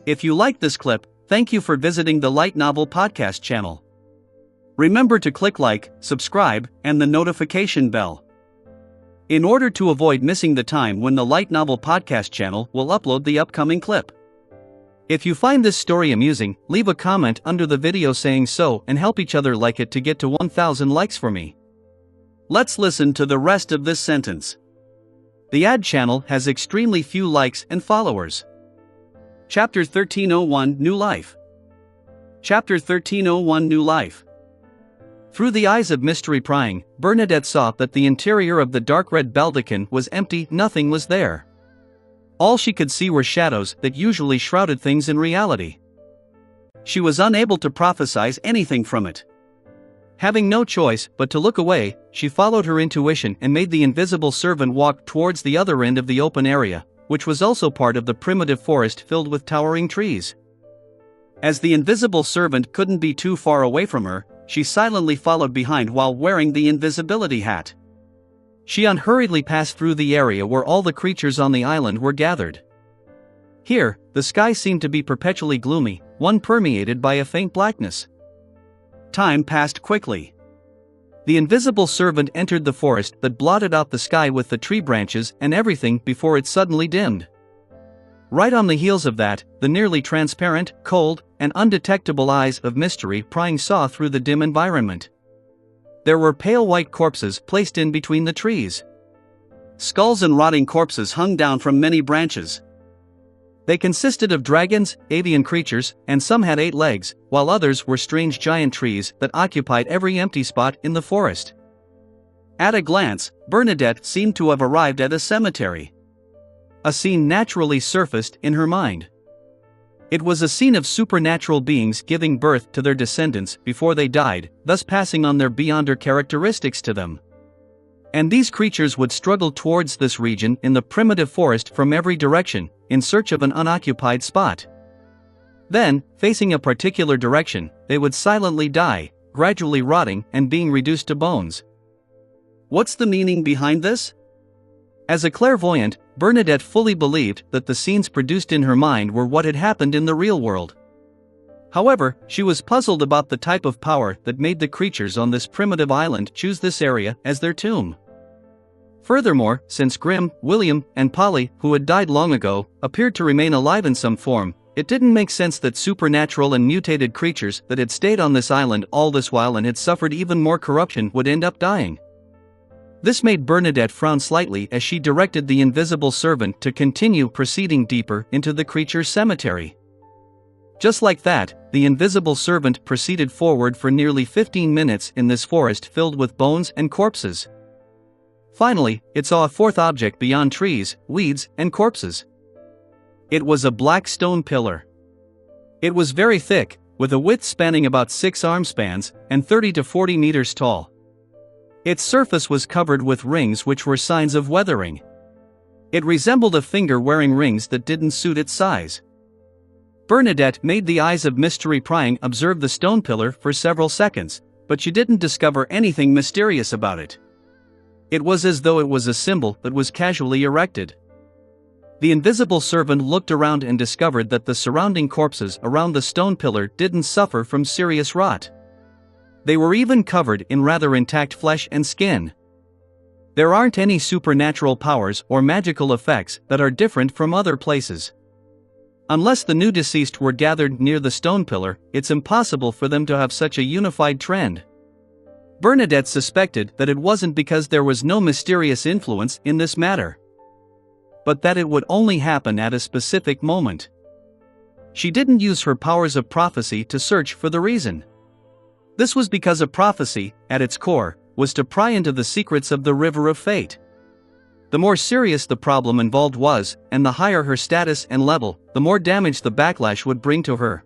If you liked this clip, thank you for visiting the Light Novel Podcast channel. Remember to click like, subscribe, and the notification bell, in order to avoid missing the time when the Light Novel Podcast channel will upload the upcoming clip. If you find this story amusing, leave a comment under the video saying so and help each other like it to get to 1,000 likes for me. Let's listen to the rest of this sentence. The ad channel has extremely few likes and followers. Chapter 1301 New Life. Chapter 1301 New Life. Through the eyes of mystery prying, Bernadette saw that the interior of the dark red baldachin was empty, nothing was there. All she could see were shadows that usually shrouded things in reality. She was unable to prophesize anything from it. Having no choice but to look away, she followed her intuition and made the invisible servant walk towards the other end of the open area, which was also part of the primitive forest filled with towering trees. As the invisible servant couldn't be too far away from her, she silently followed behind while wearing the invisibility hat. She unhurriedly passed through the area where all the creatures on the island were gathered. Here, the sky seemed to be perpetually gloomy, one permeated by a faint blackness. Time passed quickly. The invisible servant entered the forest that blotted out the sky with the tree branches and everything before it suddenly dimmed. Right on the heels of that, the nearly transparent, cold, and undetectable eyes of mystery prying saw through the dim environment. There were pale white corpses placed in between the trees. Skulls and rotting corpses hung down from many branches. They consisted of dragons, avian creatures, and some had 8 legs, while others were strange giant trees that occupied every empty spot in the forest. At a glance, Bernadette seemed to have arrived at a cemetery. A scene naturally surfaced in her mind. It was a scene of supernatural beings giving birth to their descendants before they died, thus passing on their beyonder characteristics to them. And these creatures would struggle towards this region in the primitive forest from every direction, in search of an unoccupied spot. Then, facing a particular direction, they would silently die, gradually rotting and being reduced to bones. What's the meaning behind this? As a clairvoyant, Bernadette fully believed that the scenes produced in her mind were what had happened in the real world. However, she was puzzled about the type of power that made the creatures on this primitive island choose this area as their tomb. Furthermore, since Grimm, William, and Polly, who had died long ago, appeared to remain alive in some form, it didn't make sense that supernatural and mutated creatures that had stayed on this island all this while and had suffered even more corruption would end up dying. This made Bernadette frown slightly as she directed the invisible servant to continue proceeding deeper into the creature's cemetery. Just like that, the invisible servant proceeded forward for nearly 15 minutes in this forest filled with bones and corpses. Finally, it saw a fourth object beyond trees, weeds, and corpses. It was a black stone pillar. It was very thick, with a width spanning about 6 arm spans, and 30 to 40 meters tall. Its surface was covered with rings which were signs of weathering. It resembled a finger wearing rings that didn't suit its size. Bernadette made the eyes of mystery prying observe the stone pillar for several seconds, but she didn't discover anything mysterious about it. It was as though it was a symbol that was casually erected. The invisible servant looked around and discovered that the surrounding corpses around the stone pillar didn't suffer from serious rot. They were even covered in rather intact flesh and skin. There aren't any supernatural powers or magical effects that are different from other places. Unless the new deceased were gathered near the stone pillar, it's impossible for them to have such a unified trend. Bernadette suspected that it wasn't because there was no mysterious influence in this matter, but that it would only happen at a specific moment. She didn't use her powers of prophecy to search for the reason. This was because a prophecy, at its core, was to pry into the secrets of the river of fate. The more serious the problem involved was, and the higher her status and level, the more damage the backlash would bring to her.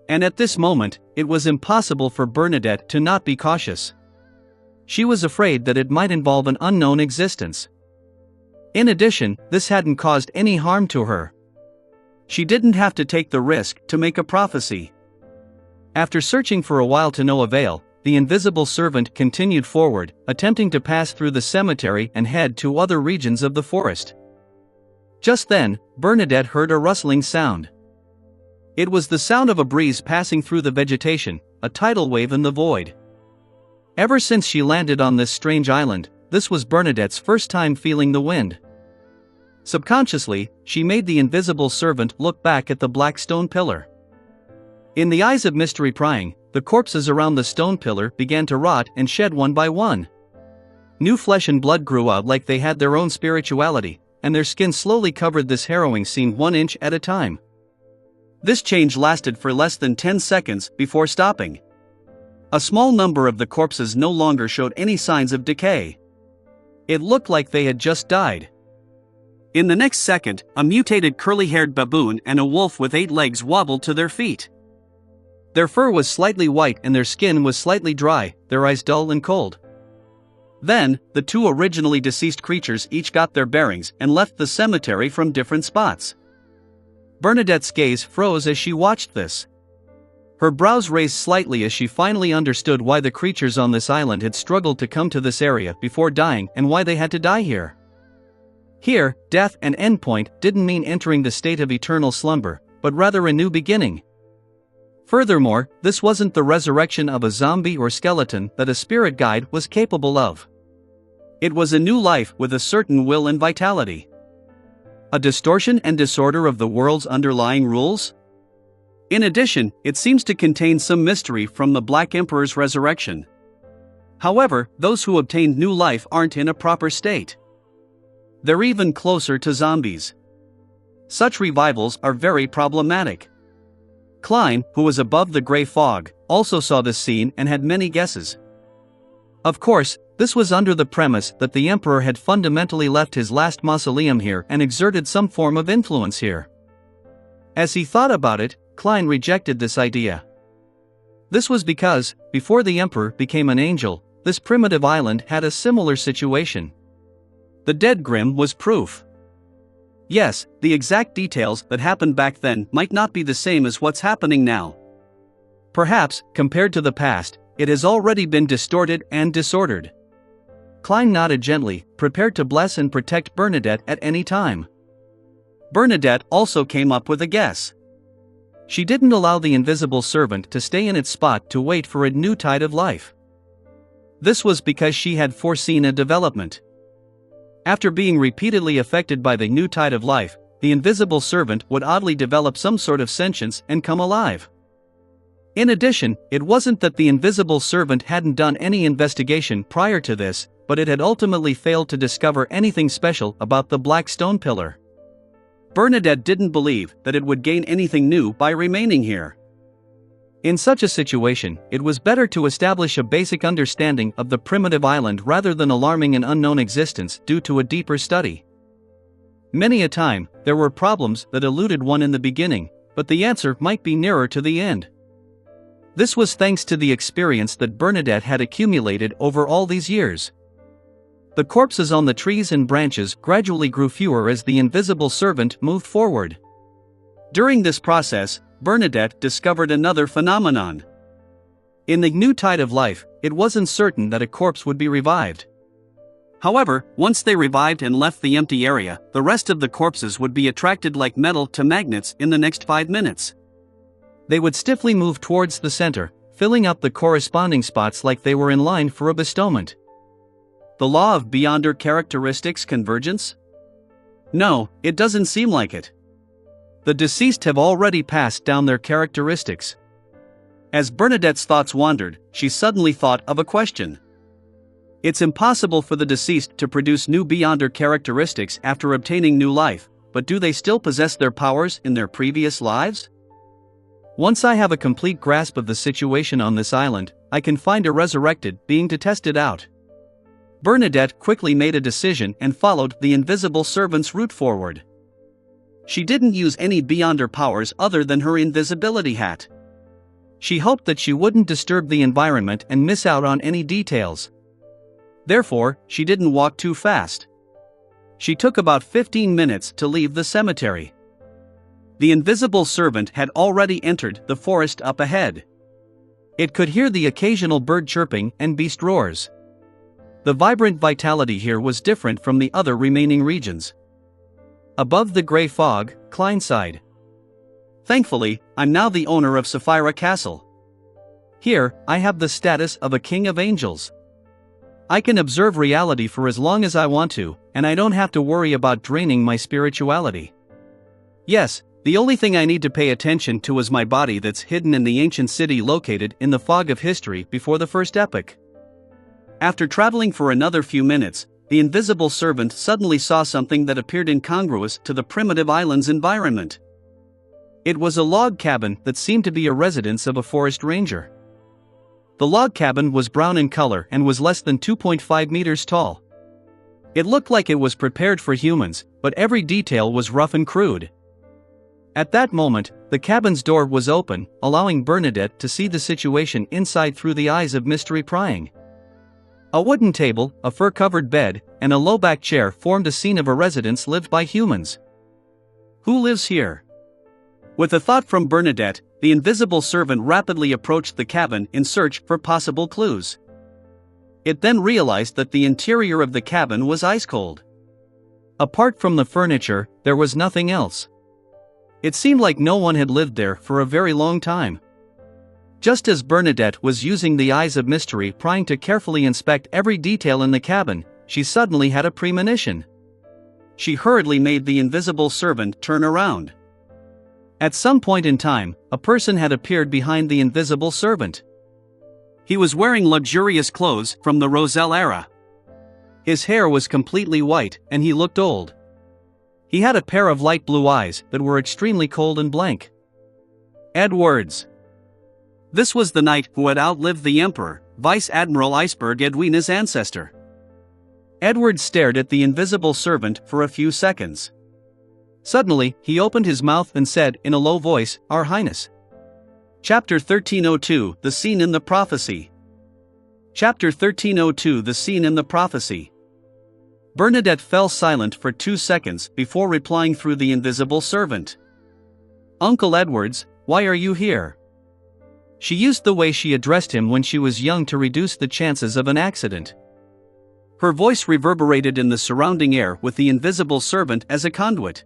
And at this moment, it was impossible for Bernadette to not be cautious. She was afraid that it might involve an unknown existence. In addition, this hadn't caused any harm to her. She didn't have to take the risk to make a prophecy. After searching for a while to no avail, the invisible servant continued forward, attempting to pass through the cemetery and head to other regions of the forest. Just then, Bernadette heard a rustling sound. It was the sound of a breeze passing through the vegetation, a tidal wave in the void. Ever since she landed on this strange island, this was Bernadette's first time feeling the wind. Subconsciously, she made the invisible servant look back at the black stone pillar. In the eyes of mystery prying, the corpses around the stone pillar began to rot and shed one by one. New flesh and blood grew out like they had their own spirituality, and their skin slowly covered this harrowing scene 1 inch at a time. This change lasted for less than 10 seconds before stopping. A small number of the corpses no longer showed any signs of decay. It looked like they had just died. In the next second, a mutated curly-haired baboon and a wolf with 8 legs wobbled to their feet. Their fur was slightly white and their skin was slightly dry, their eyes dull and cold. Then, the 2 originally deceased creatures each got their bearings and left the cemetery from different spots. Bernadette's gaze froze as she watched this. Her brows raised slightly as she finally understood why the creatures on this island had struggled to come to this area before dying and why they had to die here. Here, death and endpoint didn't mean entering the state of eternal slumber, but rather a new beginning. Furthermore, this wasn't the resurrection of a zombie or skeleton that a spirit guide was capable of. It was a new life with a certain will and vitality. A distortion and disorder of the world's underlying rules? In addition, it seems to contain some mystery from the Black Emperor's resurrection. However, those who obtained new life aren't in a proper state. They're even closer to zombies. Such revivals are very problematic. Klein, who was above the gray fog, also saw this scene and had many guesses. Of course, this was under the premise that the Emperor had fundamentally left his last mausoleum here and exerted some form of influence here. As he thought about it, Klein rejected this idea. This was because, before the Emperor became an angel, this primitive island had a similar situation. The dead Grimm was proof. Yes, the exact details that happened back then might not be the same as what's happening now. Perhaps, compared to the past, it has already been distorted and disordered. Klein nodded gently, prepared to bless and protect Bernadette at any time. Bernadette also came up with a guess. She didn't allow the invisible servant to stay in its spot to wait for a new tide of life. This was because she had foreseen a development. After being repeatedly affected by the new tide of life, the invisible servant would oddly develop some sort of sentience and come alive. In addition, it wasn't that the invisible servant hadn't done any investigation prior to this, but it had ultimately failed to discover anything special about the black stone pillar. Bernadette didn't believe that it would gain anything new by remaining here. In such a situation, it was better to establish a basic understanding of the primitive island rather than alarming an unknown existence due to a deeper study. Many a time, there were problems that eluded one in the beginning, but the answer might be nearer to the end. This was thanks to the experience that Bernadette had accumulated over all these years. The corpses on the trees and branches gradually grew fewer as the invisible servant moved forward. During this process, Bernadette discovered another phenomenon. In the new tide of life, it wasn't certain that a corpse would be revived. However, once they revived and left the empty area, the rest of the corpses would be attracted like metal to magnets in the next 5 minutes. They would stiffly move towards the center, filling up the corresponding spots like they were in line for a bestowment. The law of beyonder characteristics convergence? No, it doesn't seem like it. The deceased have already passed down their characteristics. As Bernadette's thoughts wandered, she suddenly thought of a question. It's impossible for the deceased to produce new beyonder characteristics after obtaining new life, but do they still possess their powers in their previous lives? Once I have a complete grasp of the situation on this island, I can find a resurrected being to test it out. Bernadette quickly made a decision and followed the invisible servant's route forward. She didn't use any beyonder powers other than her invisibility hat. She hoped that she wouldn't disturb the environment and miss out on any details. Therefore, she didn't walk too fast. She took about 15 minutes to leave the cemetery. The invisible servant had already entered the forest up ahead. It could hear the occasional bird chirping and beast roars. The vibrant vitality here was different from the other remaining regions. Above the gray fog, Klein sighed. Thankfully, I'm now the owner of Sapphira Castle. Here, I have the status of a king of angels. I can observe reality for as long as I want to, and I don't have to worry about draining my spirituality. Yes, the only thing I need to pay attention to is my body that's hidden in the ancient city located in the fog of history before the first epoch. After traveling for another few minutes, the invisible servant suddenly saw something that appeared incongruous to the primitive island's environment. It was a log cabin that seemed to be a residence of a forest ranger. The log cabin was brown in color and was less than 2.5 meters tall. It looked like it was prepared for humans, but every detail was rough and crude. At that moment, the cabin's door was open, allowing Bernadette to see the situation inside through the eyes of mystery prying. A wooden table, a fur-covered bed, and a low-back chair formed a scene of a residence lived by humans. Who lives here? With a thought from Bernadette, the invisible servant rapidly approached the cabin in search for possible clues. It then realized that the interior of the cabin was ice-cold. Apart from the furniture, there was nothing else. It seemed like no one had lived there for a very long time. Just as Bernadette was using the eyes of mystery prying to carefully inspect every detail in the cabin, she suddenly had a premonition. She hurriedly made the invisible servant turn around. At some point in time, a person had appeared behind the invisible servant. He was wearing luxurious clothes from the Roselle era. His hair was completely white, and he looked old. He had a pair of light blue eyes that were extremely cold and blank. Edwards. This was the knight who had outlived the emperor, Vice Admiral Iceberg Edwina's ancestor. Edwards stared at the invisible servant for a few seconds. Suddenly, he opened his mouth and said in a low voice, "Our Highness." Chapter 1302, The Scene in the Prophecy. Chapter 1302, The Scene in the Prophecy. Bernadette fell silent for 2 seconds before replying through the invisible servant. "Uncle Edwards, why are you here?" She used the way she addressed him when she was young to reduce the chances of an accident. Her voice reverberated in the surrounding air with the invisible servant as a conduit.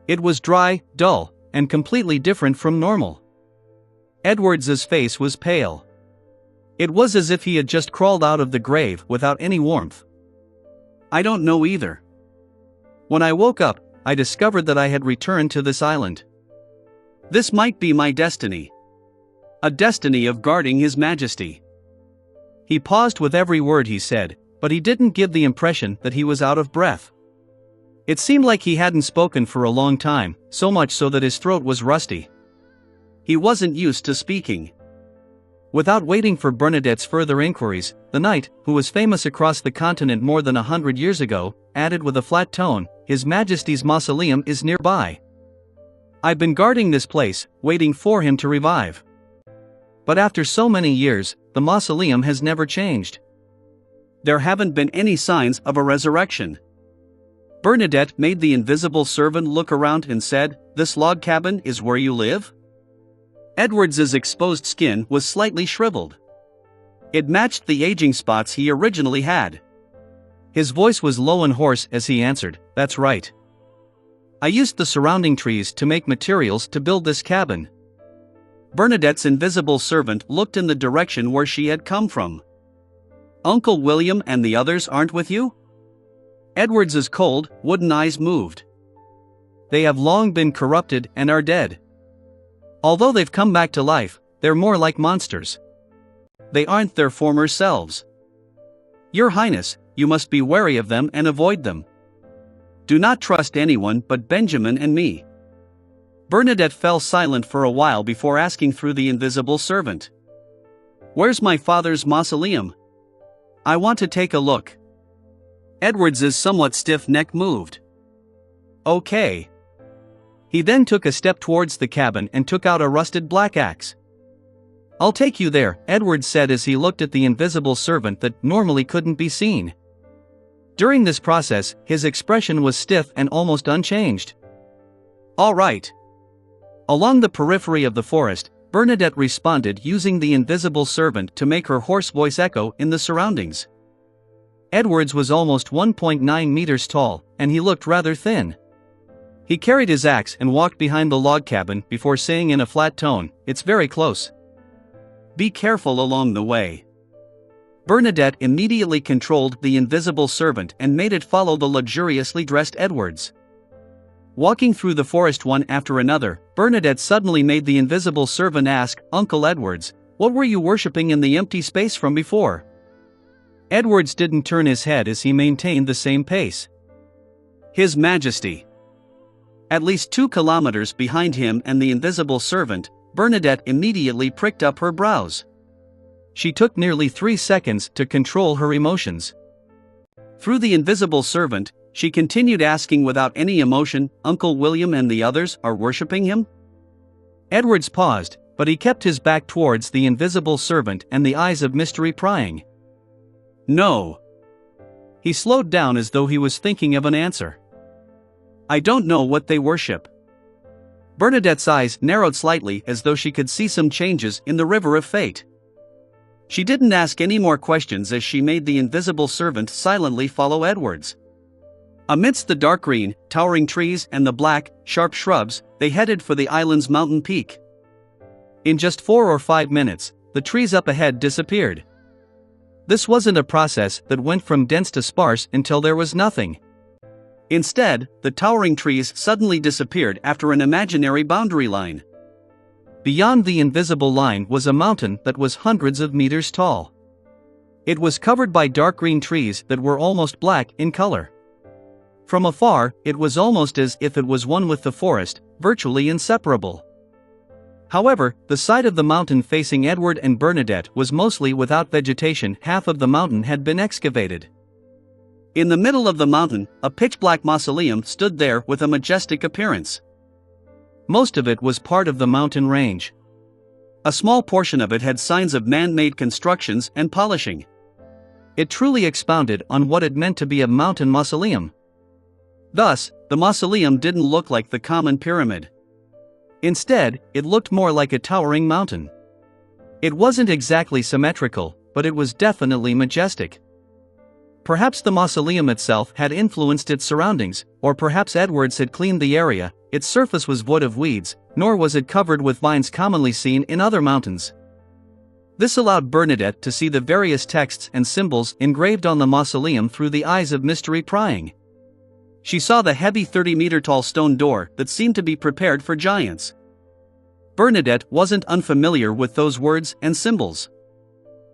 It was dry, dull, and completely different from normal. Edwards's face was pale. It was as if he had just crawled out of the grave without any warmth. "I don't know either. When I woke up, I discovered that I had returned to this island. This might be my destiny. A destiny of guarding His Majesty." He paused with every word he said, but he didn't give the impression that he was out of breath. It seemed like he hadn't spoken for a long time, so much so that his throat was rusty. He wasn't used to speaking. Without waiting for Bernadette's further inquiries, the knight, who was famous across the continent more than 100 years ago, added with a flat tone, "His Majesty's mausoleum is nearby. I've been guarding this place, waiting for him to revive. But after so many years, the mausoleum has never changed. There haven't been any signs of a resurrection." Bernadette made the invisible servant look around and said, "This log cabin is where you live?" Edwards's exposed skin was slightly shriveled. It matched the aging spots he originally had. His voice was low and hoarse as he answered, "That's right. I used the surrounding trees to make materials to build this cabin." Bernadette's invisible servant looked in the direction where she had come from. "Uncle William and the others aren't with you?" Edwards's cold, wooden eyes moved. "They have long been corrupted and are dead. Although they've come back to life, they're more like monsters. They aren't their former selves. Your Highness, you must be wary of them and avoid them. Do not trust anyone but Benjamin and me." Bernadette fell silent for a while before asking through the invisible servant, "Where's my father's mausoleum? I want to take a look." Edwards's somewhat stiff neck moved. "Okay." He then took a step towards the cabin and took out a rusted black axe. "I'll take you there," Edwards said as he looked at the invisible servant that normally couldn't be seen. During this process, his expression was stiff and almost unchanged. "All right." Along the periphery of the forest, Bernadette responded using the invisible servant to make her hoarse voice echo in the surroundings. Edwards was almost 1.9 meters tall, and he looked rather thin. He carried his axe and walked behind the log cabin before saying in a flat tone, "It's very close. Be careful along the way." Bernadette immediately controlled the invisible servant and made it follow the luxuriously dressed Edwards. Walking through the forest one after another, Bernadette suddenly made the invisible servant ask, "Uncle Edwards, what were you worshipping in the empty space from before?" Edwards didn't turn his head as he maintained the same pace. "His Majesty." At least 2 kilometers behind him and the invisible servant, Bernadette immediately pricked up her brows. She took nearly 3 seconds to control her emotions. Through the invisible servant, she continued asking without any emotion, "Uncle William and the others are worshipping him?" Edwards paused, but he kept his back towards the invisible servant and the eyes of mystery prying. "No." He slowed down as though he was thinking of an answer. "I don't know what they worship." Bernadette's eyes narrowed slightly as though she could see some changes in the river of fate. She didn't ask any more questions as she made the invisible servant silently follow Edwards. Amidst the dark green, towering trees and the black, sharp shrubs, they headed for the island's mountain peak. In just 4 or 5 minutes, the trees up ahead disappeared. This wasn't a process that went from dense to sparse until there was nothing. Instead, the towering trees suddenly disappeared after an imaginary boundary line. Beyond the invisible line was a mountain that was hundreds of meters tall. It was covered by dark green trees that were almost black in color. From afar, it was almost as if it was one with the forest, virtually inseparable. However, the side of the mountain facing Edward and Bernadette was mostly without vegetation. Half of the mountain had been excavated. In the middle of the mountain, a pitch-black mausoleum stood there with a majestic appearance. Most of it was part of the mountain range. A small portion of it had signs of man-made constructions and polishing. It truly expounded on what it meant to be a mountain mausoleum. Thus, the mausoleum didn't look like the common pyramid. Instead, it looked more like a towering mountain. It wasn't exactly symmetrical, but it was definitely majestic. Perhaps the mausoleum itself had influenced its surroundings, or perhaps Edwards had cleaned the area. Its surface was void of weeds, nor was it covered with vines commonly seen in other mountains. This allowed Bernadette to see the various texts and symbols engraved on the mausoleum through the eyes of mystery prying. She saw the heavy 30-meter-tall stone door that seemed to be prepared for giants. Bernadette wasn't unfamiliar with those words and symbols.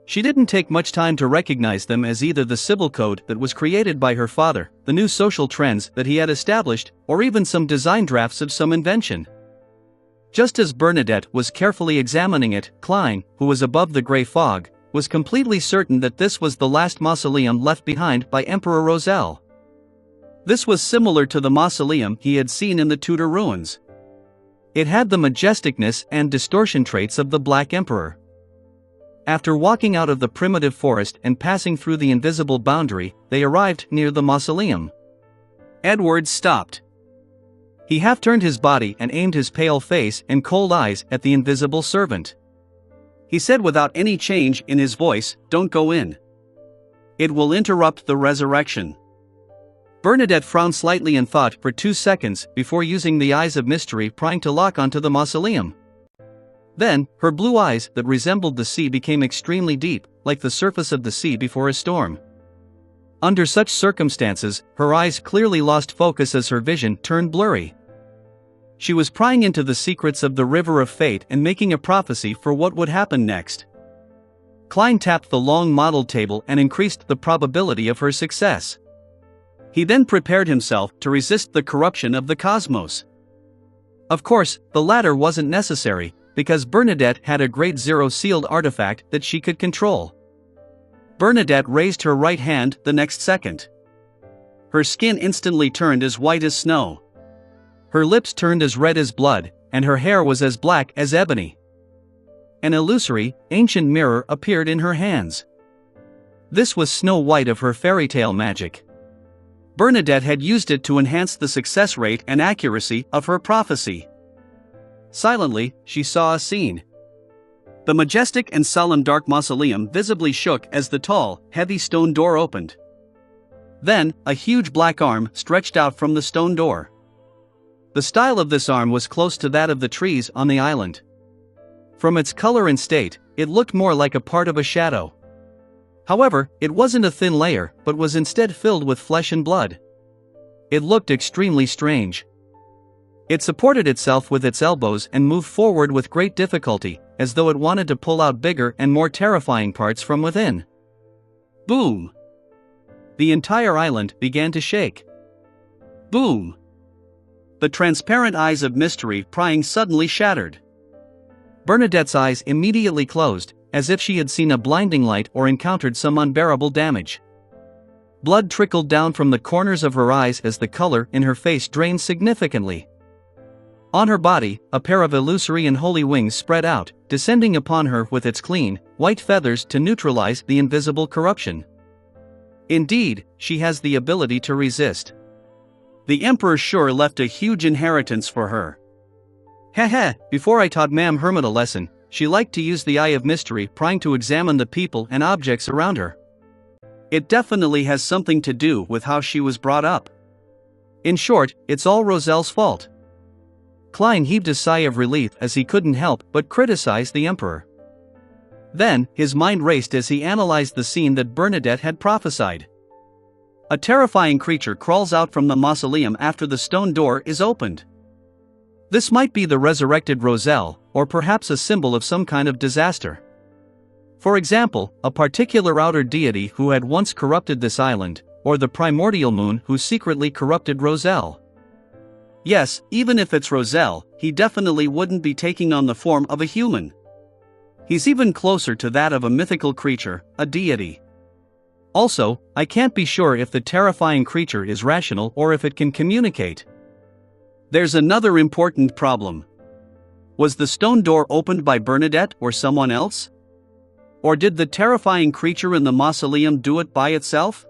She didn't take much time to recognize them as either the Sibyl code that was created by her father, the new social trends that he had established, or even some design drafts of some invention. Just as Bernadette was carefully examining it, Klein, who was above the gray fog, was completely certain that this was the last mausoleum left behind by Emperor Roselle. This was similar to the mausoleum he had seen in the Tudor ruins. It had the majesticness and distortion traits of the Black Emperor. After walking out of the primitive forest and passing through the invisible boundary, they arrived near the mausoleum. Edward stopped. He half-turned his body and aimed his pale face and cold eyes at the invisible servant. He said without any change in his voice, "Don't go in. It will interrupt the resurrection." Bernadette frowned slightly and thought for 2 seconds before using the eyes of mystery prying to lock onto the mausoleum. Then, her blue eyes that resembled the sea became extremely deep, like the surface of the sea before a storm. Under such circumstances, her eyes clearly lost focus as her vision turned blurry. She was prying into the secrets of the river of fate and making a prophecy for what would happen next. Klein tapped the long model table and increased the probability of her success. He then prepared himself to resist the corruption of the cosmos. Of course, the latter wasn't necessary, because Bernadette had a Grade Zero sealed artifact that she could control. Bernadette raised her right hand the next second. Her skin instantly turned as white as snow. Her lips turned as red as blood, and her hair was as black as ebony. An illusory, ancient mirror appeared in her hands. This was Snow White of her fairy tale magic. Bernadette had used it to enhance the success rate and accuracy of her prophecy. Silently, she saw a scene. The majestic and solemn dark mausoleum visibly shook as the tall, heavy stone door opened. Then, a huge black arm stretched out from the stone door. The style of this arm was close to that of the trees on the island. From its color and state, it looked more like a part of a shadow. However, it wasn't a thin layer, but was instead filled with flesh and blood. It looked extremely strange. It supported itself with its elbows and moved forward with great difficulty, as though it wanted to pull out bigger and more terrifying parts from within. Boom! The entire island began to shake. Boom! The transparent eyes of mystery prying suddenly shattered. Bernadette's eyes immediately closed, as if she had seen a blinding light or encountered some unbearable damage. Blood trickled down from the corners of her eyes as the color in her face drained significantly. On her body, a pair of illusory and holy wings spread out, descending upon her with its clean, white feathers to neutralize the invisible corruption. Indeed, she has the ability to resist. The Emperor sure left a huge inheritance for her. Heh, before I taught Ma'am Hermit a lesson, she liked to use the eye of mystery prying to examine the people and objects around her. It definitely has something to do with how she was brought up. In short, it's all Roselle's fault. Klein heaved a sigh of relief as he couldn't help but criticize the Emperor. Then, his mind raced as he analyzed the scene that Bernadette had prophesied. A terrifying creature crawls out from the mausoleum after the stone door is opened. This might be the resurrected Roselle, or perhaps a symbol of some kind of disaster. For example, a particular outer deity who had once corrupted this island, or the primordial moon who secretly corrupted Roselle. Yes, even if it's Roselle, he definitely wouldn't be taking on the form of a human. He's even closer to that of a mythical creature, a deity. Also, I can't be sure if the terrifying creature is rational or if it can communicate. There's another important problem. Was the stone door opened by Bernadette or someone else? Or did the terrifying creature in the mausoleum do it by itself?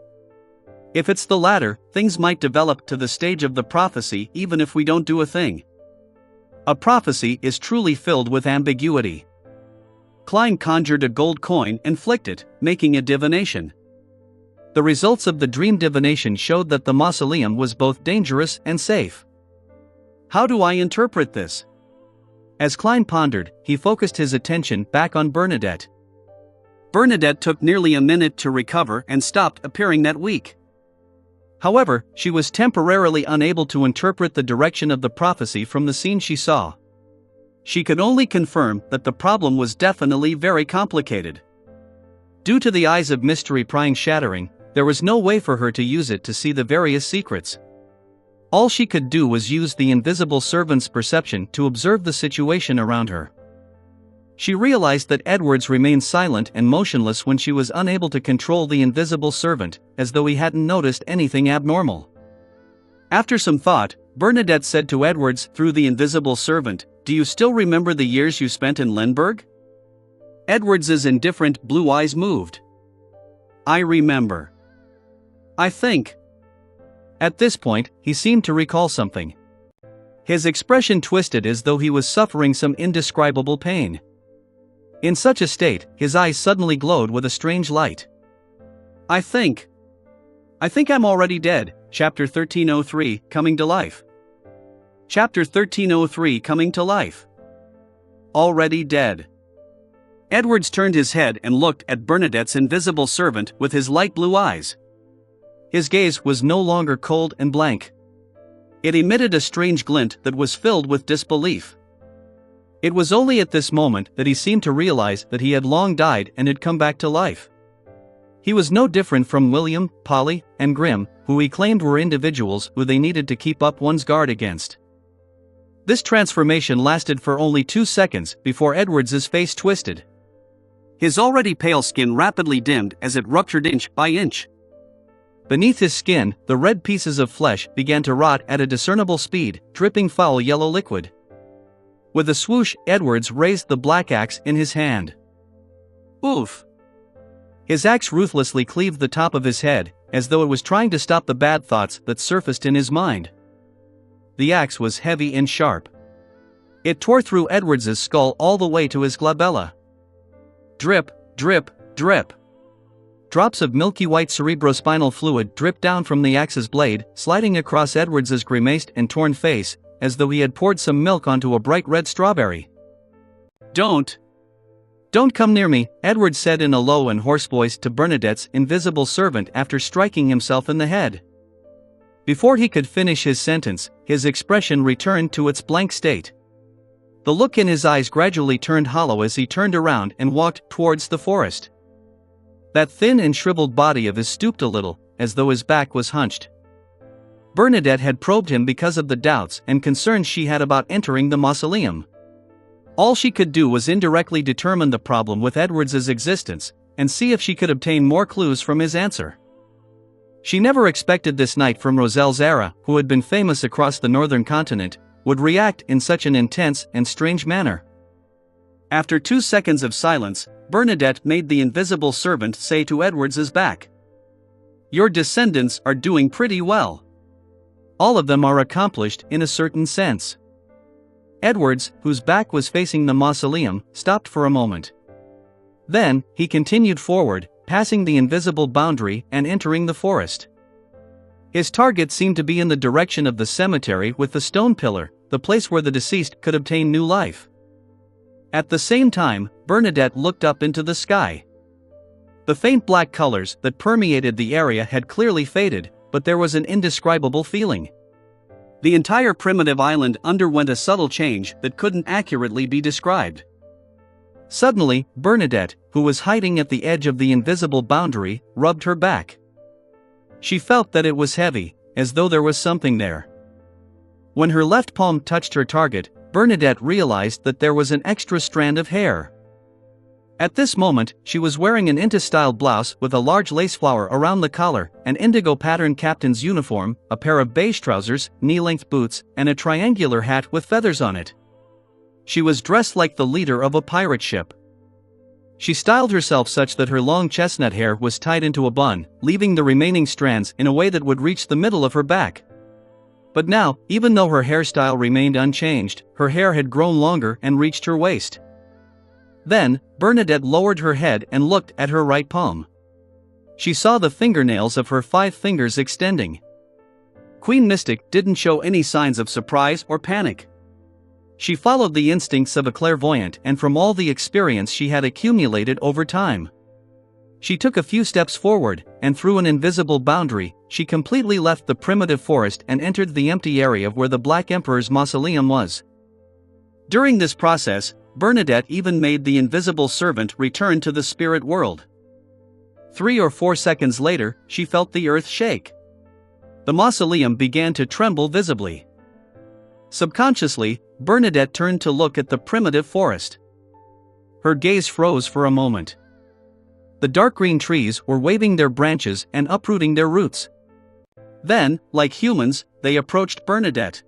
If it's the latter, things might develop to the stage of the prophecy even if we don't do a thing. A prophecy is truly filled with ambiguity. Klein conjured a gold coin and flicked it, making a divination. The results of the dream divination showed that the mausoleum was both dangerous and safe. How do I interpret this? As Klein pondered, he focused his attention back on Bernadette. Bernadette took nearly a minute to recover and stopped appearing that weak. However, she was temporarily unable to interpret the direction of the prophecy from the scene she saw. She could only confirm that the problem was definitely very complicated. Due to the eyes of mystery prying shattering, there was no way for her to use it to see the various secrets. All she could do was use the invisible servant's perception to observe the situation around her. She realized that Edwards remained silent and motionless when she was unable to control the invisible servant, as though he hadn't noticed anything abnormal. After some thought, Bernadette said to Edwards through the invisible servant, "Do you still remember the years you spent in Lemberg?" Edwards's indifferent blue eyes moved. "I remember. I think." At this point, he seemed to recall something. His expression twisted as though he was suffering some indescribable pain. In such a state, his eyes suddenly glowed with a strange light. I think I'm already dead." Chapter 1303, Coming to Life. Chapter 1303, Coming to Life. Already dead. Edwards turned his head and looked at Bernadette's invisible servant with his light blue eyes. His gaze was no longer cold and blank. It emitted a strange glint that was filled with disbelief. It was only at this moment that he seemed to realize that he had long died and had come back to life. He was no different from William, Polly, and Grimm, who he claimed were individuals who they needed to keep up one's guard against. This transformation lasted for only 2 seconds before Edwards's face twisted. His already pale skin rapidly dimmed as it ruptured inch by inch. Beneath his skin, the red pieces of flesh began to rot at a discernible speed, dripping foul yellow liquid. With a swoosh, Edwards raised the black axe in his hand. Oof! His axe ruthlessly cleaved the top of his head, as though it was trying to stop the bad thoughts that surfaced in his mind. The axe was heavy and sharp. It tore through Edwards's skull all the way to his glabella. Drip, drip, drip. Drops of milky white cerebrospinal fluid dripped down from the axe's blade, sliding across Edwards's grimaced and torn face, as though he had poured some milk onto a bright red strawberry. Don't come near me," Edward said in a low and hoarse voice to Bernadette's invisible servant after striking himself in the head. Before he could finish his sentence, his expression returned to its blank state. The look in his eyes gradually turned hollow as he turned around and walked towards the forest. That thin and shriveled body of his stooped a little, as though his back was hunched. Bernadette had probed him because of the doubts and concerns she had about entering the mausoleum. All she could do was indirectly determine the problem with Edward's existence, and see if she could obtain more clues from his answer. She never expected this knight from Roselle's era, who had been famous across the northern continent, would react in such an intense and strange manner. After 2 seconds of silence, Bernadette made the invisible servant say to Edward's back, "Your descendants are doing pretty well. All of them are accomplished in a certain sense." Edwards, whose back was facing the mausoleum, stopped for a moment. Then, he continued forward, passing the invisible boundary and entering the forest. His target seemed to be in the direction of the cemetery with the stone pillar, the place where the deceased could obtain new life. At the same time, Bernadette looked up into the sky. The faint black colors that permeated the area had clearly faded, but there was an indescribable feeling. The entire primitive island underwent a subtle change that couldn't accurately be described. Suddenly, Bernadette, who was hiding at the edge of the invisible boundary, rubbed her back. She felt that it was heavy, as though there was something there. When her left palm touched her target, Bernadette realized that there was an extra strand of hair. At this moment, she was wearing an Inta-style blouse with a large lace flower around the collar, an indigo-patterned captain's uniform, a pair of beige trousers, knee-length boots, and a triangular hat with feathers on it. She was dressed like the leader of a pirate ship. She styled herself such that her long chestnut hair was tied into a bun, leaving the remaining strands in a way that would reach the middle of her back. But now, even though her hairstyle remained unchanged, her hair had grown longer and reached her waist. Then, Bernadette lowered her head and looked at her right palm. She saw the fingernails of her 5 fingers extending. Queen Mystic didn't show any signs of surprise or panic. She followed the instincts of a clairvoyant and from all the experience she had accumulated over time. She took a few steps forward, and through an invisible boundary, she completely left the primitive forest and entered the empty area where the Black Emperor's mausoleum was. During this process, Bernadette even made the invisible servant return to the spirit world. 3 or 4 seconds later, she felt the earth shake. The mausoleum began to tremble visibly. Subconsciously, Bernadette turned to look at the primitive forest. Her gaze froze for a moment. The dark green trees were waving their branches and uprooting their roots. Then, like humans, they approached Bernadette.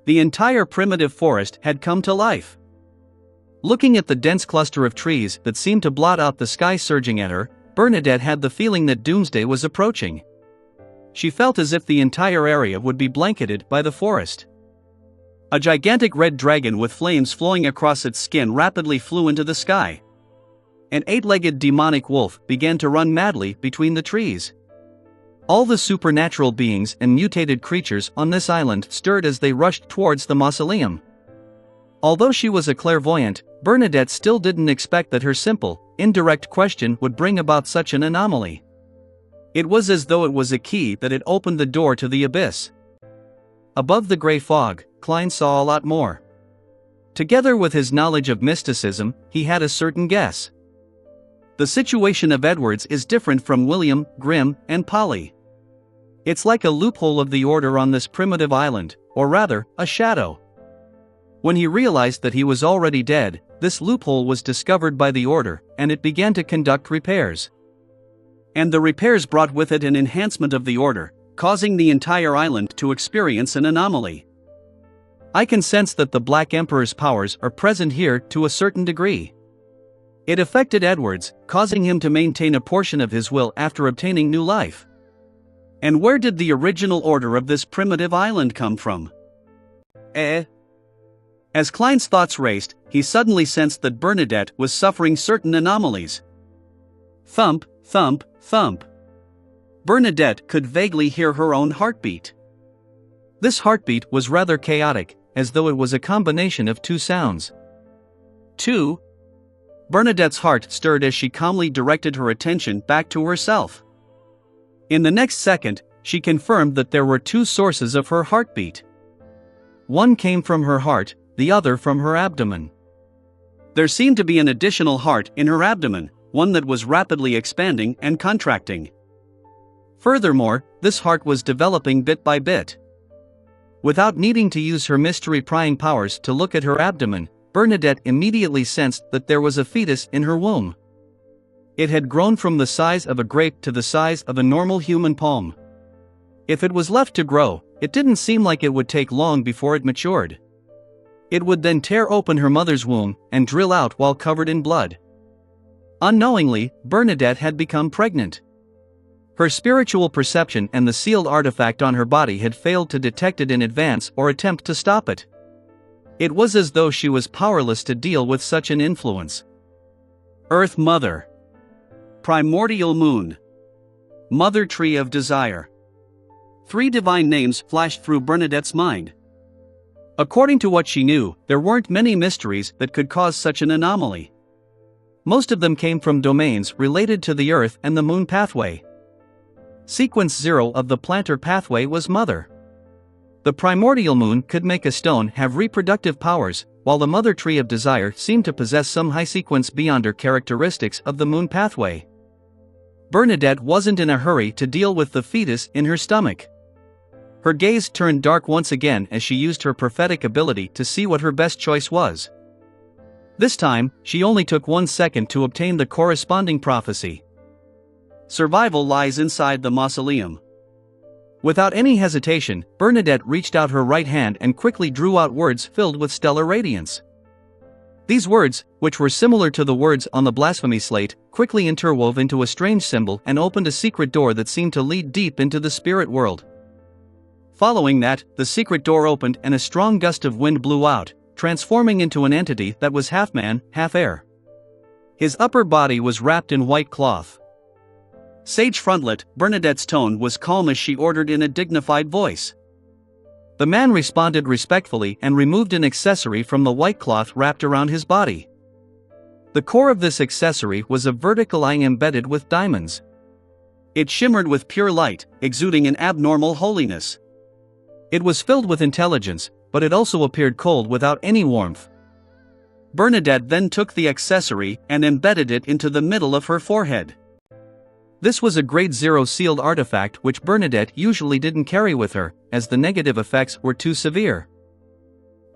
The entire primitive forest had come to life. Looking at the dense cluster of trees that seemed to blot out the sky surging at her, Bernadette had the feeling that doomsday was approaching. She felt as if the entire area would be blanketed by the forest. A gigantic red dragon with flames flowing across its skin rapidly flew into the sky. An 8-legged demonic wolf began to run madly between the trees. All the supernatural beings and mutated creatures on this island stirred as they rushed towards the mausoleum. Although she was a clairvoyant, Bernadette still didn't expect that her simple, indirect question would bring about such an anomaly. It was as though it was a key that had opened the door to the abyss. Above the gray fog, Klein saw a lot more. Together with his knowledge of mysticism, he had a certain guess. The situation of Edwards is different from William, Grimm, and Polly. It's like a loophole of the order on this primitive island, or rather, a shadow. When he realized that he was already dead, this loophole was discovered by the order, and it began to conduct repairs. And the repairs brought with it an enhancement of the order, causing the entire island to experience an anomaly. I can sense that the Black Emperor's powers are present here to a certain degree. It affected Edwards, causing him to maintain a portion of his will after obtaining new life. And where did the original order of this primitive island come from? As Klein's thoughts raced, he suddenly sensed that Bernadette was suffering certain anomalies. Thump, thump, thump. Bernadette could vaguely hear her own heartbeat. This heartbeat was rather chaotic, as though it was a combination of two sounds. 2. Bernadette's heart stirred as she calmly directed her attention back to herself. In the next second, she confirmed that there were two sources of her heartbeat. One came from her heart, the other from her abdomen. There seemed to be an additional heart in her abdomen, one that was rapidly expanding and contracting. Furthermore, this heart was developing bit by bit. Without needing to use her mystery-prying powers to look at her abdomen, Bernadette immediately sensed that there was a fetus in her womb. It had grown from the size of a grape to the size of a normal human palm. If it was left to grow, it didn't seem like it would take long before it matured. It would then tear open her mother's womb and drill out while covered in blood. Unknowingly, Bernadette had become pregnant. Her spiritual perception and the sealed artifact on her body had failed to detect it in advance or attempt to stop it. It was as though she was powerless to deal with such an influence. Earth Mother. Primordial Moon. Mother Tree of Desire. 3 divine names flashed through Bernadette's mind. According to what she knew, there weren't many mysteries that could cause such an anomaly. Most of them came from domains related to the Earth and the Moon pathway. Sequence 0 of the plantar pathway was Mother. The primordial moon could make a stone have reproductive powers, while the Mother Tree of Desire seemed to possess some high sequence beyond her characteristics of the Moon pathway. Bernadette wasn't in a hurry to deal with the fetus in her stomach. Her gaze turned dark once again as she used her prophetic ability to see what her best choice was. This time, she only took 1 second to obtain the corresponding prophecy. Survival lies inside the mausoleum. Without any hesitation, Bernadette reached out her right hand and quickly drew out words filled with stellar radiance. These words, which were similar to the words on the blasphemy slate, quickly interwove into a strange symbol and opened a secret door that seemed to lead deep into the spirit world. Following that, the secret door opened and a strong gust of wind blew out, transforming into an entity that was half man, half air. His upper body was wrapped in white cloth. Sage frontlet, Bernadette's tone was calm as she ordered in a dignified voice. The man responded respectfully and removed an accessory from the white cloth wrapped around his body. The core of this accessory was a vertical eye embedded with diamonds. It shimmered with pure light, exuding an abnormal holiness. It was filled with intelligence, but it also appeared cold without any warmth. Bernadette then took the accessory and embedded it into the middle of her forehead. This was a grade 0 sealed artifact which Bernadette usually didn't carry with her, as the negative effects were too severe.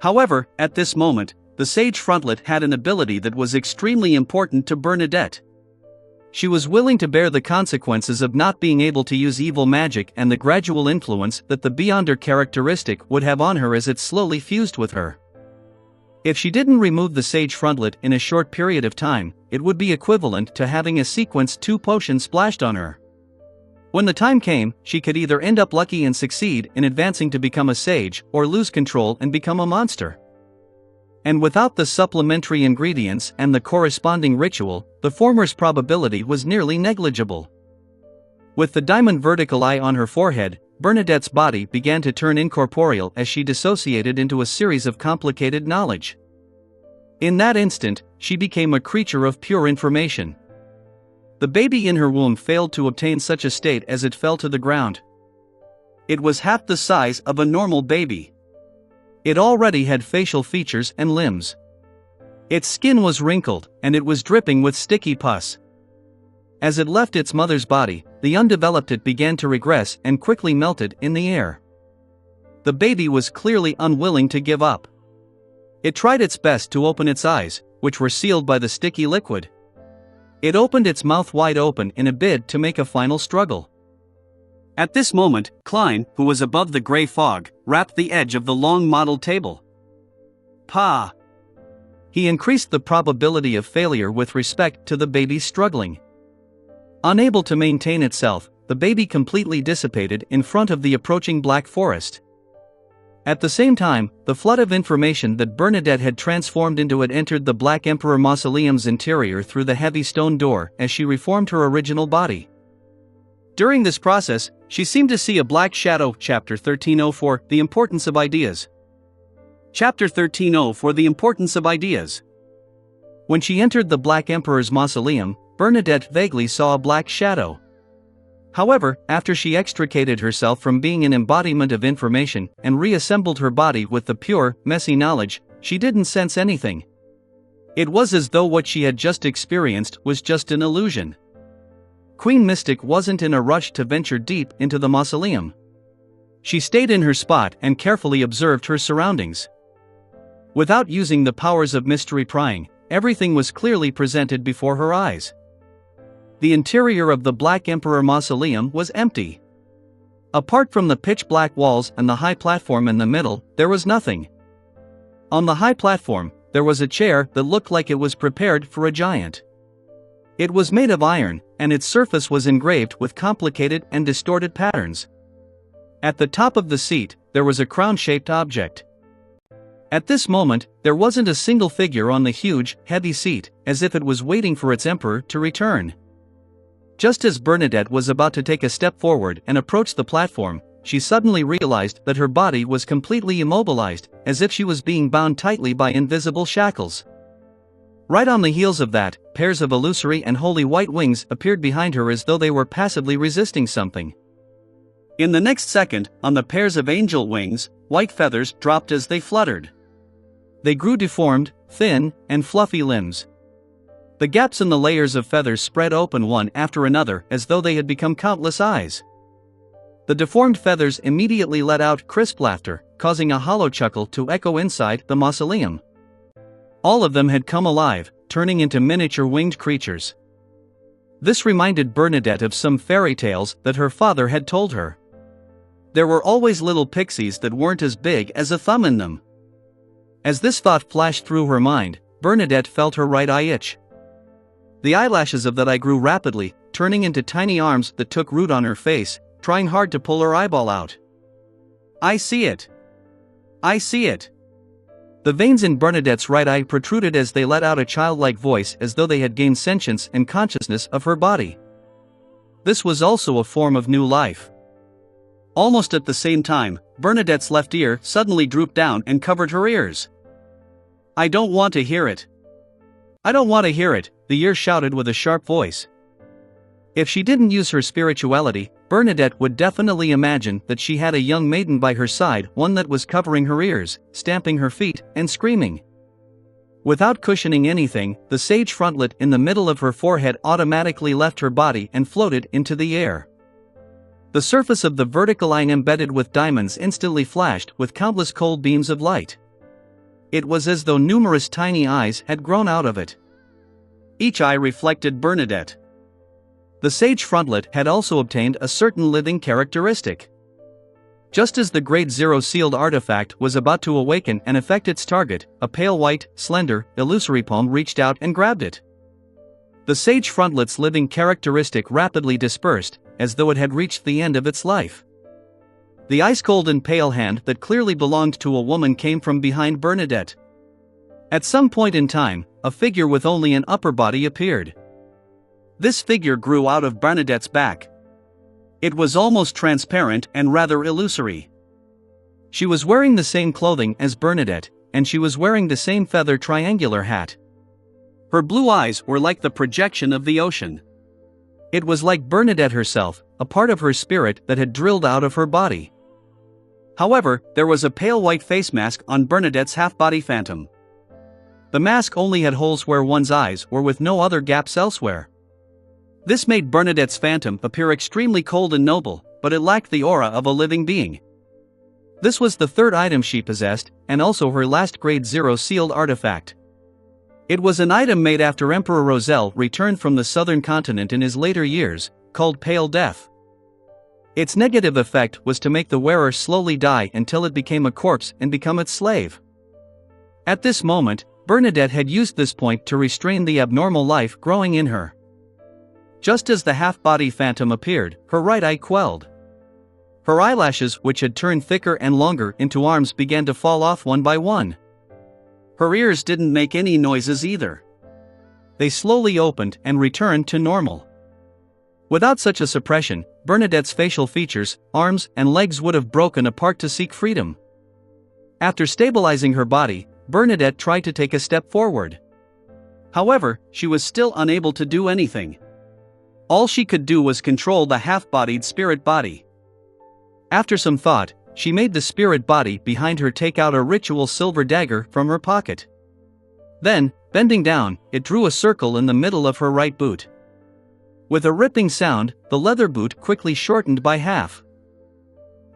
However, at this moment, the sage frontlet had an ability that was extremely important to Bernadette. She was willing to bear the consequences of not being able to use evil magic and the gradual influence that the Beyonder characteristic would have on her as it slowly fused with her. If she didn't remove the sage frontlet in a short period of time, it would be equivalent to having a sequence 2 potion splashed on her. When the time came, she could either end up lucky and succeed in advancing to become a sage, or lose control and become a monster. And without the supplementary ingredients and the corresponding ritual, the former's probability was nearly negligible. With the diamond vertical eye on her forehead, Bernadette's body began to turn incorporeal as she dissociated into a series of complicated knowledge. In that instant, she became a creature of pure information. The baby in her womb failed to obtain such a state as it fell to the ground. It was half the size of a normal baby. It already had facial features and limbs. Its skin was wrinkled, and it was dripping with sticky pus. As it left its mother's body, the undeveloped it began to regress and quickly melted in the air. The baby was clearly unwilling to give up. It tried its best to open its eyes, which were sealed by the sticky liquid. It opened its mouth wide open in a bid to make a final struggle. At this moment, Klein, who was above the gray fog, rapped the edge of the long mottled table. Pa! He increased the probability of failure with respect to the baby's struggling. Unable to maintain itself, the baby completely dissipated in front of the approaching black forest. At the same time, the flood of information that Bernadette had transformed into it entered the Black Emperor Mausoleum's interior through the heavy stone door as she reformed her original body. During this process, She seemed to see a black shadow. Chapter 1304 The Importance of Ideas. Chapter 1304 The Importance of Ideas. When she entered the Black Emperor's mausoleum, Bernadette vaguely saw a black shadow. However, after she extricated herself from being an embodiment of information and reassembled her body with the pure, messy knowledge, she didn't sense anything. It was as though what she had just experienced was just an illusion. Queen Mystic wasn't in a rush to venture deep into the mausoleum. She stayed in her spot and carefully observed her surroundings. Without using the powers of mystery prying, everything was clearly presented before her eyes. The interior of the Black Emperor mausoleum was empty. Apart from the pitch-black walls and the high platform in the middle, there was nothing. On the high platform, there was a chair that looked like it was prepared for a giant. It was made of iron, and its surface was engraved with complicated and distorted patterns. At the top of the seat, there was a crown-shaped object. At this moment, there wasn't a single figure on the huge, heavy seat, as if it was waiting for its emperor to return. Just as Bernadette was about to take a step forward and approach the platform, she suddenly realized that her body was completely immobilized, as if she was being bound tightly by invisible shackles. Right on the heels of that, pairs of illusory and holy white wings appeared behind her as though they were passively resisting something. In the next second, on the pairs of angel wings, white feathers dropped as they fluttered. They grew deformed, thin, and fluffy limbs. The gaps in the layers of feathers spread open one after another as though they had become countless eyes. The deformed feathers immediately let out crisp laughter, causing a hollow chuckle to echo inside the mausoleum. All of them had come alive, turning into miniature winged creatures. This reminded Bernadette of some fairy tales that her father had told her. There were always little pixies that weren't as big as a thumb in them. As this thought flashed through her mind, Bernadette felt her right eye itch. The eyelashes of that eye grew rapidly, turning into tiny arms that took root on her face, trying hard to pull her eyeball out. "I see it. I see it." The veins in Bernadette's right eye protruded as they let out a childlike voice as though they had gained sentience and consciousness of her body. This was also a form of new life. Almost at the same time, Bernadette's left ear suddenly drooped down and covered her ears. "I don't want to hear it. I don't want to hear it," the ear shouted with a sharp voice. If she didn't use her spirituality, Bernadette would definitely imagine that she had a young maiden by her side, one that was covering her ears, stamping her feet, and screaming. Without cushioning anything, the sage frontlet in the middle of her forehead automatically left her body and floated into the air. The surface of the vertical line embedded with diamonds instantly flashed with countless cold beams of light. It was as though numerous tiny eyes had grown out of it. Each eye reflected Bernadette. The sage frontlet had also obtained a certain living characteristic. Just as the Grade Zero sealed artifact was about to awaken and affect its target, a pale white, slender, illusory palm reached out and grabbed it. The sage frontlet's living characteristic rapidly dispersed, as though it had reached the end of its life. The ice-cold and pale hand that clearly belonged to a woman came from behind Bernadette. At some point in time, a figure with only an upper body appeared. This figure grew out of Bernadette's back. It was almost transparent and rather illusory. She was wearing the same clothing as Bernadette, and she was wearing the same feather triangular hat. Her blue eyes were like the projection of the ocean. It was like Bernadette herself, a part of her spirit that had drilled out of her body. However, there was a pale white face mask on Bernadette's half-body phantom. The mask only had holes where one's eyes were with no other gaps elsewhere. This made Bernadette's phantom appear extremely cold and noble, but it lacked the aura of a living being. This was the third item she possessed, and also her last Grade Zero sealed artifact. It was an item made after Emperor Roselle returned from the southern continent in his later years, called Pale Death. Its negative effect was to make the wearer slowly die until it became a corpse and become its slave. At this moment, Bernadette had used this point to restrain the abnormal life growing in her. Just as the half-body phantom appeared, her right eye quelled. Her eyelashes, which had turned thicker and longer into arms, began to fall off one by one. Her ears didn't make any noises either. They slowly opened and returned to normal. Without such a suppression, Bernadette's facial features, arms, and legs would have broken apart to seek freedom. After stabilizing her body, Bernadette tried to take a step forward. However, she was still unable to do anything. All she could do was control the half-bodied spirit body. After some thought, she made the spirit body behind her take out a ritual silver dagger from her pocket. Then, bending down, it drew a circle in the middle of her right boot. With a ripping sound, the leather boot quickly shortened by half.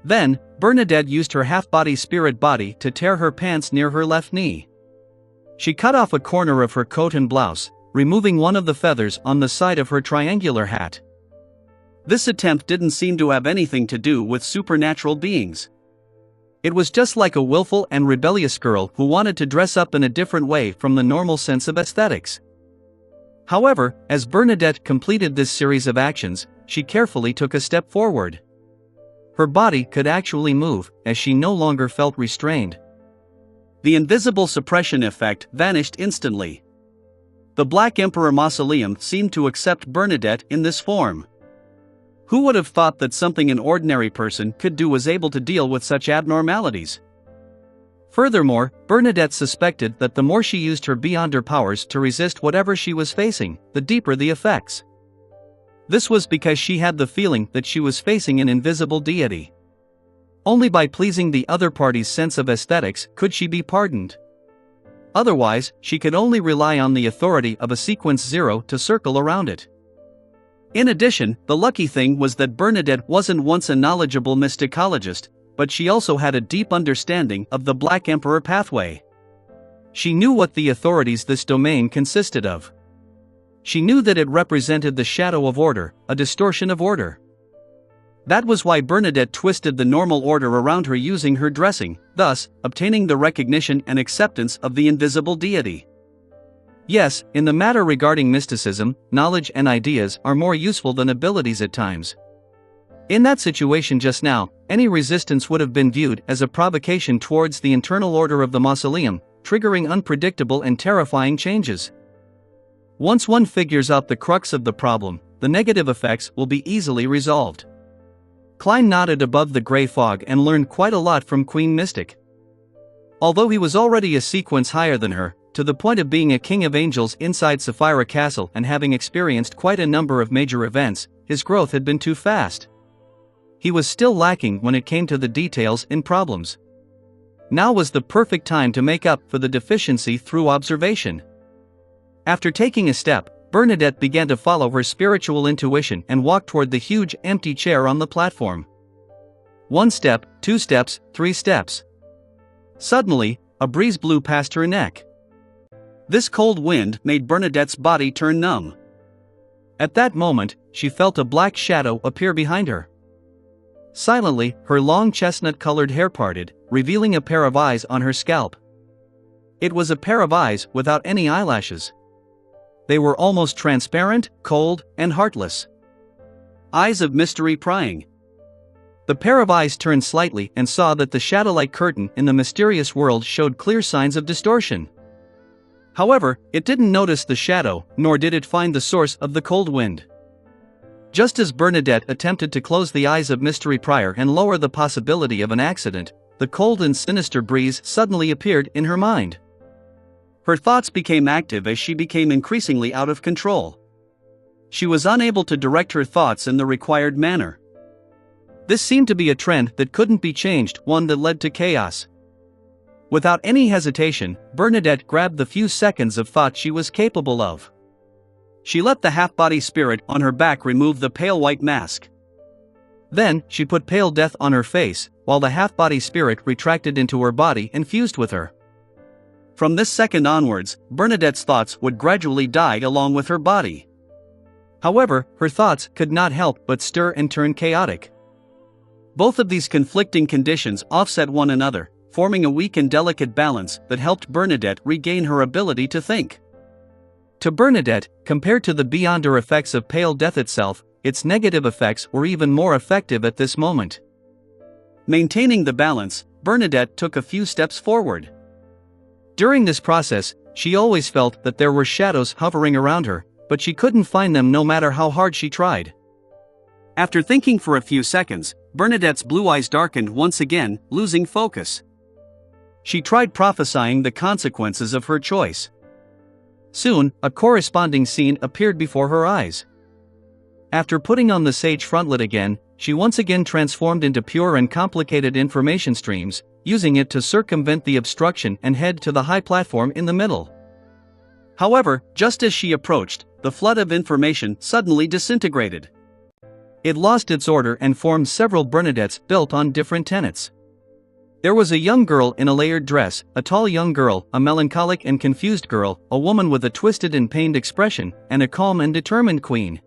Then, Bernadette used her half-body spirit body to tear her pants near her left knee. She cut off a corner of her coat and blouse, removing one of the feathers on the side of her triangular hat. This attempt didn't seem to have anything to do with supernatural beings. It was just like a willful and rebellious girl who wanted to dress up in a different way from the normal sense of aesthetics. However, as Bernadette completed this series of actions, she carefully took a step forward. Her body could actually move, as she no longer felt restrained. The invisible suppression effect vanished instantly. The Black Emperor Mausoleum seemed to accept Bernadette in this form. Who would have thought that something an ordinary person could do was able to deal with such abnormalities? Furthermore, Bernadette suspected that the more she used her beyond her powers to resist whatever she was facing, the deeper the effects. This was because she had the feeling that she was facing an invisible deity. Only by pleasing the other party's sense of aesthetics could she be pardoned. Otherwise, she could only rely on the authority of a sequence 0 to circle around it. In addition, the lucky thing was that Bernadette wasn't once a knowledgeable mysticologist, but she also had a deep understanding of the Black Emperor pathway. She knew what the authorities this domain consisted of. She knew that it represented the shadow of order, a distortion of order. That was why Bernadette twisted the normal order around her using her dressing, thus, obtaining the recognition and acceptance of the invisible deity. Yes, in the matter regarding mysticism, knowledge and ideas are more useful than abilities at times. In that situation just now, any resistance would have been viewed as a provocation towards the internal order of the mausoleum, triggering unpredictable and terrifying changes. Once one figures out the crux of the problem, the negative effects will be easily resolved. Klein nodded above the gray fog and learned quite a lot from Queen Mystic. Although he was already a sequence higher than her, to the point of being a king of angels inside Sapphira Castle and having experienced quite a number of major events, his growth had been too fast. He was still lacking when it came to the details in problems. Now was the perfect time to make up for the deficiency through observation. After taking a step, Bernadette began to follow her spiritual intuition and walk toward the huge empty chair on the platform. 1 step, 2 steps, 3 steps. Suddenly, a breeze blew past her neck. This cold wind made Bernadette's body turn numb. At that moment, she felt a black shadow appear behind her. Silently, her long chestnut-colored hair parted, revealing a pair of eyes on her scalp. It was a pair of eyes without any eyelashes. They were almost transparent, cold, and heartless. Eyes of mystery prying. The pair of eyes turned slightly and saw that the shadow-like curtain in the mysterious world showed clear signs of distortion. However, it didn't notice the shadow, nor did it find the source of the cold wind. Just as Bernadette attempted to close the eyes of Mystery Prior and lower the possibility of an accident, the cold and sinister breeze suddenly appeared in her mind. Her thoughts became active as she became increasingly out of control. She was unable to direct her thoughts in the required manner. This seemed to be a trend that couldn't be changed, one that led to chaos. Without any hesitation, Bernadette grabbed the few seconds of thought she was capable of. She let the half-body spirit on her back remove the pale white mask. Then, she put pale death on her face, while the half-body spirit retracted into her body and fused with her. From this second onwards, Bernadette's thoughts would gradually die along with her body. However, her thoughts could not help but stir and turn chaotic. Both of these conflicting conditions offset one another, forming a weak and delicate balance that helped Bernadette regain her ability to think. To Bernadette, compared to the beyonder effects of pale death itself, its negative effects were even more effective at this moment. Maintaining the balance, Bernadette took a few steps forward. During this process, she always felt that there were shadows hovering around her, but she couldn't find them no matter how hard she tried. After thinking for a few seconds, Bernadette's blue eyes darkened once again, losing focus. She tried prophesying the consequences of her choice. Soon, a corresponding scene appeared before her eyes. After putting on the sage frontlet again, she once again transformed into pure and complicated information streams, using it to circumvent the obstruction and head to the high platform in the middle. However, just as she approached, the flood of information suddenly disintegrated. It lost its order and formed several Bernadettes built on different tenets. There was a young girl in a layered dress, a tall young girl, a melancholic and confused girl, a woman with a twisted and pained expression, and a calm and determined queen.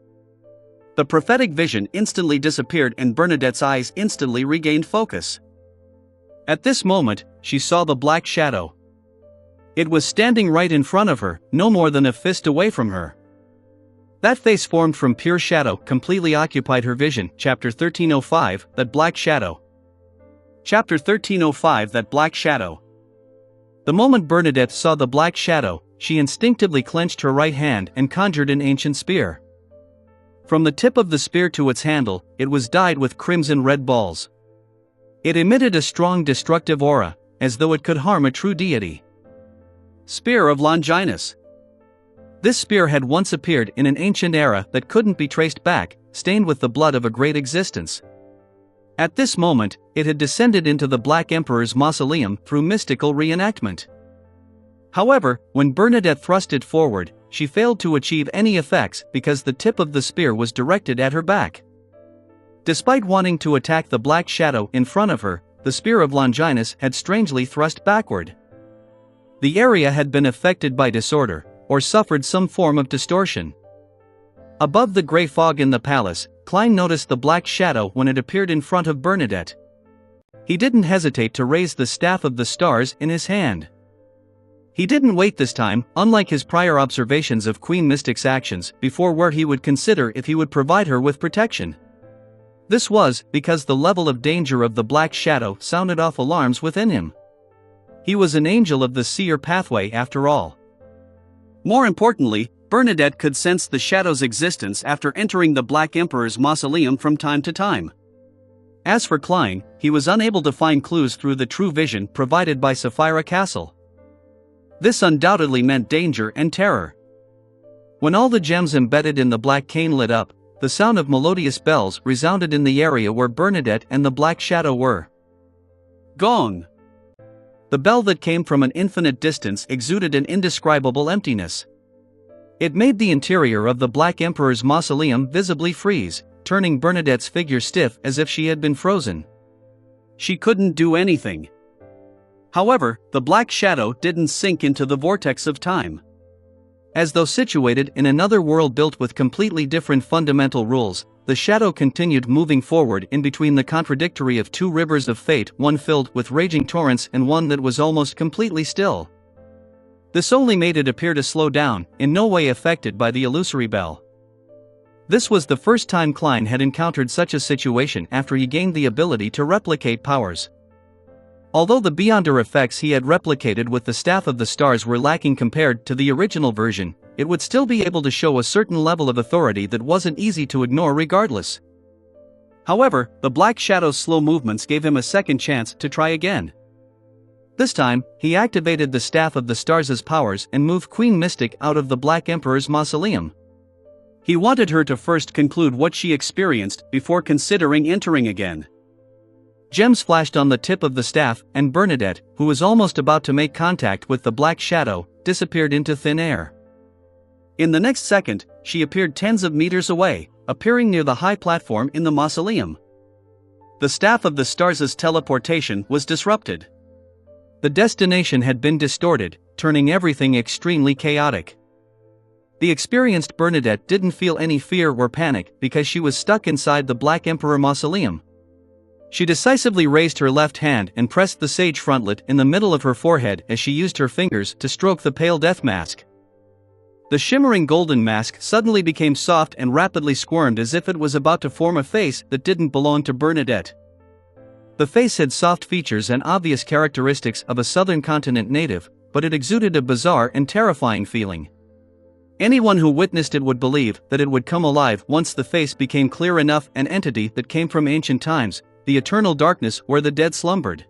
The prophetic vision instantly disappeared and Bernadette's eyes instantly regained focus. At this moment, she saw the black shadow. It was standing right in front of her, no more than a fist away from her. That face formed from pure shadow completely occupied her vision. Chapter 1305, That Black Shadow. Chapter 1305, That Black Shadow. The moment Bernadette saw the black shadow, she instinctively clenched her right hand and conjured an ancient spear. From the tip of the spear to its handle, it was dyed with crimson red balls. It emitted a strong destructive aura, as though it could harm a true deity. Spear of Longinus. This spear had once appeared in an ancient era that couldn't be traced back, stained with the blood of a great existence. At this moment, it had descended into the Black Emperor's mausoleum through mystical reenactment. However, when Bernadette thrust it forward, she failed to achieve any effects because the tip of the spear was directed at her back. Despite wanting to attack the black shadow in front of her, the spear of Longinus had strangely thrust backward. The area had been affected by disorder, or suffered some form of distortion. Above the gray fog in the palace, Klein noticed the black shadow when it appeared in front of Bernadette. He didn't hesitate to raise the staff of the stars in his hand. He didn't wait this time, unlike his prior observations of Queen Mystic's actions, before where he would consider if he would provide her with protection. This was because the level of danger of the black shadow sounded off alarms within him. He was an angel of the seer pathway after all. More importantly, Bernadette could sense the shadow's existence after entering the Black Emperor's mausoleum from time to time. As for Klein, he was unable to find clues through the true vision provided by Sapphira Castle. This undoubtedly meant danger and terror. When all the gems embedded in the black cane lit up, the sound of melodious bells resounded in the area where Bernadette and the black shadow were. Gong! The bell that came from an infinite distance exuded an indescribable emptiness. It made the interior of the Black Emperor's mausoleum visibly freeze, turning Bernadette's figure stiff as if she had been frozen. She couldn't do anything. However, the black shadow didn't sink into the vortex of time. As though situated in another world built with completely different fundamental rules, the shadow continued moving forward in between the contradictory of two rivers of fate, one filled with raging torrents and one that was almost completely still. This only made it appear to slow down, in no way affected by the illusory bell. This was the first time Klein had encountered such a situation after he gained the ability to replicate powers. Although the Beyonder effects he had replicated with the Staff of the Stars were lacking compared to the original version, it would still be able to show a certain level of authority that wasn't easy to ignore regardless. However, the Black Shadow's slow movements gave him a second chance to try again. This time, he activated the Staff of the Stars' powers and moved Queen Mystic out of the Black Emperor's mausoleum. He wanted her to first conclude what she experienced before considering entering again. Gems flashed on the tip of the staff, and Bernadette, who was almost about to make contact with the black shadow, disappeared into thin air. In the next second, she appeared tens of meters away, appearing near the high platform in the mausoleum. The Staff of the Stars' teleportation was disrupted. The destination had been distorted, turning everything extremely chaotic. The experienced Bernadette didn't feel any fear or panic because she was stuck inside the Black Emperor mausoleum. She decisively raised her left hand and pressed the sage frontlet in the middle of her forehead as she used her fingers to stroke the pale death mask. The shimmering golden mask suddenly became soft and rapidly squirmed as if it was about to form a face that didn't belong to Bernadette. The face had soft features and obvious characteristics of a southern continent native, but it exuded a bizarre and terrifying feeling. Anyone who witnessed it would believe that it would come alive once the face became clear enough, an entity that came from ancient times, the eternal darkness where the dead slumbered.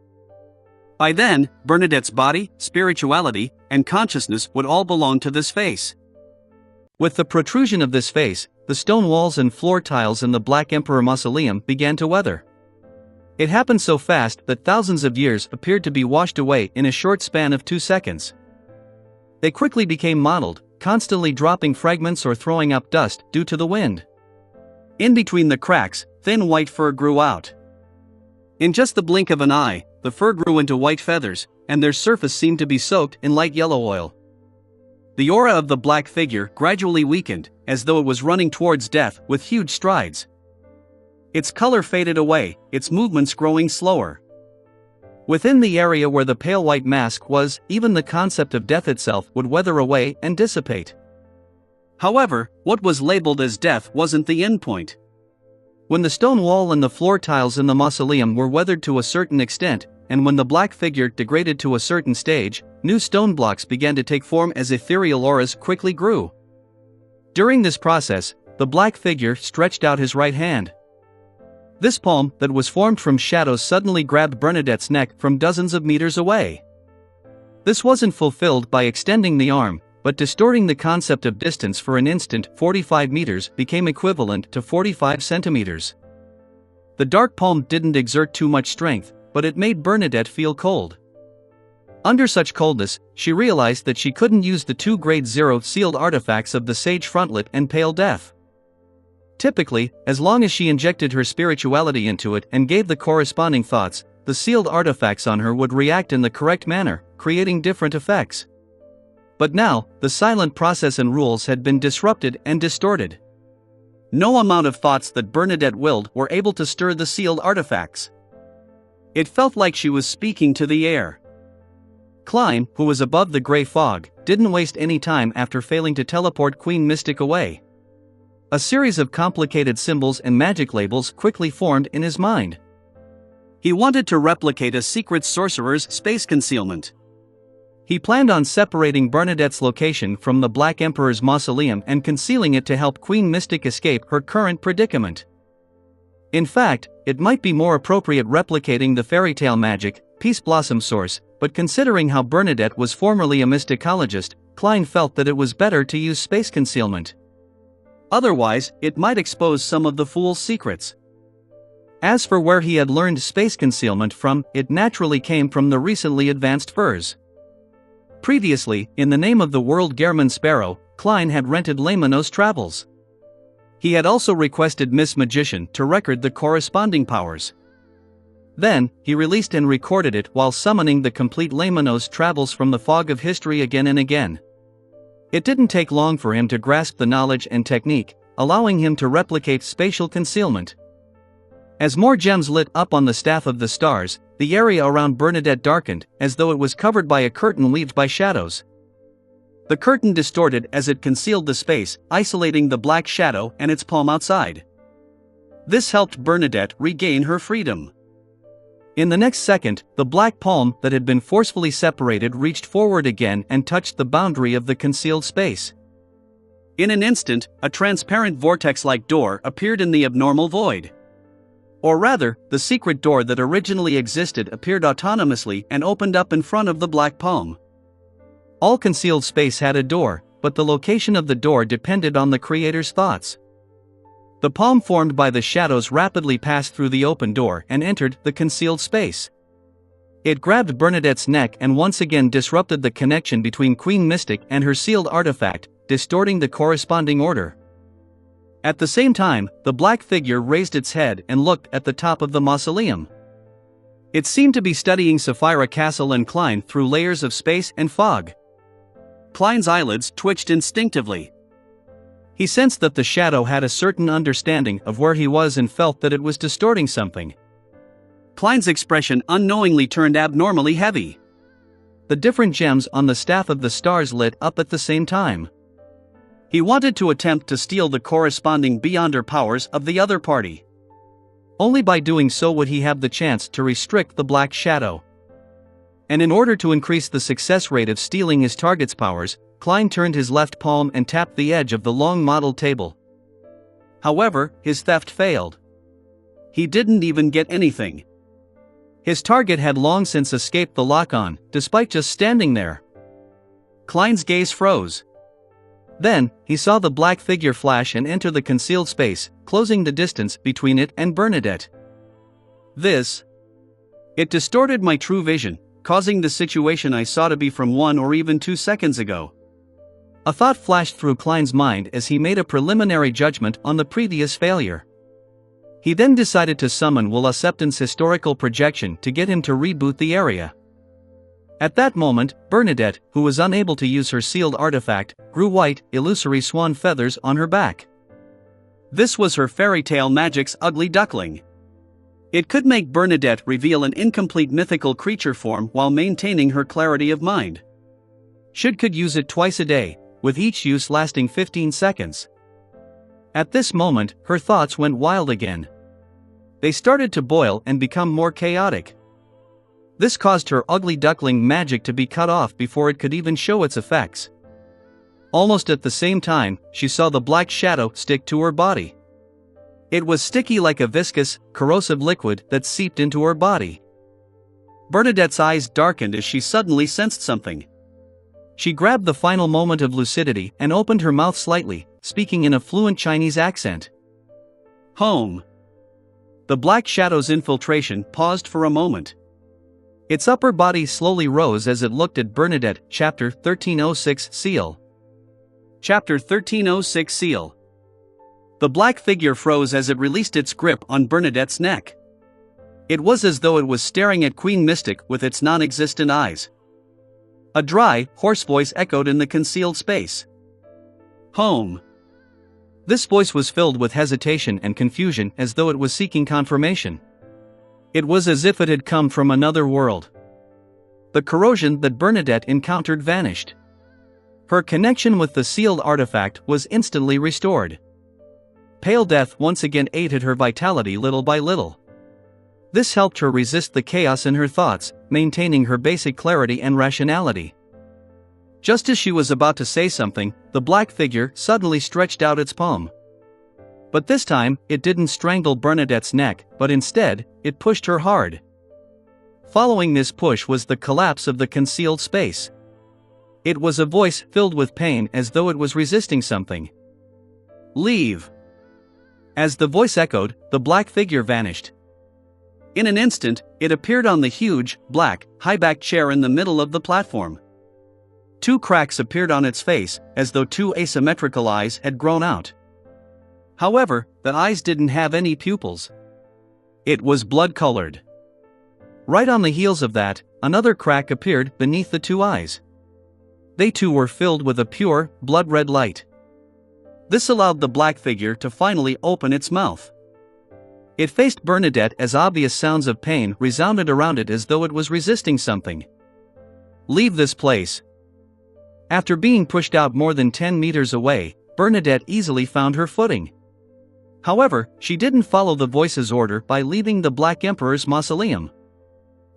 By then, Bernadette's body, spirituality, and consciousness would all belong to this face. With the protrusion of this face, the stone walls and floor tiles in the Black Emperor Mausoleum began to weather. It happened so fast that thousands of years appeared to be washed away in a short span of 2 seconds. They quickly became mottled, constantly dropping fragments or throwing up dust due to the wind. In between the cracks, thin white fur grew out. In just the blink of an eye, the fur grew into white feathers, and their surface seemed to be soaked in light yellow oil. The aura of the black figure gradually weakened, as though it was running towards death with huge strides. Its color faded away, its movements growing slower. Within the area where the pale white mask was, even the concept of death itself would weather away and dissipate. However, what was labeled as death wasn't the endpoint. When the stone wall and the floor tiles in the mausoleum were weathered to a certain extent, and when the black figure degraded to a certain stage, new stone blocks began to take form as ethereal auras quickly grew. During this process, the black figure stretched out his right hand. This palm that was formed from shadows suddenly grabbed Bernadette's neck from dozens of meters away. This wasn't fulfilled by extending the arm, but distorting the concept of distance for an instant. 45 meters became equivalent to 45 centimeters. The dark palm didn't exert too much strength, but it made Bernadette feel cold. Under such coldness, she realized that she couldn't use the 2 Grade 0 sealed artifacts of the Sage Frontlet and Pale Death. Typically, as long as she injected her spirituality into it and gave the corresponding thoughts, the sealed artifacts on her would react in the correct manner, creating different effects. But now, the silent process and rules had been disrupted and distorted. No amount of thoughts that Bernadette willed were able to stir the sealed artifacts. It felt like she was speaking to the air. Klein, who was above the gray fog, didn't waste any time after failing to teleport Queen Mystic away. A series of complicated symbols and magic labels quickly formed in his mind. He wanted to replicate a secret sorcerer's space concealment. He planned on separating Bernadette's location from the Black Emperor's mausoleum and concealing it to help Queen Mystic escape her current predicament. In fact, it might be more appropriate replicating the fairy tale magic, Peace Blossom source, but considering how Bernadette was formerly a mysticologist, Klein felt that it was better to use space concealment. Otherwise, it might expose some of the fool's secrets. As for where he had learned space concealment from, it naturally came from the recently advanced furs. Previously, in the name of the world Gehrman Sparrow, Klein had rented Laymanos Travels. He had also requested Miss Magician to record the corresponding powers. Then, he released and recorded it while summoning the complete Laymanos Travels from the fog of history again and again. It didn't take long for him to grasp the knowledge and technique, allowing him to replicate spatial concealment. As more gems lit up on the staff of the stars, the area around Bernadette darkened, as though it was covered by a curtain weaved by shadows. The curtain distorted as it concealed the space, isolating the black shadow and its palm outside. This helped Bernadette regain her freedom. In the next second, the black palm that had been forcefully separated reached forward again and touched the boundary of the concealed space. In an instant, a transparent vortex-like door appeared in the abnormal void. Or rather, the secret door that originally existed appeared autonomously and opened up in front of the black palm. All concealed space had a door, but the location of the door depended on the creator's thoughts. The palm formed by the shadows rapidly passed through the open door and entered the concealed space. It grabbed Bernadette's neck and once again disrupted the connection between Queen Mystic and her sealed artifact, distorting the corresponding order. At the same time, the black figure raised its head and looked at the top of the mausoleum. It seemed to be studying Sapphira Castle and Klein through layers of space and fog. Klein's eyelids twitched instinctively. He sensed that the shadow had a certain understanding of where he was and felt that it was distorting something. Klein's expression unknowingly turned abnormally heavy. The different gems on the staff of the stars lit up at the same time. He wanted to attempt to steal the corresponding beyonder powers of the other party. Only by doing so would he have the chance to restrict the black shadow. And in order to increase the success rate of stealing his target's powers, Klein turned his left palm and tapped the edge of the long mottled table. However, his theft failed. He didn't even get anything. His target had long since escaped the lock-on, despite just standing there. Klein's gaze froze. Then, he saw the black figure flash and enter the concealed space, closing the distance between it and Bernadette. It distorted my true vision, causing the situation I saw to be from 1 or even 2 seconds ago. A thought flashed through Klein's mind as he made a preliminary judgment on the previous failure. He then decided to summon Will Acceptance historical projection to get him to reboot the area. At that moment, Bernadette, who was unable to use her sealed artifact, grew white, illusory swan feathers on her back. This was her fairy tale magic's ugly duckling. It could make Bernadette reveal an incomplete mythical creature form while maintaining her clarity of mind. She could use it twice a day, with each use lasting 15 seconds. At this moment, her thoughts went wild again. They started to boil and become more chaotic. This caused her ugly duckling magic to be cut off before it could even show its effects. Almost at the same time, she saw the black shadow stick to her body. It was sticky like a viscous, corrosive liquid that seeped into her body. Bernadette's eyes darkened as she suddenly sensed something. She grabbed the final moment of lucidity and opened her mouth slightly, speaking in a fluent Chinese accent. Home. The black shadow's infiltration paused for a moment. Its upper body slowly rose as it looked at Bernadette. Chapter 1306 Seal. Chapter 1306 Seal. The black figure froze as it released its grip on Bernadette's neck. It was as though it was staring at Queen Mystic with its non-existent eyes. A dry, hoarse voice echoed in the concealed space. Home. This voice was filled with hesitation and confusion as though it was seeking confirmation. It was as if it had come from another world. The corrosion that Bernadette encountered vanished. Her connection with the sealed artifact was instantly restored. Pale death once again ate at her vitality little by little. This helped her resist the chaos in her thoughts, maintaining her basic clarity and rationality. Just as she was about to say something, the black figure suddenly stretched out its palm. But this time, it didn't strangle Bernadette's neck, but instead, it pushed her hard. Following this push was the collapse of the concealed space. It was a voice filled with pain as though it was resisting something. Leave. As the voice echoed, the black figure vanished. In an instant, it appeared on the huge, black, high-backed chair in the middle of the platform. 2 cracks appeared on its face, as though 2 asymmetrical eyes had grown out. However, the eyes didn't have any pupils. It was blood-colored. Right on the heels of that, another crack appeared beneath the 2 eyes. They too were filled with a pure, blood-red light. This allowed the black figure to finally open its mouth. It faced Bernadette as obvious sounds of pain resounded around it as though it was resisting something. Leave this place. After being pushed out more than 10 meters away, Bernadette easily found her footing. However, she didn't follow the voice's order by leaving the Black Emperor's mausoleum.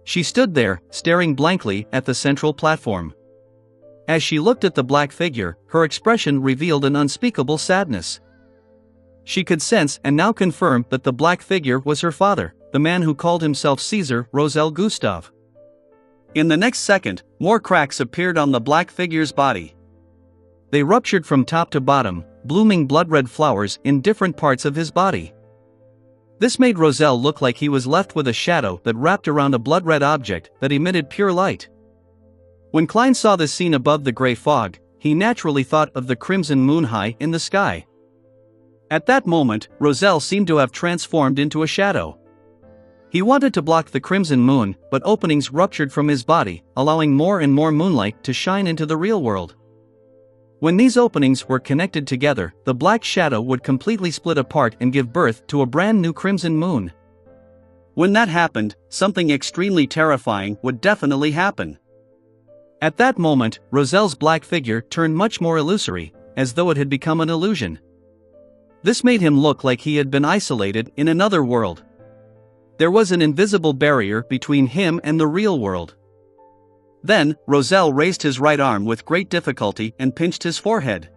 She stood there, staring blankly at the central platform. As she looked at the black figure, her expression revealed an unspeakable sadness. She could sense and now confirm that the black figure was her father, the man who called himself Caesar Rosel Gustav. In the next second, more cracks appeared on the black figure's body. They ruptured from top to bottom, blooming blood-red flowers in different parts of his body. This made Rosel look like he was left with a shadow that wrapped around a blood-red object that emitted pure light. When Klein saw this scene above the gray fog, he naturally thought of the crimson moon high in the sky. At that moment, Rosel seemed to have transformed into a shadow. He wanted to block the crimson moon, but openings ruptured from his body, allowing more and more moonlight to shine into the real world. When these openings were connected together, the black shadow would completely split apart and give birth to a brand new crimson moon. When that happened, something extremely terrifying would definitely happen. At that moment, Rosel's black figure turned much more illusory, as though it had become an illusion. This made him look like he had been isolated in another world. There was an invisible barrier between him and the real world. Then, Roselle raised his right arm with great difficulty and pinched his forehead.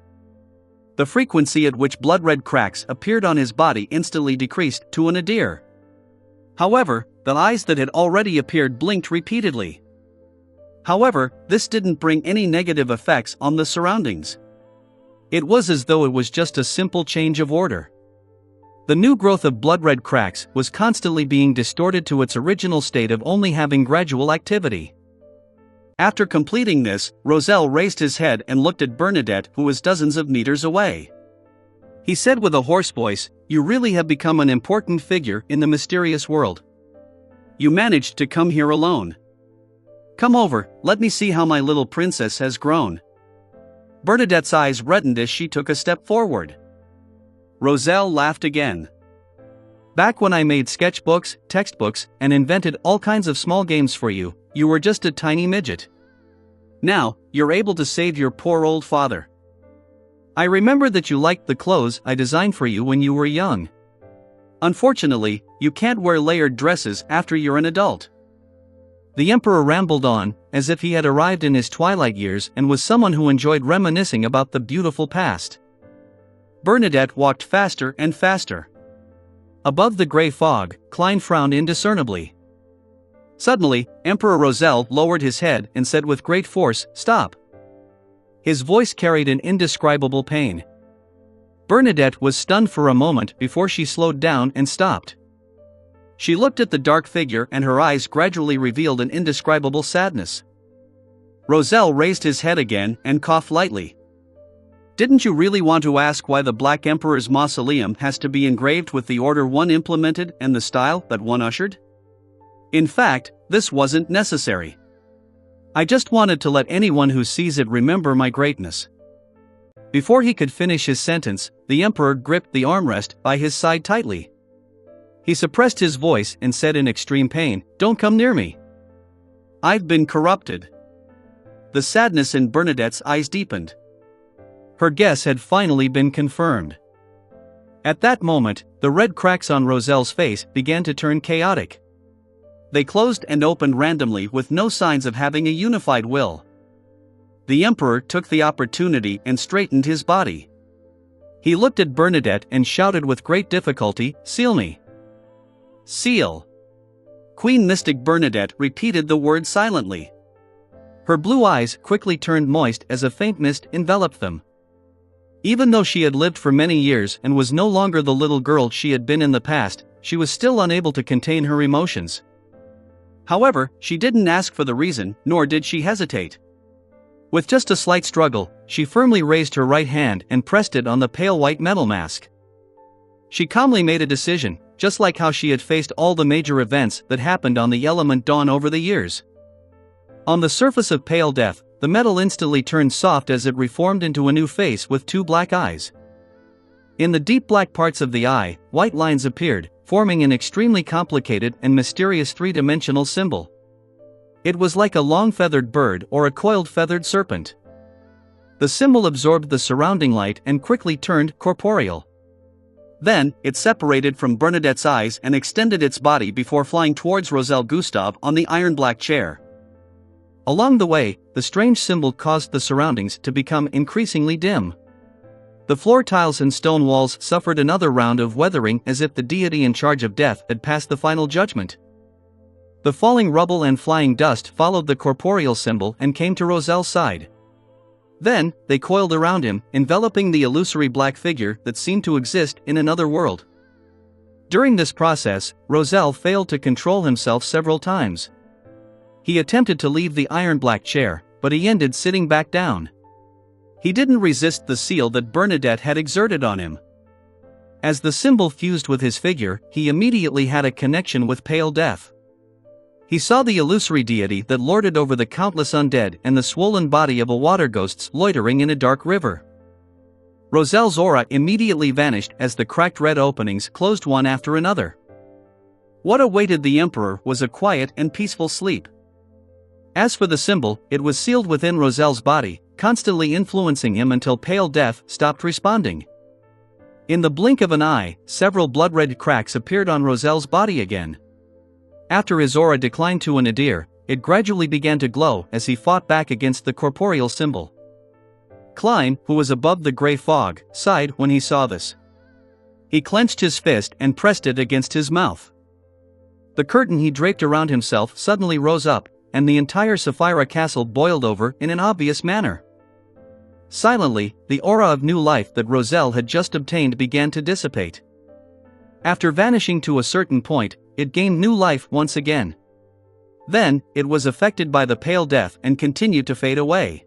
The frequency at which blood-red cracks appeared on his body instantly decreased to a nadir. However, the eyes that had already appeared blinked repeatedly. However, this didn't bring any negative effects on the surroundings. It was as though it was just a simple change of order. The new growth of blood-red cracks was constantly being distorted to its original state of only having gradual activity. After completing this, Roselle raised his head and looked at Bernadette, who was dozens of meters away. He said with a hoarse voice, "You really have become an important figure in the mysterious world. You managed to come here alone. Come over, let me see how my little princess has grown." Bernadette's eyes reddened as she took a step forward. Roselle laughed again. "Back when I made sketchbooks, textbooks, and invented all kinds of small games for you, you were just a tiny midget. Now, you're able to save your poor old father. I remember that you liked the clothes I designed for you when you were young. Unfortunately, you can't wear layered dresses after you're an adult." The emperor rambled on, as if he had arrived in his twilight years and was someone who enjoyed reminiscing about the beautiful past. Bernadette walked faster and faster. Above the gray fog, Klein frowned indiscernibly. Suddenly, Emperor Roselle lowered his head and said with great force, "Stop." His voice carried an indescribable pain. Bernadette was stunned for a moment before she slowed down and stopped. She looked at the dark figure and her eyes gradually revealed an indescribable sadness. Roselle raised his head again and coughed lightly. "Didn't you really want to ask why the Black Emperor's mausoleum has to be engraved with the order one implemented and the style that one ushered? In fact, this wasn't necessary. I just wanted to let anyone who sees it remember my greatness." Before he could finish his sentence, the emperor gripped the armrest by his side tightly. He suppressed his voice and said in extreme pain, "Don't come near me. I've been corrupted." The sadness in Bernadette's eyes deepened. Her guess had finally been confirmed. At that moment, the red cracks on Roselle's face began to turn chaotic. They closed and opened randomly with no signs of having a unified will. The emperor took the opportunity and straightened his body. He looked at Bernadette and shouted with great difficulty, "Seal me." "Seal." Queen Mystic Bernadette repeated the word silently. Her blue eyes quickly turned moist as a faint mist enveloped them. Even though she had lived for many years and was no longer the little girl she had been in the past, she was still unable to contain her emotions. However, she didn't ask for the reason, nor did she hesitate. With just a slight struggle, she firmly raised her right hand and pressed it on the pale white metal mask. She calmly made a decision, just like how she had faced all the major events that happened on the element Dawn over the years. On the surface of pale death, the metal instantly turned soft as it reformed into a new face with two black eyes. In the deep black parts of the eye, white lines appeared, forming an extremely complicated and mysterious three-dimensional symbol. It was like a long feathered bird or a coiled feathered serpent. The symbol absorbed the surrounding light and quickly turned corporeal. Then, it separated from Bernadette's eyes and extended its body before flying towards Roselle Gustave on the iron-black chair. Along the way, the strange symbol caused the surroundings to become increasingly dim. The floor tiles and stone walls suffered another round of weathering as if the deity in charge of death had passed the final judgment. The falling rubble and flying dust followed the corporeal symbol and came to Roselle's side. Then, they coiled around him, enveloping the illusory black figure that seemed to exist in another world. During this process, Roselle failed to control himself several times. He attempted to leave the iron-black chair, but he ended sitting back down. He didn't resist the seal that Bernadette had exerted on him. As the symbol fused with his figure, he immediately had a connection with pale death. He saw the illusory deity that lorded over the countless undead and the swollen body of a water ghost loitering in a dark river. Roselle's aura immediately vanished as the cracked red openings closed one after another. What awaited the emperor was a quiet and peaceful sleep. As for the symbol, it was sealed within Roselle's body, constantly influencing him until pale death stopped responding. In the blink of an eye, several blood-red cracks appeared on Roselle's body again. After his aura declined to a nadir, it gradually began to glow as he fought back against the corporeal symbol. Klein, who was above the gray fog, sighed when he saw this. He clenched his fist and pressed it against his mouth. The curtain he draped around himself suddenly rose up, and the entire Sapphira castle boiled over in an obvious manner. Silently, the aura of new life that Roselle had just obtained began to dissipate. After vanishing to a certain point, it gained new life once again. Then, it was affected by the pale death and continued to fade away.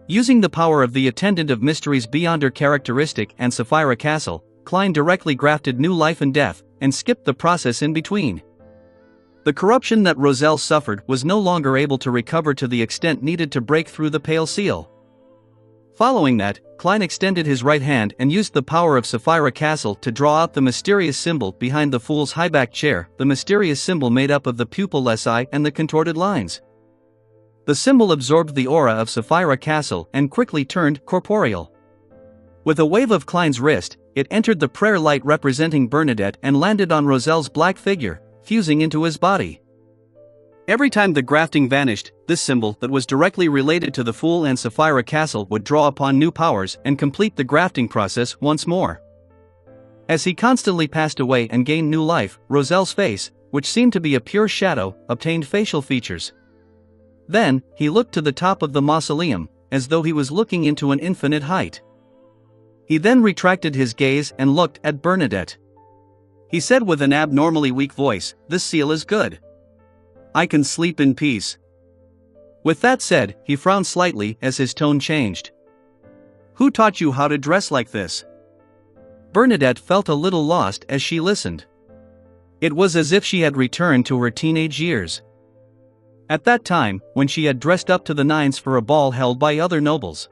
Using the power of the Attendant of Mysteries beyond her characteristic and Sapphira Castle, Klein directly grafted new life and death, and skipped the process in between. The corruption that Roselle suffered was no longer able to recover to the extent needed to break through the pale seal. Following that, Klein extended his right hand and used the power of Sapphira Castle to draw out the mysterious symbol behind the fool's high-backed chair, the mysterious symbol made up of the pupilless eye and the contorted lines. The symbol absorbed the aura of Sapphira Castle and quickly turned corporeal. With a wave of Klein's wrist, it entered the prayer light representing Bernadette and landed on Roselle's black figure, fusing into his body. Every time the grafting vanished, this symbol that was directly related to the Fool and Sapphira Castle would draw upon new powers and complete the grafting process once more. As he constantly passed away and gained new life, Roselle's face, which seemed to be a pure shadow, obtained facial features. Then, he looked to the top of the mausoleum, as though he was looking into an infinite height. He then retracted his gaze and looked at Bernadette. He said with an abnormally weak voice, "This seal is good. I can sleep in peace." With that said, he frowned slightly as his tone changed. "Who taught you how to dress like this?" Bernadette felt a little lost as she listened. It was as if she had returned to her teenage years. At that time, when she had dressed up to the nines for a ball held by other nobles,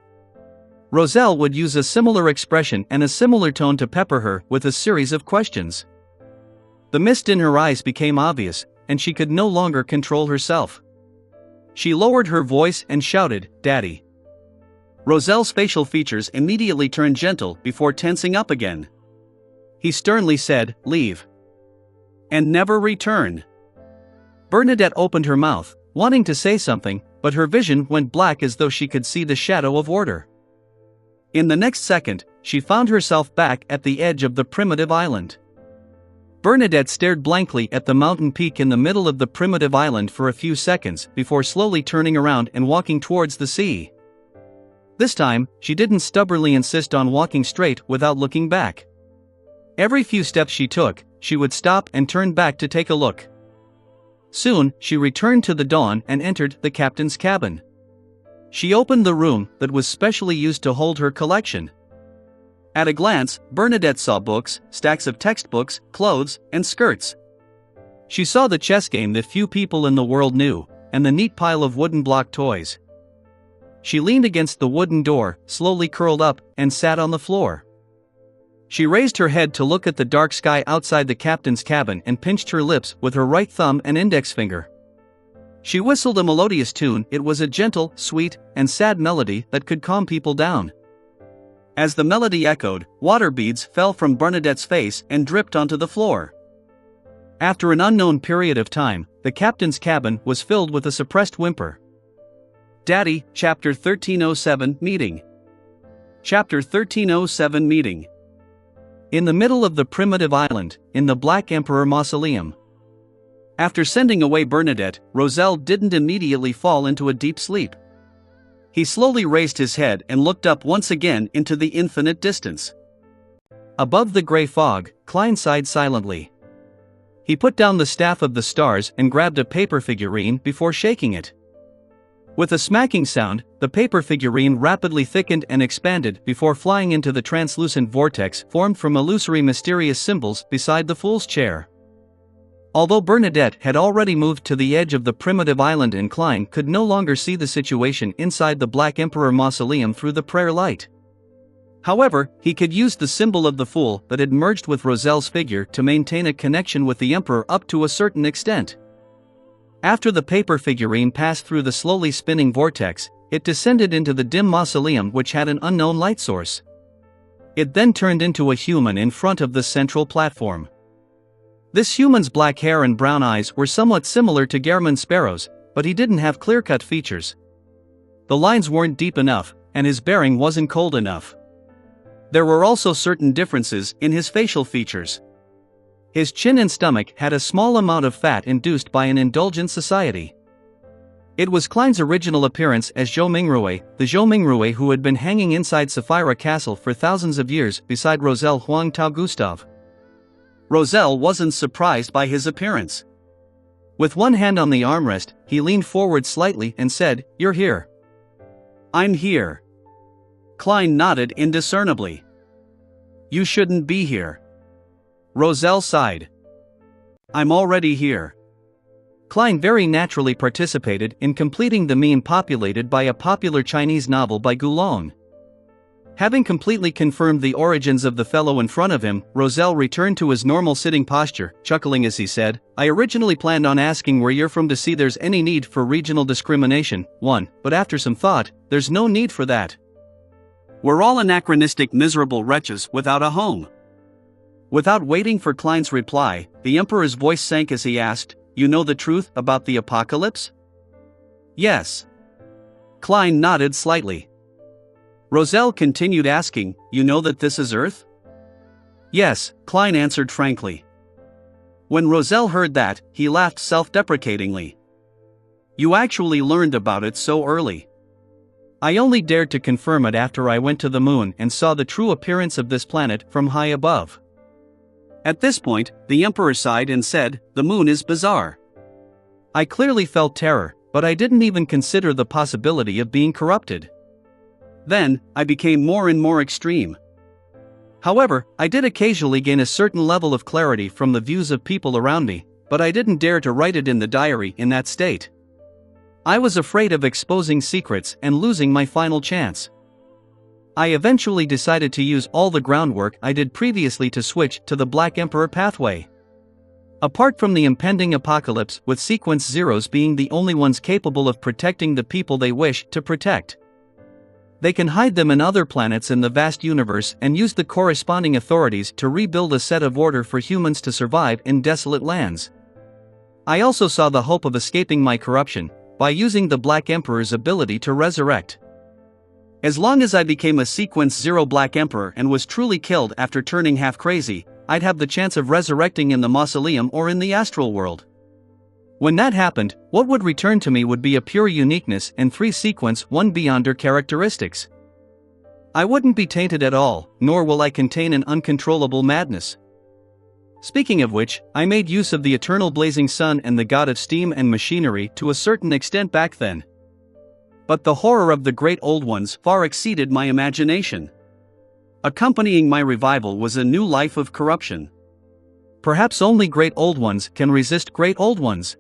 Roselle would use a similar expression and a similar tone to pepper her with a series of questions. The mist in her eyes became obvious, and she could no longer control herself. She lowered her voice and shouted, "Daddy." Roselle's facial features immediately turned gentle before tensing up again. He sternly said, "Leave. And never return." Bernadette opened her mouth, wanting to say something, but her vision went black as though she could see the shadow of order. In the next second, she found herself back at the edge of the primitive island. Bernadette stared blankly at the mountain peak in the middle of the primitive island for a few seconds before slowly turning around and walking towards the sea. This time, she didn't stubbornly insist on walking straight without looking back. Every few steps she took, she would stop and turn back to take a look. Soon, she returned to the dawn and entered the captain's cabin. She opened the room that was specially used to hold her collection. At a glance, Bernadette saw books, stacks of textbooks, clothes, and skirts. She saw the chess game that few people in the world knew, and the neat pile of wooden block toys. She leaned against the wooden door, slowly curled up, and sat on the floor. She raised her head to look at the dark sky outside the captain's cabin and pinched her lips with her right thumb and index finger. She whistled a melodious tune. It was a gentle, sweet, and sad melody that could calm people down. As the melody echoed, water beads fell from Bernadette's face and dripped onto the floor. After an unknown period of time, the captain's cabin was filled with a suppressed whimper. Daddy, Chapter 1307 Meeting. Chapter 1307 Meeting. In the middle of the primitive island, in the Black Emperor Mausoleum. After sending away Bernadette, Roselle didn't immediately fall into a deep sleep. He slowly raised his head and looked up once again into the infinite distance. Above the gray fog, Klein sighed silently. He put down the staff of the stars and grabbed a paper figurine before shaking it. With a smacking sound, the paper figurine rapidly thickened and expanded before flying into the translucent vortex formed from illusory mysterious symbols beside the fool's chair. Although Bernadette had already moved to the edge of the primitive island and Klein could no longer see the situation inside the Black Emperor Mausoleum through the prayer light. However, he could use the symbol of the Fool that had merged with Roselle's figure to maintain a connection with the Emperor up to a certain extent. After the paper figurine passed through the slowly spinning vortex, it descended into the dim mausoleum which had an unknown light source. It then turned into a human in front of the central platform. This human's black hair and brown eyes were somewhat similar to Gehrman Sparrow's, but he didn't have clear-cut features. The lines weren't deep enough, and his bearing wasn't cold enough. There were also certain differences in his facial features. His chin and stomach had a small amount of fat induced by an indulgent society. It was Klein's original appearance as Zhou Mingrui, the Zhou Mingrui who had been hanging inside Sapphira Castle for thousands of years beside Roselle Huang Tao Gustav. Roselle wasn't surprised by his appearance. With one hand on the armrest, he leaned forward slightly and said, "You're here." "I'm here." Klein nodded indiscernibly. "You shouldn't be here." Roselle sighed. "I'm already here." Klein very naturally participated in completing the meme populated by a popular Chinese novel by Gulong. Having completely confirmed the origins of the fellow in front of him, Roselle returned to his normal sitting posture, chuckling as he said, "I originally planned on asking where you're from to see there's any need for regional discrimination, but after some thought, there's no need for that. We're all anachronistic miserable wretches without a home." Without waiting for Klein's reply, the Emperor's voice sank as he asked, "You know the truth about the apocalypse?" "Yes." Klein nodded slightly. Roselle continued asking, "You know that this is Earth?" "Yes," Klein answered frankly. When Roselle heard that, he laughed self-deprecatingly. "You actually learned about it so early." "I only dared to confirm it after I went to the moon and saw the true appearance of this planet from high above." At this point, the Emperor sighed and said, "The moon is bizarre." I clearly felt terror, but I didn't even consider the possibility of being corrupted. Then, I became more and more extreme. However, I did occasionally gain a certain level of clarity from the views of people around me, but I didn't dare to write it in the diary in that state. I was afraid of exposing secrets and losing my final chance. I eventually decided to use all the groundwork I did previously to switch to the Black Emperor pathway. Apart from the impending apocalypse, with sequence zeros being the only ones capable of protecting the people they wish to protect. They can hide them in other planets in the vast universe and use the corresponding authorities to rebuild a set of order for humans to survive in desolate lands. I also saw the hope of escaping my corruption by using the Black Emperor's ability to resurrect. As long as I became a Sequence Zero Black Emperor and was truly killed after turning half crazy, I'd have the chance of resurrecting in the mausoleum or in the astral world. When that happened, what would return to me would be a pure uniqueness and 3 Sequence 1 Beyonder characteristics. I wouldn't be tainted at all, nor will I contain an uncontrollable madness. Speaking of which, I made use of the eternal blazing sun and the god of steam and machinery to a certain extent back then. But the horror of the great old ones far exceeded my imagination. Accompanying my revival was a new life of corruption. Perhaps only great old ones can resist great old ones.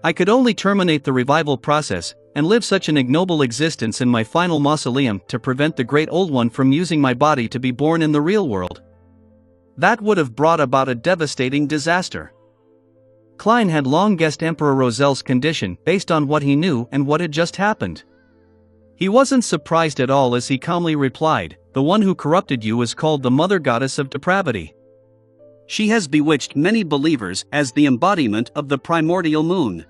I could only terminate the revival process and live such an ignoble existence in my final mausoleum to prevent the great old one from using my body to be born in the real world. That would have brought about a devastating disaster. Klein had long guessed Emperor Roselle's condition based on what he knew and what had just happened. He wasn't surprised at all as he calmly replied, "The one who corrupted you is called the Mother Goddess of Depravity. She has bewitched many believers as the embodiment of the primordial moon."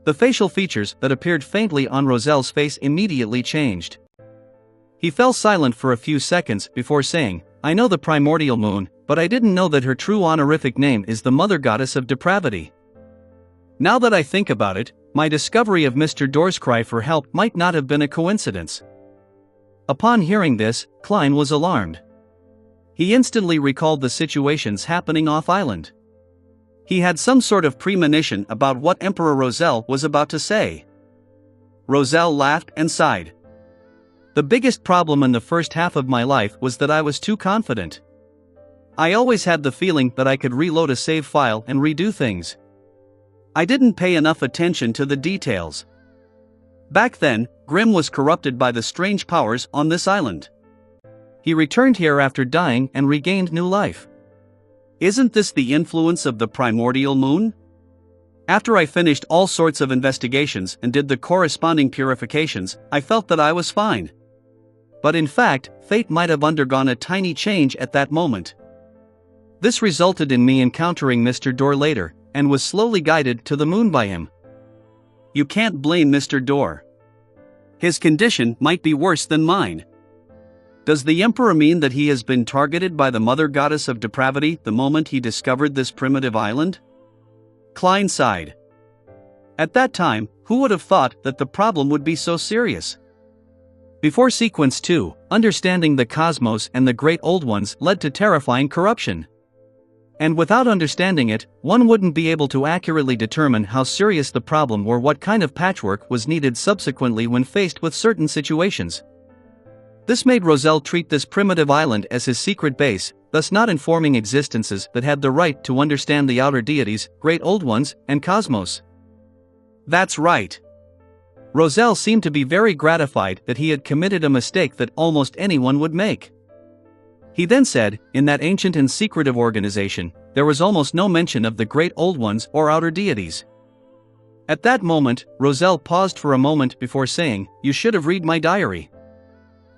The facial features that appeared faintly on Roselle's face immediately changed. He fell silent for a few seconds before saying, "I know the primordial moon, but I didn't know that her true honorific name is the Mother Goddess of Depravity. Now that I think about it, my discovery of Mr. Dor's cry for help might not have been a coincidence." Upon hearing this, Klein was alarmed. He instantly recalled the situations happening off-island. He had some sort of premonition about what Emperor Roselle was about to say. Roselle laughed and sighed. "The biggest problem in the first half of my life was that I was too confident. I always had the feeling that I could reload a save file and redo things. I didn't pay enough attention to the details. Back then, Grimm was corrupted by the strange powers on this island. He returned here after dying and regained new life. Isn't this the influence of the primordial moon? After I finished all sorts of investigations and did the corresponding purifications, I felt that I was fine. But in fact, fate might have undergone a tiny change at that moment. This resulted in me encountering Mr. Dor later, and was slowly guided to the moon by him. You can't blame Mr. Door. His condition might be worse than mine. Does the emperor mean that he has been targeted by the mother goddess of depravity the moment he discovered this primitive island? Klein sighed. At that time, who would have thought that the problem would be so serious? Before Sequence 2, understanding the cosmos and the great old ones led to terrifying corruption. And without understanding it, one wouldn't be able to accurately determine how serious the problem or what kind of patchwork was needed subsequently when faced with certain situations. This made Roselle treat this primitive island as his secret base, thus not informing existences that had the right to understand the outer deities, great old ones, and cosmos. That's right. Roselle seemed to be very gratified that he had committed a mistake that almost anyone would make. He then said, in that ancient and secretive organization, there was almost no mention of the great old ones or outer deities. At that moment, Roselle paused for a moment before saying, "You should have read my diary.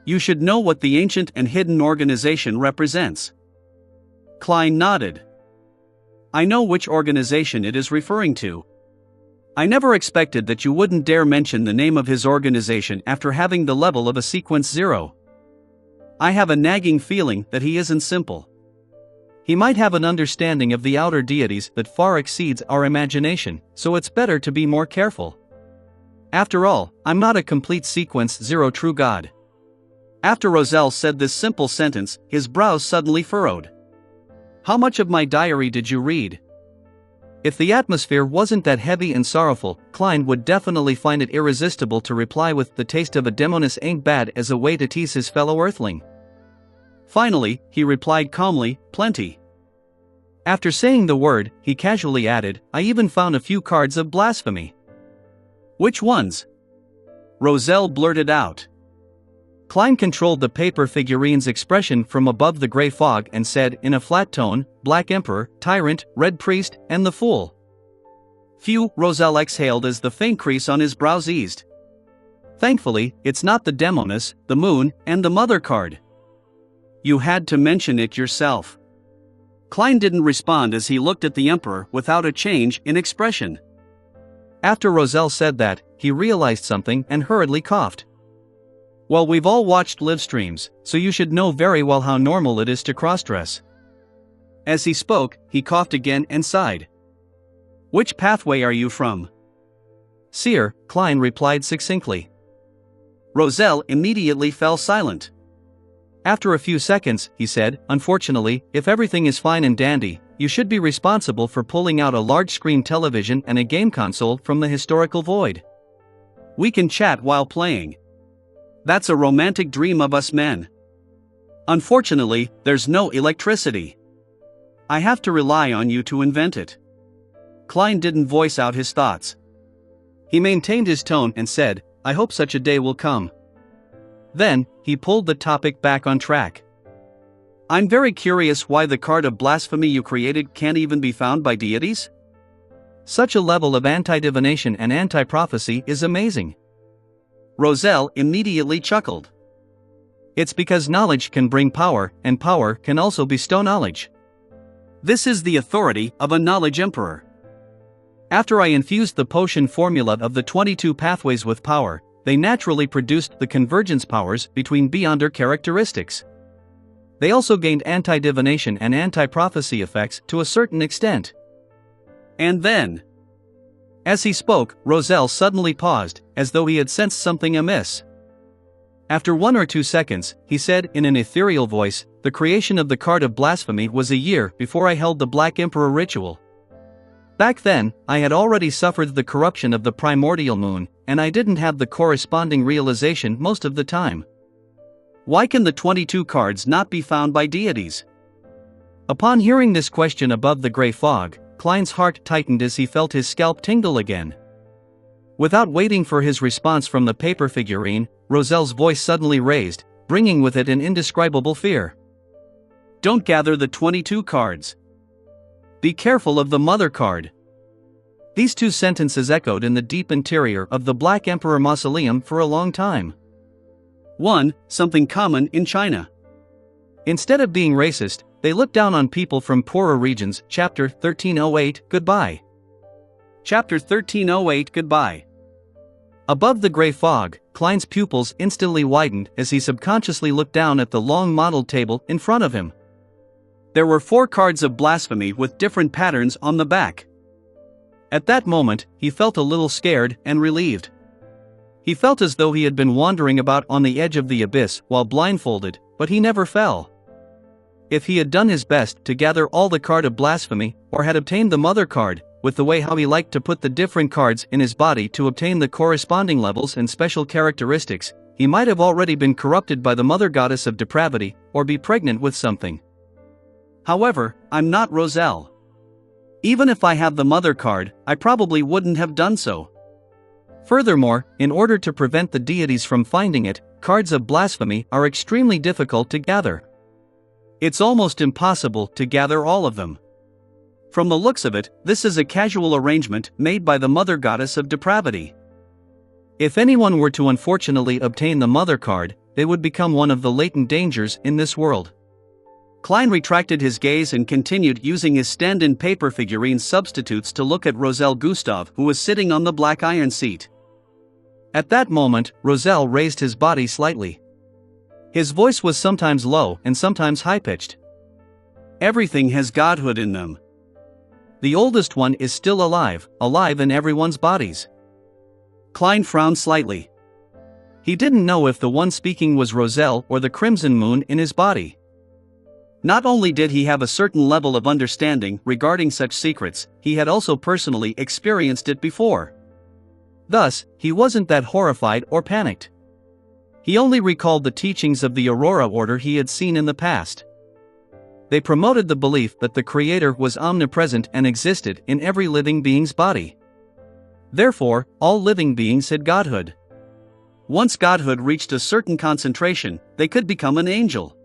You should know what the ancient and hidden organization represents." Klein nodded. "I know which organization it is referring to. I never expected that you wouldn't dare mention the name of his organization after having the level of a Sequence 0. I have a nagging feeling that he isn't simple. He might have an understanding of the outer deities that far exceeds our imagination, so it's better to be more careful. After all, I'm not a complete Sequence 0 true god." After Roselle said this simple sentence, his brows suddenly furrowed. "How much of my diary did you read?" If the atmosphere wasn't that heavy and sorrowful, Klein would definitely find it irresistible to reply with "The taste of a demoness ain't bad" as a way to tease his fellow earthling. Finally, he replied calmly, "Plenty." After saying the word, he casually added, "I even found a few cards of blasphemy." "Which ones?" Roselle blurted out. Klein controlled the paper figurine's expression from above the gray fog and said in a flat tone, "Black Emperor, Tyrant, Red Priest, and the Fool." Phew, Roselle exhaled as the faint crease on his brows eased. Thankfully, it's not the Demoness, the Moon, and the Mother card. You had to mention it yourself. Klein didn't respond as he looked at the Emperor without a change in expression. After Roselle said that, he realized something and hurriedly coughed. "Well, we've all watched live streams, so you should know very well how normal it is to crossdress." As he spoke, he coughed again and sighed. "Which pathway are you from?" "Seer," Klein replied succinctly. Roselle immediately fell silent. After a few seconds, he said, "Unfortunately, if everything is fine and dandy, you should be responsible for pulling out a large-screen television and a game console from the historical void. We can chat while playing. That's a romantic dream of us men. Unfortunately, there's no electricity. I have to rely on you to invent it." Klein didn't voice out his thoughts. He maintained his tone and said, "I hope such a day will come." Then, he pulled the topic back on track. "I'm very curious why the card of blasphemy you created can't even be found by deities? Such a level of anti-divination and anti-prophecy is amazing." Roselle immediately chuckled. "It's because knowledge can bring power, and power can also bestow knowledge. This is the authority of a knowledge emperor. After I infused the potion formula of the 22 pathways with power, they naturally produced the convergence powers between beyonder characteristics. They also gained anti-divination and anti-prophecy effects to a certain extent." And then, as he spoke, Roselle suddenly paused, as though he had sensed something amiss. After 1 or 2 seconds, he said in an ethereal voice, "The creation of the card of blasphemy was a year before I held the Black Emperor ritual. Back then, I had already suffered the corruption of the primordial moon, and I didn't have the corresponding realization most of the time. Why can the 22 cards not be found by deities?" Upon hearing this question above the gray fog, Klein's heart tightened as he felt his scalp tingle again. Without waiting for his response from the paper figurine, Roselle's voice suddenly raised, bringing with it an indescribable fear. "Don't gather the 22 cards. Be careful of the Mother card." These two sentences echoed in the deep interior of the Black Emperor Mausoleum for a long time. 1. Something common in China. Instead of being racist, they look down on people from poorer regions. Chapter 1308, Goodbye. Chapter 1308, Goodbye. Above the gray fog, Klein's pupils instantly widened as he subconsciously looked down at the long modeled table in front of him. There were 4 cards of blasphemy with different patterns on the back. At that moment, he felt a little scared and relieved. He felt as though he had been wandering about on the edge of the abyss while blindfolded, but he never fell. If he had done his best to gather all the card of blasphemy, or had obtained the mother card, with the way how he liked to put the different cards in his body to obtain the corresponding levels and special characteristics, he might have already been corrupted by the mother goddess of depravity, or be pregnant with something. However, I'm not Roselle. Even if I have the mother card, I probably wouldn't have done so. Furthermore, in order to prevent the deities from finding it, cards of blasphemy are extremely difficult to gather. It's almost impossible to gather all of them. From the looks of it, this is a casual arrangement made by the mother goddess of depravity. If anyone were to unfortunately obtain the mother card, they would become one of the latent dangers in this world. Klein retracted his gaze and continued using his stand-in paper figurine substitutes to look at Roselle Gustav, who was sitting on the black iron seat. At that moment, Roselle raised his body slightly. His voice was sometimes low and sometimes high-pitched. Everything has godhood in them. The oldest one is still alive in everyone's bodies. Klein frowned slightly. He didn't know if the one speaking was Roselle or the crimson moon in his body. Not only did he have a certain level of understanding regarding such secrets, he had also personally experienced it before. Thus, he wasn't that horrified or panicked. He only recalled the teachings of the Aurora Order he had seen in the past. They promoted the belief that the Creator was omnipresent and existed in every living being's body. Therefore, all living beings had godhood. Once godhood reached a certain concentration, they could become an angel.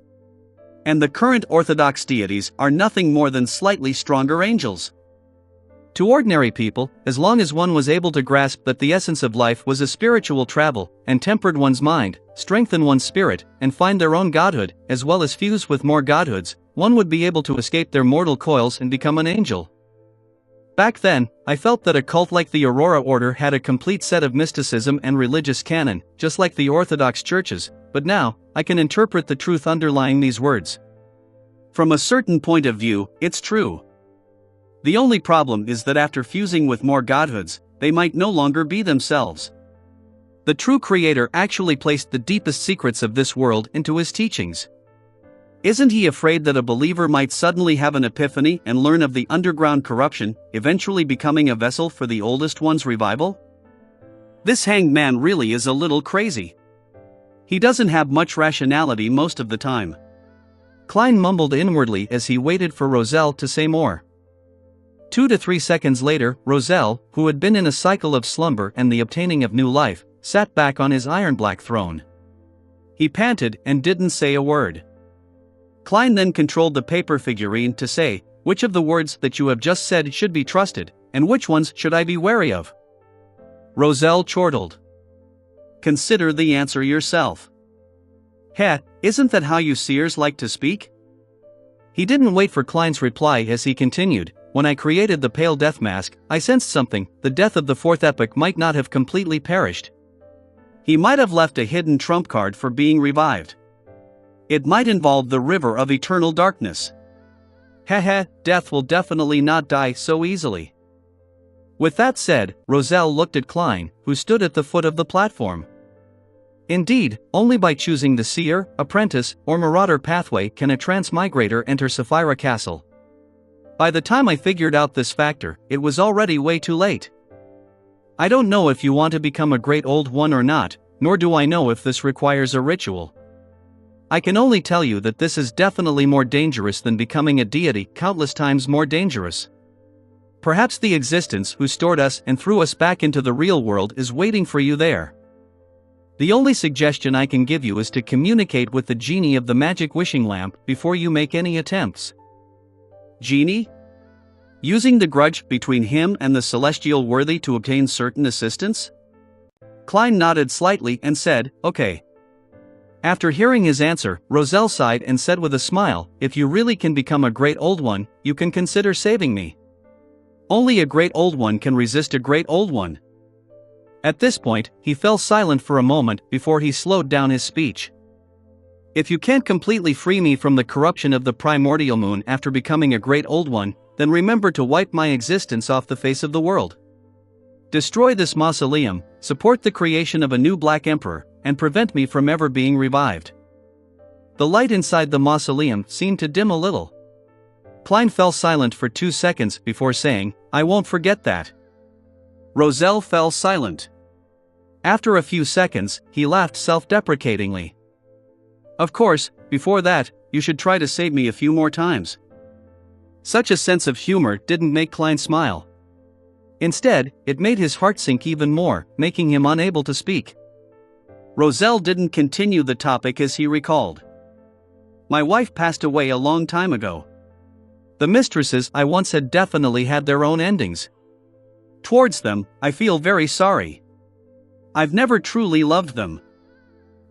And the current Orthodox deities are nothing more than slightly stronger angels. To ordinary people, as long as one was able to grasp that the essence of life was a spiritual travel, and tempered one's mind, strengthen one's spirit, and find their own godhood, as well as fuse with more godhoods, one would be able to escape their mortal coils and become an angel. Back then, I felt that a cult like the Aurora Order had a complete set of mysticism and religious canon, just like the Orthodox churches, but now, I can interpret the truth underlying these words. From a certain point of view, it's true. The only problem is that after fusing with more godhoods, they might no longer be themselves. The true Creator actually placed the deepest secrets of this world into his teachings. Isn't he afraid that a believer might suddenly have an epiphany and learn of the underground corruption, eventually becoming a vessel for the oldest one's revival? This hanged man really is a little crazy. He doesn't have much rationality most of the time. Klein mumbled inwardly as he waited for Roselle to say more. 2 to 3 seconds later, Roselle, who had been in a cycle of slumber and the obtaining of new life, sat back on his iron-black throne. He panted and didn't say a word. Klein then controlled the paper figurine to say, "Which of the words that you have just said should be trusted, and which ones should I be wary of?" Roselle chortled. "Consider the answer yourself." "Heh, isn't that how you seers like to speak?" He didn't wait for Klein's reply as he continued, "When I created the pale death mask, I sensed something. The death of the fourth epoch might not have completely perished. He might have left a hidden trump card for being revived. It might involve the river of eternal darkness. Heh, death will definitely not die so easily." With that said, Roselle looked at Klein, who stood at the foot of the platform. Indeed, only by choosing the seer, apprentice, or marauder pathway can a transmigrator enter Sapphira Castle. By the time I figured out this factor, it was already way too late. I don't know if you want to become a great old one or not, nor do I know if this requires a ritual. I can only tell you that this is definitely more dangerous than becoming a deity, countless times more dangerous. Perhaps the existence who stored us and threw us back into the real world is waiting for you there. The only suggestion I can give you is to communicate with the genie of the magic wishing lamp before you make any attempts. Genie? Using the grudge between him and the celestial worthy to obtain certain assistance? Klein nodded slightly and said, "Okay." After hearing his answer, Roselle sighed and said with a smile, "If you really can become a great old one, you can consider saving me. Only a great old one can resist a great old one. At this point, he fell silent for a moment before he slowed down his speech. If you can't completely free me from the corruption of the primordial moon after becoming a great old one, then remember to wipe my existence off the face of the world. Destroy this mausoleum, support the creation of a new Black Emperor, and prevent me from ever being revived. The light inside the mausoleum seemed to dim a little. Klein fell silent for 2 seconds before saying, "I won't forget that." Roselle fell silent. After a few seconds, he laughed self-deprecatingly. "Of course, before that, you should try to save me a few more times." Such a sense of humor didn't make Klein smile. Instead, it made his heart sink even more, making him unable to speak. Roselle didn't continue the topic as he recalled. "My wife passed away a long time ago. The mistresses I once had definitely had their own endings. Towards them, I feel very sorry. I've never truly loved them.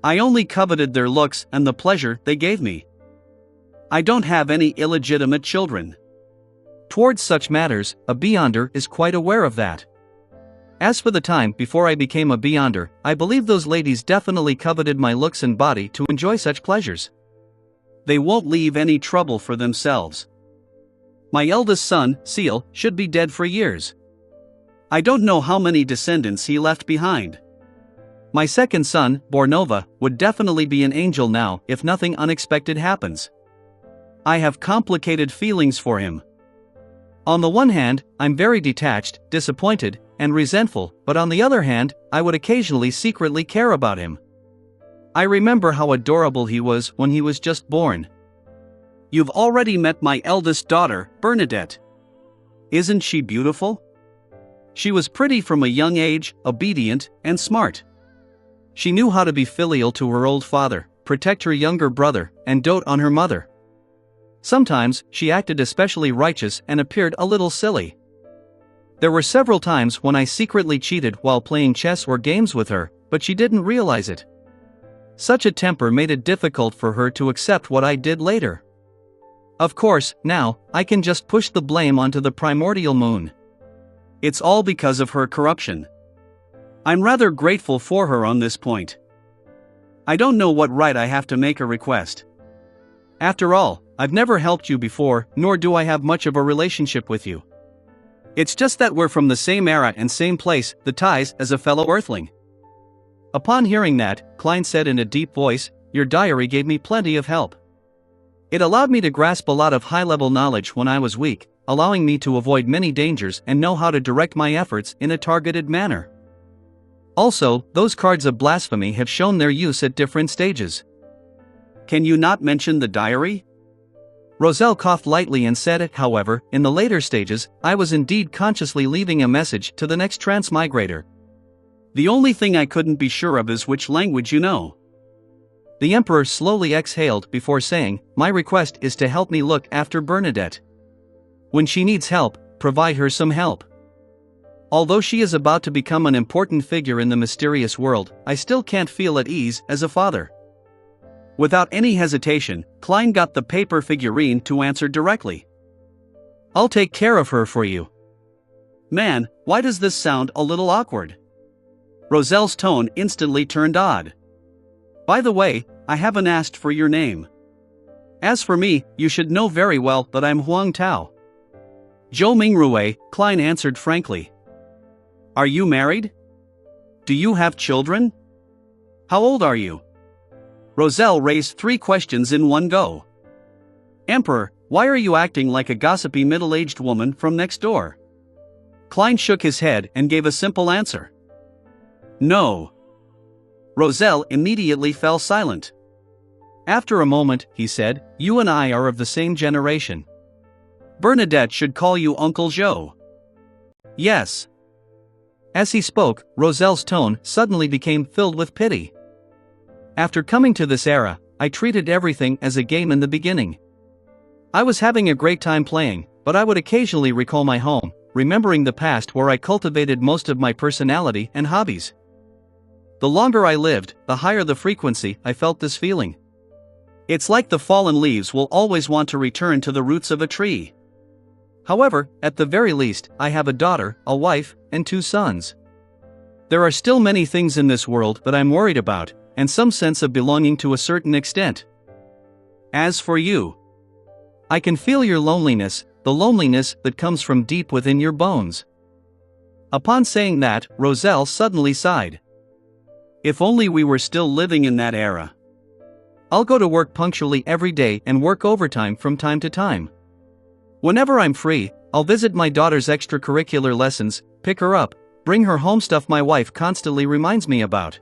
I only coveted their looks and the pleasure they gave me. I don't have any illegitimate children. Towards such matters, a Beyonder is quite aware of that. As for the time before I became a Beyonder, I believe those ladies definitely coveted my looks and body to enjoy such pleasures. They won't leave any trouble for themselves. My eldest son, Seal, should be dead for years. I don't know how many descendants he left behind. My second son, Bornova, would definitely be an angel now if nothing unexpected happens. I have complicated feelings for him. On the one hand, I'm very detached, disappointed, and resentful, but on the other hand, I would occasionally secretly care about him. I remember how adorable he was when he was just born. You've already met my eldest daughter, Bernadette. Isn't she beautiful? She was pretty from a young age, obedient, and smart. She knew how to be filial to her old father, protect her younger brother, and dote on her mother. Sometimes, she acted especially righteous and appeared a little silly. There were several times when I secretly cheated while playing chess or games with her, but she didn't realize it. Such a temper made it difficult for her to accept what I did later. Of course, now, I can just push the blame onto the primordial moon. It's all because of her corruption. I'm rather grateful for her on this point. I don't know what right I have to make a request. After all, I've never helped you before, nor do I have much of a relationship with you. It's just that we're from the same era and same place, the ties as a fellow Earthling." Upon hearing that, Klein said in a deep voice, "Your diary gave me plenty of help. It allowed me to grasp a lot of high-level knowledge when I was weak, allowing me to avoid many dangers and know how to direct my efforts in a targeted manner. Also, those cards of blasphemy have shown their use at different stages." "Can you not mention the diary?" Roselle coughed lightly and said, "However, in the later stages, I was indeed consciously leaving a message to the next transmigrator. The only thing I couldn't be sure of is which language you know." The Emperor slowly exhaled before saying, "My request is to help me look after Bernadette. When she needs help, provide her some help. Although she is about to become an important figure in the mysterious world, I still can't feel at ease as a father." Without any hesitation, Klein got the paper figurine to answer directly. "I'll take care of her for you." Man, why does this sound a little awkward? Roselle's tone instantly turned odd. "By the way, I haven't asked for your name. As for me, you should know very well that I'm Huang Tao." "Zhou Mingrui," Klein answered frankly. "Are you married? Do you have children? How old are you?" Roselle raised 3 questions in one go. "Emperor, why are you acting like a gossipy middle-aged woman from next door?" Klein shook his head and gave a simple answer. "No." Roselle immediately fell silent. After a moment, he said, "You and I are of the same generation. Bernadette should call you Uncle Zhou." "Yes." As he spoke, Roselle's tone suddenly became filled with pity. "After coming to this era, I treated everything as a game in the beginning. I was having a great time playing, but I would occasionally recall my home, remembering the past where I cultivated most of my personality and hobbies. The longer I lived, the higher the frequency I felt this feeling. It's like the fallen leaves will always want to return to the roots of a tree. However, at the very least, I have a daughter, a wife, and 2 sons. There are still many things in this world that I'm worried about, and some sense of belonging to a certain extent. As for you, I can feel your loneliness, the loneliness that comes from deep within your bones." Upon saying that, Roselle suddenly sighed. If only we were still living in that era. I'll go to work punctually every day and work overtime from time to time. Whenever I'm free, I'll visit my daughter's extracurricular lessons, pick her up, bring her home stuff my wife constantly reminds me about.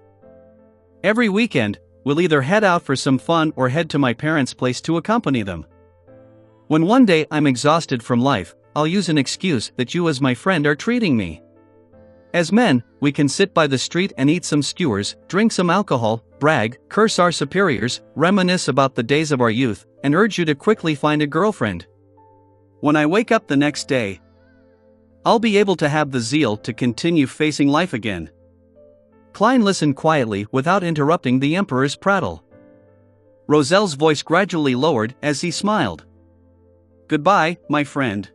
Every weekend, we'll either head out for some fun or head to my parents' place to accompany them. When one day I'm exhausted from life, I'll use an excuse that you as my friend are treating me. As men, we can sit by the street and eat some skewers, drink some alcohol, brag, curse our superiors, reminisce about the days of our youth, and urge you to quickly find a girlfriend. When I wake up the next day, I'll be able to have the zeal to continue facing life again." Klein listened quietly without interrupting the Emperor's prattle. Roselle's voice gradually lowered as he smiled. "Goodbye, my friend.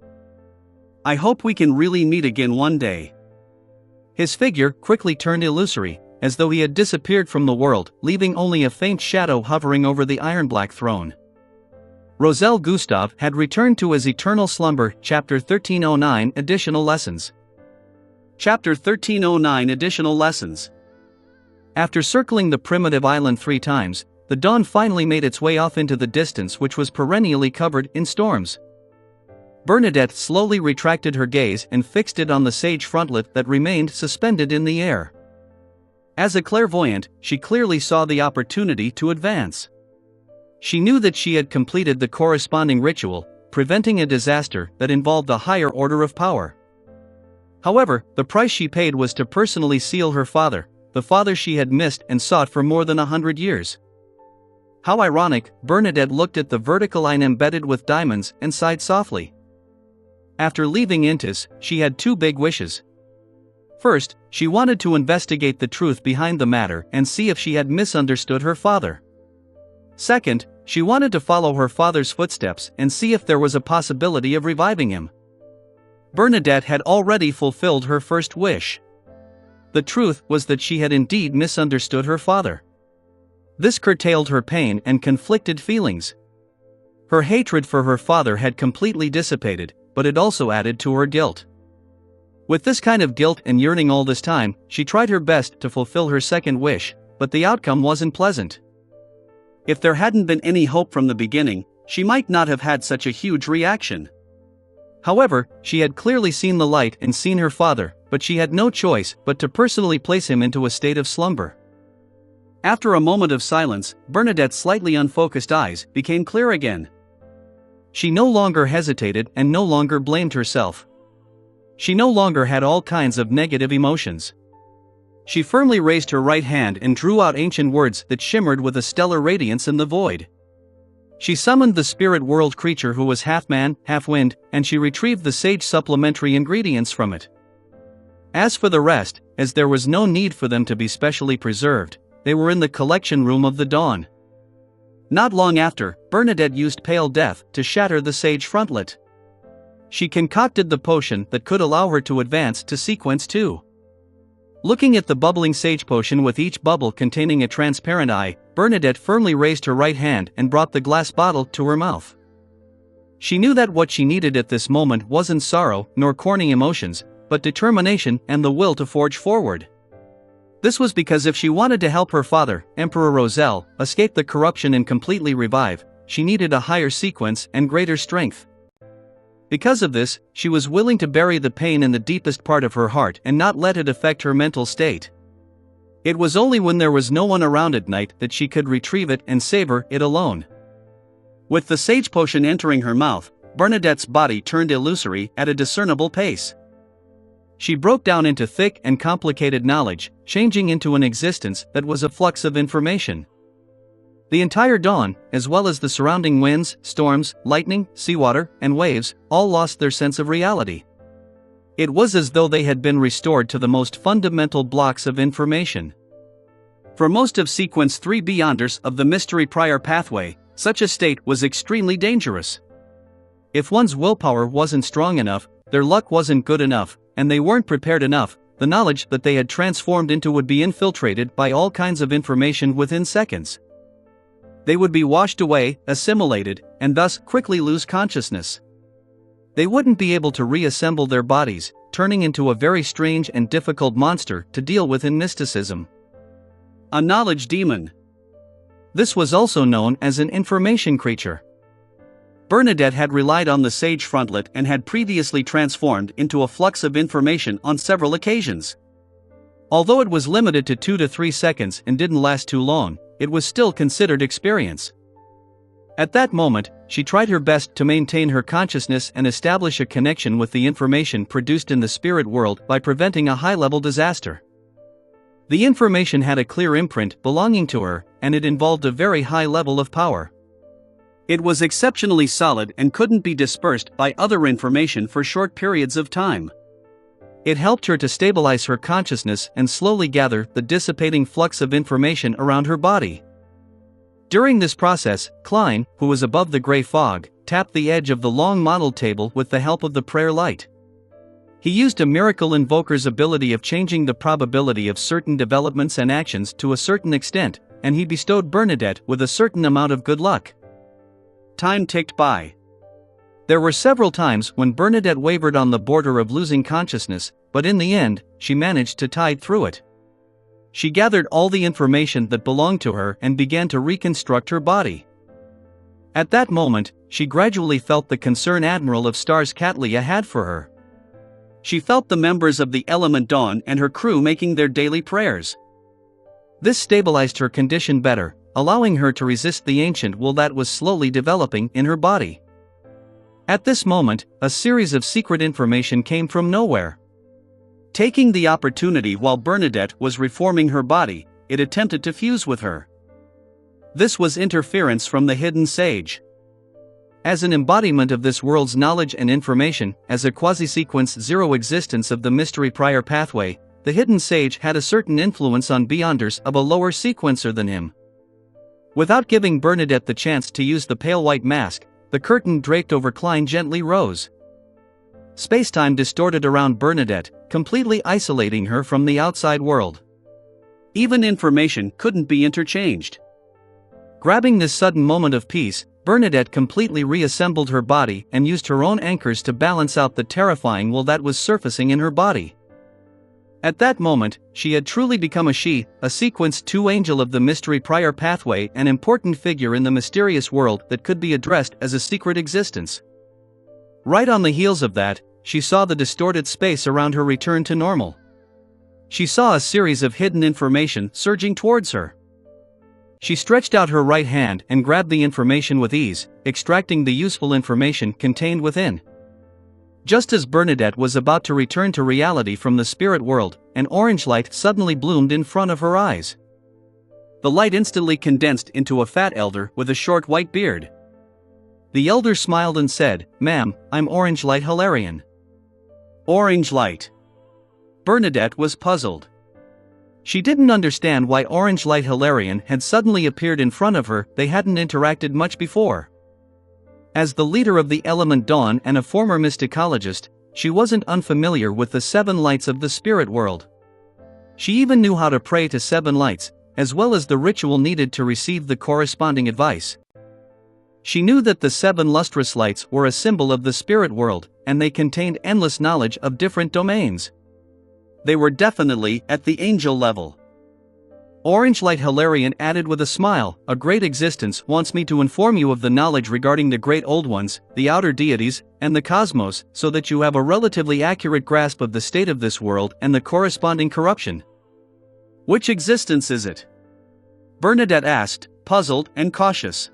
I hope we can really meet again one day." His figure quickly turned illusory, as though he had disappeared from the world, leaving only a faint shadow hovering over the iron-black throne. Roselle Gustave had returned to his eternal slumber. Chapter 1309 Additional Lessons. Chapter 1309 Additional Lessons. After circling the primitive island 3 times, the dawn finally made its way off into the distance, which was perennially covered in storms. Bernadette slowly retracted her gaze and fixed it on the sage frontlet that remained suspended in the air. As a clairvoyant, she clearly saw the opportunity to advance. She knew that she had completed the corresponding ritual, preventing a disaster that involved a higher order of power. However, the price she paid was to personally seal her father, the father she had missed and sought for more than 100 years. How ironic! Bernadette looked at the vertical line embedded with diamonds and sighed softly. After leaving Intis, she had 2 big wishes. First, she wanted to investigate the truth behind the matter and see if she had misunderstood her father. Second, she wanted to follow her father's footsteps and see if there was a possibility of reviving him. Bernadette had already fulfilled her first wish. The truth was that she had indeed misunderstood her father. This curtailed her pain and conflicted feelings. Her hatred for her father had completely dissipated, but it also added to her guilt. With this kind of guilt and yearning all this time, she tried her best to fulfill her second wish, but the outcome wasn't pleasant. If there hadn't been any hope from the beginning, she might not have had such a huge reaction. However, she had clearly seen the light and seen her father, but she had no choice but to personally place him into a state of slumber. After a moment of silence, Bernadette's slightly unfocused eyes became clear again. She no longer hesitated and no longer blamed herself. She no longer had all kinds of negative emotions. She firmly raised her right hand and drew out ancient words that shimmered with a stellar radiance in the void. She summoned the spirit world creature who was half man, half wind, and she retrieved the sage supplementary ingredients from it. As for the rest, as there was no need for them to be specially preserved, they were in the collection room of the dawn. Not long after, Bernadette used pale death to shatter the sage frontlet. She concocted the potion that could allow her to advance to sequence 2. Looking at the bubbling sage potion with each bubble containing a transparent eye, Bernadette firmly raised her right hand and brought the glass bottle to her mouth. She knew that what she needed at this moment wasn't sorrow nor corny emotions, but determination and the will to forge forward. This was because if she wanted to help her father, Emperor Roselle, escape the corruption and completely revive, she needed a higher sequence and greater strength. Because of this, she was willing to bury the pain in the deepest part of her heart and not let it affect her mental state. It was only when there was no one around at night that she could retrieve it and savor it alone. With the sage potion entering her mouth, Bernadette's body turned illusory at a discernible pace. She broke down into thick and complicated knowledge, changing into an existence that was a flux of information. The entire dawn, as well as the surrounding winds, storms, lightning, seawater, and waves, all lost their sense of reality. It was as though they had been restored to the most fundamental blocks of information. For most of Sequence 3 beyonders of the Mystery Prior pathway, such a state was extremely dangerous. If one's willpower wasn't strong enough, their luck wasn't good enough, and they weren't prepared enough, the knowledge that they had transformed into would be infiltrated by all kinds of information within seconds. They would be washed away, assimilated, and thus quickly lose consciousness. They wouldn't be able to reassemble their bodies, turning into a very strange and difficult monster to deal with in mysticism. A knowledge demon. This was also known as an information creature. Bernadette had relied on the sage frontlet and had previously transformed into a flux of information on several occasions. Although it was limited to 2 to 3 seconds and didn't last too long, it was still considered experience. At that moment, she tried her best to maintain her consciousness and establish a connection with the information produced in the spirit world by preventing a high-level disaster. The information had a clear imprint belonging to her, and it involved a very high level of power. It was exceptionally solid and couldn't be dispersed by other information for short periods of time. It helped her to stabilize her consciousness and slowly gather the dissipating flux of information around her body. During this process, Klein, who was above the gray fog, tapped the edge of the long model table with the help of the prayer light. He used a miracle invoker's ability of changing the probability of certain developments and actions to a certain extent, and he bestowed Bernadette with a certain amount of good luck. Time ticked by. There were several times when Bernadette wavered on the border of losing consciousness, but in the end, she managed to tide through it. She gathered all the information that belonged to her and began to reconstruct her body. At that moment, she gradually felt the concern Admiral of Stars Katlia had for her. She felt the members of the Element Dawn and her crew making their daily prayers. This stabilized her condition better, allowing her to resist the ancient will that was slowly developing in her body. At this moment, a series of secret information came from nowhere. Taking the opportunity while Bernadette was reforming her body, it attempted to fuse with her. This was interference from the hidden sage. As an embodiment of this world's knowledge and information, as a quasi-sequence zero existence of the mystery prior pathway, the hidden sage had a certain influence on beyonders of a lower sequencer than him. Without giving Bernadette the chance to use the pale white mask, the curtain draped over Klein gently rose. Spacetime distorted around Bernadette, completely isolating her from the outside world. Even information couldn't be interchanged. Grabbing this sudden moment of peace, Bernadette completely reassembled her body and used her own anchors to balance out the terrifying will that was surfacing in her body. At that moment, she had truly become a Sequence 2 angel of the mystery prior pathway, an important figure in the mysterious world that could be addressed as a secret existence. Right on the heels of that, she saw the distorted space around her return to normal. She saw a series of hidden information surging towards her. She stretched out her right hand and grabbed the information with ease, extracting the useful information contained within. Just as Bernadette was about to return to reality from the spirit world, an orange light suddenly bloomed in front of her eyes. The light instantly condensed into a fat elder with a short white beard. The elder smiled and said, "Ma'am, I'm Orange Light Hilarion." Orange Light. Bernadette was puzzled. She didn't understand why Orange Light Hilarion had suddenly appeared in front of her. They hadn't interacted much before. As the leader of the Element Dawn and a former mysticologist, she wasn't unfamiliar with the 7 lights of the spirit world. She even knew how to pray to 7 lights, as well as the ritual needed to receive the corresponding advice. She knew that the 7 lustrous lights were a symbol of the spirit world, and they contained endless knowledge of different domains. They were definitely at the angel level. Orange Light Hilarion added with a smile, "A great existence wants me to inform you of the knowledge regarding the great old ones, the outer deities, and the cosmos, so that you have a relatively accurate grasp of the state of this world and the corresponding corruption." "Which existence is it?" Bernadette asked, puzzled and cautious.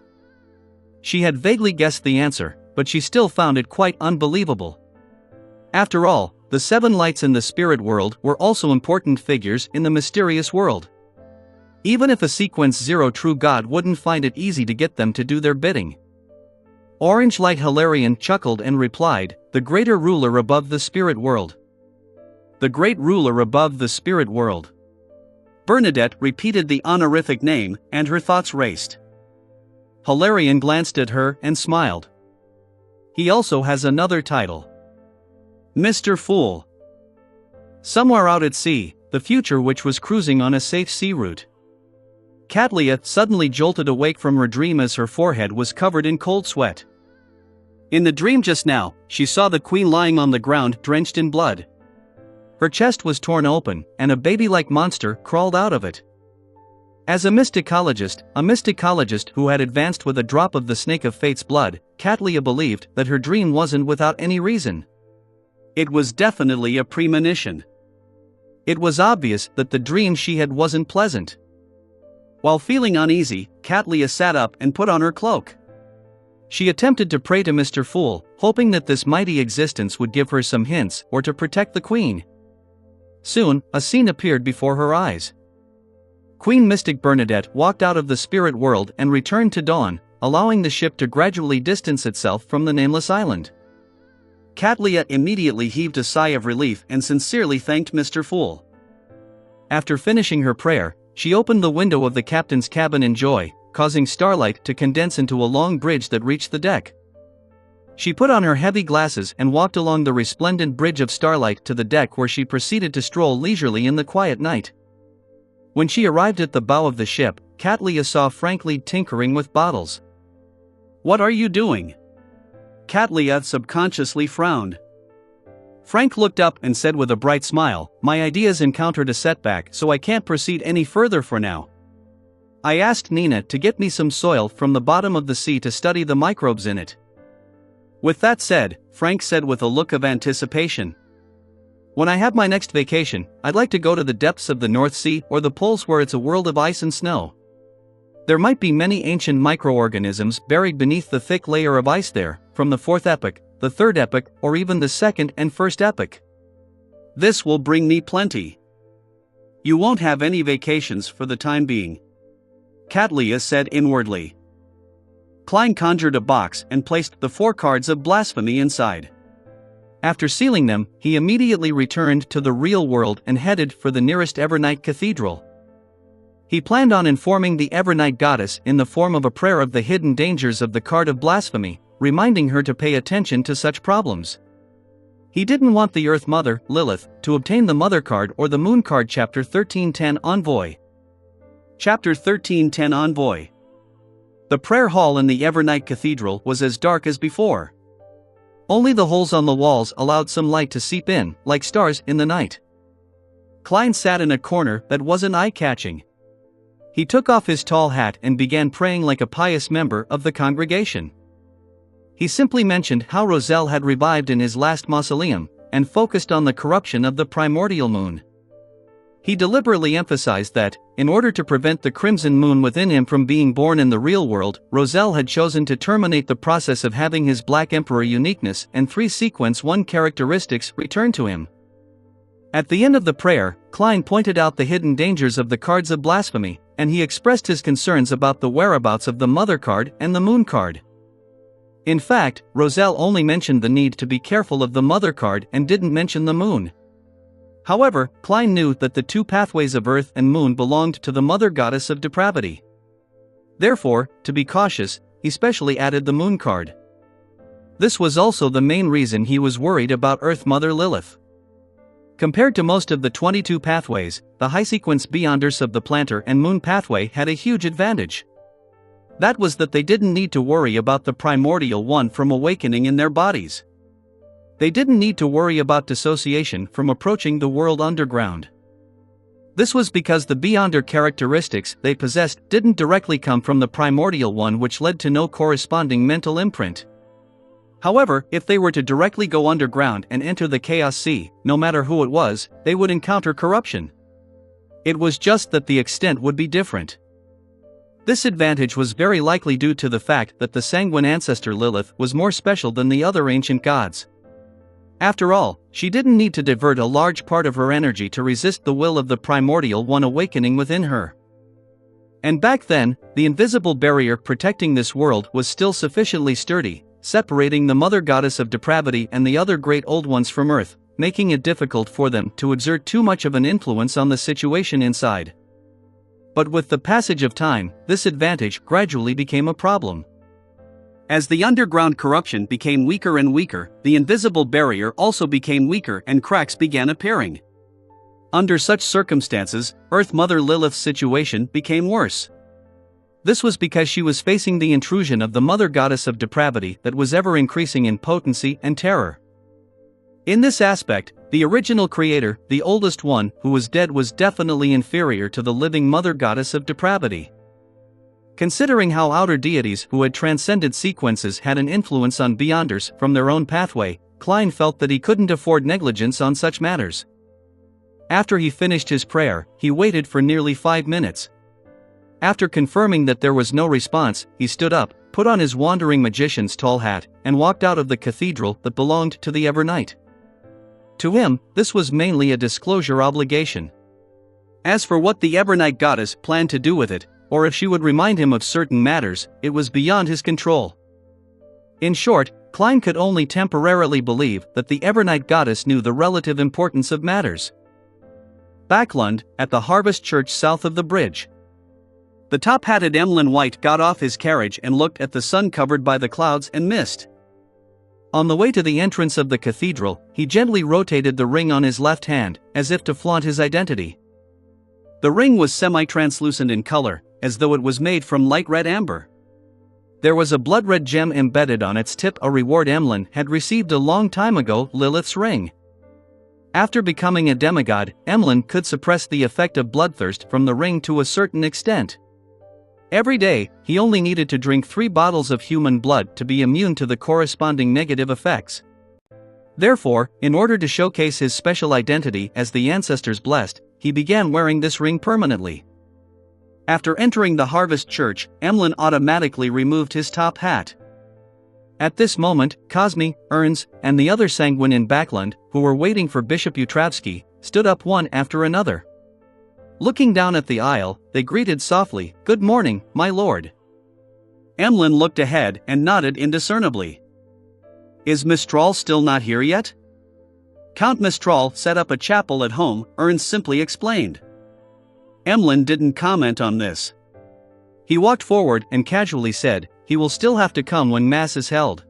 She had vaguely guessed the answer, but she still found it quite unbelievable. After all, the 7 lights in the spirit world were also important figures in the mysterious world. Even if a Sequence 0 true God wouldn't find it easy to get them to do their bidding. Orange Light Hilarion chuckled and replied, "The greater ruler above the spirit world." The great ruler above the spirit world. Bernadette repeated the honorific name, and her thoughts raced. Hilarion glanced at her and smiled. "He also has another title. Mr. Fool." Somewhere out at sea, the future which was cruising on a safe sea route. Katlia suddenly jolted awake from her dream as her forehead was covered in cold sweat. In the dream just now, she saw the queen lying on the ground drenched in blood. Her chest was torn open, and a baby-like monster crawled out of it. As a mysticologist who had advanced with a drop of the snake of fate's blood, Katlia believed that her dream wasn't without any reason. It was definitely a premonition. It was obvious that the dream she had wasn't pleasant. While feeling uneasy, Katlia sat up and put on her cloak. She attempted to pray to Mr. Fool, hoping that this mighty existence would give her some hints or to protect the queen. Soon, a scene appeared before her eyes. Queen Mystic Bernadette walked out of the spirit world and returned to Dawn, allowing the ship to gradually distance itself from the nameless island. Katlia immediately heaved a sigh of relief and sincerely thanked Mr. Fool. After finishing her prayer, she opened the window of the captain's cabin in joy, causing starlight to condense into a long bridge that reached the deck. She put on her heavy glasses and walked along the resplendent bridge of starlight to the deck, where she proceeded to stroll leisurely in the quiet night. When she arrived at the bow of the ship, Katlia saw Frank Lee tinkering with bottles. "What are you doing?" Katlia subconsciously frowned. Frank looked up and said with a bright smile, "My ideas encountered a setback, so I can't proceed any further for now. I asked Nina to get me some soil from the bottom of the sea to study the microbes in it." With that said, Frank said with a look of anticipation, "When I have my next vacation, I'd like to go to the depths of the North Sea or the poles where it's a world of ice and snow. There might be many ancient microorganisms buried beneath the thick layer of ice there, from the fourth epoch, the third epoch, or even the second and first epoch. This will bring me plenty." "You won't have any vacations for the time being," Katlia said inwardly. Klein conjured a box and placed the 4 cards of blasphemy inside. After sealing them, he immediately returned to the real world and headed for the nearest Evernight Cathedral. He planned on informing the Evernight goddess in the form of a prayer of the hidden dangers of the card of blasphemy, reminding her to pay attention to such problems. He didn't want the Earth Mother, Lilith, to obtain the Mother card or the Moon card. Chapter 1310 Envoy. Chapter 1310 Envoy. The prayer hall in the Evernight Cathedral was as dark as before. Only the holes on the walls allowed some light to seep in, like stars in the night. Klein sat in a corner that wasn't eye-catching. He took off his tall hat and began praying like a pious member of the congregation. He simply mentioned how Roselle had revived in his last mausoleum, and focused on the corruption of the primordial moon. He deliberately emphasized that, in order to prevent the crimson moon within him from being born in the real world, Roselle had chosen to terminate the process of having his Black Emperor uniqueness and 3 sequence 1 characteristics return to him. At the end of the prayer, Klein pointed out the hidden dangers of the cards of blasphemy, and he expressed his concerns about the whereabouts of the Mother card and the Moon card. In fact, Roselle only mentioned the need to be careful of the Mother card and didn't mention the Moon. However, Klein knew that the 2 pathways of Earth and Moon belonged to the Mother goddess of depravity. Therefore, to be cautious, he specially added the Moon card. This was also the main reason he was worried about Earth Mother Lilith. Compared to most of the 22 pathways, the high-sequence Beyonders of the Planter and Moon pathway had a huge advantage. That was that they didn't need to worry about the primordial one from awakening in their bodies. They didn't need to worry about dissociation from approaching the world underground. This was because the Beyonder characteristics they possessed didn't directly come from the primordial one, which led to no corresponding mental imprint. However, if they were to directly go underground and enter the Chaos Sea, no matter who it was, they would encounter corruption. It was just that the extent would be different. This advantage was very likely due to the fact that the sanguine ancestor Lilith was more special than the other ancient gods. After all, she didn't need to divert a large part of her energy to resist the will of the primordial one awakening within her. And back then, the invisible barrier protecting this world was still sufficiently sturdy, separating the Mother goddess of depravity and the other great old ones from Earth, making it difficult for them to exert too much of an influence on the situation inside. But with the passage of time, this advantage gradually became a problem. As the underground corruption became weaker and weaker, the invisible barrier also became weaker and cracks began appearing. Under such circumstances, Earth Mother Lilith's situation became worse. This was because she was facing the intrusion of the mother goddess of depravity that was ever increasing in potency and terror. In this aspect, the original creator, the oldest one who was dead, was definitely inferior to the living mother goddess of depravity. Considering how outer deities who had transcended sequences had an influence on beyonders from their own pathway, Klein felt that he couldn't afford negligence on such matters. After he finished his prayer, he waited for nearly 5 minutes. After confirming that there was no response, he stood up, put on his wandering magician's tall hat, and walked out of the cathedral that belonged to the Evernight. To him, this was mainly a disclosure obligation. As for what the Evernight goddess planned to do with it, or if she would remind him of certain matters, it was beyond his control. In short, Klein could only temporarily believe that the Evernight goddess knew the relative importance of matters. Backlund, at the Harvest Church south of the bridge. The top-hatted Emlyn White got off his carriage and looked at the sun covered by the clouds and mist. On the way to the entrance of the cathedral, he gently rotated the ring on his left hand, as if to flaunt his identity. The ring was semi-translucent in color, as though it was made from light red amber. There was a blood-red gem embedded on its tip, a reward Emlyn had received a long time ago, Lilith's ring. After becoming a demigod, Emlyn could suppress the effect of bloodthirst from the ring to a certain extent. Every day, he only needed to drink 3 bottles of human blood to be immune to the corresponding negative effects. Therefore, in order to showcase his special identity as the ancestors blessed, he began wearing this ring permanently. After entering the Harvest Church, Emlyn automatically removed his top hat. At this moment, Cosme, Ernst, and the other sanguine in Backlund, who were waiting for Bishop Utravsky, stood up one after another. Looking down at the aisle, they greeted softly, "Good morning, my lord." Emlyn looked ahead and nodded indiscernibly. "Is Mistral still not here yet?" "Count Mistral set up a chapel at home," Ernst simply explained. Emlyn didn't comment on this. He walked forward and casually said, "He will still have to come when Mass is held."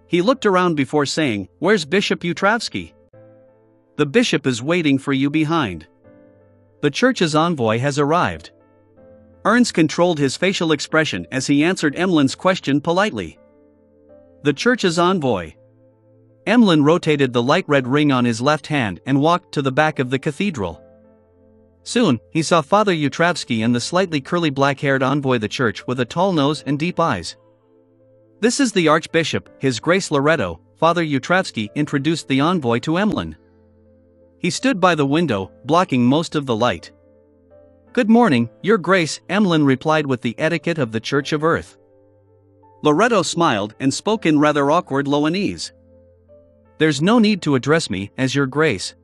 He looked around before saying, "Where's Bishop Utravsky?" "The bishop is waiting for you behind. The church's envoy has arrived." Ernst controlled his facial expression as he answered Emlyn's question politely. "The church's envoy." Emlyn rotated the light red ring on his left hand and walked to the back of the cathedral. Soon, he saw Father Utravsky and the slightly curly black-haired envoy of the church with a tall nose and deep eyes. "This is the Archbishop, His Grace Loretto," Father Utravsky introduced the envoy to Emlyn. He stood by the window, blocking most of the light. "Good morning, Your Grace," Emlyn replied with the etiquette of the Church of Earth. Loretto smiled and spoke in rather awkward Loanese. "There's no need to address me as Your Grace.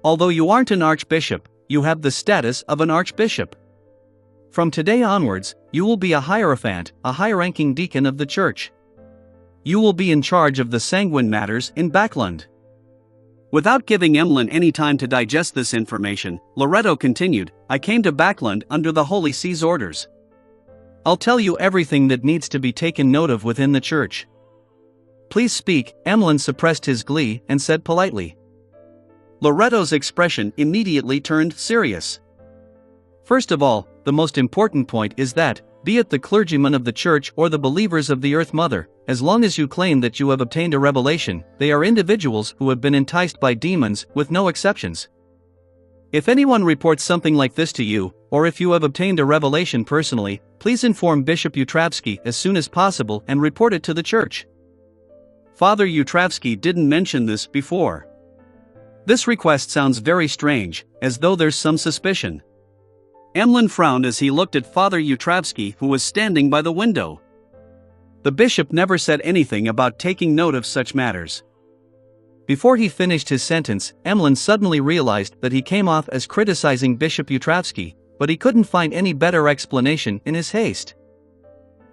Although you aren't an archbishop, you have the status of an archbishop. From today onwards, you will be a hierophant, a high-ranking deacon of the church. You will be in charge of the sanguine matters in Backlund." Without giving Emlyn any time to digest this information, Loretto continued, "I came to Backlund under the Holy See's orders. I'll tell you everything that needs to be taken note of within the church." "Please speak," Emlyn suppressed his glee and said politely. Loretto's expression immediately turned serious. "First of all, the most important point is that, be it the clergymen of the church or the believers of the Earth Mother, as long as you claim that you have obtained a revelation, they are individuals who have been enticed by demons, with no exceptions. If anyone reports something like this to you, or if you have obtained a revelation personally, please inform Bishop Utravsky as soon as possible and report it to the church." Father Utravsky didn't mention this before. This request sounds very strange, as though there's some suspicion. Emlyn frowned as he looked at Father Utravsky, who was standing by the window. The bishop never said anything about taking note of such matters. Before he finished his sentence, Emlyn suddenly realized that he came off as criticizing Bishop Utravsky, but he couldn't find any better explanation in his haste.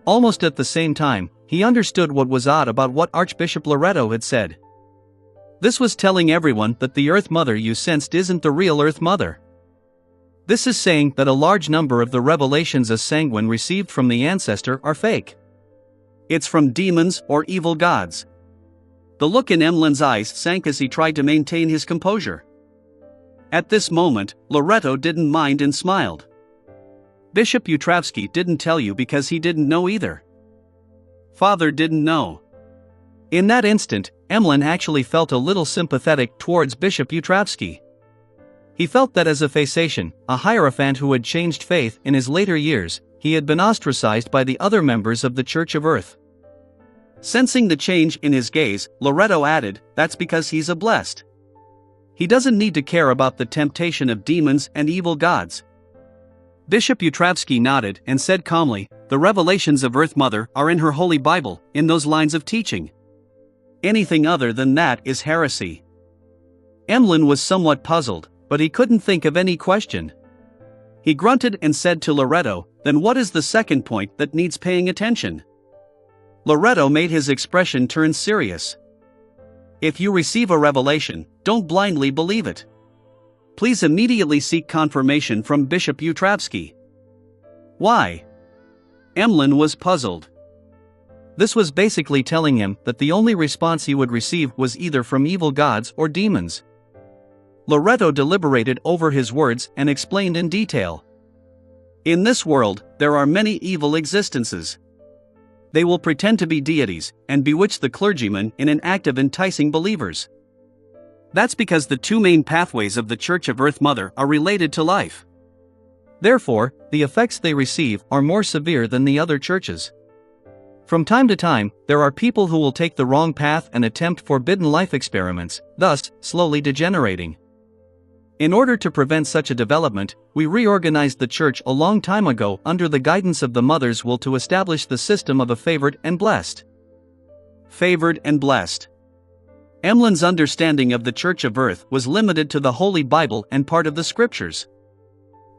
Almost at the same time, he understood what was odd about what Archbishop Loretto had said. This was telling everyone that the Earth Mother you sensed isn't the real Earth Mother. This is saying that a large number of the revelations a sanguine received from the ancestor are fake. It's from demons or evil gods. The look in Emlyn's eyes sank as he tried to maintain his composure. At this moment, Loretto didn't mind and smiled. Bishop Utravsky didn't tell you because he didn't know either. Father didn't know. In that instant, Emlyn actually felt a little sympathetic towards Bishop Utravsky. He felt that as a Phasacian, a hierophant who had changed faith in his later years, he had been ostracized by the other members of the Church of Earth. Sensing the change in his gaze, Loretto added, "That's because he's a blessed. He doesn't need to care about the temptation of demons and evil gods." Bishop Utravsky nodded and said calmly, "The revelations of Earth Mother are in her Holy Bible, in those lines of teaching. Anything other than that is heresy." Emlyn was somewhat puzzled, but he couldn't think of any question. He grunted and said to Loretto, "Then what is the second point that needs paying attention?" Loretto made his expression turn serious. "If you receive a revelation, don't blindly believe it. Please immediately seek confirmation from Bishop Utravsky." "Why?" Emlyn was puzzled. This was basically telling him that the only response he would receive was either from evil gods or demons. Loretto deliberated over his words and explained in detail. "In this world, there are many evil existences. They will pretend to be deities and bewitch the clergyman in an act of enticing believers. That's because the two main pathways of the Church of Earth Mother are related to life. Therefore, the effects they receive are more severe than the other churches. From time to time, there are people who will take the wrong path and attempt forbidden life experiments, thus, slowly degenerating. In order to prevent such a development, we reorganized the church a long time ago under the guidance of the Mother's will to establish the system of a favored and blessed." Favored and blessed. Emlyn's understanding of the Church of Earth was limited to the Holy Bible and part of the Scriptures.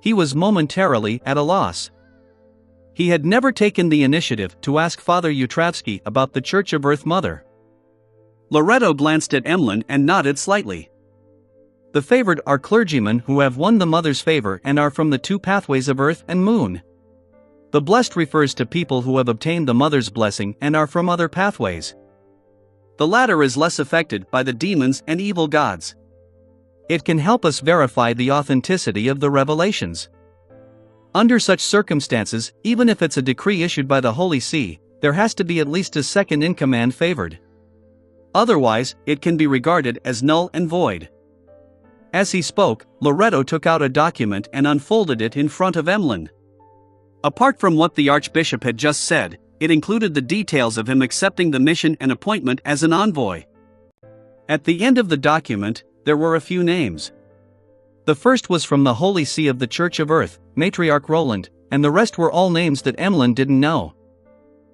He was momentarily at a loss. He had never taken the initiative to ask Father Utravsky about the Church of Earth Mother. Loretto glanced at Emlyn and nodded slightly. "The favored are clergymen who have won the Mother's favor and are from the two pathways of Earth and Moon. The blessed refers to people who have obtained the Mother's blessing and are from other pathways. The latter is less affected by the demons and evil gods. It can help us verify the authenticity of the revelations. Under such circumstances, even if it's a decree issued by the Holy See, there has to be at least a second-in-command favored. Otherwise, it can be regarded as null and void." As he spoke, Loretto took out a document and unfolded it in front of Emlyn. Apart from what the Archbishop had just said, it included the details of him accepting the mission and appointment as an envoy. At the end of the document, there were a few names. The first was from the Holy See of the Church of Earth, Matriarch Roland, and the rest were all names that Emlyn didn't know.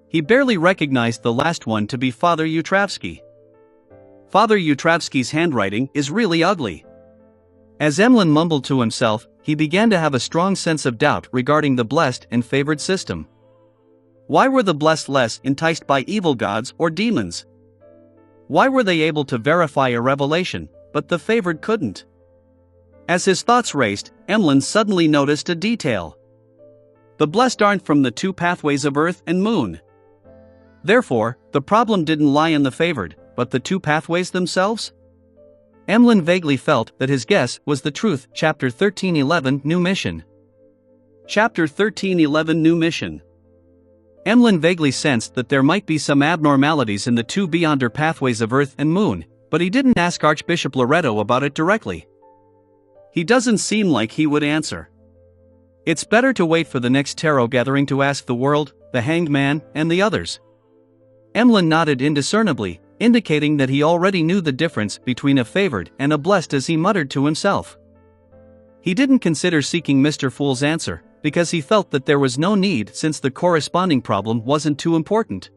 He barely recognized the last one to be Father Utravsky. Father Utravsky's handwriting is really ugly. As Emlyn mumbled to himself, he began to have a strong sense of doubt regarding the blessed and favored system. Why were the blessed less enticed by evil gods or demons? Why were they able to verify a revelation, but the favored couldn't? As his thoughts raced, Emlyn suddenly noticed a detail. The blessed aren't from the two pathways of Earth and Moon. Therefore, the problem didn't lie in the favored, but the two pathways themselves? Emlyn vaguely felt that his guess was the truth. Chapter 13:11 New Mission. Chapter 13:11 New Mission. Emlyn vaguely sensed that there might be some abnormalities in the two beyonder pathways of Earth and Moon, but he didn't ask Archbishop Loretto about it directly. He doesn't seem like he would answer. It's better to wait for the next tarot gathering to ask the world, the Hanged Man, and the others. Emlyn nodded indiscernibly, indicating that he already knew the difference between a favored and a blessed as he muttered to himself. He didn't consider seeking Mr. Fool's answer, because he felt that there was no need since the corresponding problem wasn't too important.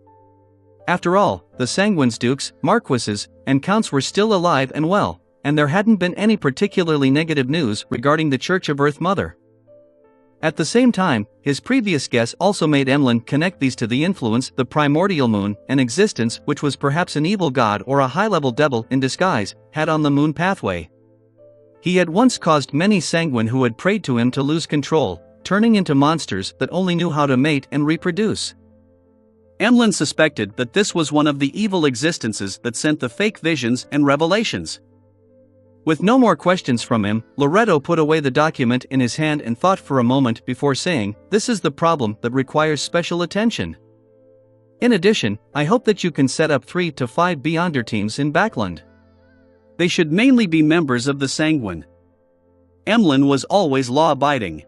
After all, the sanguines dukes, marquises, and counts were still alive and well, and there hadn't been any particularly negative news regarding the Church of Earth Mother. At the same time, his previous guess also made Emlyn connect these to the influence the primordial moon and existence which was perhaps an evil god or a high-level devil in disguise, had on the moon pathway. He had once caused many sanguine who had prayed to him to lose control, turning into monsters that only knew how to mate and reproduce. Emlyn suspected that this was one of the evil existences that sent the fake visions and revelations. With no more questions from him, Loretto put away the document in his hand and thought for a moment before saying, "This is the problem that requires special attention. In addition, I hope that you can set up 3 to 5 Beyonder teams in Backland. They should mainly be members of the Sanguine." Emlyn was always law-abiding.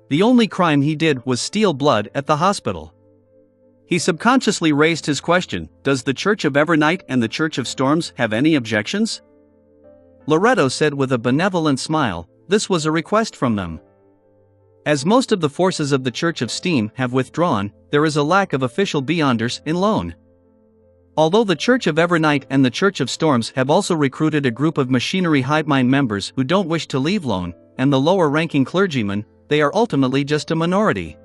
The only crime he did was steal blood at the hospital. He subconsciously raised his question, does the Church of Evernight and the Church of Storms have any objections? Loretto said with a benevolent smile, this was a request from them. As most of the forces of the Church of Steam have withdrawn, there is a lack of official Beyonders in loan. Although the Church of Evernight and the Church of Storms have also recruited a group of machinery hive mind members who don't wish to leave loan, and the lower-ranking clergymen, they are ultimately just a minority.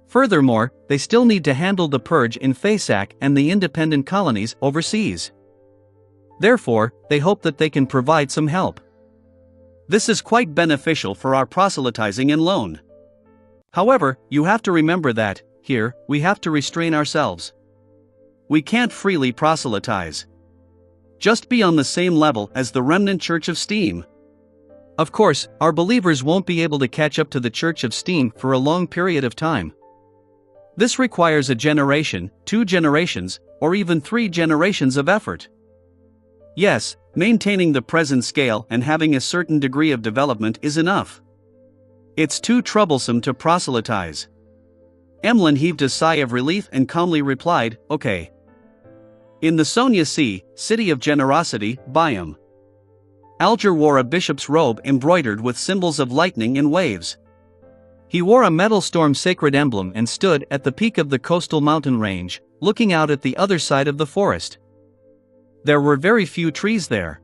Furthermore, they still need to handle the purge in Faysac and the independent colonies overseas. Therefore, they hope that they can provide some help. This is quite beneficial for our proselytizing and loan. However, you have to remember that, here, we have to restrain ourselves. We can't freely proselytize. Just be on the same level as the remnant Church of Steam. Of course, our believers won't be able to catch up to the Church of Steam for a long period of time. This requires a generation, 2 generations, or even 3 generations of effort. Yes, maintaining the present scale and having a certain degree of development is enough. It's too troublesome to proselytize. Emlyn heaved a sigh of relief and calmly replied, okay. In the Sonia Sea, City of Generosity, Byam. Alger wore a bishop's robe embroidered with symbols of lightning and waves. He wore a metal storm sacred emblem and stood at the peak of the coastal mountain range, looking out at the other side of the forest. There were very few trees there.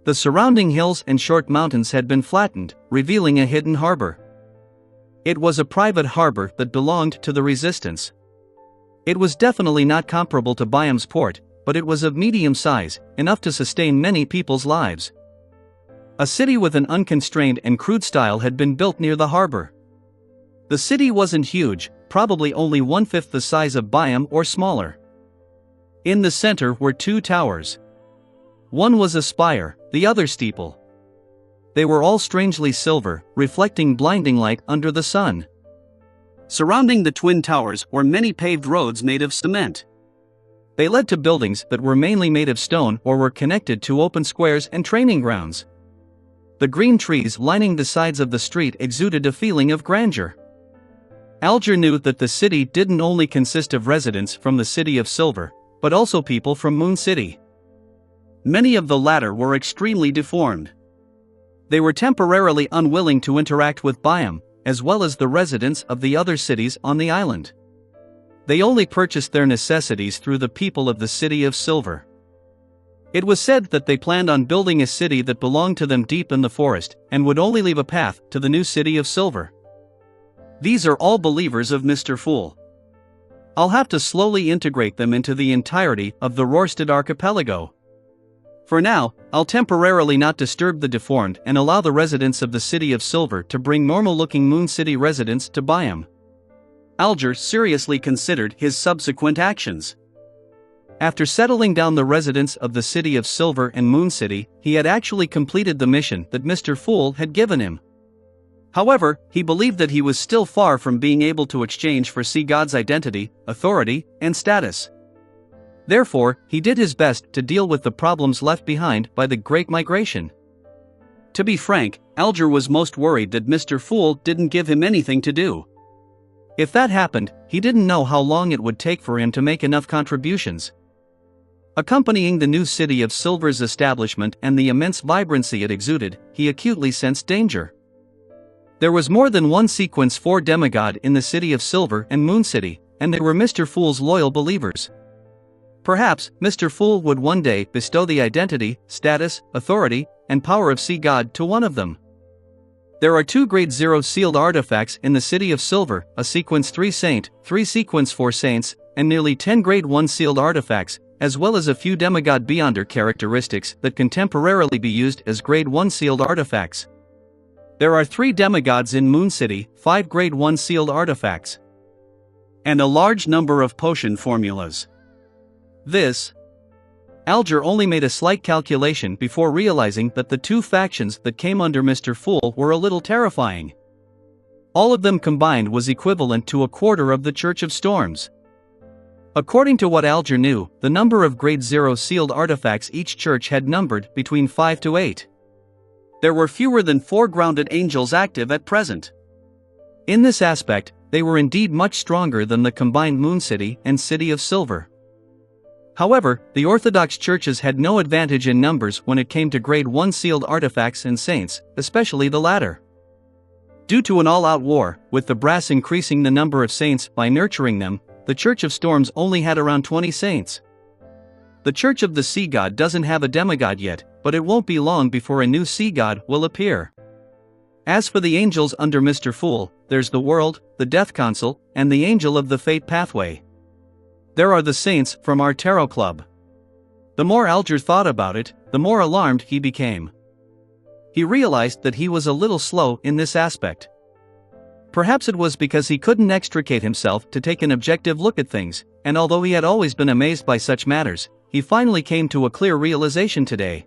The surrounding hills and short mountains had been flattened, revealing a hidden harbor. It was a private harbor that belonged to the resistance. It was definitely not comparable to Byam's port, but it was of medium size, enough to sustain many people's lives. A city with an unconstrained and crude style had been built near the harbor. The city wasn't huge, probably only 1/5 the size of Byam or smaller. In the center were 2 towers. One was a spire, the other steeple. They were all strangely silver, reflecting blinding light under the sun. Surrounding the twin towers were many paved roads made of cement. They led to buildings that were mainly made of stone or were connected to open squares and training grounds. The green trees lining the sides of the street exuded a feeling of grandeur. Alger knew that the city didn't only consist of residents from the City of Silver, but also people from Moon City. Many of the latter were extremely deformed. They were temporarily unwilling to interact with Byam, as well as the residents of the other cities on the island. They only purchased their necessities through the people of the City of Silver. It was said that they planned on building a city that belonged to them deep in the forest, and would only leave a path to the new City of Silver. These are all believers of Mr. Fool. I'll have to slowly integrate them into the entirety of the Rorstad archipelago. For now, I'll temporarily not disturb the deformed and allow the residents of the City of Silver to bring normal-looking Moon City residents to Byam. Alger seriously considered his subsequent actions. After settling down the residents of the City of Silver and Moon City, he had actually completed the mission that Mr. Fool had given him. However, he believed that he was still far from being able to exchange for Sea God's identity, authority, and status. Therefore, he did his best to deal with the problems left behind by the Great Migration. To be frank, Alger was most worried that Mr. Fool didn't give him anything to do. If that happened, he didn't know how long it would take for him to make enough contributions. Accompanying the new City of Silver's establishment and the immense vibrancy it exuded, he acutely sensed danger. There was more than one Sequence 4 demigod in the City of Silver and Moon City, and they were Mr. Fool's loyal believers. Perhaps, Mr. Fool would one day bestow the identity, status, authority, and power of Sea God to one of them. There are 2 Grade 0 sealed artifacts in the City of Silver, a Sequence 3 Saint, 3 Sequence 4 Saints, and nearly 10 Grade 1 sealed artifacts, as well as a few demigod Beyonder characteristics that can temporarily be used as Grade 1 sealed artifacts. There are 3 demigods in Moon City, 5 Grade 1 sealed artifacts, and a large number of potion formulas. This Alger only made a slight calculation before realizing that the two factions that came under Mr. Fool were a little terrifying. All of them combined was equivalent to a quarter of the Church of Storms. According to what Alger knew, the number of Grade 0 sealed artifacts each church had numbered between 5 to 8. There were fewer than 4 grounded angels active at present. In this aspect, they were indeed much stronger than the combined Moon City and City of Silver. However, the Orthodox churches had no advantage in numbers when it came to Grade 1 sealed artifacts and saints, especially the latter. Due to an all-out war, with the brass increasing the number of saints by nurturing them, the Church of Storms only had around 20 saints. The Church of the Sea God doesn't have a demigod yet, but it won't be long before a new sea god will appear. As for the angels under Mr. Fool, there's the World, the Death Council, and the Angel of the Fate Pathway. There are the saints from our tarot club. The more Alger thought about it, the more alarmed he became. He realized that he was a little slow in this aspect. Perhaps it was because he couldn't extricate himself to take an objective look at things, and although he had always been amazed by such matters, he finally came to a clear realization today.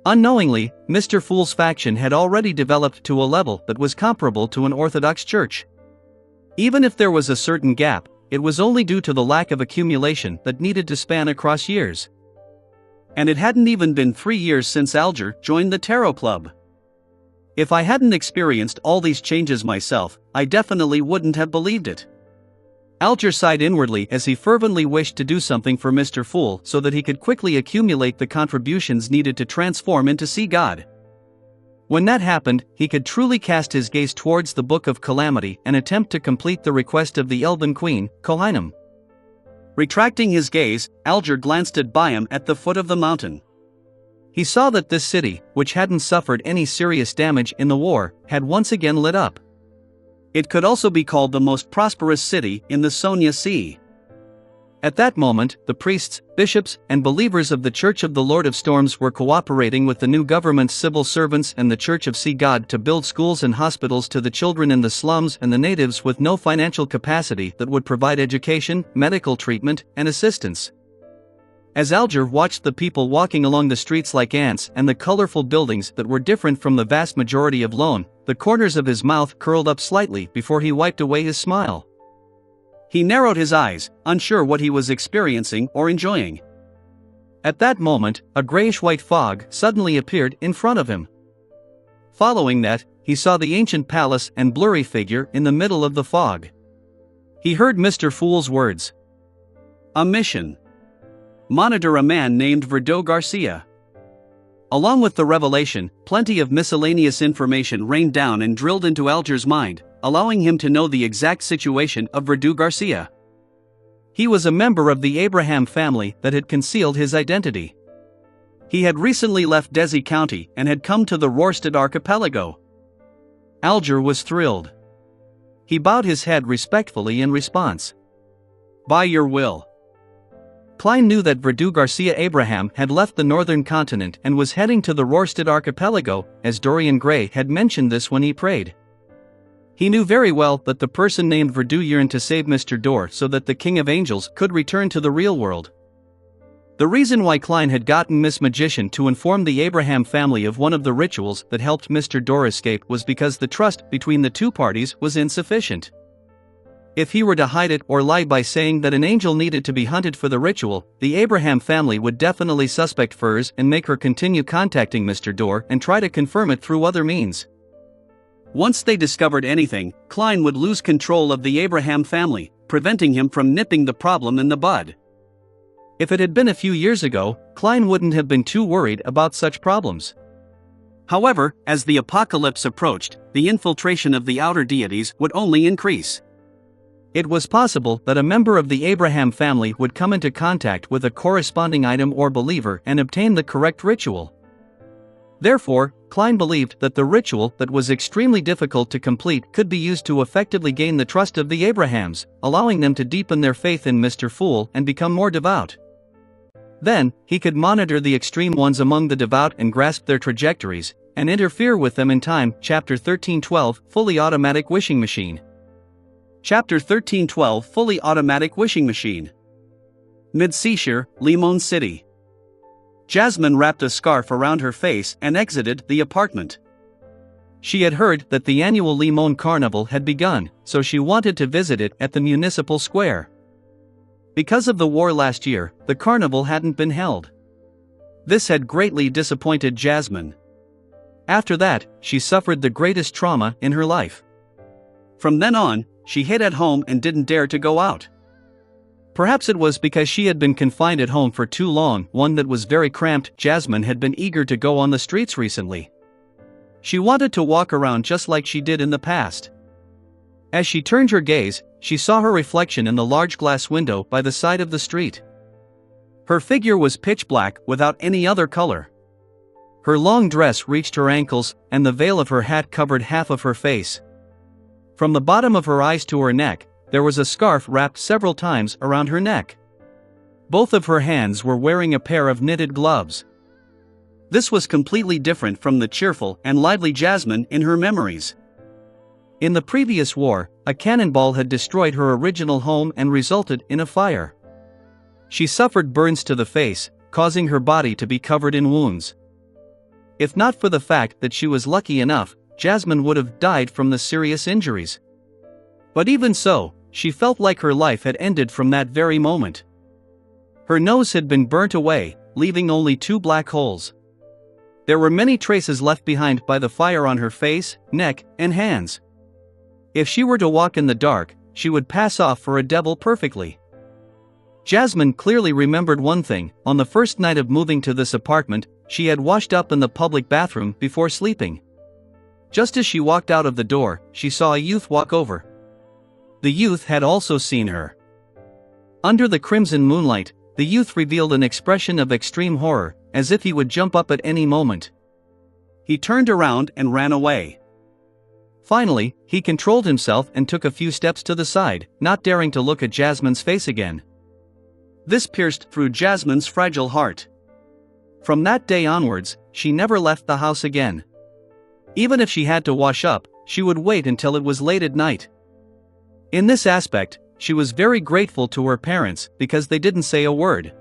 Unknowingly, Mr. Fool's faction had already developed to a level that was comparable to an Orthodox church. Even if there was a certain gap, it was only due to the lack of accumulation that needed to span across years. And it hadn't even been 3 years since Alger joined the Tarot Club. If I hadn't experienced all these changes myself, I definitely wouldn't have believed it. Alger sighed inwardly as he fervently wished to do something for Mr. Fool so that he could quickly accumulate the contributions needed to transform into Sea God. When that happened, he could truly cast his gaze towards the Book of Calamity and attempt to complete the request of the Elven Queen, Kohinum. Retracting his gaze, Alger glanced at Biam at the foot of the mountain. He saw that this city, which hadn't suffered any serious damage in the war, had once again lit up. It could also be called the most prosperous city in the Sonia Sea. At that moment, the priests, bishops, and believers of the Church of the Lord of Storms were cooperating with the new government's civil servants and the Church of Sea God to build schools and hospitals to the children in the slums and the natives with no financial capacity that would provide education, medical treatment, and assistance. As Alger watched the people walking along the streets like ants and the colorful buildings that were different from the vast majority of Lone, the corners of his mouth curled up slightly before he wiped away his smile. He narrowed his eyes, unsure what he was experiencing or enjoying. At that moment, a grayish-white fog suddenly appeared in front of him. Following that, he saw the ancient palace and blurry figure in the middle of the fog. He heard Mr. Fool's words. A mission. Monitor a man named Verdo Garcia. Along with the revelation, plenty of miscellaneous information rained down and drilled into Alger's mind, allowing him to know the exact situation of Verdo Garcia. He was a member of the Abraham family that had concealed his identity. He had recently left Desi County and had come to the Rorstad archipelago. Alger was thrilled. He bowed his head respectfully in response. By your will. Klein knew that Verdo Garcia Abraham had left the northern continent and was heading to the Rorstad archipelago, as Dorian Gray had mentioned this when he prayed. He knew very well that the person named Verdo yearned to save Mr. Dor so that the King of Angels could return to the real world. The reason why Klein had gotten Miss Magician to inform the Abraham family of one of the rituals that helped Mr. Dor escape was because the trust between the two parties was insufficient. If he were to hide it or lie by saying that an angel needed to be hunted for the ritual, the Abraham family would definitely suspect Furs and make her continue contacting Mr. Dor and try to confirm it through other means. Once they discovered anything, Klein would lose control of the Abraham family, preventing him from nipping the problem in the bud. If it had been a few years ago, Klein wouldn't have been too worried about such problems. However, as the apocalypse approached, the infiltration of the outer deities would only increase. It was possible that a member of the Abraham family would come into contact with a corresponding item or believer and obtain the correct ritual. Therefore, Klein believed that the ritual that was extremely difficult to complete could be used to effectively gain the trust of the Abrahams, allowing them to deepen their faith in Mr. Fool and become more devout. Then, he could monitor the extreme ones among the devout and grasp their trajectories, and interfere with them in time. Chapter 1312, Fully Automatic Wishing Machine. Chapter 1312, Fully Automatic Wishing Machine. Mid-Seashire, Limon City. Jasmine wrapped a scarf around her face and exited the apartment. She had heard that the annual Limon Carnival had begun, so she wanted to visit it at the municipal square. Because of the war last year, the carnival hadn't been held. This had greatly disappointed Jasmine. After that, she suffered the greatest trauma in her life. From then on, she hid at home and didn't dare to go out. Perhaps it was because she had been confined at home for too long, one that was very cramped. Jasmine had been eager to go on the streets recently. She wanted to walk around just like she did in the past. As she turned her gaze, she saw her reflection in the large glass window by the side of the street. Her figure was pitch black without any other color. Her long dress reached her ankles, and the veil of her hat covered half of her face. From the bottom of her eyes to her neck, there was a scarf wrapped several times around her neck. Both of her hands were wearing a pair of knitted gloves. This was completely different from the cheerful and lively Jasmine in her memories. In the previous war, a cannonball had destroyed her original home and resulted in a fire. She suffered burns to the face, causing her body to be covered in wounds. If not for the fact that she was lucky enough, Jasmine would have died from the serious injuries. But even so, she felt like her life had ended from that very moment. Her nose had been burnt away, leaving only 2 black holes. There were many traces left behind by the fire on her face, neck, and hands. If she were to walk in the dark, she would pass off for a devil perfectly. Jasmine clearly remembered one thing: on the first night of moving to this apartment, she had washed up in the public bathroom before sleeping. Just as she walked out of the door, she saw a youth walk over. The youth had also seen her. Under the crimson moonlight, the youth revealed an expression of extreme horror, as if he would jump up at any moment. He turned around and ran away. Finally, he controlled himself and took a few steps to the side, not daring to look at Jasmine's face again. This pierced through Jasmine's fragile heart. From that day onwards, she never left the house again. Even if she had to wash up, she would wait until it was late at night. In this aspect, she was very grateful to her parents because they didn't say a word.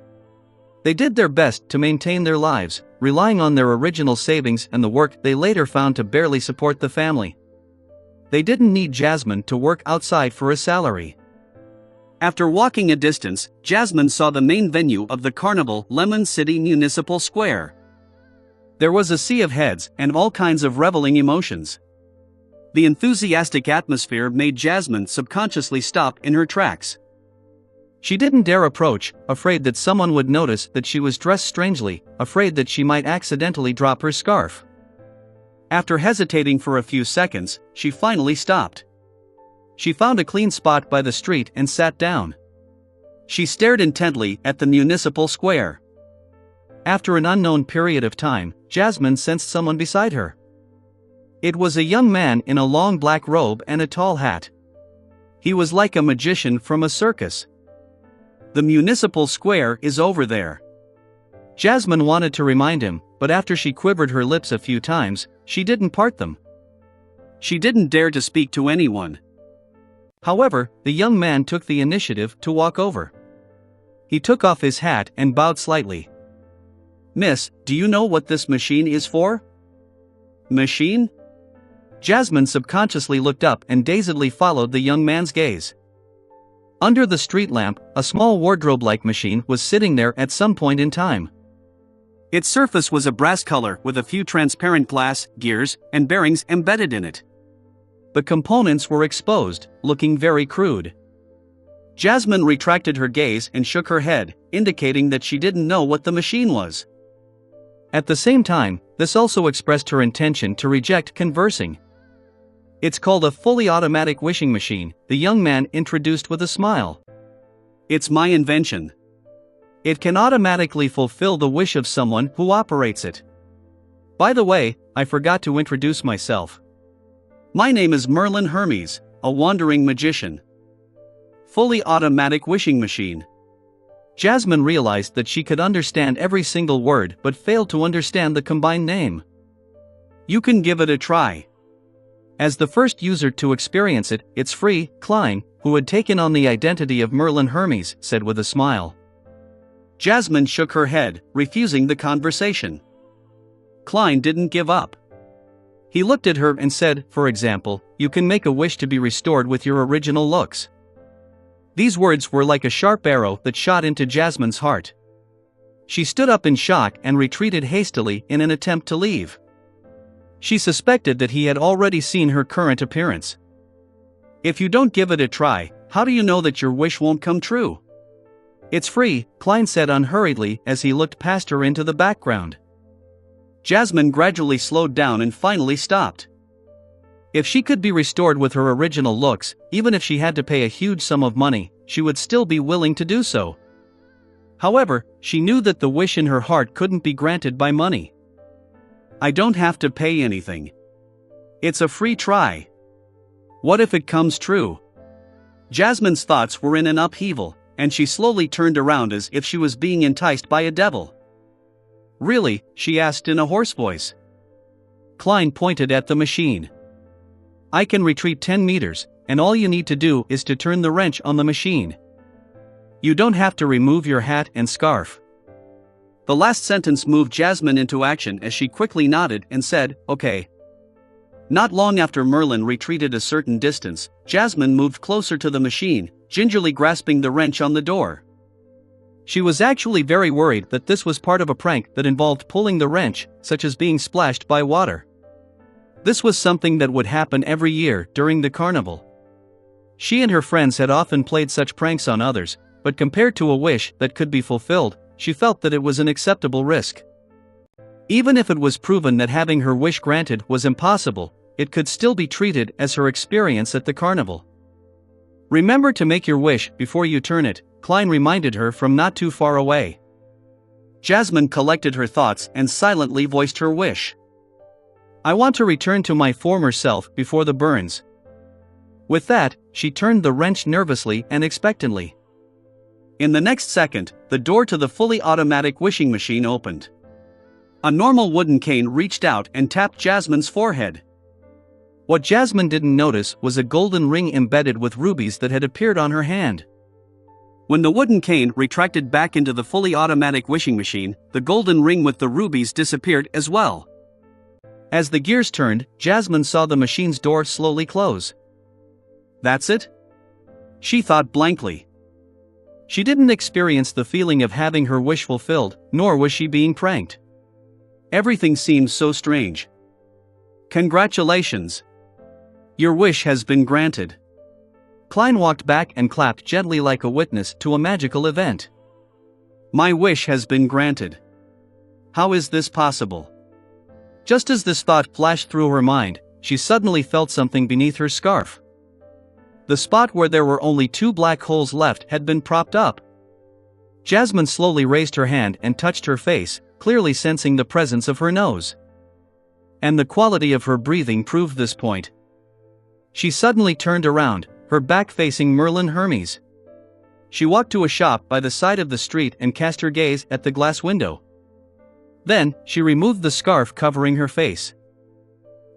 They did their best to maintain their lives, relying on their original savings and the work they later found to barely support the family. They didn't need Jasmine to work outside for a salary. After walking a distance, Jasmine saw the main venue of the carnival, Lemon City Municipal Square. There was a sea of heads and all kinds of reveling emotions. The enthusiastic atmosphere made Jasmine subconsciously stop in her tracks. She didn't dare approach, afraid that someone would notice that she was dressed strangely, afraid that she might accidentally drop her scarf. After hesitating for a few seconds, she finally stopped. She found a clean spot by the street and sat down. She stared intently at the municipal square. After an unknown period of time, Jasmine sensed someone beside her. It was a young man in a long black robe and a tall hat. He was like a magician from a circus. "The municipal square is over there." Jasmine wanted to remind him, but after she quivered her lips a few times, she didn't part them. She didn't dare to speak to anyone. However, the young man took the initiative to walk over. He took off his hat and bowed slightly. "Miss, do you know what this machine is for?" "Machine?" Jasmine subconsciously looked up and dazedly followed the young man's gaze. Under the street lamp, a small wardrobe-like machine was sitting there at some point in time. Its surface was a brass color with a few transparent glass, gears, and bearings embedded in it. The components were exposed, looking very crude. Jasmine retracted her gaze and shook her head, indicating that she didn't know what the machine was. At the same time, this also expressed her intention to reject conversing. "It's called a fully automatic wishing machine," the young man introduced with a smile. "It's my invention. It can automatically fulfill the wish of someone who operates it. By the way, I forgot to introduce myself. My name is Merlin Hermes, a wandering magician." Fully automatic wishing machine. Jasmine realized that she could understand every single word but failed to understand the combined name. "You can give it a try. As the first user to experience it, it's free," Klein, who had taken on the identity of Merlin Hermes, said with a smile. Jasmine shook her head, refusing the conversation. Klein didn't give up. He looked at her and said, for example, you can make a wish to be restored with your original looks. These words were like a sharp arrow that shot into Jasmine's heart. She stood up in shock and retreated hastily in an attempt to leave. She suspected that he had already seen her current appearance. If you don't give it a try, how do you know that your wish won't come true? It's free, Klein said unhurriedly as he looked past her into the background. Jasmine gradually slowed down and finally stopped. If she could be restored with her original looks, even if she had to pay a huge sum of money, she would still be willing to do so. However, she knew that the wish in her heart couldn't be granted by money. I don't have to pay anything. It's a free try. What if it comes true? Jasmine's thoughts were in an upheaval, and she slowly turned around as if she was being enticed by a devil. Really? She asked in a hoarse voice. Klein pointed at the machine. I can retreat 10 meters, and all you need to do is to turn the wrench on the machine. You don't have to remove your hat and scarf. The last sentence moved Jasmine into action as she quickly nodded and said, okay. Not long after Merlin retreated a certain distance, Jasmine moved closer to the machine, gingerly grasping the wrench on the door. She was actually very worried that this was part of a prank that involved pulling the wrench, such as being splashed by water. This was something that would happen every year during the carnival. She and her friends had often played such pranks on others, but compared to a wish that could be fulfilled, she felt that it was an acceptable risk. Even if it was proven that having her wish granted was impossible, it could still be treated as her experience at the carnival. Remember to make your wish before you turn it, Klein reminded her from not too far away. Jasmine collected her thoughts and silently voiced her wish. I want to return to my former self before the burns. With that, she turned the wrench nervously and expectantly. In the next second, the door to the fully automatic wishing machine opened. A normal wooden cane reached out and tapped Jasmine's forehead. What Jasmine didn't notice was a golden ring embedded with rubies that had appeared on her hand. When the wooden cane retracted back into the fully automatic wishing machine, the golden ring with the rubies disappeared as well. As the gears turned, Jasmine saw the machine's door slowly close. That's it? She thought blankly. She didn't experience the feeling of having her wish fulfilled, nor was she being pranked. Everything seemed so strange. Congratulations. Your wish has been granted. Klein walked back and clapped gently like a witness to a magical event. My wish has been granted. How is this possible? Just as this thought flashed through her mind, she suddenly felt something beneath her scarf. The spot where there were only 2 black holes left had been propped up. Jasmine slowly raised her hand and touched her face, clearly sensing the presence of her nose. And the quality of her breathing proved this point. She suddenly turned around, her back facing Merlin Hermes. She walked to a shop by the side of the street and cast her gaze at the glass window. Then, she removed the scarf covering her face.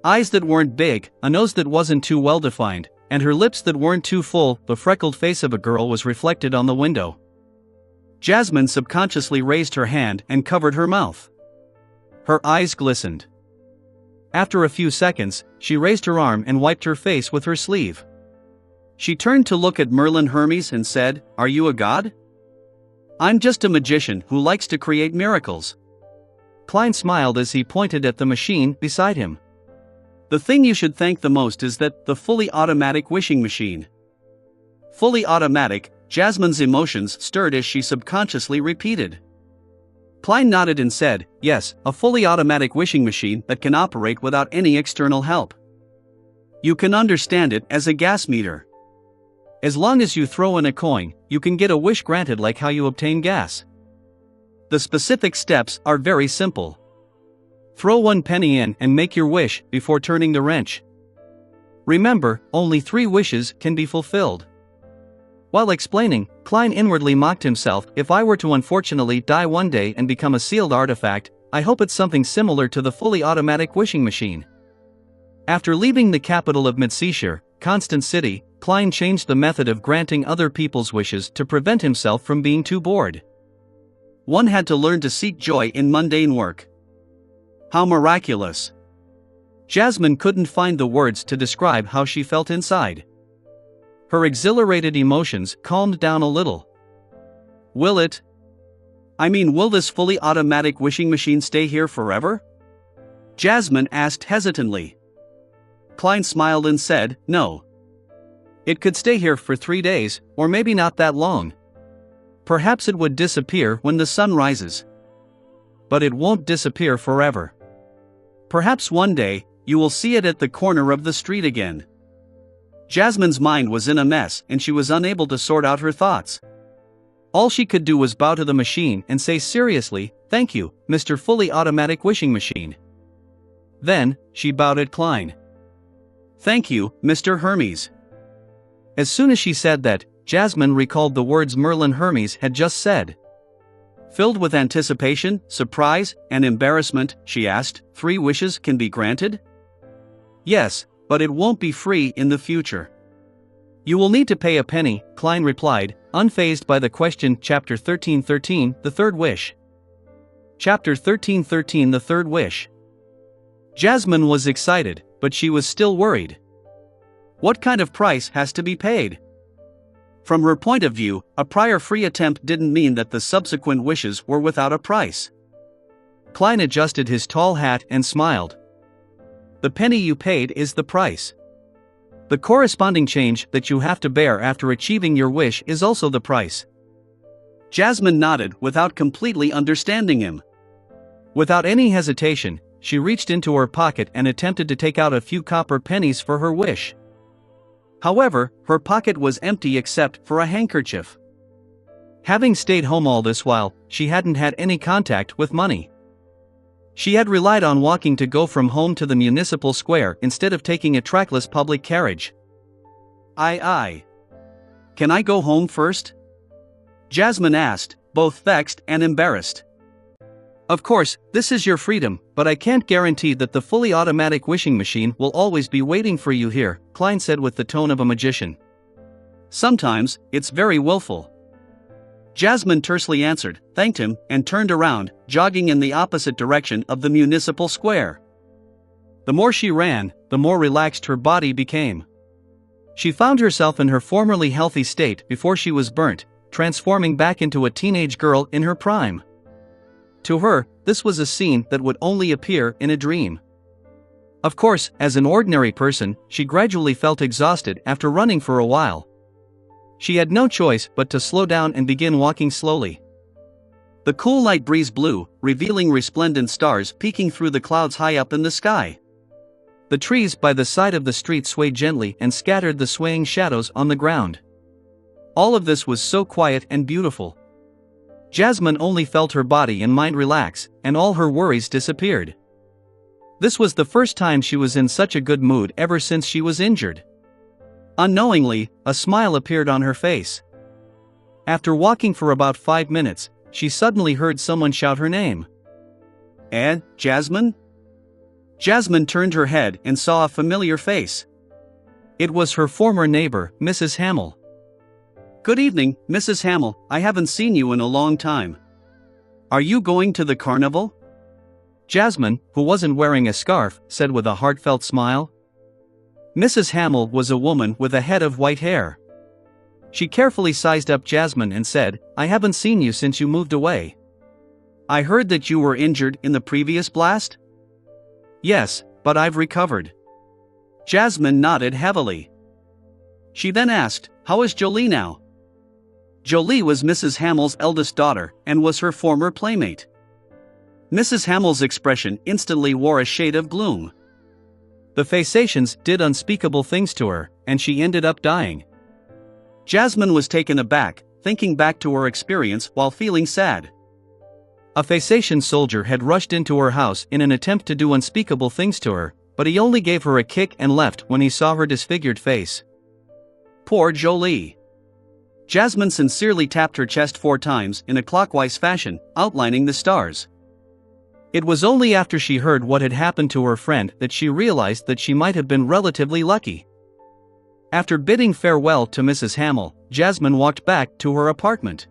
Eyes that weren't big, a nose that wasn't too well defined, and her lips that weren't too full, the freckled face of a girl was reflected on the window. Jasmine subconsciously raised her hand and covered her mouth. Her eyes glistened. After a few seconds, she raised her arm and wiped her face with her sleeve. She turned to look at Merlin Hermes and said, Are you a god? I'm just a magician who likes to create miracles. Klein smiled as he pointed at the machine beside him. The thing you should thank the most is that, the fully automatic wishing machine. Fully automatic, Jasmine's emotions stirred as she subconsciously repeated. Klein nodded and said, Yes, a fully automatic wishing machine that can operate without any external help. You can understand it as a gas meter. As long as you throw in a coin, you can get a wish granted like how you obtain gas. The specific steps are very simple. Throw 1 penny in and make your wish before turning the wrench. Remember, only 3 wishes can be fulfilled. While explaining, Klein inwardly mocked himself. If I were to unfortunately die one day and become a sealed artifact, I hope it's something similar to the fully automatic wishing machine. After leaving the capital of Midseashire, Constant City, Klein changed the method of granting other people's wishes to prevent himself from being too bored. One had to learn to seek joy in mundane work. How miraculous! Jasmine couldn't find the words to describe how she felt inside. Her exhilarated emotions calmed down a little. Will this fully automatic wishing machine stay here forever? Jasmine asked hesitantly. Klein smiled and said, no. It could stay here for 3 days, or maybe not that long. Perhaps it would disappear when the sun rises. But it won't disappear forever. Perhaps one day, you will see it at the corner of the street again. Jasmine's mind was in a mess and she was unable to sort out her thoughts. All she could do was bow to the machine and say seriously, "Thank you, Mr. Fully Automatic Wishing Machine." Then, she bowed at Klein. "Thank you, Mr. Hermes." As soon as she said that, Jasmine recalled the words Merlin Hermes had just said. Filled with anticipation, surprise, and embarrassment, she asked, 3 wishes can be granted? Yes, but it won't be free in the future. You will need to pay a penny, Klein replied, unfazed by the question. Chapter 13:13, The Third Wish. Chapter 13:13, The Third Wish. Jasmine was excited, but she was still worried. What kind of price has to be paid? From her point of view, a prior free attempt didn't mean that the subsequent wishes were without a price. Klein adjusted his tall hat and smiled. The penny you paid is the price. The corresponding change that you have to bear after achieving your wish is also the price. Jasmine nodded without completely understanding him. Without any hesitation, she reached into her pocket and attempted to take out a few copper pennies for her wish. However, her pocket was empty except for a handkerchief. Having stayed home all this while, she hadn't had any contact with money. She had relied on walking to go from home to the municipal square instead of taking a trackless public carriage. Can I go home first? Jasmine asked, both vexed and embarrassed. Of course, this is your freedom, but I can't guarantee that the fully automatic wishing machine will always be waiting for you here, Klein said with the tone of a magician. Sometimes, it's very willful. Jasmine tersely answered, thanked him, and turned around, jogging in the opposite direction of the municipal square. The more she ran, the more relaxed her body became. She found herself in her formerly healthy state before she was burnt, transforming back into a teenage girl in her prime. To her, this was a scene that would only appear in a dream. Of course, as an ordinary person, she gradually felt exhausted after running for a while. She had no choice but to slow down and begin walking slowly. The cool light breeze blew, revealing resplendent stars peeking through the clouds high up in the sky. The trees by the side of the street swayed gently and scattered the swaying shadows on the ground. All of this was so quiet and beautiful. Jasmine only felt her body and mind relax, and all her worries disappeared. This was the first time she was in such a good mood ever since she was injured. Unknowingly, a smile appeared on her face. After walking for about 5 minutes, she suddenly heard someone shout her name. Jasmine? Jasmine turned her head and saw a familiar face. It was her former neighbor, Mrs. Hamill. Good evening, Mrs. Hamill, I haven't seen you in a long time. Are you going to the carnival? Jasmine, who wasn't wearing a scarf, said with a heartfelt smile. Mrs. Hamill was a woman with a head of white hair. She carefully sized up Jasmine and said, I haven't seen you since you moved away. I heard that you were injured in the previous blast? Yes, but I've recovered. Jasmine nodded heavily. She then asked, how is Jolie now? Jolie was Mrs. Hamill's eldest daughter and was her former playmate. Mrs. Hamill's expression instantly wore a shade of gloom. The Phasacians did unspeakable things to her, and she ended up dying. Jasmine was taken aback, thinking back to her experience while feeling sad. A Phasacian soldier had rushed into her house in an attempt to do unspeakable things to her, but he only gave her a kick and left when he saw her disfigured face. Poor Jolie. Jasmine sincerely tapped her chest 4 times in a clockwise fashion, outlining the stars. It was only after she heard what had happened to her friend that she realized that she might have been relatively lucky. After bidding farewell to Mrs. Hamill, Jasmine walked back to her apartment.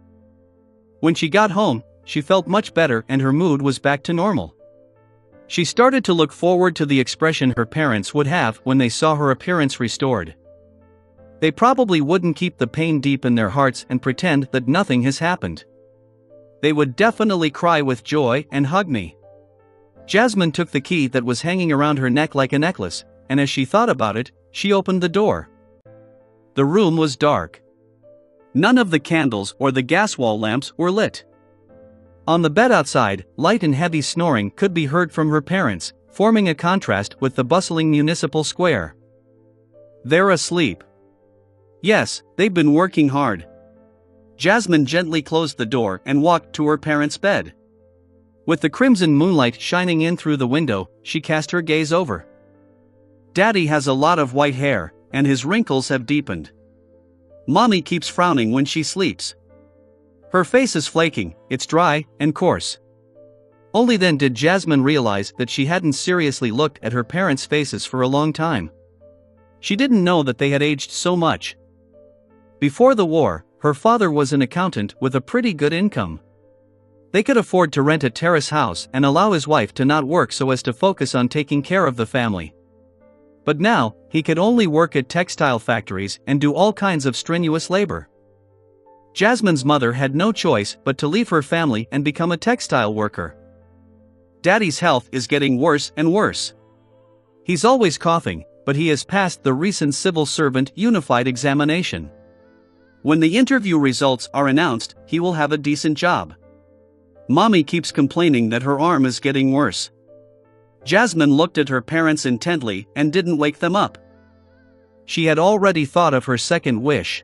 When she got home, she felt much better and her mood was back to normal. She started to look forward to the expression her parents would have when they saw her appearance restored. They probably wouldn't keep the pain deep in their hearts and pretend that nothing has happened. They would definitely cry with joy and hug me. Jasmine took the key that was hanging around her neck like a necklace, and as she thought about it, she opened the door. The room was dark. None of the candles or the gas wall lamps were lit. On the bed outside, light and heavy snoring could be heard from her parents, forming a contrast with the bustling municipal square. They're asleep. Yes, they've been working hard. Jasmine gently closed the door and walked to her parents' bed. With the crimson moonlight shining in through the window, she cast her gaze over. Daddy has a lot of white hair, and his wrinkles have deepened. Mommy keeps frowning when she sleeps. Her face is flaking, it's dry and coarse. Only then did Jasmine realize that she hadn't seriously looked at her parents' faces for a long time. She didn't know that they had aged so much. Before the war, her father was an accountant with a pretty good income. They could afford to rent a terrace house and allow his wife to not work so as to focus on taking care of the family. But now, he could only work at textile factories and do all kinds of strenuous labor. Jasmine's mother had no choice but to leave her family and become a textile worker. Daddy's health is getting worse and worse. He's always coughing, but he has passed the recent civil servant unified examination. When the interview results are announced, he will have a decent job. Mommy keeps complaining that her arm is getting worse. Jasmine looked at her parents intently and didn't wake them up. She had already thought of her second wish.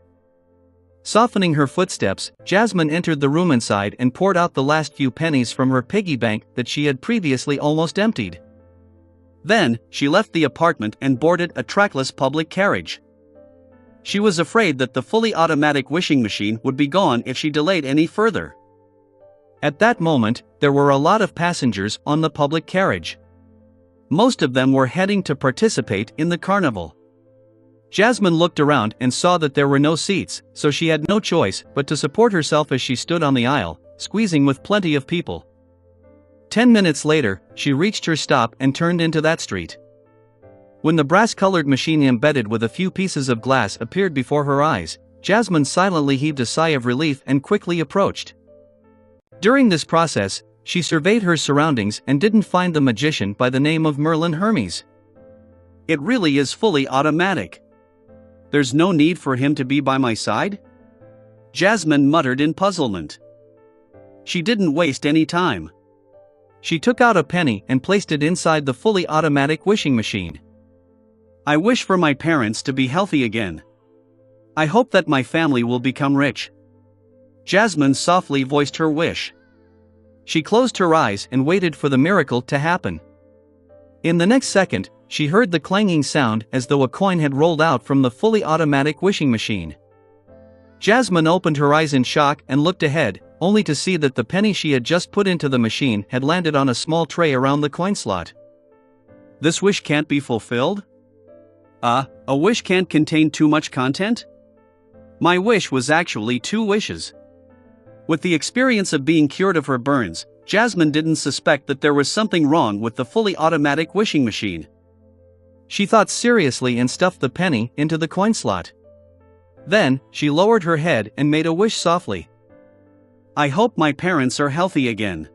Softening her footsteps, Jasmine entered the room inside and poured out the last few pennies from her piggy bank that she had previously almost emptied. Then, she left the apartment and boarded a trackless public carriage. She was afraid that the fully automatic wishing machine would be gone if she delayed any further. At that moment, there were a lot of passengers on the public carriage. Most of them were heading to participate in the carnival. Jasmine looked around and saw that there were no seats, so she had no choice but to support herself as she stood on the aisle, squeezing with plenty of people. 10 minutes later, she reached her stop and turned into that street. When the brass-colored machine embedded with a few pieces of glass appeared before her eyes, Jasmine silently heaved a sigh of relief and quickly approached. During this process, she surveyed her surroundings and didn't find the magician by the name of Merlin Hermes. It really is fully automatic. There's no need for him to be by my side? Jasmine muttered in puzzlement. She didn't waste any time. She took out a penny and placed it inside the fully automatic wishing machine. I wish for my parents to be healthy again. I hope that my family will become rich. Jasmine softly voiced her wish. She closed her eyes and waited for the miracle to happen. In the next second, she heard the clanging sound as though a coin had rolled out from the fully automatic wishing machine. Jasmine opened her eyes in shock and looked ahead, only to see that the penny she had just put into the machine had landed on a small tray around the coin slot. This wish can't be fulfilled? A wish can't contain too much content? My wish was actually 2 wishes. With the experience of being cured of her burns, Jasmine didn't suspect that there was something wrong with the fully automatic wishing machine. She thought seriously and stuffed the penny into the coin slot. Then, she lowered her head and made a wish softly. I hope my parents are healthy again.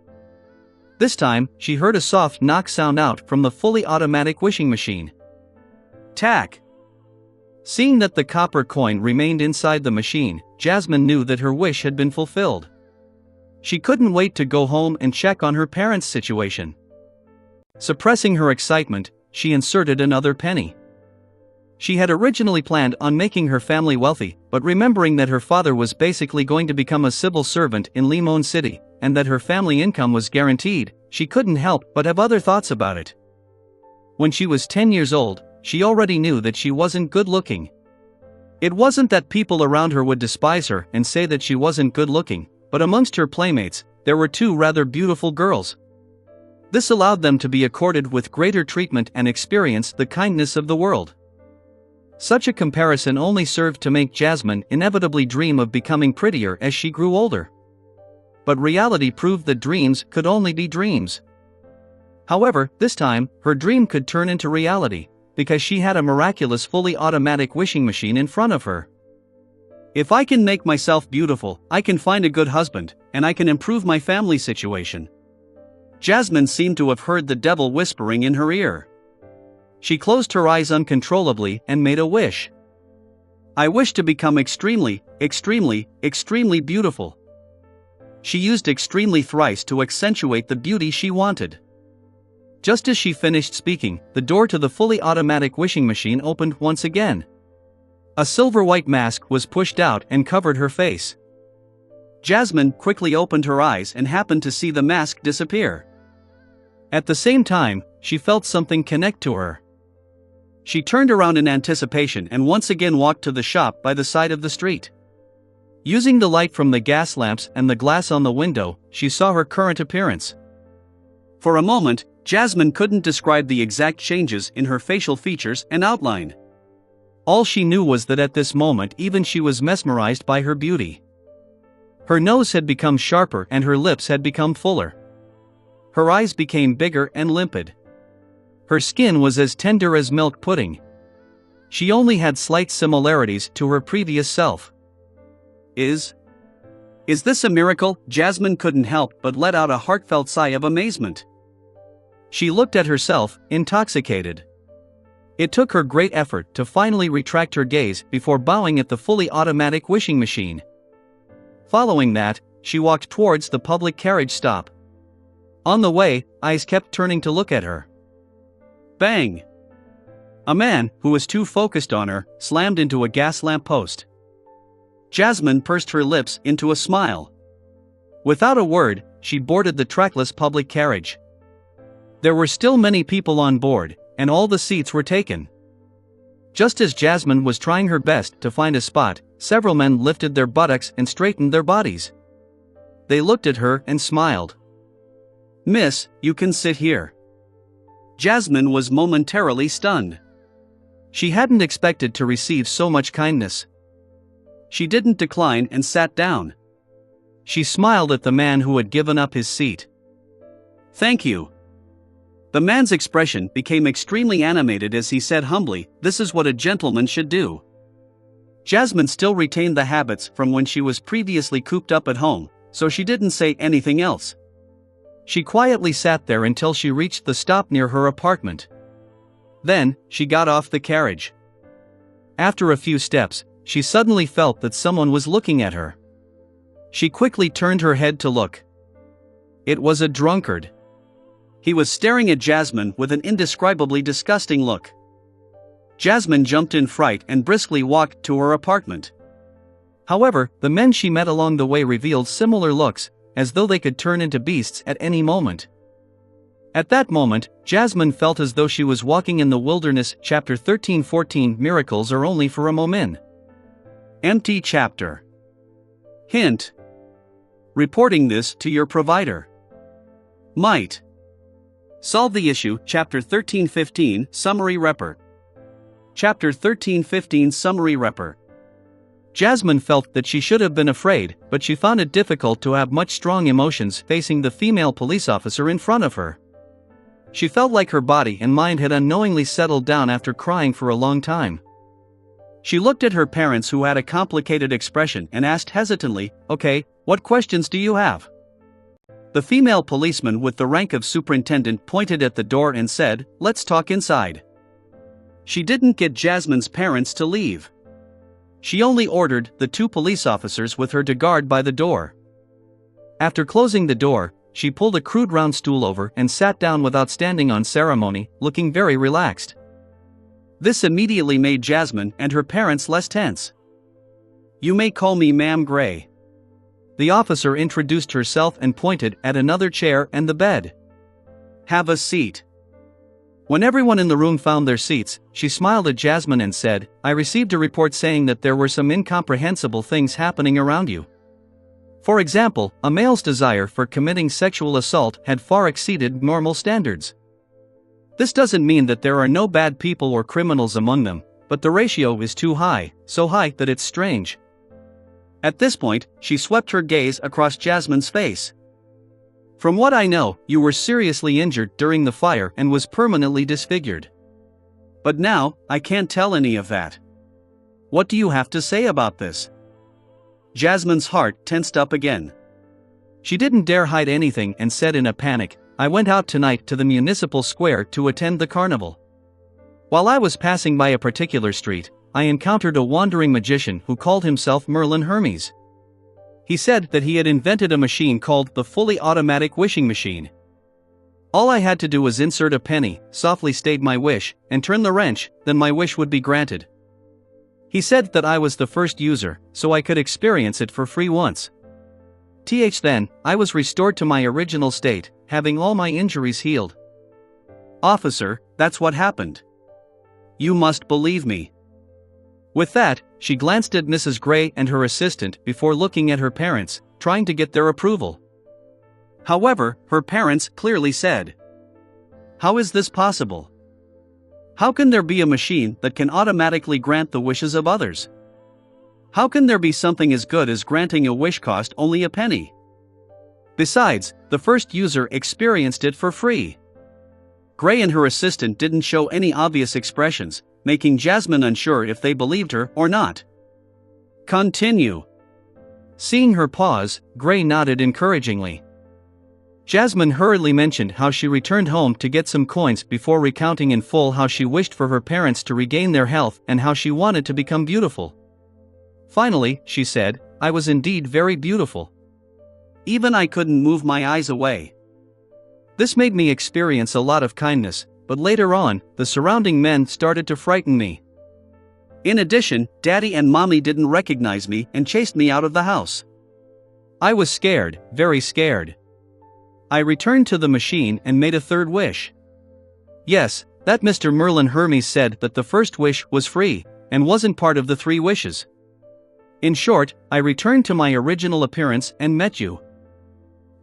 This time, she heard a soft knock sound out from the fully automatic wishing machine. Tack! Seeing that the copper coin remained inside the machine, Jasmine knew that her wish had been fulfilled. She couldn't wait to go home and check on her parents' situation. Suppressing her excitement, she inserted another penny. She had originally planned on making her family wealthy, but remembering that her father was basically going to become a civil servant in Limon City, and that her family income was guaranteed, she couldn't help but have other thoughts about it. When she was 10 years old, she already knew that she wasn't good looking. It wasn't that people around her would despise her and say that she wasn't good looking, but amongst her playmates, there were 2 rather beautiful girls. This allowed them to be accorded with greater treatment and experience the kindness of the world. Such a comparison only served to make Jasmine inevitably dream of becoming prettier as she grew older. but reality proved that dreams could only be dreams. However, this time, her dream could turn into reality, because she had a miraculous fully automatic wishing machine in front of her. If I can make myself beautiful, I can find a good husband, and I can improve my family situation. Jasmine seemed to have heard the devil whispering in her ear. She closed her eyes uncontrollably and made a wish. I wish to become extremely, extremely, extremely beautiful. She used extremely thrice to accentuate the beauty she wanted. Just as she finished speaking, the door to the fully automatic wishing machine opened once again. A silver-white mask was pushed out and covered her face. Jasmine quickly opened her eyes and happened to see the mask disappear. At the same time, she felt something connect to her. She turned around in anticipation and once again walked to the shop by the side of the street. Using the light from the gas lamps and the glass on the window, she saw her current appearance. For a moment, Jasmine couldn't describe the exact changes in her facial features and outline. All she knew was that at this moment even she was mesmerized by her beauty. Her nose had become sharper and her lips had become fuller. Her eyes became bigger and limpid. Her skin was as tender as milk pudding. She only had slight similarities to her previous self. Is this a miracle? Jasmine couldn't help but let out a heartfelt sigh of amazement. She looked at herself, intoxicated. It took her great effort to finally retract her gaze before bowing at the fully automatic wishing machine. Following that, she walked towards the public carriage stop. On the way, eyes kept turning to look at her. Bang! A man, who was too focused on her, slammed into a gas lamp post. Jasmine pursed her lips into a smile. Without a word, she boarded the trackless public carriage. There were still many people on board, and all the seats were taken. Just as Jasmine was trying her best to find a spot, several men lifted their buttocks and straightened their bodies. They looked at her and smiled. "Miss, you can sit here." Jasmine was momentarily stunned. She hadn't expected to receive so much kindness. She didn't decline and sat down. She smiled at the man who had given up his seat. "Thank you." The man's expression became extremely animated as he said humbly, "This is what a gentleman should do." Jasmine still retained the habits from when she was previously cooped up at home, so she didn't say anything else. She quietly sat there until she reached the stop near her apartment. Then, she got off the carriage. After a few steps, she suddenly felt that someone was looking at her. She quickly turned her head to look. It was a drunkard. He was staring at Jasmine with an indescribably disgusting look. Jasmine jumped in fright and briskly walked to her apartment. However, the men she met along the way revealed similar looks, as though they could turn into beasts at any moment. At that moment, Jasmine felt as though she was walking in the wilderness. Chapter 13-14 Miracles are only for a moment. Empty chapter. Hint. Reporting this to your provider might solve the issue. Chapter 13-15 Summary Report. Chapter 13-15 Summary Report. Jasmine felt that she should have been afraid, but she found it difficult to have much strong emotions facing the female police officer in front of her. She felt like her body and mind had unknowingly settled down after crying for a long time. She looked at her parents, who had a complicated expression, and asked hesitantly, "Okay, what questions do you have?" The female policeman with the rank of superintendent pointed at the door and said, "Let's talk inside." She didn't get Jasmine's parents to leave. She only ordered the two police officers with her to guard by the door. After closing the door, she pulled a crude round stool over and sat down without standing on ceremony, looking very relaxed. This immediately made Jasmine and her parents less tense. "You may call me Ma'am Gray." The officer introduced herself and pointed at another chair and the bed. "Have a seat." When everyone in the room found their seats, she smiled at Jasmine and said, "I received a report saying that there were some incomprehensible things happening around you. For example, a male's desire for committing sexual assault had far exceeded normal standards. This doesn't mean that there are no bad people or criminals among them, but the ratio is too high, so high that it's strange. At this point, she swept her gaze across Jasmine's face. From what I know, you were seriously injured during the fire and was permanently disfigured. But now, I can't tell any of that. What do you have to say about this? Jasmine's heart tensed up again. She didn't dare hide anything and said in a panic, I went out tonight to the municipal square to attend the carnival. While I was passing by a particular street, I encountered a wandering magician who called himself Merlin Hermes. He said that he had invented a machine called the fully automatic wishing machine. All I had to do was insert a penny, softly state my wish, and turn the wrench, then my wish would be granted. He said that I was the first user, so I could experience it for free once. Then, I was restored to my original state, having all my injuries healed. Officer, that's what happened. You must believe me. With that, she glanced at Mrs. Gray and her assistant before looking at her parents, trying to get their approval. However, her parents clearly said, how is this possible? How can there be a machine that can automatically grant the wishes of others? How can there be something as good as granting a wish cost only a penny? Besides, the first user experienced it for free. Gray and her assistant didn't show any obvious expressions, making Jasmine unsure if they believed her or not. Continue. Seeing her pause, Gray nodded encouragingly. Jasmine hurriedly mentioned how she returned home to get some coins before recounting in full how she wished for her parents to regain their health and how she wanted to become beautiful. Finally, she said, I was indeed very beautiful. Even I couldn't move my eyes away. This made me experience a lot of kindness, but later on, the surrounding men started to frighten me. In addition, Daddy and Mommy didn't recognize me and chased me out of the house. I was scared, very scared. I returned to the machine and made a third wish. Yes, that Mr. Merlin Hermes said that the first wish was free, and wasn't part of the 3 wishes. In short, I returned to my original appearance and met you.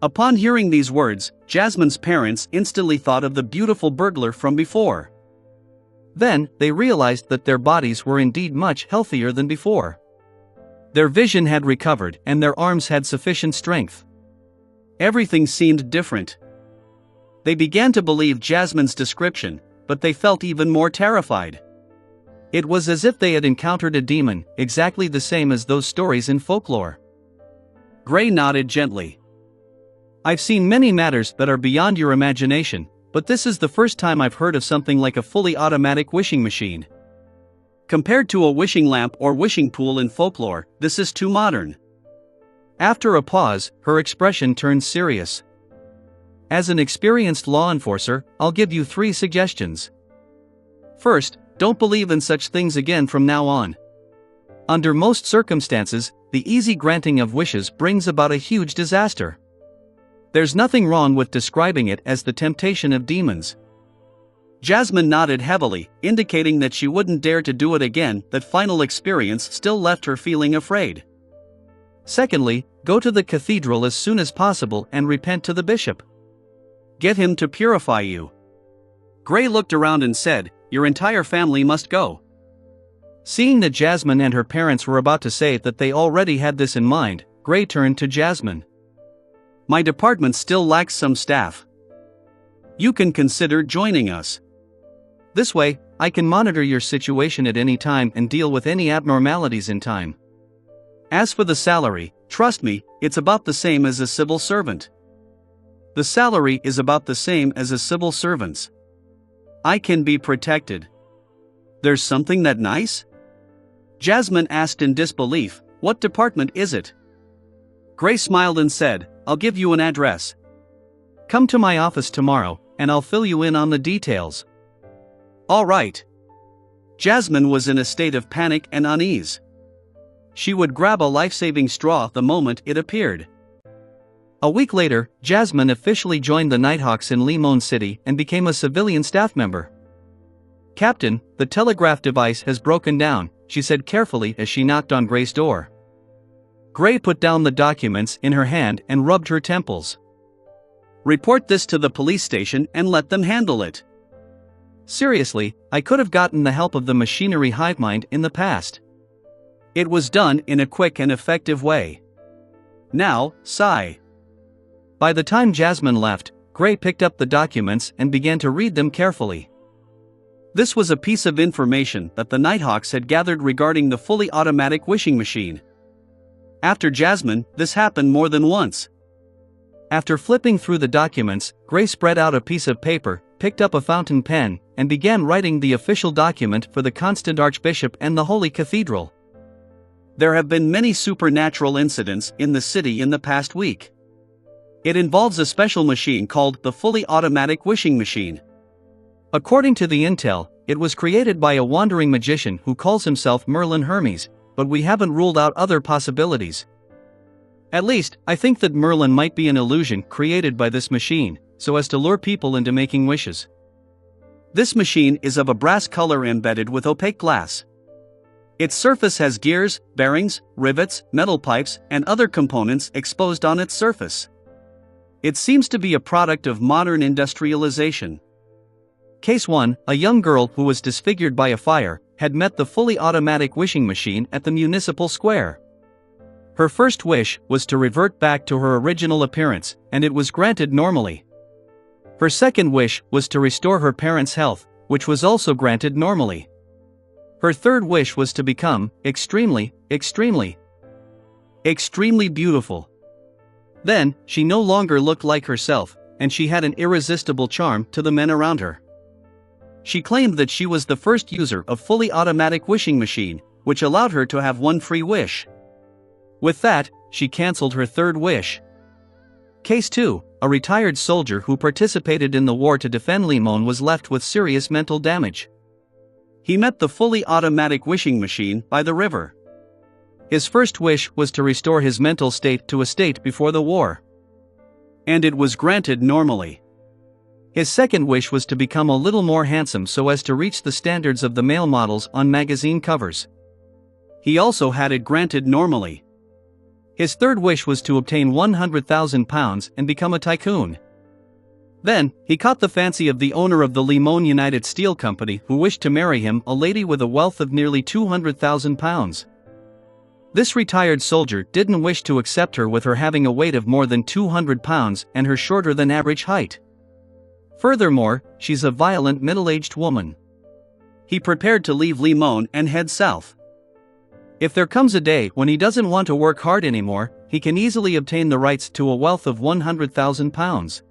Upon hearing these words, Jasmine's parents instantly thought of the beautiful burglar from before. Then, they realized that their bodies were indeed much healthier than before. Their vision had recovered and their arms had sufficient strength. Everything seemed different. They began to believe Jasmine's description, but they felt even more terrified. It was as if they had encountered a demon, exactly the same as those stories in folklore. Gray nodded gently. I've seen many matters that are beyond your imagination, but this is the first time I've heard of something like a fully automatic wishing machine. Compared to a wishing lamp or wishing pool in folklore, this is too modern. After a pause, her expression turned serious. As an experienced law enforcer, I'll give you 3 suggestions. First, don't believe in such things again from now on. Under most circumstances, the easy granting of wishes brings about a huge disaster. There's nothing wrong with describing it as the temptation of demons. Jasmine nodded heavily, indicating that she wouldn't dare to do it again. That final experience still left her feeling afraid. Secondly, go to the cathedral as soon as possible and repent to the bishop. Get him to purify you. Gray looked around and said, your entire family must go. Seeing that Jasmine and her parents were about to say that they already had this in mind, Gray turned to Jasmine. My department still lacks some staff. You can consider joining us. This way, I can monitor your situation at any time and deal with any abnormalities in time. As for the salary, trust me, it's about the same as a civil servant. The salary is about the same as a civil servant's. I can be protected. There's something that nice? Jasmine asked in disbelief, what department is it? Gray smiled and said, I'll give you an address. Come to my office tomorrow, and I'll fill you in on the details. All right. Jasmine was in a state of panic and unease. She would grab a life-saving straw the moment it appeared. A week later, Jasmine officially joined the Nighthawks in Limon City and became a civilian staff member. Captain, the telegraph device has broken down, she said carefully as she knocked on Gray's door. Gray put down the documents in her hand and rubbed her temples. Report this to the police station and let them handle it. Seriously, I could have gotten the help of the machinery hive mind in the past. It was done in a quick and effective way. Now, sigh. By the time Jasmine left, Gray picked up the documents and began to read them carefully. This was a piece of information that the Nighthawks had gathered regarding the fully automatic wishing machine. After Jasmine, this happened more than once. After flipping through the documents, Gray spread out a piece of paper, picked up a fountain pen, and began writing the official document for the Constant Archbishop and the Holy Cathedral. There have been many supernatural incidents in the city in the past week. It involves a special machine called the fully automatic wishing machine. According to the intel, it was created by a wandering magician who calls himself Merlin Hermes, but we haven't ruled out other possibilities. At least, I think that Merlin might be an illusion created by this machine, so as to lure people into making wishes. This machine is of a brass color embedded with opaque glass. Its surface has gears, bearings, rivets, metal pipes, and other components exposed on its surface. It seems to be a product of modern industrialization. Case 1, a young girl who was disfigured by a fire, had met the fully automatic wishing machine at the municipal square. Her first wish was to revert back to her original appearance, and it was granted normally. Her second wish was to restore her parents' health, which was also granted normally. Her third wish was to become extremely beautiful. Then, she no longer looked like herself, and she had an irresistible charm to the men around her. She claimed that she was the first user of fully automatic wishing machine, which allowed her to have one free wish. With that, she cancelled her third wish. Case 2, a retired soldier who participated in the war to defend Limon was left with serious mental damage. He met the fully automatic wishing machine by the river. His first wish was to restore his mental state to a state before the war. And it was granted normally. His second wish was to become a little more handsome so as to reach the standards of the male models on magazine covers. He also had it granted normally. His third wish was to obtain £100,000 and become a tycoon. Then, he caught the fancy of the owner of the Limon United Steel Company who wished to marry him, a lady with a wealth of nearly £200,000. This retired soldier didn't wish to accept her with her having a weight of more than 200 pounds and her shorter than average height. Furthermore, she's a violent middle-aged woman. He prepared to leave Limon and head south. If there comes a day when he doesn't want to work hard anymore, he can easily obtain the rights to a wealth of £100,000.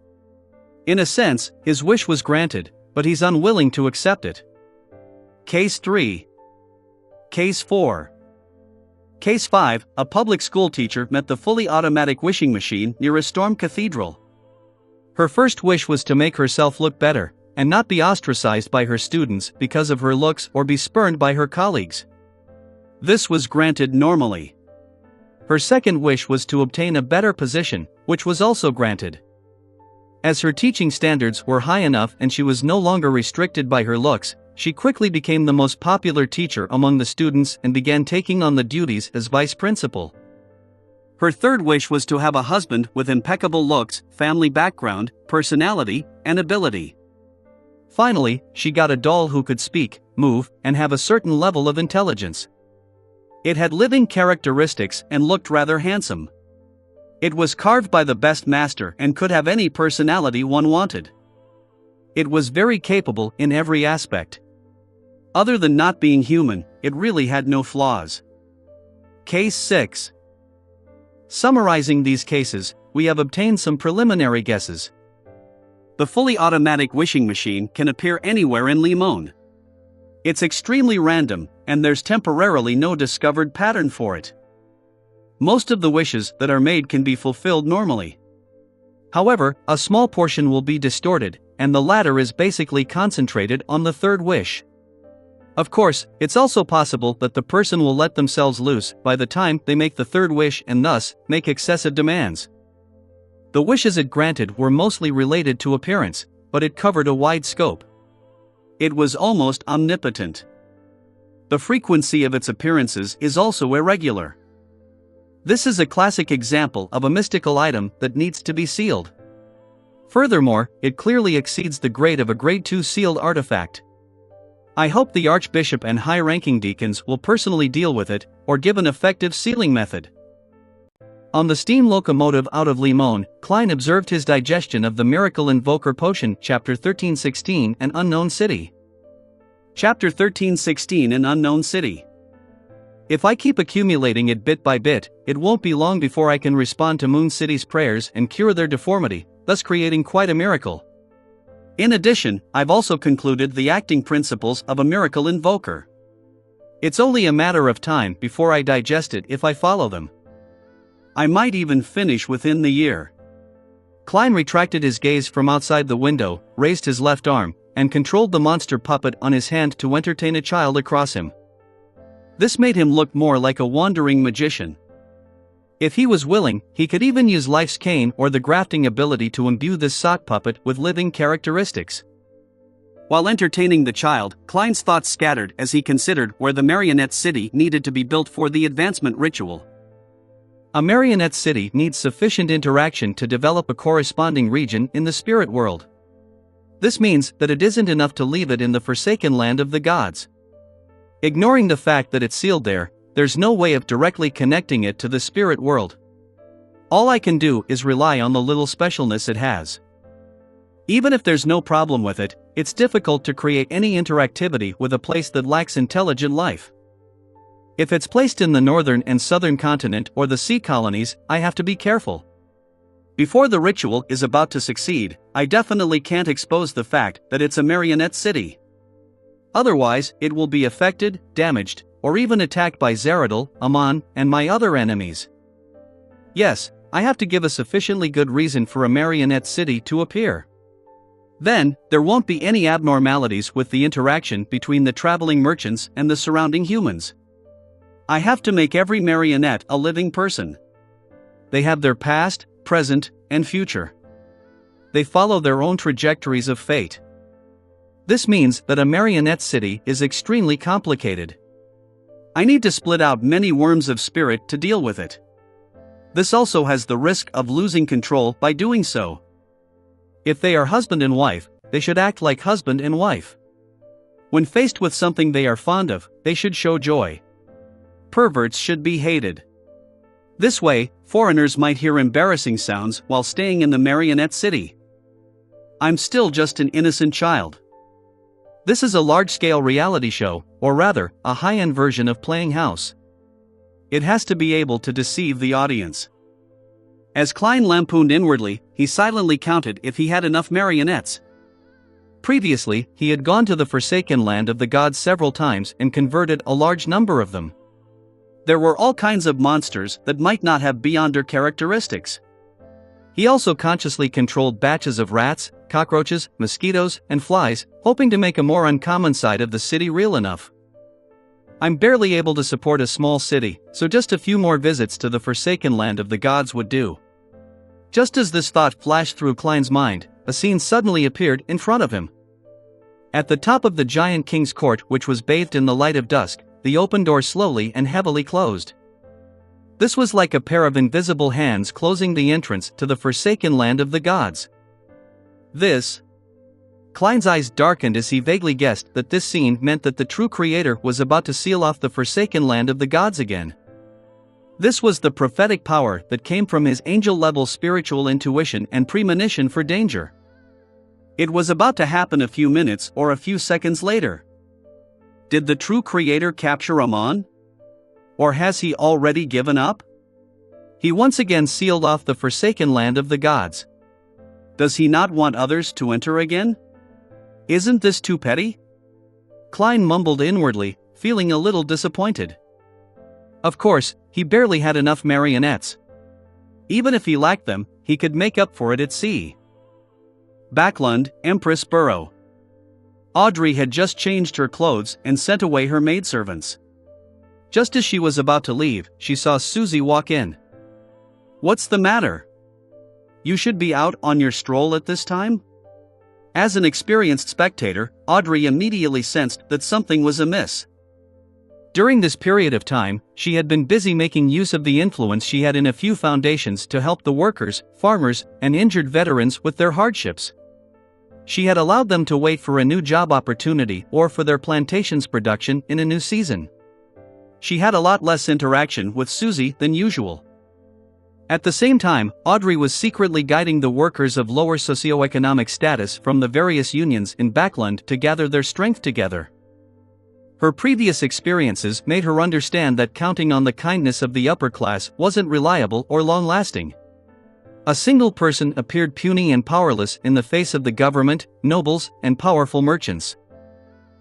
In a sense, his wish was granted, but he's unwilling to accept it. Case 3. Case 4. Case 5, a public school teacher met the fully automatic wishing machine near a storm cathedral. Her first wish was to make herself look better, and not be ostracized by her students because of her looks or be spurned by her colleagues. This was granted normally. Her second wish was to obtain a better position, which was also granted. As her teaching standards were high enough and she was no longer restricted by her looks, she quickly became the most popular teacher among the students and began taking on the duties as vice principal. Her third wish was to have a husband with impeccable looks, family background, personality, and ability. Finally, she got a doll who could speak, move, and have a certain level of intelligence. It had living characteristics and looked rather handsome. It was carved by the best master and could have any personality one wanted. It was very capable in every aspect. Other than not being human, it really had no flaws. Case 6. Summarizing these cases, we have obtained some preliminary guesses. The fully automatic wishing machine can appear anywhere in Limon. It's extremely random, and there's temporarily no discovered pattern for it. Most of the wishes that are made can be fulfilled normally. However, a small portion will be distorted, and the latter is basically concentrated on the third wish. Of course, it's also possible that the person will let themselves loose by the time they make the third wish and thus make excessive demands. The wishes it granted were mostly related to appearance, but it covered a wide scope. It was almost omnipotent. The frequency of its appearances is also irregular. This is a classic example of a mystical item that needs to be sealed. Furthermore, it clearly exceeds the grade of a Grade 2 sealed artifact. I hope the Archbishop and high-ranking deacons will personally deal with it, or give an effective sealing method. On the steam locomotive out of Limon, Klein observed his digestion of the Miracle Invoker Potion, Chapter 13:16, An Unknown City. Chapter 13:16, An Unknown City. If I keep accumulating it bit by bit, it won't be long before I can respond to Moon City's prayers and cure their deformity, thus creating quite a miracle. In addition, I've also concluded the acting principles of a miracle invoker. It's only a matter of time before I digest it if I follow them. I might even finish within the year. Klein retracted his gaze from outside the window, raised his left arm, and controlled the monster puppet on his hand to entertain a child across him. This made him look more like a wandering magician. If he was willing, he could even use life's cane or the grafting ability to imbue this sock puppet with living characteristics. While entertaining the child, Klein's thoughts scattered as he considered where the marionette city needed to be built for the advancement ritual. A marionette city needs sufficient interaction to develop a corresponding region in the spirit world. This means that it isn't enough to leave it in the forsaken land of the gods. Ignoring the fact that it's sealed there, there's no way of directly connecting it to the spirit world. All I can do is rely on the little specialness it has. Even if there's no problem with it, it's difficult to create any interactivity with a place that lacks intelligent life. If it's placed in the northern and southern continent or the sea colonies, I have to be careful. Before the ritual is about to succeed, I definitely can't expose the fact that it's a marionette city. Otherwise, it will be affected, damaged, or even attacked by Zeradal, Amon, and my other enemies. Yes, I have to give a sufficiently good reason for a marionette city to appear. Then, there won't be any abnormalities with the interaction between the traveling merchants and the surrounding humans. I have to make every marionette a living person. They have their past, present, and future. They follow their own trajectories of fate. This means that a marionette city is extremely complicated. I need to split out many worms of spirit to deal with it. This also has the risk of losing control by doing so. If they are husband and wife, they should act like husband and wife. When faced with something they are fond of, they should show joy. Perverts should be hated. This way, foreigners might hear embarrassing sounds while staying in the marionette city. I'm still just an innocent child. This is a large-scale reality show, or rather, a high-end version of playing house. It has to be able to deceive the audience. As Klein lampooned inwardly, he silently counted if he had enough marionettes. Previously, he had gone to the forsaken land of the gods several times and converted a large number of them. There were all kinds of monsters that might not have Beyonder characteristics. He also consciously controlled batches of rats, cockroaches, mosquitoes, and flies, hoping to make a more uncommon side of the city real enough. I'm barely able to support a small city, so just a few more visits to the forsaken land of the gods would do. Just as this thought flashed through Klein's mind, a scene suddenly appeared in front of him. At the top of the giant king's court, which was bathed in the light of dusk, the open door slowly and heavily closed. This was like a pair of invisible hands closing the entrance to the forsaken land of the gods. Klein's eyes darkened as he vaguely guessed that this scene meant that the true creator was about to seal off the forsaken land of the gods again. This was the prophetic power that came from his angel-level spiritual intuition and premonition for danger. It was about to happen a few minutes or a few seconds later. Did the true creator capture Amon? Or has he already given up? He once again sealed off the forsaken land of the gods. Does he not want others to enter again? Isn't this too petty? Klein mumbled inwardly, feeling a little disappointed. Of course, he barely had enough marionettes. Even if he lacked them, he could make up for it at sea. Backlund, Empress Burrow. Audrey had just changed her clothes and sent away her maidservants. Just as she was about to leave, she saw Susie walk in. What's the matter? You should be out on your stroll at this time? As an experienced spectator, Audrey immediately sensed that something was amiss. During this period of time, she had been busy making use of the influence she had in a few foundations to help the workers, farmers, and injured veterans with their hardships. She had allowed them to wait for a new job opportunity or for their plantation's production in a new season. She had a lot less interaction with Susie than usual. At the same time, Audrey was secretly guiding the workers of lower socioeconomic status from the various unions in Backland to gather their strength together. Her previous experiences made her understand that counting on the kindness of the upper class wasn't reliable or long-lasting. A single person appeared puny and powerless in the face of the government, nobles, and powerful merchants.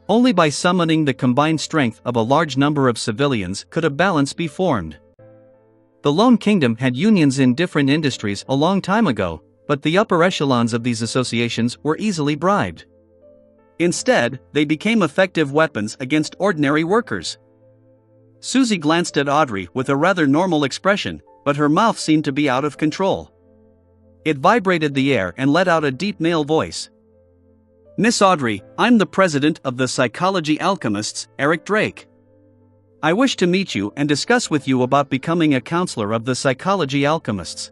Only by summoning the combined strength of a large number of civilians could a balance be formed. The Lone Kingdom had unions in different industries a long time ago, but the upper echelons of these associations were easily bribed. Instead, they became effective weapons against ordinary workers. Susie glanced at Audrey with a rather normal expression, but her mouth seemed to be out of control. It vibrated the air and let out a deep male voice. "Miss Audrey, I'm the president of the Psychology Alchemists, Eric Drake. I wish to meet you and discuss with you about becoming a counselor of the Psychology Alchemists.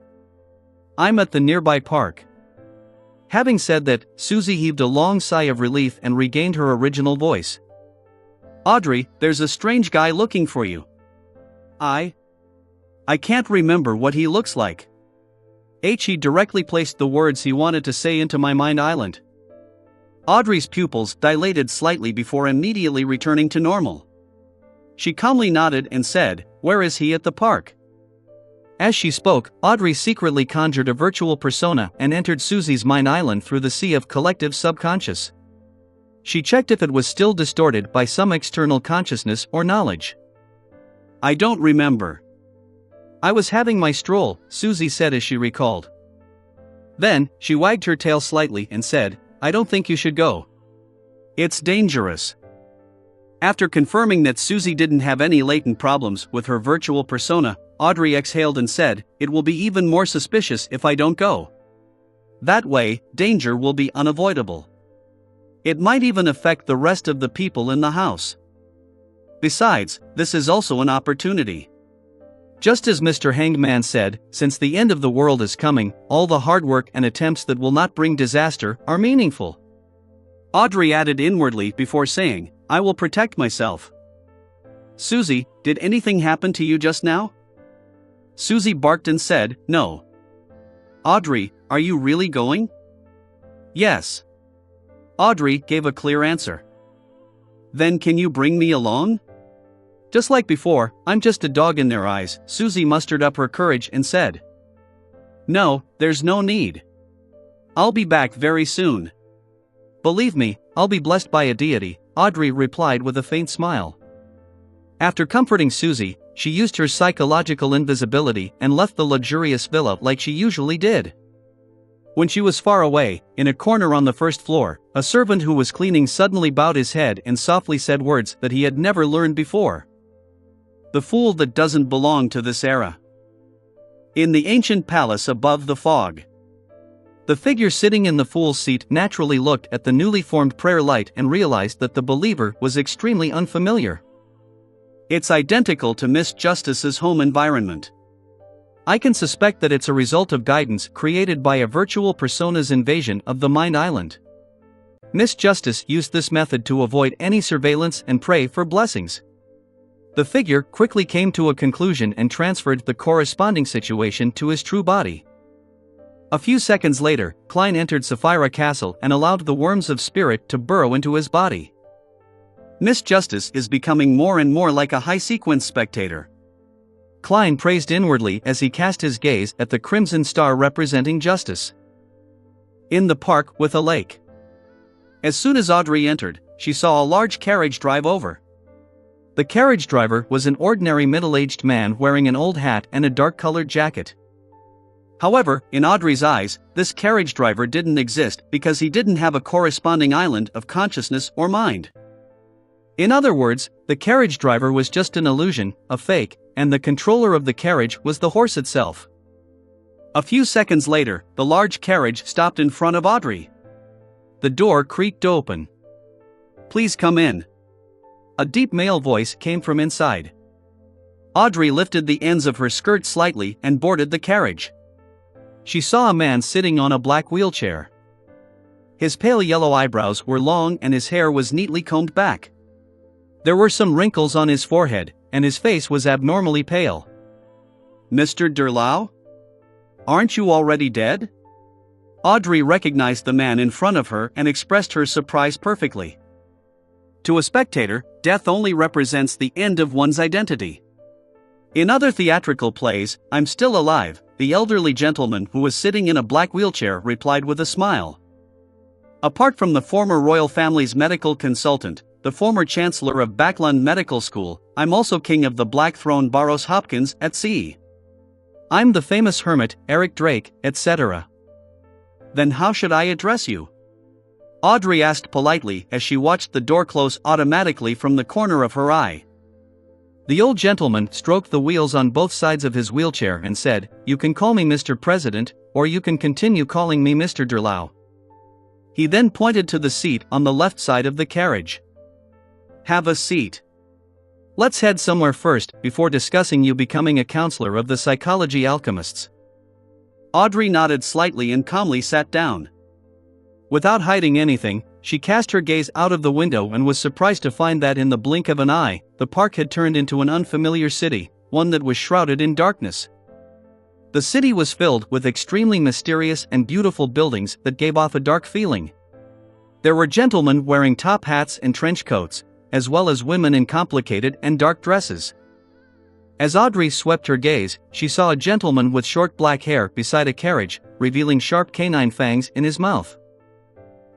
I'm at the nearby park." Having said that, Susie heaved a long sigh of relief and regained her original voice. "Audrey, there's a strange guy looking for you." I can't remember what he looks like." He directly placed the words he wanted to say into my mind island. Audrey's pupils dilated slightly before immediately returning to normal. She calmly nodded and said, "Where is he at the park?" As she spoke, Audrey secretly conjured a virtual persona and entered Susie's mind island through the sea of collective subconscious. She checked if it was still distorted by some external consciousness or knowledge. "I don't remember. I was having my stroll," Susie said as she recalled. Then, she wagged her tail slightly and said, "I don't think you should go. It's dangerous." After confirming that Susie didn't have any latent problems with her virtual persona, Audrey exhaled and said, "It will be even more suspicious if I don't go. That way, danger will be unavoidable. It might even affect the rest of the people in the house. Besides, this is also an opportunity. Just as Mr. Hangman said, since the end of the world is coming, all the hard work and attempts that will not bring disaster are meaningful." Audrey added inwardly before saying, "I will protect myself." "Susie, did anything happen to you just now?" Susie barked and said, "No." "Audrey, are you really going?" "Yes." Audrey gave a clear answer. "Then can you bring me along?" Just like before, "I'm just a dog in their eyes," Susie mustered up her courage and said. "No, there's no need. I'll be back very soon." "Believe me, I'll be blessed by a deity," Audrey replied with a faint smile. After comforting Susie, she used her psychological invisibility and left the luxurious villa like she usually did. When she was far away, in a corner on the first floor, a servant who was cleaning suddenly bowed his head and softly said words that he had never learned before. "The fool that doesn't belong to this era." In the ancient palace above the fog. The figure sitting in the fool's seat naturally looked at the newly formed prayer light and realized that the believer was extremely unfamiliar. It's identical to Miss Justice's home environment. I can suspect that it's a result of guidance created by a virtual persona's invasion of the Mind Island. Miss Justice used this method to avoid any surveillance and pray for blessings. The figure quickly came to a conclusion and transferred the corresponding situation to his true body. A few seconds later, Klein entered Sapphira Castle and allowed the worms of spirit to burrow into his body. Miss Justice is becoming more and more like a high-sequence spectator. Klein praised inwardly as he cast his gaze at the crimson star representing justice. In the park with a lake. As soon as Audrey entered, she saw a large carriage drive over. The carriage driver was an ordinary middle-aged man wearing an old hat and a dark-colored jacket. However, in Audrey's eyes, this carriage driver didn't exist because he didn't have a corresponding island of consciousness or mind. In other words, the carriage driver was just an illusion, a fake, and the controller of the carriage was the horse itself. A few seconds later, the large carriage stopped in front of Audrey. The door creaked open. "Please come in." A deep male voice came from inside. Audrey lifted the ends of her skirt slightly and boarded the carriage. She saw a man sitting on a black wheelchair. His pale yellow eyebrows were long and his hair was neatly combed back. There were some wrinkles on his forehead, and his face was abnormally pale. "Mr. Durlau? Aren't you already dead?" Audrey recognized the man in front of her and expressed her surprise perfectly. To a spectator, death only represents the end of one's identity. In other theatrical plays, "I'm still alive," the elderly gentleman who was sitting in a black wheelchair replied with a smile. Apart from the former royal family's medical consultant, the former chancellor of Backlund Medical School, I'm also king of the Black Throne Barrows Hopkins at sea. I'm the famous hermit, Eric Drake, etc. Then how should I address you? Audrey asked politely as she watched the door close automatically from the corner of her eye. The old gentleman stroked the wheels on both sides of his wheelchair and said, "You can call me Mr. President, or you can continue calling me Mr. Durlau." He then pointed to the seat on the left side of the carriage. "Have a seat. Let's head somewhere first before discussing you becoming a counselor of the psychology alchemists." Audrey nodded slightly and calmly sat down. Without hiding anything, she cast her gaze out of the window and was surprised to find that in the blink of an eye, the park had turned into an unfamiliar city, one that was shrouded in darkness. The city was filled with extremely mysterious and beautiful buildings that gave off a dark feeling. There were gentlemen wearing top hats and trench coats, as well as women in complicated and dark dresses. As Audrey swept her gaze, she saw a gentleman with short black hair beside a carriage, revealing sharp canine fangs in his mouth.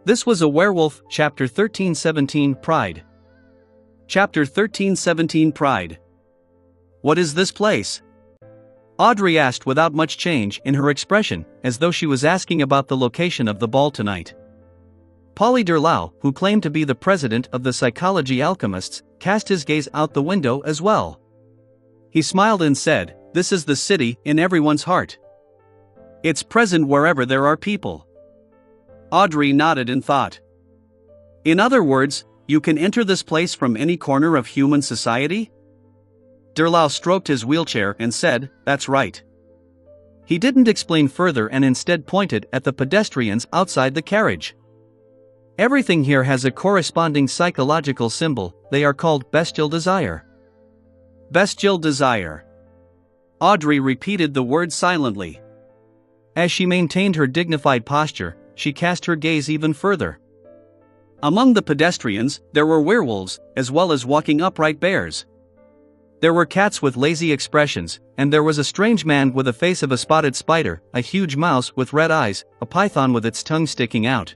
This was a werewolf. Chapter 1317 Pride. Chapter 1317 Pride. What is this place? Audrey asked without much change in her expression, as though she was asking about the location of the ball tonight. Polly Durlau, who claimed to be the president of the psychology alchemists, cast his gaze out the window as well. He smiled and said, "This is the city in everyone's heart. It's present wherever there are people." Audrey nodded in thought. "In other words, you can enter this place from any corner of human society?" Durlau stroked his wheelchair and said, "That's right." He didn't explain further and instead pointed at the pedestrians outside the carriage. "Everything here has a corresponding psychological symbol. They are called bestial desire." Bestial desire. Audrey repeated the word silently. As she maintained her dignified posture, she cast her gaze even further. Among the pedestrians, there were werewolves, as well as walking upright bears. There were cats with lazy expressions, and there was a strange man with the face of a spotted spider, a huge mouse with red eyes, a python with its tongue sticking out,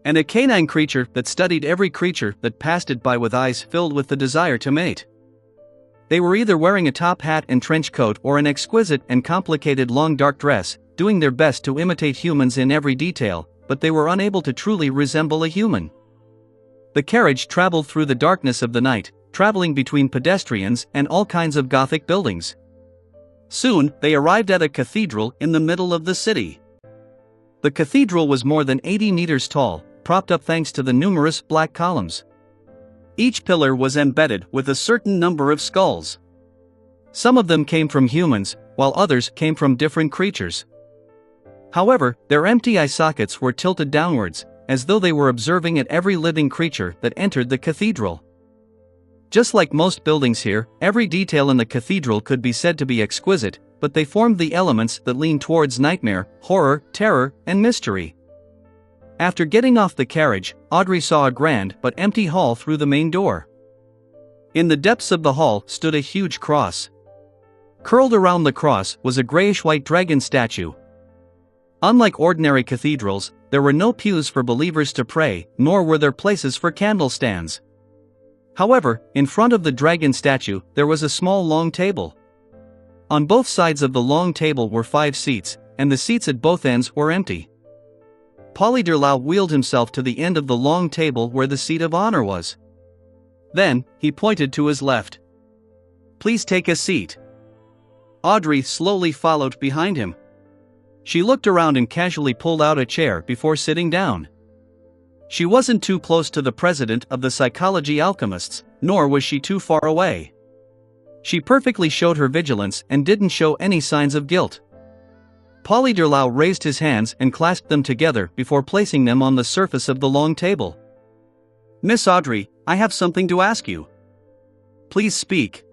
and a canine creature that studied every creature that passed it by with eyes filled with the desire to mate. They were either wearing a top hat and trench coat or an exquisite and complicated long dark dress, doing their best to imitate humans in every detail, but they were unable to truly resemble a human. The carriage traveled through the darkness of the night, traveling between pedestrians and all kinds of Gothic buildings. Soon, they arrived at a cathedral in the middle of the city. The cathedral was more than 80 meters tall, propped up thanks to the numerous black columns. Each pillar was embedded with a certain number of skulls. Some of them came from humans, while others came from different creatures. However, their empty eye sockets were tilted downwards, as though they were observing at every living creature that entered the cathedral. Just like most buildings here, every detail in the cathedral could be said to be exquisite, but they formed the elements that lean towards nightmare, horror, terror, and mystery. After getting off the carriage, Audrey saw a grand but empty hall through the main door. In the depths of the hall stood a huge cross. Curled around the cross was a grayish-white dragon statue. Unlike ordinary cathedrals, there were no pews for believers to pray, nor were there places for candle stands. However, in front of the dragon statue, there was a small long table. On both sides of the long table were 5 seats, and the seats at both ends were empty. Polly Durlau wheeled himself to the end of the long table where the seat of honor was. Then, he pointed to his left. "Please take a seat." Audrey slowly followed behind him. She looked around and casually pulled out a chair before sitting down. She wasn't too close to the president of the psychology alchemists, nor was she too far away. She perfectly showed her vigilance and didn't show any signs of guilt. Polyderlau raised his hands and clasped them together before placing them on the surface of the long table. "Miss Audrey, I have something to ask you. Please speak."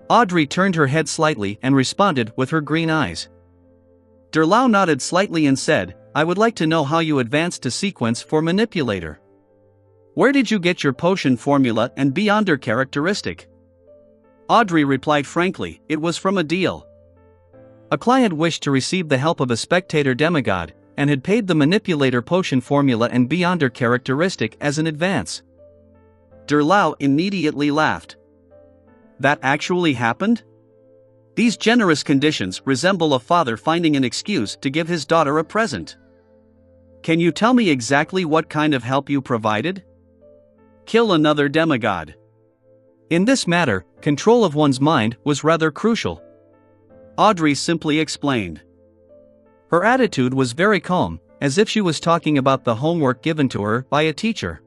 Audrey turned her head slightly and responded with her green eyes. Derlau nodded slightly and said, "I would like to know how you advanced to sequence for manipulator. Where did you get your potion formula and beyonder characteristic?" Audrey replied frankly, "It was from a deal. A client wished to receive the help of a spectator demigod, and had paid the manipulator potion formula and beyonder characteristic as an advance." Derlau immediately laughed. "That actually happened? These generous conditions resemble a father finding an excuse to give his daughter a present. Can you tell me exactly what kind of help you provided?" "Kill another demigod." In this matter, control of one's mind was rather crucial. Audrey simply explained. Her attitude was very calm, as if she was talking about the homework given to her by a teacher.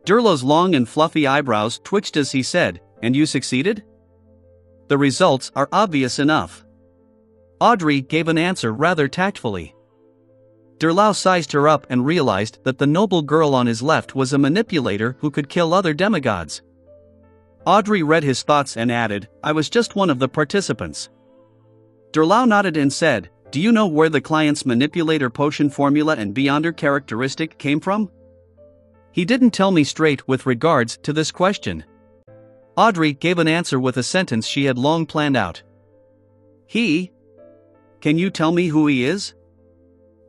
Derlau's long and fluffy eyebrows twitched as he said, "And you succeeded?" "The results are obvious enough." Audrey gave an answer rather tactfully. Derlau sized her up and realized that the noble girl on his left was a manipulator who could kill other demigods. Audrey read his thoughts and added, "I was just one of the participants." Derlau nodded and said, "Do you know where the client's manipulator potion formula and beyonder characteristic came from?" "He didn't tell me straight with regards to this question." Audrey gave an answer with a sentence she had long planned out. "He? Can you tell me who he is?"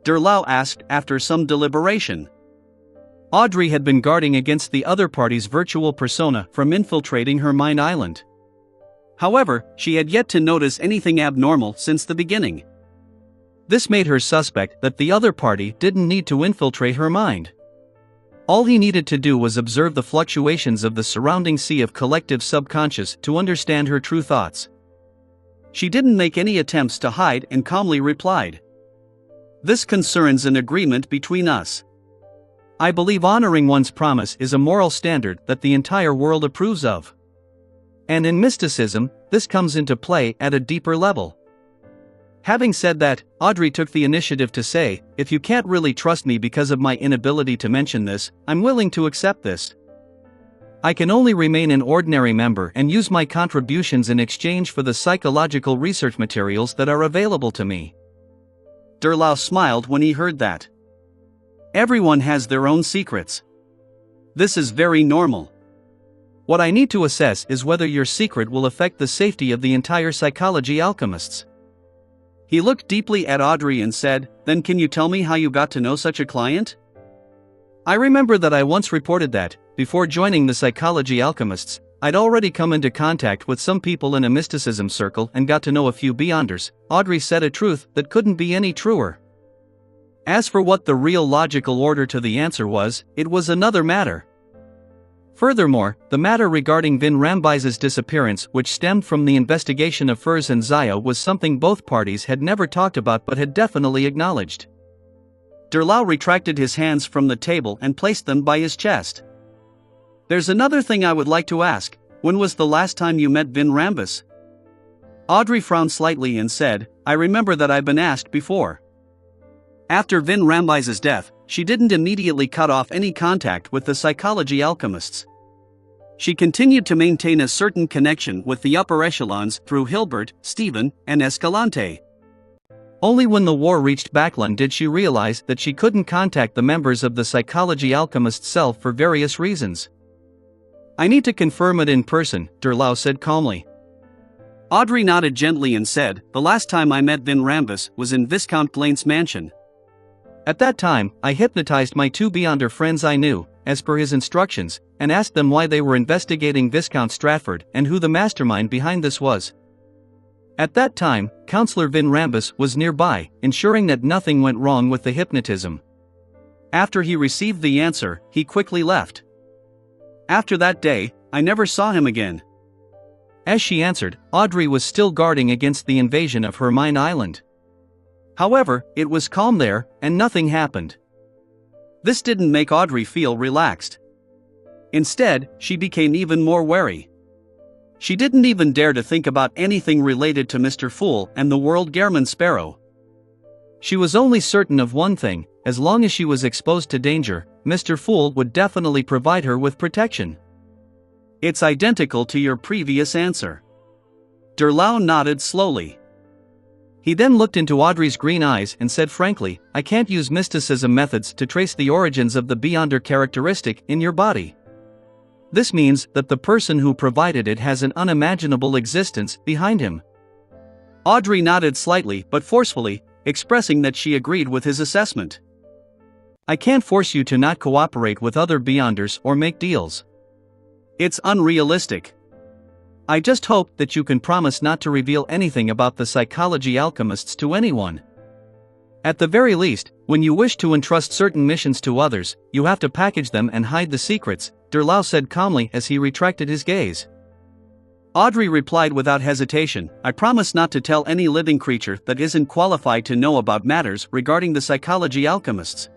Derlau asked after some deliberation. Audrey had been guarding against the other party's virtual persona from infiltrating her mind island. However, she had yet to notice anything abnormal since the beginning. This made her suspect that the other party didn't need to infiltrate her mind. All he needed to do was observe the fluctuations of the surrounding sea of collective subconscious to understand her true thoughts. She didn't make any attempts to hide and calmly replied, "This concerns an agreement between us. I believe honoring one's promise is a moral standard that the entire world approves of. And in mysticism, this comes into play at a deeper level." Having said that, Audrey took the initiative to say, "If you can't really trust me because of my inability to mention this, I'm willing to accept this. I can only remain an ordinary member and use my contributions in exchange for the psychological research materials that are available to me." Derlau smiled when he heard that. Everyone has their own secrets. This is very normal. What I need to assess is whether your secret will affect the safety of the entire psychology alchemists. He looked deeply at Audrey and said, "Then can you tell me how you got to know such a client?" "I remember that I once reported that, before joining the psychology alchemists, I'd already come into contact with some people in a mysticism circle and got to know a few beyonders." Audrey said a truth that couldn't be any truer. As for what the real logical order to the answer was, it was another matter. Furthermore, the matter regarding Vin Rambise's disappearance, which stemmed from the investigation of Furs and Zaya, was something both parties had never talked about but had definitely acknowledged. Derlau retracted his hands from the table and placed them by his chest. "There's another thing I would like to ask. When was the last time you met Vin Rambis?" Audrey frowned slightly and said, "I remember that I've been asked before." After Vin Rambise's death, she didn't immediately cut off any contact with the psychology alchemists. She continued to maintain a certain connection with the upper echelons through Hilbert, Stephen, and Escalante. Only when the war reached Backlund did she realize that she couldn't contact the members of the psychology alchemist self for various reasons. "I need to confirm it in person," Derlau said calmly. Audrey nodded gently and said, "The last time I met Vin Rambis was in Viscount Blaine's mansion. At that time, I hypnotized my two Beyonder friends I knew, as per his instructions, and asked them why they were investigating Viscount Stratford and who the mastermind behind this was. At that time, Councillor Vin Rambis was nearby, ensuring that nothing went wrong with the hypnotism. After he received the answer, he quickly left. After that day, I never saw him again." As she answered, Audrey was still guarding against the invasion of her mind island. However, it was calm there, and nothing happened. This didn't make Audrey feel relaxed. Instead, she became even more wary. She didn't even dare to think about anything related to Mr. Fool and the world Gehrman Sparrow. She was only certain of one thing: as long as she was exposed to danger, Mr. Fool would definitely provide her with protection. It's identical to your previous answer. Derlau nodded slowly. He then looked into Audrey's green eyes and said frankly, I can't use mysticism methods to trace the origins of the beyonder characteristic in your body. This means that the person who provided it has an unimaginable existence behind him. Audrey nodded slightly but forcefully, expressing that she agreed with his assessment. I can't force you to not cooperate with other beyonders or make deals. It's unrealistic. I just hope that you can promise not to reveal anything about the psychology alchemists to anyone. At the very least, when you wish to entrust certain missions to others, you have to package them and hide the secrets, Derlau said calmly as he retracted his gaze. Audrey replied without hesitation, I promise not to tell any living creature that isn't qualified to know about matters regarding the psychology alchemists.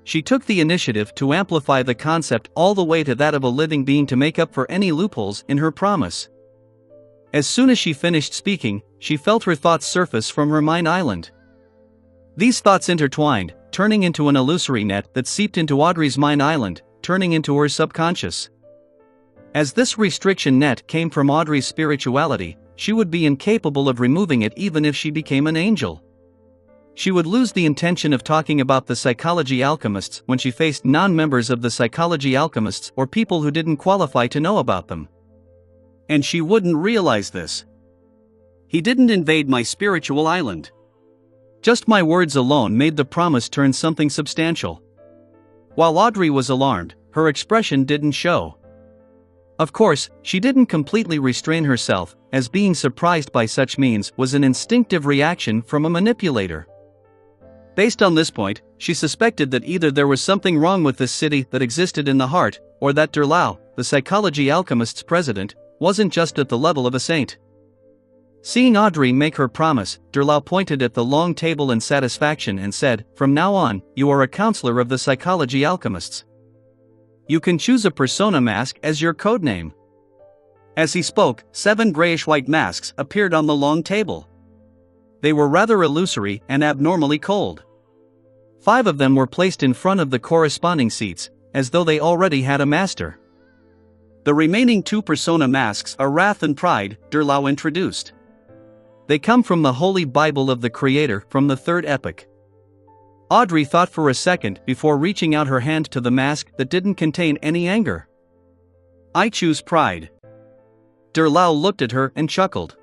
She took the initiative to amplify the concept all the way to that of a living being to make up for any loopholes in her promise. As soon as she finished speaking, she felt her thoughts surface from her mind island. These thoughts intertwined, turning into an illusory net that seeped into Audrey's mind island, turning into her subconscious. As this restriction net came from Audrey's spirituality, she would be incapable of removing it even if she became an angel. She would lose the intention of talking about the psychology alchemists when she faced non-members of the psychology alchemists or people who didn't qualify to know about them. And she wouldn't realize this. He didn't invade my spiritual island. Just my words alone made the promise turn something substantial. While Audrey was alarmed, her expression didn't show. Of course, she didn't completely restrain herself, as being surprised by such means was an instinctive reaction from a manipulator. Based on this point, she suspected that either there was something wrong with this city that existed in the heart, or that Derlau, the psychology alchemists' president, wasn't just at the level of a saint. Seeing Audrey make her promise, Derlau pointed at the long table in satisfaction and said, From now on, you are a counselor of the psychology alchemists. You can choose a persona mask as your codename. As he spoke, 7 grayish-white masks appeared on the long table. They were rather illusory and abnormally cold. 5 of them were placed in front of the corresponding seats, as though they already had a master. The remaining 2 persona masks are Wrath and Pride, Derlau introduced. They come from the Holy Bible of the Creator from the 3rd epoch. Audrey thought for a second before reaching out her hand to the mask that didn't contain any anger. I choose Pride. Derlau looked at her and chuckled.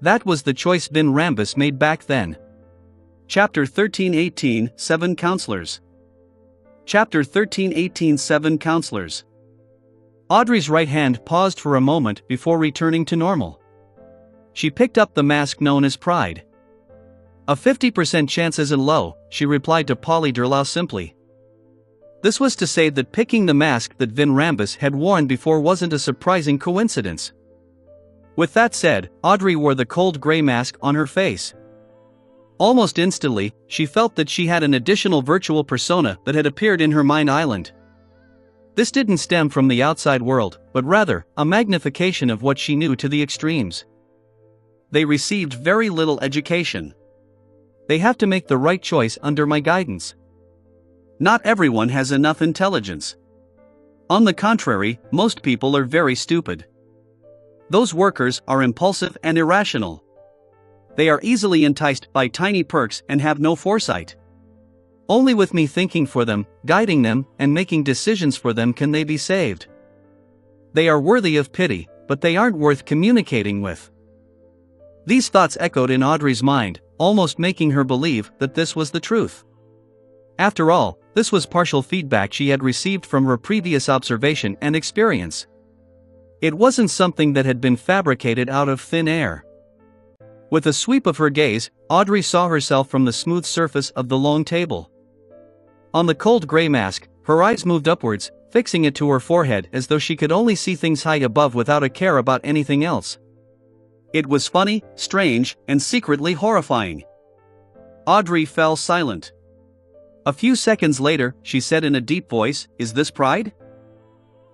That was the choice Vin Rambus made back then. Chapter 1318, 7 Counselors. Chapter 1318, 7 Counselors. Audrey's right hand paused for a moment before returning to normal. She picked up the mask known as Pride. A 50% chance isn't low, she replied to Polly Derlau simply. This was to say that picking the mask that Vin Rambus had worn before wasn't a surprising coincidence. With that said, Audrey wore the cold gray mask on her face. Almost instantly, she felt that she had an additional virtual persona that had appeared in her mind island. This didn't stem from the outside world, but rather, a magnification of what she knew to the extremes. They received very little education. They have to make the right choice under my guidance. Not everyone has enough intelligence. On the contrary, most people are very stupid. Those workers are impulsive and irrational. They are easily enticed by tiny perks and have no foresight. Only with me thinking for them, guiding them, and making decisions for them can they be saved. They are worthy of pity, but they aren't worth communicating with. These thoughts echoed in Audrey's mind, almost making her believe that this was the truth. After all, this was partial feedback she had received from her previous observation and experience. It wasn't something that had been fabricated out of thin air. With a sweep of her gaze, Audrey saw herself from the smooth surface of the long table. On the cold gray mask, her eyes moved upwards, fixing it to her forehead as though she could only see things high above without a care about anything else. It was funny, strange, and secretly horrifying. Audrey fell silent. A few seconds later, she said in a deep voice, Is this Pride?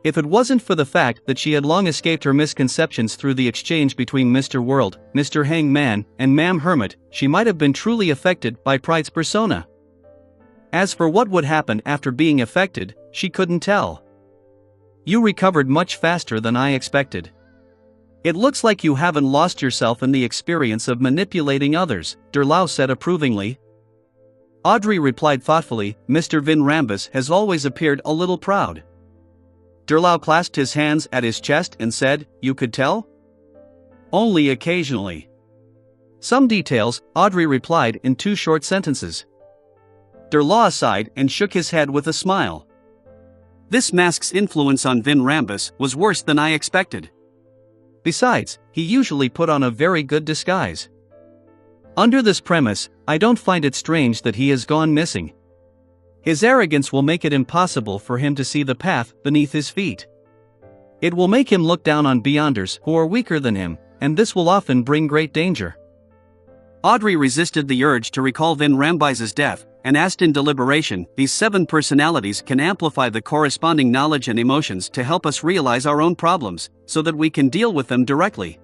If it wasn't for the fact that she had long escaped her misconceptions through the exchange between Mr. World, Mr. Hangman, and Ma'am Hermit, she might have been truly affected by Pride's persona. As for what would happen after being affected, she couldn't tell. You recovered much faster than I expected. It looks like you haven't lost yourself in the experience of manipulating others, Derlau said approvingly. Audrey replied thoughtfully, Mr. Vin Rambus has always appeared a little proud. Derlau clasped his hands at his chest and said, You could tell? Only occasionally. Some details, Audrey replied in 2 short sentences. Derlau sighed and shook his head with a smile. This mask's influence on Vin Rambus was worse than I expected. Besides, he usually put on a very good disguise. Under this premise, I don't find it strange that he has gone missing. His arrogance will make it impossible for him to see the path beneath his feet. It will make him look down on beyonders who are weaker than him, and this will often bring great danger. Audrey resisted the urge to recall Vin Rambus's death, and asked in deliberation, these 7 personalities can amplify the corresponding knowledge and emotions to help us realize our own problems, so that we can deal with them directly.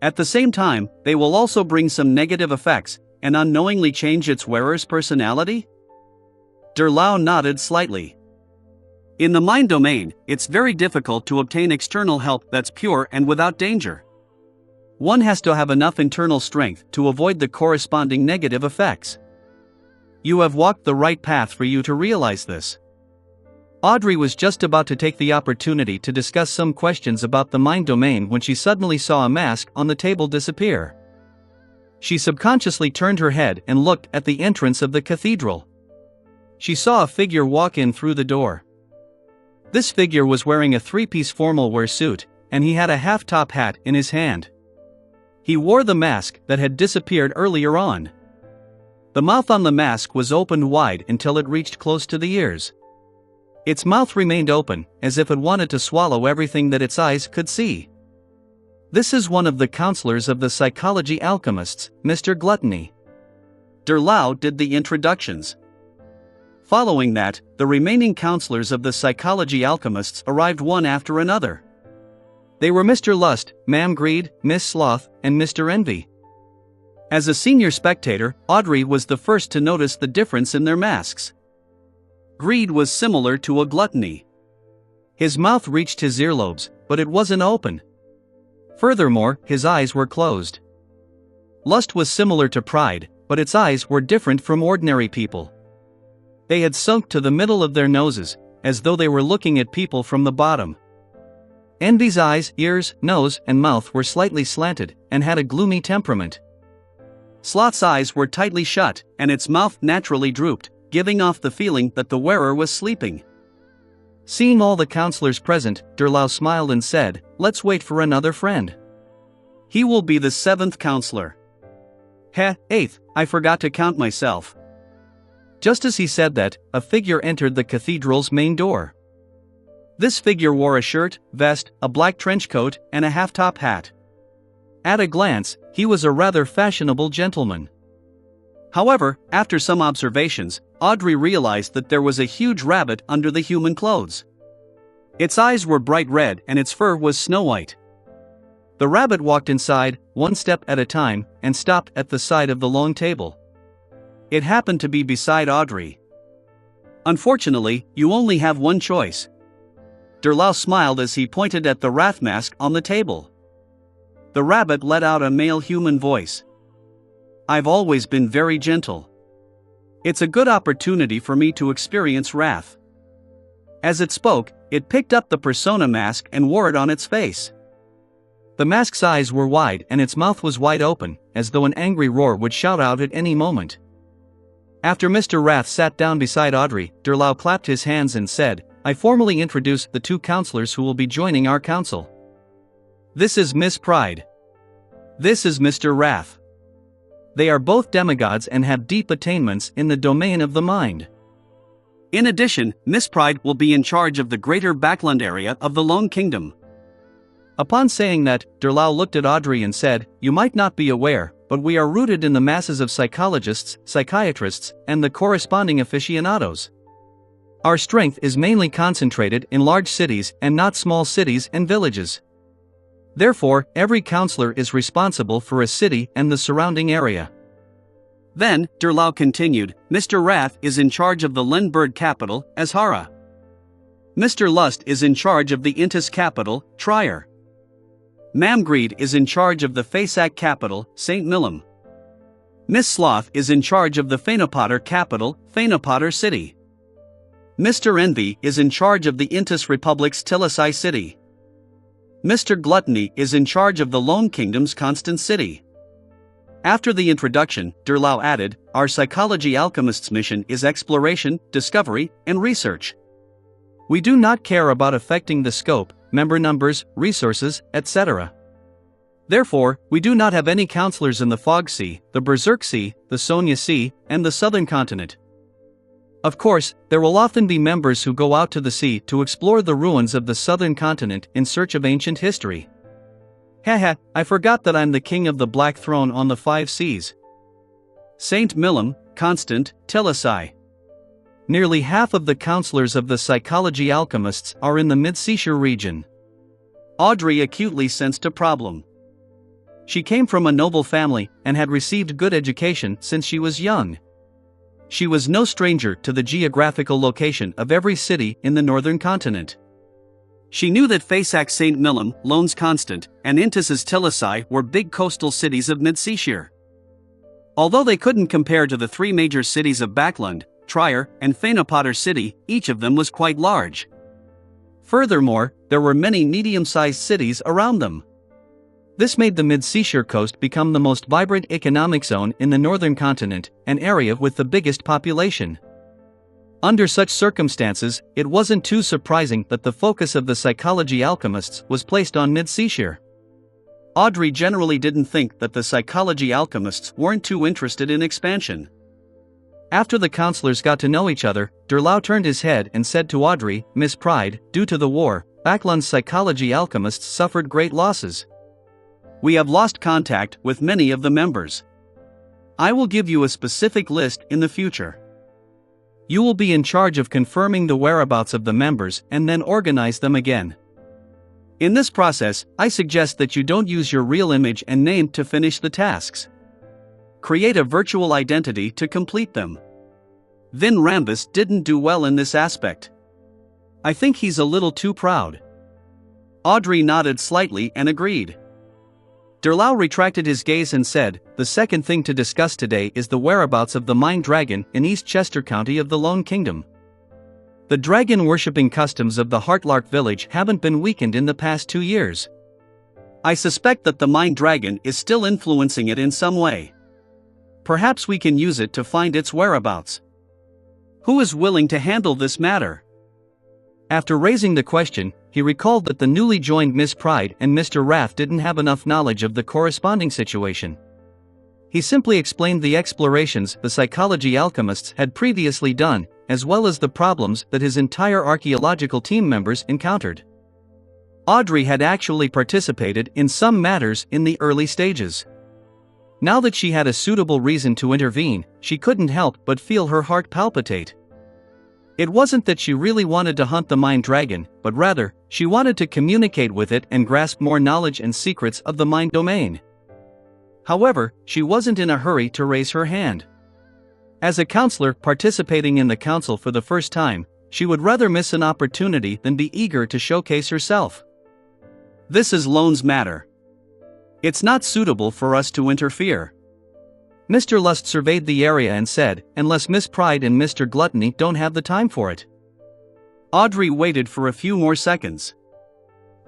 At the same time, they will also bring some negative effects, and unknowingly change its wearer's personality? Derlau nodded slightly. In the mind domain, it's very difficult to obtain external help that's pure and without danger. One has to have enough internal strength to avoid the corresponding negative effects. You have walked the right path for you to realize this. Audrey was just about to take the opportunity to discuss some questions about the mind domain when she suddenly saw a mask on the table disappear. She subconsciously turned her head and looked at the entrance of the cathedral. She saw a figure walk in through the door. This figure was wearing a 3-piece formal wear suit, and he had a half-top hat in his hand. He wore the mask that had disappeared earlier on. The mouth on the mask was opened wide until it reached close to the ears. Its mouth remained open, as if it wanted to swallow everything that its eyes could see. This is one of the counselors of the psychology alchemists, Mr. Gluttony. Derlau did the introductions. Following that, the remaining counselors of the psychology alchemists arrived one after another. They were Mr. Lust, Ma'am Greed, Miss Sloth, and Mr. Envy. As a senior spectator, Audrey was the first to notice the difference in their masks. Greed was similar to a gluttony. His mouth reached his earlobes, but it wasn't open. Furthermore, his eyes were closed. Lust was similar to Pride, but its eyes were different from ordinary people. They had sunk to the middle of their noses, as though they were looking at people from the bottom. Envy's eyes, ears, nose, and mouth were slightly slanted, and had a gloomy temperament. Sloth's eyes were tightly shut, and its mouth naturally drooped, giving off the feeling that the wearer was sleeping. Seeing all the counselors present, Derlau smiled and said, Let's wait for another friend. He will be the 7th counselor. 8th, I forgot to count myself. Just as he said that, a figure entered the cathedral's main door. This figure wore a shirt, vest, a black trench coat, and a half-top hat. At a glance, he was a rather fashionable gentleman. However, after some observations, Audrey realized that there was a huge rabbit under the human clothes. Its eyes were bright red and its fur was snow-white. The rabbit walked inside, one step at a time, and stopped at the side of the long table. It happened to be beside Audrey. Unfortunately, you only have one choice. Derlau smiled as he pointed at the wrath mask on the table. The rabbit let out a male human voice. I've always been very gentle. It's a good opportunity for me to experience wrath. As it spoke, it picked up the persona mask and wore it on its face. The mask's eyes were wide and its mouth was wide open, as though an angry roar would shout out at any moment. After Mr. Wrath sat down beside Audrey, Derlau clapped his hands and said, I formally introduce the 2 counselors who will be joining our council. This is Miss Pride. This is Mr. Wrath. They are both demigods and have deep attainments in the domain of the mind. In addition, Miss Pride will be in charge of the greater backland area of the Long Kingdom. Upon saying that, Derlau looked at Audrey and said, You might not be aware, but we are rooted in the masses of psychologists, psychiatrists, and the corresponding aficionados. Our strength is mainly concentrated in large cities and not small cities and villages. Therefore, every councillor is responsible for a city and the surrounding area. Then, Derlau continued, Mr. Rath is in charge of the Lindbergh capital, Azhara. Mr. Lust is in charge of the Intis capital, Trier. Mamgreed is in charge of the Fasak capital, St. Milam. Miss Sloth is in charge of the Fainapotter capital, Fainapotter city. Mr. Envy is in charge of the Intis Republic's Tilisai city. Mr. Gluttony is in charge of the Lone Kingdom's Constant city. After the introduction, Derlau added, our psychology alchemist's mission is exploration, discovery, and research. We do not care about affecting the scope, member numbers, resources, etc. Therefore, we do not have any councillors in the Fog Sea, the Berserk Sea, the Sonia Sea, and the Southern Continent. Of course, there will often be members who go out to the sea to explore the ruins of the Southern Continent in search of ancient history. Haha, I forgot that I'm the king of the Black Throne on the 5 seas. St. Milam, Constant, Tilisai. Nearly half of the councillors of the psychology alchemists are in the mid-seashore region. Audrey acutely sensed a problem. She came from a noble family and had received good education since she was young. She was no stranger to the geographical location of every city in the northern continent. She knew that Fasak St. Milam, Lones Constant, and Intis's Tilisai were big coastal cities of mid-seashore. Although they couldn't compare to the 3 major cities of Backlund, Trier, and Fainapotter city, each of them was quite large. Furthermore, there were many medium-sized cities around them. This made the mid-seashore coast become the most vibrant economic zone in the northern continent, an area with the biggest population. Under such circumstances, it wasn't too surprising that the focus of the psychology alchemists was placed on mid-seashore. Audrey generally didn't think that the psychology alchemists weren't too interested in expansion. After the councillors got to know each other, Derlau turned his head and said to Audrey, Miss Pride, due to the war, Backlund's psychology alchemists suffered great losses. We have lost contact with many of the members. I will give you a specific list in the future. You will be in charge of confirming the whereabouts of the members and then organize them again. In this process, I suggest that you don't use your real image and name to finish the tasks. Create a virtual identity to complete them. Vin Rambus didn't do well in this aspect. I think he's a little too proud. Audrey nodded slightly and agreed. Derlau retracted his gaze and said, the second thing to discuss today is the whereabouts of the Mind Dragon in East Chester County of the Lone Kingdom. The dragon-worshipping customs of the Heartlark village haven't been weakened in the past 2 years. I suspect that the Mind Dragon is still influencing it in some way. Perhaps we can use it to find its whereabouts. Who is willing to handle this matter? After raising the question, he recalled that the newly joined Miss Pride and Mr. Rath didn't have enough knowledge of the corresponding situation. He simply explained the explorations the psychology alchemists had previously done, as well as the problems that his entire archaeological team members encountered. Audrey had actually participated in some matters in the early stages. Now that she had a suitable reason to intervene, she couldn't help but feel her heart palpitate. It wasn't that she really wanted to hunt the Mind Dragon, but rather, she wanted to communicate with it and grasp more knowledge and secrets of the mind domain. However, she wasn't in a hurry to raise her hand. As a counselor participating in the council for the first time, she would rather miss an opportunity than be eager to showcase herself. This is Lone's matter. It's not suitable for us to interfere. Mr. Lust surveyed the area and said, unless Miss Pride and Mr. Gluttony don't have the time for it. Audrey waited for a few more seconds.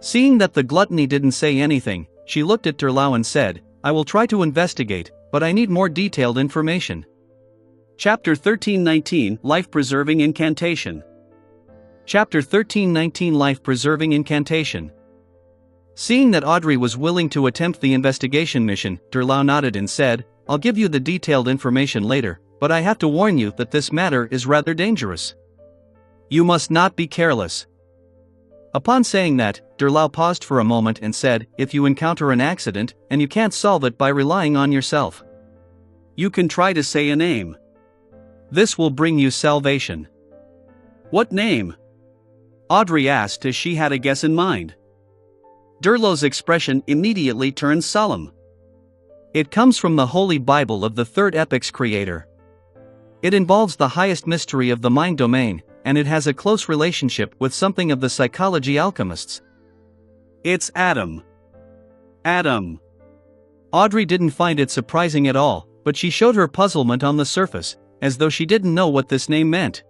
Seeing that the Gluttony didn't say anything, she looked at Derlau and said, I will try to investigate, but I need more detailed information. Chapter 1319 Life-Preserving Incantation. Chapter 1319 Life-Preserving Incantation. Seeing that Audrey was willing to attempt the investigation mission, Derlau nodded and said, I'll give you the detailed information later, but I have to warn you that this matter is rather dangerous. You must not be careless. Upon saying that, Derlau paused for a moment and said, if you encounter an accident, and you can't solve it by relying on yourself, you can try to say a name. This will bring you salvation. What name? Audrey asked as she had a guess in mind. Durlow's expression immediately turned solemn. It comes from the Holy Bible of the Third Epic's creator. It involves the highest mystery of the mind domain, and it has a close relationship with something of the psychology alchemists. It's Adam. Adam. Audrey didn't find it surprising at all, but she showed her puzzlement on the surface, as though she didn't know what this name meant.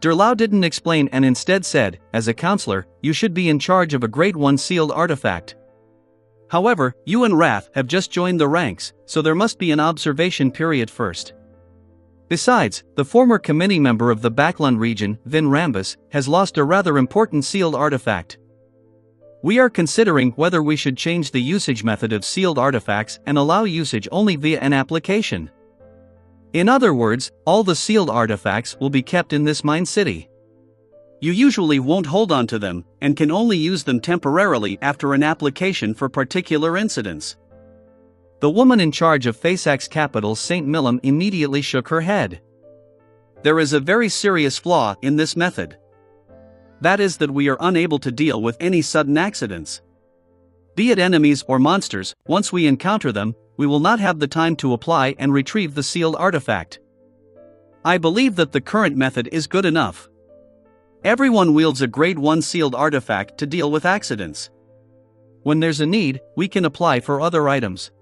Durlow didn't explain and instead said, as a counselor, you should be in charge of a Grade 1 sealed artifact. However, you and Wrath have just joined the ranks, so there must be an observation period first. Besides, the former committee member of the Backlund region, Vin Rambus, has lost a rather important sealed artifact. We are considering whether we should change the usage method of sealed artifacts and allow usage only via an application. In other words, all the sealed artifacts will be kept in this mine city. You usually won't hold on to them, and can only use them temporarily after an application for particular incidents. The woman in charge of Faceax Capital St. Millum immediately shook her head. There is a very serious flaw in this method. That is that we are unable to deal with any sudden accidents. Be it enemies or monsters, once we encounter them, we will not have the time to apply and retrieve the sealed artifact. I believe that the current method is good enough. Everyone wields a Grade 1 sealed artifact to deal with accidents. When there's a need, we can apply for other items.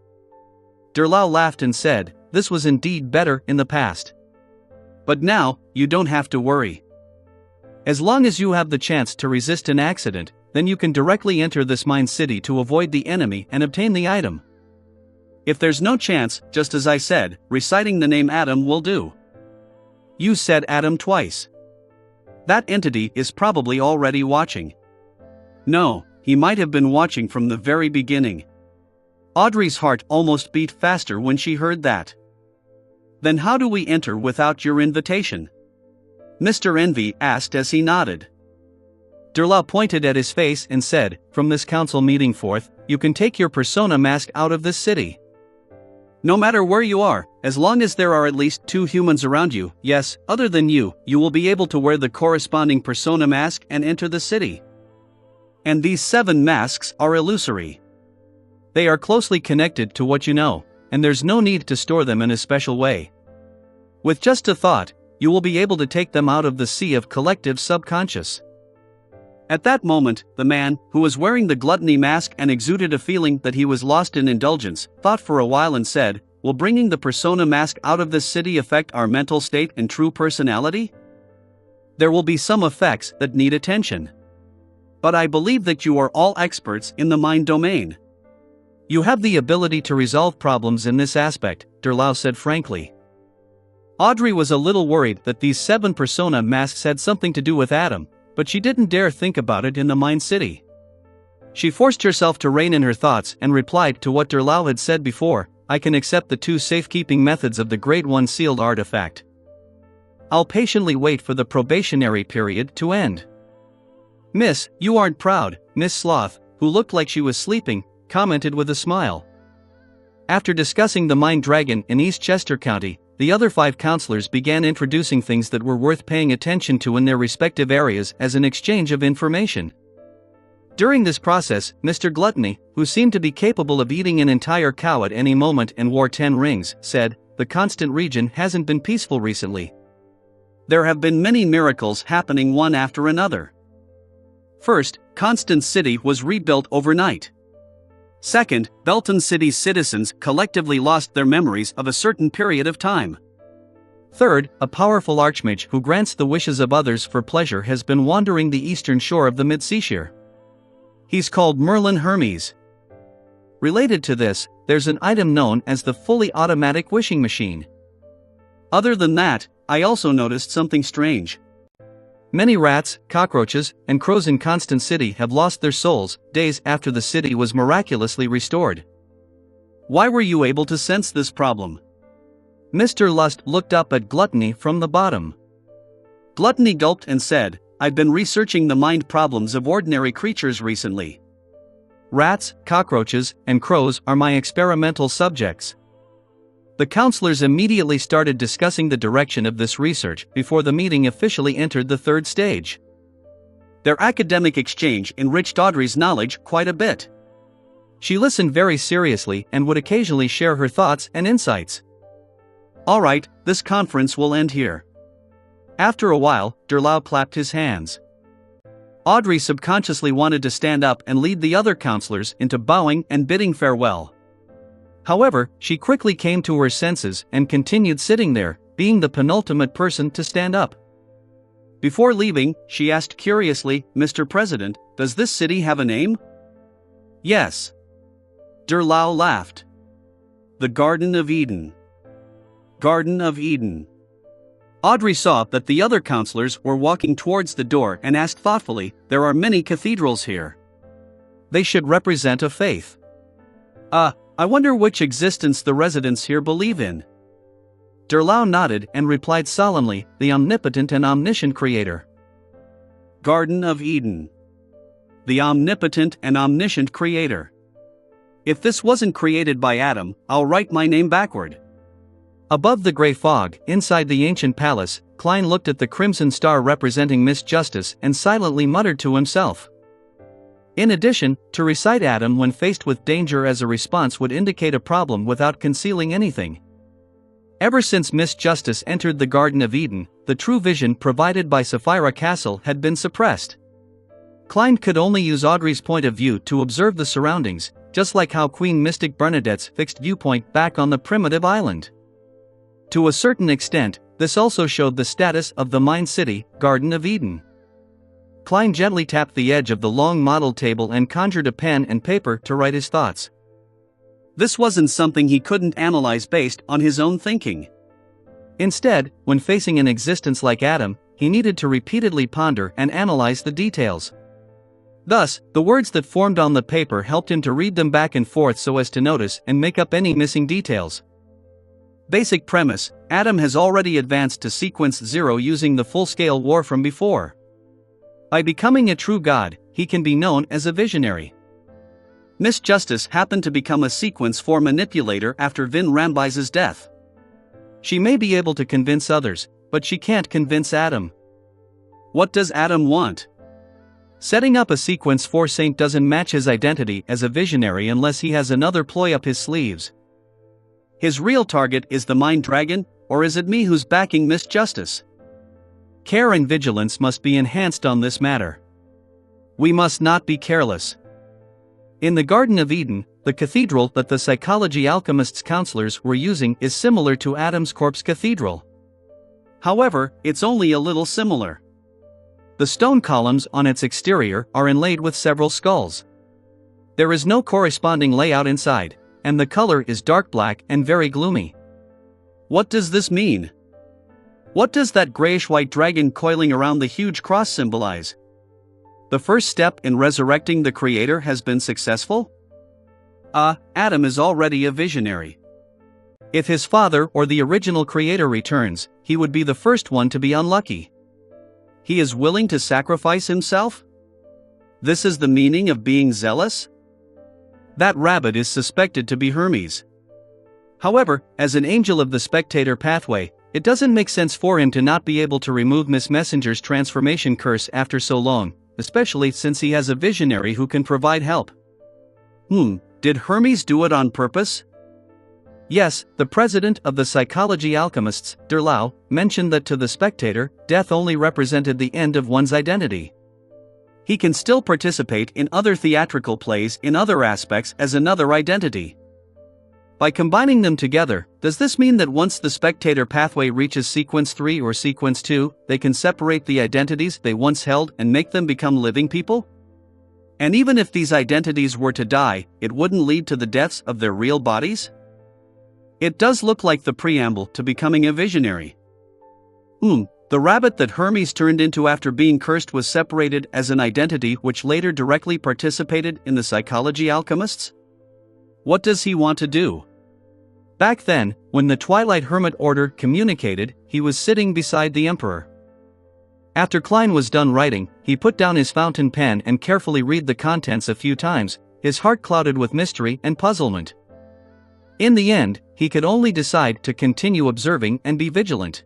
Durlow laughed and said, this was indeed better in the past. But now, you don't have to worry. As long as you have the chance to resist an accident, then you can directly enter this mine city to avoid the enemy and obtain the item. If there's no chance, just as I said, reciting the name Adam will do. You said Adam twice. That entity is probably already watching. No, he might have been watching from the very beginning. Audrey's heart almost beat faster when she heard that. Then how do we enter without your invitation? Mr. Envy asked as he nodded. Durlow pointed at his face and said, from this council meeting forth, you can take your persona mask out of this city. No matter where you are, as long as there are at least 2 humans around you, yes, other than you will be able to wear the corresponding persona mask and enter the city. And these 7 masks are illusory. They are closely connected to what you know, and there's no need to store them in a special way. With just a thought, you will be able to take them out of the sea of collective subconscious. At that moment, the man, who was wearing the gluttony mask and exuded a feeling that he was lost in indulgence, thought for a while and said, will bringing the persona mask out of this city affect our mental state and true personality? There will be some effects that need attention. But I believe that you are all experts in the mind domain. You have the ability to resolve problems in this aspect, Durlow said frankly. Audrey was a little worried that these 7 persona masks had something to do with Adam, but she didn't dare think about it in the mine city. She forced herself to rein in her thoughts and replied to what Durlow had said before, I can accept the 2 safekeeping methods of the Grade 1 sealed artifact. I'll patiently wait for the probationary period to end. Miss, you aren't proud, Miss Sloth, who looked like she was sleeping, commented with a smile. After discussing the Mind Dragon in East Chester County, the other 5 counselors began introducing things that were worth paying attention to in their respective areas as an exchange of information. During this process, Mr. Gluttony, who seemed to be capable of eating an entire cow at any moment and wore 10 rings, said, the Constant region hasn't been peaceful recently. There have been many miracles happening one after another. First, Constant City was rebuilt overnight. Second, Belton City's citizens collectively lost their memories of a certain period of time. Third, a powerful archmage who grants the wishes of others for pleasure has been wandering the eastern shore of the mid-seashore. He's called Merlin Hermes. Related to this, there's an item known as the fully automatic wishing machine. Other than that, I also noticed something strange. Many rats, cockroaches, and crows in Constant City have lost their souls days after the city was miraculously restored. Why were you able to sense this problem? Mr. Lust looked up at Gluttony from the bottom. Gluttony gulped and said, I've been researching the mind problems of ordinary creatures recently. Rats, cockroaches, and crows are my experimental subjects. The counselors immediately started discussing the direction of this research before the meeting officially entered the third stage. Their academic exchange enriched Audrey's knowledge quite a bit. She listened very seriously and would occasionally share her thoughts and insights. All right, this conference will end here. After a while, Derlau clapped his hands. Audrey subconsciously wanted to stand up and lead the other counselors into bowing and bidding farewell. However, she quickly came to her senses and continued sitting there, being the penultimate person to stand up. Before leaving, she asked curiously, "Mr. President, does this city have a name?" "Yes." Derlau laughed. "The Garden of Eden." Garden of Eden. Audrey saw that the other counselors were walking towards the door and asked thoughtfully, "There are many cathedrals here. They should represent a faith. I wonder which existence the residents here believe in." Derlau nodded and replied solemnly, "The omnipotent and omniscient Creator." Garden of Eden. The omnipotent and omniscient Creator. If this wasn't created by Adam, I'll write my name backward. Above the gray fog, inside the ancient palace, Klein looked at the crimson star representing Miss Justice and silently muttered to himself. In addition, to recite Adam when faced with danger as a response would indicate a problem without concealing anything. Ever since Miss Justice entered the Garden of Eden, the true vision provided by Sapphira Castle had been suppressed. Klein could only use Audrey's point of view to observe the surroundings, just like how Queen Mystic Bernadette's fixed viewpoint back on the primitive island. To a certain extent, this also showed the status of the Mind City, Garden of Eden. Klein gently tapped the edge of the long model table and conjured a pen and paper to write his thoughts. This wasn't something he couldn't analyze based on his own thinking. Instead, when facing an existence like Adam, he needed to repeatedly ponder and analyze the details. Thus, the words that formed on the paper helped him to read them back and forth so as to notice and make up any missing details. Basic premise: Adam has already advanced to sequence 0 using the full-scale war from before. By becoming a true god, he can be known as a visionary. Miss Justice happened to become a sequence 4 manipulator after Vin Rambise's death. She may be able to convince others, but she can't convince Adam. What does Adam want? Setting up a sequence 4 saint doesn't match his identity as a visionary unless he has another ploy up his sleeves. His real target is the Mind Dragon, or is it me who's backing Miss Justice? Care and vigilance must be enhanced on this matter. We must not be careless. In the Garden of Eden, the cathedral that the psychology alchemists' counselors were using is similar to Adam's corpse cathedral. However, it's only a little similar. The stone columns on its exterior are inlaid with several skulls. There is no corresponding layout inside, and the color is dark black and very gloomy. What does this mean? What does that grayish-white dragon coiling around the huge cross symbolize? The first step in resurrecting the Creator has been successful? Adam is already a visionary. If his father or the original Creator returns, he would be the first one to be unlucky. He is willing to sacrifice himself? This is the meaning of being zealous? That rabbit is suspected to be Hermes. However, as an angel of the spectator pathway, it doesn't make sense for him to not be able to remove Miss Messenger's transformation curse after so long, especially since he has a visionary who can provide help. Did Hermes do it on purpose? Yes, the president of the psychology alchemists, Derlau, mentioned that to the spectator, death only represented the end of one's identity. He can still participate in other theatrical plays in other aspects as another identity. By combining them together, does this mean that once the spectator pathway reaches sequence 3 or sequence 2, they can separate the identities they once held and make them become living people? And even if these identities were to die, it wouldn't lead to the deaths of their real bodies? It does look like the preamble to becoming a visionary. The rabbit that Hermes turned into after being cursed was separated as an identity which later directly participated in the psychology alchemists? What does he want to do? Back then, when the Twilight Hermit Order communicated, he was sitting beside the Emperor. After Klein was done writing, he put down his fountain pen and carefully read the contents a few times, his heart clouded with mystery and puzzlement. In the end, he could only decide to continue observing and be vigilant.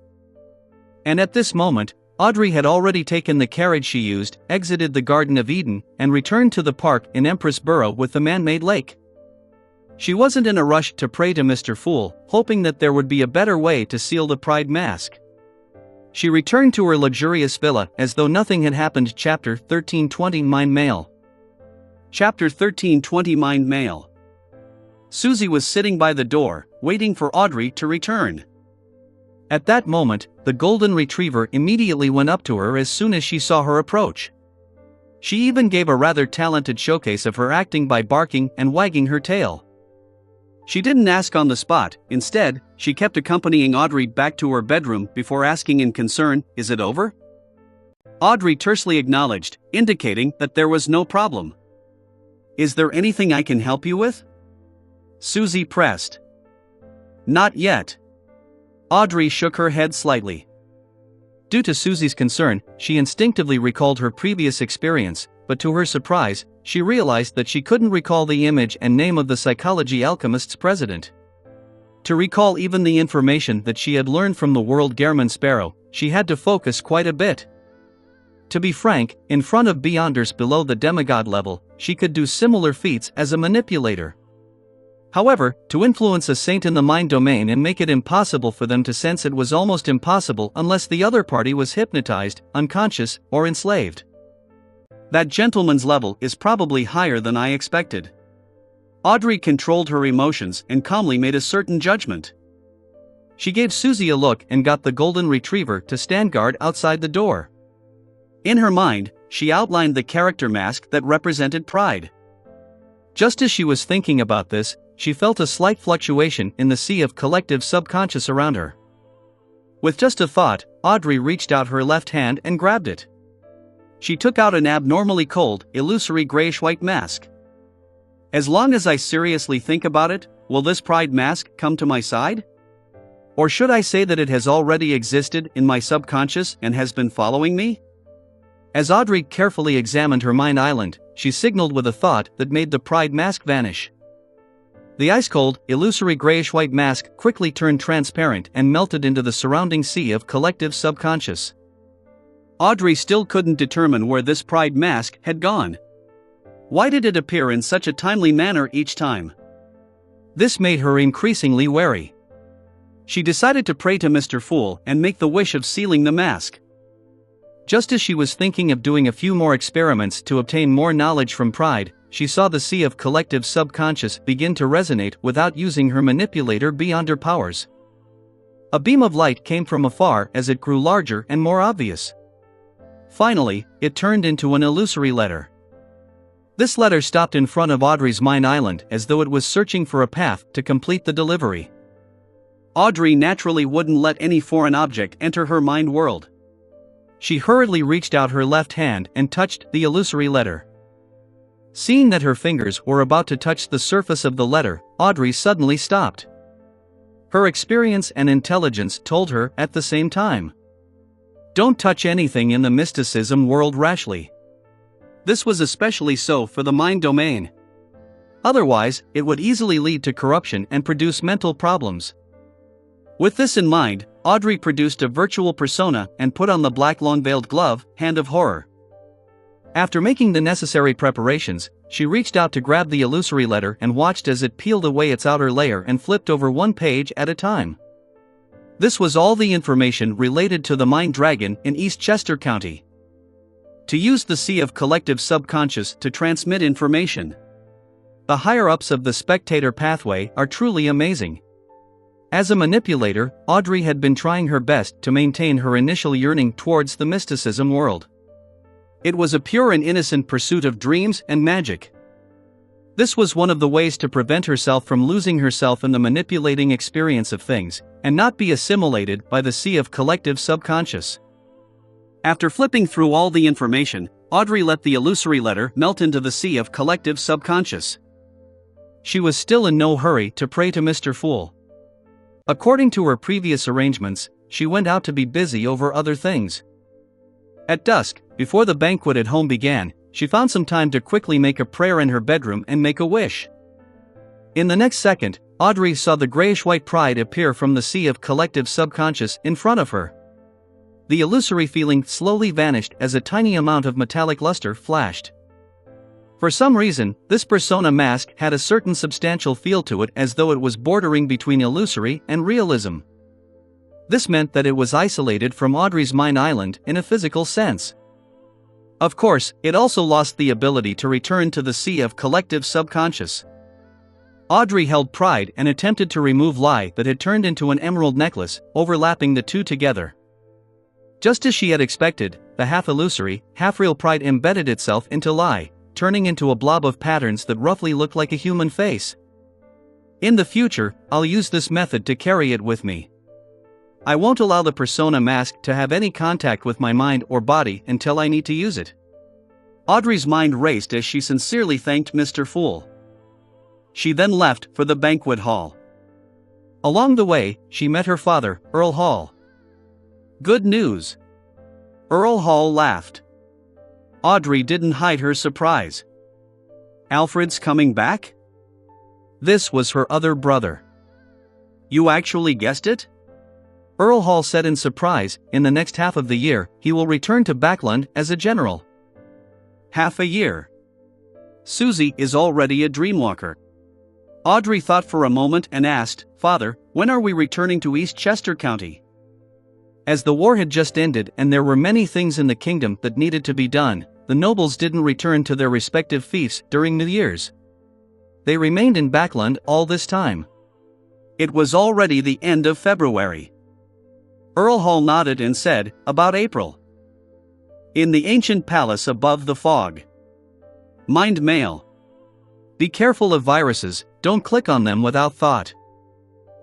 And at this moment, Audrey had already taken the carriage she used, exited the Garden of Eden, and returned to the park in Empress Borough with the man-made lake. She wasn't in a rush to pray to Mr. Fool, hoping that there would be a better way to seal the pride mask. She returned to her luxurious villa as though nothing had happened. Chapter 1320 Mind Mail. Chapter 1320 Mind Mail. Susie was sitting by the door, waiting for Audrey to return. At that moment, the golden retriever immediately went up to her as soon as she saw her approach. She even gave a rather talented showcase of her acting by barking and wagging her tail. She didn't ask on the spot. Instead, she kept accompanying Audrey back to her bedroom before asking in concern, "Is it over?" Audrey tersely acknowledged, indicating that there was no problem. "Is there anything I can help you with?" Susie pressed. "Not yet." Audrey shook her head slightly. Due to Susie's concern, she instinctively recalled her previous experience, but to her surprise, she realized that she couldn't recall the image and name of the psychology alchemist's president. To recall even the information that she had learned from the world Gehrman Sparrow, she had to focus quite a bit. To be frank, in front of Beyonders below the demigod level, she could do similar feats as a manipulator. However, to influence a saint in the mind domain and make it impossible for them to sense it was almost impossible unless the other party was hypnotized, unconscious, or enslaved. That gentleman's level is probably higher than I expected. Audrey controlled her emotions and calmly made a certain judgment. She gave Susie a look and got the golden retriever to stand guard outside the door. In her mind, she outlined the character mask that represented pride. Just as she was thinking about this, she felt a slight fluctuation in the sea of collective subconscious around her. With just a thought, Audrey reached out her left hand and grabbed it. She took out an abnormally cold, illusory grayish-white mask. As long as I seriously think about it, will this pride mask come to my side? Or should I say that it has already existed in my subconscious and has been following me? As Audrey carefully examined her mind island, she signaled with a thought that made the pride mask vanish. The ice-cold, illusory grayish-white mask quickly turned transparent and melted into the surrounding sea of collective subconscious. Audrey still couldn't determine where this pride mask had gone. Why did it appear in such a timely manner each time? This made her increasingly wary. She decided to pray to Mr. Fool and make the wish of sealing the mask. Just as she was thinking of doing a few more experiments to obtain more knowledge from pride, she saw the sea of collective subconscious begin to resonate without using her manipulator beyond her powers. A beam of light came from afar as it grew larger and more obvious. Finally, it turned into an illusory letter. This letter stopped in front of Audrey's mind island as though it was searching for a path to complete the delivery. Audrey naturally wouldn't let any foreign object enter her mind world. She hurriedly reached out her left hand and touched the illusory letter. Seeing that her fingers were about to touch the surface of the letter, Audrey suddenly stopped. Her experience and intelligence told her at the same time. Don't touch anything in the mysticism world rashly. This was especially so for the mind domain. Otherwise, it would easily lead to corruption and produce mental problems. With this in mind, Audrey produced a virtual persona and put on the black long-veiled glove, Hand of Horror. After making the necessary preparations, she reached out to grab the illusory letter and watched as it peeled away its outer layer and flipped over one page at a time. This was all the information related to the Mind Dragon in Eastchester County. To use the sea of collective subconscious to transmit information. The higher-ups of the spectator pathway are truly amazing. As a manipulator, Audrey had been trying her best to maintain her initial yearning towards the mysticism world. It was a pure and innocent pursuit of dreams and magic. This was one of the ways to prevent herself from losing herself in the manipulating experience of things, and not be assimilated by the sea of collective subconscious. After flipping through all the information, Audrey let the illusory letter melt into the sea of collective subconscious. She was still in no hurry to pray to Mr. Fool. According to her previous arrangements, she went out to be busy over other things. At dusk, before the banquet at home began, she found some time to quickly make a prayer in her bedroom and make a wish. In the next second, Audrey saw the grayish-white pride appear from the sea of collective subconscious in front of her. The illusory feeling slowly vanished as a tiny amount of metallic luster flashed. For some reason, this persona mask had a certain substantial feel to it, as though it was bordering between illusory and realism. This meant that it was isolated from Audrey's mind island in a physical sense. Of course, it also lost the ability to return to the sea of collective subconscious. Audrey held pride and attempted to remove lie that had turned into an emerald necklace, overlapping the two together. Just as she had expected, the half-illusory, half-real pride embedded itself into lie, turning into a blob of patterns that roughly looked like a human face. In the future, I'll use this method to carry it with me. I won't allow the persona mask to have any contact with my mind or body until I need to use it. Audrey's mind raced as she sincerely thanked Mr. Fool. She then left for the banquet hall. Along the way, she met her father, Earl Hall. Good news. Earl Hall laughed. Audrey didn't hide her surprise. Alfred's coming back? This was her other brother. You actually guessed it? Earl Hall said in surprise. In the next half of the year, he will return to Backland as a general. Half a year. Susie is already a dreamwalker. Audrey thought for a moment and asked, Father, when are we returning to East Chester County? As the war had just ended and there were many things in the kingdom that needed to be done, the nobles didn't return to their respective fiefs during New Year's. They remained in Backland all this time. It was already the end of February. Earl Hall nodded and said, about April. In the ancient palace above the fog. Mind mail. Be careful of viruses, don't click on them without thought.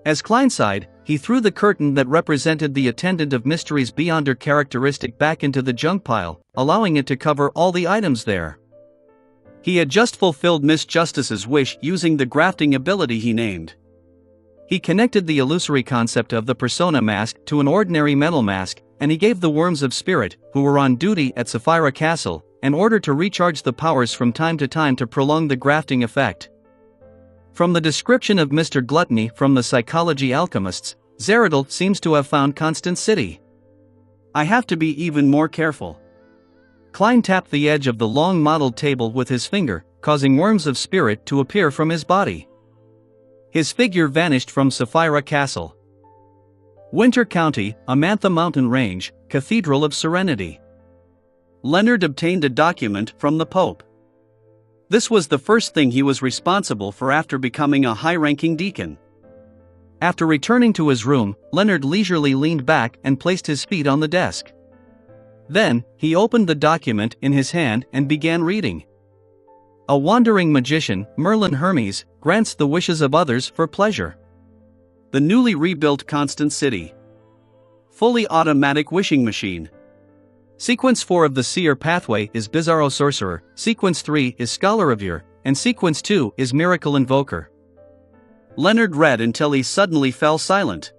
As Klein sighed, he threw the curtain that represented the attendant of mysteries beyond her characteristic back into the junk pile, allowing it to cover all the items there. He had just fulfilled Miss Justice's wish using the grafting ability he named. He connected the illusory concept of the persona mask to an ordinary metal mask, and he gave the Worms of Spirit, who were on duty at Sapphira Castle, an order to recharge the powers from time to prolong the grafting effect. From the description of Mr. Gluttony from the Psychology Alchemists, Zeradal seems to have found Constant City. I have to be even more careful. Klein tapped the edge of the long mottled table with his finger, causing Worms of Spirit to appear from his body. His figure vanished from Sapphira Castle. Winter County, Amantha Mountain Range, Cathedral of Serenity. Leonard obtained a document from the Pope. This was the first thing he was responsible for after becoming a high-ranking deacon. After returning to his room, Leonard leisurely leaned back and placed his feet on the desk. Then, he opened the document in his hand and began reading. A wandering magician, Merlin Hermes, grants the wishes of others for pleasure. The newly rebuilt Constant City. Fully automatic wishing machine. Sequence 4 of the Seer Pathway is Bizarro Sorcerer, Sequence 3 is Scholar of Year, and Sequence 2 is Miracle Invoker. Leonard read until he suddenly fell silent.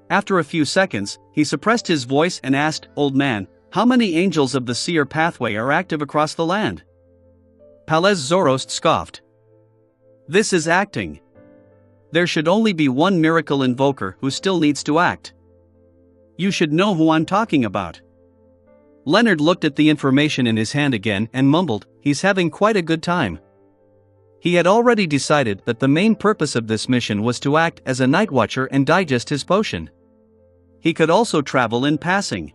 After a few seconds, he suppressed his voice and asked, Old man, how many angels of the Seer Pathway are active across the land? Palez Zorost scoffed. This is acting. There should only be one Miracle Invoker who still needs to act. You should know who I'm talking about. Leonard looked at the information in his hand again and mumbled, he's having quite a good time. He had already decided that the main purpose of this mission was to act as a night watcher and digest his potion. He could also travel in passing.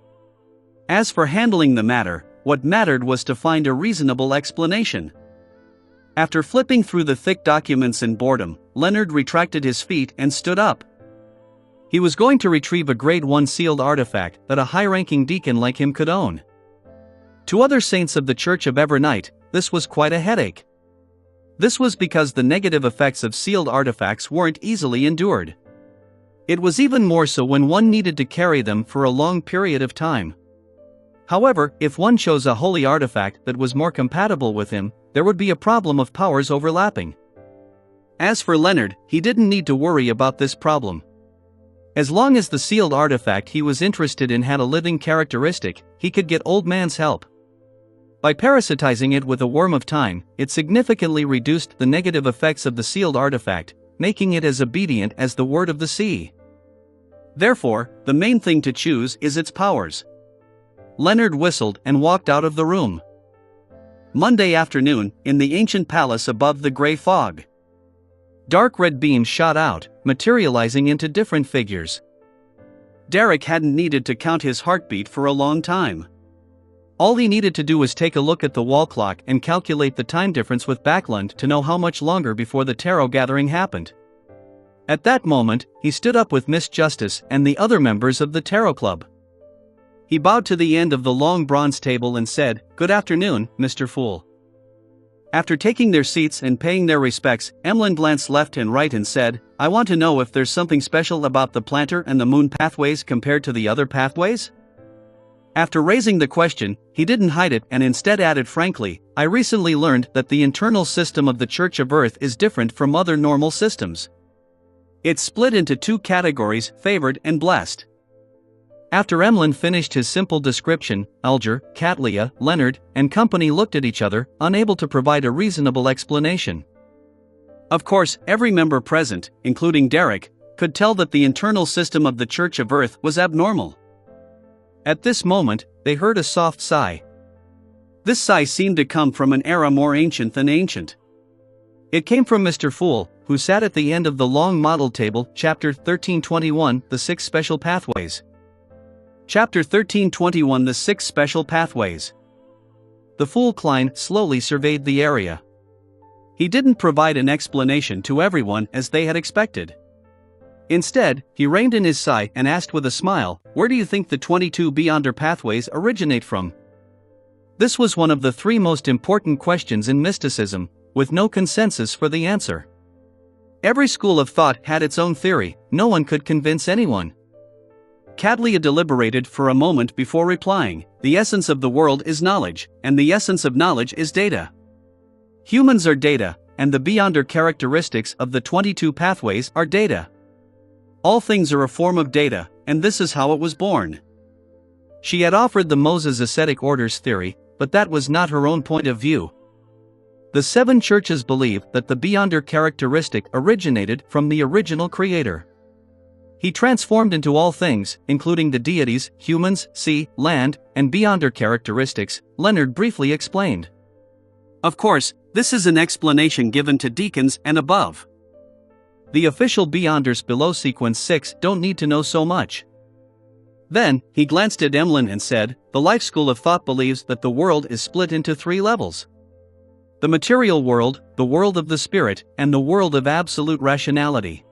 As for handling the matter, what mattered was to find a reasonable explanation. After flipping through the thick documents in boredom, Leonard retracted his feet and stood up. He was going to retrieve a Grade 1 sealed artifact that a high-ranking deacon like him could own. To other saints of the Church of Evernight, this was quite a headache. This was because the negative effects of sealed artifacts weren't easily endured. It was even more so when one needed to carry them for a long period of time. However, if one chose a holy artifact that was more compatible with him, there would be a problem of powers overlapping. As for Leonard, he didn't need to worry about this problem. As long as the sealed artifact he was interested in had a living characteristic, he could get Old Man's help. By parasitizing it with a worm of time, it significantly reduced the negative effects of the sealed artifact, making it as obedient as the word of the sea. Therefore, the main thing to choose is its powers. Leonard whistled and walked out of the room. Monday afternoon, in the ancient palace above the gray fog. Dark red beams shot out, materializing into different figures. Derek hadn't needed to count his heartbeat for a long time. All he needed to do was take a look at the wall clock and calculate the time difference with Backlund to know how much longer before the tarot gathering happened. At that moment, he stood up with Miss Justice and the other members of the tarot club. He bowed to the end of the long bronze table and said, "Good afternoon, Mr. Fool." After taking their seats and paying their respects, Emlyn glanced left and right and said, "I want to know if there's something special about the planter and the moon pathways compared to the other pathways?" After raising the question, he didn't hide it and instead added frankly, "I recently learned that the internal system of the Church of Earth is different from other normal systems. It's split into two categories, favored and blessed." After Emlyn finished his simple description, Alger, Catlia, Leonard, and company looked at each other, unable to provide a reasonable explanation. Of course, every member present, including Derek, could tell that the internal system of the Church of Earth was abnormal. At this moment, they heard a soft sigh. This sigh seemed to come from an era more ancient than ancient. It came from Mr. Fool, who sat at the end of the long model table, Chapter 1321, The Six Special Pathways. Chapter 1321, The Six Special Pathways. The Fool Klein slowly surveyed the area. He didn't provide an explanation to everyone as they had expected. Instead, he reined in his sigh and asked with a smile, "Where do you think the 22 Beyonder pathways originate from?" This was one of the three most important questions in mysticism, with no consensus for the answer. Every school of thought had its own theory, no one could convince anyone. Cadlia deliberated for a moment before replying, "The essence of the world is knowledge, and the essence of knowledge is data. Humans are data, and the Beyonder characteristics of the 22 pathways are data. All things are a form of data, and this is how it was born." She had offered the Moses ascetic orders theory, but that was not her own point of view. The seven churches believe that the Beyonder characteristic originated from the original creator. He transformed into all things, including the deities, humans, sea, land, and Beyonder characteristics, Leonard briefly explained. Of course, this is an explanation given to deacons and above. The official Beyonders below sequence 6 don't need to know so much. Then, he glanced at Emlyn and said, "The life school of thought believes that the world is split into three levels. The material world, the world of the spirit, and the world of absolute rationality.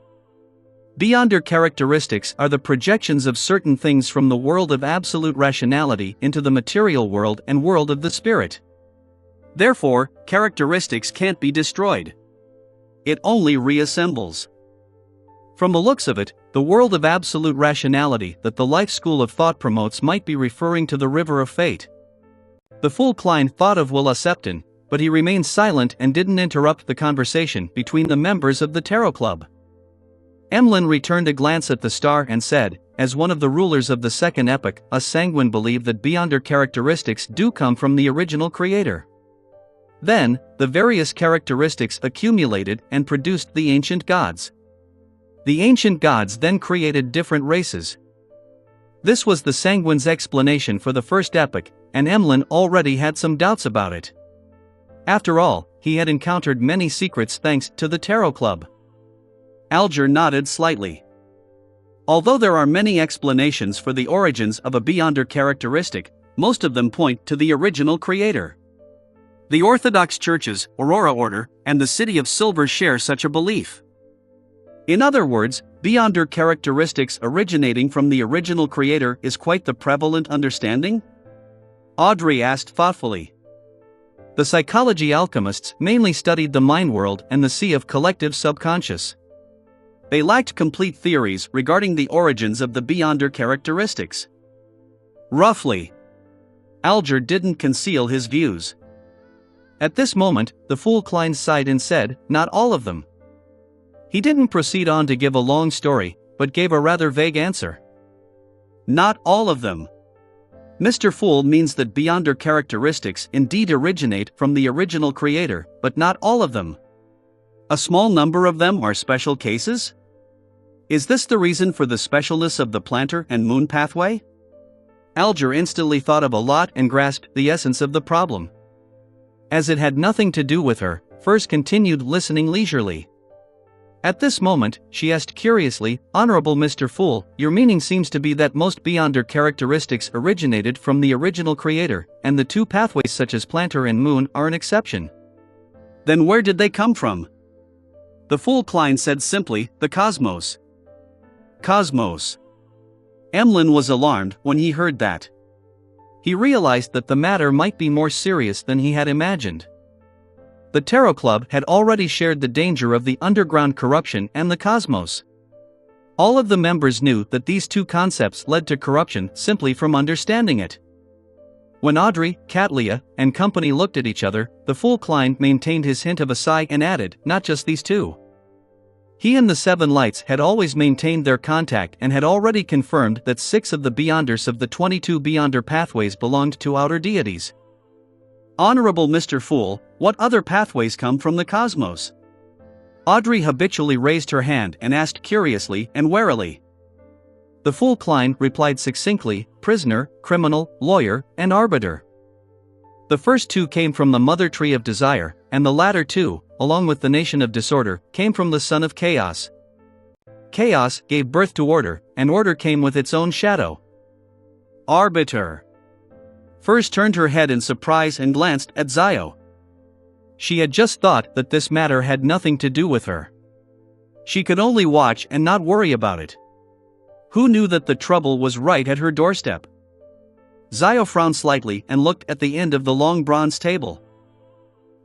Beyonder characteristics are the projections of certain things from the world of absolute rationality into the material world and world of the spirit. Therefore, characteristics can't be destroyed. It only reassembles." From the looks of it, the world of absolute rationality that the life school of thought promotes might be referring to the river of fate. The Fool Klein thought of Willa Septon, but he remained silent and didn't interrupt the conversation between the members of the Tarot Club. Emlyn returned a glance at the star and said, "As one of the rulers of the second epoch, us sanguine believe that Beyonder characteristics do come from the original creator. Then, the various characteristics accumulated and produced the ancient gods. The ancient gods then created different races." This was the sanguine's explanation for the first epoch, and Emlyn already had some doubts about it. After all, he had encountered many secrets thanks to the Tarot Club. Alger nodded slightly. Although there are many explanations for the origins of a Beyonder characteristic, most of them point to the original creator. The Orthodox Churches, Aurora Order, and the City of Silver share such a belief. In other words, Beyonder characteristics originating from the original creator is quite the prevalent understanding? Audrey asked thoughtfully. The psychology alchemists mainly studied the mind world and the sea of collective subconscious. They lacked complete theories regarding the origins of the Beyonder characteristics. Roughly. Alger didn't conceal his views. At this moment, the Fool Klein sighed and said, "Not all of them." He didn't proceed on to give a long story, but gave a rather vague answer. Not all of them. Mr. Fool means that Beyonder characteristics indeed originate from the original creator, but not all of them. A small number of them are special cases? Is this the reason for the specialness of the plantar and moon pathway? Alger instantly thought of a lot and grasped the essence of the problem. As it had nothing to do with her, Furs continued listening leisurely. At this moment, she asked curiously, "Honorable Mr. Fool, your meaning seems to be that most Beyonder characteristics originated from the original creator, and the two pathways such as plantar and moon are an exception. Then where did they come from?" The Fool Klein said simply, "The cosmos." Cosmos. Emlyn was alarmed when he heard that. He realized that the matter might be more serious than he had imagined. The Tarot Club had already shared the danger of the underground corruption and the cosmos. All of the members knew that these two concepts led to corruption simply from understanding it. When Audrey, Catlia, and company looked at each other, the Fool Klein maintained his hint of a sigh and added, "Not just these two." He and the Seven Lights had always maintained their contact and had already confirmed that 6 of the Beyonders of the 22 Beyonder pathways belonged to outer deities. "Honorable Mr. Fool, what other pathways come from the cosmos?" Audrey habitually raised her hand and asked curiously and warily. The Fool Klein replied succinctly, "Prisoner, criminal, lawyer, and arbiter." The first two came from the mother tree of desire, and the latter two, along with the nation of disorder, came from the son of chaos. Chaos gave birth to order, and order came with its own shadow. Arbiter. Furs turned her head in surprise and glanced at Zio. She had just thought that this matter had nothing to do with her. She could only watch and not worry about it. Who knew that the trouble was right at her doorstep? Zio frowned slightly and looked at the end of the long bronze table.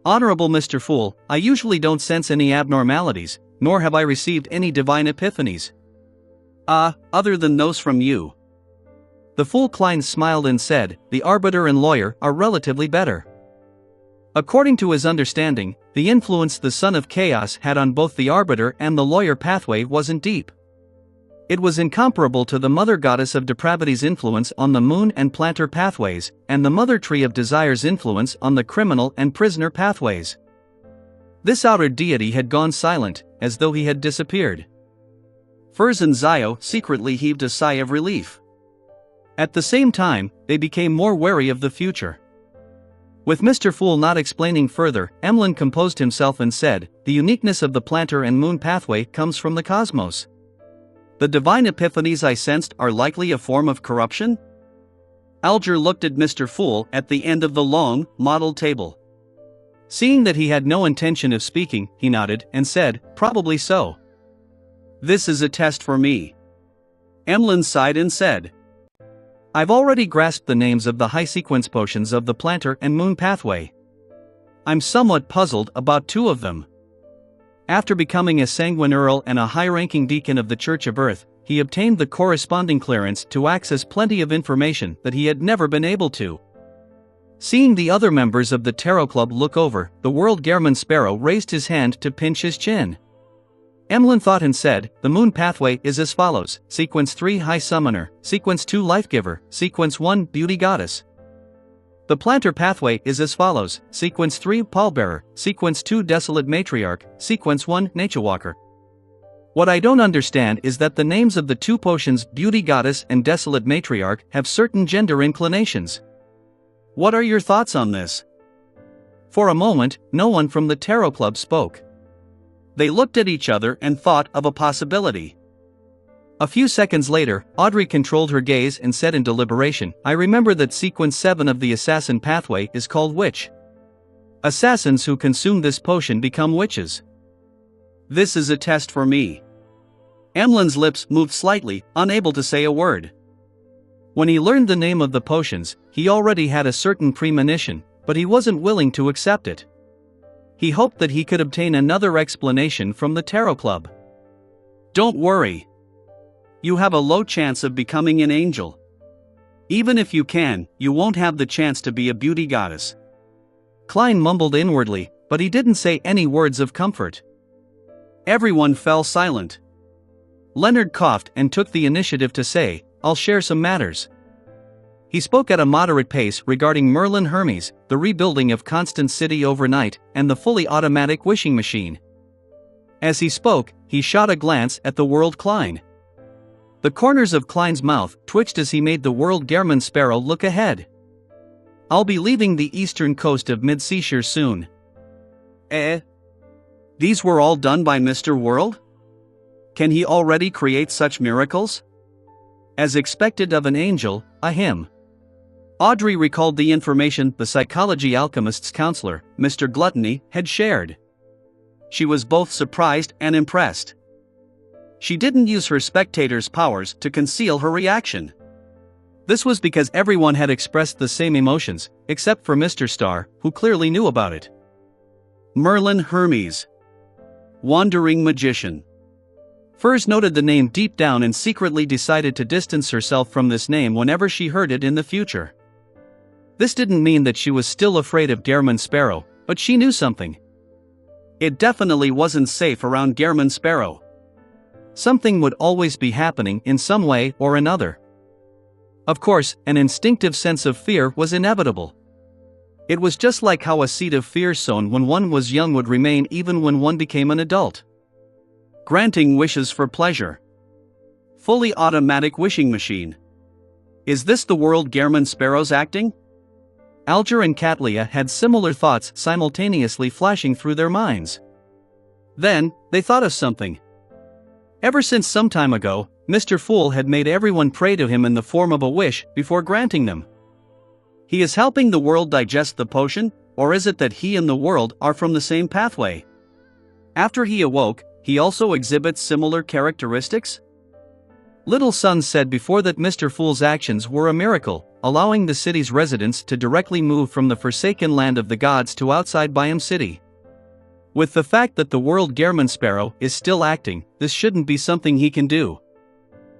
"Honorable Mr. Fool, I usually don't sense any abnormalities, nor have I received any divine epiphanies. Other than those from you." The Fool Klein smiled and said, "The arbiter and lawyer are relatively better." According to his understanding, the influence the son of chaos had on both the arbiter and the lawyer pathway wasn't deep. It was incomparable to the mother goddess of depravity's influence on the moon and plantar pathways, and the mother tree of desire's influence on the criminal and prisoner pathways. This outer deity had gone silent, as though he had disappeared. Furs and Zio secretly heaved a sigh of relief. At the same time, they became more wary of the future. With Mr. Fool not explaining further, Emlyn composed himself and said, "The uniqueness of the plantar and moon pathway comes from the cosmos. The divine epiphanies I sensed are likely a form of corruption?" Alger looked at Mr. Fool at the end of the long, mottled table. Seeing that he had no intention of speaking, he nodded and said, "Probably so." "This is a test for me." Emlyn sighed and said, "I've already grasped the names of the high sequence potions of the plantar and moon pathway. I'm somewhat puzzled about 2 of them." After becoming a sanguine earl and a high-ranking deacon of the Church of Earth, he obtained the corresponding clearance to access plenty of information that he had never been able to. Seeing the other members of the Tarot Club look over, the World Gehrman Sparrow raised his hand to pinch his chin. Emlyn thought and said, "The moon pathway is as follows: Sequence 3 High Summoner, Sequence 2 Life Giver, Sequence 1 Beauty Goddess. The plantar pathway is as follows: Sequence 3 Pallbearer, Sequence 2 Desolate Matriarch, Sequence 1 Nature Walker. What I don't understand is that the names of the 2 potions Beauty Goddess and Desolate Matriarch have certain gender inclinations. What are your thoughts on this?" For a moment, no one from the Tarot Club spoke. They looked at each other and thought of a possibility. A few seconds later, Audrey controlled her gaze and said in deliberation, "I remember that Sequence 7 of the Assassin pathway is called Witch. Assassins who consume this potion become witches. This is a test for me." Emlyn's lips moved slightly, unable to say a word. When he learned the name of the potions, he already had a certain premonition, but he wasn't willing to accept it. He hoped that he could obtain another explanation from the Tarot Club. "Don't worry. You have a low chance of becoming an angel. Even if you can, you won't have the chance to be a beauty goddess." Klein mumbled inwardly, but he didn't say any words of comfort. Everyone fell silent. Leonard coughed and took the initiative to say, "I'll share some matters." He spoke at a moderate pace regarding Merlin Hermes, the rebuilding of Constant City overnight, and the fully automatic wishing machine. As he spoke, he shot a glance at the World Klein. The corners of Klein's mouth twitched as he made the World German Sparrow look ahead. "I'll be leaving the eastern coast of Mid-Seashire soon." These were all done by Mr. World? Can he already create such miracles? As expected of an angel, a hymn. Audrey recalled the information the psychology alchemist's counselor, Mr. Gluttony, had shared. She was both surprised and impressed. She didn't use her spectator's powers to conceal her reaction. This was because everyone had expressed the same emotions, except for Mr. Starr, who clearly knew about it. Merlin Hermes. Wandering magician. Furs noted the name deep down and secretly decided to distance herself from this name whenever she heard it in the future. This didn't mean that she was still afraid of German Sparrow, but she knew something. It definitely wasn't safe around German Sparrow. Something would always be happening in some way or another. Of course, an instinctive sense of fear was inevitable. It was just like how a seed of fear sown when one was young would remain even when one became an adult. Granting wishes for pleasure. Fully automatic wishing machine. Is this the World German Sparrow's acting? Alger and Katlia had similar thoughts simultaneously flashing through their minds. Then, they thought of something. Ever since some time ago, Mr. Fool had made everyone pray to him in the form of a wish before granting them. He is helping the world digest the potion, or is it that he and the world are from the same pathway? After he awoke, he also exhibits similar characteristics? Little Sun said before that Mr. Fool's actions were a miracle, allowing the city's residents to directly move from the forsaken land of the gods to outside Byam City. With the fact that the World German Sparrow is still acting, this shouldn't be something he can do.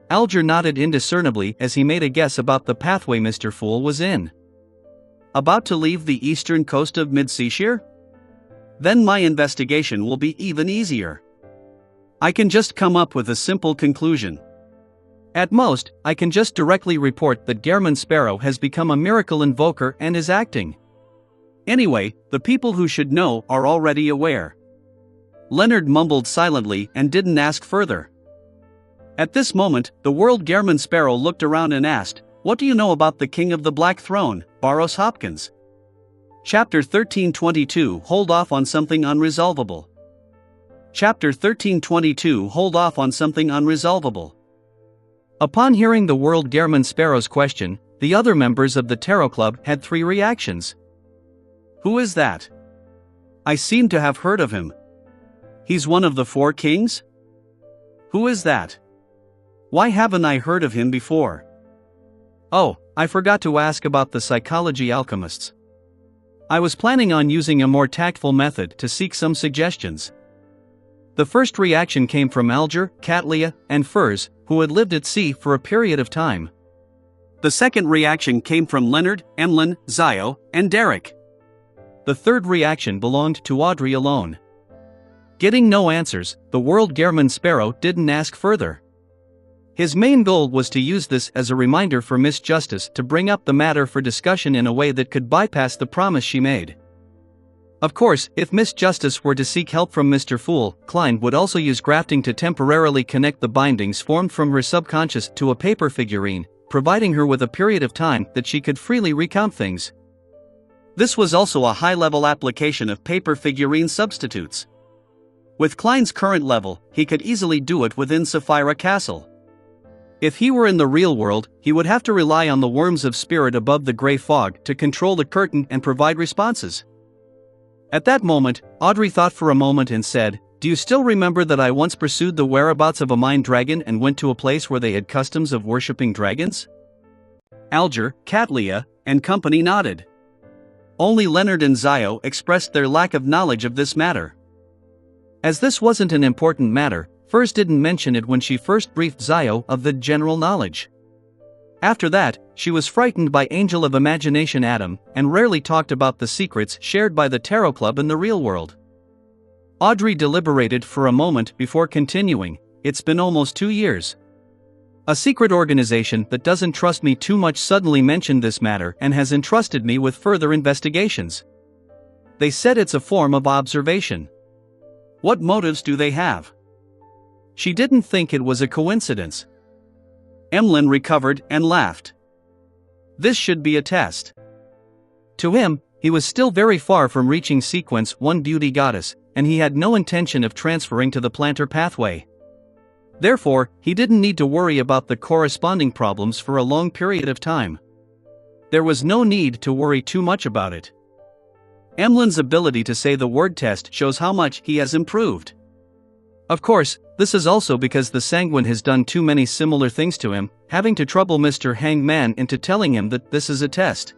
Alger nodded indiscernibly as he made a guess about the pathway Mr. Fool was in. About to leave the eastern coast of Mid-Seashire? Then my investigation will be even easier. I can just come up with a simple conclusion. At most, I can just directly report that German Sparrow has become a miracle invoker and is acting. Anyway, the people who should know are already aware. Leonard mumbled silently and didn't ask further. At this moment, the World German Sparrow looked around and asked, "What do you know about the King of the Black Throne, Barros Hopkins?" Chapter 1322 Hold off on something unresolvable. Chapter 1322 Hold off on something unresolvable. Upon hearing the World German Sparrow's question, the other members of the Tarot Club had three reactions. Who is that? I seem to have heard of him. He's one of the four kings? Who is that? Why haven't I heard of him before? Oh, I forgot to ask about the psychology alchemists. I was planning on using a more tactful method to seek some suggestions. The first reaction came from Alger, Katlia, and Furs, who had lived at sea for a period of time. The second reaction came from Leonard, Emlyn, Zio, and Derek. The third reaction belonged to Audrey alone. Getting no answers, the World German Sparrow didn't ask further. His main goal was to use this as a reminder for Miss Justice to bring up the matter for discussion in a way that could bypass the promise she made. Of course, if Miss Justice were to seek help from Mr. Fool, Klein would also use grafting to temporarily connect the bindings formed from her subconscious to a paper figurine, providing her with a period of time that she could freely recount things. This was also a high-level application of paper figurine substitutes. With Klein's current level, he could easily do it within Sapphira Castle. If he were in the real world, he would have to rely on the worms of spirit above the gray fog to control the curtain and provide responses. At that moment, Audrey thought for a moment and said, "Do you still remember that I once pursued the whereabouts of a mine dragon and went to a place where they had customs of worshipping dragons?" Alger, Katlia, and company nodded. Only Leonard and Zio expressed their lack of knowledge of this matter. As this wasn't an important matter, Furs didn't mention it when she first briefed Zio of the general knowledge. After that, she was frightened by Angel of Imagination Adam and rarely talked about the secrets shared by the Tarot Club in the real world. Audrey deliberated for a moment before continuing, "It's been almost 2 years. A secret organization that doesn't trust me too much suddenly mentioned this matter and has entrusted me with further investigations. They said it's a form of observation. What motives do they have? She didn't think it was a coincidence. Emlyn recovered and laughed. This should be a test. To him, he was still very far from reaching Sequence 1 Beauty Goddess, and he had no intention of transferring to the planter pathway. Therefore, he didn't need to worry about the corresponding problems for a long period of time. There was no need to worry too much about it. Emlyn's ability to say the word test shows how much he has improved. Of course, this is also because the Sanguine has done too many similar things to him, having to trouble Mr. Hangman into telling him that this is a test.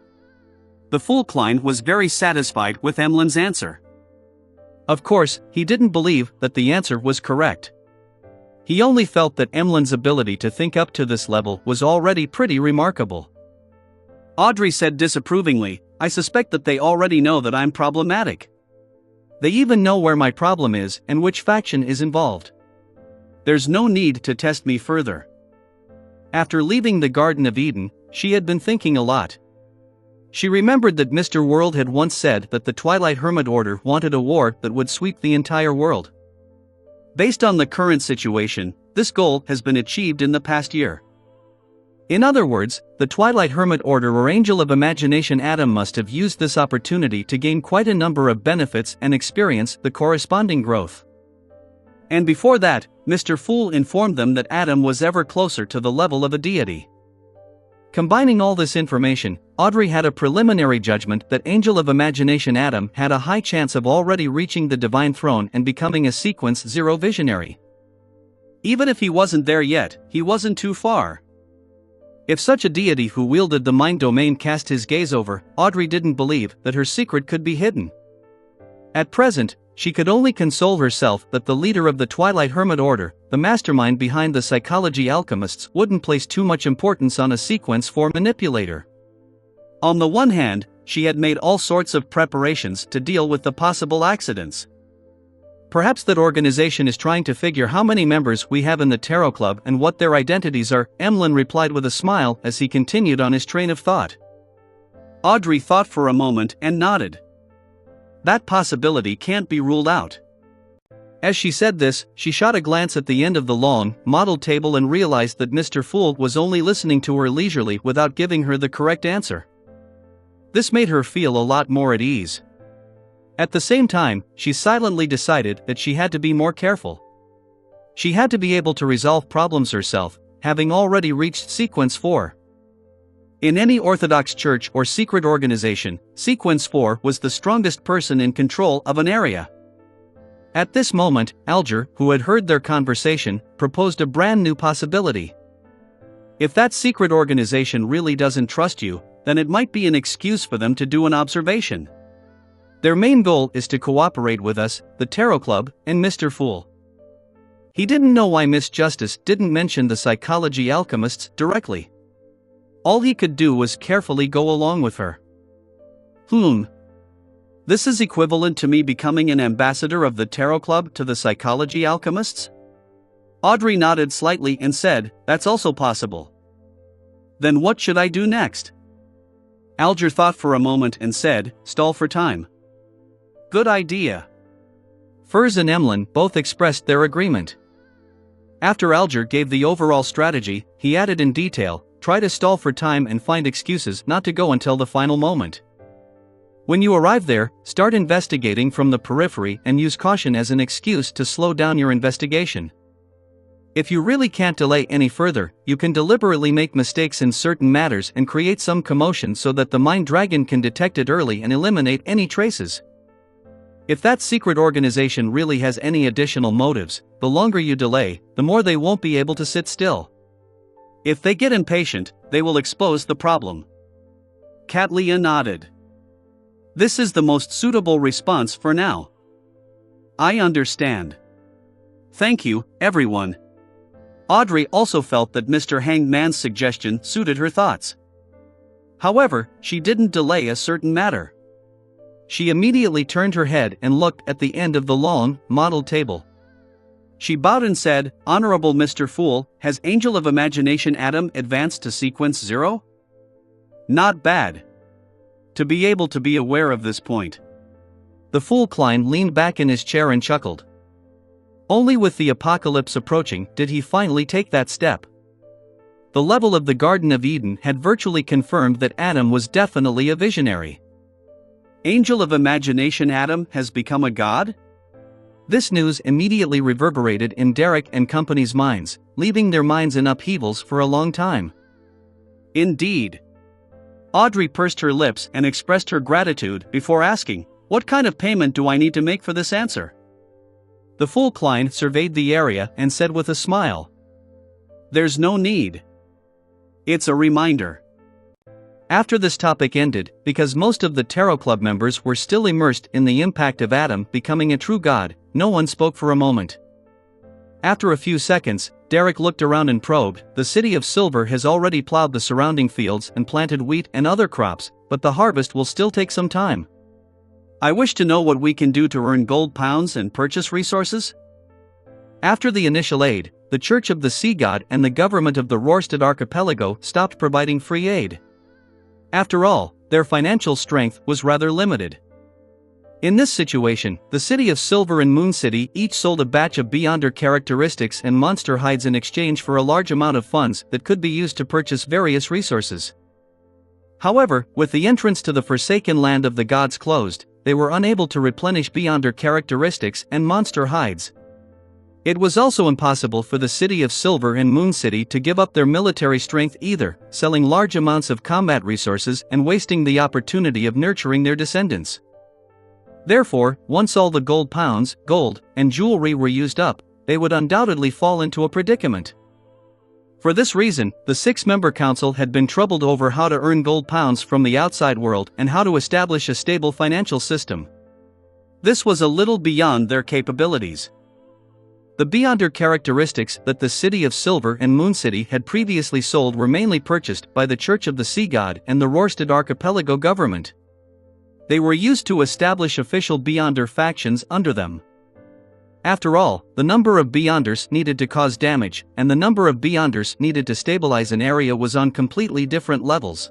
The Fool Klein was very satisfied with Emlyn's answer. Of course, he didn't believe that the answer was correct. He only felt that Emlyn's ability to think up to this level was already pretty remarkable. Audrey said disapprovingly, "I suspect that they already know that I'm problematic. They even know where my problem is and which faction is involved. There's no need to test me further." After leaving the Garden of Eden, she had been thinking a lot. She remembered that Mr. World had once said that the Twilight Hermit Order wanted a war that would sweep the entire world. Based on the current situation, this goal has been achieved in the past year. In other words, the Twilight Hermit Order or Angel of Imagination Adam must have used this opportunity to gain quite a number of benefits and experience the corresponding growth. And before that, Mr. Fool informed them that Adam was ever closer to the level of a deity. Combining all this information, Audrey had a preliminary judgment that Angel of Imagination Adam had a high chance of already reaching the Divine Throne and becoming a Sequence 0 visionary. Even if he wasn't there yet, he wasn't too far. If such a deity who wielded the mind domain cast his gaze over, Audrey didn't believe that her secret could be hidden. At present, she could only console herself that the leader of the Twilight Hermit Order, the mastermind behind the Psychology Alchemists, wouldn't place too much importance on a Sequence 4 manipulator. On the one hand, she had made all sorts of preparations to deal with the possible accidents. Perhaps that organization is trying to figure how many members we have in the Tarot Club and what their identities are, Emlyn replied with a smile as he continued on his train of thought. Audrey thought for a moment and nodded. That possibility can't be ruled out. As she said this, she shot a glance at the end of the long, model table and realized that Mr. Fool was only listening to her leisurely without giving her the correct answer. This made her feel a lot more at ease. At the same time, she silently decided that she had to be more careful. She had to be able to resolve problems herself, having already reached Sequence 4. In any Orthodox church or secret organization, Sequence 4 was the strongest person in control of an area. At this moment, Alger, who had heard their conversation, proposed a brand new possibility. If that secret organization really doesn't trust you, then it might be an excuse for them to do an observation. Their main goal is to cooperate with us, the Tarot Club, and Mr. Fool. He didn't know why Miss Justice didn't mention the Psychology Alchemists directly. All he could do was carefully go along with her. This is equivalent to me becoming an ambassador of the Tarot Club to the Psychology Alchemists? Audrey nodded slightly and said, "That's also possible." Then what should I do next? Alger thought for a moment and said, "Stall for time." Good idea. Furs and Emlyn both expressed their agreement. After Alger gave the overall strategy, he added in detail, "Try to stall for time and find excuses not to go until the final moment. When you arrive there, start investigating from the periphery and use caution as an excuse to slow down your investigation. If you really can't delay any further, you can deliberately make mistakes in certain matters and create some commotion so that the Mind Dragon can detect it early and eliminate any traces. If that secret organization really has any additional motives, the longer you delay, the more they won't be able to sit still. If they get impatient, they will expose the problem." Katlia nodded. "This is the most suitable response for now. I understand. Thank you, everyone." Audrey also felt that Mr. Hangman's suggestion suited her thoughts. However, she didn't delay a certain matter. She immediately turned her head and looked at the end of the long, model table. She bowed and said, "Honorable Mr. Fool, has Angel of Imagination Adam advanced to Sequence 0? Not bad. To be able to be aware of this point." The Fool Klein leaned back in his chair and chuckled. Only with the apocalypse approaching did he finally take that step. The level of the Garden of Eden had virtually confirmed that Adam was definitely a visionary. Angel of imagination, Adam has become a god? This news immediately reverberated in Derek and company's minds, leaving their minds in upheavals for a long time. Indeed. Audrey pursed her lips and expressed her gratitude before asking, "What kind of payment do I need to make for this answer?" The fool Klein surveyed the area and said with a smile, "There's no need. It's a reminder." After this topic ended, because most of the Tarot Club members were still immersed in the impact of Adam becoming a true god, no one spoke for a moment. After a few seconds, Derek looked around and probed. The city of Silver has already plowed the surrounding fields and planted wheat and other crops, but the harvest will still take some time. I wish to know what we can do to earn gold pounds and purchase resources? After the initial aid, the Church of the Sea God and the government of the Rorstad Archipelago stopped providing free aid. After all, their financial strength was rather limited. In this situation, the city of Silver and Moon City each sold a batch of Beyonder characteristics and monster hides in exchange for a large amount of funds that could be used to purchase various resources. However, with the entrance to the Forsaken Land of the Gods closed, they were unable to replenish Beyonder characteristics and monster hides. It was also impossible for the city of Silver and Moon City to give up their military strength either, selling large amounts of combat resources and wasting the opportunity of nurturing their descendants. Therefore, once all the gold pounds, gold, and jewelry were used up, they would undoubtedly fall into a predicament. For this reason, the 6-member council had been troubled over how to earn gold pounds from the outside world and how to establish a stable financial system. This was a little beyond their capabilities. The Beyonder characteristics that the city of Silver and Moon City had previously sold were mainly purchased by the Church of the Sea God and the Rorstad Archipelago government. They were used to establish official Beyonder factions under them. After all, the number of Beyonders needed to cause damage, and the number of Beyonders needed to stabilize an area was on completely different levels.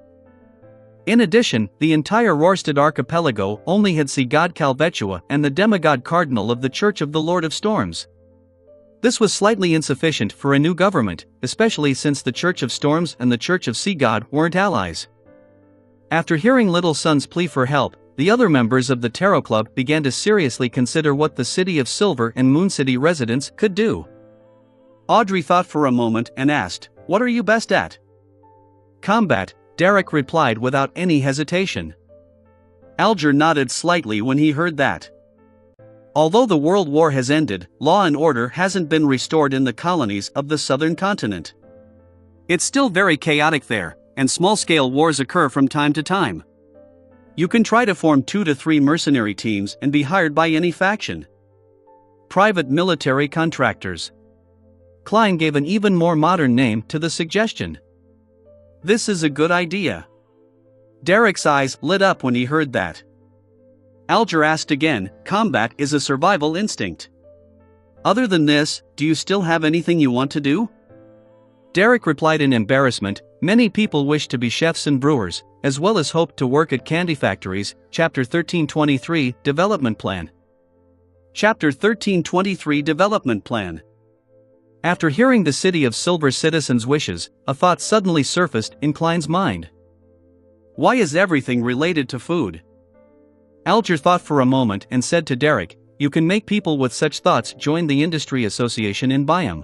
In addition, the entire Rorstad Archipelago only had Sea God Calvetua and the demigod cardinal of the Church of the Lord of Storms. This was slightly insufficient for a new government, especially since the Church of Storms and the Church of Sea God weren't allies. After hearing Little Sun's plea for help, the other members of the Tarot Club began to seriously consider what the city of Silver and Moon City residents could do. Audrey thought for a moment and asked, "What are you best at?" "Combat," Derek replied without any hesitation. Alger nodded slightly when he heard that. Although the World War has ended, law and order hasn't been restored in the colonies of the southern continent. It's still very chaotic there, and small-scale wars occur from time to time. You can try to form 2 to 3 mercenary teams and be hired by any faction. Private military contractors. Klein gave an even more modern name to the suggestion. This is a good idea. Derek's eyes lit up when he heard that. Alger asked again, "Combat is a survival instinct. Other than this, do you still have anything you want to do?" Derek replied in embarrassment, "Many people wish to be chefs and brewers, as well as hope to work at candy factories." Chapter 1323, Development Plan. Chapter 1323, Development Plan. After hearing the City of Silver citizens' wishes, a thought suddenly surfaced in Klein's mind. Why is everything related to food? Alger thought for a moment and said to Derek, "You can make people with such thoughts join the industry association in Byam.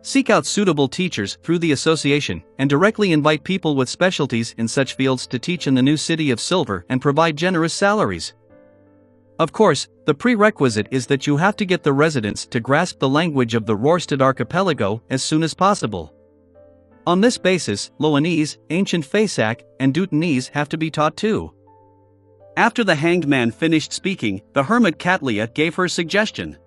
Seek out suitable teachers through the association, and directly invite people with specialties in such fields to teach in the new City of Silver and provide generous salaries. Of course, the prerequisite is that you have to get the residents to grasp the language of the Rorstad Archipelago as soon as possible. On this basis, Loanese, Ancient Faesac, and Dutanese have to be taught too." After the hanged man finished speaking, the hermit Catlia gave her suggestion.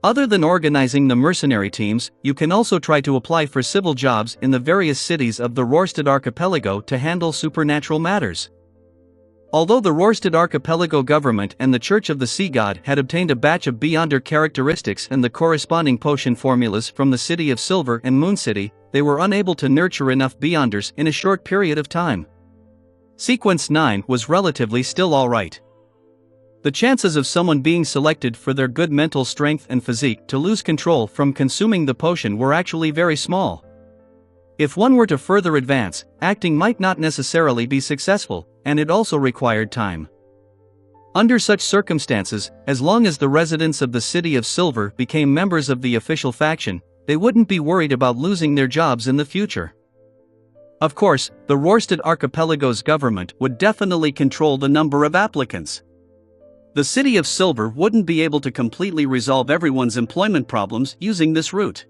Other than organizing the mercenary teams, you can also try to apply for civil jobs in the various cities of the Rorstad Archipelago to handle supernatural matters. Although the Rorstad Archipelago government and the Church of the Sea God had obtained a batch of Beyonder characteristics and the corresponding potion formulas from the City of Silver and Moon City, they were unable to nurture enough Beyonders in a short period of time. Sequence 9 was relatively still alright. The chances of someone being selected for their good mental strength and physique to lose control from consuming the potion were actually very small. If one were to further advance, acting might not necessarily be successful, and it also required time. Under such circumstances, as long as the residents of the City of Silver became members of the official faction, they wouldn't be worried about losing their jobs in the future. Of course, the Rorstad Archipelago's government would definitely control the number of applicants. The City of Silver wouldn't be able to completely resolve everyone's employment problems using this route.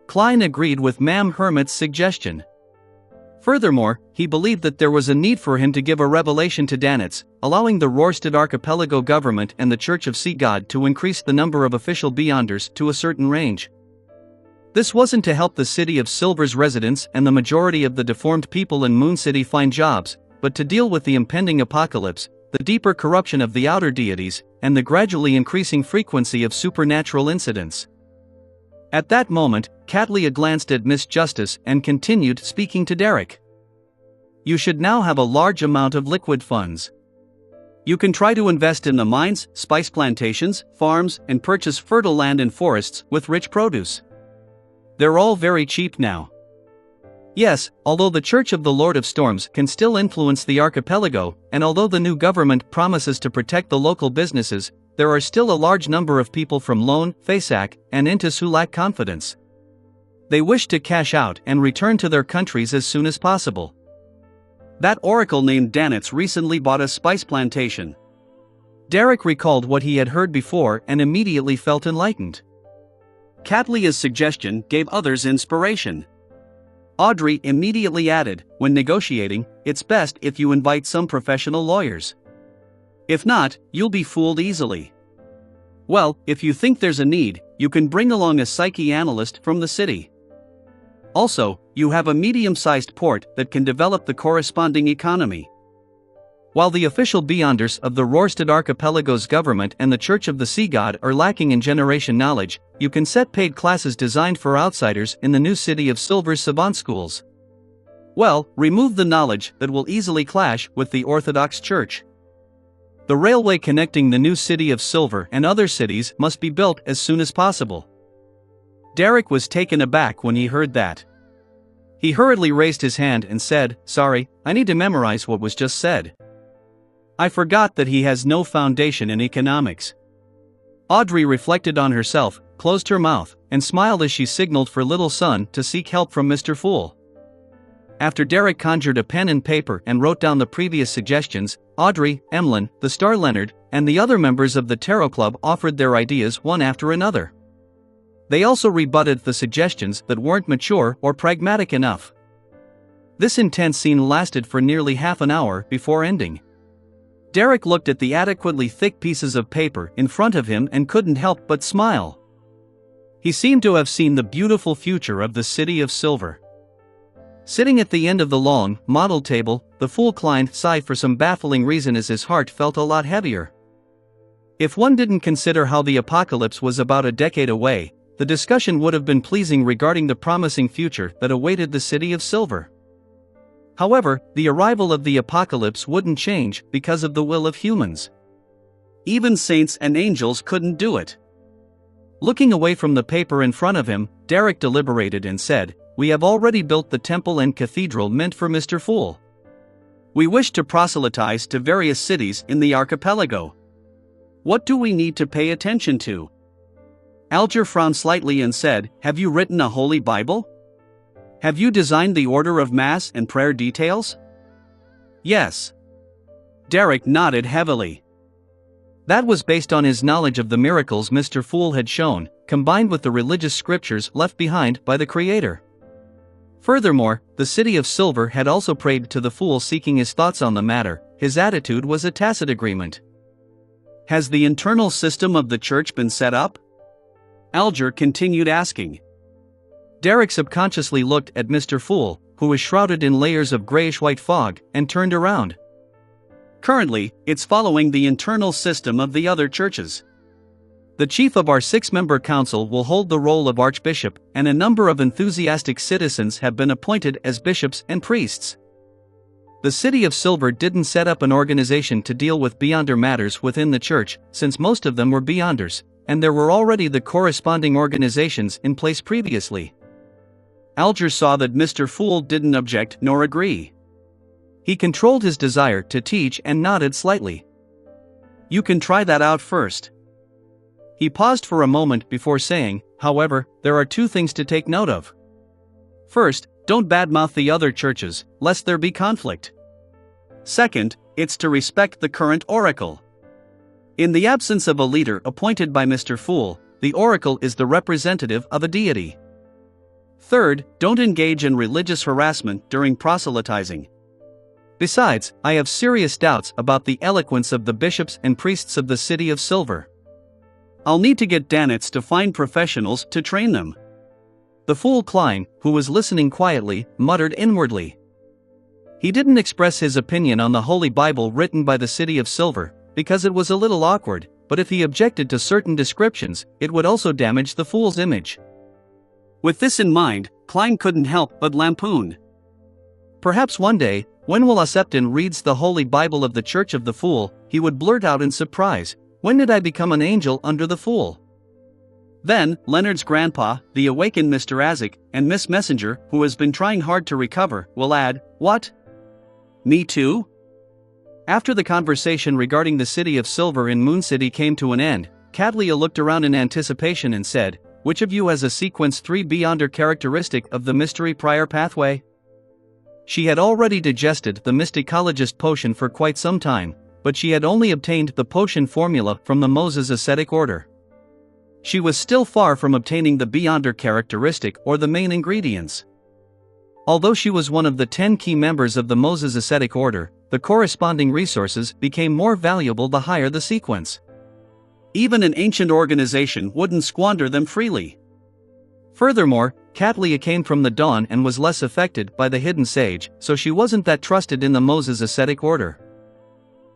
Klein agreed with Mam Hermit's suggestion. Furthermore, he believed that there was a need for him to give a revelation to Danitz, allowing the Rorstad Archipelago government and the Church of Sea God to increase the number of official Beyonders to a certain range. This wasn't to help the City of Silver's residents and the majority of the deformed people in Moon City find jobs, but to deal with the impending apocalypse, the deeper corruption of the outer deities, and the gradually increasing frequency of supernatural incidents. At that moment, Catlia glanced at Miss Justice and continued speaking to Derek. You should now have a large amount of liquid funds. You can try to invest in the mines, spice plantations, farms, and purchase fertile land and forests with rich produce. They're all very cheap now. Yes, although the Church of the Lord of Storms can still influence the archipelago, and although the new government promises to protect the local businesses, there are still a large number of people from Lone, Fasak, and Intis who lack confidence. They wish to cash out and return to their countries as soon as possible. That oracle named Danitz recently bought a spice plantation. Derek recalled what he had heard before and immediately felt enlightened. Catlia's suggestion gave others inspiration. Audrey immediately added, when negotiating, it's best if you invite some professional lawyers. If not, you'll be fooled easily. Well, if you think there's a need, you can bring along a psychoanalyst from the city. Also, you have a medium-sized port that can develop the corresponding economy. While the official Beyonders of the Rorstad Archipelago's government and the Church of the Sea God are lacking in generation knowledge, you can set paid classes designed for outsiders in the new City of Silver's savant schools. Well, remove the knowledge that will easily clash with the Orthodox Church. The railway connecting the new City of Silver and other cities must be built as soon as possible. Derek was taken aback when he heard that. He hurriedly raised his hand and said, "Sorry, I need to memorize what was just said. I forgot that he has no foundation in economics." Audrey reflected on herself, closed her mouth, and smiled as she signaled for little son to seek help from Mr. Fool. After Derek conjured a pen and paper and wrote down the previous suggestions, Audrey, Emlyn, the Star Leonard, and the other members of the Tarot Club offered their ideas one after another. They also rebutted the suggestions that weren't mature or pragmatic enough. This intense scene lasted for nearly half an hour before ending. Derek looked at the adequately thick pieces of paper in front of him and couldn't help but smile. He seemed to have seen the beautiful future of the City of Silver. Sitting at the end of the long, model table, the Fool Klein sighed for some baffling reason as his heart felt a lot heavier. If one didn't consider how the apocalypse was about a decade away, the discussion would have been pleasing regarding the promising future that awaited the City of Silver. However, the arrival of the apocalypse wouldn't change because of the will of humans. Even saints and angels couldn't do it. Looking away from the paper in front of him, Derek deliberated and said, "We have already built the temple and cathedral meant for Mr. Fool. We wish to proselytize to various cities in the archipelago. What do we need to pay attention to?" Alger frowned slightly and said, "Have you written a Holy Bible? Have you designed the order of Mass and prayer details?" "Yes." Derek nodded heavily. That was based on his knowledge of the miracles Mr. Fool had shown, combined with the religious scriptures left behind by the Creator. Furthermore, the City of Silver had also prayed to the Fool seeking his thoughts on the matter. His attitude was a tacit agreement. "Has the internal system of the church been set up?" Alger continued asking. Derek subconsciously looked at Mr. Fool, who was shrouded in layers of grayish-white fog, and turned around. "Currently, it's following the internal system of the other churches. The chief of our 6-member council will hold the role of archbishop, and a number of enthusiastic citizens have been appointed as bishops and priests. The City of Silver didn't set up an organization to deal with Beyonder matters within the church, since most of them were Beyonders, and there were already the corresponding organizations in place previously. Alger saw that Mr. Fool didn't object nor agree. He controlled his desire to teach and nodded slightly. "You can try that out first." He paused for a moment before saying, "However, there are two things to take note of. First, don't badmouth the other churches, lest there be conflict. Second, it's to respect the current oracle. In the absence of a leader appointed by Mr. Fool, the oracle is the representative of a deity. Third, don't engage in religious harassment during proselytizing. Besides, I have serious doubts about the eloquence of the bishops and priests of the City of Silver. I'll need to get Danitz to find professionals to train them." The fool Klein, who was listening quietly, muttered inwardly. He didn't express his opinion on the Holy Bible written by the City of Silver, because it was a little awkward, but if he objected to certain descriptions, it would also damage the fool's image. With this in mind, Klein couldn't help but lampoon. Perhaps one day, when Willasepton reads the Holy Bible of the Church of the Fool, he would blurt out in surprise, "When did I become an angel under the Fool?" Then, Leonard's grandpa, the awakened Mr. Azik, and Miss Messenger, who has been trying hard to recover, will add, "What? Me too?" After the conversation regarding the City of Silver in Moon City came to an end, Cadlia looked around in anticipation and said, "Which of you has a sequence 3 Beyonder characteristic of the mystery prior pathway?" She had already digested the mysticologist potion for quite some time, but she had only obtained the potion formula from the Moses ascetic order. She was still far from obtaining the Beyonder characteristic or the main ingredients. Although she was one of the 10 key members of the Moses ascetic order, the corresponding resources became more valuable the higher the sequence. Even an ancient organization wouldn't squander them freely. Furthermore, Cadlia came from the dawn and was less affected by the hidden sage, so she wasn't that trusted in the Moses ascetic order.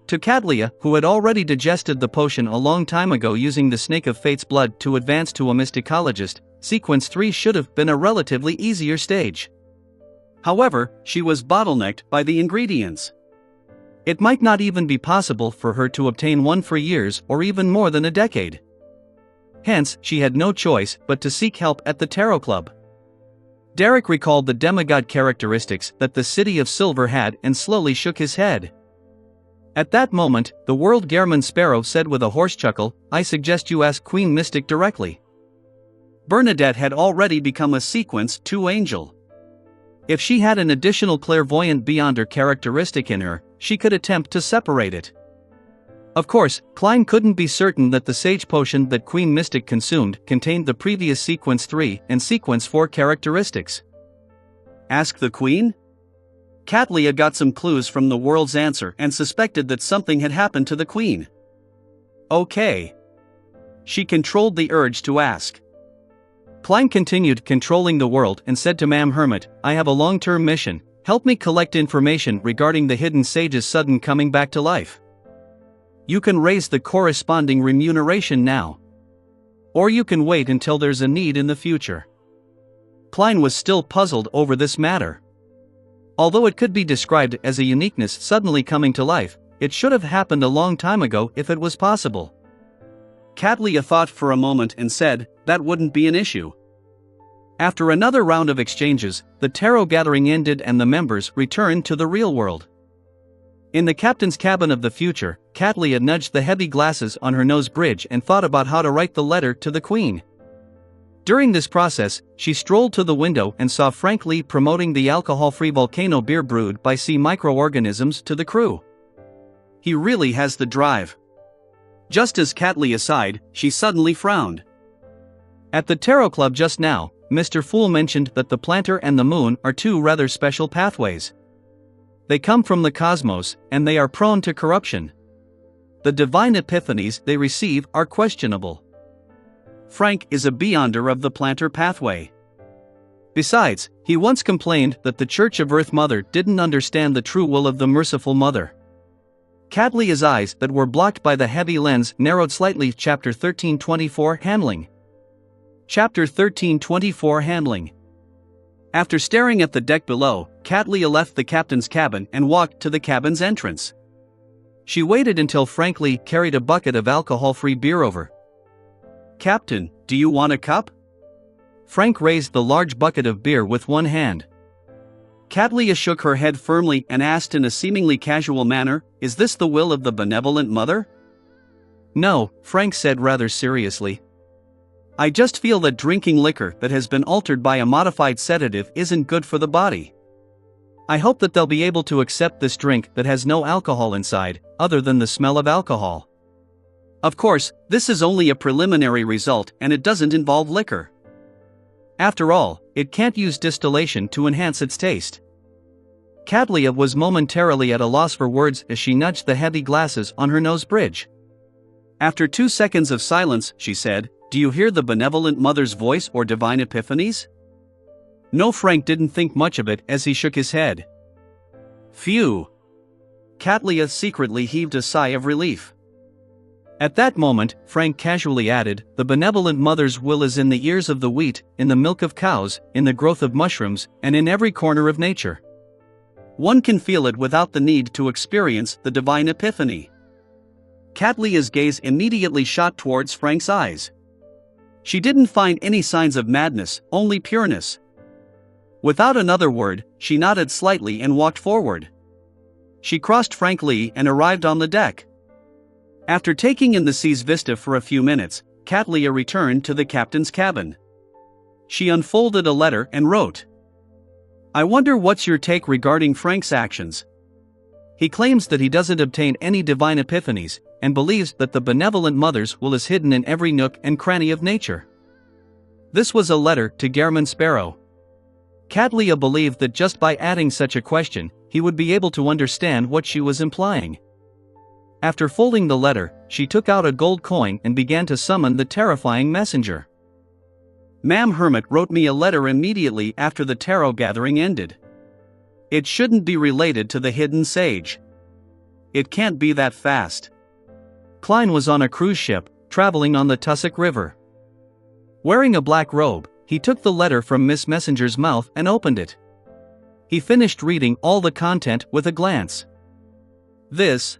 To Cadlia, who had already digested the potion a long time ago using the Snake of Fate's blood to advance to a mysticologist, sequence 3 should have been a relatively easier stage. However, she was bottlenecked by the ingredients. It might not even be possible for her to obtain one for years or even more than a decade. Hence, she had no choice but to seek help at the Tarot Club. Derek recalled the demigod characteristics that the City of Silver had and slowly shook his head. At that moment, the World Gehrman Sparrow said with a hoarse chuckle, "I suggest you ask Queen Mystic directly." Bernadette had already become a sequence 2 angel. If she had an additional clairvoyant Beyonder characteristic in her, she could attempt to separate it. Of course, Klein couldn't be certain that the sage potion that Queen Mystic consumed contained the previous sequence 3 and sequence 4 characteristics. Ask the Queen? Cadlia got some clues from the world's answer and suspected that something had happened to the Queen. Okay. She controlled the urge to ask. Klein continued controlling the world and said to Ma'am Hermit, "I have a long-term mission, help me collect information regarding the hidden sage's sudden coming back to life. You can raise the corresponding remuneration now. Or you can wait until there's a need in the future." Klein was still puzzled over this matter. Although it could be described as a uniqueness suddenly coming to life, it should have happened a long time ago if it was possible. Cadlia thought for a moment and said, "That wouldn't be an issue." After another round of exchanges, the tarot gathering ended and the members returned to the real world. In the captain's cabin of the future, Cadlia nudged the heavy glasses on her nose bridge and thought about how to write the letter to the Queen. During this process, she strolled to the window and saw Frank Lee promoting the alcohol-free volcano beer brewed by sea microorganisms to the crew. He really has the drive. Just as Cadlia sighed, she suddenly frowned. At the Tarot Club just now, Mr. Fool mentioned that the planter and the moon are 2 rather special pathways. They come from the cosmos, and they are prone to corruption. The divine epiphanies they receive are questionable. Frank is a Beyonder of the planter pathway. Besides, he once complained that the Church of Earth Mother didn't understand the true will of the Merciful Mother. Cadlia's eyes that were blocked by the heavy lens narrowed slightly. Chapter 13:24 Handling. Chapter 13:24 Handling. After staring at the deck below, Katlia left the captain's cabin and walked to the cabin's entrance. She waited until Frank Lee carried a bucket of alcohol-free beer over. "Captain, do you want a cup?" Frank raised the large bucket of beer with one hand. Katlia shook her head firmly and asked in a seemingly casual manner, "Is this the will of the benevolent mother?" "No," Frank said rather seriously. "I just feel that drinking liquor that has been altered by a modified sedative isn't good for the body. I hope that they'll be able to accept this drink that has no alcohol inside, other than the smell of alcohol. Of course, this is only a preliminary result and it doesn't involve liquor. After all, it can't use distillation to enhance its taste." Katlia was momentarily at a loss for words as she nudged the heavy glasses on her nose bridge. After 2 seconds of silence, she said, "Do you hear the benevolent mother's voice or divine epiphanies?" No, Frank didn't think much of it as he shook his head. Phew! Katlia secretly heaved a sigh of relief. At that moment, Frank casually added, "The benevolent mother's will is in the ears of the wheat, in the milk of cows, in the growth of mushrooms, and in every corner of nature. One can feel it without the need to experience the divine epiphany." Katlia's gaze immediately shot towards Frank's eyes. She didn't find any signs of madness, only pureness. Without another word, she nodded slightly and walked forward. She crossed Frank Lee and arrived on the deck. After taking in the sea's vista for a few minutes, Katlia returned to the captain's cabin. She unfolded a letter and wrote, "I wonder what's your take regarding Frank's actions. He claims that he doesn't obtain any divine epiphanies, and believes that the benevolent mother's will is hidden in every nook and cranny of nature." This was a letter to Gairman Sparrow. Katlia believed that just by adding such a question, he would be able to understand what she was implying. After folding the letter, she took out a gold coin and began to summon the terrifying messenger. "Ma'am Hermit wrote me a letter immediately after the tarot gathering ended. It shouldn't be related to the hidden sage. It can't be that fast." Klein was on a cruise ship, traveling on the Tussock River. Wearing a black robe, he took the letter from Miss Messenger's mouth and opened it. He finished reading all the content with a glance. "This?"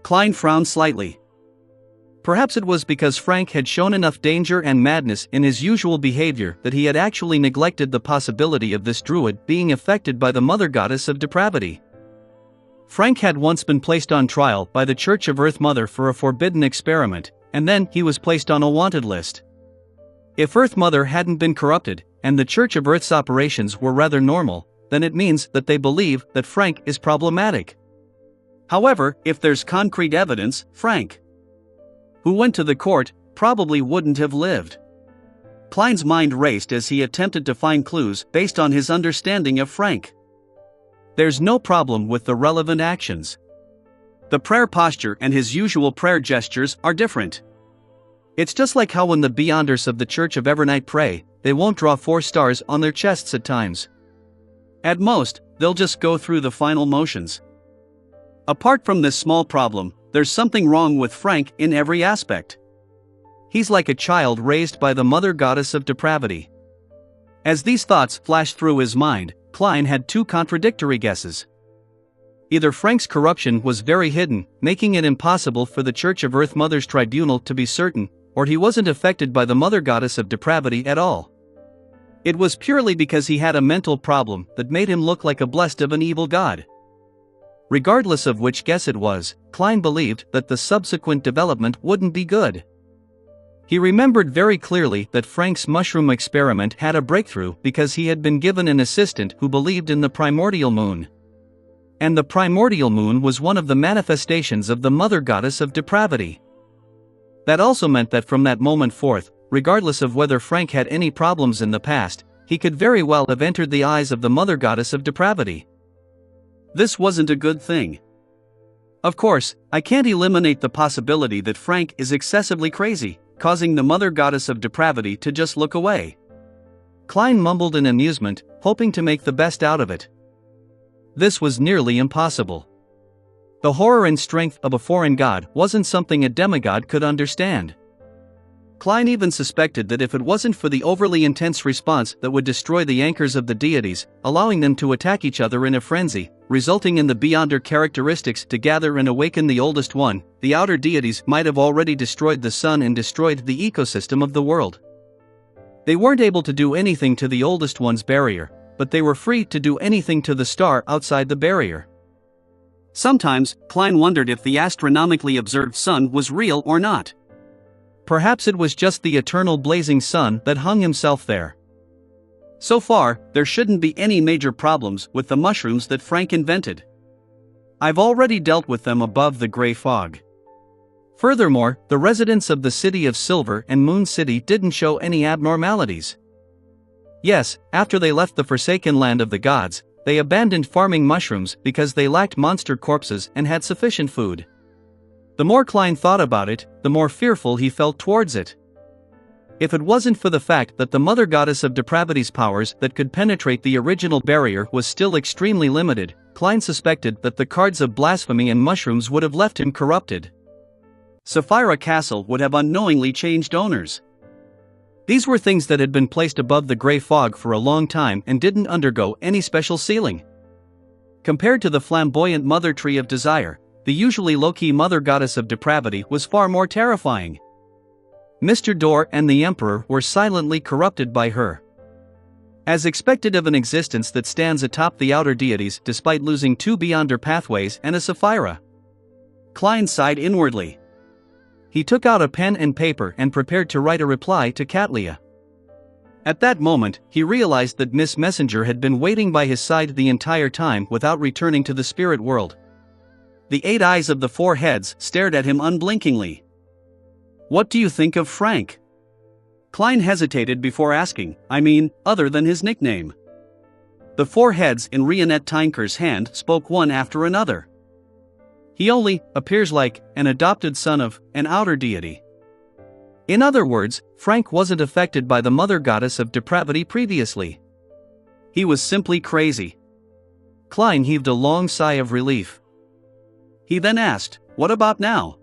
Klein frowned slightly. Perhaps it was because Frank had shown enough danger and madness in his usual behavior that he had actually neglected the possibility of this druid being affected by the mother goddess of depravity. Frank had once been placed on trial by the Church of Earth Mother for a forbidden experiment, and then he was placed on a wanted list. If Earth Mother hadn't been corrupted, and the Church of Earth's operations were rather normal, then it means that they believe that Frank is problematic. However, if there's concrete evidence, Frank, who went to the court, probably wouldn't have lived. Klein's mind raced as he attempted to find clues based on his understanding of Frank. There's no problem with the relevant actions. The prayer posture and his usual prayer gestures are different. It's just like how when the Beyonders of the Church of Evernight pray, they won't draw 4 stars on their chests at times. At most, they'll just go through the final motions. Apart from this small problem, there's something wrong with Frank in every aspect. He's like a child raised by the mother goddess of depravity. As these thoughts flashed through his mind, Klein had 2 contradictory guesses. Either Frank's corruption was very hidden, making it impossible for the Church of Earth Mother's tribunal to be certain, or he wasn't affected by the mother goddess of depravity at all. It was purely because he had a mental problem that made him look like a blessed of an evil god. Regardless of which guess it was, Klein believed that the subsequent development wouldn't be good. He remembered very clearly that Frank's mushroom experiment had a breakthrough because he had been given an assistant who believed in the primordial moon. And the primordial moon was one of the manifestations of the mother goddess of depravity. That also meant that from that moment forth, regardless of whether Frank had any problems in the past, he could very well have entered the eyes of the mother goddess of depravity. This wasn't a good thing. Of course, I can't eliminate the possibility that Frank is excessively crazy, causing the mother goddess of depravity to just look away. Klein mumbled in amusement, hoping to make the best out of it. This was nearly impossible. The horror and strength of a foreign god wasn't something a demigod could understand. Klein even suspected that if it wasn't for the overly intense response that would destroy the anchors of the deities, allowing them to attack each other in a frenzy, resulting in the beyonder characteristics to gather and awaken the oldest one, the outer deities might have already destroyed the sun and destroyed the ecosystem of the world. They weren't able to do anything to the oldest one's barrier, but they were free to do anything to the star outside the barrier. Sometimes, Klein wondered if the astronomically observed sun was real or not. Perhaps it was just the eternal blazing sun that hung himself there. So far, there shouldn't be any major problems with the mushrooms that Frank invented. I've already dealt with them above the gray fog. Furthermore, the residents of the city of Silver and Moon City didn't show any abnormalities. Yes, after they left the forsaken land of the gods, they abandoned farming mushrooms because they lacked monster corpses and had sufficient food. The more Klein thought about it, the more fearful he felt towards it. If it wasn't for the fact that the mother goddess of depravity's powers that could penetrate the original barrier was still extremely limited, Klein suspected that the cards of blasphemy and mushrooms would have left him corrupted. Sapphira Castle would have unknowingly changed owners. These were things that had been placed above the gray fog for a long time and didn't undergo any special sealing. Compared to the flamboyant mother tree of desire, the usually low-key mother goddess of depravity was far more terrifying. Mr. Dor and the Emperor were silently corrupted by her. As expected of an existence that stands atop the outer deities despite losing 2 beyonder pathways and a Sapphira, Klein sighed inwardly. He took out a pen and paper and prepared to write a reply to Katlia. At that moment, he realized that Miss Messenger had been waiting by his side the entire time without returning to the spirit world. The 8 eyes of the 4 heads stared at him unblinkingly. "What do you think of Frank?" Klein hesitated before asking, other than his nickname. The 4 heads in Rionette Tinker's hand spoke one after another. "He only appears like an adopted son of an outer deity." In other words, Frank wasn't affected by the mother goddess of depravity previously. He was simply crazy. Klein heaved a long sigh of relief. He then asked, "What about now?"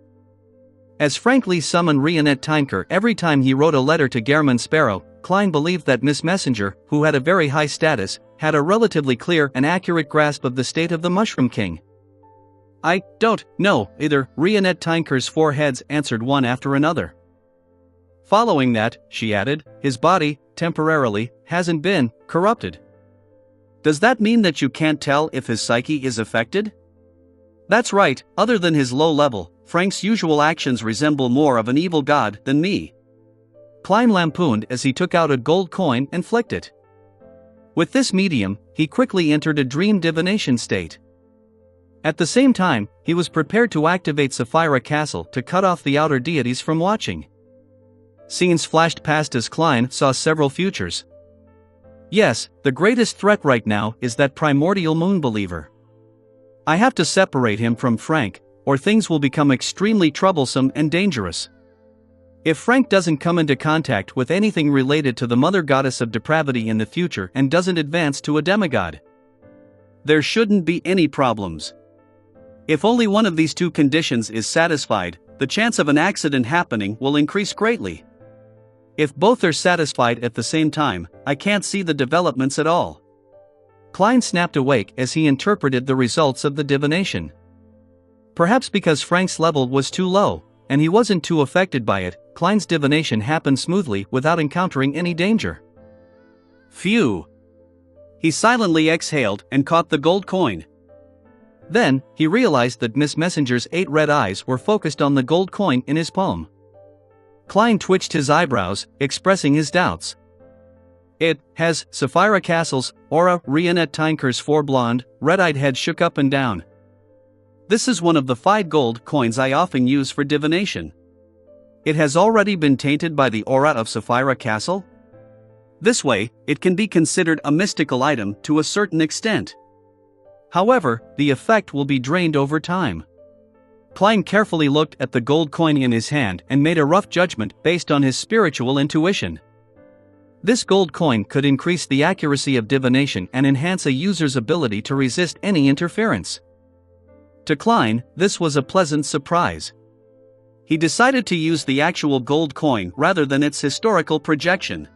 As Frankly summoned Rionette Tinker every time he wrote a letter to Gehrman Sparrow, Klein believed that Miss Messenger, who had a very high status, had a relatively clear and accurate grasp of the state of the Mushroom King. "I don't know either," Rionette Tinker's 4 heads answered one after another. Following that, she added, "his body, temporarily, hasn't been corrupted." "Does that mean that you can't tell if his psyche is affected?" "That's right, other than his low level, Frank's usual actions resemble more of an evil god than me." Klein lampooned as he took out a gold coin and flicked it. With this medium, he quickly entered a dream divination state. At the same time, he was prepared to activate Sapphira Castle to cut off the outer deities from watching. Scenes flashed past as Klein saw several futures. Yes, the greatest threat right now is that primordial moon believer. I have to separate him from Frank, or things will become extremely troublesome and dangerous. If Frank doesn't come into contact with anything related to the mother goddess of depravity in the future and doesn't advance to a demigod, there shouldn't be any problems. If only one of these 2 conditions is satisfied, the chance of an accident happening will increase greatly. If both are satisfied at the same time, I can't see the developments at all. Klein snapped awake as he interpreted the results of the divination. Perhaps because Frank's level was too low, and he wasn't too affected by it, Klein's divination happened smoothly without encountering any danger. Phew! He silently exhaled and caught the gold coin. Then, he realized that Miss Messenger's 8 red eyes were focused on the gold coin in his palm. Klein twitched his eyebrows, expressing his doubts. "It has Sapphira Castle's aura." Rionette Tinker's 4 blonde, red-eyed head shook up and down. "This is one of the 5 gold coins I often use for divination. It has already been tainted by the aura of Sapphira Castle? This way, it can be considered a mystical item to a certain extent. However, the effect will be drained over time." Klein carefully looked at the gold coin in his hand and made a rough judgment based on his spiritual intuition. This gold coin could increase the accuracy of divination and enhance a user's ability to resist any interference. To Klein, this was a pleasant surprise. He decided to use the actual gold coin rather than its historical projection.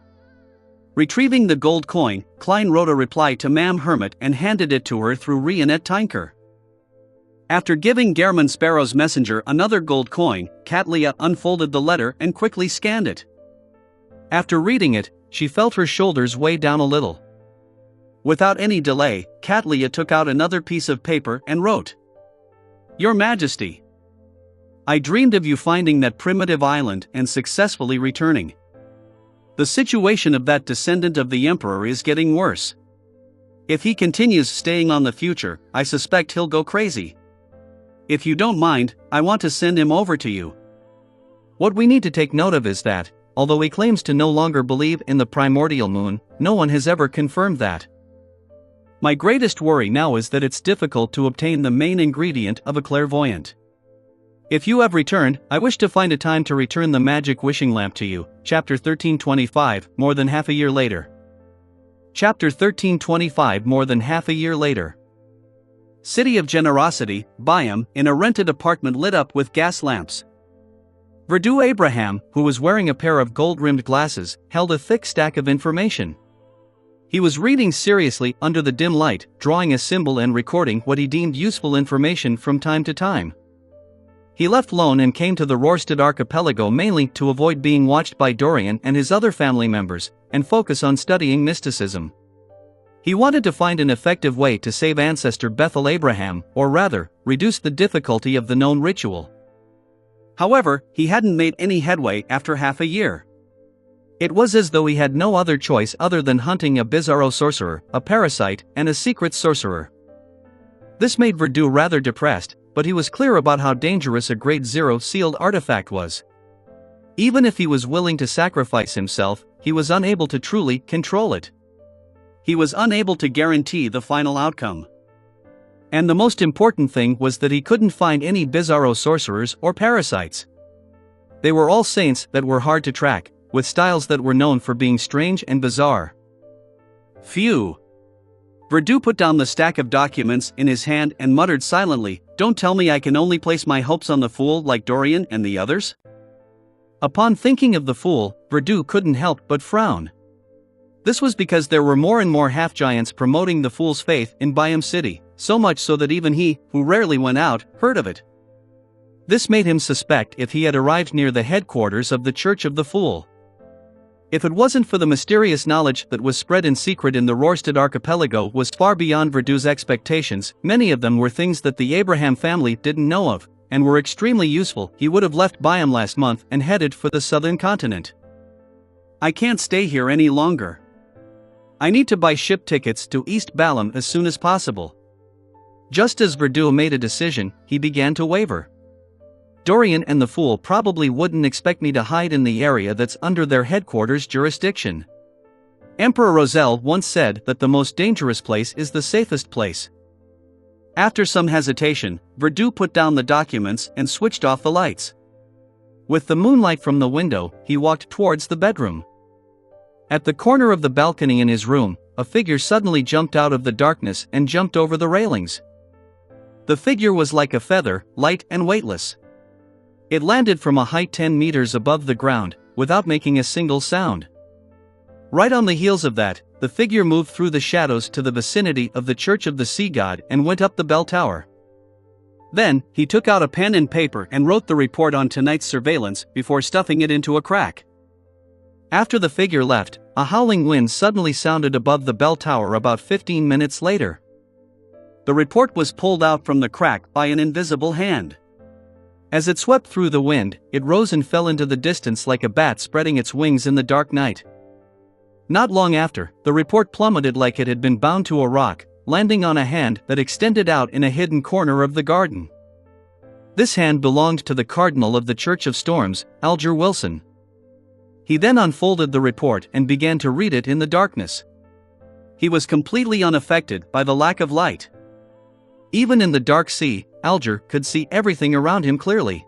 Retrieving the gold coin, Klein wrote a reply to Ma'am Hermit and handed it to her through Rionette Tinker. After giving Gairman Sparrow's messenger another gold coin, Katlia unfolded the letter and quickly scanned it. After reading it, she felt her shoulders weigh down a little. Without any delay, Katlia took out another piece of paper and wrote, "Your Majesty, I dreamed of you finding that primitive island and successfully returning. The situation of that descendant of the Emperor is getting worse. If he continues staying on the future, I suspect he'll go crazy. If you don't mind, I want to send him over to you." What we need to take note of is that, although he claims to no longer believe in the primordial moon, no one has ever confirmed that. My greatest worry now is that it's difficult to obtain the main ingredient of a clairvoyant. If you have returned, I wish to find a time to return the magic wishing lamp to you. Chapter 1325, more than half a year later. Chapter 1325, more than half a year later. City of Generosity, Byam, in a rented apartment lit up with gas lamps. Verdu Abraham, who was wearing a pair of gold-rimmed glasses, held a thick stack of information. He was reading seriously under the dim light, drawing a symbol and recording what he deemed useful information from time to time. He left Lone and came to the Rorstad archipelago mainly to avoid being watched by Dorian and his other family members, and focus on studying mysticism. He wanted to find an effective way to save ancestor Bethel Abraham, or rather, reduce the difficulty of the known ritual. However, he hadn't made any headway after half a year. It was as though he had no other choice other than hunting a bizarro sorcerer, a parasite, and a secret sorcerer. This made Verdu rather depressed, but he was clear about how dangerous a Grade Zero sealed artifact was. Even if he was willing to sacrifice himself, he was unable to truly control it. He was unable to guarantee the final outcome. And the most important thing was that he couldn't find any bizarro sorcerers or parasites. They were all saints that were hard to track, with styles that were known for being strange and bizarre. Phew. Verdu put down the stack of documents in his hand and muttered silently, "Don't tell me I can only place my hopes on the fool like Dorian and the others?" Upon thinking of the fool, Verdu couldn't help but frown. This was because there were more and more half-giants promoting the fool's faith in Byam City, so much so that even he, who rarely went out, heard of it. This made him suspect if he had arrived near the headquarters of the Church of the Fool. If it wasn't for the mysterious knowledge that was spread in secret in the Rorstad archipelago was far beyond Verdu's expectations, many of them were things that the Abraham family didn't know of, and were extremely useful. He would have left Byam last month and headed for the southern continent. "I can't stay here any longer. I need to buy ship tickets to East Balam as soon as possible." Just as Verdu made a decision, he began to waver. Dorian and the fool probably wouldn't expect me to hide in the area that's under their headquarters jurisdiction. Emperor Roselle once said that the most dangerous place is the safest place. After some hesitation, Verdu put down the documents and switched off the lights. With the moonlight from the window, he walked towards the bedroom. At the corner of the balcony in his room, a figure suddenly jumped out of the darkness and jumped over the railings. The figure was like a feather, light and weightless. It landed from a height 10 meters above the ground, without making a single sound. Right on the heels of that, the figure moved through the shadows to the vicinity of the Church of the Sea God and went up the bell tower. Then, he took out a pen and paper and wrote the report on tonight's surveillance before stuffing it into a crack. After the figure left, a howling wind suddenly sounded above the bell tower about 15 minutes later. The report was pulled out from the crack by an invisible hand. As it swept through the wind, it rose and fell into the distance like a bat spreading its wings in the dark night. Not long after, the report plummeted like it had been bound to a rock, landing on a hand that extended out in a hidden corner of the garden. This hand belonged to the Cardinal of the Church of Storms, Alger Wilson. He then unfolded the report and began to read it in the darkness. He was completely unaffected by the lack of light. Even in the dark sea, Alger could see everything around him clearly.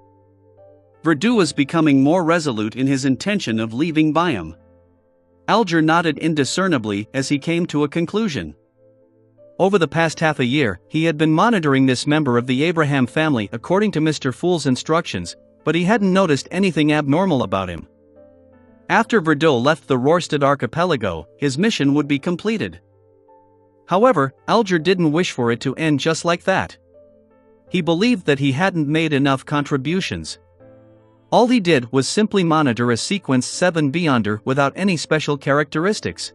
Verdu was becoming more resolute in his intention of leaving Byam. Alger nodded indiscernibly as he came to a conclusion. Over the past half a year, he had been monitoring this member of the Abraham family according to Mr. Fool's instructions, but he hadn't noticed anything abnormal about him. After Verdot left the Rorstad archipelago, his mission would be completed. However, Alger didn't wish for it to end just like that. He believed that he hadn't made enough contributions. All he did was simply monitor a sequence 7 Beyonder without any special characteristics.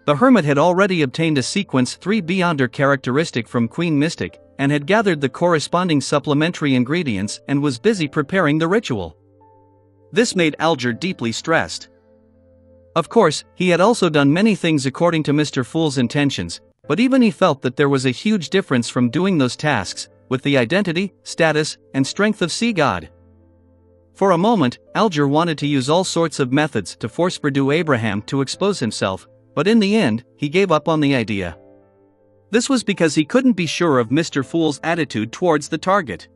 The hermit had already obtained a sequence 3 Beyonder characteristic from Queen Mystic, and had gathered the corresponding supplementary ingredients and was busy preparing the ritual. This made Alger deeply stressed. Of course, he had also done many things according to Mr. Fool's intentions, but even he felt that there was a huge difference from doing those tasks, with the identity, status, and strength of Sea God. For a moment, Alger wanted to use all sorts of methods to force Verdot Abraham to expose himself, but in the end, he gave up on the idea. This was because he couldn't be sure of Mr. Fool's attitude towards the target.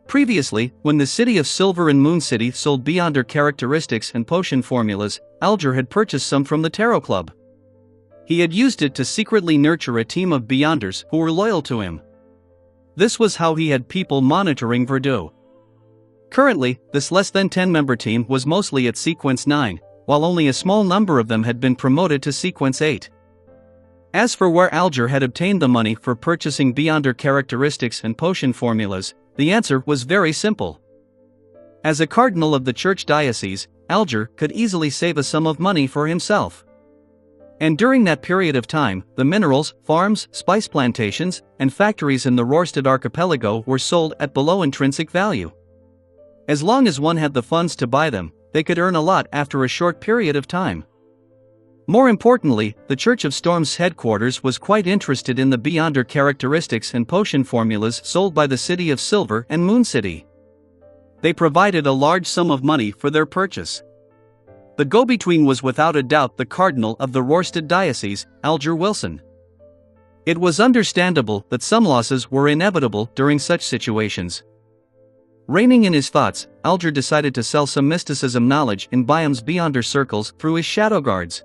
Previously, when the City of Silver and Moon City sold Beyonder characteristics and potion formulas, Alger had purchased some from the Tarot Club. He had used it to secretly nurture a team of Beyonders who were loyal to him. This was how he had people monitoring Verdot. Currently, this less than 10-member team was mostly at Sequence 9, while only a small number of them had been promoted to Sequence 8. As for where Alger had obtained the money for purchasing Beyonder characteristics and potion formulas, the answer was very simple. As a cardinal of the church diocese, Alger could easily save a sum of money for himself. And during that period of time, the minerals, farms, spice plantations, and factories in the Rorstad archipelago were sold at below intrinsic value. As long as one had the funds to buy them, they could earn a lot after a short period of time. More importantly, the Church of Storm's headquarters was quite interested in the Beyonder characteristics and potion formulas sold by the City of Silver and Moon City. They provided a large sum of money for their purchase. The go-between was without a doubt the Cardinal of the Rorstad Diocese, Alger Wilson. It was understandable that some losses were inevitable during such situations. Reining in his thoughts, Alger decided to sell some mysticism knowledge in Biam's Beyonder circles through his shadow guards.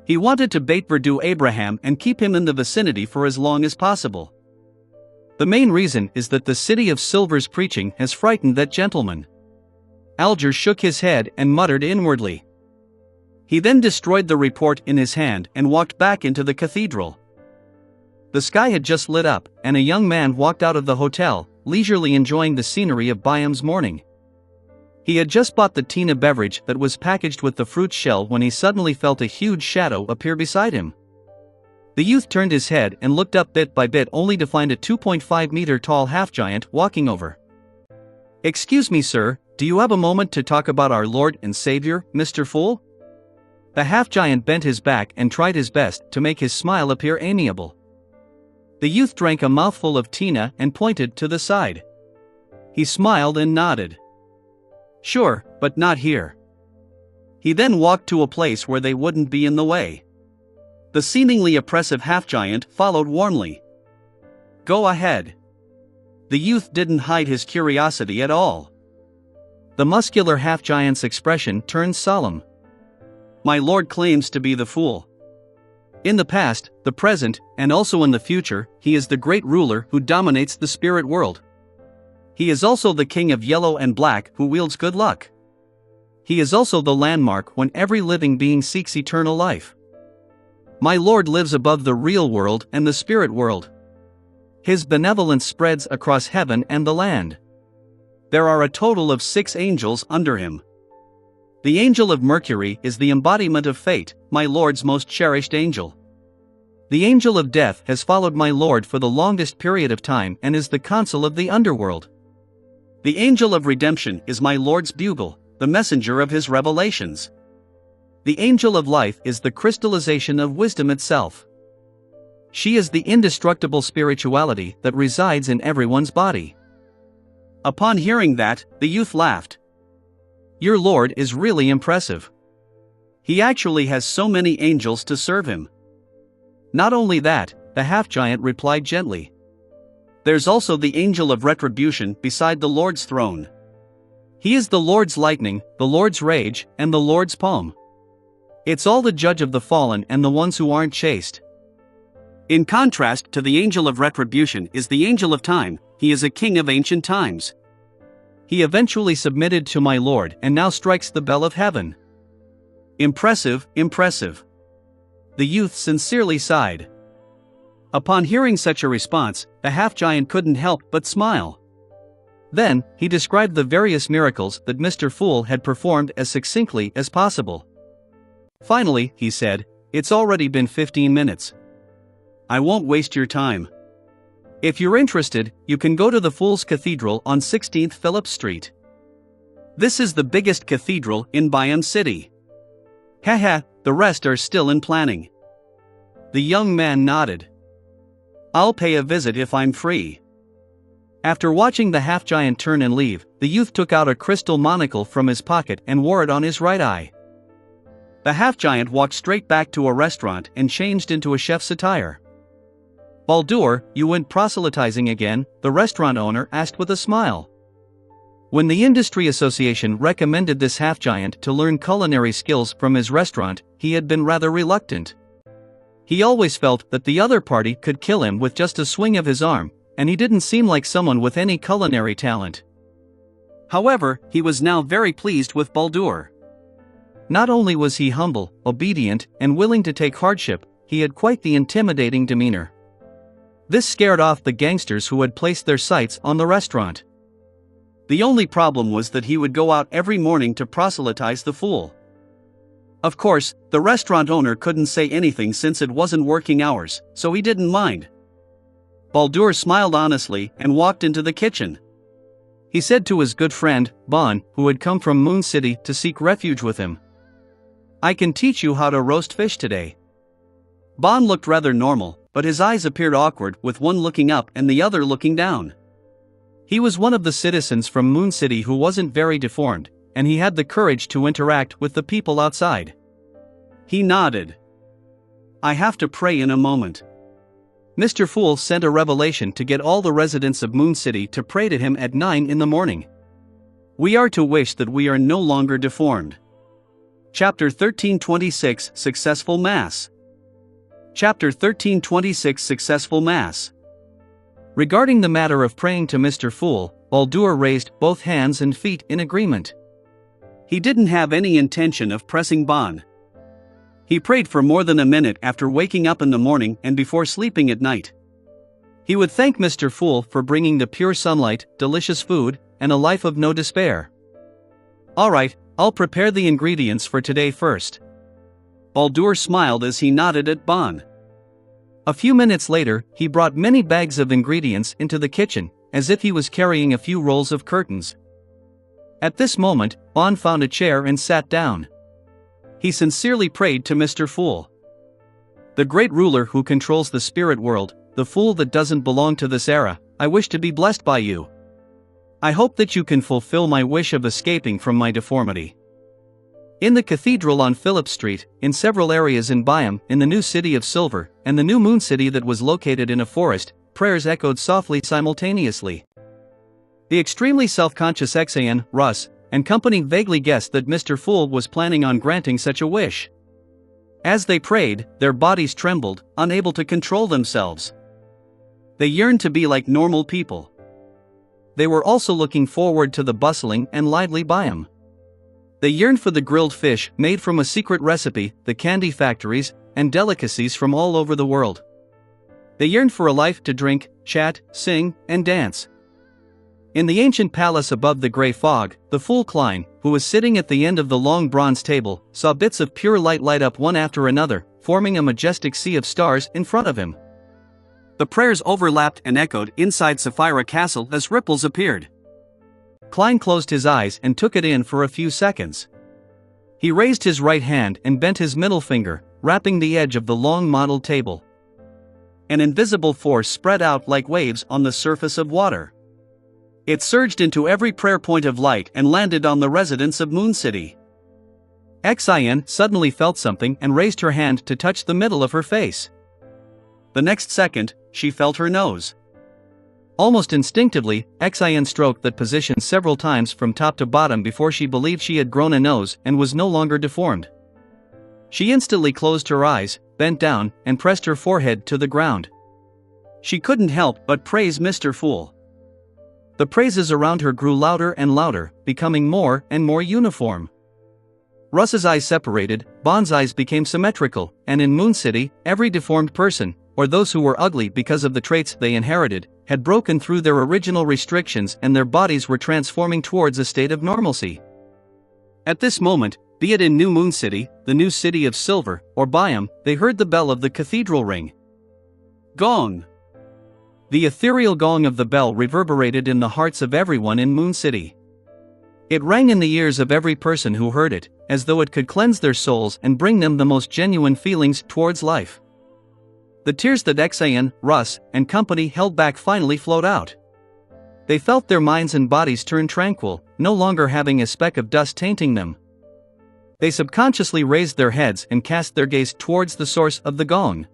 He wanted to bait Verdot Abraham and keep him in the vicinity for as long as possible. The main reason is that the City of Silver's preaching has frightened that gentleman. Alger shook his head and muttered inwardly. He then destroyed the report in his hand and walked back into the cathedral. The sky had just lit up, and a young man walked out of the hotel, leisurely enjoying the scenery of Biam's morning. He had just bought the Tina beverage that was packaged with the fruit shell when he suddenly felt a huge shadow appear beside him. The youth turned his head and looked up bit by bit only to find a 2.5-meter tall half-giant walking over. "Excuse me, sir, do you have a moment to talk about our Lord and Savior, Mr. Fool?" The half-giant bent his back and tried his best to make his smile appear amiable. The youth drank a mouthful of Tina and pointed to the side. He smiled and nodded. "Sure, but not here." He then walked to a place where they wouldn't be in the way. The seemingly oppressive half-giant followed warmly. "Go ahead." The youth didn't hide his curiosity at all. The muscular half-giant's expression turned solemn. "My lord claims to be the Fool. In the past, the present, and also in the future, he is the great ruler who dominates the spirit world. He is also the king of yellow and black who wields good luck. He is also the landmark when every living being seeks eternal life. My lord lives above the real world and the spirit world. His benevolence spreads across heaven and the land. There are a total of 6 angels under him. The angel of Mercury is the embodiment of fate, my lord's most cherished angel. The angel of death has followed my lord for the longest period of time and is the consul of the underworld. The angel of redemption is my lord's bugle, the messenger of his revelations. The angel of life is the crystallization of wisdom itself. She is the indestructible spirituality that resides in everyone's body." Upon hearing that, the youth laughed. "Your lord is really impressive. He actually has so many angels to serve him." "Not only that," the half-giant replied gently. "There's also the angel of retribution beside the Lord's throne. He is the Lord's lightning, the Lord's rage, and the Lord's palm. It's all the judge of the fallen and the ones who aren't chaste. In contrast to the angel of retribution is the angel of time, he is a king of ancient times. He eventually submitted to my lord and now strikes the bell of heaven. Impressive, impressive. The youth sincerely sighed. Upon hearing such a response, the half-giant couldn't help but smile. Then, he described the various miracles that Mr. Fool had performed as succinctly as possible. Finally, he said, "It's already been 15 minutes. I won't waste your time. If you're interested, you can go to the Fool's Cathedral on 16th Phillips Street. This is the biggest cathedral in Byam City. Haha, the rest are still in planning." The young man nodded. "I'll pay a visit if I'm free." After watching the half-giant turn and leave, the youth took out a crystal monocle from his pocket and wore it on his right eye. The half-giant walked straight back to a restaurant and changed into a chef's attire. "Baldur, you went proselytizing again?" the restaurant owner asked with a smile. When the Industry Association recommended this half-giant to learn culinary skills from his restaurant, he had been rather reluctant. He always felt that the other party could kill him with just a swing of his arm, and he didn't seem like someone with any culinary talent. However, he was now very pleased with Baldur. Not only was he humble, obedient, and willing to take hardship, he had quite the intimidating demeanor. This scared off the gangsters who had placed their sights on the restaurant. The only problem was that he would go out every morning to proselytize the fool. Of course, the restaurant owner couldn't say anything since it wasn't working hours, so he didn't mind. Baldur smiled honestly and walked into the kitchen. He said to his good friend, Bon, who had come from Moon City to seek refuge with him, "I can teach you how to roast fish today." Bon looked rather normal, but his eyes appeared awkward, with one looking up and the other looking down. He was one of the citizens from Moon City who wasn't very deformed, and he had the courage to interact with the people outside. He nodded. "I have to pray in a moment." Mr. Fool sent a revelation to get all the residents of Moon City to pray to him at 9 in the morning. We are to wish that we are no longer deformed. Chapter 1326 Successful Mass. Chapter 1326 Successful Mass. Regarding the matter of praying to Mr. Fool, Baldur raised both hands and feet in agreement. He didn't have any intention of pressing Bon. He prayed for more than a minute after waking up in the morning and before sleeping at night. He would thank Mr. Fool for bringing the pure sunlight, delicious food, and a life of no despair. "Alright, I'll prepare the ingredients for today first." Baldur smiled as he nodded at Bon. A few minutes later, he brought many bags of ingredients into the kitchen, as if he was carrying a few rolls of curtains. At this moment, Bon found a chair and sat down. He sincerely prayed to Mr. Fool. "The great ruler who controls the spirit world, the fool that doesn't belong to this era, I wish to be blessed by you. I hope that you can fulfill my wish of escaping from my deformity." In the cathedral on Phillips Street, in several areas in Byam, in the new city of Silver, and the new Moon City that was located in a forest, prayers echoed softly simultaneously. The extremely self-conscious Xan, Russ, and company vaguely guessed that Mr. Fool was planning on granting such a wish. As they prayed, their bodies trembled, unable to control themselves. They yearned to be like normal people. They were also looking forward to the bustling and lively Byam. They yearned for the grilled fish made from a secret recipe, the candy factories, and delicacies from all over the world. They yearned for a life to drink, chat, sing, and dance. In the ancient palace above the gray fog, the fool Klein, who was sitting at the end of the long bronze table, saw bits of pure light light up one after another, forming a majestic sea of stars in front of him. The prayers overlapped and echoed inside Sapphira Castle as ripples appeared. Klein closed his eyes and took it in for a few seconds. He raised his right hand and bent his middle finger, wrapping the edge of the long mottled table. An invisible force spread out like waves on the surface of water. It surged into every prayer point of light and landed on the residents of Moon City. Xin suddenly felt something and raised her hand to touch the middle of her face. The next second, she felt her nose. Almost instinctively, Xin stroked that position several times from top to bottom before she believed she had grown a nose and was no longer deformed. She instantly closed her eyes, bent down, and pressed her forehead to the ground. She couldn't help but praise Mr. Fool. The praises around her grew louder and louder, becoming more and more uniform. Russ's eyes separated, Bond's eyes became symmetrical, and in Moon City, every deformed person, or those who were ugly because of the traits they inherited, had broken through their original restrictions and their bodies were transforming towards a state of normalcy. At this moment, be it in New Moon City, the new city of silver, or Byam, they heard the bell of the cathedral ring. Gong! The ethereal gong of the bell reverberated in the hearts of everyone in Moon City. It rang in the ears of every person who heard it, as though it could cleanse their souls and bring them the most genuine feelings towards life. The tears that Xan, Russ, and company held back finally flowed out. They felt their minds and bodies turn tranquil, no longer having a speck of dust tainting them. They subconsciously raised their heads and cast their gaze towards the source of the gong.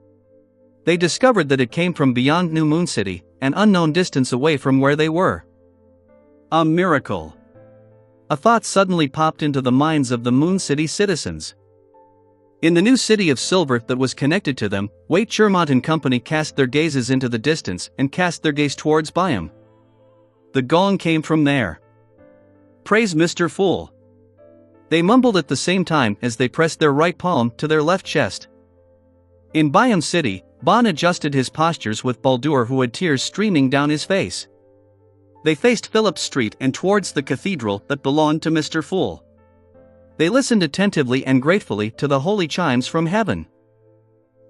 They discovered that it came from beyond New Moon City, an unknown distance away from where they were. A miracle! A thought suddenly popped into the minds of the Moon City citizens. In the new city of silver that was connected to them, Wade Shermont and company cast their gazes into the distance and cast their gaze towards Byam. The gong came from there. Praise Mr. Fool! They mumbled at the same time as they pressed their right palm to their left chest. In Byam City, Bon adjusted his postures with Baldur, who had tears streaming down his face. They faced Phillip Street and towards the cathedral that belonged to Mr. Fool. They listened attentively and gratefully to the holy chimes from heaven.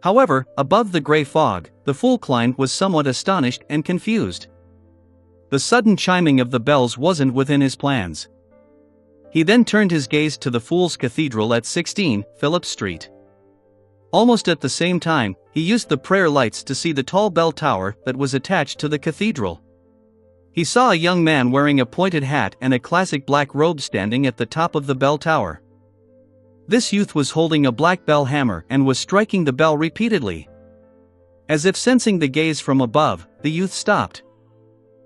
However, above the grey fog, the Fool Klein was somewhat astonished and confused. The sudden chiming of the bells wasn't within his plans. He then turned his gaze to the Fool's Cathedral at 16 Phillip Street. Almost at the same time, he used the prayer lights to see the tall bell tower that was attached to the cathedral. He saw a young man wearing a pointed hat and a classic black robe standing at the top of the bell tower. This youth was holding a black bell hammer and was striking the bell repeatedly. As if sensing the gaze from above, the youth stopped.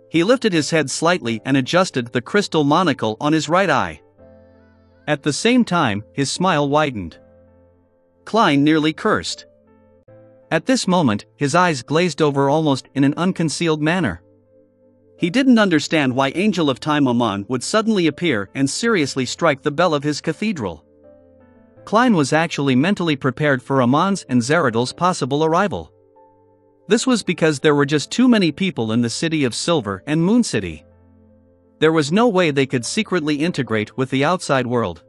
He lifted his head slightly and adjusted the crystal monocle on his right eye. At the same time, his smile widened. Klein nearly cursed. At this moment, his eyes glazed over almost in an unconcealed manner. He didn't understand why Angel of Time Amon would suddenly appear and seriously strike the bell of his cathedral. Klein was actually mentally prepared for Amon's and Zeradol's possible arrival. This was because there were just too many people in the City of Silver and Moon City. There was no way they could secretly integrate with the outside world.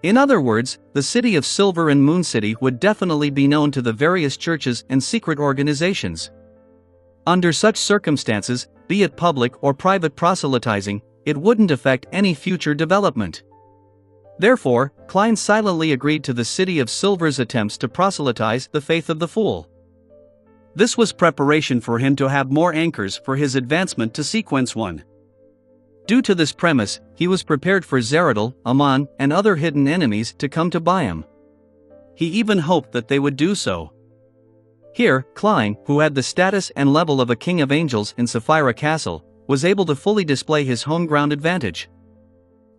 In other words, the City of Silver and Moon City would definitely be known to the various churches and secret organizations. Under such circumstances, be it public or private proselytizing, it wouldn't affect any future development. Therefore, Klein silently agreed to the City of Silver's attempts to proselytize the faith of the Fool. This was preparation for him to have more anchors for his advancement to Sequence 1. Due to this premise, he was prepared for Zeradol, Amon, and other hidden enemies to come to Byam. He even hoped that they would do so. Here, Klein, who had the status and level of a king of angels in Sapphira Castle, was able to fully display his home ground advantage.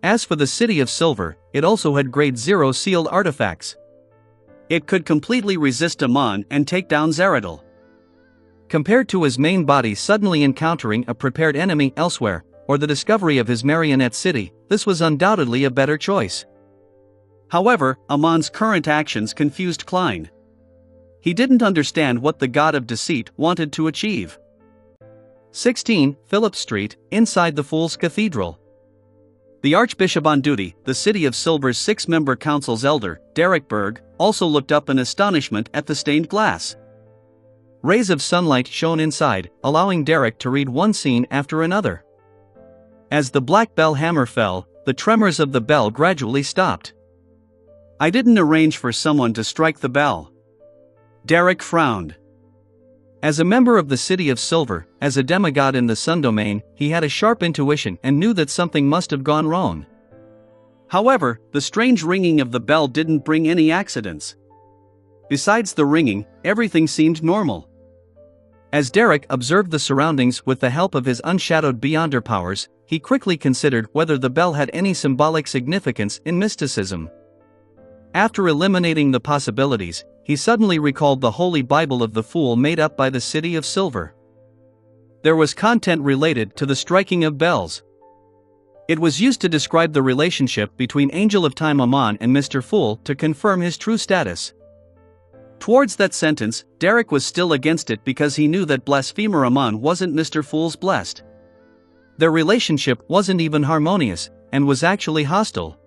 As for the City of Silver, it also had Grade 0 sealed artifacts. It could completely resist Amon and take down Zeradol. Compared to his main body suddenly encountering a prepared enemy elsewhere, or the discovery of his marionette city, this was undoubtedly a better choice. However, Amon's current actions confused Klein. He didn't understand what the god of deceit wanted to achieve. 16 Phillip Street, inside the Fool's Cathedral. The Archbishop on duty, the City of Silver's 6-member council's elder, Derek Berg, also looked up in astonishment at the stained glass. Rays of sunlight shone inside, allowing Derek to read one scene after another. As the black bell hammer fell, the tremors of the bell gradually stopped. I didn't arrange for someone to strike the bell. Derek frowned. As a member of the City of Silver, as a demigod in the Sun Domain, he had a sharp intuition and knew that something must have gone wrong. However, the strange ringing of the bell didn't bring any accidents. Besides the ringing, everything seemed normal. As Derek observed the surroundings with the help of his unshadowed Beyonder powers, he quickly considered whether the bell had any symbolic significance in mysticism. After eliminating the possibilities, he suddenly recalled the Holy Bible of the Fool made up by the City of Silver. there was content related to the striking of bells. It was used to describe the relationship between Angel of Time Aman and Mr. Fool to confirm his true status. Towards that sentence, Derek was still against it because he knew that blasphemer Aman wasn't Mr. Fool's blessed. Their relationship wasn't even harmonious, and was actually hostile.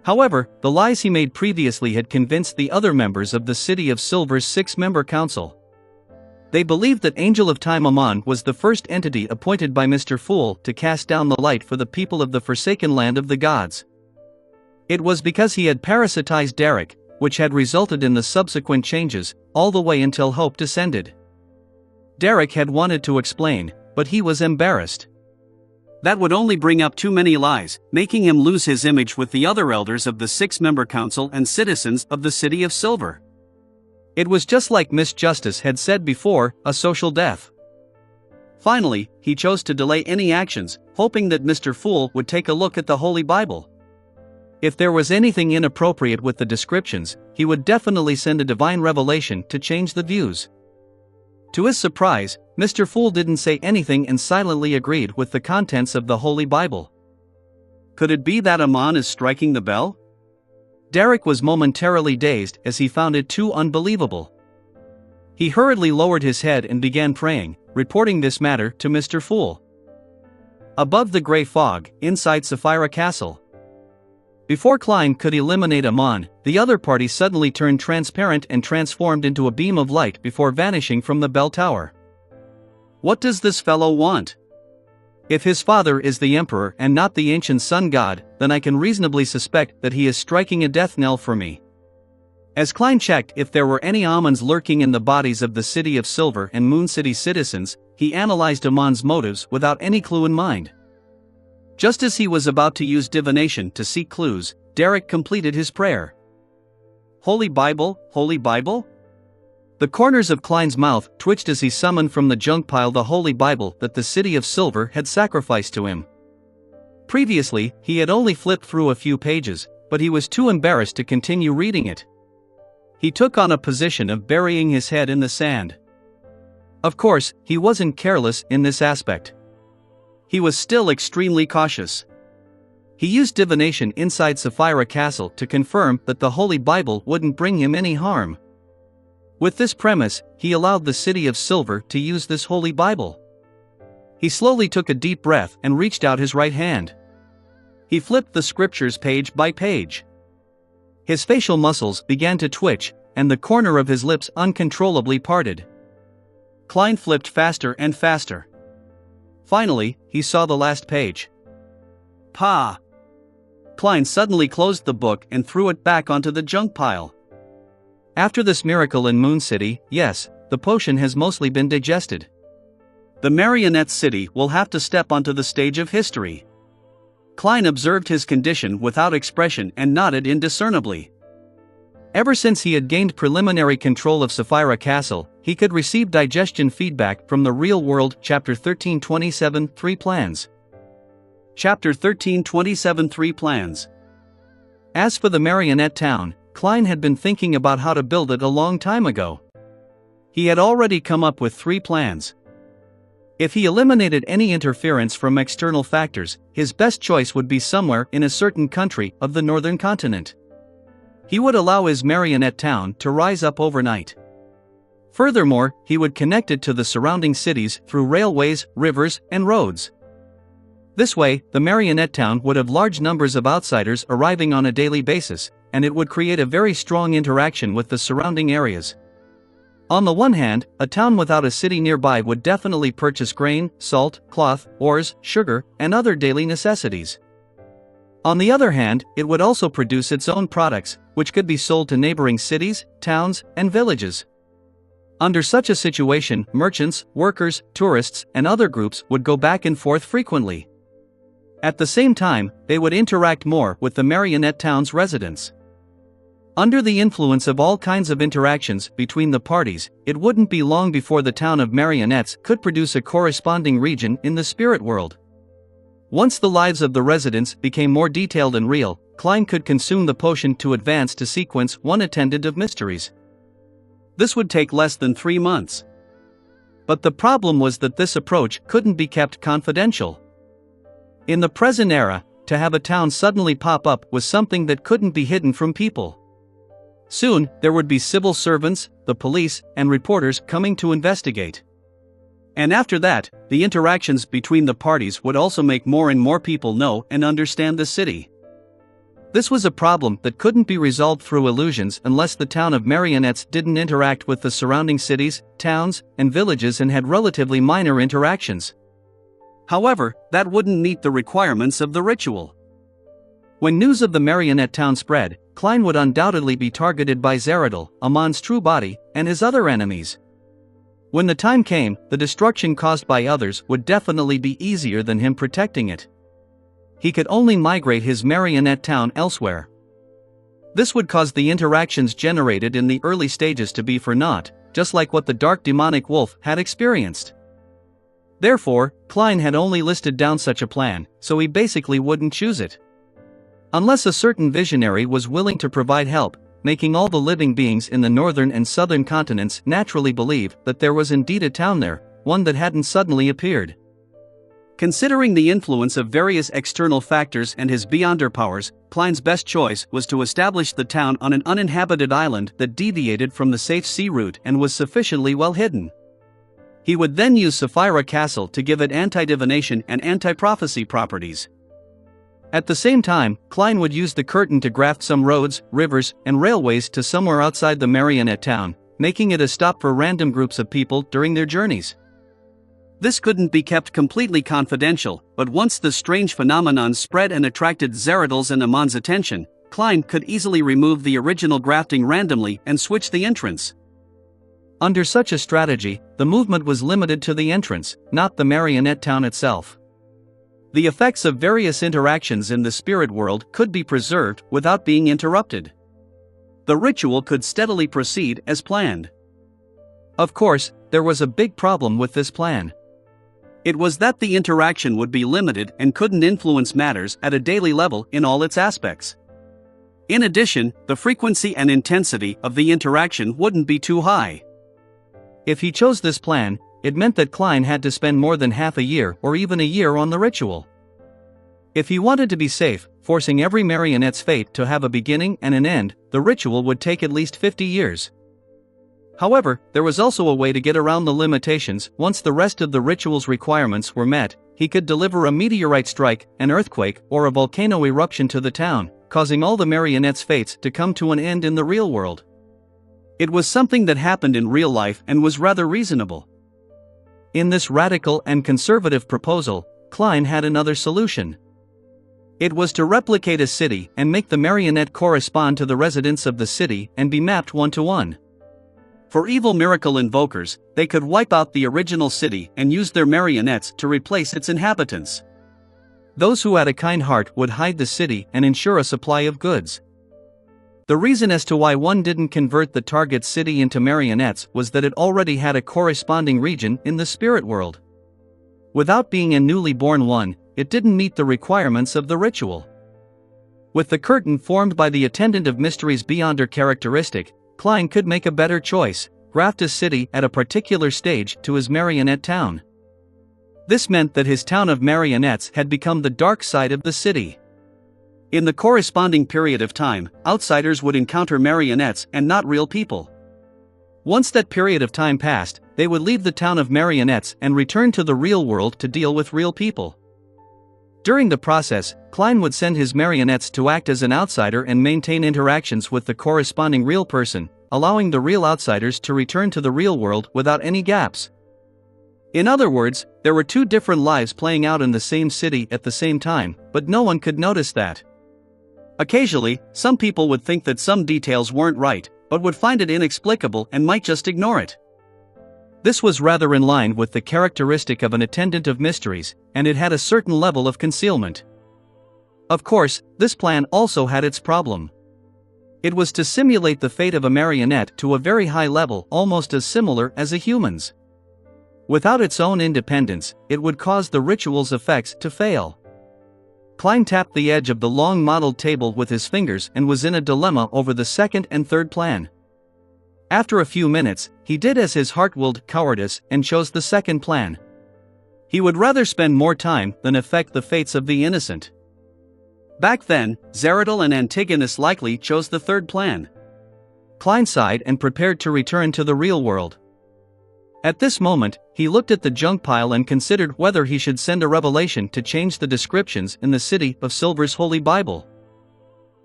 However, the lies he made previously had convinced the other members of the City of Silver's 6-member council. They believed that Angel of Time Aman was the first entity appointed by Mr. Fool to cast down the light for the people of the forsaken land of the gods. It was because he had parasitized Derek, which had resulted in the subsequent changes, all the way until hope descended. Derek had wanted to explain, but he was embarrassed. That would only bring up too many lies, making him lose his image with the other elders of the 6-member council and citizens of the City of Silver. It was just like Miss Justice had said before, a social death. Finally, he chose to delay any actions, hoping that Mr. Fool would take a look at the Holy Bible. If there was anything inappropriate with the descriptions, he would definitely send a divine revelation to change the views. To his surprise, Mr. Fool didn't say anything and silently agreed with the contents of the Holy Bible. Could it be that Aman is striking the bell? Derek was momentarily dazed as he found it too unbelievable. He hurriedly lowered his head and began praying, reporting this matter to Mr. Fool. Above the gray fog, inside Sapphira Castle. Before Klein could eliminate Aman, the other party suddenly turned transparent and transformed into a beam of light before vanishing from the bell tower. What does this fellow want? If his father is the Emperor and not the ancient sun god, then I can reasonably suspect that he is striking a death knell for me. As Klein checked if there were any Amans lurking in the bodies of the City of Silver and Moon City citizens, he analyzed Aman's motives without any clue in mind. Just as he was about to use divination to seek clues, Derek completed his prayer. Holy Bible, Holy Bible? The corners of Klein's mouth twitched as he summoned from the junk pile the Holy Bible that the City of Silver had sacrificed to him. Previously, he had only flipped through a few pages, but he was too embarrassed to continue reading it. He took on a position of burying his head in the sand. Of course, he wasn't careless in this aspect. He was still extremely cautious. He used divination inside Sapphira Castle to confirm that the Holy Bible wouldn't bring him any harm. With this premise, he allowed the City of Silver to use this Holy Bible. He slowly took a deep breath and reached out his right hand. He flipped the scriptures page by page. His facial muscles began to twitch, and the corner of his lips uncontrollably parted. Klein flipped faster and faster. Finally, he saw the last page. Pa! Klein suddenly closed the book and threw it back onto the junk pile. After this miracle in Moon City, yes, the potion has mostly been digested. The Marionette City will have to step onto the stage of history. Klein observed his condition without expression and nodded indiscernibly. Ever since he had gained preliminary control of Sapphira Castle, he could receive digestion feedback from the real-world Chapter 1327 3 plans. Chapter 1327 3 plans. As for the Marionette Town, Klein had been thinking about how to build it a long time ago. He had already come up with 3 plans. If he eliminated any interference from external factors, his best choice would be somewhere in a certain country of the northern continent. He would allow his marionette town to rise up overnight. Furthermore, he would connect it to the surrounding cities through railways, rivers, and roads. This way, the marionette town would have large numbers of outsiders arriving on a daily basis, and it would create a very strong interaction with the surrounding areas. On the one hand, a town without a city nearby would definitely purchase grain, salt, cloth, ores, sugar, and other daily necessities. On the other hand, it would also produce its own products, which could be sold to neighboring cities, towns, and villages. Under such a situation, merchants, workers, tourists, and other groups would go back and forth frequently. At the same time, they would interact more with the marionette town's residents. Under the influence of all kinds of interactions between the parties, it wouldn't be long before the town of marionettes could produce a corresponding region in the spirit world. Once the lives of the residents became more detailed and real, Klein could consume the potion to advance to sequence 1 attendant of mysteries. This would take less than 3 months. But the problem was that this approach couldn't be kept confidential. In the present era, to have a town suddenly pop up was something that couldn't be hidden from people. Soon, there would be civil servants, the police, and reporters coming to investigate. And after that, the interactions between the parties would also make more and more people know and understand the city. This was a problem that couldn't be resolved through illusions unless the town of marionettes didn't interact with the surrounding cities, towns, and villages and had relatively minor interactions. However, that wouldn't meet the requirements of the ritual. When news of the marionette town spread, Klein would undoubtedly be targeted by Zeradal, Amon's true body, and his other enemies. When the time came, the destruction caused by others would definitely be easier than him protecting it. He could only migrate his marionette town elsewhere. This would cause the interactions generated in the early stages to be for naught, just like what the dark demonic wolf had experienced. Therefore, Klein had only listed down such a plan, so he basically wouldn't choose it. Unless a certain visionary was willing to provide help, making all the living beings in the northern and southern continents naturally believe that there was indeed a town there, one that hadn't suddenly appeared. Considering the influence of various external factors and his beyonder powers, Klein's best choice was to establish the town on an uninhabited island that deviated from the safe sea route and was sufficiently well hidden. He would then use Sapphira Castle to give it anti-divination and anti-prophecy properties. At the same time, Klein would use the curtain to graft some roads, rivers, and railways to somewhere outside the marionette town, making it a stop for random groups of people during their journeys. This couldn't be kept completely confidential, but once the strange phenomenon spread and attracted Zeradal's and Amon's attention, Klein could easily remove the original grafting randomly and switch the entrance. Under such a strategy, the movement was limited to the entrance, not the marionette town itself. The effects of various interactions in the spirit world could be preserved without being interrupted. The ritual could steadily proceed as planned. Of course, there was a big problem with this plan. It was that the interaction would be limited and couldn't influence matters at a daily level in all its aspects. In addition, the frequency and intensity of the interaction wouldn't be too high. If he chose this plan, it meant that Klein had to spend more than half a year or even a year on the ritual. If he wanted to be safe, forcing every marionette's fate to have a beginning and an end, the ritual would take at least 50 years. However, there was also a way to get around the limitations. Once the rest of the ritual's requirements were met, he could deliver a meteorite strike, an earthquake, or a volcano eruption to the town, causing all the marionette's fates to come to an end in the real world. It was something that happened in real life and was rather reasonable. In this radical and conservative proposal, Klein had another solution. It was to replicate a city and make the marionette correspond to the residents of the city and be mapped one-to-one. For evil miracle invokers, they could wipe out the original city and use their marionettes to replace its inhabitants. Those who had a kind heart would hide the city and ensure a supply of goods. The reason as to why one didn't convert the target city into marionettes was that it already had a corresponding region in the spirit world. Without being a newly born one, it didn't meet the requirements of the ritual. With the curtain formed by the attendant of mysteries beyonder characteristic, Klein could make a better choice, graft a city at a particular stage to his marionette town. This meant that his town of marionettes had become the dark side of the city. In the corresponding period of time, outsiders would encounter marionettes and not real people. Once that period of time passed, they would leave the town of marionettes and return to the real world to deal with real people. During the process, Klein would send his marionettes to act as an outsider and maintain interactions with the corresponding real person, allowing the real outsiders to return to the real world without any gaps. In other words, there were two different lives playing out in the same city at the same time, but no one could notice that. Occasionally, some people would think that some details weren't right, but would find it inexplicable and might just ignore it. This was rather in line with the characteristic of an attendant of mysteries, and it had a certain level of concealment. Of course, this plan also had its problem. It was to simulate the fate of a marionette to a very high level, almost as similar as a human's. Without its own independence, it would cause the ritual's effects to fail. Klein tapped the edge of the long modeled table with his fingers and was in a dilemma over the second and third plan. After a few minutes, he did as his heart willed cowardice and chose the second plan. He would rather spend more time than affect the fates of the innocent. Back then, Zaratil and Antigonus likely chose the third plan. Klein sighed and prepared to return to the real world. At this moment, he looked at the junk pile and considered whether he should send a revelation to change the descriptions in the City of Silver's Holy Bible.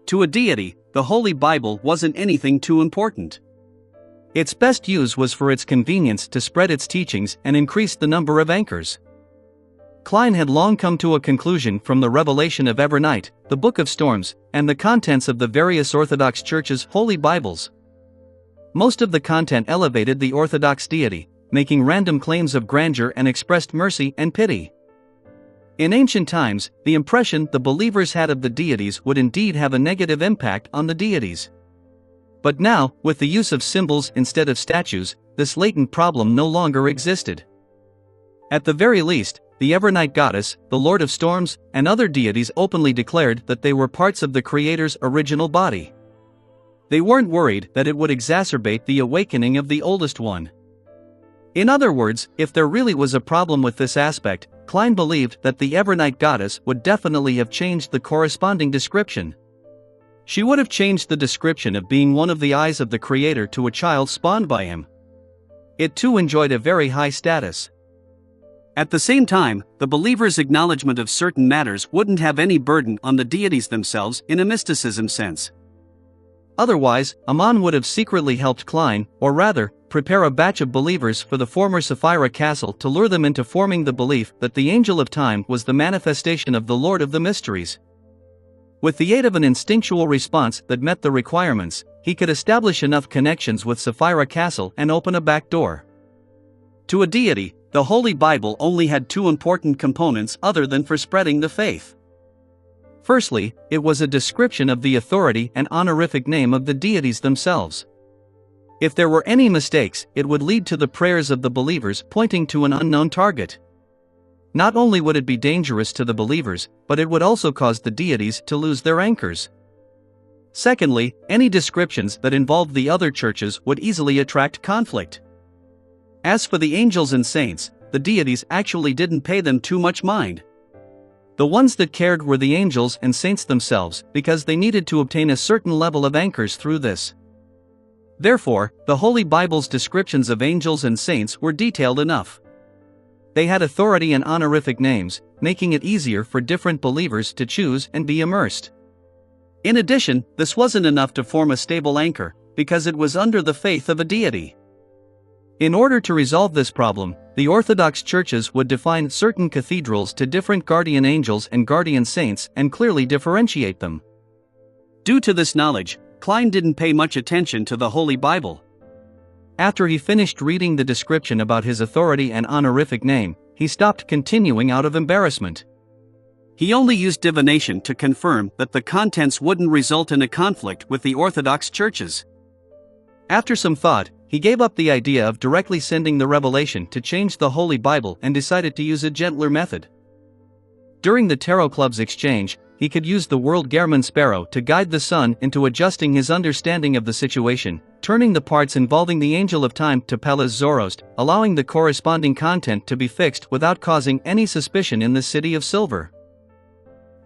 To a deity, the Holy Bible wasn't anything too important. Its best use was for its convenience to spread its teachings and increase the number of anchors. Klein had long come to a conclusion from the revelation of Evernight, the Book of Storms, and the contents of the various Orthodox churches' holy Bibles. Most of the content elevated the Orthodox deity, making random claims of grandeur and expressed mercy and pity. In ancient times, the impression the believers had of the deities would indeed have a negative impact on the deities. But now, with the use of symbols instead of statues, this latent problem no longer existed. At the very least, the Evernight goddess, the Lord of Storms, and other deities openly declared that they were parts of the Creator's original body. They weren't worried that it would exacerbate the awakening of the oldest one. In other words, if there really was a problem with this aspect, Klein believed that the Evernight goddess would definitely have changed the corresponding description. She would have changed the description of being one of the eyes of the Creator to a child spawned by him. It too enjoyed a very high status. At the same time, the believer's acknowledgement of certain matters wouldn't have any burden on the deities themselves in a mysticism sense. Otherwise, Amon would have secretly helped Klein, or rather, prepare a batch of believers for the former Sapphira Castle to lure them into forming the belief that the Angel of Time was the manifestation of the Lord of the Mysteries. With the aid of an instinctual response that met the requirements, he could establish enough connections with Sapphira Castle and open a back door. To a deity, the Holy Bible only had two important components other than for spreading the faith. Firstly, it was a description of the authority and honorific name of the deities themselves. If there were any mistakes, it would lead to the prayers of the believers pointing to an unknown target. Not only would it be dangerous to the believers, but it would also cause the deities to lose their anchors. Secondly, any descriptions that involved the other churches would easily attract conflict. As for the angels and saints, the deities actually didn't pay them too much mind. The ones that cared were the angels and saints themselves, because they needed to obtain a certain level of anchors through this. Therefore, the Holy Bible's descriptions of angels and saints were detailed enough. They had authority and honorific names, making it easier for different believers to choose and be immersed. In addition, this wasn't enough to form a stable anchor, because it was under the faith of a deity. In order to resolve this problem, the Orthodox churches would define certain cathedrals to different guardian angels and guardian saints and clearly differentiate them. Due to this knowledge, Klein didn't pay much attention to the Holy Bible. After he finished reading the description about his authority and honorific name, he stopped continuing out of embarrassment. He only used divination to confirm that the contents wouldn't result in a conflict with the Orthodox churches. After some thought, he gave up the idea of directly sending the revelation to change the Holy Bible and decided to use a gentler method. During the Tarot Club's exchange, he could use the World Gehrman Sparrow to guide the Sun into adjusting his understanding of the situation, turning the parts involving the Angel of Time to Pallas Zoroast, allowing the corresponding content to be fixed without causing any suspicion in the City of Silver.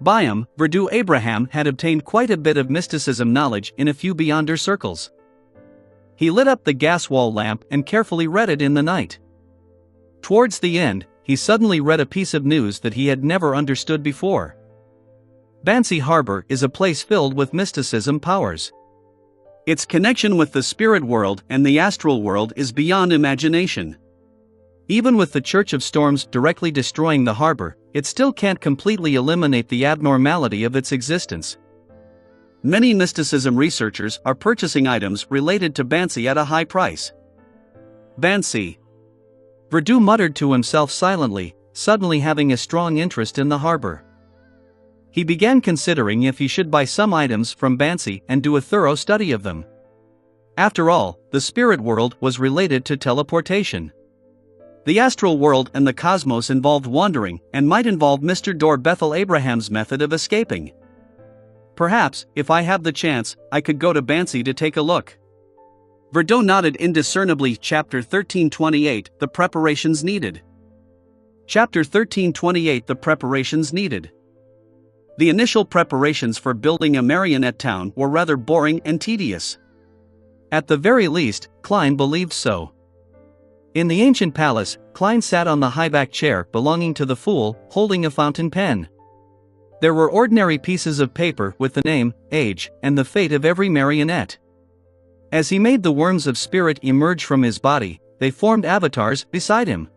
Byam, Verdu Abraham had obtained quite a bit of mysticism knowledge in a few Beyonder circles. He lit up the gas wall lamp and carefully read it in the night. Towards the end, he suddenly read a piece of news that he had never understood before. Bansi Harbor is a place filled with mysticism powers. Its connection with the spirit world and the astral world is beyond imagination. Even with the Church of Storms directly destroying the harbor, it still can't completely eliminate the abnormality of its existence. Many mysticism researchers are purchasing items related to Bansi at a high price. Bansi. Verdu muttered to himself silently, suddenly having a strong interest in the harbor. He began considering if he should buy some items from Bansi and do a thorough study of them. After all, the spirit world was related to teleportation. The astral world and the cosmos involved wandering and might involve Mr. Dor Bethel Abraham's method of escaping. Perhaps, if I have the chance, I could go to Bansi to take a look. Verdot nodded indiscernibly. Chapter 1328, The Preparations Needed. Chapter 1328, The Preparations Needed. The initial preparations for building a marionette town were rather boring and tedious. At the very least, Klein believed so. In the ancient palace, Klein sat on the high-back chair belonging to the fool, holding a fountain pen. There were ordinary pieces of paper with the name, age, and the fate of every marionette. As he made the worms of spirit emerge from his body, they formed avatars beside him.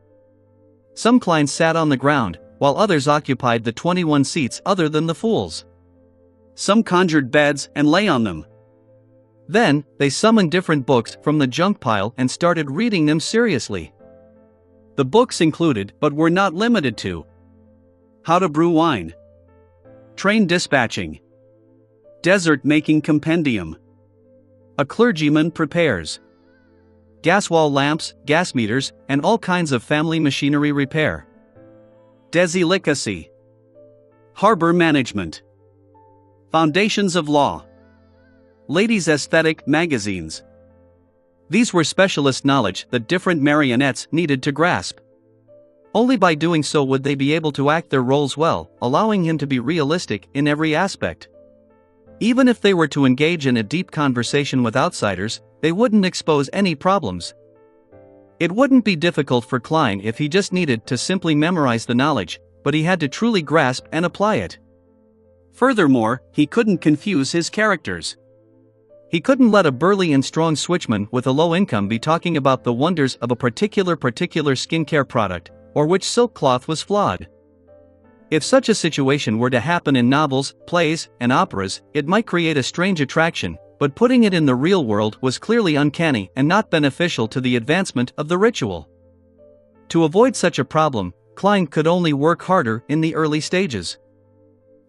Some Klein sat on the ground, while others occupied the 21 seats other than the fools. Some conjured beds and lay on them. Then, they summoned different books from the junk pile and started reading them seriously. The books included, but were not limited to, How to Brew Wine, Train Dispatching, Desert Making Compendium, A Clergyman Prepares, Gas wall lamps, gas meters, and all kinds of family machinery repair, Desilicacy, Harbor Management, Foundations of Law, Ladies' Aesthetic magazines. These were specialist knowledge that different marionettes needed to grasp. Only by doing so would they be able to act their roles well, allowing him to be realistic in every aspect. Even if they were to engage in a deep conversation with outsiders, they wouldn't expose any problems. It wouldn't be difficult for Klein if he just needed to simply memorize the knowledge, but he had to truly grasp and apply it. Furthermore, he couldn't confuse his characters. He couldn't let a burly and strong switchman with a low income be talking about the wonders of a particular skincare product, or which silk cloth was flawed. If such a situation were to happen in novels, plays, and operas, it might create a strange attraction, but putting it in the real world was clearly uncanny and not beneficial to the advancement of the ritual. To avoid such a problem, Klein could only work harder in the early stages.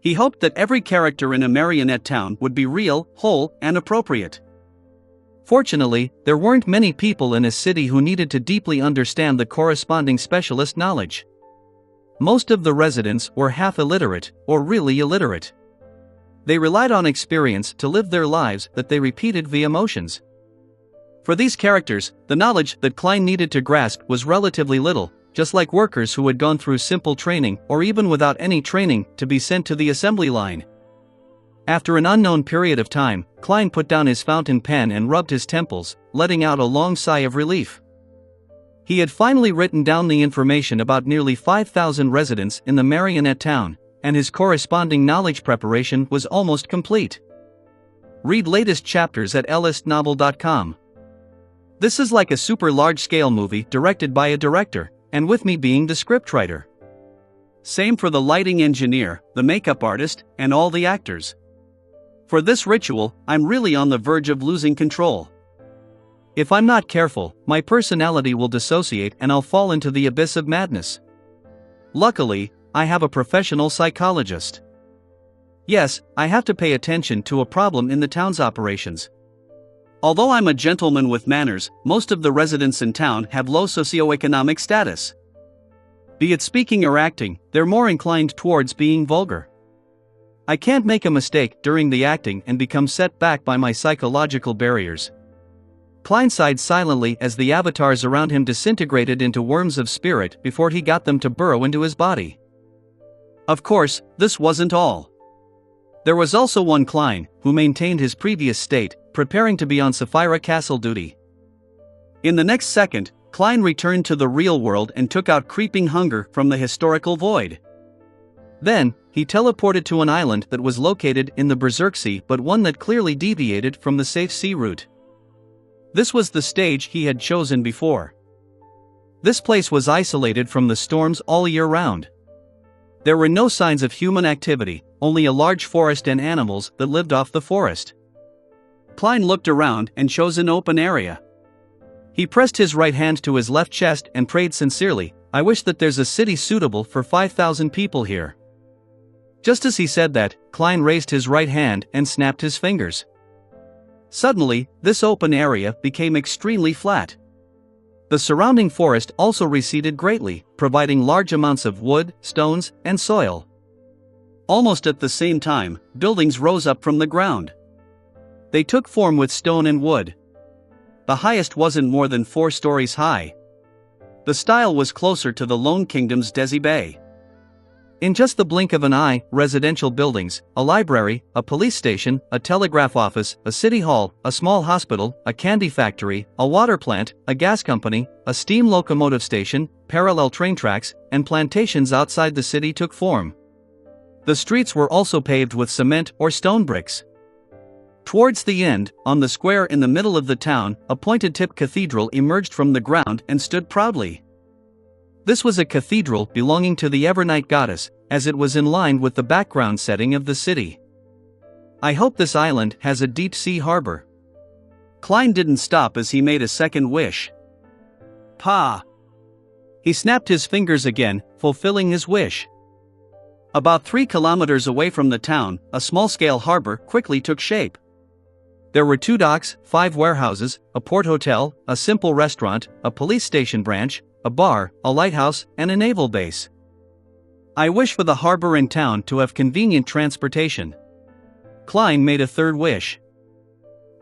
He hoped that every character in a marionette town would be real, whole, and appropriate. Fortunately, there weren't many people in a city who needed to deeply understand the corresponding specialist knowledge. Most of the residents were half illiterate, or really illiterate. They relied on experience to live their lives that they repeated via motions. For these characters, the knowledge that Klein needed to grasp was relatively little, just like workers who had gone through simple training or even without any training to be sent to the assembly line. After an unknown period of time, Klein put down his fountain pen and rubbed his temples, letting out a long sigh of relief. He had finally written down the information about nearly 5,000 residents in the marionette town, and his corresponding knowledge preparation was almost complete. Read latest chapters at ellisnovel.com. This is like a super large-scale movie directed by a director, and with me being the scriptwriter. Same for the lighting engineer, the makeup artist, and all the actors. For this ritual, I'm really on the verge of losing control. If I'm not careful, my personality will dissociate and I'll fall into the abyss of madness. Luckily, I have a professional psychologist. Yes, I have to pay attention to a problem in the town's operations. Although I'm a gentleman with manners, most of the residents in town have low socioeconomic status. Be it speaking or acting, they're more inclined towards being vulgar. I can't make a mistake during the acting and become set back by my psychological barriers. Klein sighed silently as the avatars around him disintegrated into worms of spirit before he got them to burrow into his body. Of course, this wasn't all. There was also one Klein, who maintained his previous state, preparing to be on Sapphira Castle duty. In the next second, Klein returned to the real world and took out creeping hunger from the historical void. Then, he teleported to an island that was located in the Berserk Sea but one that clearly deviated from the safe sea route. This was the stage he had chosen before. This place was isolated from the storms all year round. There were no signs of human activity, only a large forest and animals that lived off the forest. Klein looked around and chose an open area. He pressed his right hand to his left chest and prayed sincerely, "I wish that there's a city suitable for 5,000 people here." Just as he said that, Klein raised his right hand and snapped his fingers. Suddenly, this open area became extremely flat. The surrounding forest also receded greatly, providing large amounts of wood, stones, and soil. Almost at the same time, buildings rose up from the ground. They took form with stone and wood. the highest wasn't more than 4 stories high. The style was closer to the Lone Kingdom's Desi Bay. In just the blink of an eye, residential buildings, a library, a police station, a telegraph office, a city hall, a small hospital, a candy factory, a water plant, a gas company, a steam locomotive station, parallel train tracks, and plantations outside the city took form. The streets were also paved with cement or stone bricks. Towards the end, on the square in the middle of the town, a pointed-tip cathedral emerged from the ground and stood proudly. This was a cathedral belonging to the Evernight goddess, as it was in line with the background setting of the city. I hope this island has a deep-sea harbor. Klein didn't stop as he made a second wish. Pa! He snapped his fingers again, fulfilling his wish. About 3 kilometers away from the town, a small-scale harbor quickly took shape. There were 2 docks, 5 warehouses, a port hotel, a simple restaurant, a police station branch, a bar, a lighthouse, and a naval base. I wish for the harbor and town to have convenient transportation. Klein made a third wish.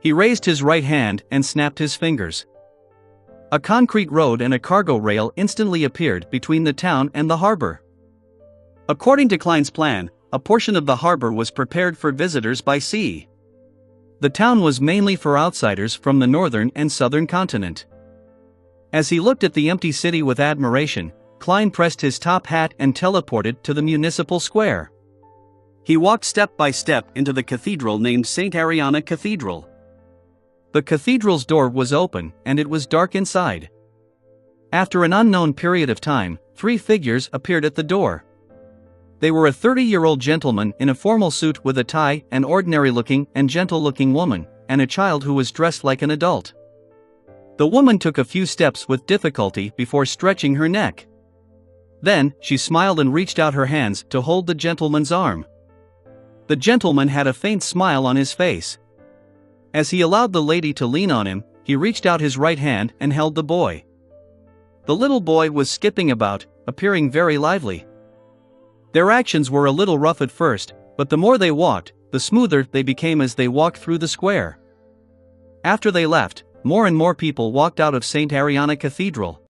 He raised his right hand and snapped his fingers. A concrete road and a cargo rail instantly appeared between the town and the harbor. According to Klein's plan, a portion of the harbor was prepared for visitors by sea. The town was mainly for outsiders from the northern and southern continent. As he looked at the empty city with admiration, Klein pressed his top hat and teleported to the municipal square. He walked step by step into the cathedral named St. Ariana Cathedral. The cathedral's door was open, and it was dark inside. After an unknown period of time, 3 figures appeared at the door. They were a 30-year-old gentleman in a formal suit with a tie, an ordinary-looking and gentle-looking woman, and a child who was dressed like an adult. The woman took a few steps with difficulty before stretching her neck. Then, she smiled and reached out her hands to hold the gentleman's arm. The gentleman had a faint smile on his face. As he allowed the lady to lean on him, he reached out his right hand and held the boy. The little boy was skipping about, appearing very lively. Their actions were a little rough at first, but the more they walked, the smoother they became as they walked through the square. After they left, more and more people walked out of St. Ariana Cathedral.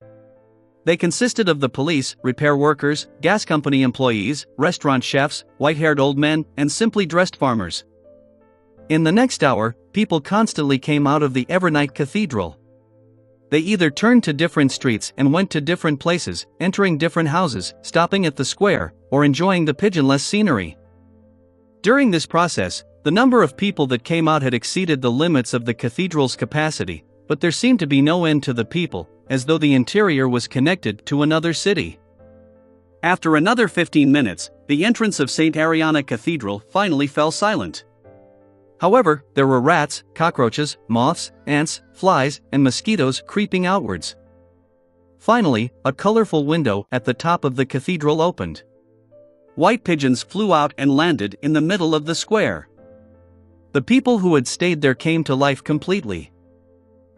They consisted of the police, repair workers, gas company employees, restaurant chefs, white-haired old men, and simply dressed farmers. In the next hour, people constantly came out of the Evernight Cathedral. They either turned to different streets and went to different places, entering different houses, stopping at the square, or enjoying the pigeonless scenery. During this process, the number of people that came out had exceeded the limits of the cathedral's capacity, but there seemed to be no end to the people, as though the interior was connected to another city. After another 15 minutes, the entrance of St. Ariana Cathedral finally fell silent. However, there were rats, cockroaches, moths, ants, flies, and mosquitoes creeping outwards. Finally, a colorful window at the top of the cathedral opened. White pigeons flew out and landed in the middle of the square. The people who had stayed there came to life completely.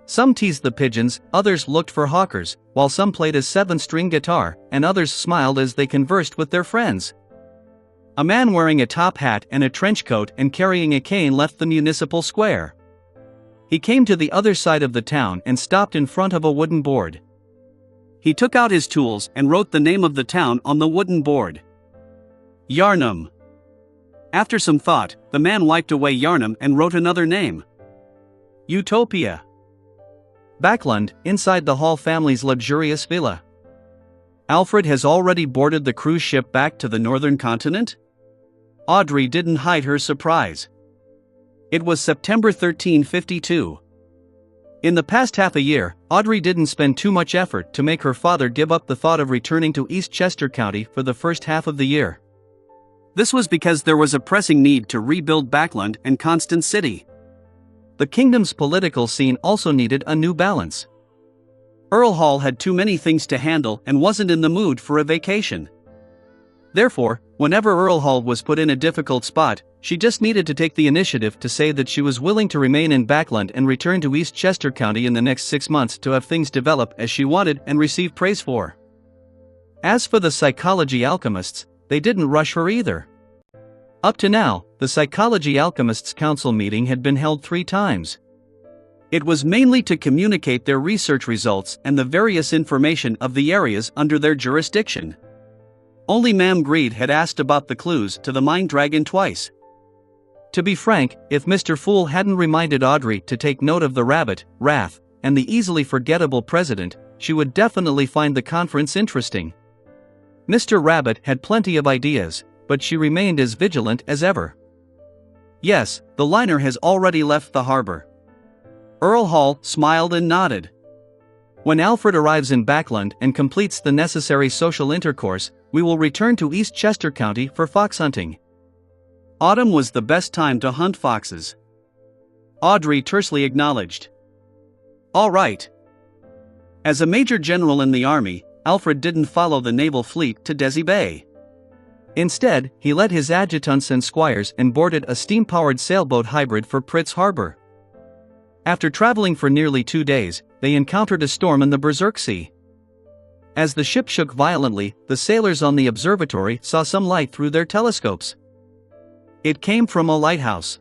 Some teased the pigeons, others looked for hawkers, while some played a 7-string guitar, and others smiled as they conversed with their friends. A man wearing a top hat and a trench coat and carrying a cane left the municipal square. He came to the other side of the town and stopped in front of a wooden board. He took out his tools and wrote the name of the town on the wooden board. Yarnum. After some thought, the man wiped away Yarnum and wrote another name. Utopia. Backlund, inside the Hall family's luxurious villa. Alfred has already boarded the cruise ship back to the northern continent? Audrey didn't hide her surprise. It was September 1352. In the past half a year, Audrey didn't spend too much effort to make her father give up the thought of returning to East Chester County for the first half of the year. This was because there was a pressing need to rebuild Backlund and Constance City. The kingdom's political scene also needed a new balance. Earl Hall had too many things to handle and wasn't in the mood for a vacation. Therefore, whenever Earl Hall was put in a difficult spot, she just needed to take the initiative to say that she was willing to remain in Backlund and return to East Chester County in the next 6 months to have things develop as she wanted and receive praise for. As for the psychology alchemists, they didn't rush her either. Up to now, the Psychology Alchemists Council meeting had been held 3 times. It was mainly to communicate their research results and the various information of the areas under their jurisdiction. Only Ma'am Greed had asked about the clues to the Mind Dragon twice. To be frank, if Mr. Fool hadn't reminded Audrey to take note of the rabbit, Wrath, and the easily forgettable president, she would definitely find the conference interesting. Mr. Rabbit had plenty of ideas, but she remained as vigilant as ever. Yes, the liner has already left the harbor. Earl Hall smiled and nodded. When Alfred arrives in Backland and completes the necessary social intercourse, we will return to East Chester County for fox hunting. Autumn was the best time to hunt foxes. Audrey tersely acknowledged. All right. As a major general in the army, Alfred didn't follow the naval fleet to Desi Bay. Instead, he led his adjutants and squires and boarded a steam-powered sailboat hybrid for Pritz Harbor. After traveling for nearly 2 days, they encountered a storm in the Berserk Sea. As the ship shook violently, the sailors on the observatory saw some light through their telescopes. It came from a lighthouse.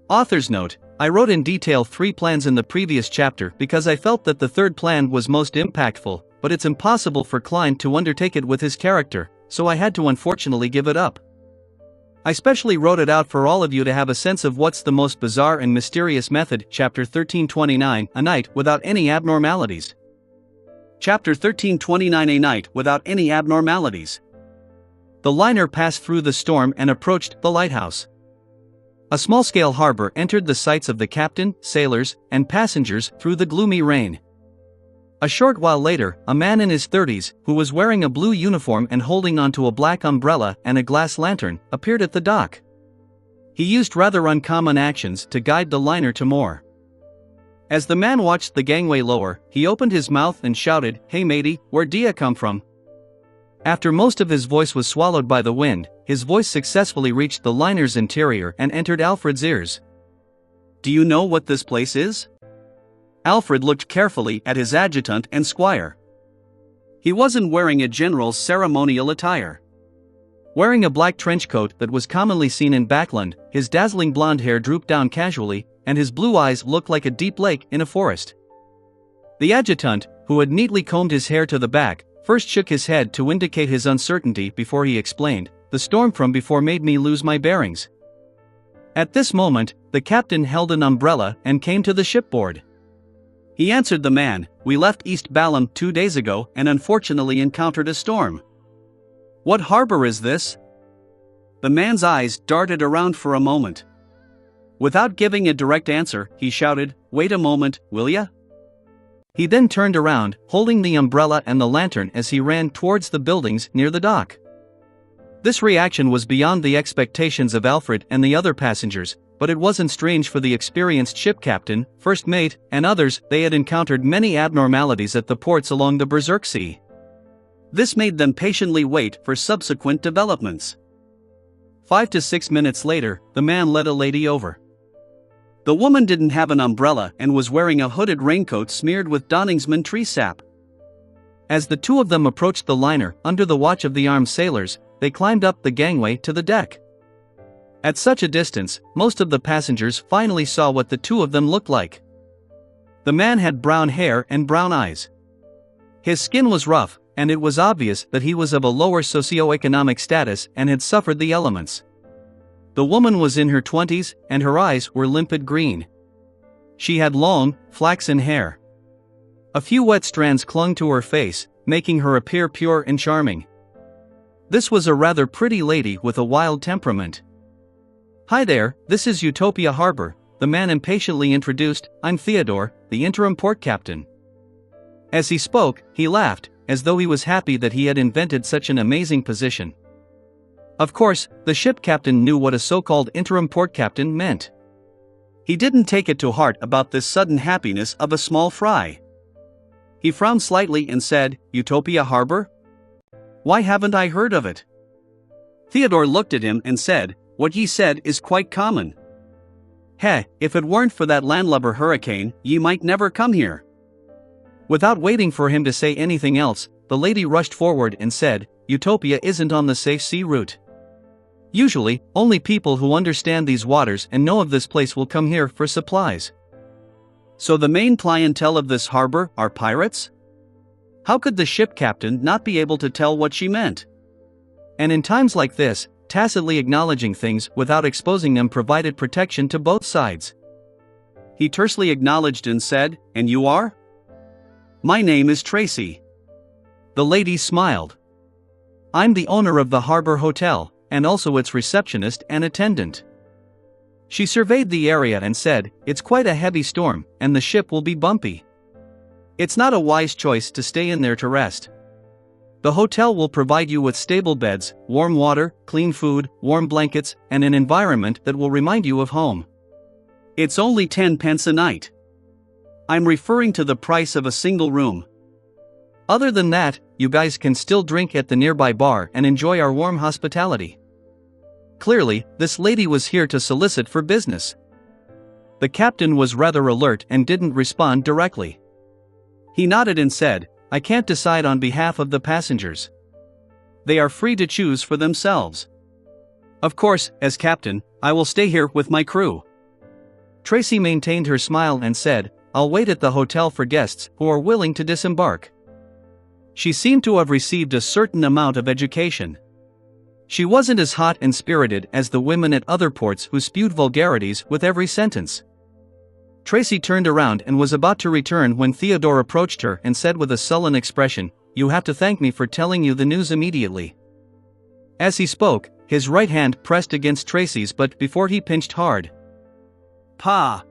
Author's note: I wrote in detail 3 plans in the previous chapter because I felt that the third plan was most impactful, but it's impossible for Klein to undertake it with his character, so I had to unfortunately give it up. I specially wrote it out for all of you to have a sense of what's the most bizarre and mysterious method. Chapter 1329, A Night Without Any Abnormalities. Chapter 1329, A Night Without Any Abnormalities. The liner passed through the storm and approached the lighthouse. A small-scale harbor entered the sights of the captain, sailors, and passengers through the gloomy rain. A short while later, a man in his 30s, who was wearing a blue uniform and holding onto a black umbrella and a glass lantern, appeared at the dock. He used rather uncommon actions to guide the liner to more. As the man watched the gangway lower, he opened his mouth and shouted, "Hey matey, where'd ya come from?" After most of his voice was swallowed by the wind, his voice successfully reached the liner's interior and entered Alfred's ears. "Do you know what this place is?" Alfred looked carefully at his adjutant and squire. He wasn't wearing a general's ceremonial attire. Wearing a black trench coat that was commonly seen in Backland, his dazzling blonde hair drooped down casually, and his blue eyes looked like a deep lake in a forest. The adjutant, who had neatly combed his hair to the back, first shook his head to indicate his uncertainty before he explained, "The storm from before made me lose my bearings." At this moment, the captain held an umbrella and came to the shipboard. He answered the man, "We left East Balham 2 days ago and unfortunately encountered a storm." "What harbor is this?" The man's eyes darted around for a moment. Without giving a direct answer, he shouted, "Wait a moment, will ya?" He then turned around, holding the umbrella and the lantern as he ran towards the buildings near the dock. This reaction was beyond the expectations of Alfred and the other passengers, but it wasn't strange for the experienced ship captain, first mate, and others. They had encountered many abnormalities at the ports along the Berserk Sea. This made them patiently wait for subsequent developments. 5 to 6 minutes later, the man led a lady over. The woman didn't have an umbrella and was wearing a hooded raincoat smeared with Donningsman tree sap. As the two of them approached the liner, under the watch of the armed sailors, they climbed up the gangway to the deck. At such a distance, most of the passengers finally saw what the two of them looked like. The man had brown hair and brown eyes. His skin was rough, and it was obvious that he was of a lower socioeconomic status and had suffered the elements. The woman was in her 20s, and her eyes were limpid green. She had long, flaxen hair. A few wet strands clung to her face, making her appear pure and charming. This was a rather pretty lady with a wild temperament. "Hi there, this is Utopia Harbor," the man impatiently introduced. "I'm Theodore, the interim port captain." As he spoke, he laughed, as though he was happy that he had invented such an amazing position. Of course, the ship captain knew what a so-called interim port captain meant. He didn't take it to heart about this sudden happiness of a small fry. He frowned slightly and said, "Utopia Harbor? Why haven't I heard of it?" Theodore looked at him and said, "What ye said is quite common. Heh, if it weren't for that landlubber hurricane, ye might never come here." Without waiting for him to say anything else, the lady rushed forward and said, "Utopia isn't on the safe sea route. Usually, only people who understand these waters and know of this place will come here for supplies." So the main clientele of this harbor are pirates? How could the ship captain not be able to tell what she meant? And in times like this, tacitly acknowledging things without exposing them provided protection to both sides. He tersely acknowledged and said, "And you are?" "My name is Tracy." The lady smiled. "I'm the owner of the Harbor Hotel, and also its receptionist and attendant." She surveyed the area and said, "It's quite a heavy storm, and the ship will be bumpy. It's not a wise choice to stay in there to rest. The hotel will provide you with stable beds, warm water, clean food, warm blankets, and an environment that will remind you of home. It's only 10 pence a night. I'm referring to the price of a single room. Other than that, you guys can still drink at the nearby bar and enjoy our warm hospitality." Clearly, this lady was here to solicit for business. The captain was rather alert and didn't respond directly. He nodded and said, "I can't decide on behalf of the passengers. They are free to choose for themselves. Of course, as captain, I will stay here with my crew." Tracy maintained her smile and said, "I'll wait at the hotel for guests who are willing to disembark." She seemed to have received a certain amount of education. She wasn't as hot and spirited as the women at other ports who spewed vulgarities with every sentence. Tracy turned around and was about to return when Theodore approached her and said with a sullen expression, "You have to thank me for telling you the news immediately." As he spoke, his right hand pressed against Tracy's butt before he pinched hard. "Pa!"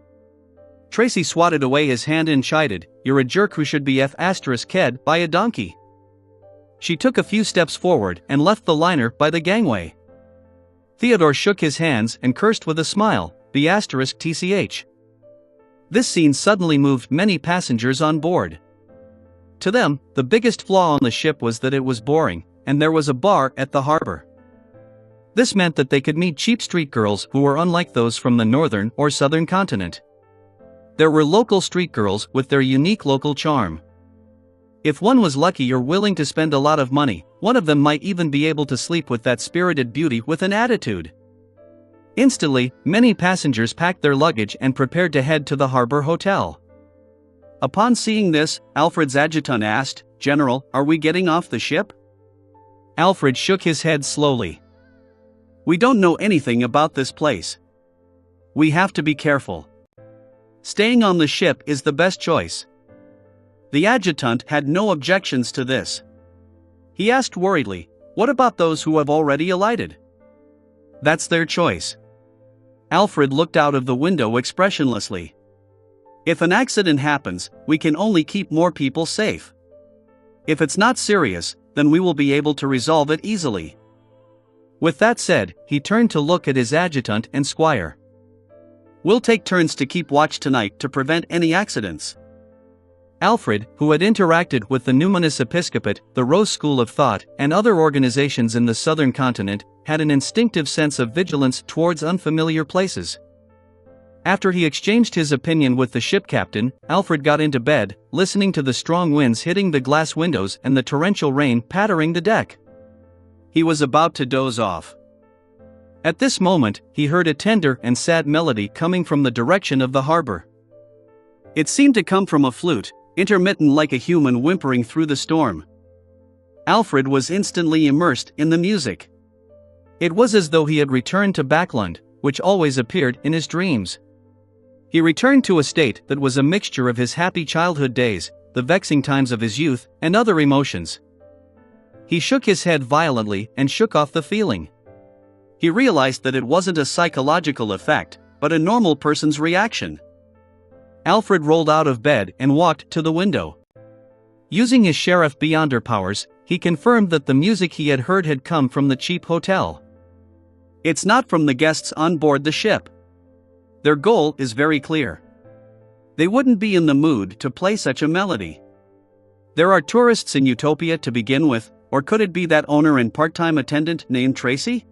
Tracy swatted away his hand and chided, "You're a jerk who should be f***ed by a donkey." She took a few steps forward and left the liner by the gangway. Theodore shook his hands and cursed with a smile, **tch. This scene suddenly moved many passengers on board. To them, the biggest flaw on the ship was that it was boring, and there was a bar at the harbor. This meant that they could meet cheap street girls who were unlike those from the northern or southern continent. There were local street girls with their unique local charm. If one was lucky or willing to spend a lot of money, one of them might even be able to sleep with that spirited beauty with an attitude. Instantly, many passengers packed their luggage and prepared to head to the Harbor Hotel. Upon seeing this, Alfred's adjutant asked, "General, are we getting off the ship?" Alfred shook his head slowly. "We don't know anything about this place. We have to be careful. Staying on the ship is the best choice." The adjutant had no objections to this. He asked worriedly, "What about those who have already alighted?" "That's their choice." Alfred looked out of the window expressionlessly. "If an accident happens, we can only keep more people safe. If it's not serious, then we will be able to resolve it easily." With that said, he turned to look at his adjutant and squire. "We'll take turns to keep watch tonight to prevent any accidents." Alfred, who had interacted with the Numinous Episcopate, the Rose School of Thought, and other organizations in the southern continent, had an instinctive sense of vigilance towards unfamiliar places. After he exchanged his opinion with the ship captain, Alfred got into bed, listening to the strong winds hitting the glass windows and the torrential rain pattering the deck. He was about to doze off. At this moment, he heard a tender and sad melody coming from the direction of the harbor. It seemed to come from a flute, intermittent like a human whimpering through the storm. Alfred was instantly immersed in the music. It was as though he had returned to Backland, which always appeared in his dreams. He returned to a state that was a mixture of his happy childhood days, the vexing times of his youth, and other emotions. He shook his head violently and shook off the feeling. He realized that it wasn't a psychological effect, but a normal person's reaction. Alfred rolled out of bed and walked to the window. Using his Sheriff Beyonder powers, he confirmed that the music he had heard had come from the cheap hotel. It's not from the guests on board the ship. Their goal is very clear. They wouldn't be in the mood to play such a melody. There are tourists in Utopia to begin with, or could it be that owner and part-time attendant named Tracy?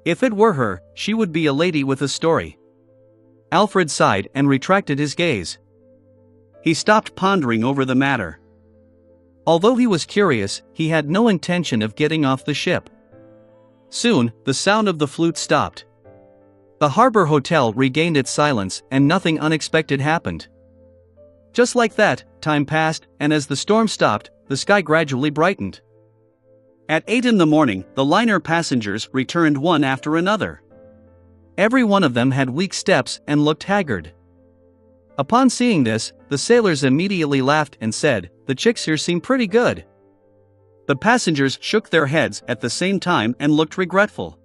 If it were her, she would be a lady with a story. Alfred sighed and retracted his gaze. He stopped pondering over the matter. Although he was curious, he had no intention of getting off the ship. Soon, the sound of the flute stopped. The harbor hotel regained its silence and nothing unexpected happened. Just like that, time passed, and as the storm stopped, the sky gradually brightened. At 8 in the morning, the liner passengers returned one after another. Every one of them had weak steps and looked haggard. Upon seeing this, the sailors immediately laughed and said, "The chicks here seem pretty good." The passengers shook their heads at the same time and looked regretful.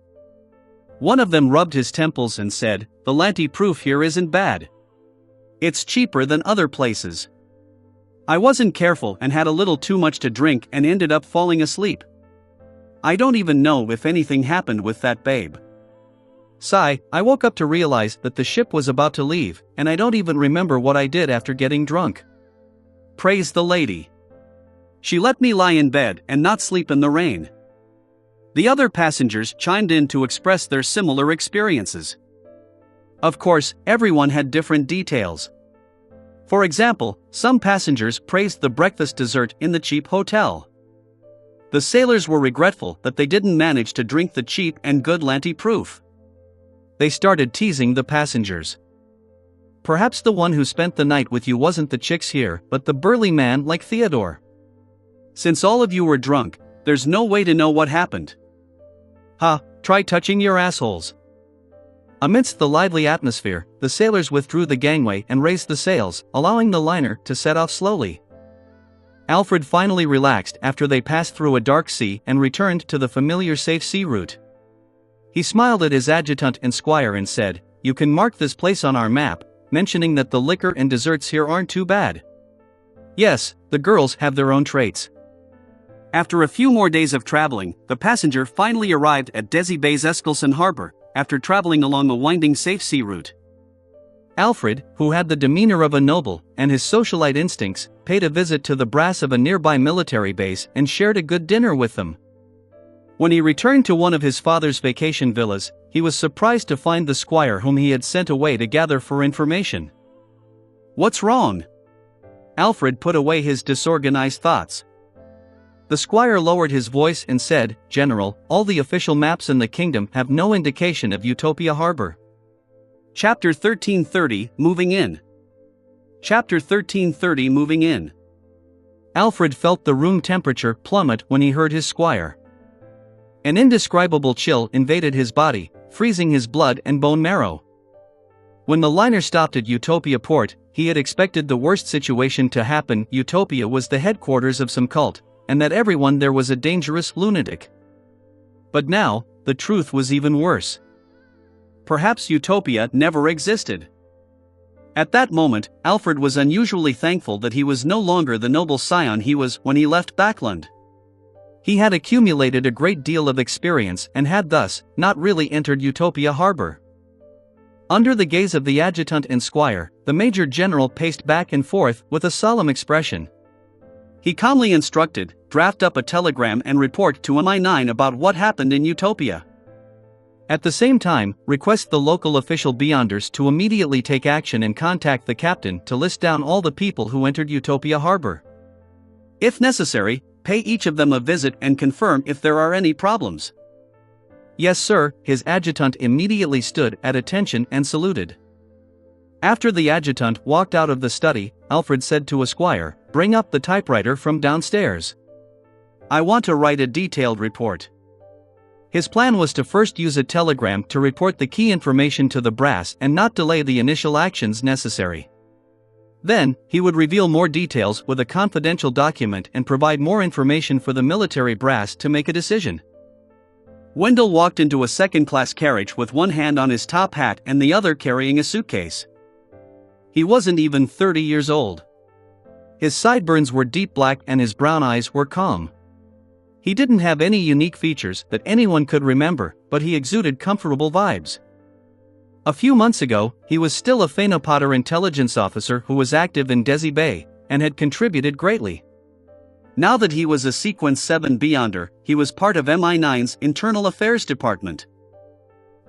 One of them rubbed his temples and said, "The Lanty proof here isn't bad. It's cheaper than other places. I wasn't careful and had a little too much to drink and ended up falling asleep. I don't even know if anything happened with that babe. Sigh, I woke up to realize that the ship was about to leave, and I don't even remember what I did after getting drunk. Praise the lady. She let me lie in bed and not sleep in the rain." The other passengers chimed in to express their similar experiences. Of course, everyone had different details. For example, some passengers praised the breakfast dessert in the cheap hotel. The sailors were regretful that they didn't manage to drink the cheap and good Lanty proof. They started teasing the passengers. "Perhaps the one who spent the night with you wasn't the chicks here, but the burly man like Theodore. Since all of you were drunk, there's no way to know what happened. Ha, try touching your assholes." Amidst the lively atmosphere, the sailors withdrew the gangway and raised the sails, allowing the liner to set off slowly. Alfred finally relaxed after they passed through a dark sea and returned to the familiar safe sea route. He smiled at his adjutant and squire and said, "You can mark this place on our map," mentioning that the liquor and desserts here aren't too bad. Yes, the girls have their own traits. After a few more days of traveling, the passenger finally arrived at Desi Bay's Eskelson Harbor, after traveling along a winding safe sea route. Alfred, who had the demeanor of a noble and his socialite instincts, paid a visit to the brass of a nearby military base and shared a good dinner with them. When he returned to one of his father's vacation villas, he was surprised to find the squire whom he had sent away to gather for information. "What's wrong?" Alfred put away his disorganized thoughts. The squire lowered his voice and said, "General, all the official maps in the kingdom have no indication of Utopia Harbor." Chapter 1330, Moving In. Chapter 1330, Moving In. Alfred felt the room temperature plummet when he heard his squire. An indescribable chill invaded his body, freezing his blood and bone marrow. When the liner stopped at Utopia Port, he had expected the worst situation to happen. Utopia was the headquarters of some cult, and that everyone there was a dangerous lunatic. But now, the truth was even worse. Perhaps Utopia never existed. At that moment, Alfred was unusually thankful that he was no longer the noble scion he was when he left Backland. He had accumulated a great deal of experience and had thus not really entered Utopia Harbor. Under the gaze of the adjutant and squire, the major general paced back and forth with a solemn expression. He calmly instructed, "Draft up a telegram and report to MI9 about what happened in Utopia. At the same time, request the local official beyonders to immediately take action and contact the captain to list down all the people who entered Utopia Harbor. If necessary, pay each of them a visit and confirm if there are any problems." "Yes, sir." His adjutant immediately stood at attention and saluted. After the adjutant walked out of the study, Alfred said to a squire, "Bring up the typewriter from downstairs. I want to write a detailed report." His plan was to first use a telegram to report the key information to the brass and not delay the initial actions necessary. Then, he would reveal more details with a confidential document and provide more information for the military brass to make a decision. Wendell walked into a second-class carriage with one hand on his top hat and the other carrying a suitcase. He wasn't even 30 years old. His sideburns were deep black and his brown eyes were calm. He didn't have any unique features that anyone could remember, but he exuded comfortable vibes. A few months ago, he was still a Phaenopotter intelligence officer who was active in Desi Bay, and had contributed greatly. Now that he was a Sequence 7 Beyonder, he was part of MI9's Internal Affairs Department.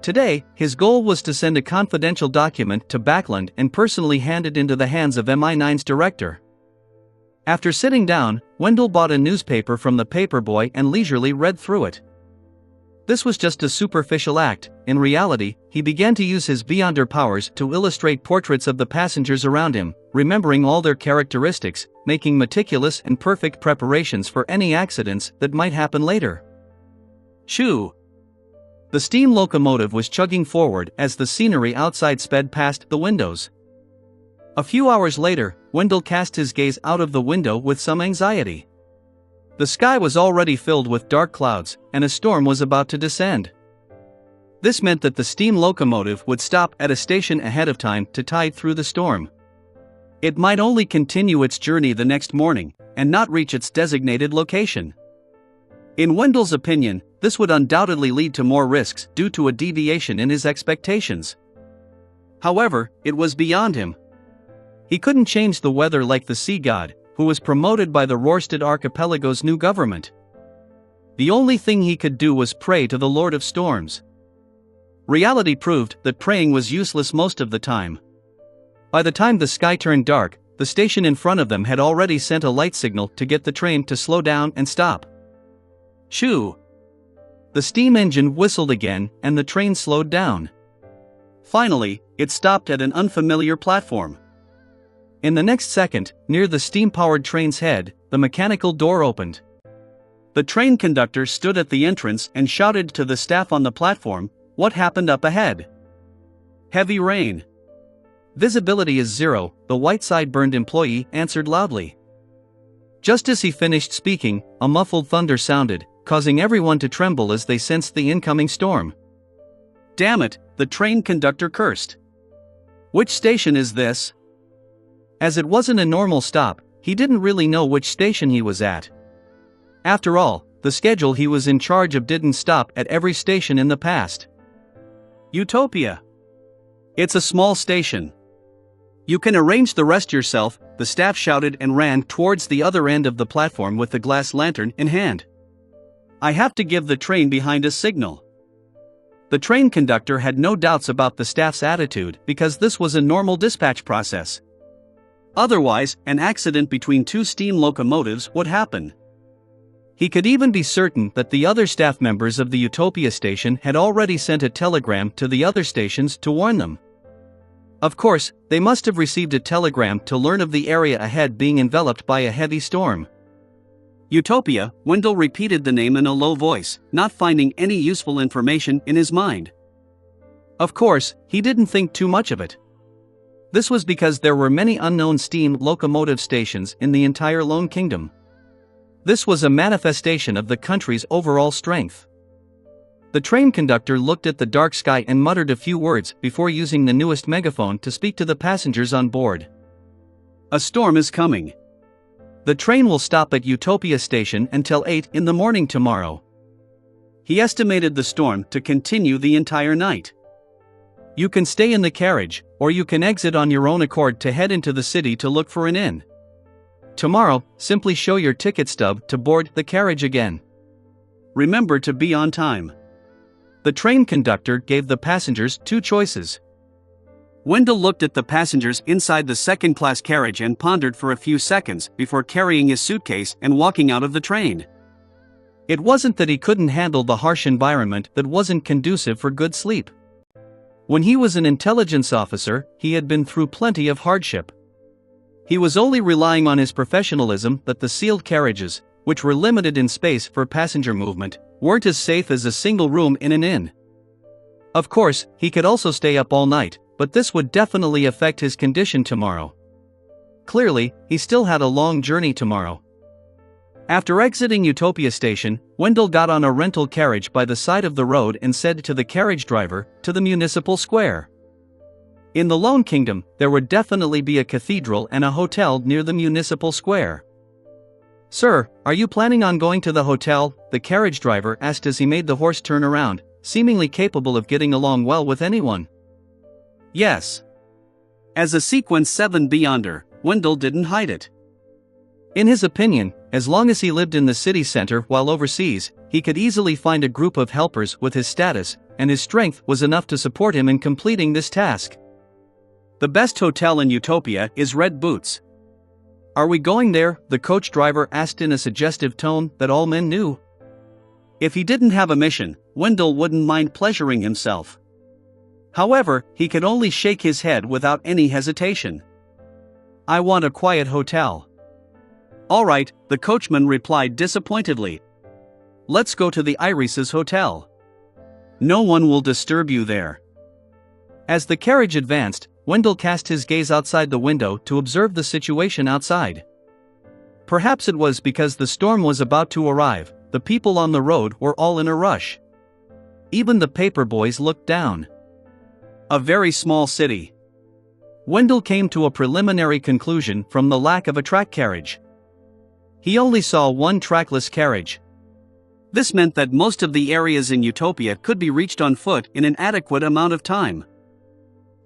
Today, his goal was to send a confidential document to Backland and personally hand it into the hands of MI9's director. After sitting down, Wendell bought a newspaper from the paperboy and leisurely read through it. This was just a superficial act. In reality, he began to use his Beyonder powers to illustrate portraits of the passengers around him, remembering all their characteristics, making meticulous and perfect preparations for any accidents that might happen later. Shoo! The steam locomotive was chugging forward as the scenery outside sped past the windows. A few hours later, Wendell cast his gaze out of the window with some anxiety. The sky was already filled with dark clouds, and a storm was about to descend. This meant that the steam locomotive would stop at a station ahead of time to tide through the storm. It might only continue its journey the next morning, and not reach its designated location. In Wendell's opinion, this would undoubtedly lead to more risks due to a deviation in his expectations. However, it was beyond him. He couldn't change the weather like the sea god, who was promoted by the Rorstad Archipelago's new government. The only thing he could do was pray to the Lord of Storms. Reality proved that praying was useless most of the time. By the time the sky turned dark, the station in front of them had already sent a light signal to get the train to slow down and stop. Shoo! The steam engine whistled again, and the train slowed down. Finally, it stopped at an unfamiliar platform. In the next second, near the steam-powered train's head, the mechanical door opened. The train conductor stood at the entrance and shouted to the staff on the platform, "What happened up ahead?" "Heavy rain. Visibility is 0, the white-side-burned employee answered loudly. Just as he finished speaking, a muffled thunder sounded, causing everyone to tremble as they sensed the incoming storm. "Damn it," the train conductor cursed. "Which station is this?" As it wasn't a normal stop, he didn't really know which station he was at. After all, the schedule he was in charge of didn't stop at every station in the past. "Utopia. It's a small station. You can arrange the rest yourself," the staff shouted and ran towards the other end of the platform with the glass lantern in hand. "I have to give the train behind a signal." The train conductor had no doubts about the staff's attitude because this was a normal dispatch process. Otherwise, an accident between two steam locomotives would happen. He could even be certain that the other staff members of the Utopia station had already sent a telegram to the other stations to warn them. Of course, they must have received a telegram to learn of the area ahead being enveloped by a heavy storm. Utopia, Wendell repeated the name in a low voice, not finding any useful information in his mind. Of course, he didn't think too much of it. This was because there were many unknown steam locomotive stations in the entire Lone Kingdom. This was a manifestation of the country's overall strength. The train conductor looked at the dark sky and muttered a few words before using the newest megaphone to speak to the passengers on board. "A storm is coming. The train will stop at Utopia Station until 8 in the morning tomorrow." He estimated the storm to continue the entire night. "You can stay in the carriage, or you can exit on your own accord to head into the city to look for an inn. Tomorrow, simply show your ticket stub to board the carriage again. Remember to be on time." The train conductor gave the passengers two choices. Wendell looked at the passengers inside the second-class carriage and pondered for a few seconds before carrying his suitcase and walking out of the train. It wasn't that he couldn't handle the harsh environment that wasn't conducive for good sleep. When he was an intelligence officer, he had been through plenty of hardship. He was only relying on his professionalism that the sealed carriages, which were limited in space for passenger movement, weren't as safe as a single room in an inn. Of course, he could also stay up all night, but this would definitely affect his condition tomorrow. Clearly, he still had a long journey tomorrow. After exiting Utopia Station, Wendell got on a rental carriage by the side of the road and said to the carriage driver, "To the municipal square." In the Lone Kingdom, there would definitely be a cathedral and a hotel near the municipal square. "Sir, are you planning on going to the hotel?" the carriage driver asked as he made the horse turn around, seemingly capable of getting along well with anyone. Yes. As a Sequence 7 Beyonder, Wendell didn't hide it. In his opinion, as long as he lived in the city center while overseas, he could easily find a group of helpers with his status, and his strength was enough to support him in completing this task. "The best hotel in Utopia is Red Boots." "Are we going there?" the coach driver asked in a suggestive tone that all men knew. If he didn't have a mission, Wendell wouldn't mind pleasuring himself. However, he could only shake his head without any hesitation. "I want a quiet hotel." "All right," the coachman replied disappointedly. "Let's go to the Irises Hotel. No one will disturb you there." As the carriage advanced, Wendell cast his gaze outside the window to observe the situation outside. Perhaps it was because the storm was about to arrive, the people on the road were all in a rush. Even the paper boys looked down. A very small city. Wendell came to a preliminary conclusion from the lack of a track carriage. He only saw one trackless carriage. This meant that most of the areas in Utopia could be reached on foot in an adequate amount of time.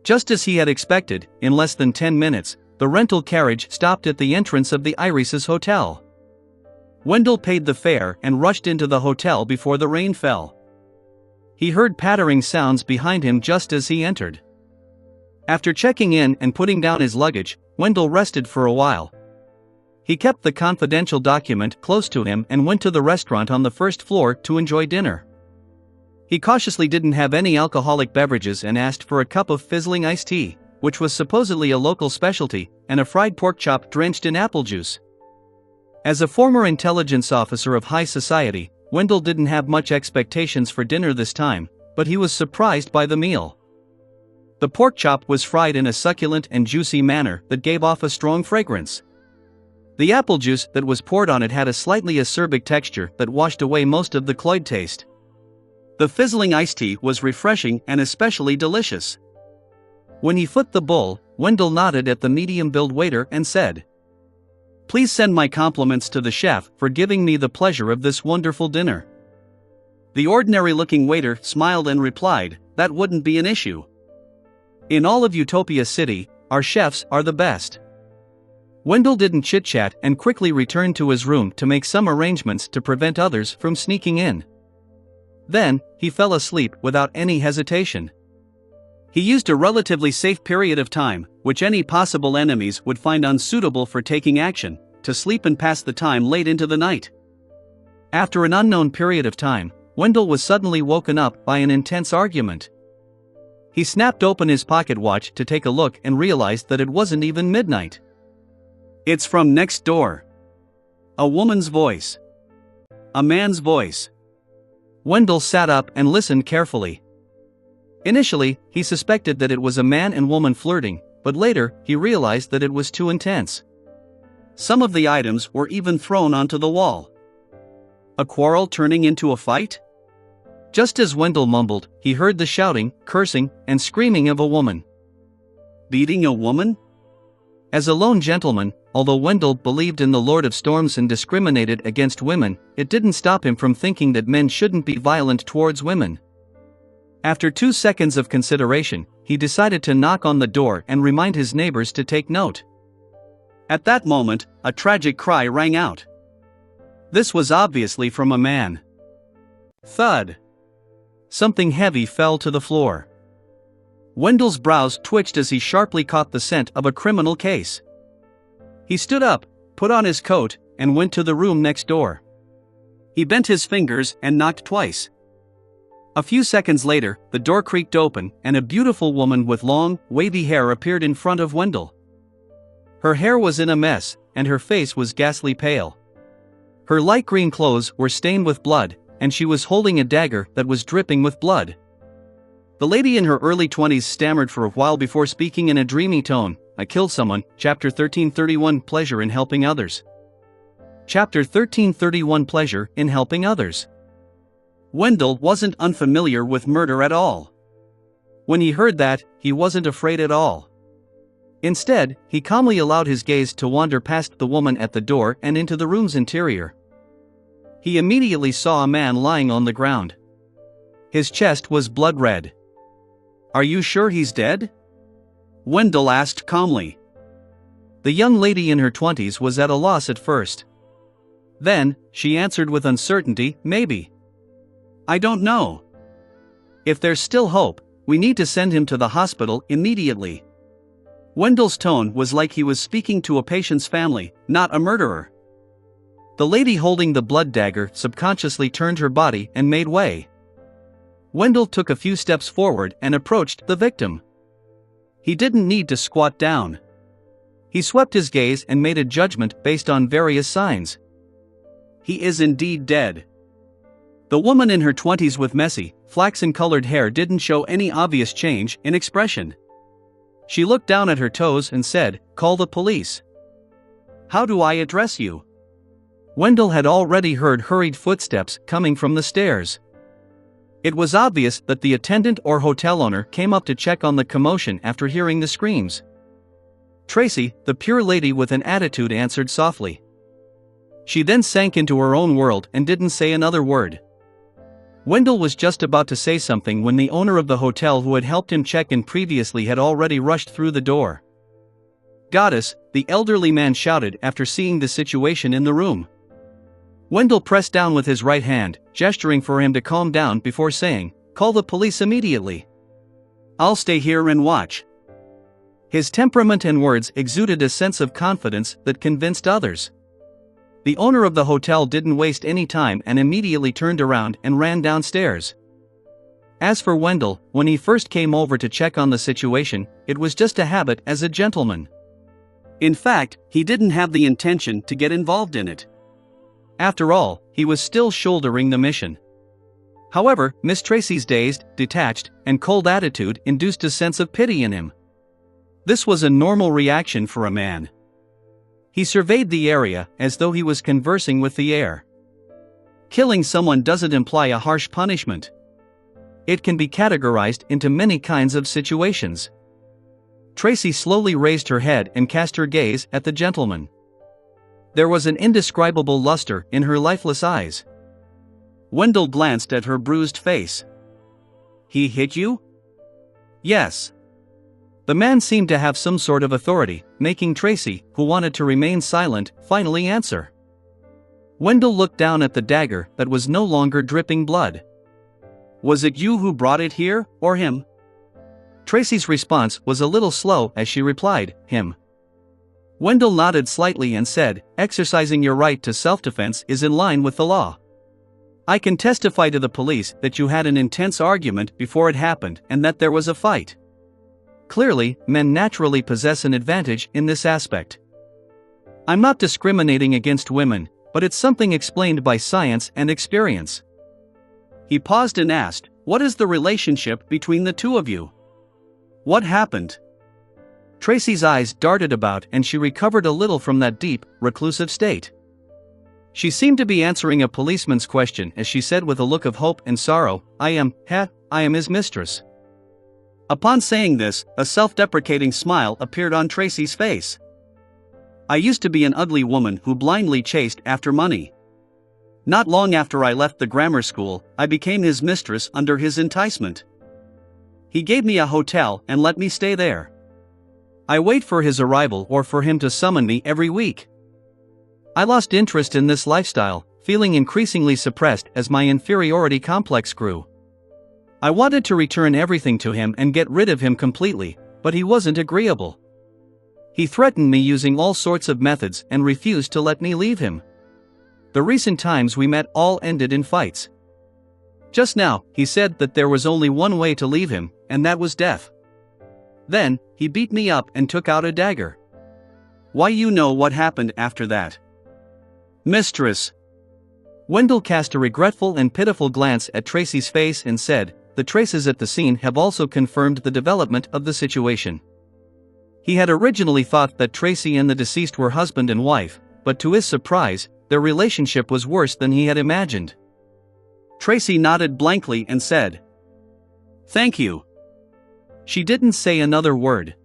Just as he had expected, in less than 10 minutes, the rental carriage stopped at the entrance of the Irises Hotel. Wendell paid the fare and rushed into the hotel before the rain fell. He heard pattering sounds behind him just as he entered. After checking in and putting down his luggage, Wendell rested for a while. He kept the confidential document close to him and went to the restaurant on the first floor to enjoy dinner. He cautiously didn't have any alcoholic beverages and asked for a cup of fizzling iced tea, which was supposedly a local specialty, and a fried pork chop drenched in apple juice. As a former intelligence officer of high society, Wendell didn't have much expectations for dinner this time, but he was surprised by the meal. The pork chop was fried in a succulent and juicy manner that gave off a strong fragrance. The apple juice that was poured on it had a slightly acerbic texture that washed away most of the cloyed taste. The fizzling iced tea was refreshing and especially delicious. When he foot the bowl, Wendell nodded at the medium-build waiter and said, "Please send my compliments to the chef for giving me the pleasure of this wonderful dinner." The ordinary-looking waiter smiled and replied, "That wouldn't be an issue. In all of Utopia City, our chefs are the best." Wendell didn't chit-chat and quickly returned to his room to make some arrangements to prevent others from sneaking in. Then, he fell asleep without any hesitation. He used a relatively safe period of time, which any possible enemies would find unsuitable for taking action, to sleep and pass the time late into the night. After an unknown period of time, Wendell was suddenly woken up by an intense argument. He snapped open his pocket watch to take a look and realized that it wasn't even midnight. "It's from next door." A woman's voice. A man's voice. Wendell sat up and listened carefully. Initially, he suspected that it was a man and woman flirting, but later, he realized that it was too intense. Some of the items were even thrown onto the wall. A quarrel turning into a fight? Just as Wendell mumbled, he heard the shouting, cursing, and screaming of a woman. Beating a woman? As a lone gentleman, although Wendell believed in the Lord of Storms and discriminated against women, it didn't stop him from thinking that men shouldn't be violent towards women. After 2 seconds of consideration, he decided to knock on the door and remind his neighbors to take note. At that moment, a tragic cry rang out. This was obviously from a man. Thud. Something heavy fell to the floor. Wendell's brows twitched as he sharply caught the scent of a criminal case. He stood up, put on his coat, and went to the room next door. He bent his fingers and knocked twice. A few seconds later, the door creaked open and a beautiful woman with long, wavy hair appeared in front of Wendell. Her hair was in a mess, and her face was ghastly pale. Her light green clothes were stained with blood, and she was holding a dagger that was dripping with blood. The lady in her early 20s stammered for a while before speaking in a dreamy tone. "I killed someone." Chapter 1331 Pleasure in Helping Others. Chapter 1331 Pleasure in Helping Others. Wendell wasn't unfamiliar with murder at all. When he heard that, he wasn't afraid at all. Instead, he calmly allowed his gaze to wander past the woman at the door and into the room's interior. He immediately saw a man lying on the ground. His chest was blood red. "Are you sure he's dead?" Wendell asked calmly. The young lady in her 20s was at a loss at first. Then, she answered with uncertainty, "Maybe. I don't know. If there's still hope, we need to send him to the hospital immediately." Wendell's tone was like he was speaking to a patient's family, not a murderer. The lady holding the blood dagger subconsciously turned her body and made way. Wendell took a few steps forward and approached the victim. He didn't need to squat down. He swept his gaze and made a judgment based on various signs. He is indeed dead. The woman in her 20s with messy, flaxen-colored hair didn't show any obvious change in expression. She looked down at her toes and said, "Call the police." "How do I address you?" Wendell had already heard hurried footsteps coming from the stairs. It was obvious that the attendant or hotel owner came up to check on the commotion after hearing the screams. Tracy, the pure lady with an attitude, answered softly. She then sank into her own world and didn't say another word. Wendell was just about to say something when the owner of the hotel who had helped him check in previously had already rushed through the door. "Goddess," the elderly man shouted after seeing the situation in the room. Wendell pressed down with his right hand, gesturing for him to calm down before saying, "Call the police immediately. I'll stay here and watch." His temperament and words exuded a sense of confidence that convinced others. The owner of the hotel didn't waste any time and immediately turned around and ran downstairs. As for Wendell, when he first came over to check on the situation, it was just a habit as a gentleman. In fact, he didn't have the intention to get involved in it. After all, he was still shouldering the mission. However, Miss Tracy's dazed, detached, and cold attitude induced a sense of pity in him. This was a normal reaction for a man. He surveyed the area as though he was conversing with the air. Killing someone doesn't imply a harsh punishment. It can be categorized into many kinds of situations. Tracy slowly raised her head and cast her gaze at the gentleman. There was an indescribable luster in her lifeless eyes. Wendell glanced at her bruised face. "He hit you?" "Yes." The man seemed to have some sort of authority, making Tracy, who wanted to remain silent, finally answer. Wendell looked down at the dagger that was no longer dripping blood. "Was it you who brought it here, or him?" Tracy's response was a little slow as she replied, "Him." Wendell nodded slightly and said, "Exercising your right to self-defense is in line with the law. I can testify to the police that you had an intense argument before it happened and that there was a fight. Clearly, men naturally possess an advantage in this aspect. I'm not discriminating against women, but it's something explained by science and experience." He paused and asked, "What is the relationship between the two of you? What happened?" Tracy's eyes darted about and she recovered a little from that deep, reclusive state. She seemed to be answering a policeman's question as she said with a look of hope and sorrow, I am his mistress." Upon saying this, a self-deprecating smile appeared on Tracy's face. "I used to be an ugly woman who blindly chased after money. Not long after I left the grammar school, I became his mistress under his enticement. He gave me a hotel and let me stay there. I wait for his arrival or for him to summon me every week. I lost interest in this lifestyle, feeling increasingly suppressed as my inferiority complex grew. I wanted to return everything to him and get rid of him completely, but he wasn't agreeable. He threatened me using all sorts of methods and refused to let me leave him. The recent times we met all ended in fights. Just now, he said that there was only one way to leave him, and that was death. Then, he beat me up and took out a dagger. Why, you know what happened after that." "Mistress." Wendell cast a regretful and pitiful glance at Tracy's face and said, "The traces at the scene have also confirmed the development of the situation." He had originally thought that Tracy and the deceased were husband and wife, but to his surprise, their relationship was worse than he had imagined. Tracy nodded blankly and said, "Thank you." She didn't say another word.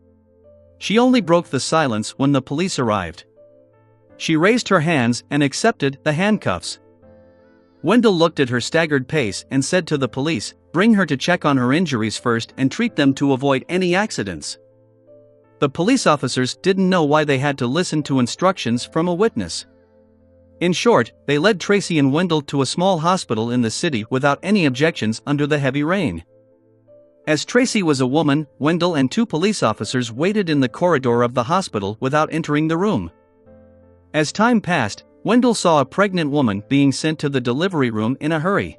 She only broke the silence when the police arrived. She raised her hands and accepted the handcuffs. Wendell looked at her staggered pace and said to the police, "Bring her to check on her injuries first and treat them to avoid any accidents." The police officers didn't know why they had to listen to instructions from a witness. In short, they led Tracy and Wendell to a small hospital in the city without any objections under the heavy rain. As Tracy was a woman, Wendell and two police officers waited in the corridor of the hospital without entering the room. As time passed, Wendell saw a pregnant woman being sent to the delivery room in a hurry.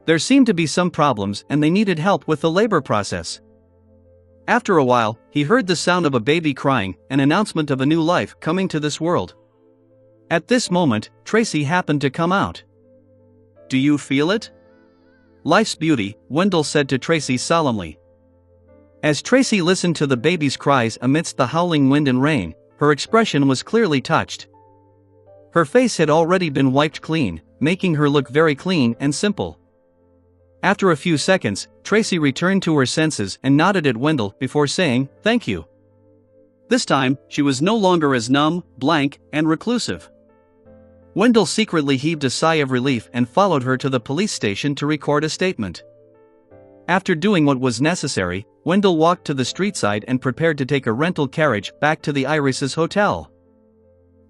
There seemed to be some problems and they needed help with the labor process. After a while, he heard the sound of a baby crying, an announcement of a new life coming to this world. At this moment, Tracy happened to come out. "Do you feel it?" "Life's beauty," Wendell said to Tracy solemnly. As Tracy listened to the baby's cries amidst the howling wind and rain, her expression was clearly touched. Her face had already been wiped clean, making her look very clean and simple. After a few seconds, Tracy returned to her senses and nodded at Wendell before saying, "Thank you." This time, she was no longer as numb, blank, and reclusive. Wendell secretly heaved a sigh of relief and followed her to the police station to record a statement. After doing what was necessary, Wendell walked to the street side and prepared to take a rental carriage back to the Irises Hotel.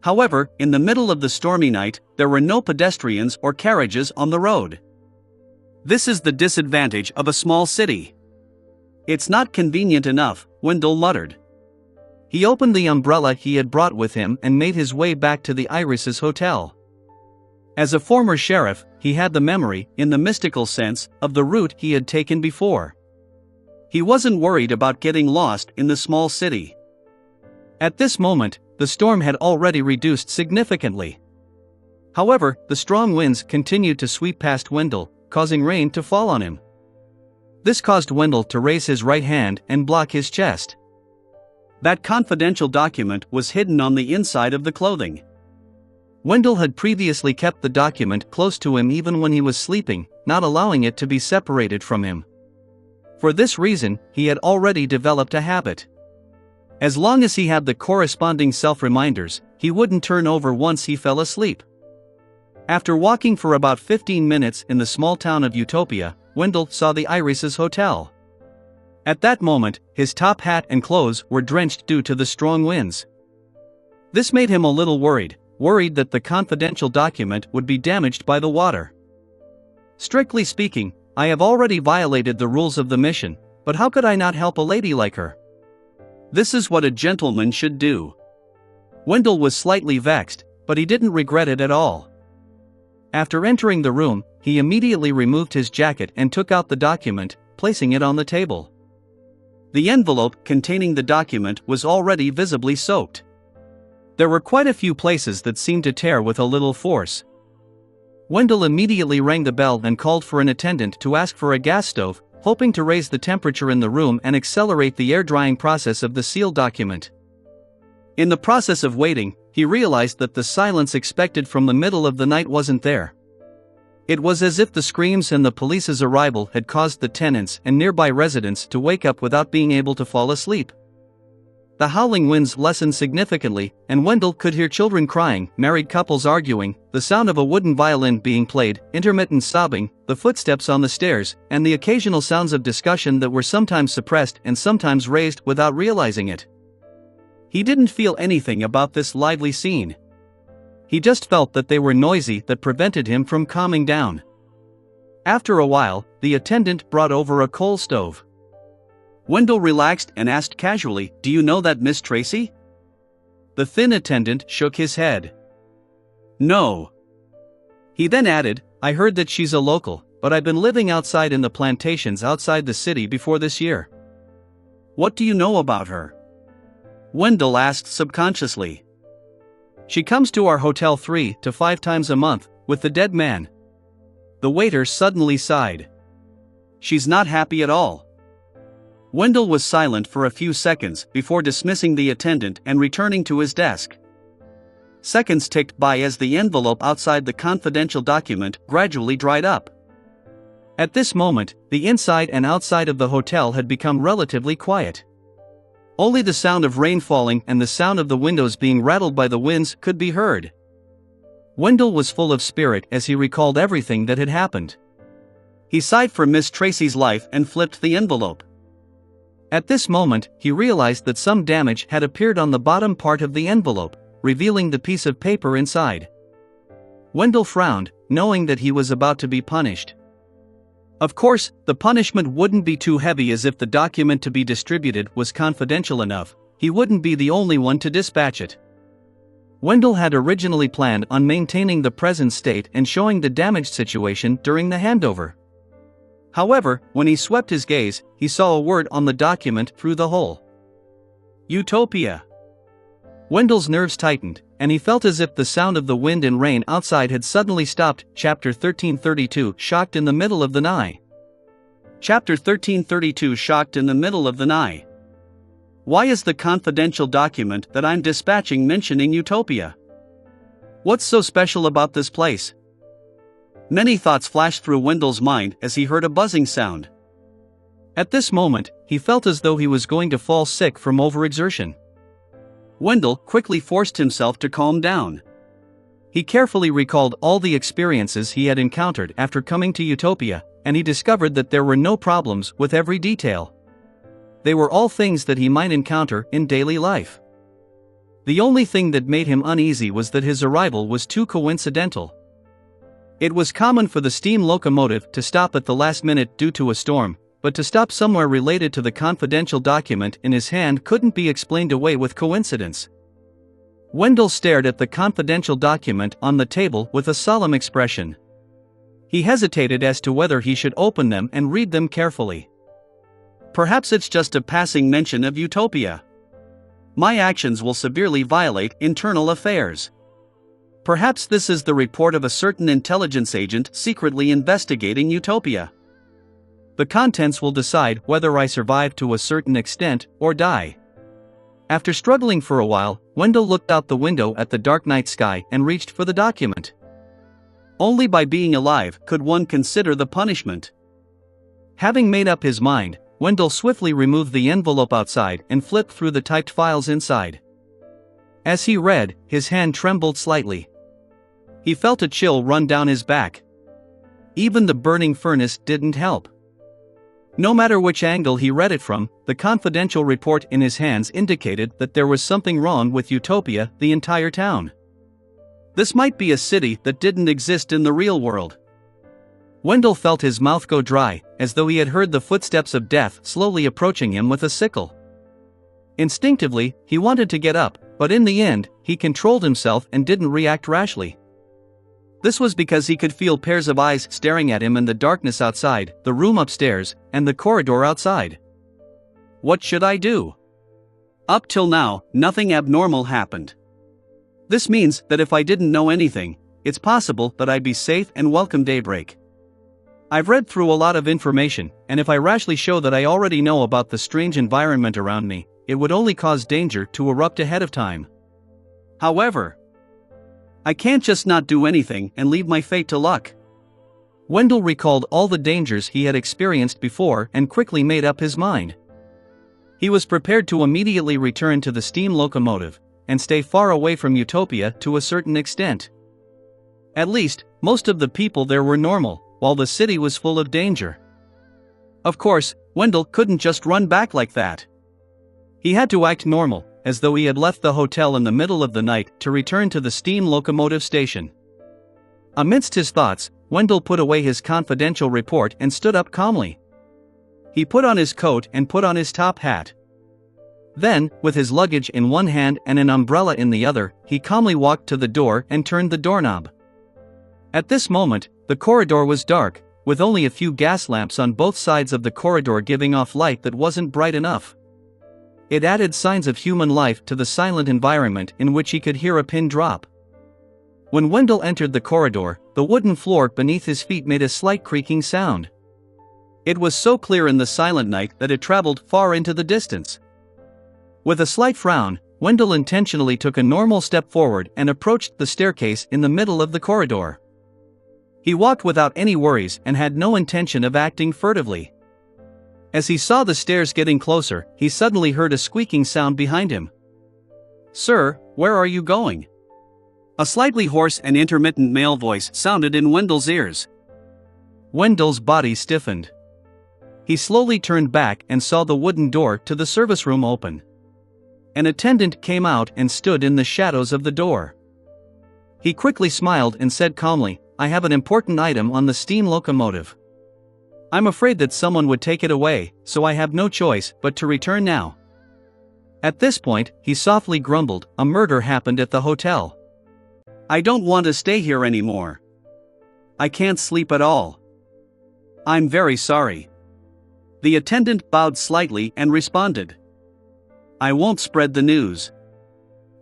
However, in the middle of the stormy night, there were no pedestrians or carriages on the road. This is the disadvantage of a small city. "It's not convenient enough," Wendell muttered. He opened the umbrella he had brought with him and made his way back to the Irises Hotel. As a former sheriff, he had the memory, in the mystical sense, of the route he had taken before. He wasn't worried about getting lost in the small city. At this moment, the storm had already reduced significantly. However, the strong winds continued to sweep past Wendell, causing rain to fall on him. This caused Wendell to raise his right hand and block his chest. That confidential document was hidden on the inside of the clothing. Wendell had previously kept the document close to him even when he was sleeping, not allowing it to be separated from him. For this reason, he had already developed a habit. As long as he had the corresponding self-reminders, he wouldn't turn over once he fell asleep. After walking for about 15 minutes in the small town of Utopia, Wendell saw the Irises Hotel. At that moment, his top hat and clothes were drenched due to the strong winds. This made him a little worried that the confidential document would be damaged by the water. "Strictly speaking, I have already violated the rules of the mission, but how could I not help a lady like her? This is what a gentleman should do." Wendell was slightly vexed, but he didn't regret it at all. After entering the room, he immediately removed his jacket and took out the document, placing it on the table. The envelope containing the document was already visibly soaked. There were quite a few places that seemed to tear with a little force. Wendell immediately rang the bell and called for an attendant to ask for a gas stove, hoping to raise the temperature in the room and accelerate the air-drying process of the sealed document. In the process of waiting, he realized that the silence expected from the middle of the night wasn't there. It was as if the screams and the police's arrival had caused the tenants and nearby residents to wake up without being able to fall asleep. The howling winds lessened significantly, and Wendell could hear children crying, married couples arguing, the sound of a wooden violin being played, intermittent sobbing, the footsteps on the stairs, and the occasional sounds of discussion that were sometimes suppressed and sometimes raised without realizing it. He didn't feel anything about this lively scene. He just felt that they were noisy that prevented him from calming down. After a while, the attendant brought over a coal stove. Wendell relaxed and asked casually, "Do you know that Miss Tracy?" The thin attendant shook his head. "No." He then added, "I heard that she's a local, but I've been living outside in the plantations outside the city before this year." "What do you know about her?" Wendell asked subconsciously. "She comes to our hotel 3 to 5 times a month, with the dead man." The waiter suddenly sighed. "She's not happy at all." Wendell was silent for a few seconds before dismissing the attendant and returning to his desk. Seconds ticked by as the envelope outside the confidential document gradually dried up. At this moment, the inside and outside of the hotel had become relatively quiet. Only the sound of rain falling and the sound of the windows being rattled by the winds could be heard. Wendell was full of spirit as he recalled everything that had happened. He sighed for Miss Tracy's life and flipped the envelope. At this moment, he realized that some damage had appeared on the bottom part of the envelope, revealing the piece of paper inside. Wendell frowned, knowing that he was about to be punished. Of course, the punishment wouldn't be too heavy, as if the document to be distributed was confidential enough, he wouldn't be the only one to dispatch it. Wendell had originally planned on maintaining the present state and showing the damaged situation during the handover. However, when he swept his gaze, he saw a word on the document through the hole. Utopia. Wendell's nerves tightened, and he felt as if the sound of the wind and rain outside had suddenly stopped. Chapter 1332 Shocked in the Middle of the Night. Chapter 1332 Shocked in the Middle of the Night. Why is the confidential document that I'm dispatching mentioning Utopia? What's so special about this place? Many thoughts flashed through Wendell's mind as he heard a buzzing sound. At this moment, he felt as though he was going to fall sick from overexertion. Wendell quickly forced himself to calm down. He carefully recalled all the experiences he had encountered after coming to Utopia, and he discovered that there were no problems with every detail. They were all things that he might encounter in daily life. The only thing that made him uneasy was that his arrival was too coincidental. It was common for the steam locomotive to stop at the last minute due to a storm, but to stop somewhere related to the confidential document in his hand couldn't be explained away with coincidence. Wendell stared at the confidential document on the table with a solemn expression. He hesitated as to whether he should open them and read them carefully. Perhaps it's just a passing mention of Utopia. My actions will severely violate internal affairs. Perhaps this is the report of a certain intelligence agent secretly investigating Utopia. The contents will decide whether I survive to a certain extent or die. After struggling for a while, Wendell looked out the window at the dark night sky and reached for the document. Only by being alive could one consider the punishment. Having made up his mind, Wendell swiftly removed the envelope outside and flipped through the typed files inside. As he read, his hand trembled slightly. He felt a chill run down his back. Even the burning furnace didn't help. No matter which angle he read it from, the confidential report in his hands indicated that there was something wrong with Utopia, the entire town. This might be a city that didn't exist in the real world. Wendell felt his mouth go dry, as though he had heard the footsteps of death slowly approaching him with a sickle. Instinctively, he wanted to get up, but in the end, he controlled himself and didn't react rashly. This was because he could feel pairs of eyes staring at him in the darkness outside, the room upstairs, and the corridor outside. What should I do? Up till now, nothing abnormal happened. This means that if I didn't know anything, it's possible that I'd be safe and welcome daybreak. I've read through a lot of information, and if I rashly show that I already know about the strange environment around me, it would only cause danger to erupt ahead of time. However, I can't just not do anything and leave my fate to luck. Wendell recalled all the dangers he had experienced before and quickly made up his mind. He was prepared to immediately return to the steam locomotive and stay far away from Utopia to a certain extent. At least, most of the people there were normal, while the city was full of danger. Of course, Wendell couldn't just run back like that. He had to act normal, as though he had left the hotel in the middle of the night to return to the steam locomotive station. Amidst his thoughts, Wendell put away his confidential report and stood up calmly. He put on his coat and put on his top hat. Then, with his luggage in one hand and an umbrella in the other, he calmly walked to the door and turned the doorknob. At this moment, the corridor was dark, with only a few gas lamps on both sides of the corridor giving off light that wasn't bright enough. It added signs of human life to the silent environment in which he could hear a pin drop. When Wendell entered the corridor, the wooden floor beneath his feet made a slight creaking sound. It was so clear in the silent night that it traveled far into the distance. With a slight frown, Wendell intentionally took a normal step forward and approached the staircase in the middle of the corridor. He walked without any worries and had no intention of acting furtively. As he saw the stairs getting closer, he suddenly heard a squeaking sound behind him. "Sir, where are you going?" A slightly hoarse and intermittent male voice sounded in Wendell's ears. Wendell's body stiffened. He slowly turned back and saw the wooden door to the service room open. An attendant came out and stood in the shadows of the door. He quickly smiled and said calmly, "I have an important item on the steam locomotive. I'm afraid that someone would take it away, so I have no choice but to return now." At this point, he softly grumbled, "A murder happened at the hotel. I don't want to stay here anymore. I can't sleep at all. I'm very sorry." The attendant bowed slightly and responded, "I won't spread the news."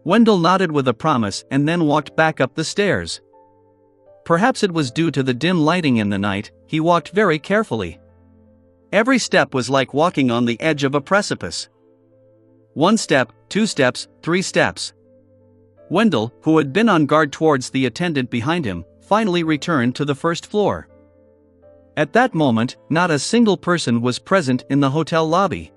Wendell nodded with a promise and then walked back up the stairs. Perhaps it was due to the dim lighting in the night, he walked very carefully. Every step was like walking on the edge of a precipice. 1 step, 2 steps, 3 steps. Wendell, who had been on guard towards the attendant behind him, finally returned to the first floor. At that moment, not a single person was present in the hotel lobby.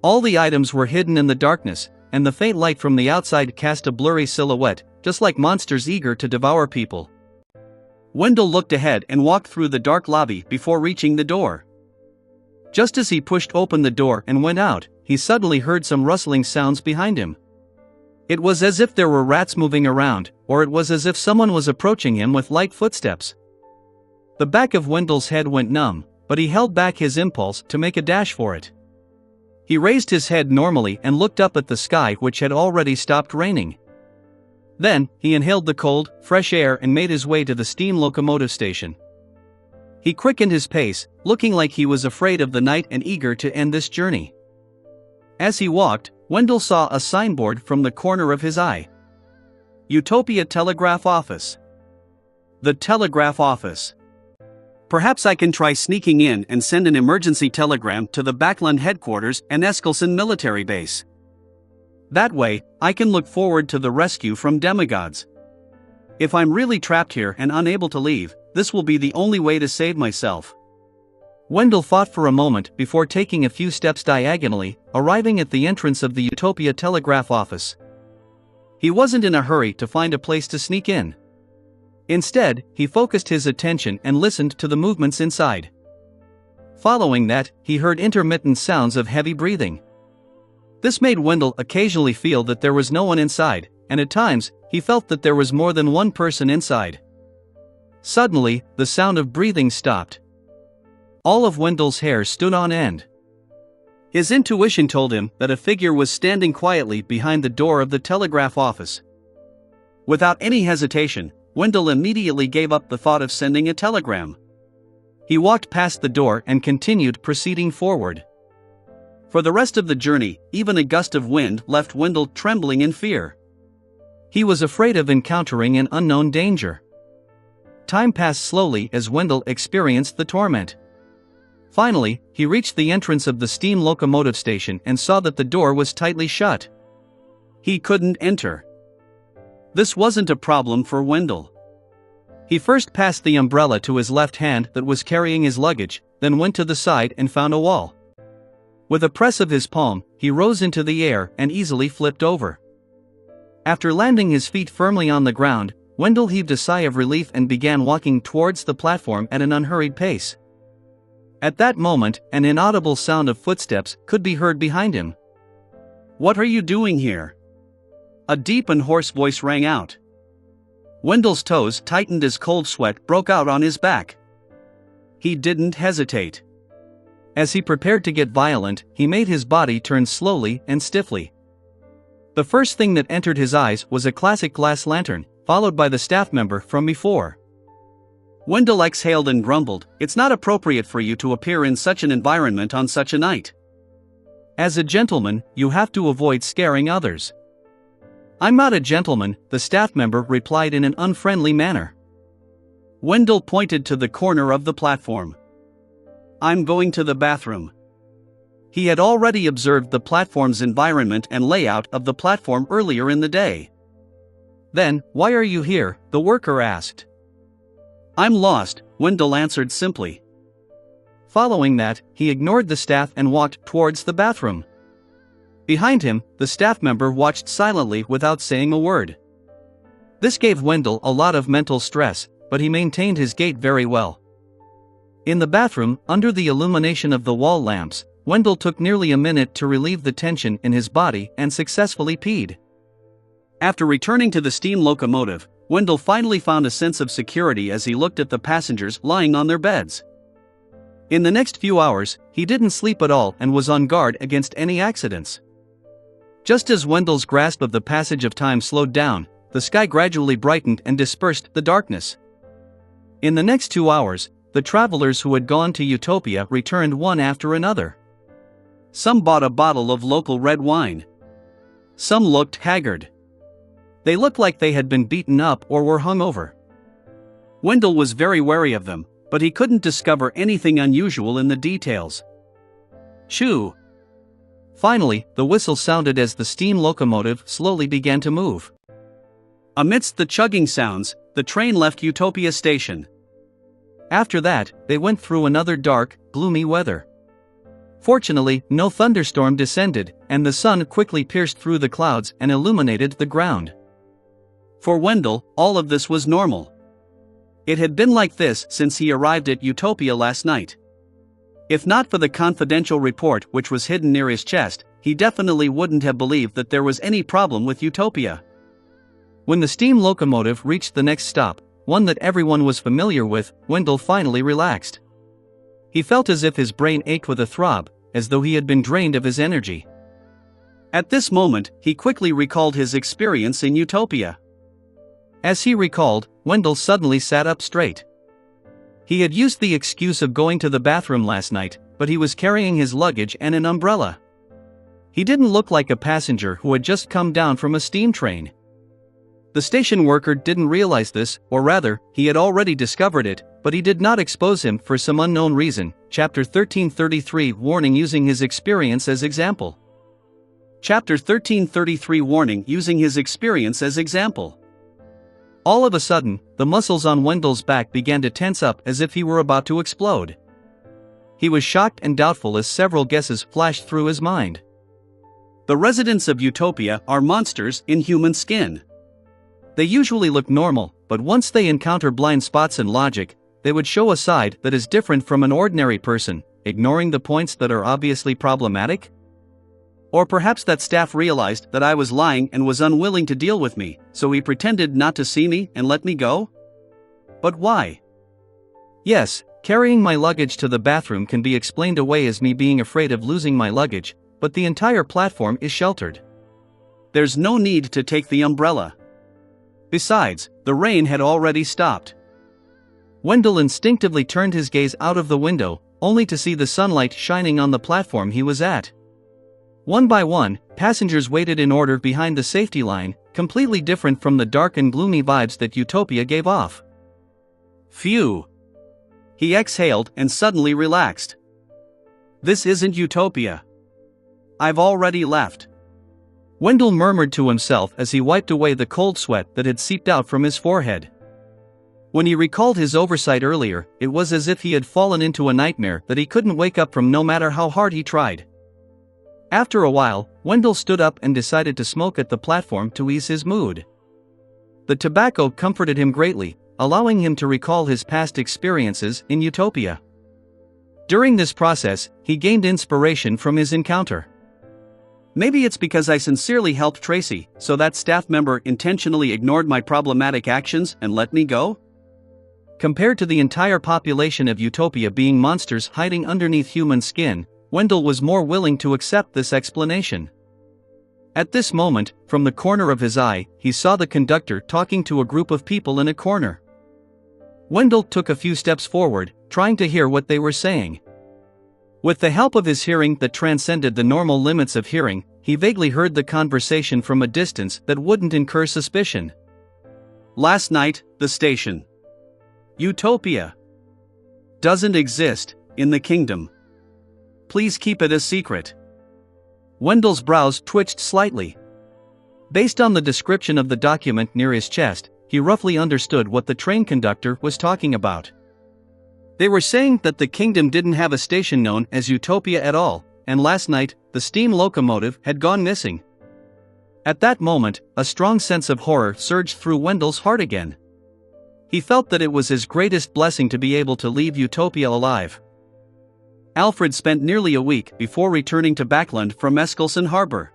All the items were hidden in the darkness, and the faint light from the outside cast a blurry silhouette, just like monsters eager to devour people. Wendell looked ahead and walked through the dark lobby before reaching the door. Just as he pushed open the door and went out, he suddenly heard some rustling sounds behind him. It was as if there were rats moving around, or it was as if someone was approaching him with light footsteps. The back of Wendell's head went numb, but he held back his impulse to make a dash for it. He raised his head normally and looked up at the sky, which had already stopped raining. Then, he inhaled the cold, fresh air and made his way to the steam locomotive station. He quickened his pace, looking like he was afraid of the night and eager to end this journey. As he walked, Wendell saw a signboard from the corner of his eye. Utopia Telegraph Office. The telegraph office. Perhaps I can try sneaking in and send an emergency telegram to the Backland headquarters and Eskelson military base. That way, I can look forward to the rescue from demigods. If I'm really trapped here and unable to leave, this will be the only way to save myself. Wendell thought for a moment before taking a few steps diagonally, arriving at the entrance of the Utopia Telegraph Office. He wasn't in a hurry to find a place to sneak in. Instead, he focused his attention and listened to the movements inside. Following that, he heard intermittent sounds of heavy breathing. This made Wendell occasionally feel that there was no one inside, and at times, he felt that there was more than one person inside. Suddenly, the sound of breathing stopped. All of Wendell's hair stood on end. His intuition told him that a figure was standing quietly behind the door of the telegraph office. Without any hesitation, Wendell immediately gave up the thought of sending a telegram. He walked past the door and continued proceeding forward. For the rest of the journey, even a gust of wind left Wendell trembling in fear. He was afraid of encountering an unknown danger. Time passed slowly as Wendell experienced the torment. Finally, he reached the entrance of the steam locomotive station and saw that the door was tightly shut. He couldn't enter. This wasn't a problem for Wendell. He first passed the umbrella to his left hand that was carrying his luggage, then went to the side and found a wall. With a press of his palm, he rose into the air and easily flipped over. After landing his feet firmly on the ground, Wendell heaved a sigh of relief and began walking towards the platform at an unhurried pace. At that moment, an inaudible sound of footsteps could be heard behind him. "What are you doing here?" A deep and hoarse voice rang out. Wendell's toes tightened as cold sweat broke out on his back. He didn't hesitate. As he prepared to get violent, he made his body turn slowly and stiffly. The first thing that entered his eyes was a classic glass lantern, followed by the staff member from before. Wendell exhaled and grumbled, "It's not appropriate for you to appear in such an environment on such a night. As a gentleman, you have to avoid scaring others." "I'm not a gentleman," the staff member replied in an unfriendly manner. Wendell pointed to the corner of the platform. "I'm going to the bathroom." He had already observed the platform's environment and layout of the platform earlier in the day. "Then, why are you here?" the worker asked. "I'm lost," Wendell answered simply. Following that, he ignored the staff and walked towards the bathroom. Behind him, the staff member watched silently without saying a word. This gave Wendell a lot of mental stress, but he maintained his gait very well. In the bathroom, under the illumination of the wall lamps, Wendell took nearly a minute to relieve the tension in his body and successfully peed. After returning to the steam locomotive, Wendell finally found a sense of security as he looked at the passengers lying on their beds. In the next few hours, he didn't sleep at all and was on guard against any accidents. Just as Wendell's grasp of the passage of time slowed down, the sky gradually brightened and dispersed the darkness. In the next 2 hours, the travelers who had gone to Utopia returned one after another. Some bought a bottle of local red wine. Some looked haggard. They looked like they had been beaten up or were hungover. Wendell was very wary of them, but he couldn't discover anything unusual in the details. Shoo! Finally, the whistle sounded as the steam locomotive slowly began to move. Amidst the chugging sounds, the train left Utopia Station. After that, they went through another dark, gloomy weather. Fortunately, no thunderstorm descended, and the sun quickly pierced through the clouds and illuminated the ground. For Wendell, all of this was normal. It had been like this since he arrived at Utopia last night. If not for the confidential report which was hidden near his chest, he definitely wouldn't have believed that there was any problem with Utopia. When the steam locomotive reached the next stop, one that everyone was familiar with, Wendell finally relaxed. He felt as if his brain ached with a throb, as though he had been drained of his energy. At this moment, he quickly recalled his experience in Utopia. As he recalled, Wendell suddenly sat up straight. He had used the excuse of going to the bathroom last night, but he was carrying his luggage and an umbrella. He didn't look like a passenger who had just come down from a steam train. The station worker didn't realize this, or rather, he had already discovered it, but he did not expose him for some unknown reason. Chapter 1333 Warning using his experience as example. Chapter 1333 Warning using his experience as example. All of a sudden, the muscles on Wendell's back began to tense up as if he were about to explode. He was shocked and doubtful as several guesses flashed through his mind. The residents of Utopia are monsters in human skin. They usually look normal, but once they encounter blind spots in logic, they would show a side that is different from an ordinary person, ignoring the points that are obviously problematic. Or perhaps that staff realized that I was lying and was unwilling to deal with me, so he pretended not to see me and let me go? But why? Yes, carrying my luggage to the bathroom can be explained away as me being afraid of losing my luggage, but the entire platform is sheltered. There's no need to take the umbrella. Besides, the rain had already stopped. Wendell instinctively turned his gaze out of the window, only to see the sunlight shining on the platform he was at. One by one, passengers waited in order behind the safety line, completely different from the dark and gloomy vibes that Utopia gave off. Phew! He exhaled and suddenly relaxed. This isn't Utopia. I've already left. Wendell murmured to himself as he wiped away the cold sweat that had seeped out from his forehead. When he recalled his oversight earlier, it was as if he had fallen into a nightmare that he couldn't wake up from no matter how hard he tried. After a while, Wendell stood up and decided to smoke at the platform to ease his mood. The tobacco comforted him greatly, allowing him to recall his past experiences in Utopia. During this process, he gained inspiration from his encounter. Maybe it's because I sincerely helped Tracy, so that staff member intentionally ignored my problematic actions and let me go? Compared to the entire population of Utopia being monsters hiding underneath human skin, Wendell was more willing to accept this explanation. At this moment, from the corner of his eye, he saw the conductor talking to a group of people in a corner. Wendell took a few steps forward, trying to hear what they were saying. With the help of his hearing that transcended the normal limits of hearing, he vaguely heard the conversation from a distance that wouldn't incur suspicion. Last night, the station. Utopia doesn't exist in the kingdom. Please keep it a secret. Wendell's brows twitched slightly. Based on the description of the document near his chest, he roughly understood what the train conductor was talking about. They were saying that the kingdom didn't have a station known as Utopia at all, and last night, the steam locomotive had gone missing. At that moment, a strong sense of horror surged through Wendell's heart again. He felt that it was his greatest blessing to be able to leave Utopia alive. Alfred spent nearly a week before returning to Backland from Eskilson Harbor.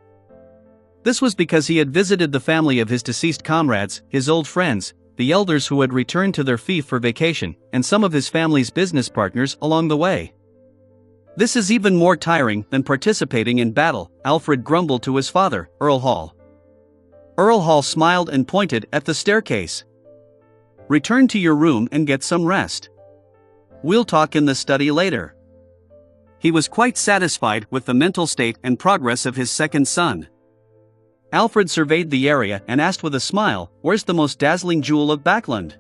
This was because he had visited the family of his deceased comrades, his old friends, the elders who had returned to their fief for vacation, and some of his family's business partners along the way. This is even more tiring than participating in battle, Alfred grumbled to his father, Earl Hall. Earl Hall smiled and pointed at the staircase. Return to your room and get some rest. We'll talk in the study later. He was quite satisfied with the mental state and progress of his second son. Alfred surveyed the area and asked with a smile, "Where's the most dazzling jewel of Backland?"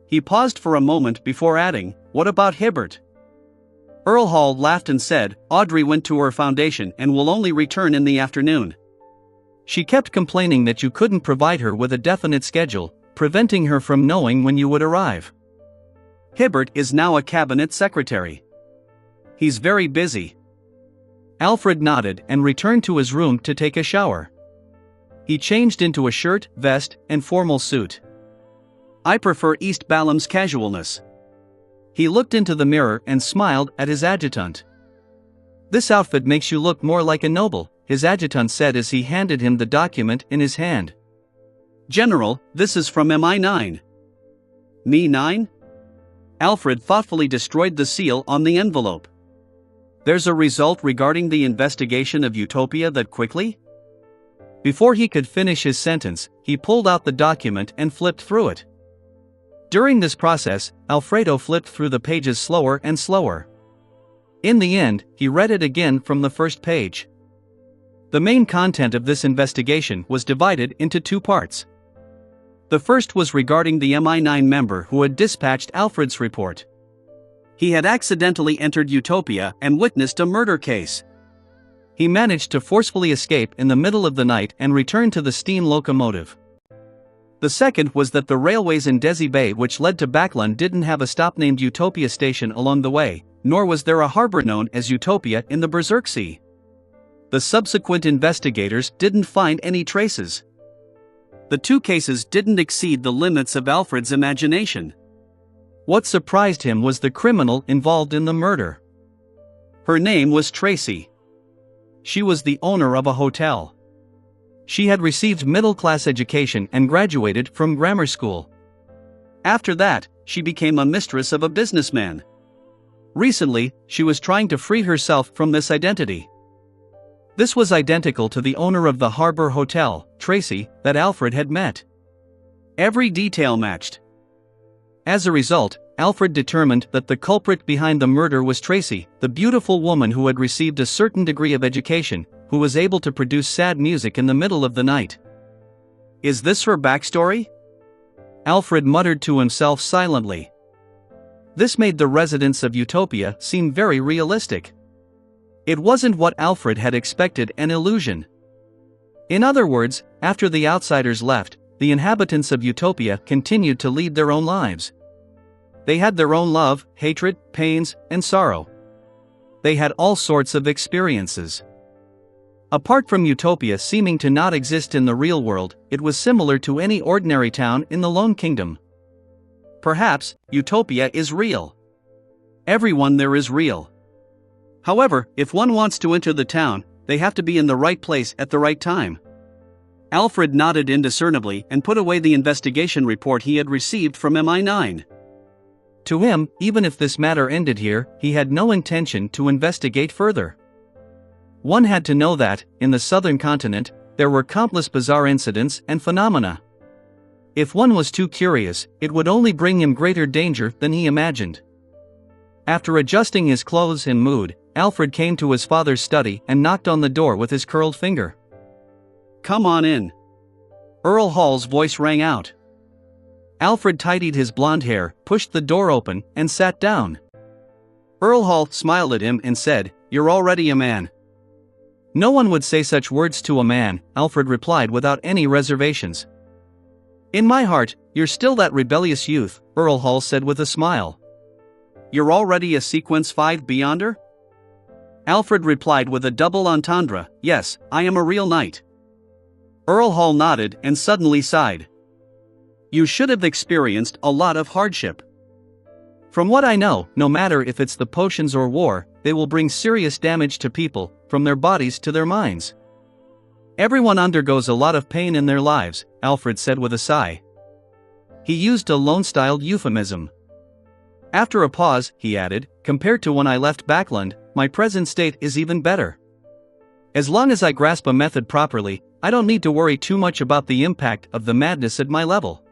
He paused for a moment before adding, "What about Hibbert?" Earl Hall laughed and said, "Audrey went to her foundation and will only return in the afternoon. She kept complaining that you couldn't provide her with a definite schedule, preventing her from knowing when you would arrive. Hibbert is now a cabinet secretary. He's very busy." Alfred nodded and returned to his room to take a shower. He changed into a shirt, vest, and formal suit. "I prefer East Balham's casualness." He looked into the mirror and smiled at his adjutant. "This outfit makes you look more like a noble," his adjutant said as he handed him the document in his hand. "General, this is from MI9. Me 9? Alfred thoughtfully destroyed the seal on the envelope. "There's a result regarding the investigation of Utopia that quickly?" Before he could finish his sentence, he pulled out the document and flipped through it. During this process, Alfredo flipped through the pages slower and slower. In the end, he read it again from the first page. The main content of this investigation was divided into two parts. The first was regarding the MI9 member who had dispatched Alfred's report. He had accidentally entered Utopia and witnessed a murder case. He managed to forcefully escape in the middle of the night and return to the steam locomotive. The second was that the railways in Desi Bay which led to Backland didn't have a stop named Utopia Station along the way, nor was there a harbor known as Utopia in the Berserk Sea. The subsequent investigators didn't find any traces. The two cases didn't exceed the limits of Alfred's imagination. What surprised him was the criminal involved in the murder. Her name was Tracy. She was the owner of a hotel. She had received middle-class education and graduated from grammar school. After that, she became a mistress of a businessman. Recently, she was trying to free herself from this identity. This was identical to the owner of the Harbor Hotel, Tracy, that Alfred had met. Every detail matched. As a result, Alfred determined that the culprit behind the murder was Tracy, the beautiful woman who had received a certain degree of education, who was able to produce sad music in the middle of the night. "Is this her backstory?" Alfred muttered to himself silently. This made the residents of Utopia seem very realistic. It wasn't what Alfred had expected, an illusion. In other words, after the outsiders left, the inhabitants of Utopia continued to lead their own lives. They had their own love, hatred, pains, and sorrow. They had all sorts of experiences. Apart from Utopia seeming to not exist in the real world, it was similar to any ordinary town in the Lone Kingdom. Perhaps, Utopia is real. Everyone there is real. However, if one wants to enter the town, they have to be in the right place at the right time. Alfred nodded indiscernibly and put away the investigation report he had received from MI9. To him, even if this matter ended here, he had no intention to investigate further. One had to know that, in the southern continent, there were countless bizarre incidents and phenomena. If one was too curious, it would only bring him greater danger than he imagined. After adjusting his clothes and mood, Alfred came to his father's study and knocked on the door with his curled finger. "Come on in." Earl Hall's voice rang out. Alfred tidied his blonde hair, pushed the door open, and sat down. Earl Hall smiled at him and said, "You're already a man." "No one would say such words to a man," Alfred replied without any reservations. "In my heart, you're still that rebellious youth," Earl Hall said with a smile. "You're already a Sequence 5 Beyonder?" Alfred replied with a double entendre, "Yes, I am a real knight." Earl Hall nodded and suddenly sighed. "You should have experienced a lot of hardship." "From what I know, no matter if it's the potions or war, they will bring serious damage to people, from their bodies to their minds. Everyone undergoes a lot of pain in their lives," Alfred said with a sigh. He used a Lone-styled euphemism. After a pause, he added, "Compared to when I left Backland, my present state is even better. As long as I grasp a method properly, I don't need to worry too much about the impact of the madness at my level."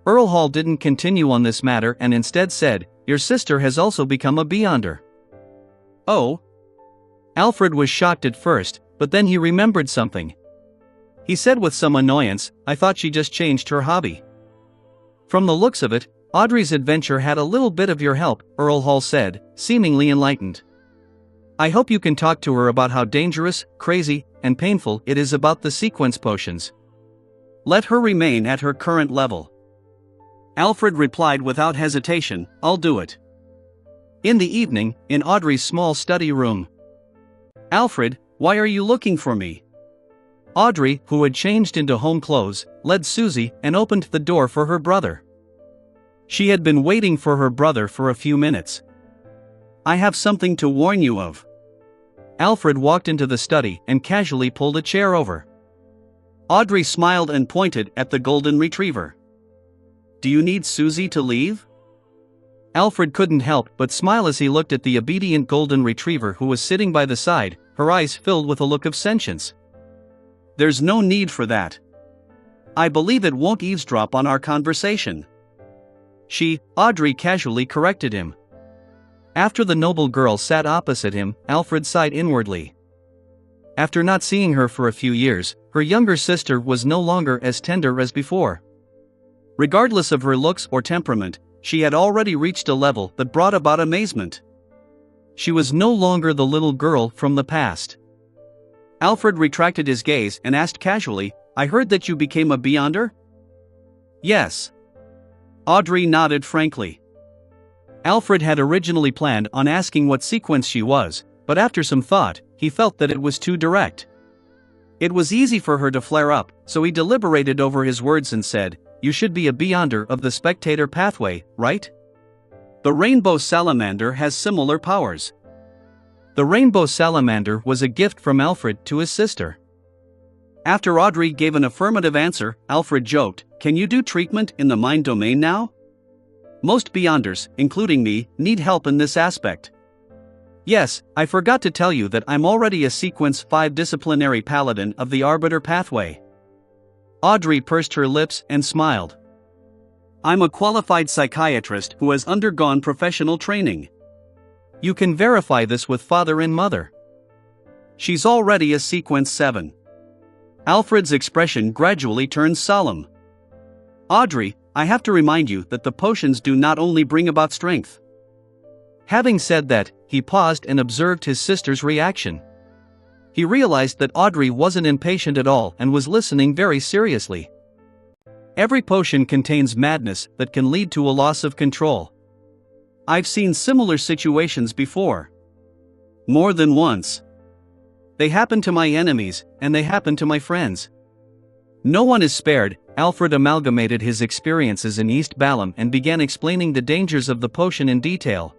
Earl Hall didn't continue on this matter and instead said, "Your sister has also become a Beyonder." "Oh?" Alfred was shocked at first, but then he remembered something. He said with some annoyance, "I thought she just changed her hobby." "From the looks of it, Audrey's adventure had a little bit of your help," Earl Hall said, seemingly enlightened. "I hope you can talk to her about how dangerous, crazy, and painful it is about the sequence potions. Let her remain at her current level." Alfred replied without hesitation, "I'll do it." In the evening, in Audrey's small study room. "Alfred, why are you looking for me?" Audrey, who had changed into home clothes, led Susie and opened the door for her brother. She had been waiting for her brother for a few minutes. "I have something to warn you of." Alfred walked into the study and casually pulled a chair over. Audrey smiled and pointed at the golden retriever. "Do you need Susie to leave?" Alfred couldn't help but smile as he looked at the obedient golden retriever who was sitting by the side, her eyes filled with a look of sentience. "There's no need for that. I believe it won't eavesdrop on our conversation." Audrey casually corrected him. After the noble girl sat opposite him, Alfred sighed inwardly. After not seeing her for a few years, her younger sister was no longer as tender as before. Regardless of her looks or temperament, she had already reached a level that brought about amazement. She was no longer the little girl from the past. Alfred retracted his gaze and asked casually, "I heard that you became a Beyonder?" "Yes." Audrey nodded frankly. Alfred had originally planned on asking what sequence she was, but after some thought, he felt that it was too direct. It was easy for her to flare up, so he deliberated over his words and said, "You should be a Beyonder of the spectator pathway, right? The rainbow salamander has similar powers." The rainbow salamander was a gift from Alfred to his sister. After Audrey gave an affirmative answer, Alfred joked, "Can you do treatment in the mind domain now? Most Beyonders, including me, need help in this aspect." "Yes, I forgot to tell you that I'm already a Sequence 5 disciplinary paladin of the Arbiter pathway." Audrey pursed her lips and smiled. "I'm a qualified psychiatrist who has undergone professional training. You can verify this with father and mother. She's already a Sequence 7. Alfred's expression gradually turned solemn. "Audrey, I have to remind you that the potions do not only bring about strength." Having said that, he paused and observed his sister's reaction. He realized that Audrey wasn't impatient at all and was listening very seriously. Every potion contains madness that can lead to a loss of control. I've seen similar situations before. More than once. They happen to my enemies, and they happen to my friends. No one is spared. Alfred amalgamated his experiences in East Balam and began explaining the dangers of the potion in detail.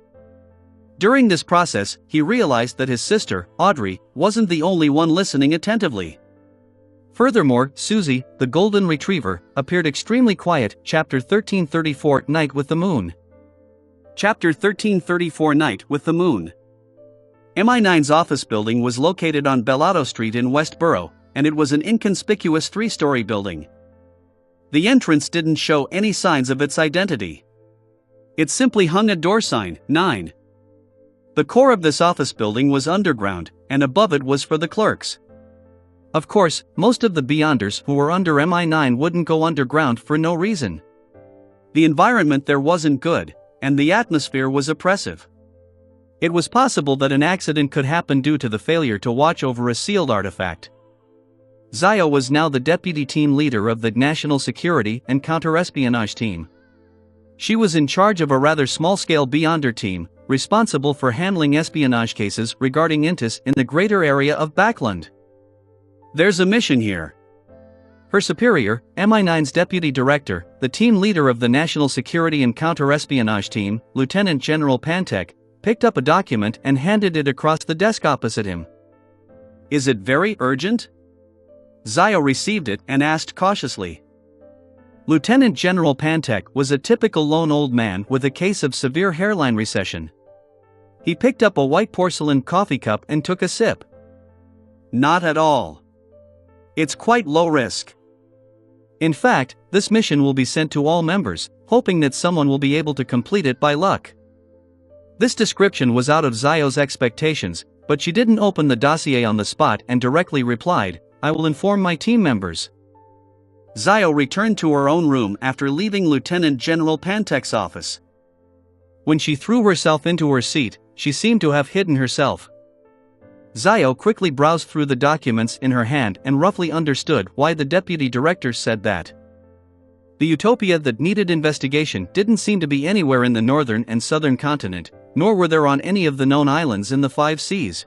During this process, he realized that his sister, Audrey, wasn't the only one listening attentively. Furthermore, Susie, the golden retriever, appeared extremely quiet. Chapter 1334 Night with the Moon. Chapter 1334 Night with the Moon. MI9's office building was located on Bellato Street in Westboro, and it was an inconspicuous three-story building. The entrance didn't show any signs of its identity. It simply hung a door sign, 9. The core of this office building was underground, and above it was for the clerks. Of course, most of the Beyonders who were under MI9 wouldn't go underground for no reason. The environment there wasn't good, and the atmosphere was oppressive. It was possible that an accident could happen due to the failure to watch over a sealed artifact. Zio was now the deputy team leader of the National Security and Counter-Espionage Team. She was in charge of a rather small-scale Beyonder team, responsible for handling espionage cases regarding Intis in the greater area of Backland. "There's a mission here." Her superior, MI9's deputy director, the team leader of the National Security and Counter-Espionage Team, Lieutenant General Pantek, picked up a document and handed it across the desk opposite him. "Is it very urgent?" Zio received it and asked cautiously. Lieutenant General Pantek was a typical lone old man with a case of severe hairline recession. He picked up a white porcelain coffee cup and took a sip. Not at all. It's quite low risk. In fact, this mission will be sent to all members, hoping that someone will be able to complete it by luck. This description was out of Zio's expectations, but she didn't open the dossier on the spot and directly replied, "I will inform my team members." Zio returned to her own room after leaving Lieutenant General Pantek's office. When she threw herself into her seat, she seemed to have hidden herself. Zio quickly browsed through the documents in her hand and roughly understood why the deputy director said that. The utopia that needed investigation didn't seem to be anywhere in the northern and southern continent, nor were there on any of the known islands in the 5 seas.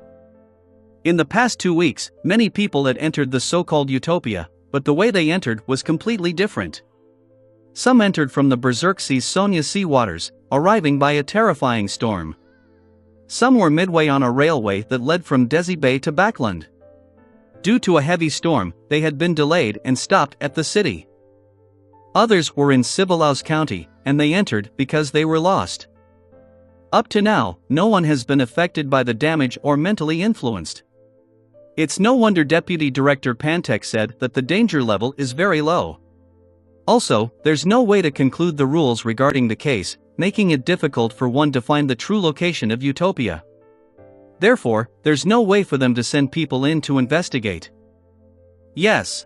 In the past 2 weeks, many people had entered the so-called utopia, but the way they entered was completely different. Some entered from the Berserk Sea's Sonia sea waters, arriving by a terrifying storm. Some were midway on a railway that led from Desi Bay to Backland. Due to a heavy storm, they had been delayed and stopped at the city. Others were in Cibolaus County, and they entered because they were lost. Up to now, no one has been affected by the damage or mentally influenced. It's no wonder Deputy Director Pantek said that the danger level is very low. Also, there's no way to conclude the rules regarding the case, making it difficult for one to find the true location of Utopia. Therefore, there's no way for them to send people in to investigate. Yes.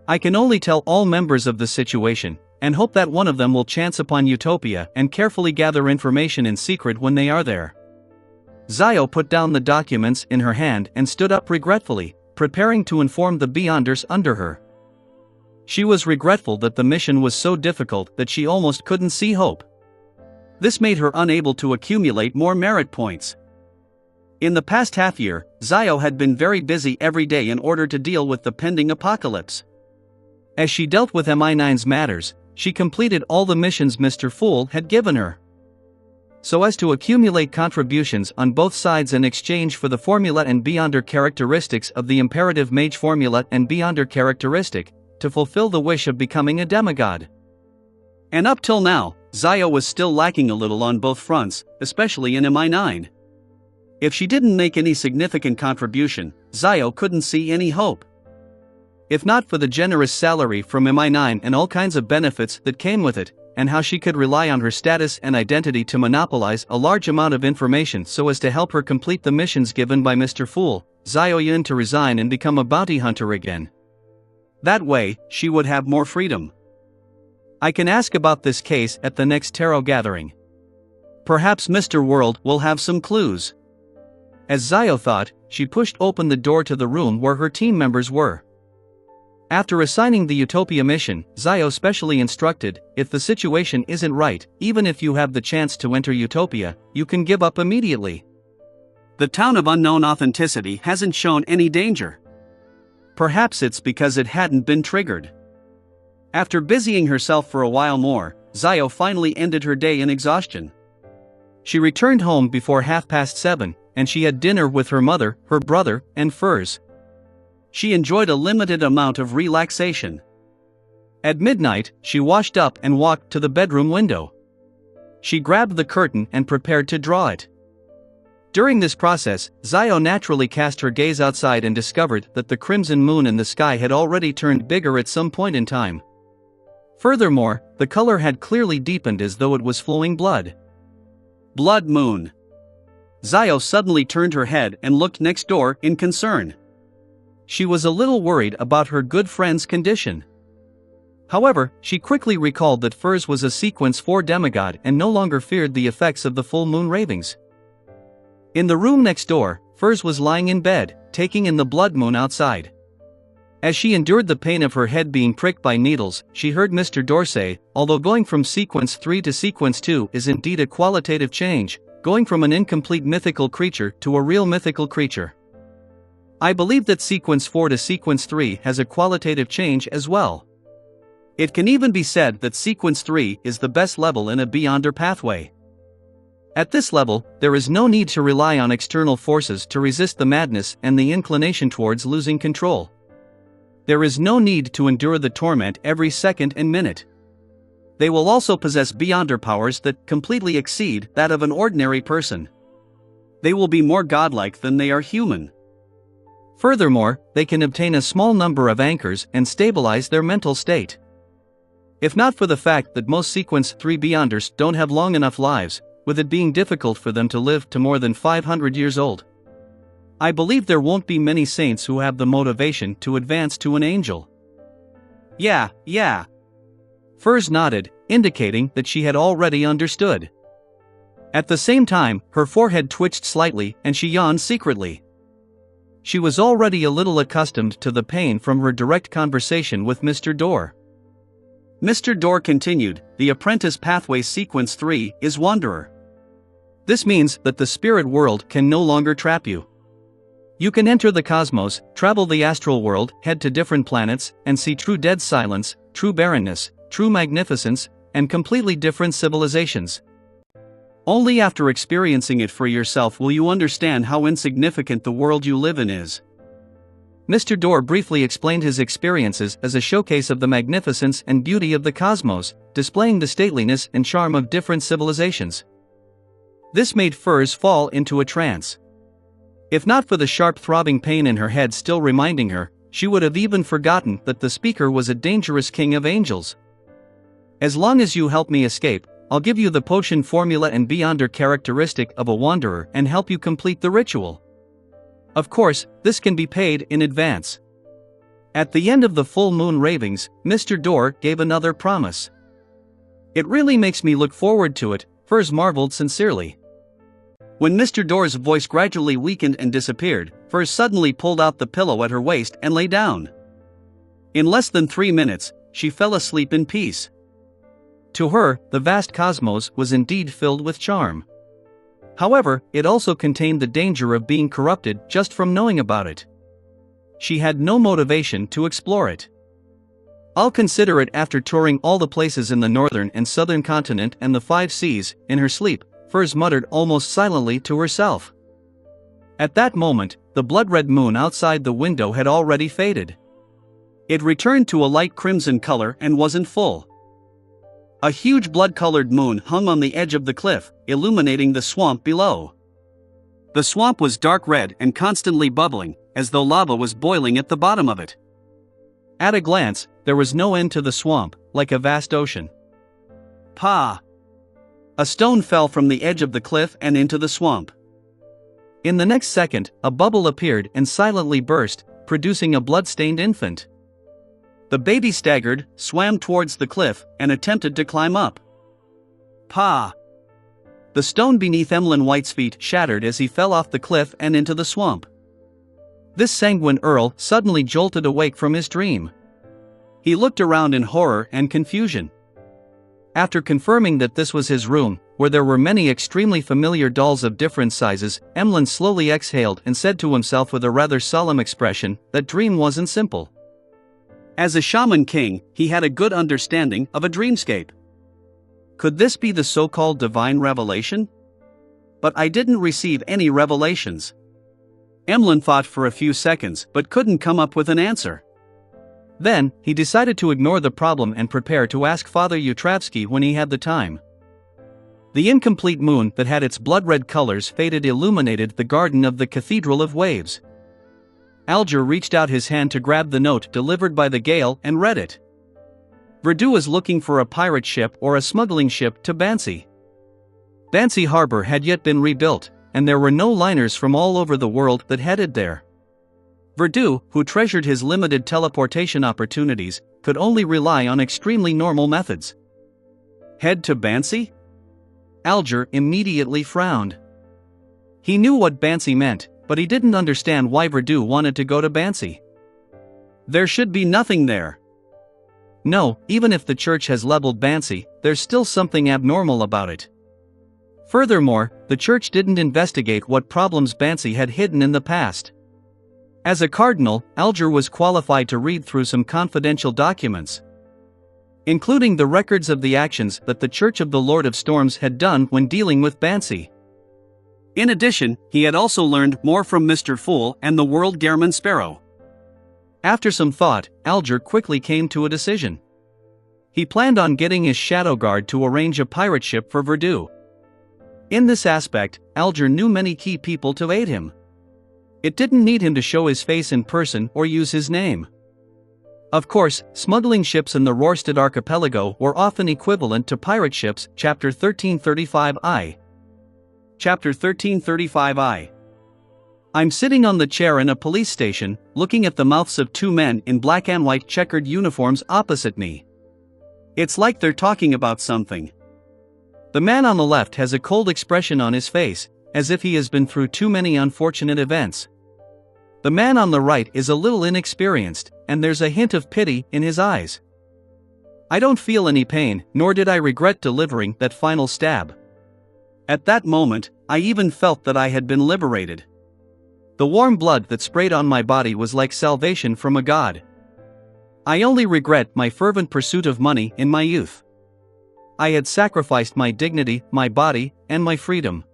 I can only tell all members of the situation, and hope that one of them will chance upon Utopia and carefully gather information in secret when they are there. Zio put down the documents in her hand and stood up regretfully, preparing to inform the Beyonders under her. She was regretful that the mission was so difficult that she almost couldn't see hope. This made her unable to accumulate more merit points. In the past half year, Zio had been very busy every day in order to deal with the pending apocalypse. As she dealt with MI9's matters, she completed all the missions Mr. Fool had given her, so as to accumulate contributions on both sides in exchange for the formula and Beyonder characteristics of the imperative mage formula and Beyonder characteristic, to fulfill the wish of becoming a demigod. And up till now, Zio was still lacking a little on both fronts, especially in MI9. If she didn't make any significant contribution, Zio couldn't see any hope. If not for the generous salary from MI9 and all kinds of benefits that came with it, and how she could rely on her status and identity to monopolize a large amount of information so as to help her complete the missions given by Mr. Fool, Zio yearned to resign and become a bounty hunter again. That way, she would have more freedom. I can ask about this case at the next tarot gathering. Perhaps Mr. World will have some clues. As Zio thought, she pushed open the door to the room where her team members were. After assigning the Utopia mission, Zio specially instructed, if the situation isn't right, even if you have the chance to enter Utopia, you can give up immediately. The town of unknown authenticity hasn't shown any danger. Perhaps it's because it hadn't been triggered. After busying herself for a while more, Zio finally ended her day in exhaustion. She returned home before 7:30, and she had dinner with her mother, her brother, and Furs. She enjoyed a limited amount of relaxation. At midnight, she washed up and walked to the bedroom window. She grabbed the curtain and prepared to draw it. During this process, Zio naturally cast her gaze outside and discovered that the crimson moon in the sky had already turned bigger at some point in time. Furthermore, the color had clearly deepened as though it was flowing blood. Blood moon. Zio suddenly turned her head and looked next door in concern. She was a little worried about her good friend's condition. However, she quickly recalled that Furs was a Sequence 4 demigod and no longer feared the effects of the full moon ravings. In the room next door, Furs was lying in bed, taking in the blood moon outside. As she endured the pain of her head being pricked by needles, she heard Mr. Dorr say, although going from Sequence 3 to Sequence 2 is indeed a qualitative change, going from an incomplete mythical creature to a real mythical creature. I believe that Sequence 4 to Sequence 3 has a qualitative change as well. It can even be said that Sequence 3 is the best level in a Beyonder pathway. At this level, there is no need to rely on external forces to resist the madness and the inclination towards losing control. There is no need to endure the torment every second and minute. They will also possess Beyonder powers that completely exceed that of an ordinary person. They will be more godlike than they are human. Furthermore, they can obtain a small number of anchors and stabilize their mental state. If not for the fact that most Sequence 3 Beyonders don't have long enough lives, with it being difficult for them to live to more than 500 years old, I believe there won't be many saints who have the motivation to advance to an angel. Yeah. Furs nodded, indicating that she had already understood. At the same time, her forehead twitched slightly and she yawned secretly. She was already a little accustomed to the pain from her direct conversation with Mr. Dorr. Mr. Dorr continued, the apprentice pathway Sequence 3 is Wanderer. This means that the spirit world can no longer trap you. You can enter the cosmos, travel the astral world, head to different planets, and see true dead silence, true barrenness, true magnificence, and completely different civilizations. Only after experiencing it for yourself will you understand how insignificant the world you live in is. Mr. Dorr briefly explained his experiences as a showcase of the magnificence and beauty of the cosmos, displaying the stateliness and charm of different civilizations. This made Furs fall into a trance. If not for the sharp throbbing pain in her head still reminding her, she would have even forgotten that the speaker was a dangerous king of angels. As long as you help me escape, I'll give you the potion formula and Beyonder characteristic of a wanderer and help you complete the ritual. Of course, this can be paid in advance. At the end of the full moon ravings, Mr. Dorr gave another promise. It really makes me look forward to it, Furs marveled sincerely. When Mr. Dorr's voice gradually weakened and disappeared, Furs suddenly pulled out the pillow at her waist and lay down. In less than 3 minutes, she fell asleep in peace. To her, the vast cosmos was indeed filled with charm. However, it also contained the danger of being corrupted just from knowing about it. She had no motivation to explore it. I'll consider it after touring all the places in the northern and southern continent and the 5 seas. In her sleep, Furs muttered almost silently to herself. At that moment, the blood-red moon outside the window had already faded. It returned to a light crimson color and wasn't full. A huge blood-colored moon hung on the edge of the cliff, illuminating the swamp below. The swamp was dark red and constantly bubbling, as though lava was boiling at the bottom of it. At a glance, there was no end to the swamp, like a vast ocean. Pa! A stone fell from the edge of the cliff and into the swamp. In the next second, a bubble appeared and silently burst, producing a blood-stained infant. The baby staggered, swam towards the cliff, and attempted to climb up. Pa! The stone beneath Emlyn White's feet shattered as he fell off the cliff and into the swamp. This sanguine Earl suddenly jolted awake from his dream. He looked around in horror and confusion. After confirming that this was his room, where there were many extremely familiar dolls of different sizes, Emlyn slowly exhaled and said to himself with a rather solemn expression, that dream wasn't simple. As a shaman king, he had a good understanding of a dreamscape. Could this be the so-called divine revelation? But I didn't receive any revelations. Emlyn thought for a few seconds but couldn't come up with an answer. Then, he decided to ignore the problem and prepare to ask Father Yutravsky when he had the time. The incomplete moon that had its blood-red colors faded illuminated the garden of the Cathedral of Waves. Alger reached out his hand to grab the note delivered by the gale and read it. Verdu is looking for a pirate ship or a smuggling ship to Bansi. Bansi Harbor had yet been rebuilt, and there were no liners from all over the world that headed there. Verdu, who treasured his limited teleportation opportunities, could only rely on extremely normal methods. Head to Bansi? Alger immediately frowned. He knew what Bansi meant, but he didn't understand why Verdu wanted to go to Bansi. There should be nothing there. No, even if the church has leveled Bansi, there's still something abnormal about it. Furthermore, the church didn't investigate what problems Bansi had hidden in the past. As a cardinal, Alger was qualified to read through some confidential documents, including the records of the actions that the Church of the Lord of Storms had done when dealing with Bansi. In addition, he had also learned more from Mr. Fool and the World Gairman Sparrow. After some thought, Alger quickly came to a decision. He planned on getting his shadow guard to arrange a pirate ship for Verdu. In this aspect, Alger knew many key people to aid him. It didn't need him to show his face in person or use his name. Of course, smuggling ships in the Rorstad archipelago were often equivalent to pirate ships. Chapter 1335I. Chapter 1335I. I'm sitting on the chair in a police station, looking at the mouths of two men in black and white checkered uniforms opposite me. It's like they're talking about something. The man on the left has a cold expression on his face, as if he has been through too many unfortunate events. The man on the right is a little inexperienced, and there's a hint of pity in his eyes. I don't feel any pain, nor did I regret delivering that final stab. At that moment, I even felt that I had been liberated. The warm blood that sprayed on my body was like salvation from a god. I only regret my fervent pursuit of money in my youth. I had sacrificed my dignity, my body, and my freedom.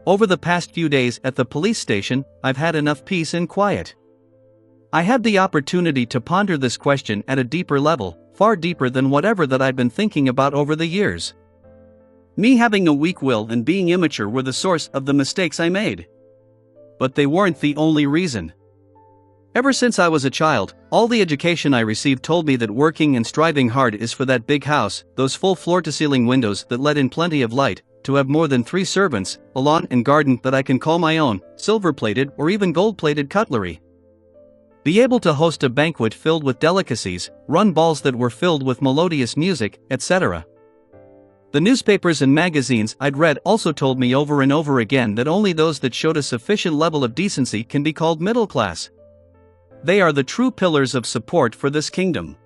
Over the past few days at the police station, I've had enough peace and quiet. I had the opportunity to ponder this question at a deeper level, far deeper than whatever that I've been thinking about over the years. Me having a weak will and being immature were the source of the mistakes I made. But they weren't the only reason. Ever since I was a child, all the education I received told me that working and striving hard is for that big house, those full floor-to-ceiling windows that let in plenty of light, to have more than 3 servants, a lawn and garden that I can call my own, silver-plated or even gold-plated cutlery. Be able to host a banquet filled with delicacies, run balls that were filled with melodious music, etc. The newspapers and magazines I'd read also told me over and over again that only those that showed a sufficient level of decency can be called middle class. They are the true pillars of support for this kingdom.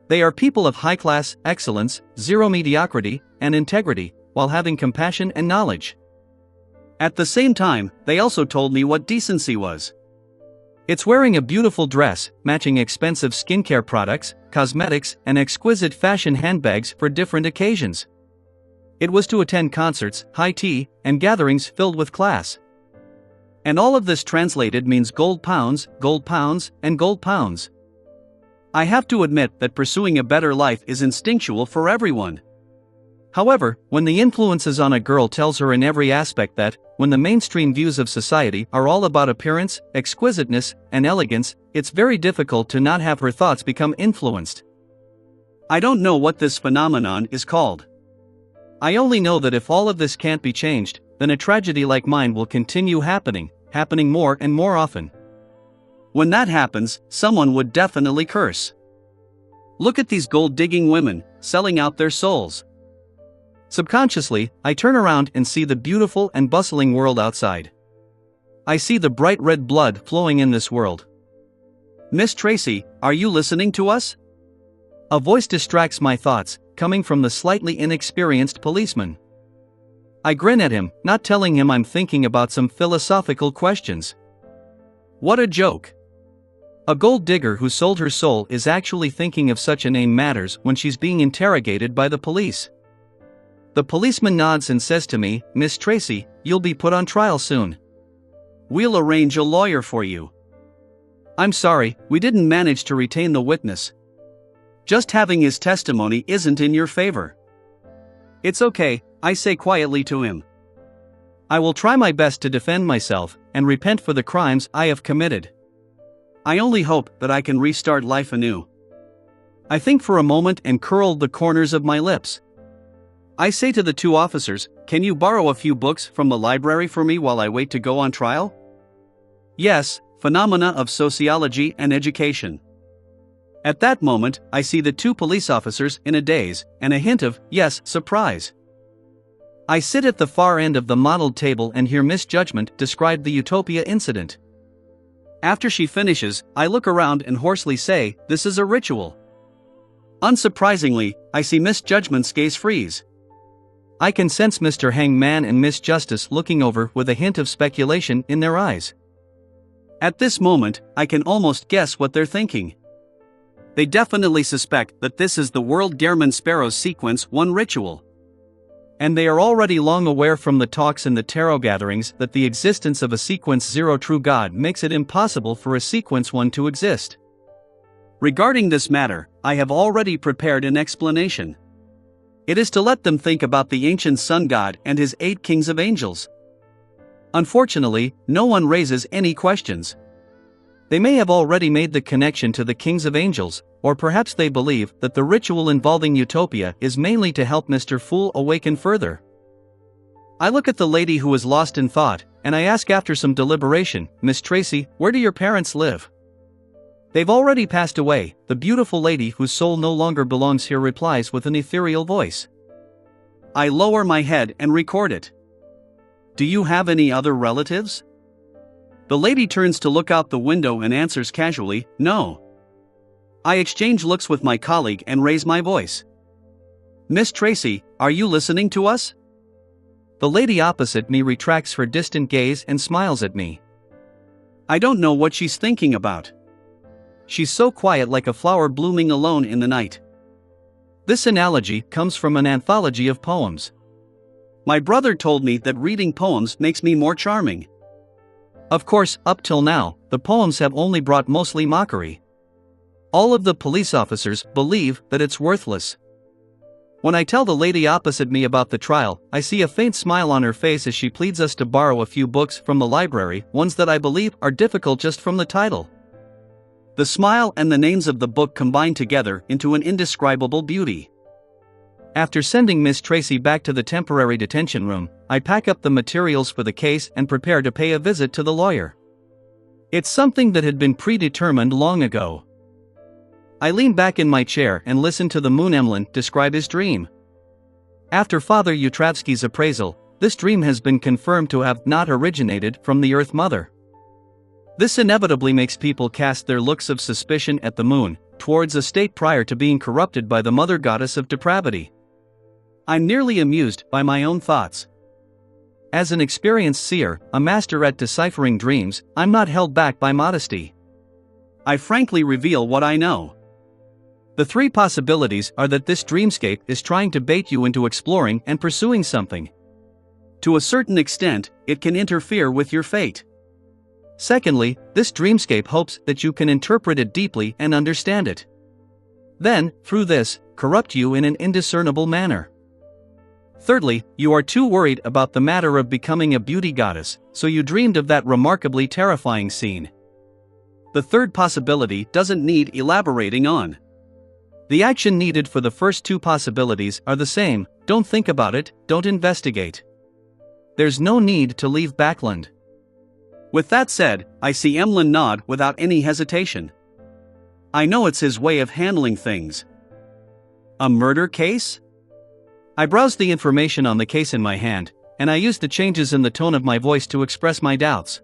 They are people of high class, excellence, zero mediocrity, and integrity, while having compassion and knowledge. At the same time, they also told me what decency was. It's wearing a beautiful dress, matching expensive skincare products, cosmetics, and exquisite fashion handbags for different occasions. It was to attend concerts, high tea, and gatherings filled with class. And all of this translated means gold pounds, and gold pounds. I have to admit that pursuing a better life is instinctual for everyone. However, when the influences on a girl tells her in every aspect that, when the mainstream views of society are all about appearance, exquisiteness, and elegance, it's very difficult to not have her thoughts become influenced. I don't know what this phenomenon is called. I only know that if all of this can't be changed, then a tragedy like mine will continue happening more and more often. When that happens, someone would definitely curse. Look at these gold-digging women, selling out their souls. Subconsciously, I turn around and see the beautiful and bustling world outside. I see the bright red blood flowing in this world. Miss Tracy, are you listening to us? A voice distracts my thoughts, coming from the slightly inexperienced policeman. I grin at him, not telling him I'm thinking about some philosophical questions. What a joke. A gold digger who sold her soul is actually thinking of such a name matters when she's being interrogated by the police. The policeman nods and says to me, "Miss Tracy, you'll be put on trial soon. We'll arrange a lawyer for you." I'm sorry, we didn't manage to retain the witness. Just having his testimony isn't in your favor. It's okay, I say quietly to him. I will try my best to defend myself and repent for the crimes I have committed. I only hope that I can restart life anew. I think for a moment and curl the corners of my lips. I say to the 2 officers, "Can you borrow a few books from the library for me while I wait to go on trial?" Yes, Phenomena of Sociology and Education. At that moment, I see the 2 police officers in a daze, and a hint of, yes, surprise. I sit at the far end of the modeled table and hear Miss Judgment describe the Utopia incident. After she finishes, I look around and hoarsely say, "This is a ritual." Unsurprisingly, I see Miss Judgment's gaze freeze. I can sense Mr. Hangman and Miss Justice looking over with a hint of speculation in their eyes. At this moment, I can almost guess what they're thinking. They definitely suspect that this is the World Gehrman Sparrows Sequence 1 ritual. And they are already long aware from the talks in the tarot gatherings that the existence of a Sequence 0 true God makes it impossible for a Sequence 1 to exist. Regarding this matter, I have already prepared an explanation. It is to let them think about the ancient sun god and his 8 kings of angels. Unfortunately, no one raises any questions. They may have already made the connection to the kings of angels, or perhaps they believe that the ritual involving Utopia is mainly to help Mr. Fool awaken further. I look at the lady who is lost in thought, and I ask after some deliberation, "Miss Tracy, where do your parents live?" "They've already passed away," the beautiful lady whose soul no longer belongs here replies with an ethereal voice. I lower my head and record it. "Do you have any other relatives?" The lady turns to look out the window and answers casually, "No." I exchange looks with my colleague and raise my voice. "Miss Tracy, are you listening to us?" The lady opposite me retracts her distant gaze and smiles at me. I don't know what she's thinking about. She's so quiet, like a flower blooming alone in the night. This analogy comes from an anthology of poems. My brother told me that reading poems makes me more charming. Of course, up till now, the poems have only brought mostly mockery. All of the police officers believe that it's worthless. When I tell the lady opposite me about the trial, I see a faint smile on her face as she pleads us to borrow a few books from the library, ones that I believe are difficult just from the title. The smile and the names of the book combine together into an indescribable beauty. After sending Miss Tracy back to the temporary detention room, I pack up the materials for the case and prepare to pay a visit to the lawyer. It's something that had been predetermined long ago. I lean back in my chair and listen to the Moon Emlyn describe his dream. After Father Utravsky's appraisal, this dream has been confirmed to have not originated from the Earth Mother. This inevitably makes people cast their looks of suspicion at the moon, towards a state prior to being corrupted by the mother goddess of depravity. I'm nearly amused by my own thoughts. As an experienced seer, a master at deciphering dreams, I'm not held back by modesty. I frankly reveal what I know. The 3 possibilities are that this dreamscape is trying to bait you into exploring and pursuing something. To a certain extent, it can interfere with your fate. Secondly, this dreamscape hopes that you can interpret it deeply and understand it. Then, through this, corrupt you in an indiscernible manner. Thirdly, you are too worried about the matter of becoming a beauty goddess, so you dreamed of that remarkably terrifying scene. The third possibility doesn't need elaborating on. The action needed for the first 2 possibilities are the same: don't think about it, don't investigate. There's no need to leave Backland. With that said, I see Emlyn nod without any hesitation. I know it's his way of handling things. A murder case? I browse the information on the case in my hand, and I use the changes in the tone of my voice to express my doubts.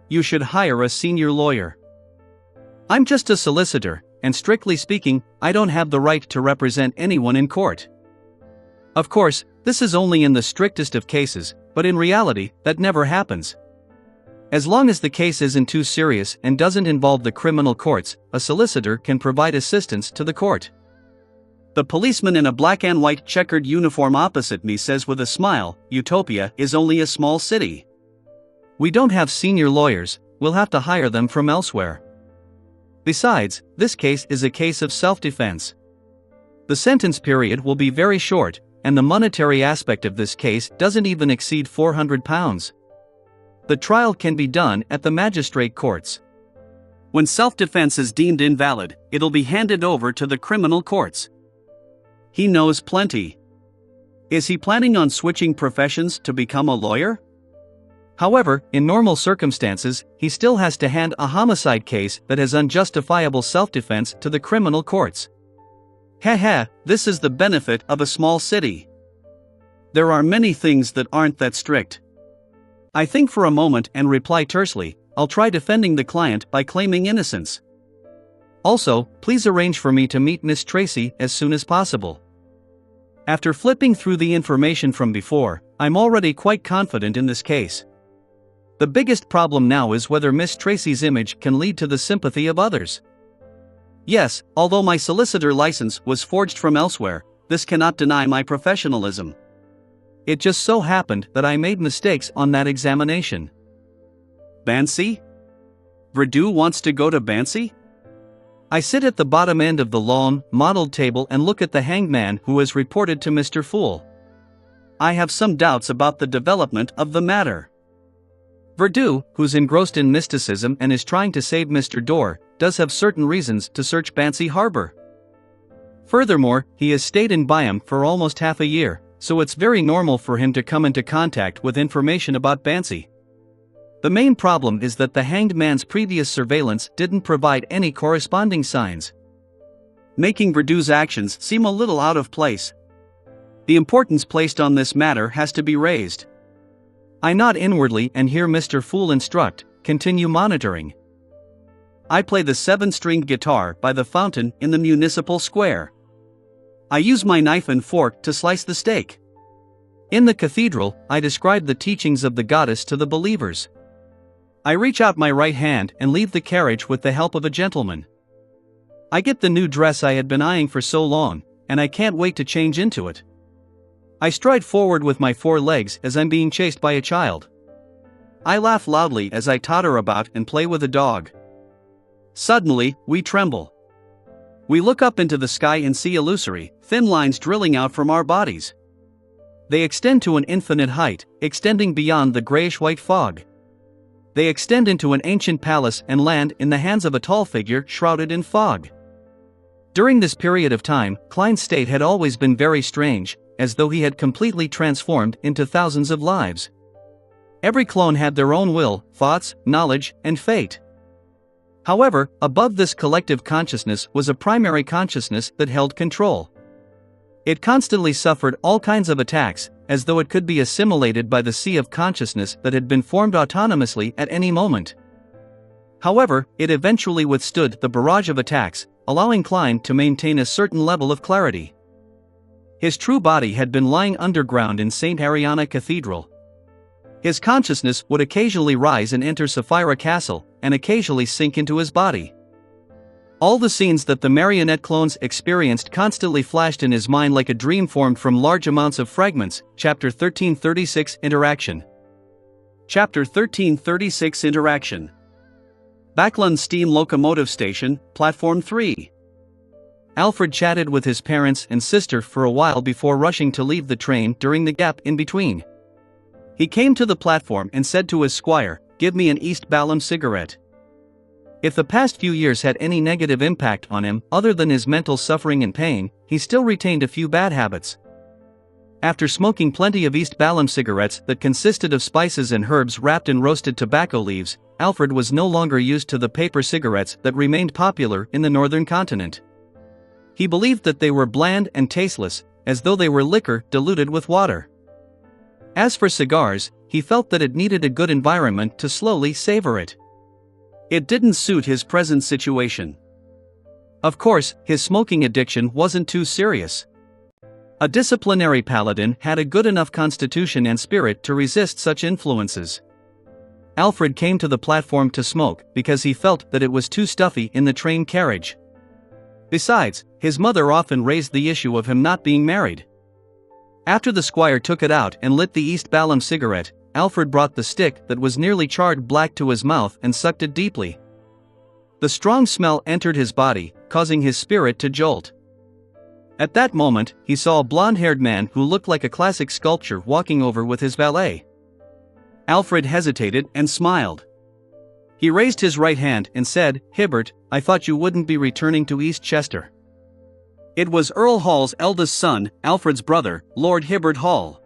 You should hire a senior lawyer. I'm just a solicitor, and strictly speaking, I don't have the right to represent anyone in court. Of course, this is only in the strictest of cases, but in reality, that never happens. As long as the case isn't too serious and doesn't involve the criminal courts, a solicitor can provide assistance to the court. The policeman in a black and white checkered uniform opposite me says with a smile, "Utopia is only a small city. We don't have senior lawyers, we'll have to hire them from elsewhere. Besides, this case is a case of self-defense. The sentence period will be very short, and the monetary aspect of this case doesn't even exceed £400. The trial can be done at the magistrate courts. When self-defense is deemed invalid, it'll be handed over to the criminal courts." He knows plenty. Is he planning on switching professions to become a lawyer? However, in normal circumstances, he still has to hand a homicide case that has unjustifiable self-defense to the criminal courts. Heh, this is the benefit of a small city. There are many things that aren't that strict. I think for a moment and reply tersely, I'll try defending the client by claiming innocence. Also, please arrange for me to meet Miss Tracy as soon as possible. After flipping through the information from before, I'm already quite confident in this case. The biggest problem now is whether Miss Tracy's image can lead to the sympathy of others. Yes, although my solicitor license was forged from elsewhere, this cannot deny my professionalism. It just so happened that I made mistakes on that examination. Bansi? Verdu wants to go to Bansi? I sit at the bottom end of the long, modeled table and look at the hanged man who is reported to Mr. Fool. I have some doubts about the development of the matter. Verdu, who's engrossed in mysticism and is trying to save Mr. Dorr, does have certain reasons to search Bansi Harbor. Furthermore, he has stayed in Byam for almost half a year, so it's very normal for him to come into contact with information about Bansi. The main problem is that the hanged man's previous surveillance didn't provide any corresponding signs, making Verdu's actions seem a little out of place. The importance placed on this matter has to be raised. I nod inwardly and hear Mr. Fool instruct, continue monitoring. I play the 7-stringed guitar by the fountain in the municipal square. I use my knife and fork to slice the steak. In the cathedral, I describe the teachings of the goddess to the believers. I reach out my right hand and leave the carriage with the help of a gentleman. I get the new dress I had been eyeing for so long, and I can't wait to change into it. I stride forward with my 4 legs as I'm being chased by a child. I laugh loudly as I totter about and play with a dog. Suddenly, we tremble. We look up into the sky and see illusory, thin lines drilling out from our bodies. They extend to an infinite height, extending beyond the grayish-white fog. They extend into an ancient palace and land in the hands of a tall figure shrouded in fog. During this period of time, Klein's state had always been very strange, as though he had completely transformed into thousands of lives. Every clone had their own will, thoughts, knowledge, and fate. However, above this collective consciousness was a primary consciousness that held control. It constantly suffered all kinds of attacks, as though it could be assimilated by the sea of consciousness that had been formed autonomously at any moment. However, it eventually withstood the barrage of attacks, allowing Klein to maintain a certain level of clarity. His true body had been lying underground in St. Ariana Cathedral. His consciousness would occasionally rise and enter Sapphira Castle, and occasionally sink into his body. All the scenes that the marionette clones experienced constantly flashed in his mind like a dream formed from large amounts of fragments. Chapter 1336 Interaction. Chapter 1336 Interaction. Backlund Steam Locomotive Station, Platform 3. Alfred chatted with his parents and sister for a while before rushing to leave the train during the gap in between. He came to the platform and said to his squire, "Give me an East Balham cigarette." If the past few years had any negative impact on him other than his mental suffering and pain, he still retained a few bad habits. After smoking plenty of East Balham cigarettes that consisted of spices and herbs wrapped in roasted tobacco leaves, Alfred was no longer used to the paper cigarettes that remained popular in the northern continent. He believed that they were bland and tasteless, as though they were liquor diluted with water. As for cigars, he felt that it needed a good environment to slowly savor it. It didn't suit his present situation. Of course, his smoking addiction wasn't too serious. A disciplinary paladin had a good enough constitution and spirit to resist such influences. Alfred came to the platform to smoke because he felt that it was too stuffy in the train carriage. Besides, his mother often raised the issue of him not being married. After the squire took it out and lit the East Balham cigarette, Alfred brought the stick that was nearly charred black to his mouth and sucked it deeply. The strong smell entered his body, causing his spirit to jolt. At that moment, he saw a blonde-haired man who looked like a classic sculpture walking over with his valet. Alfred hesitated and smiled. He raised his right hand and said, "Hibbert, I thought you wouldn't be returning to East Chester." It was Earl Hall's eldest son, Alfred's brother, Lord Hibbert Hall.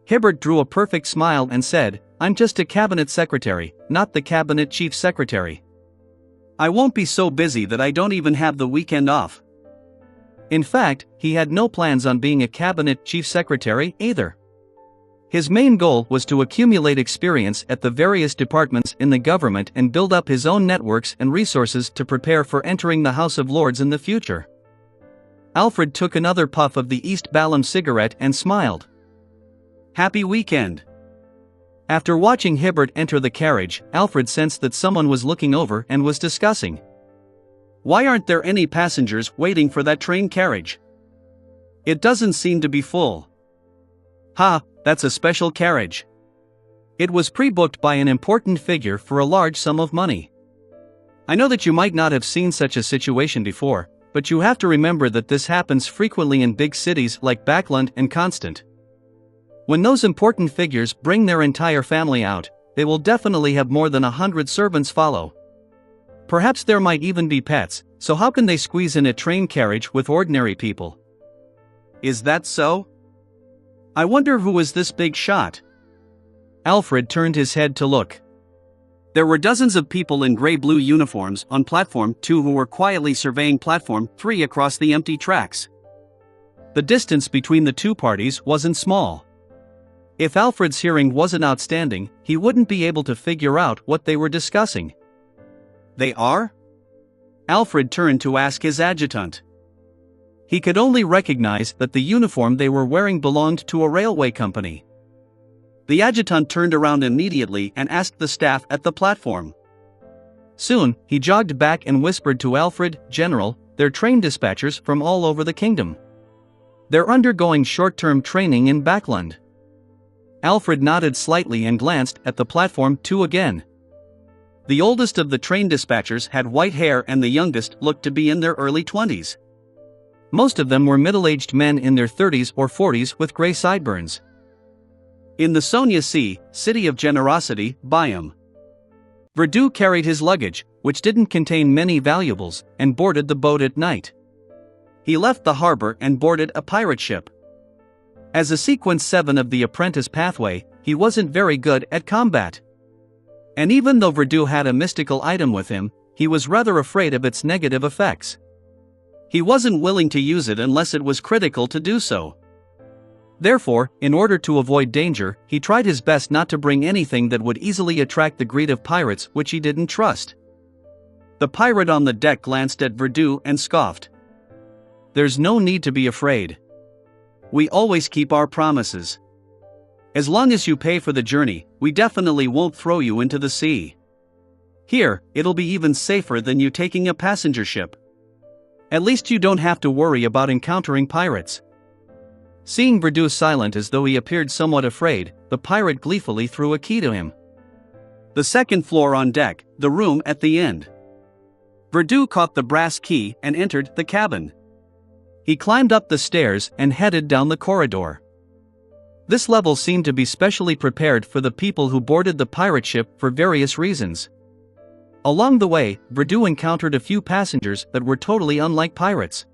Hibbert drew a perfect smile and said, "I'm just a cabinet secretary, not the cabinet chief secretary. I won't be so busy that I don't even have the weekend off." In fact, he had no plans on being a cabinet chief secretary either. His main goal was to accumulate experience at the various departments in the government and build up his own networks and resources to prepare for entering the House of Lords in the future. Alfred took another puff of the East Balham cigarette and smiled. "Happy weekend." After watching Hibbert enter the carriage, Alfred sensed that someone was looking over and was discussing. "Why aren't there any passengers waiting for that train carriage? It doesn't seem to be full." "Ha, that's a special carriage. It was pre-booked by an important figure for a large sum of money." I know that you might not have seen such a situation before, but you have to remember that this happens frequently in big cities like Backlund and Constant. When those important figures bring their entire family out, they will definitely have more than 100 servants follow. Perhaps there might even be pets, so how can they squeeze in a train carriage with ordinary people? Is that so? I wonder who was this big shot? Alfred turned his head to look. There were dozens of people in gray-blue uniforms on Platform 2 who were quietly surveying Platform 3 across the empty tracks. The distance between the two parties wasn't small. If Alfred's hearing wasn't outstanding, he wouldn't be able to figure out what they were discussing. They are? Alfred turned to ask his adjutant. He could only recognize that the uniform they were wearing belonged to a railway company. The adjutant turned around immediately and asked the staff at the platform. Soon, he jogged back and whispered to Alfred, "General, they're train dispatchers from all over the kingdom. They're undergoing short-term training in Backlund." Alfred nodded slightly and glanced at the Platform 2 again. The oldest of the train dispatchers had white hair and the youngest looked to be in their early 20s. Most of them were middle-aged men in their 30s or 40s with gray sideburns. In the Sonia Sea, city of generosity, Byam, Verdu carried his luggage, which didn't contain many valuables, and boarded the boat at night. He left the harbor and boarded a pirate ship. As a Sequence 7 of the Apprentice Pathway, he wasn't very good at combat. And even though Verdu had a mystical item with him, he was rather afraid of its negative effects. He wasn't willing to use it unless it was critical to do so. Therefore, in order to avoid danger, he tried his best not to bring anything that would easily attract the greed of pirates which he didn't trust. The pirate on the deck glanced at Verdu and scoffed. "There's no need to be afraid. We always keep our promises. As long as you pay for the journey, we definitely won't throw you into the sea. Here, it'll be even safer than you taking a passenger ship. At least you don't have to worry about encountering pirates." Seeing Verdu silent as though he appeared somewhat afraid, the pirate gleefully threw a key to him. "The second floor on deck, the room at the end." Verdu caught the brass key and entered the cabin. He climbed up the stairs and headed down the corridor. This level seemed to be specially prepared for the people who boarded the pirate ship for various reasons. Along the way, Verdu encountered a few passengers that were totally unlike pirates.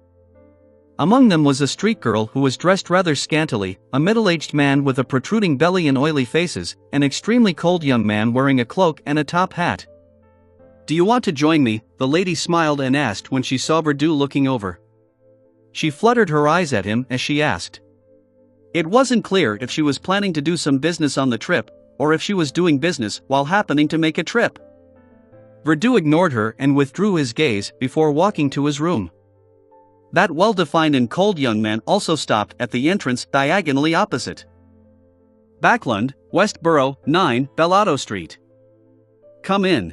Among them was a street girl who was dressed rather scantily, a middle-aged man with a protruding belly and oily faces, an extremely cold young man wearing a cloak and a top hat. "Do you want to join me?" the lady smiled and asked when she saw Verdu looking over. She fluttered her eyes at him as she asked. It wasn't clear if she was planning to do some business on the trip, or if she was doing business while happening to make a trip. Verdu ignored her and withdrew his gaze before walking to his room. That well-defined and cold young man also stopped at the entrance diagonally opposite. "Backlund, Westboro, 9, Bellotto Street. Come in."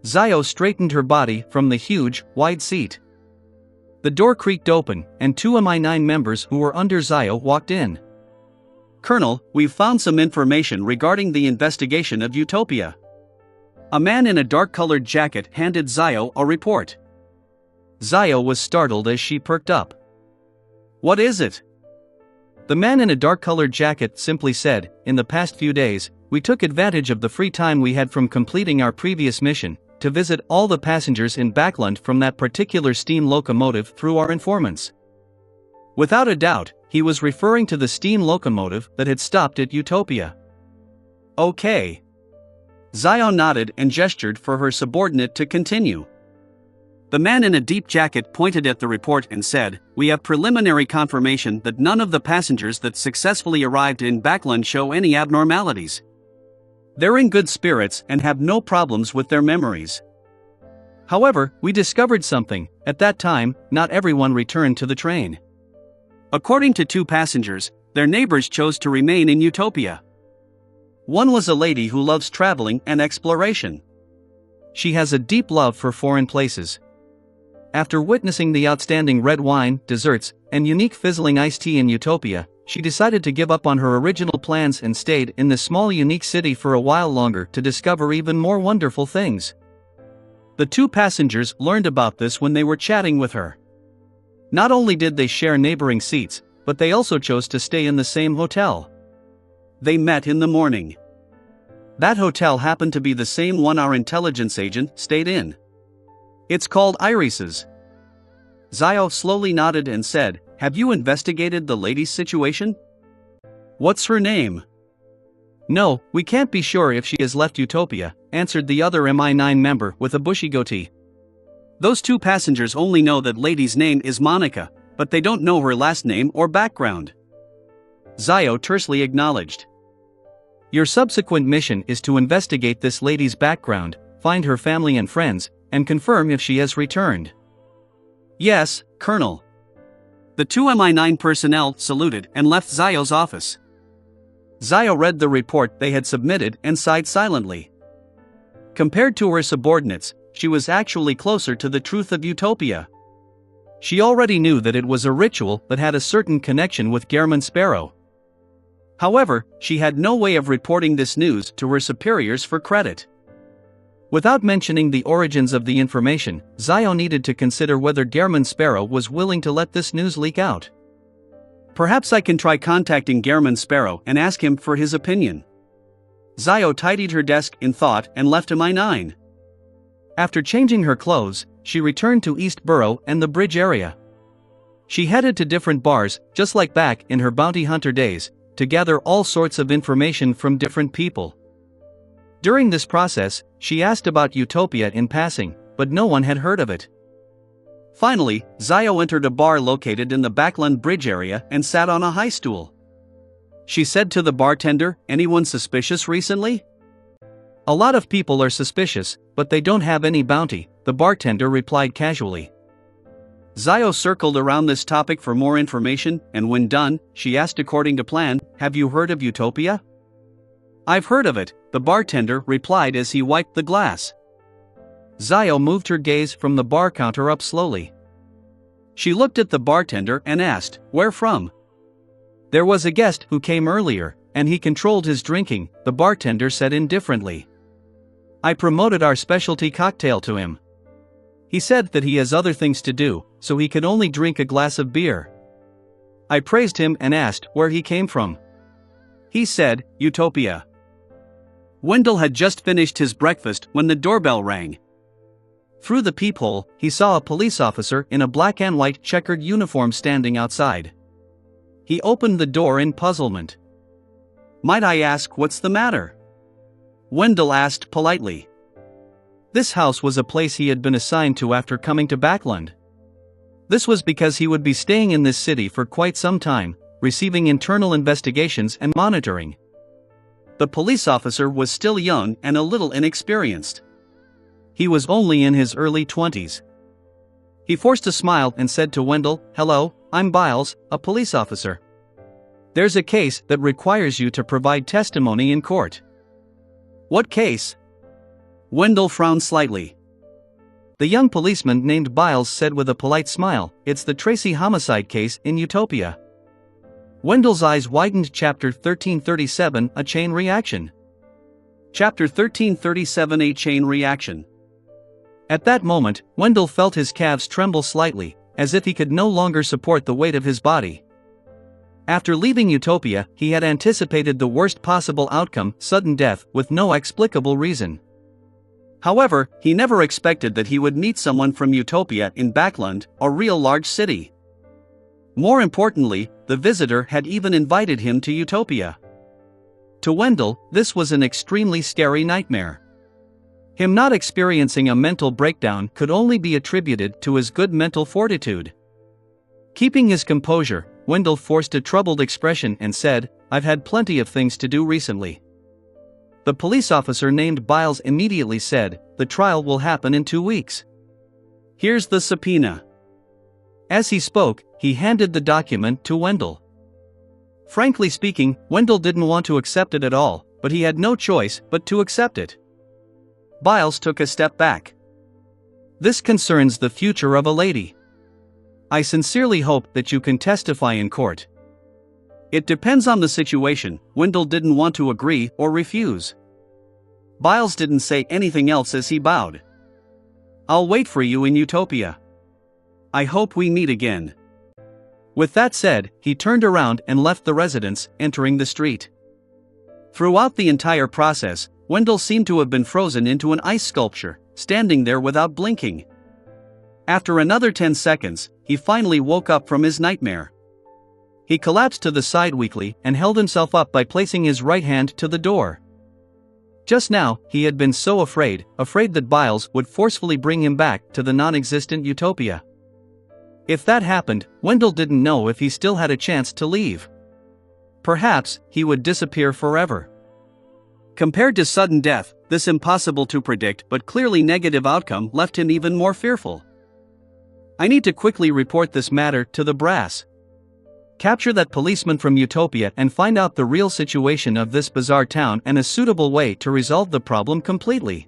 Zio straightened her body from the huge, wide seat. The door creaked open, and two MI9 members who were under Zio walked in. "Colonel, we've found some information regarding the investigation of Utopia." A man in a dark-colored jacket handed Zio a report. Zio was startled as she perked up. "What is it?" The man in a dark-colored jacket simply said, "In the past few days, we took advantage of the free time we had from completing our previous mission to visit all the passengers in Backlund from that particular steam locomotive through our informants." Without a doubt, he was referring to the steam locomotive that had stopped at Utopia. "Okay." Zio nodded and gestured for her subordinate to continue. The man in a deep jacket pointed at the report and said, "We have preliminary confirmation that none of the passengers that successfully arrived in Backlund show any abnormalities. They're in good spirits and have no problems with their memories. However, we discovered something. At that time, not everyone returned to the train. According to two passengers, their neighbors chose to remain in Utopia. One was a lady who loves traveling and exploration. She has a deep love for foreign places. After witnessing the outstanding red wine, desserts, and unique fizzling iced tea in Utopia, she decided to give up on her original plans and stayed in the small unique city for a while longer to discover even more wonderful things. The two passengers learned about this when they were chatting with her. Not only did they share neighboring seats, but they also chose to stay in the same hotel. They met in the morning. That hotel happened to be the same one our intelligence agent stayed in. It's called Iris's. Zio slowly nodded and said, "Have you investigated the lady's situation? What's her name?" "No, we can't be sure if she has left Utopia," answered the other MI9 member with a bushy goatee. Those two passengers only know that lady's name is Monica, but they don't know her last name or background. Zio tersely acknowledged. "Your subsequent mission is to investigate this lady's background, find her family and friends, and confirm if she has returned." "Yes, Colonel." The two MI9 personnel saluted and left Zio's office. Zio read the report they had submitted and sighed silently. Compared to her subordinates, she was actually closer to the truth of Utopia. She already knew that it was a ritual that had a certain connection with Gehrman Sparrow. However, she had no way of reporting this news to her superiors for credit. Without mentioning the origins of the information, Zio needed to consider whether Gehrman Sparrow was willing to let this news leak out. "Perhaps I can try contacting Gehrman Sparrow and ask him for his opinion." Zio tidied her desk in thought and left MI9. After changing her clothes, she returned to East Borough and the Bridge area. She headed to different bars, just like back in her bounty hunter days, to gather all sorts of information from different people. During this process, she asked about Utopia in passing, but no one had heard of it. Finally, Zio entered a bar located in the Backland Bridge area and sat on a high stool. She said to the bartender, "Anyone suspicious recently?" "A lot of people are suspicious, but they don't have any bounty," the bartender replied casually. Zio circled around this topic for more information, and when done, she asked according to plan, "Have you heard of Utopia?" "I've heard of it," the bartender replied as he wiped the glass. Zio moved her gaze from the bar counter up slowly. She looked at the bartender and asked, "Where from?" "There was a guest who came earlier, and he controlled his drinking," the bartender said indifferently. "I promoted our specialty cocktail to him. He said that he has other things to do, so he could only drink a glass of beer. I praised him and asked where he came from. He said, Utopia." Wendell had just finished his breakfast when the doorbell rang. Through the peephole, he saw a police officer in a black and white checkered uniform standing outside. He opened the door in puzzlement. "Might I ask what's the matter?" Wendell asked politely. This house was a place he had been assigned to after coming to Backland. This was because he would be staying in this city for quite some time, receiving internal investigations and monitoring. The police officer was still young and a little inexperienced. He was only in his early 20s. He forced a smile and said to Wendell, "Hello, I'm Biles, a police officer. There's a case that requires you to provide testimony in court." "What case?" Wendell frowned slightly. The young policeman named Biles said with a polite smile, "It's the Tracy homicide case in Utopia." Wendell's eyes widened. Chapter 1337, A Chain Reaction. Chapter 1337, A Chain Reaction. At that moment, Wendell felt his calves tremble slightly, as if he could no longer support the weight of his body. After leaving Utopia, he had anticipated the worst possible outcome, sudden death, with no explicable reason. However, he never expected that he would meet someone from Utopia in Backland, a real large city. More importantly, the visitor had even invited him to Utopia. To Wendell, this was an extremely scary nightmare. Him not experiencing a mental breakdown could only be attributed to his good mental fortitude. Keeping his composure, Wendell forced a troubled expression and said, "I've had plenty of things to do recently." The police officer named Biles immediately said, "The trial will happen in 2 weeks. Here's the subpoena." As he spoke, he handed the document to Wendell. Frankly speaking, Wendell didn't want to accept it at all, but he had no choice but to accept it. Biles took a step back. "This concerns the future of a lady. I sincerely hope that you can testify in court." "It depends on the situation." Wendell didn't want to agree or refuse. Biles didn't say anything else as he bowed. I'll wait for you in Utopia. I hope we meet again." With that said, he turned around and left the residence, entering the street. Throughout the entire process, Wendell seemed to have been frozen into an ice sculpture, standing there without blinking. After another 10 seconds, he finally woke up from his nightmare. He collapsed to the side weakly and held himself up by placing his right hand to the door. Just now, he had been so afraid that Biles would forcefully bring him back to the non-existent Utopia. If that happened, Wendell didn't know if he still had a chance to leave. Perhaps he would disappear forever. Compared to sudden death, this impossible to predict but clearly negative outcome left him even more fearful. "I need to quickly report this matter to the brass. Capture that policeman from Utopia and find out the real situation of this bizarre town and a suitable way to resolve the problem completely."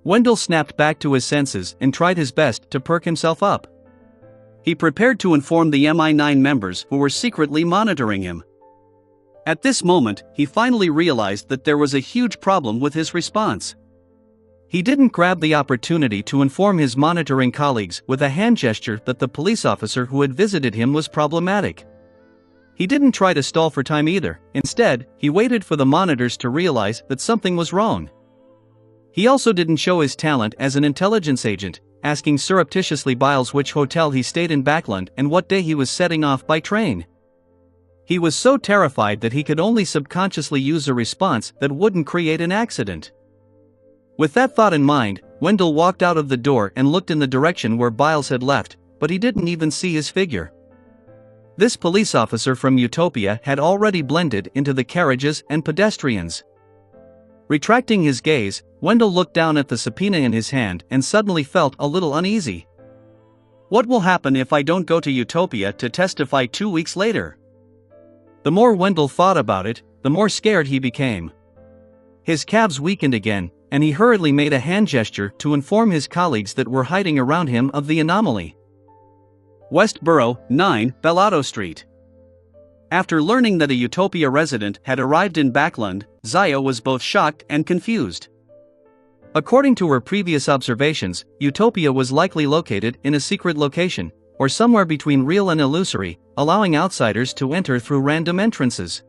Wendell snapped back to his senses and tried his best to perk himself up. He prepared to inform the MI9 members who were secretly monitoring him. At this moment, he finally realized that there was a huge problem with his response. He didn't grab the opportunity to inform his monitoring colleagues with a hand gesture that the police officer who had visited him was problematic. He didn't try to stall for time either. Instead, he waited for the monitors to realize that something was wrong. He also didn't show his talent as an intelligence agent, asking surreptitiously Biles which hotel he stayed in Backland and what day he was setting off by train. He was so terrified that he could only subconsciously use a response that wouldn't create an accident. With that thought in mind, Wendell walked out of the door and looked in the direction where Biles had left, but he didn't even see his figure. This police officer from Utopia had already blended into the carriages and pedestrians. Retracting his gaze, Wendell looked down at the subpoena in his hand and suddenly felt a little uneasy. What will happen if I don't go to Utopia to testify 2 weeks later? The more Wendell thought about it, the more scared he became. His calves weakened again, and he hurriedly made a hand gesture to inform his colleagues that were hiding around him of the anomaly. Westboro, 9, Bellato Street. After learning that a Utopia resident had arrived in Backland, Zaya was both shocked and confused. According to her previous observations, Utopia was likely located in a secret location, or somewhere between real and illusory, allowing outsiders to enter through random entrances.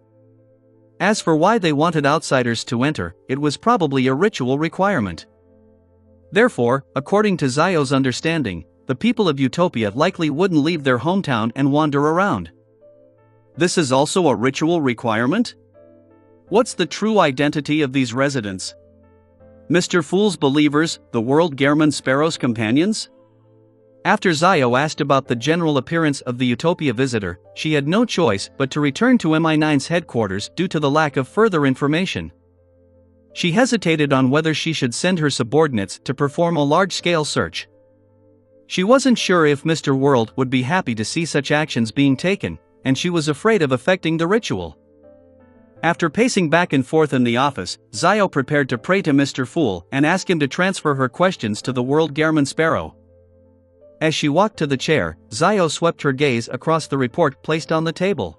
As for why they wanted outsiders to enter, it was probably a ritual requirement. Therefore, according to Zaya's understanding, the people of Utopia likely wouldn't leave their hometown and wander around. This is also a ritual requirement? What's the true identity of these residents? Mr. Fool's believers, the world German Sparrow's companions? After Zaya asked about the general appearance of the Utopia visitor, she had no choice but to return to MI9's headquarters due to the lack of further information. She hesitated on whether she should send her subordinates to perform a large-scale search. She wasn't sure if Mr. World would be happy to see such actions being taken, and she was afraid of affecting the ritual. After pacing back and forth in the office, Zaya prepared to pray to Mr. Fool and ask him to transfer her questions to the world German Sparrow. As she walked to the chair, Zaya swept her gaze across the report placed on the table.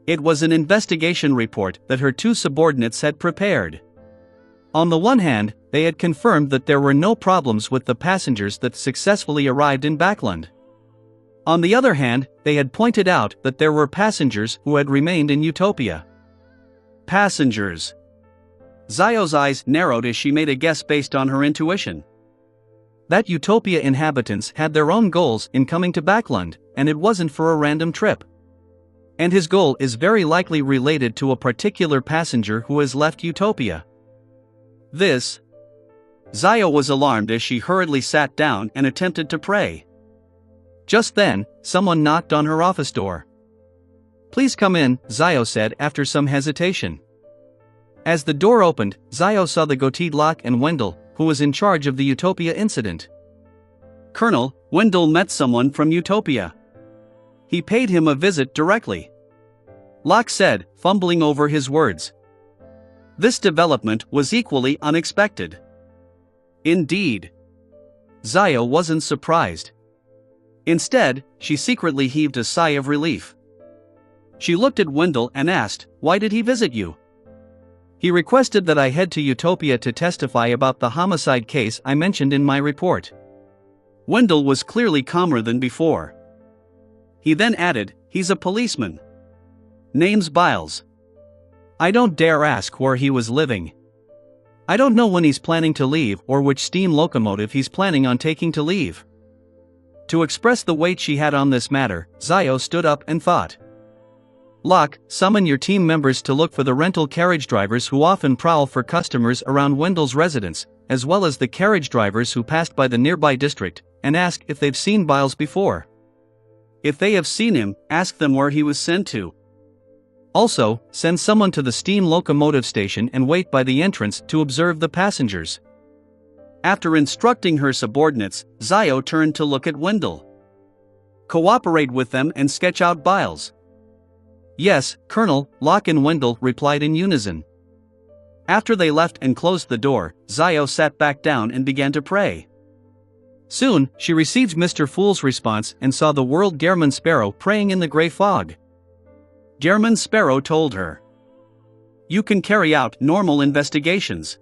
It was an investigation report that her two subordinates had prepared. On the one hand, they had confirmed that there were no problems with the passengers that successfully arrived in Backland. On the other hand, they had pointed out that there were passengers who had remained in Utopia. Passengers. Zaya's eyes narrowed as she made a guess based on her intuition. That Utopia inhabitants had their own goals in coming to Backland, and it wasn't for a random trip. And his goal is very likely related to a particular passenger who has left Utopia. Zaya was alarmed as she hurriedly sat down and attempted to pray. Just then, someone knocked on her office door. "Please come in," Zaya said after some hesitation. As the door opened, Zaya saw the goateed Locke and Wendell, who was in charge of the Utopia incident. "Colonel, Wendell met someone from Utopia. He paid him a visit directly," Locke said, fumbling over his words. This development was equally unexpected. Indeed. Zaya wasn't surprised. Instead, she secretly heaved a sigh of relief. She looked at Wendell and asked, "Why did he visit you?" He requested that I head to Utopia to testify about the homicide case I mentioned in my report. Wendell was clearly calmer than before. He then added, "He's a policeman. Name's Biles. I don't dare ask where he was living. I don't know when he's planning to leave or which steam locomotive he's planning on taking to leave." To express the weight she had on this matter, Zio stood up and thought. "Locke, summon your team members to look for the rental carriage drivers who often prowl for customers around Wendell's residence, as well as the carriage drivers who passed by the nearby district, and ask if they've seen Biles before. If they have seen him, ask them where he was sent to. Also, send someone to the steam locomotive station and wait by the entrance to observe the passengers." After instructing her subordinates, Zio turned to look at Wendell. "Cooperate with them and sketch out Biles." "Yes, Colonel," Locke and Wendell replied in unison. After they left and closed the door, Zio sat back down and began to pray. Soon, she received Mr. Fool's response and saw the World German Sparrow praying in the gray fog. German Sparrow told her, "You can carry out normal investigations.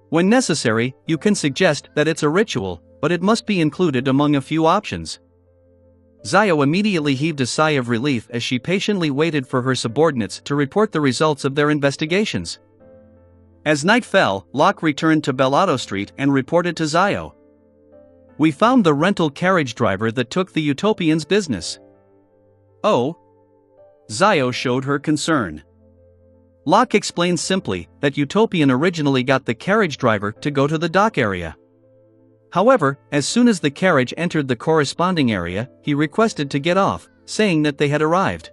When necessary, you can suggest that it's a ritual, but it must be included among a few options." Zio immediately heaved a sigh of relief as she patiently waited for her subordinates to report the results of their investigations. As night fell, Locke returned to Bellato Street and reported to Zio. "We found the rental carriage driver that took the Utopian's business." "Oh?" Zio showed her concern. Locke explained simply that Utopian originally got the carriage driver to go to the dock area. However, as soon as the carriage entered the corresponding area, he requested to get off, saying that they had arrived.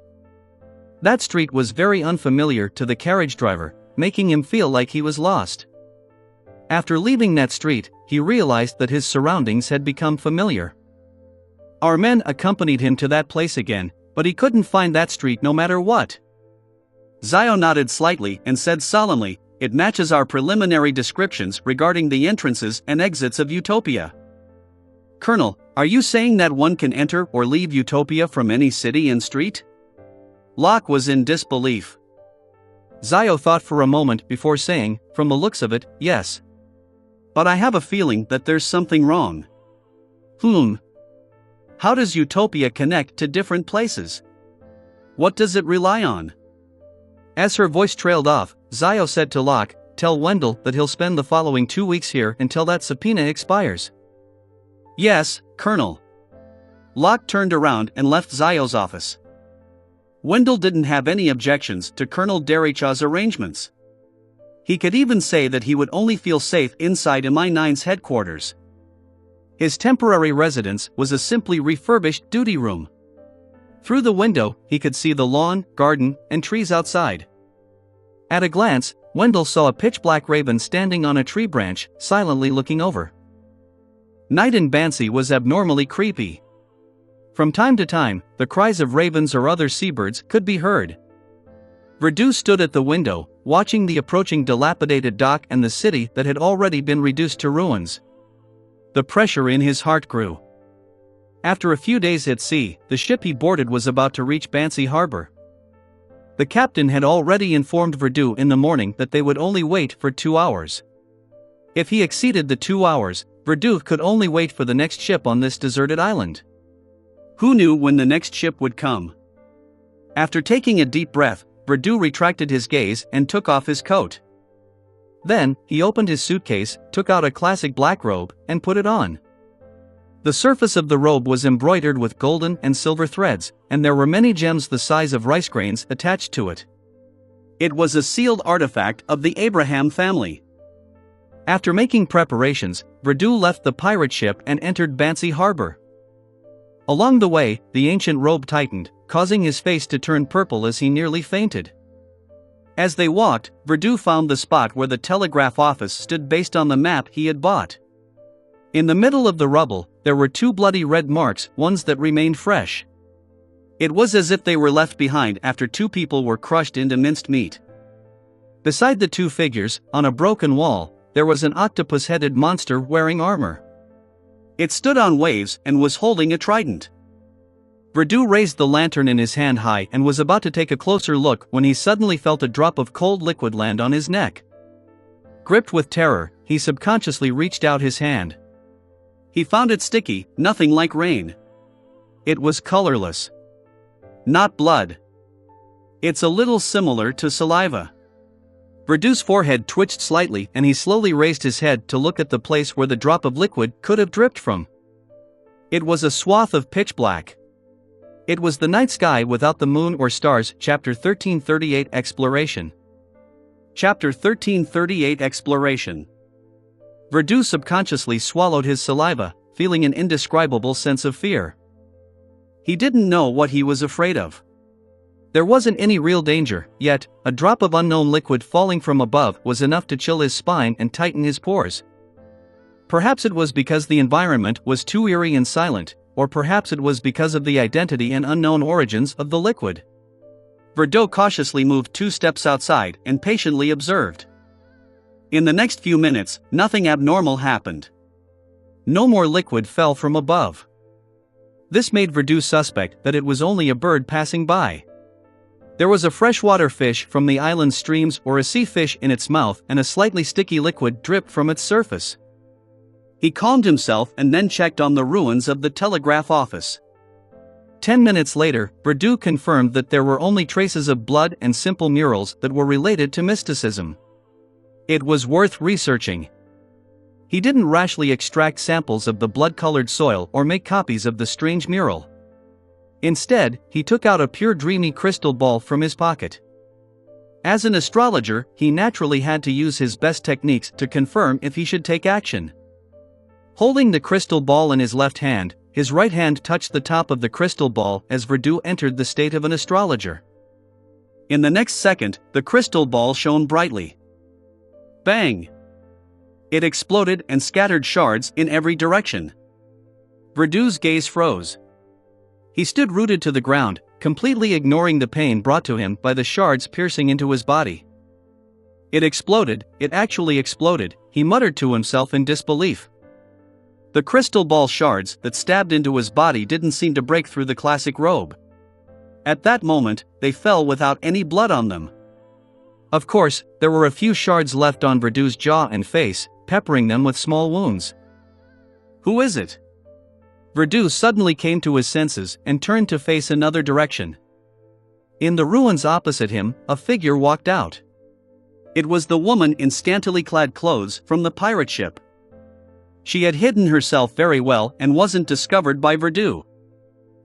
That street was very unfamiliar to the carriage driver, making him feel like he was lost. After leaving that street, he realized that his surroundings had become familiar. Our men accompanied him to that place again, but he couldn't find that street no matter what. Zio nodded slightly and said solemnly, "It matches our preliminary descriptions regarding the entrances and exits of Utopia." "Colonel, are you saying that one can enter or leave Utopia from any city and street?" Locke was in disbelief. Zio thought for a moment before saying, "From the looks of it, yes. But I have a feeling that there's something wrong." How does Utopia connect to different places? What does it rely on?" As her voice trailed off, Zio said to Locke, "Tell Wendell that he'll spend the following 2 weeks here until that subpoena expires." "Yes, Colonel." Locke turned around and left Zio's office. Wendell didn't have any objections to Colonel Derichaw's arrangements. He could even say that he would only feel safe inside MI9's headquarters. His temporary residence was a simply refurbished duty room. Through the window, he could see the lawn, garden, and trees outside. At a glance, Wendell saw a pitch-black raven standing on a tree branch, silently looking over. Night in Bansi was abnormally creepy. From time to time, the cries of ravens or other seabirds could be heard. Verdu stood at the window, watching the approaching dilapidated dock and the city that had already been reduced to ruins. The pressure in his heart grew. After a few days at sea, the ship he boarded was about to reach Bansi harbor. The captain had already informed Verdu in the morning that they would only wait for 2 hours. If he exceeded the 2 hours, Verdu could only wait for the next ship on this deserted island. Who knew when the next ship would come? After taking a deep breath, Verdu retracted his gaze and took off his coat. Then, he opened his suitcase, took out a classic black robe, and put it on. The surface of the robe was embroidered with golden and silver threads, and there were many gems the size of rice grains attached to it. It was a sealed artifact of the Abraham family. After making preparations, Verdu left the pirate ship and entered Bansi harbor. Along the way, the ancient robe tightened, causing his face to turn purple as he nearly fainted. As they walked, Verdu found the spot where the telegraph office stood based on the map he had bought. In the middle of the rubble, there were 2 bloody red marks, ones that remained fresh. It was as if they were left behind after 2 people were crushed into minced meat. Beside the 2 figures, on a broken wall, there was an octopus-headed monster wearing armor. It stood on waves and was holding a trident. Verdu raised the lantern in his hand high and was about to take a closer look when he suddenly felt a drop of cold liquid land on his neck. Gripped with terror, he subconsciously reached out his hand. He found it sticky, nothing like rain. It was colorless. Not blood. It's a little similar to saliva. Verdu's forehead twitched slightly and he slowly raised his head to look at the place where the drop of liquid could have dripped from. It was a swath of pitch black. It was the night sky without the moon or stars. Chapter 1338 Exploration. Chapter 1338 Exploration. Verdu subconsciously swallowed his saliva, feeling an indescribable sense of fear. He didn't know what he was afraid of. There wasn't any real danger, yet, a drop of unknown liquid falling from above was enough to chill his spine and tighten his pores. Perhaps it was because the environment was too eerie and silent, or perhaps it was because of the identity and unknown origins of the liquid. Verdu cautiously moved 2 steps outside and patiently observed. In the next few minutes, nothing abnormal happened. No more liquid fell from above. This made Verdu suspect that it was only a bird passing by. There was a freshwater fish from the island's streams or a sea fish in its mouth and a slightly sticky liquid dripped from its surface. He calmed himself and then checked on the ruins of the telegraph office. 10 minutes later, Verdu confirmed that there were only traces of blood and simple murals that were related to mysticism. It was worth researching. He didn't rashly extract samples of the blood-colored soil or make copies of the strange mural. Instead, he took out a pure dreamy crystal ball from his pocket. As an astrologer, he naturally had to use his best techniques to confirm if he should take action. Holding the crystal ball in his left hand, his right hand touched the top of the crystal ball as Verdu entered the state of an astrologer. In the next second, the crystal ball shone brightly. Bang! It exploded and scattered shards in every direction. Verdu's gaze froze. He stood rooted to the ground, completely ignoring the pain brought to him by the shards piercing into his body. It exploded, it actually exploded, he muttered to himself in disbelief. The crystal ball shards that stabbed into his body didn't seem to break through the classic robe. At that moment, they fell without any blood on them. Of course, there were a few shards left on Verdu's jaw and face, peppering them with small wounds. Who is it? Verdu suddenly came to his senses and turned to face another direction. In the ruins opposite him, a figure walked out. It was the woman in scantily clad clothes from the pirate ship. She had hidden herself very well and wasn't discovered by Verdu.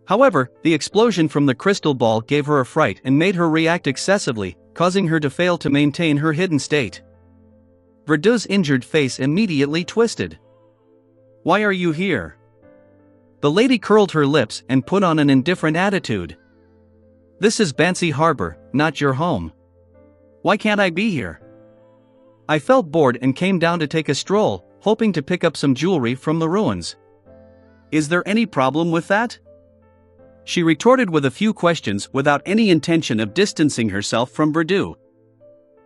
However, the explosion from the crystal ball gave her a fright and made her react excessively, causing her to fail to maintain her hidden state. Verdu's injured face immediately twisted. Why are you here? The lady curled her lips and put on an indifferent attitude. This is Bansi Harbor, not your home. Why can't I be here? I felt bored and came down to take a stroll, hoping to pick up some jewelry from the ruins. Is there any problem with that? She retorted with a few questions without any intention of distancing herself from Verdu.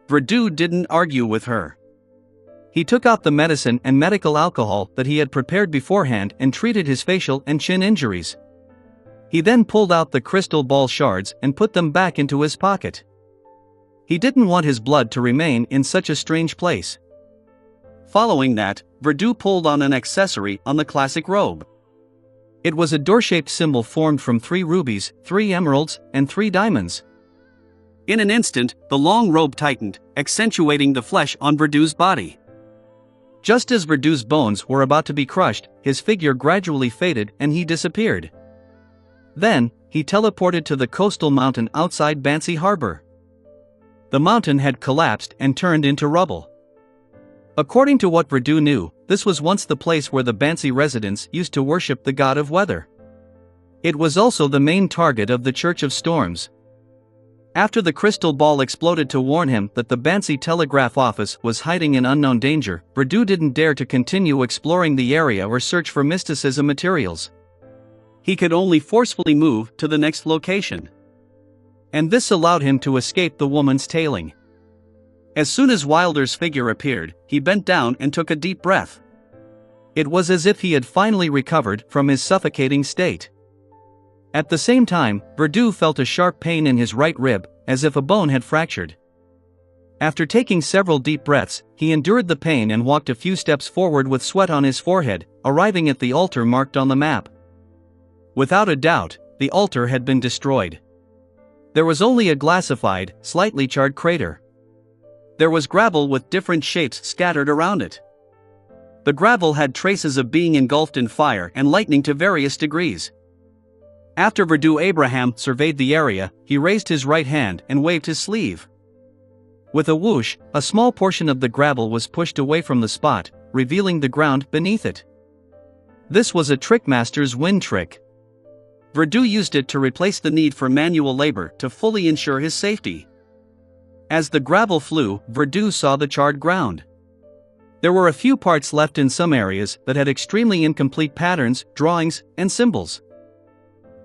Verdu didn't argue with her. He took out the medicine and medical alcohol that he had prepared beforehand and treated his facial and chin injuries. He then pulled out the crystal ball shards and put them back into his pocket. He didn't want his blood to remain in such a strange place. Following that, Verdu pulled on an accessory on the classic robe. It was a door-shaped symbol formed from 3 rubies, 3 emeralds, and 3 diamonds. In an instant, the long robe tightened, accentuating the flesh on Verdu's body. Just as Verdu's bones were about to be crushed, his figure gradually faded and he disappeared. Then, he teleported to the coastal mountain outside Bansi Harbor. The mountain had collapsed and turned into rubble. According to what Verdu knew, this was once the place where the Bansi residents used to worship the god of weather. It was also the main target of the Church of Storms. After the crystal ball exploded to warn him that the Bansi telegraph office was hiding in unknown danger, Verdu didn't dare to continue exploring the area or search for mysticism materials. He could only forcefully move to the next location. And this allowed him to escape the woman's tailing. As soon as Wilder's figure appeared, he bent down and took a deep breath. It was as if he had finally recovered from his suffocating state. At the same time, Verdu felt a sharp pain in his right rib, as if a bone had fractured. After taking several deep breaths, he endured the pain and walked a few steps forward with sweat on his forehead, arriving at the altar marked on the map. Without a doubt, the altar had been destroyed. There was only a glassified, slightly charred crater. There was gravel with different shapes scattered around it. The gravel had traces of being engulfed in fire and lightning to various degrees. After Verdu Abraham surveyed the area, he raised his right hand and waved his sleeve. With a whoosh, a small portion of the gravel was pushed away from the spot, revealing the ground beneath it. This was a trickmaster's wind trick. Verdu used it to replace the need for manual labor to fully ensure his safety. As the gravel flew, Verdu saw the charred ground. There were a few parts left in some areas that had extremely incomplete patterns, drawings, and symbols.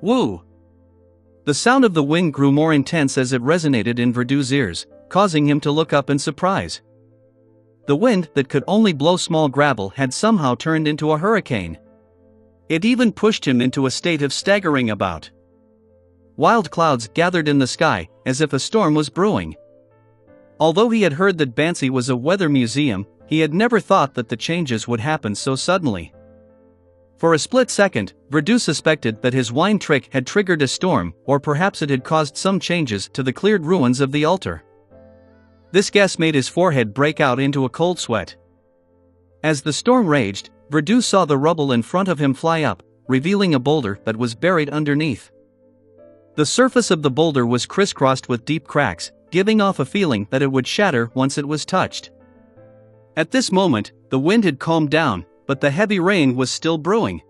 Woo! The sound of the wind grew more intense as it resonated in Verdu's ears, causing him to look up in surprise. The wind that could only blow small gravel had somehow turned into a hurricane. It even pushed him into a state of staggering about. Wild clouds gathered in the sky, as if a storm was brewing. Although he had heard that Bansi was a weather museum, he had never thought that the changes would happen so suddenly. For a split second, Verdu suspected that his wine trick had triggered a storm, or perhaps it had caused some changes to the cleared ruins of the altar. This guess made his forehead break out into a cold sweat. As the storm raged, Verdu saw the rubble in front of him fly up, revealing a boulder that was buried underneath. The surface of the boulder was crisscrossed with deep cracks, giving off a feeling that it would shatter once it was touched. At this moment, the wind had calmed down, but the heavy rain was still brewing.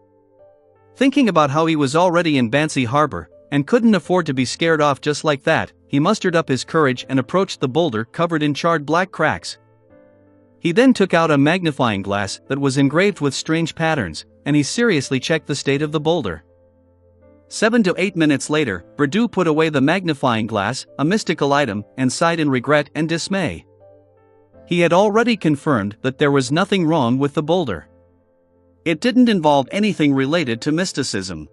Thinking about how he was already in Bansi Harbor, and couldn't afford to be scared off just like that, he mustered up his courage and approached the boulder covered in charred black cracks. He then took out a magnifying glass that was engraved with strange patterns, and he seriously checked the state of the boulder. 7 to 8 minutes later, Verdu put away the magnifying glass, a mystical item, and sighed in regret and dismay. He had already confirmed that there was nothing wrong with the boulder. It didn't involve anything related to mysticism.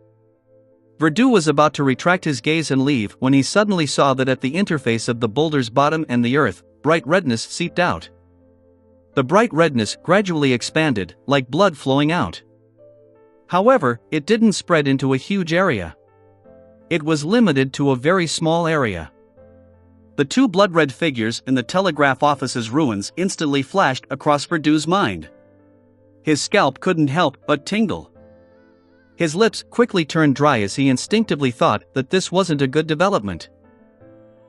Verdu was about to retract his gaze and leave when he suddenly saw that at the interface of the boulder's bottom and the earth, bright redness seeped out. The bright redness gradually expanded, like blood flowing out. However, it didn't spread into a huge area. It was limited to a very small area. The two blood-red figures in the telegraph office's ruins instantly flashed across Verdu's mind. His scalp couldn't help but tingle. His lips quickly turned dry as he instinctively thought that this wasn't a good development.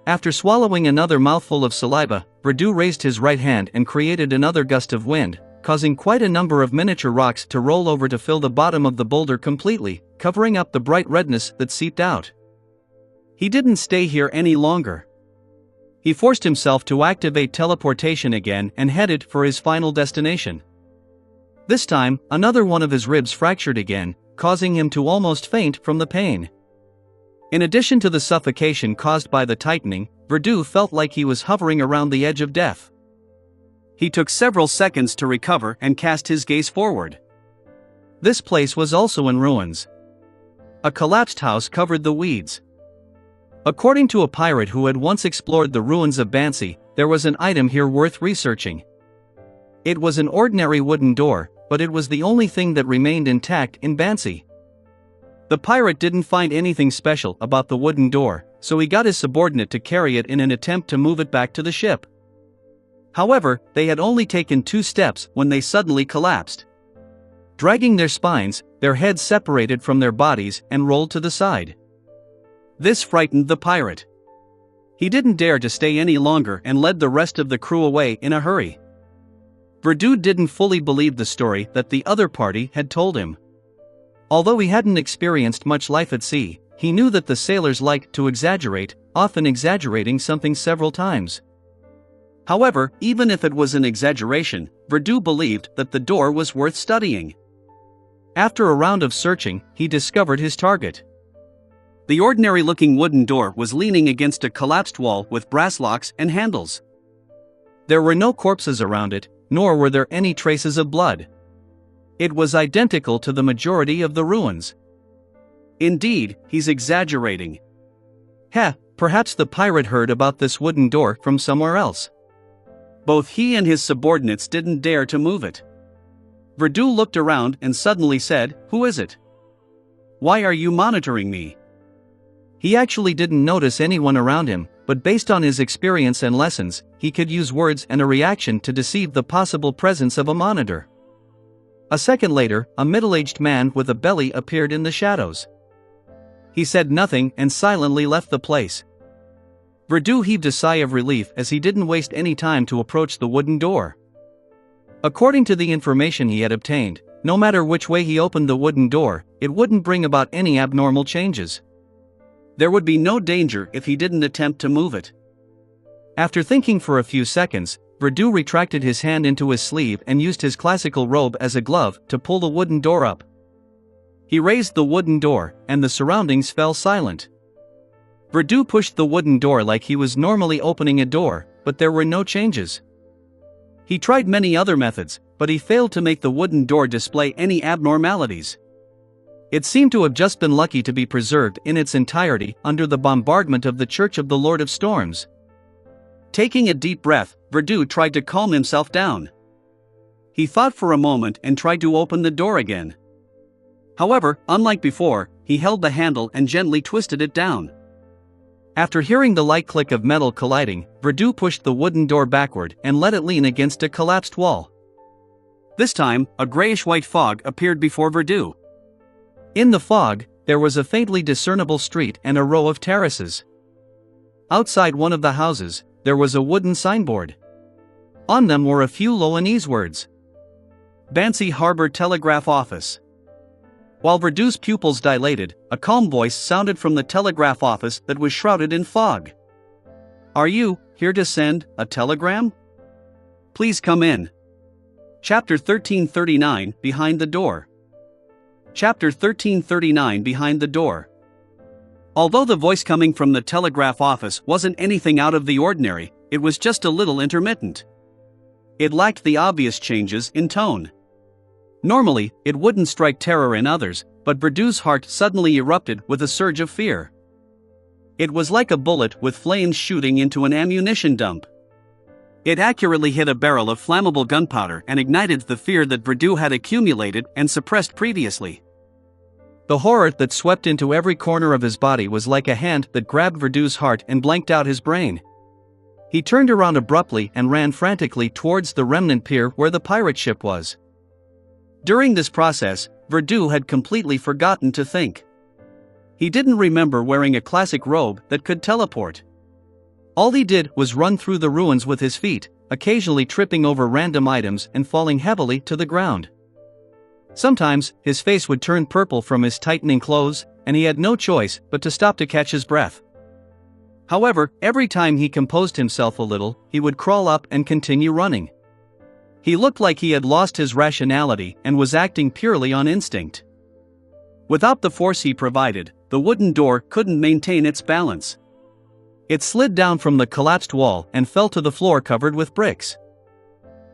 After swallowing another mouthful of saliva, Verdu raised his right hand and created another gust of wind, causing quite a number of miniature rocks to roll over to fill the bottom of the boulder completely, covering up the bright redness that seeped out. He didn't stay here any longer. He forced himself to activate teleportation again and headed for his final destination. This time, another one of his ribs fractured again, causing him to almost faint from the pain. In addition to the suffocation caused by the tightening, Verdu felt like he was hovering around the edge of death. He took several seconds to recover and cast his gaze forward. This place was also in ruins. A collapsed house covered the weeds. According to a pirate who had once explored the ruins of Bansi, there was an item here worth researching. It was an ordinary wooden door, but it was the only thing that remained intact in Bansi. The pirate didn't find anything special about the wooden door, so he got his subordinate to carry it in an attempt to move it back to the ship. However, they had only taken 2 steps when they suddenly collapsed. Dragging their spines, their heads separated from their bodies and rolled to the side. This frightened the pirate. He didn't dare to stay any longer and led the rest of the crew away in a hurry. Verdu didn't fully believe the story that the other party had told him. Although he hadn't experienced much life at sea, he knew that the sailors liked to exaggerate, often exaggerating something several times. However, even if it was an exaggeration, Verdu believed that the door was worth studying. After a round of searching, he discovered his target. The ordinary-looking wooden door was leaning against a collapsed wall with brass locks and handles. There were no corpses around it, nor were there any traces of blood. It was identical to the majority of the ruins. Indeed, he's exaggerating. Heh, perhaps the pirate heard about this wooden door from somewhere else. Both he and his subordinates didn't dare to move it. Verdu looked around and suddenly said, "Who is it? Why are you monitoring me?" He actually didn't notice anyone around him, but based on his experience and lessons, he could use words and a reaction to deceive the possible presence of a monitor. A second later, a middle-aged man with a belly appeared in the shadows. He said nothing and silently left the place. Verdu heaved a sigh of relief as he didn't waste any time to approach the wooden door. According to the information he had obtained, no matter which way he opened the wooden door, it wouldn't bring about any abnormal changes. There would be no danger if he didn't attempt to move it. After thinking for a few seconds, Verdu retracted his hand into his sleeve and used his classical robe as a glove to pull the wooden door up. He raised the wooden door, and the surroundings fell silent. Verdu pushed the wooden door like he was normally opening a door, but there were no changes. He tried many other methods, but he failed to make the wooden door display any abnormalities. It seemed to have just been lucky to be preserved in its entirety under the bombardment of the Church of the Lord of Storms. Taking a deep breath, Verdu tried to calm himself down. He thought for a moment and tried to open the door again. However, unlike before, he held the handle and gently twisted it down. After hearing the light click of metal colliding, Verdu pushed the wooden door backward and let it lean against a collapsed wall. This time, a grayish-white fog appeared before Verdu. In the fog, there was a faintly discernible street and a row of terraces. Outside one of the houses, there was a wooden signboard. On them were a few Loanese words. Bansi Harbor Telegraph Office. While Verdu's pupils dilated, a calm voice sounded from the telegraph office that was shrouded in fog. "Are you here to send a telegram? Please come in." Chapter 1339, Behind the Door. Chapter 1339, Behind the Door. Although the voice coming from the telegraph office wasn't anything out of the ordinary, it was just a little intermittent. It lacked the obvious changes in tone. Normally, it wouldn't strike terror in others, but Verdu's heart suddenly erupted with a surge of fear. It was like a bullet with flames shooting into an ammunition dump. It accurately hit a barrel of flammable gunpowder and ignited the fear that Verdu had accumulated and suppressed previously. The horror that swept into every corner of his body was like a hand that grabbed Verdu's heart and blanked out his brain. He turned around abruptly and ran frantically towards the remnant pier where the pirate ship was. During this process, Verdu had completely forgotten to think. He didn't remember wearing a classic robe that could teleport. All he did was run through the ruins with his feet, occasionally tripping over random items and falling heavily to the ground. Sometimes, his face would turn purple from his tightening clothes, and he had no choice but to stop to catch his breath. However, every time he composed himself a little, he would crawl up and continue running. He looked like he had lost his rationality and was acting purely on instinct. Without the force he provided, the wooden door couldn't maintain its balance. It slid down from the collapsed wall and fell to the floor covered with bricks.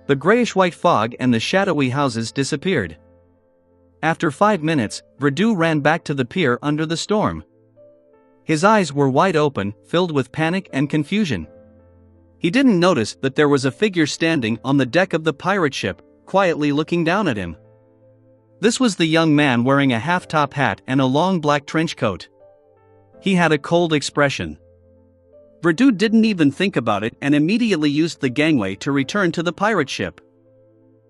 The grayish-white fog and the shadowy houses disappeared. After 5 minutes, Verdu ran back to the pier under the storm. His eyes were wide open, filled with panic and confusion. He didn't notice that there was a figure standing on the deck of the pirate ship, quietly looking down at him. This was the young man wearing a half-top hat and a long black trench coat. He had a cold expression. Verdu didn't even think about it and immediately used the gangway to return to the pirate ship.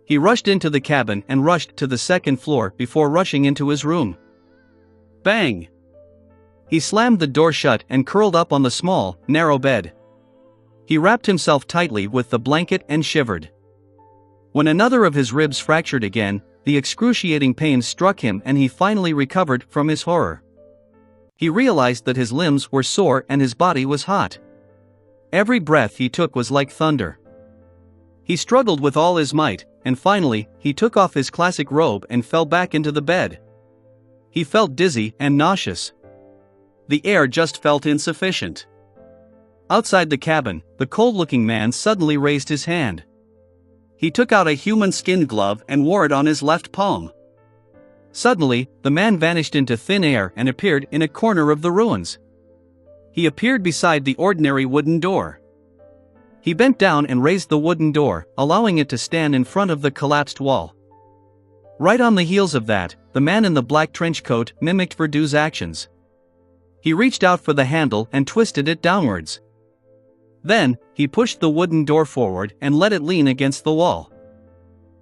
He rushed into the cabin and rushed to the second floor before rushing into his room. Bang! He slammed the door shut and curled up on the small, narrow bed. He wrapped himself tightly with the blanket and shivered. When another of his ribs fractured again, the excruciating pain struck him and he finally recovered from his horror. He realized that his limbs were sore and his body was hot. Every breath he took was like thunder. He struggled with all his might, and finally, he took off his classic robe and fell back into the bed. He felt dizzy and nauseous. The air just felt insufficient. Outside the cabin, the cold-looking man suddenly raised his hand. He took out a human skin glove and wore it on his left palm. Suddenly, the man vanished into thin air and appeared in a corner of the ruins. He appeared beside the ordinary wooden door. He bent down and raised the wooden door, allowing it to stand in front of the collapsed wall. Right on the heels of that, the man in the black trench coat mimicked Verdu's actions. He reached out for the handle and twisted it downwards. Then, he pushed the wooden door forward and let it lean against the wall.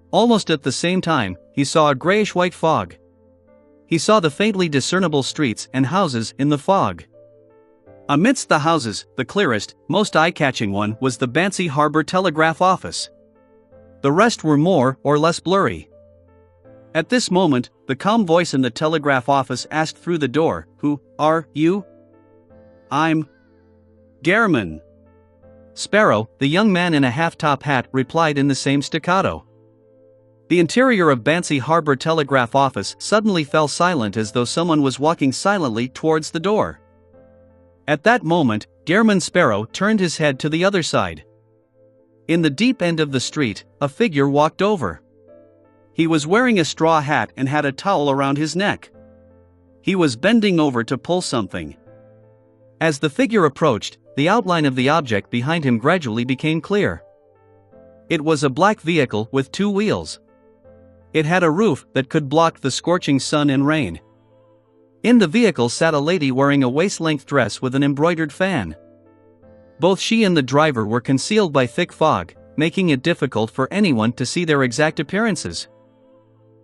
Almost at the same time, he saw a grayish-white fog. He saw the faintly discernible streets and houses in the fog. Amidst the houses, the clearest, most eye-catching one was the Bancy Harbor Telegraph Office. The rest were more or less blurry. At this moment, the calm voice in the telegraph office asked through the door, "Who are you?" "I'm Gehrman Sparrow," the young man in a half-top hat replied in the same staccato. The interior of Bancy Harbor Telegraph Office suddenly fell silent as though someone was walking silently towards the door. At that moment, Gehrman Sparrow turned his head to the other side. In the deep end of the street, a figure walked over. He was wearing a straw hat and had a towel around his neck. He was bending over to pull something. As the figure approached, the outline of the object behind him gradually became clear. It was a black vehicle with 2 wheels. It had a roof that could block the scorching sun and rain. In the vehicle sat a lady wearing a waist-length dress with an embroidered fan. Both she and the driver were concealed by thick fog, making it difficult for anyone to see their exact appearances.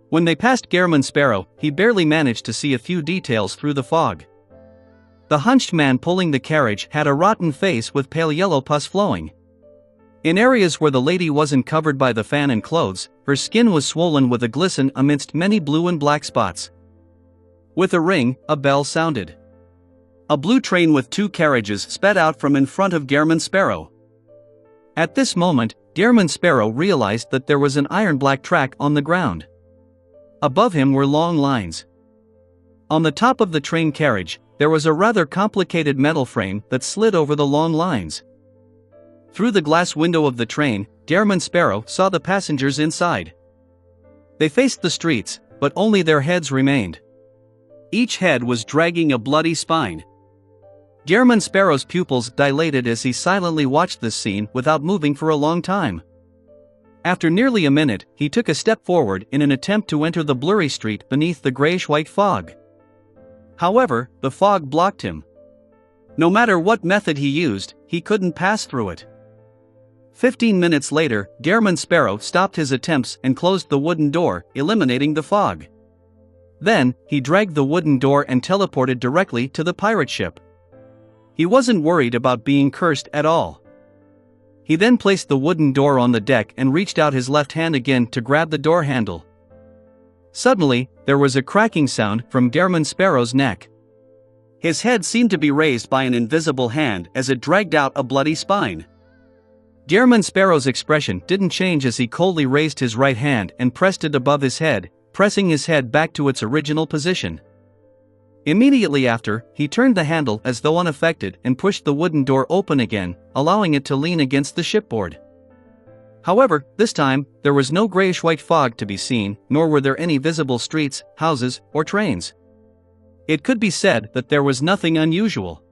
When they passed Gehrman Sparrow, he barely managed to see a few details through the fog. The hunched man pulling the carriage had a rotten face with pale yellow pus flowing. In areas where the lady wasn't covered by the fan and clothes, her skin was swollen with a glisten amidst many blue and black spots. With a ring, a bell sounded. A blue train with 2 carriages sped out from in front of Gehrman Sparrow. At this moment, Gehrman Sparrow realized that there was an iron-black track on the ground. Above him were long lines. On the top of the train carriage, there was a rather complicated metal frame that slid over the long lines. Through the glass window of the train, Gehrman Sparrow saw the passengers inside. They faced the streets, but only their heads remained. Each head was dragging a bloody spine. Gehrman Sparrow's pupils dilated as he silently watched this scene without moving for a long time. After nearly a minute, he took a step forward in an attempt to enter the blurry street beneath the grayish-white fog. However, the fog blocked him. No matter what method he used, he couldn't pass through it. 15 minutes later, Gehrman Sparrow stopped his attempts and closed the wooden door, eliminating the fog. Then, he dragged the wooden door and teleported directly to the pirate ship. He wasn't worried about being cursed at all. He then placed the wooden door on the deck and reached out his left hand again to grab the door handle. Suddenly, there was a cracking sound from Gehrman Sparrow's neck. His head seemed to be raised by an invisible hand as it dragged out a bloody spine. Gehrman Sparrow's expression didn't change as he coldly raised his right hand and pressed it above his head, pressing his head back to its original position. Immediately after, he turned the handle as though unaffected and pushed the wooden door open again, allowing it to lean against the shipboard. However, this time, there was no grayish-white fog to be seen, nor were there any visible streets, houses, or trains. It could be said that there was nothing unusual.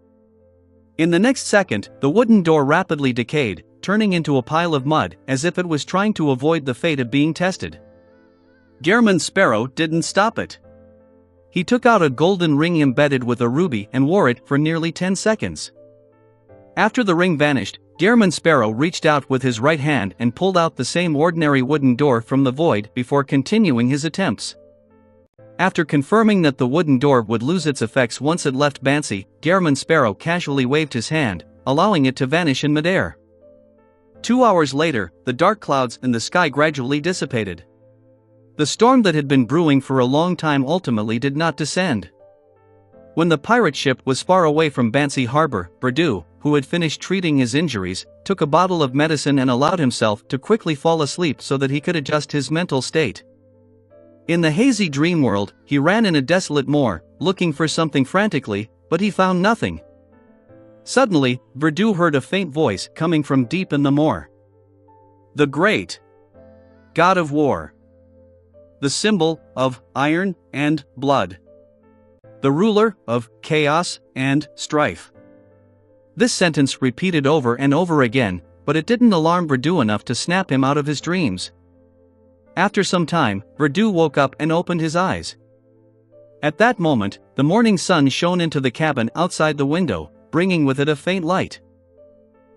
In the next second, the wooden door rapidly decayed, turning into a pile of mud, as if it was trying to avoid the fate of being tested. Gehrman Sparrow didn't stop it. He took out a golden ring embedded with a ruby and wore it for nearly 10 seconds. After the ring vanished, Gehrman Sparrow reached out with his right hand and pulled out the same ordinary wooden door from the void before continuing his attempts. After confirming that the wooden door would lose its effects once it left Bancy, Gehrman Sparrow casually waved his hand, allowing it to vanish in midair. 2 hours later, the dark clouds in the sky gradually dissipated. The storm that had been brewing for a long time ultimately did not descend. When the pirate ship was far away from Bancy Harbor, Verdu, who had finished treating his injuries, took a bottle of medicine and allowed himself to quickly fall asleep so that he could adjust his mental state. In the hazy dream world, he ran in a desolate moor, looking for something frantically, but he found nothing. Suddenly, Verdu heard a faint voice coming from deep in the moor. "The great God of War." the symbol of iron and blood, the ruler of chaos and strife. This sentence repeated over and over again, but it didn't alarm Verdu enough to snap him out of his dreams. After some time, Verdu woke up and opened his eyes. At that moment, the morning sun shone into the cabin outside the window, bringing with it a faint light.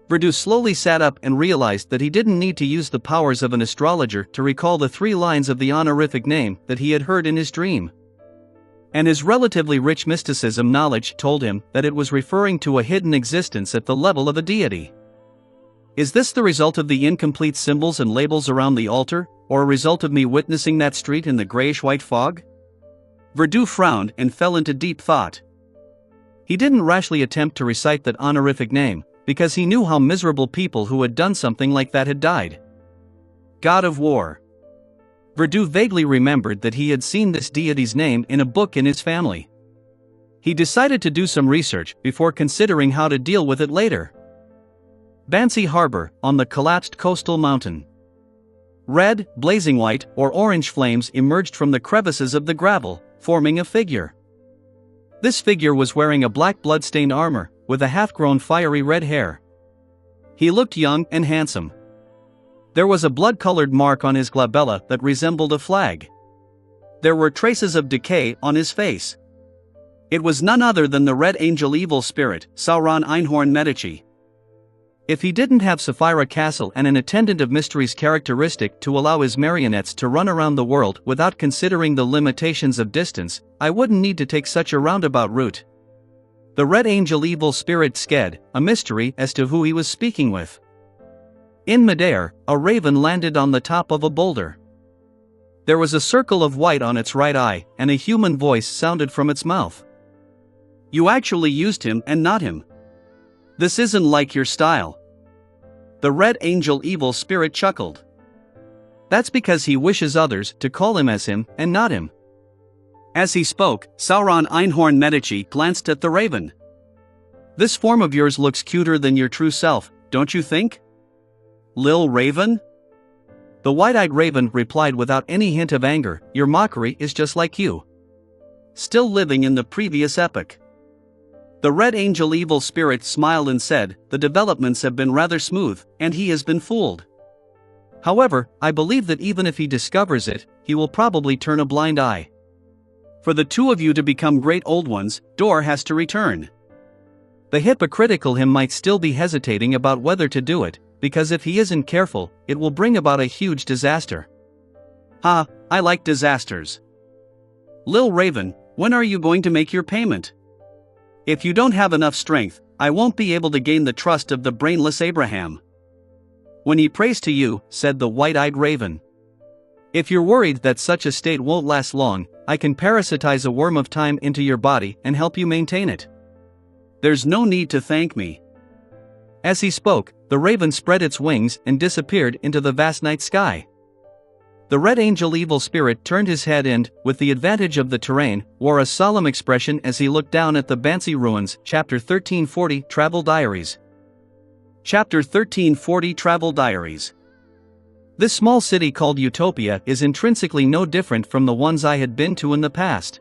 Verdu slowly sat up and realized that he didn't need to use the powers of an astrologer to recall the 3 lines of the honorific name that he had heard in his dream. And his relatively rich mysticism knowledge told him that it was referring to a hidden existence at the level of a deity. Is this the result of the incomplete symbols and labels around the altar, or a result of me witnessing that street in the grayish-white fog? Verdu frowned and fell into deep thought. He didn't rashly attempt to recite that honorific name, because he knew how miserable people who had done something like that had died. God of War. Verdu vaguely remembered that he had seen this deity's name in a book in his family. He decided to do some research before considering how to deal with it later. Bansi Harbor, on the collapsed coastal mountain. Red, blazing white, or orange flames emerged from the crevices of the gravel, forming a figure. This figure was wearing a black blood-stained armor, with a half-grown fiery red hair. He looked young and handsome. There was a blood-colored mark on his glabella that resembled a flag. There were traces of decay on his face. It was none other than the Red Angel evil spirit, Sauron Einhorn Medici. If he didn't have Saphira Castle and an attendant of mysteries characteristic to allow his marionettes to run around the world without considering the limitations of distance, I wouldn't need to take such a roundabout route. The Red Angel evil spirit Sked, a mystery as to who he was speaking with. In midair, a raven landed on the top of a boulder. There was a circle of white on its right eye, and a human voice sounded from its mouth. You actually used him and not him. This isn't like your style. The Red Angel evil spirit chuckled. That's because he wishes others to call him as him and not him. As he spoke, Sauron Einhorn Medici glanced at the raven. This form of yours looks cuter than your true self, don't you think? Lil Raven? The white-eyed raven replied without any hint of anger, your mockery is just like you. Still living in the previous epoch. The Red Angel evil spirit smiled and said, the developments have been rather smooth, and he has been fooled. However, I believe that even if he discovers it, he will probably turn a blind eye. For the two of you to become great old ones, Dor has to return. The hypocritical him might still be hesitating about whether to do it, because if he isn't careful, it will bring about a huge disaster. Ha, I like disasters. Lil Raven, when are you going to make your payment? If you don't have enough strength, I won't be able to gain the trust of the brainless Abraham. When he prays to you, said the white-eyed raven. If you're worried that such a state won't last long, I can parasitize a worm of time into your body and help you maintain it. There's no need to thank me. As he spoke, the raven spread its wings and disappeared into the vast night sky. The Red Angel evil spirit turned his head and, with the advantage of the terrain, wore a solemn expression as he looked down at the Bansi ruins. Chapter 1340 Travel Diaries. Chapter 1340 Travel Diaries. This small city called Utopia is intrinsically no different from the ones I had been to in the past.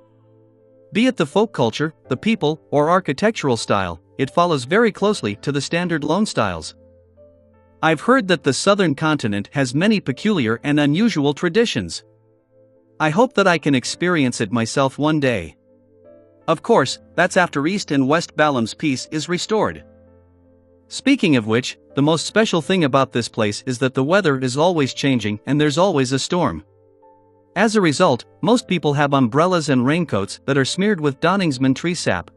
Be it the folk culture, the people, or architectural style, it follows very closely to the standard Lone styles. I've heard that the southern continent has many peculiar and unusual traditions. I hope that I can experience it myself one day. Of course, that's after East and West Balam's peace is restored. Speaking of which, the most special thing about this place is that the weather is always changing and there's always a storm. As a result, most people have umbrellas and raincoats that are smeared with Donningsman tree sap.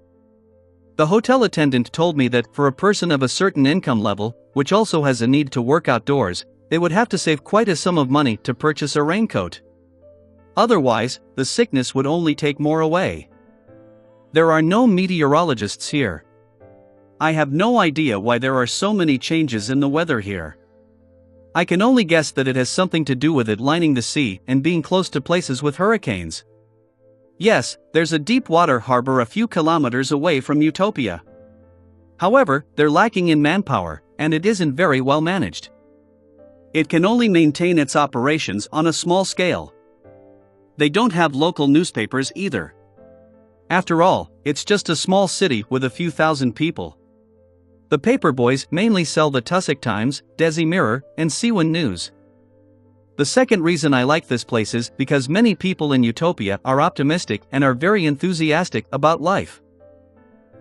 The hotel attendant told me that for a person of a certain income level, which also has a need to work outdoors, they would have to save quite a sum of money to purchase a raincoat. Otherwise, the sickness would only take more away. There are no meteorologists here. I have no idea why there are so many changes in the weather here. I can only guess that it has something to do with it lining the sea and being close to places with hurricanes. Yes, there's a deep water harbor a few kilometers away from Utopia. However, they're lacking in manpower, and it isn't very well managed. It can only maintain its operations on a small scale. They don't have local newspapers either. After all, it's just a small city with a few thousand people. The paper boys mainly sell the Tussock Times, Desi Mirror, and Siwan News. The second reason I like this place is because many people in Utopia are optimistic and are very enthusiastic about life.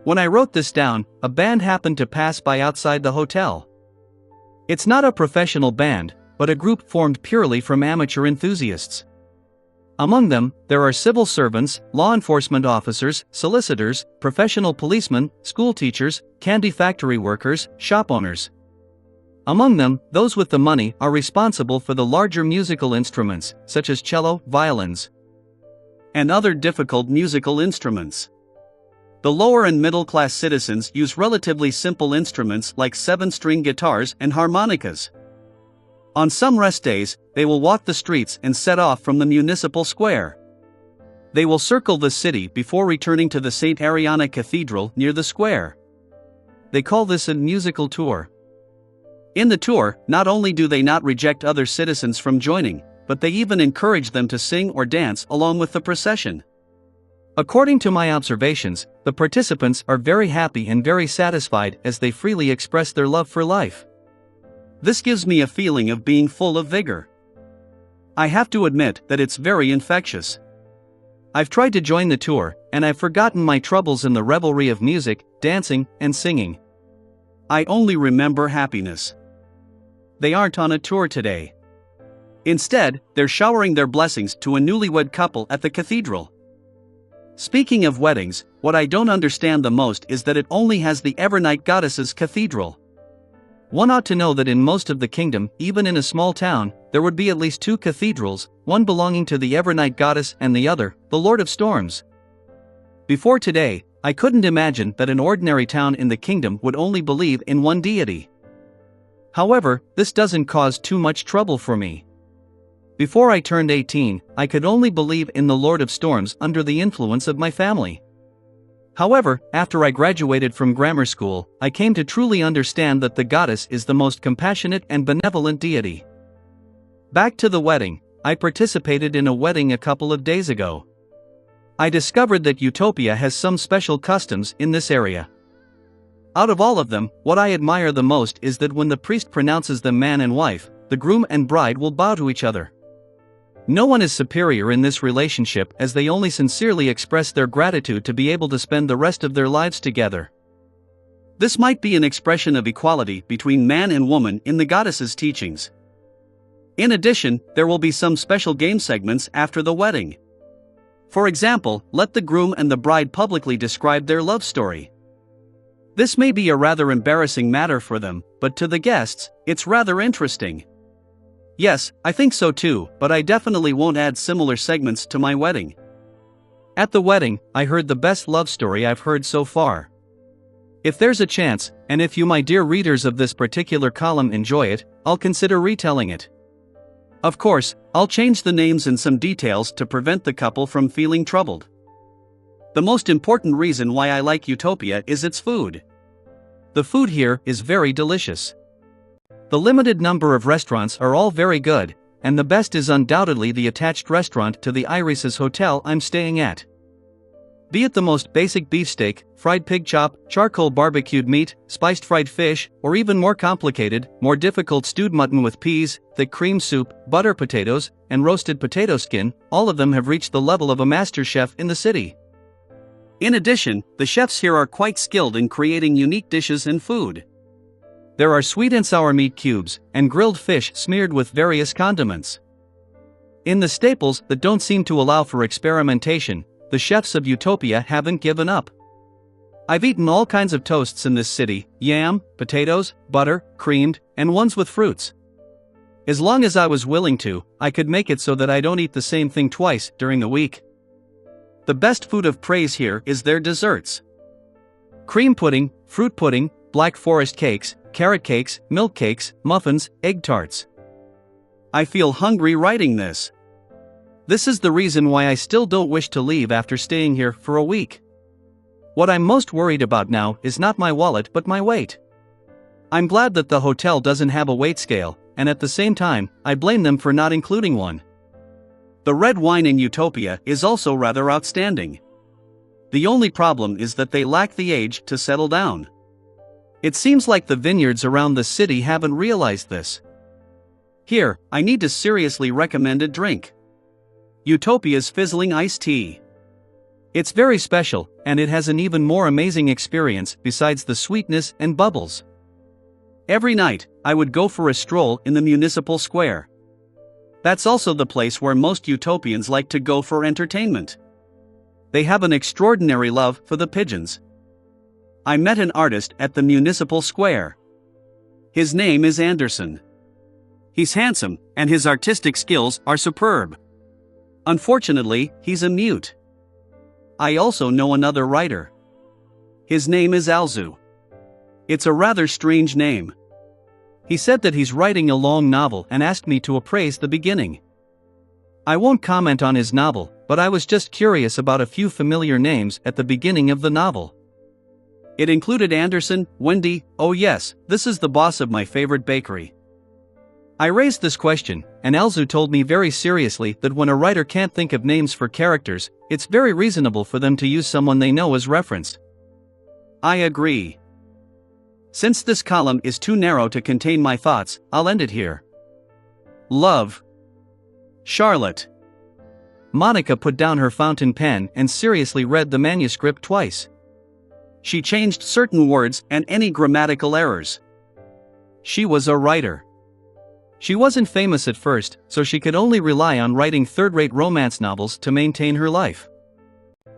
When I wrote this down, a band happened to pass by outside the hotel. It's not a professional band, but a group formed purely from amateur enthusiasts. Among them, there are civil servants, law enforcement officers, solicitors, professional policemen, school teachers, candy factory workers, shop owners. Among them, those with the money are responsible for the larger musical instruments, such as cello, violins, and other difficult musical instruments. The lower and middle-class citizens use relatively simple instruments like 7-string guitars and harmonicas. On some rest days, they will walk the streets and set off from the municipal square. They will circle the city before returning to the St. Ariana Cathedral near the square. They call this a musical tour. In the tour, not only do they not reject other citizens from joining, but they even encourage them to sing or dance along with the procession. According to my observations, the participants are very happy and very satisfied as they freely express their love for life. This gives me a feeling of being full of vigor. I have to admit that it's very infectious. I've tried to join the tour, and I've forgotten my troubles in the revelry of music, dancing, and singing. I only remember happiness. They aren't on a tour today. Instead, they're showering their blessings to a newlywed couple at the cathedral. Speaking of weddings, what I don't understand the most is that it only has the Evernight Goddesses Cathedral. One ought to know that in most of the kingdom, even in a small town, there would be at least 2 cathedrals, one belonging to the Evernight Goddess and the other, the Lord of Storms. Before today, I couldn't imagine that an ordinary town in the kingdom would only believe in one deity. However, this doesn't cause too much trouble for me. Before I turned 18, I could only believe in the Lord of Storms under the influence of my family. However, after I graduated from grammar school, I came to truly understand that the goddess is the most compassionate and benevolent deity. Back to the wedding. I participated in a wedding a couple of days ago. I discovered that Utopia has some special customs in this area. Out of all of them, what I admire the most is that when the priest pronounces them man and wife, the groom and bride will bow to each other. No one is superior in this relationship as they only sincerely express their gratitude to be able to spend the rest of their lives together. This might be an expression of equality between man and woman in the goddess's teachings. In addition, there will be some special game segments after the wedding. For example, let the groom and the bride publicly describe their love story. This may be a rather embarrassing matter for them, but to the guests, it's rather interesting. Yes, I think so too, but I definitely won't add similar segments to my wedding. At the wedding, I heard the best love story I've heard so far. If there's a chance, and if you my dear readers of this particular column enjoy it, I'll consider retelling it. Of course, I'll change the names and some details to prevent the couple from feeling troubled. The most important reason why I like Utopia is its food. The food here is very delicious. The limited number of restaurants are all very good, and the best is undoubtedly the attached restaurant to the Iris's hotel I'm staying at. Be it the most basic beefsteak, fried pig chop, charcoal barbecued meat, spiced fried fish, or even more complicated, more difficult stewed mutton with peas, thick cream soup, butter potatoes, and roasted potato skin, all of them have reached the level of a master chef in the city. In addition, the chefs here are quite skilled in creating unique dishes and food. There are sweet and sour meat cubes, and grilled fish smeared with various condiments. In the staples that don't seem to allow for experimentation, the chefs of Utopia haven't given up. I've eaten all kinds of toasts in this city: yam, potatoes, butter, creamed, and ones with fruits. As long as I was willing to, I could make it so that I don't eat the same thing twice during the week. The best food of praise here is their desserts. Cream pudding, fruit pudding, black forest cakes, carrot cakes, milk cakes, muffins, egg tarts. I feel hungry writing this. This is the reason why I still don't wish to leave after staying here for a week. What I'm most worried about now is not my wallet but my weight. I'm glad that the hotel doesn't have a weight scale, and at the same time, I blame them for not including one. The red wine in Utopia is also rather outstanding. The only problem is that they lack the age to settle down. It seems like the vineyards around the city haven't realized this. Here, I need to seriously recommend a drink. Utopia's Fizzling Iced Tea. It's very special, and it has an even more amazing experience besides the sweetness and bubbles. Every night, I would go for a stroll in the municipal square. That's also the place where most utopians like to go for entertainment. They have an extraordinary love for the pigeons. I met an artist at the municipal square. His name is Anderson. He's handsome, and his artistic skills are superb. Unfortunately, he's a mute. I also know another writer. His name is Alzu. It's a rather strange name. He said that he's writing a long novel and asked me to appraise the beginning. I won't comment on his novel, but I was just curious about a few familiar names at the beginning of the novel. It included Anderson, Wendy, oh yes, this is the boss of my favorite bakery. I raised this question, and Alzu told me very seriously that when a writer can't think of names for characters, it's very reasonable for them to use someone they know as reference. I agree. Since this column is too narrow to contain my thoughts, I'll end it here. Love. Charlotte. Monica put down her fountain pen and seriously read the manuscript twice. She changed certain words and any grammatical errors. She was a writer. She wasn't famous at first, so she could only rely on writing third-rate romance novels to maintain her life.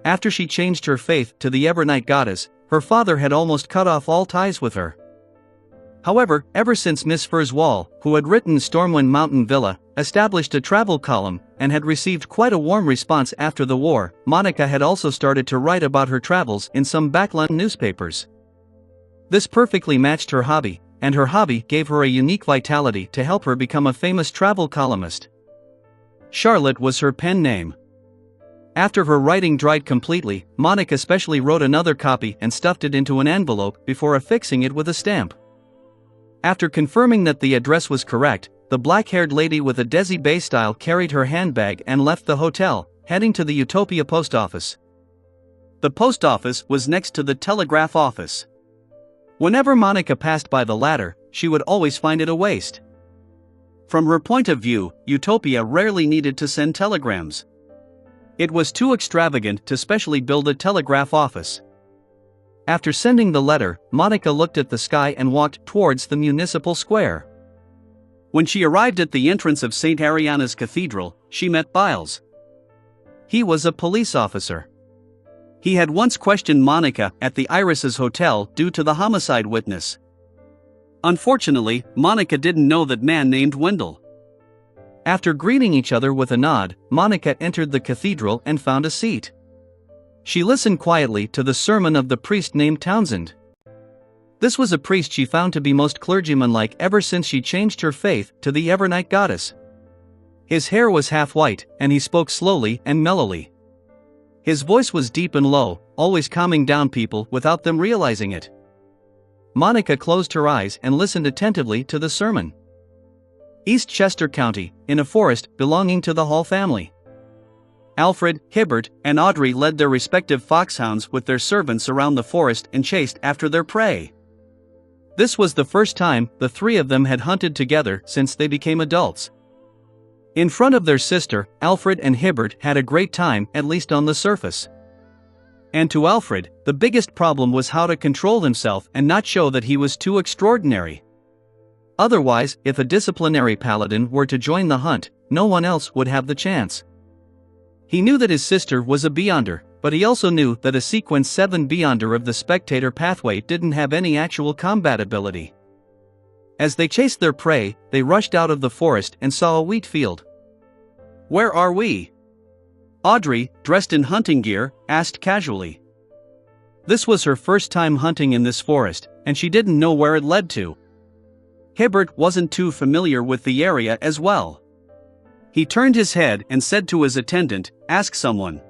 After she changed her faith to the Evernight Goddess, her father had almost cut off all ties with her. However, ever since Miss Furswall, who had written Stormwind Mountain Villa, established a travel column, and had received quite a warm response after the war, Monica had also started to write about her travels in some backland newspapers. This perfectly matched her hobby, and her hobby gave her a unique vitality to help her become a famous travel columnist. Charlotte was her pen name. After her writing dried completely, Monica specially wrote another copy and stuffed it into an envelope before affixing it with a stamp. After confirming that the address was correct, the black-haired lady with a Desi Bay style carried her handbag and left the hotel, heading to the Utopia post office. The post office was next to the telegraph office. Whenever Monica passed by the latter, she would always find it a waste. From her point of view, Utopia rarely needed to send telegrams. It was too extravagant to specially build a telegraph office. After sending the letter, Monica looked at the sky and walked towards the municipal square. When she arrived at the entrance of St. Ariana's Cathedral, she met Biles. He was a police officer. He had once questioned Monica at the Iris's hotel due to the homicide witness. Unfortunately, Monica didn't know that man named Wendell. After greeting each other with a nod, Monica entered the cathedral and found a seat. She listened quietly to the sermon of the priest named Townsend. This was a priest she found to be most clergyman-like ever since she changed her faith to the Evernight Goddess. His hair was half white, and he spoke slowly and mellowly. His voice was deep and low, always calming down people without them realizing it. Monica closed her eyes and listened attentively to the sermon. East Chester County, in a forest belonging to the Hall family. Alfred, Hibbert, and Audrey led their respective foxhounds with their servants around the forest and chased after their prey. This was the first time the three of them had hunted together since they became adults. In front of their sister, Alfred and Hibbert had a great time, at least on the surface. And to Alfred, the biggest problem was how to control himself and not show that he was too extraordinary. Otherwise, if a disciplinary paladin were to join the hunt, no one else would have the chance. He knew that his sister was a Beyonder, but he also knew that a Sequence 7 Beyonder of the Spectator pathway didn't have any actual combat ability. As they chased their prey, they rushed out of the forest and saw a wheat field. "Where are we?" Audrey, dressed in hunting gear, asked casually. This was her first time hunting in this forest, and she didn't know where it led to. Hibbert wasn't too familiar with the area as well. He turned his head and said to his attendant, "Ask someone."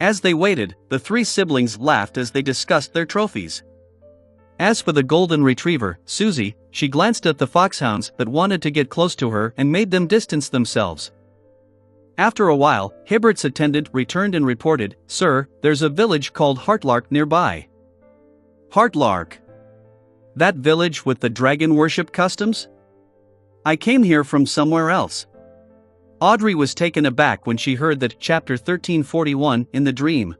As they waited, the three siblings laughed as they discussed their trophies. As for the golden retriever, Susie, she glanced at the foxhounds that wanted to get close to her and made them distance themselves. After a while, Hibbert's attendant returned and reported, "Sir, there's a village called Heartlark nearby." Heartlark? That village with the dragon worship customs? I came here from somewhere else. Audrey was taken aback when she heard that Chapter 1341 in the dream.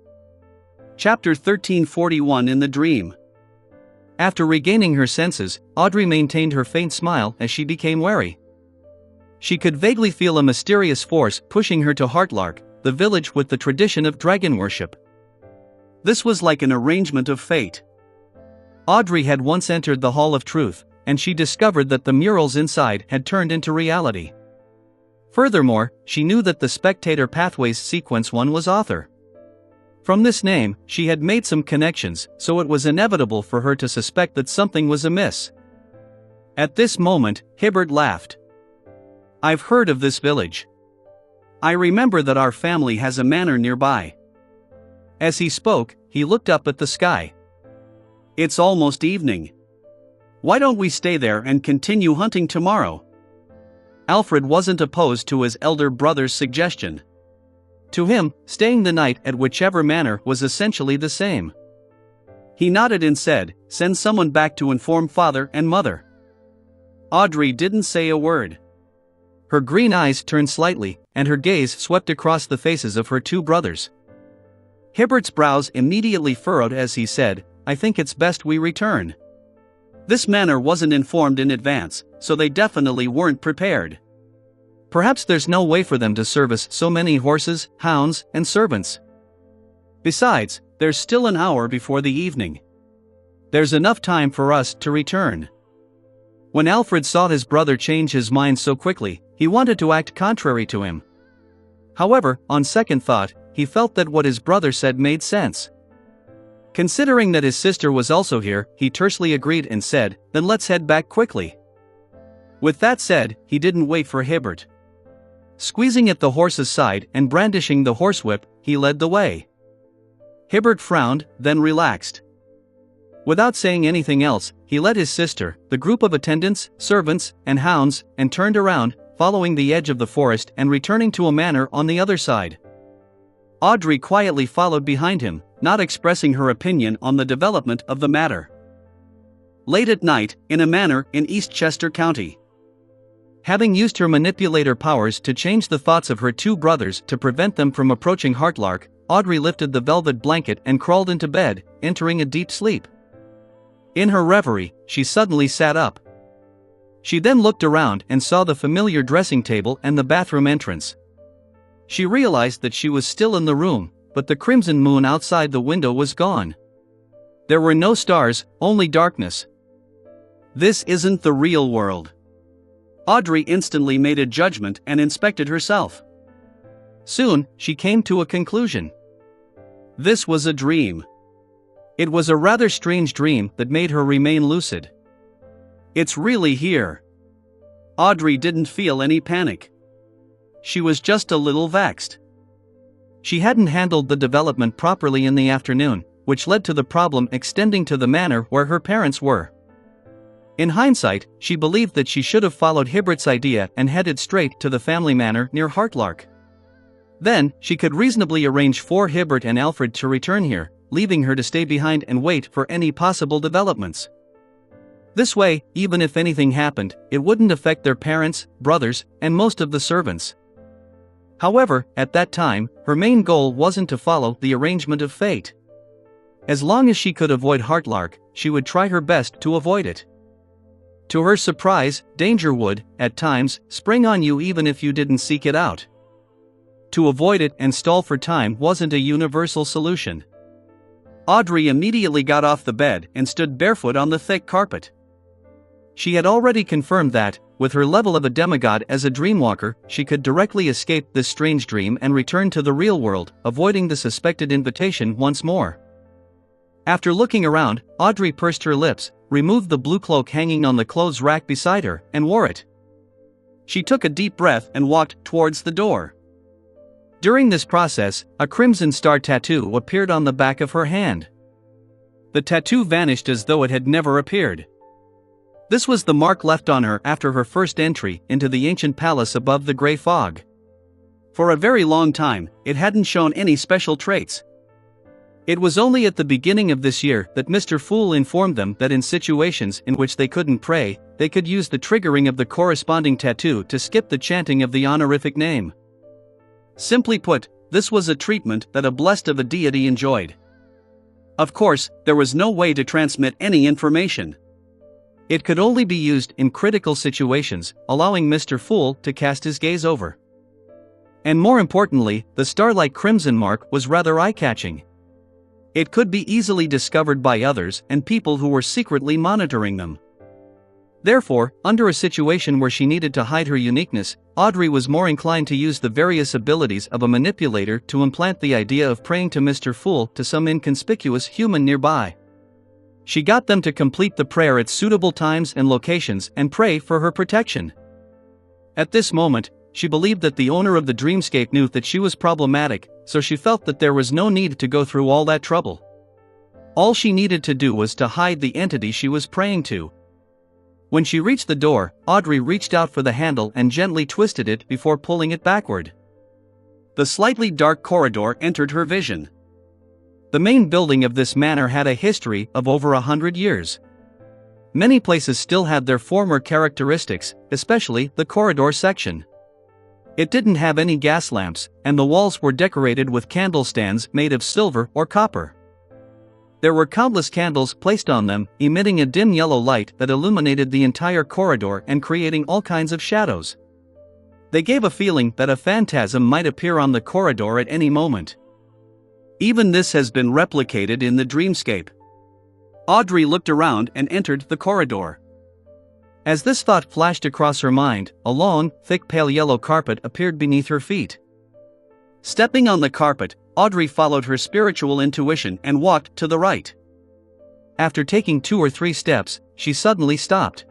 Chapter 1341 in the dream. After regaining her senses, Audrey maintained her faint smile as she became wary. She could vaguely feel a mysterious force pushing her to Heartlark, the village with the tradition of dragon worship. This was like an arrangement of fate. Audrey had once entered the Hall of Truth, and she discovered that the murals inside had turned into reality. Furthermore, she knew that the Spectator Pathways Sequence 1 was author. From this name, she had made some connections, so it was inevitable for her to suspect that something was amiss. At this moment, Hibbert laughed. "I've heard of this village. I remember that our family has a manor nearby." As he spoke, he looked up at the sky. "It's almost evening. Why don't we stay there and continue hunting tomorrow?" Alfred wasn't opposed to his elder brother's suggestion. To him, staying the night at whichever manor was essentially the same. He nodded and said, "Send someone back to inform father and mother." Audrey didn't say a word. Her green eyes turned slightly, and her gaze swept across the faces of her two brothers. Hibbert's brows immediately furrowed as he said, "I think it's best we return." This manor wasn't informed in advance, so they definitely weren't prepared. Perhaps there's no way for them to service so many horses, hounds, and servants. Besides, there's still an hour before the evening. There's enough time for us to return. When Alfred saw his brother change his mind so quickly, he wanted to act contrary to him. However, on second thought, he felt that what his brother said made sense. Considering that his sister was also here, he tersely agreed and said, "Then let's head back quickly." With that said, he didn't wait for Hibbert. Squeezing at the horse's side and brandishing the horsewhip, he led the way. Hibbert frowned, then relaxed. Without saying anything else, he led his sister, the group of attendants, servants, and hounds, and turned around, following the edge of the forest and returning to a manor on the other side. Audrey quietly followed behind him, not expressing her opinion on the development of the matter. Late at night, in a manor in Eastchester County. Having used her manipulator powers to change the thoughts of her two brothers to prevent them from approaching Heartlark, Audrey lifted the velvet blanket and crawled into bed, entering a deep sleep. In her reverie, she suddenly sat up. She then looked around and saw the familiar dressing table and the bathroom entrance. She realized that she was still in the room, but the crimson moon outside the window was gone. There were no stars, only darkness. This isn't the real world. Audrey instantly made a judgment and inspected herself. Soon, she came to a conclusion. This was a dream. It was a rather strange dream that made her remain lucid. It's really here. Audrey didn't feel any panic. She was just a little vexed. She hadn't handled the development properly in the afternoon, which led to the problem extending to the manor where her parents were. In hindsight, she believed that she should have followed Hibbert's idea and headed straight to the family manor near Heartlark. Then, she could reasonably arrange for Hibbert and Alfred to return here, leaving her to stay behind and wait for any possible developments. This way, even if anything happened, it wouldn't affect their parents, brothers, and most of the servants. However, at that time, her main goal wasn't to follow the arrangement of fate. As long as she could avoid Heartlark, she would try her best to avoid it. To her surprise, danger would, at times, spring on you even if you didn't seek it out. To avoid it and stall for time wasn't a universal solution. Audrey immediately got off the bed and stood barefoot on the thick carpet. She had already confirmed that, with her level of a demigod as a dreamwalker, she could directly escape this strange dream and return to the real world, avoiding the suspected invitation once more. After looking around, Audrey pursed her lips, removed the blue cloak hanging on the clothes rack beside her, and wore it. She took a deep breath and walked towards the door. During this process, a crimson star tattoo appeared on the back of her hand. The tattoo vanished as though it had never appeared. This was the mark left on her after her first entry into the ancient palace above the gray fog. For a very long time, it hadn't shown any special traits. It was only at the beginning of this year that Mr. Fool informed them that in situations in which they couldn't pray, they could use the triggering of the corresponding tattoo to skip the chanting of the honorific name. Simply put, this was a treatment that a blessed of a deity enjoyed. Of course, there was no way to transmit any information. It could only be used in critical situations, allowing Mr. Fool to cast his gaze over. And more importantly, the star-like crimson mark was rather eye-catching. It could be easily discovered by others and people who were secretly monitoring them. Therefore, under a situation where she needed to hide her uniqueness, Audrey was more inclined to use the various abilities of a manipulator to implant the idea of praying to Mr. Fool to some inconspicuous human nearby. She got them to complete the prayer at suitable times and locations and pray for her protection. At this moment, she believed that the owner of the dreamscape knew that she was problematic, so she felt that there was no need to go through all that trouble. All she needed to do was to hide the entity she was praying to. When she reached the door, Audrey reached out for the handle and gently twisted it before pulling it backward. The slightly dark corridor entered her vision. The main building of this manor had a history of over 100 years. Many places still had their former characteristics, especially the corridor section. It didn't have any gas lamps, and the walls were decorated with candle stands made of silver or copper. There were countless candles placed on them, emitting a dim yellow light that illuminated the entire corridor and creating all kinds of shadows. They gave a feeling that a phantasm might appear on the corridor at any moment. Even this has been replicated in the dreamscape. Audrey looked around and entered the corridor. As this thought flashed across her mind, a long, thick pale yellow carpet appeared beneath her feet. Stepping on the carpet, Audrey followed her spiritual intuition and walked to the right. After taking 2 or 3 steps, she suddenly stopped.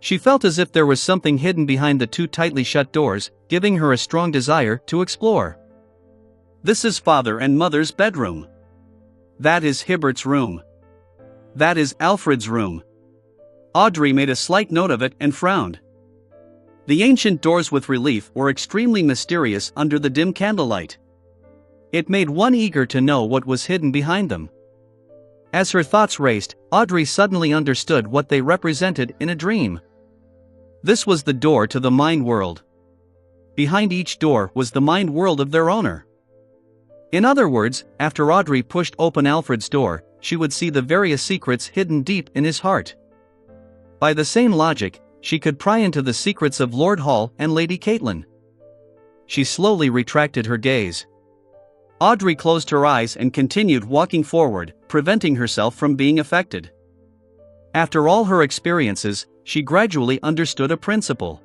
She felt as if there was something hidden behind the 2 tightly shut doors, giving her a strong desire to explore. This is Father and Mother's bedroom. That is Hibbert's room. That is Alfred's room. Audrey made a slight note of it and frowned. The ancient doors with relief were extremely mysterious under the dim candlelight. It made one eager to know what was hidden behind them. As her thoughts raced, Audrey suddenly understood what they represented in a dream. This was the door to the mind world. Behind each door was the mind world of their owner. In other words, after Audrey pushed open Alfred's door, she would see the various secrets hidden deep in his heart. By the same logic, she could pry into the secrets of Lord Hall and Lady Caitlin. She slowly retracted her gaze. Audrey closed her eyes and continued walking forward, preventing herself from being affected. After all her experiences, she gradually understood a principle.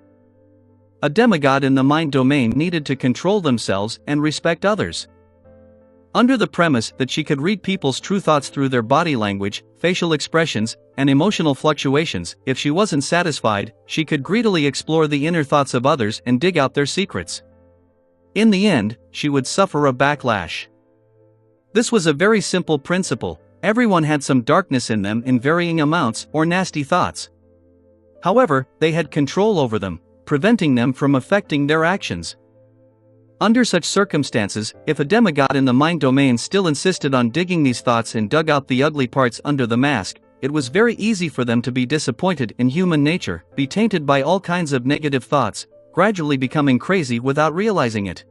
A demigod in the mind domain needed to control themselves and respect others. Under the premise that she could read people's true thoughts through their body language, facial expressions, and emotional fluctuations, if she wasn't satisfied, she could greedily explore the inner thoughts of others and dig out their secrets. In the end, she would suffer a backlash. This was a very simple principle. Everyone had some darkness in them in varying amounts or nasty thoughts. However, they had control over them, preventing them from affecting their actions. Under such circumstances, if a demigod in the mind domain still insisted on digging these thoughts and dug out the ugly parts under the mask, it was very easy for them to be disappointed in human nature, be tainted by all kinds of negative thoughts, gradually becoming crazy without realizing it.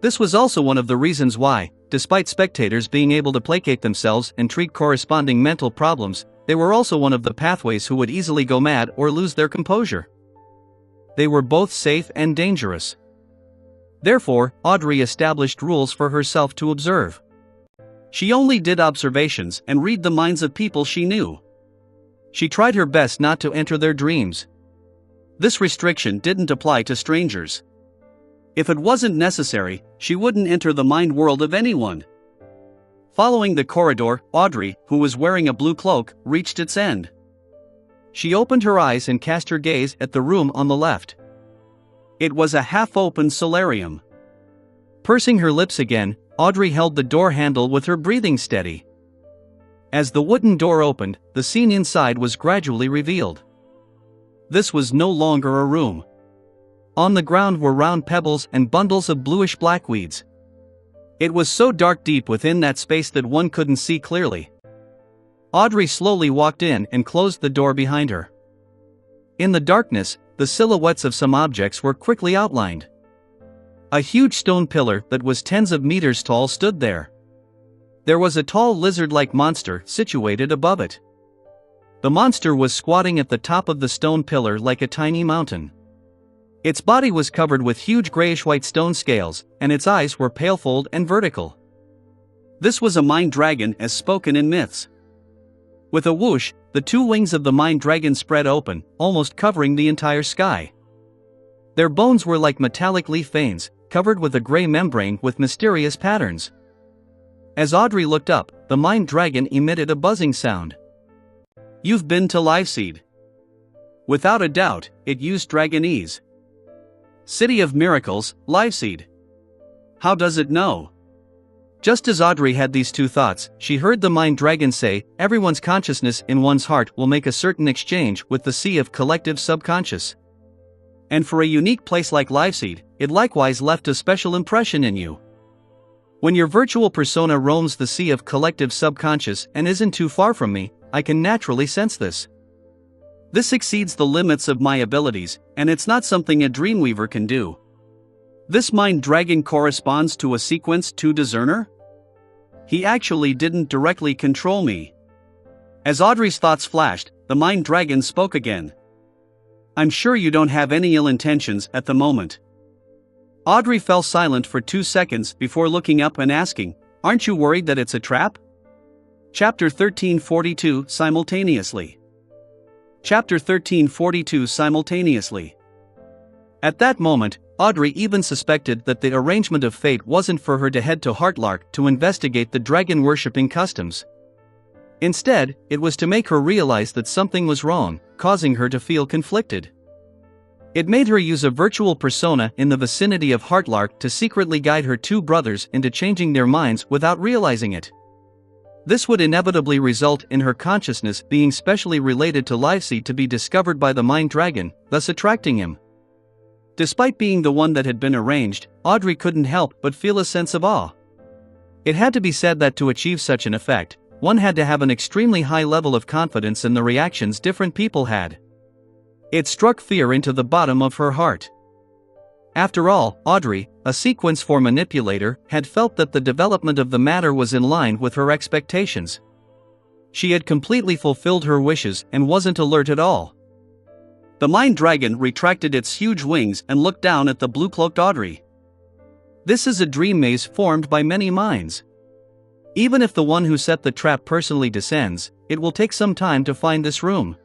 This was also one of the reasons why, despite spectators being able to placate themselves and treat corresponding mental problems, they were also one of the pathways who would easily go mad or lose their composure. They were both safe and dangerous. Therefore, Audrey established rules for herself to observe. She only did observations and read the minds of people she knew. She tried her best not to enter their dreams. This restriction didn't apply to strangers. If it wasn't necessary, she wouldn't enter the mind world of anyone. Following the corridor, Audrey, who was wearing a blue cloak, reached its end. She opened her eyes and cast her gaze at the room on the left. It was a half-open solarium. Pursing her lips again, Audrey held the door handle with her breathing steady. As the wooden door opened, the scene inside was gradually revealed. This was no longer a room. On the ground were round pebbles and bundles of bluish-black weeds. It was so dark deep within that space that one couldn't see clearly. Audrey slowly walked in and closed the door behind her. In the darkness, the silhouettes of some objects were quickly outlined. A huge stone pillar that was tens of meters tall stood there. There was a tall lizard-like monster situated above it. The monster was squatting at the top of the stone pillar like a tiny mountain. Its body was covered with huge grayish-white stone scales, and its eyes were pale-fold and vertical. This was a mind dragon as spoken in myths. With a whoosh, the two wings of the mind dragon spread open, almost covering the entire sky. Their bones were like metallic leaf veins, covered with a gray membrane with mysterious patterns. As Audrey looked up, the mind dragon emitted a buzzing sound. You've been to Liveseed. Without a doubt, it used Dragonese. City of Miracles, Liveseed. How does it know? Just as Audrey had these two thoughts, she heard the mind dragon say, everyone's consciousness in one's heart will make a certain exchange with the sea of collective subconscious. And for a unique place like Liveseed, it likewise left a special impression in you. When your virtual persona roams the sea of collective subconscious and isn't too far from me, I can naturally sense this. This exceeds the limits of my abilities, and it's not something a dreamweaver can do. This mind dragon corresponds to a sequence 2 discerner? He actually didn't directly control me. As Audrey's thoughts flashed, the mind dragon spoke again. I'm sure you don't have any ill intentions at the moment. Audrey fell silent for 2 seconds before looking up and asking, aren't you worried that it's a trap? Chapter 1342 Simultaneously. Chapter 1342 Simultaneously. At that moment, Audrey even suspected that the arrangement of fate wasn't for her to head to Heartlark to investigate the dragon-worshipping customs. Instead, it was to make her realize that something was wrong, causing her to feel conflicted. It made her use a virtual persona in the vicinity of Heartlark to secretly guide her two brothers into changing their minds without realizing it. This would inevitably result in her consciousness being specially related to Liveseed to be discovered by the mind dragon, thus attracting him. Despite being the one that had been arranged, Audrey couldn't help but feel a sense of awe. It had to be said that to achieve such an effect, one had to have an extremely high level of confidence in the reactions different people had. It struck fear into the bottom of her heart. After all, Audrey, a sequence 4 manipulator, had felt that the development of the matter was in line with her expectations. She had completely fulfilled her wishes and wasn't alert at all. The mind dragon retracted its huge wings and looked down at the blue-cloaked Audrey. This is a dream maze formed by many minds. Even if the one who set the trap personally descends, it will take some time to find this room.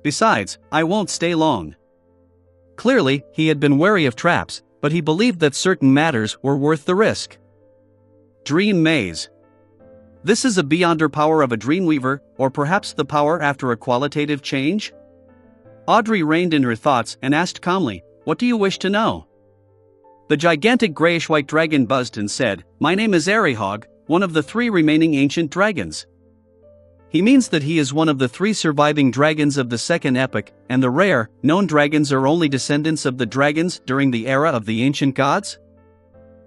Besides, I won't stay long. Clearly, he had been wary of traps, but he believed that certain matters were worth the risk. Dream maze. This is a beyonder power of a dreamweaver, or perhaps the power after a qualitative change? Audrey reined in her thoughts and asked calmly, what do you wish to know? The gigantic grayish-white dragon buzzed and said, my name is Arihog, one of the 3 remaining ancient dragons. He means that he is one of the 3 surviving dragons of the second epoch, and the rare, known dragons are only descendants of the dragons during the era of the ancient gods?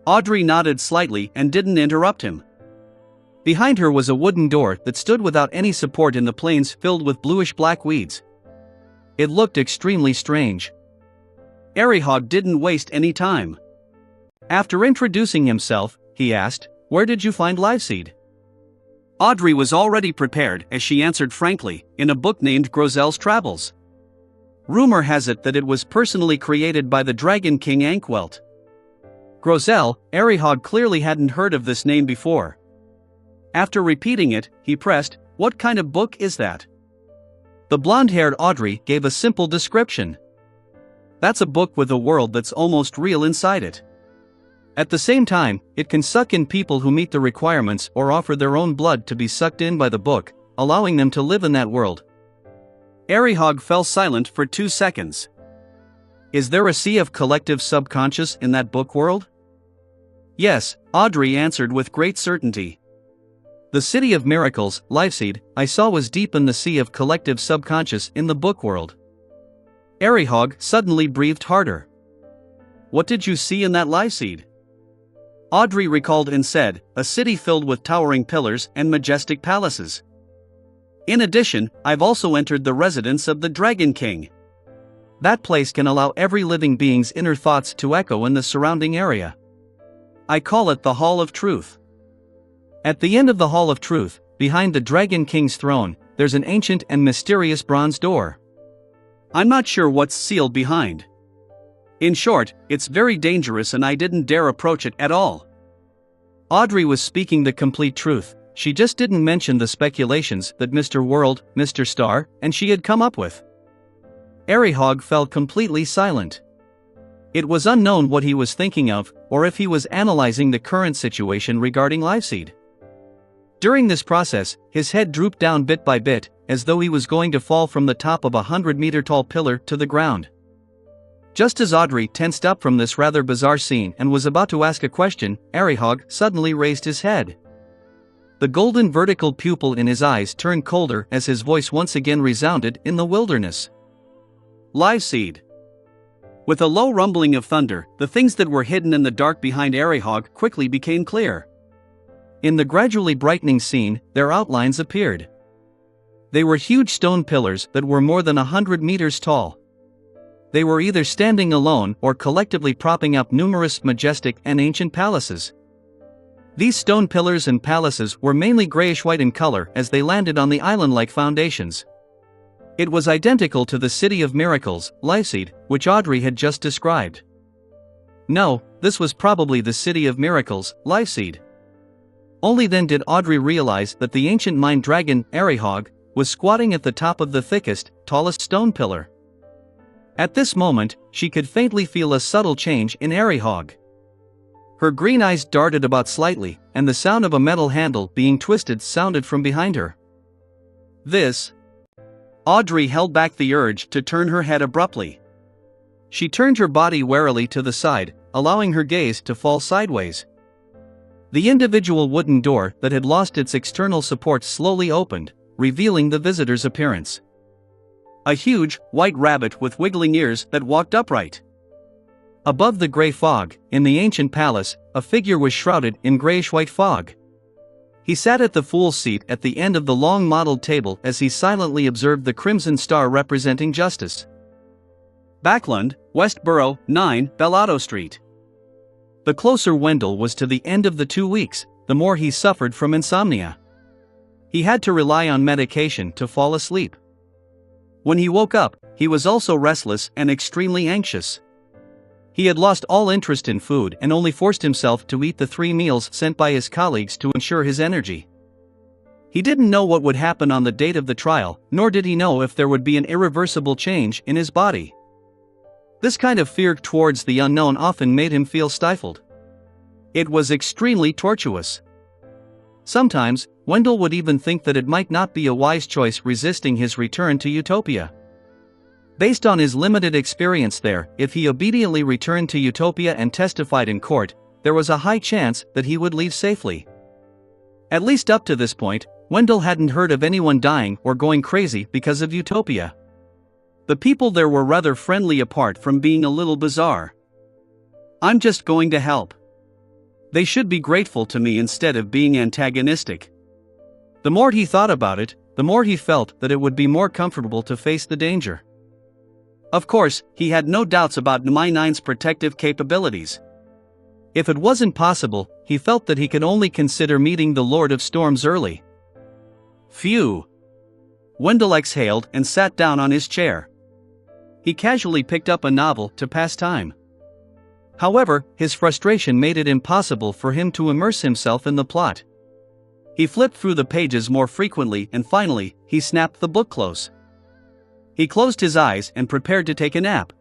Audrey nodded slightly and didn't interrupt him. Behind her was a wooden door that stood without any support in the plains filled with bluish-black weeds. It looked extremely strange. Arihog didn't waste any time. After introducing himself, he asked, where did you find Liveseed? Audrey was already prepared as she answered frankly, in a book named Grozel's Travels. Rumor has it that it was personally created by the Dragon King Ankwelt. Grozel, Arihog clearly hadn't heard of this name before. After repeating it, he pressed, what kind of book is that? The blonde-haired Audrey gave a simple description. That's a book with a world that's almost real inside it. At the same time, it can suck in people who meet the requirements or offer their own blood to be sucked in by the book, allowing them to live in that world. Arihog fell silent for 2 seconds. Is there a sea of collective subconscious in that book world? Yes, Audrey answered with great certainty. The City of Miracles, Liveseed, I saw was deep in the sea of collective subconscious in the book world. Arihog suddenly breathed harder. What did you see in that live seed? Audrey recalled and said, a city filled with towering pillars and majestic palaces. In addition, I've also entered the residence of the Dragon King. That place can allow every living being's inner thoughts to echo in the surrounding area. I call it the Hall of Truth. At the end of the Hall of Truth, behind the Dragon King's throne, there's an ancient and mysterious bronze door. I'm not sure what's sealed behind. In short, it's very dangerous and I didn't dare approach it at all. Audrey was speaking the complete truth. She just didn't mention the speculations that Mr. World, Mr. Star, and she had come up with. Arihog fell completely silent. It was unknown what he was thinking of, or if he was analyzing the current situation regarding Liveseed. During this process, his head drooped down bit by bit, as though he was going to fall from the top of a 100-meter-tall pillar to the ground. Just as Audrey tensed up from this rather bizarre scene and was about to ask a question, Arihog suddenly raised his head. The golden vertical pupil in his eyes turned colder as his voice once again resounded in the wilderness. Liveseed. With a low rumbling of thunder, the things that were hidden in the dark behind Arihog quickly became clear. In the gradually brightening scene, their outlines appeared. They were huge stone pillars that were more than 100 meters tall. They were either standing alone or collectively propping up numerous majestic and ancient palaces. These stone pillars and palaces were mainly grayish-white in color as they landed on the island-like foundations. It was identical to the City of Miracles, Liveseed, which Audrey had just described. No, this was probably the City of Miracles, Liveseed. Only then did Audrey realize that the ancient mind dragon, Arihog, was squatting at the top of the thickest, tallest stone pillar. At this moment, she could faintly feel a subtle change in Arihog. Her green eyes darted about slightly, and the sound of a metal handle being twisted sounded from behind her. This. Audrey held back the urge to turn her head abruptly. She turned her body warily to the side, allowing her gaze to fall sideways. The individual wooden door that had lost its external support slowly opened, revealing the visitor's appearance. A huge, white rabbit with wiggling ears that walked upright. Above the gray fog, in the ancient palace, a figure was shrouded in grayish-white fog. He sat at the fool's seat at the end of the long mottled table as he silently observed the crimson star representing justice. Backland, Westboro, 9, Bellotto Street. The closer Wendell was to the end of the 2 weeks, the more he suffered from insomnia. He had to rely on medication to fall asleep. When he woke up, he was also restless and extremely anxious. He had lost all interest in food and only forced himself to eat the 3 meals sent by his colleagues to ensure his energy. He didn't know what would happen on the date of the trial, nor did he know if there would be an irreversible change in his body. This kind of fear towards the unknown often made him feel stifled. It was extremely tortuous. Sometimes, Wendell would even think that it might not be a wise choice resisting his return to Utopia. Based on his limited experience there, if he obediently returned to Utopia and testified in court, there was a high chance that he would leave safely. At least up to this point, Wendell hadn't heard of anyone dying or going crazy because of Utopia. The people there were rather friendly apart from being a little bizarre. I'm just going to help. They should be grateful to me instead of being antagonistic. The more he thought about it, the more he felt that it would be more comfortable to face the danger. Of course, he had no doubts about Mi-9's protective capabilities. If it wasn't possible, he felt that he could only consider meeting the Lord of Storms early. Phew. Wendell exhaled and sat down on his chair. He casually picked up a novel to pass time. However, his frustration made it impossible for him to immerse himself in the plot. He flipped through the pages more frequently and finally, he snapped the book close. He closed his eyes and prepared to take a nap.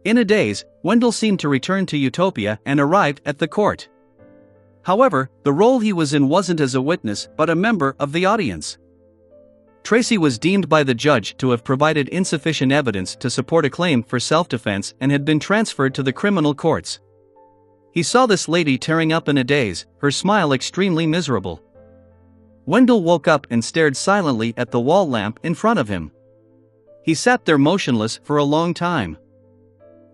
In a daze, Wendell seemed to return to Utopia and arrived at the court. However, the role he was in wasn't as a witness but a member of the audience. Tracy was deemed by the judge to have provided insufficient evidence to support a claim for self-defense and had been transferred to the criminal courts. He saw this lady tearing up in a daze, her smile extremely miserable. Wendell woke up and stared silently at the wall lamp in front of him. He sat there motionless for a long time.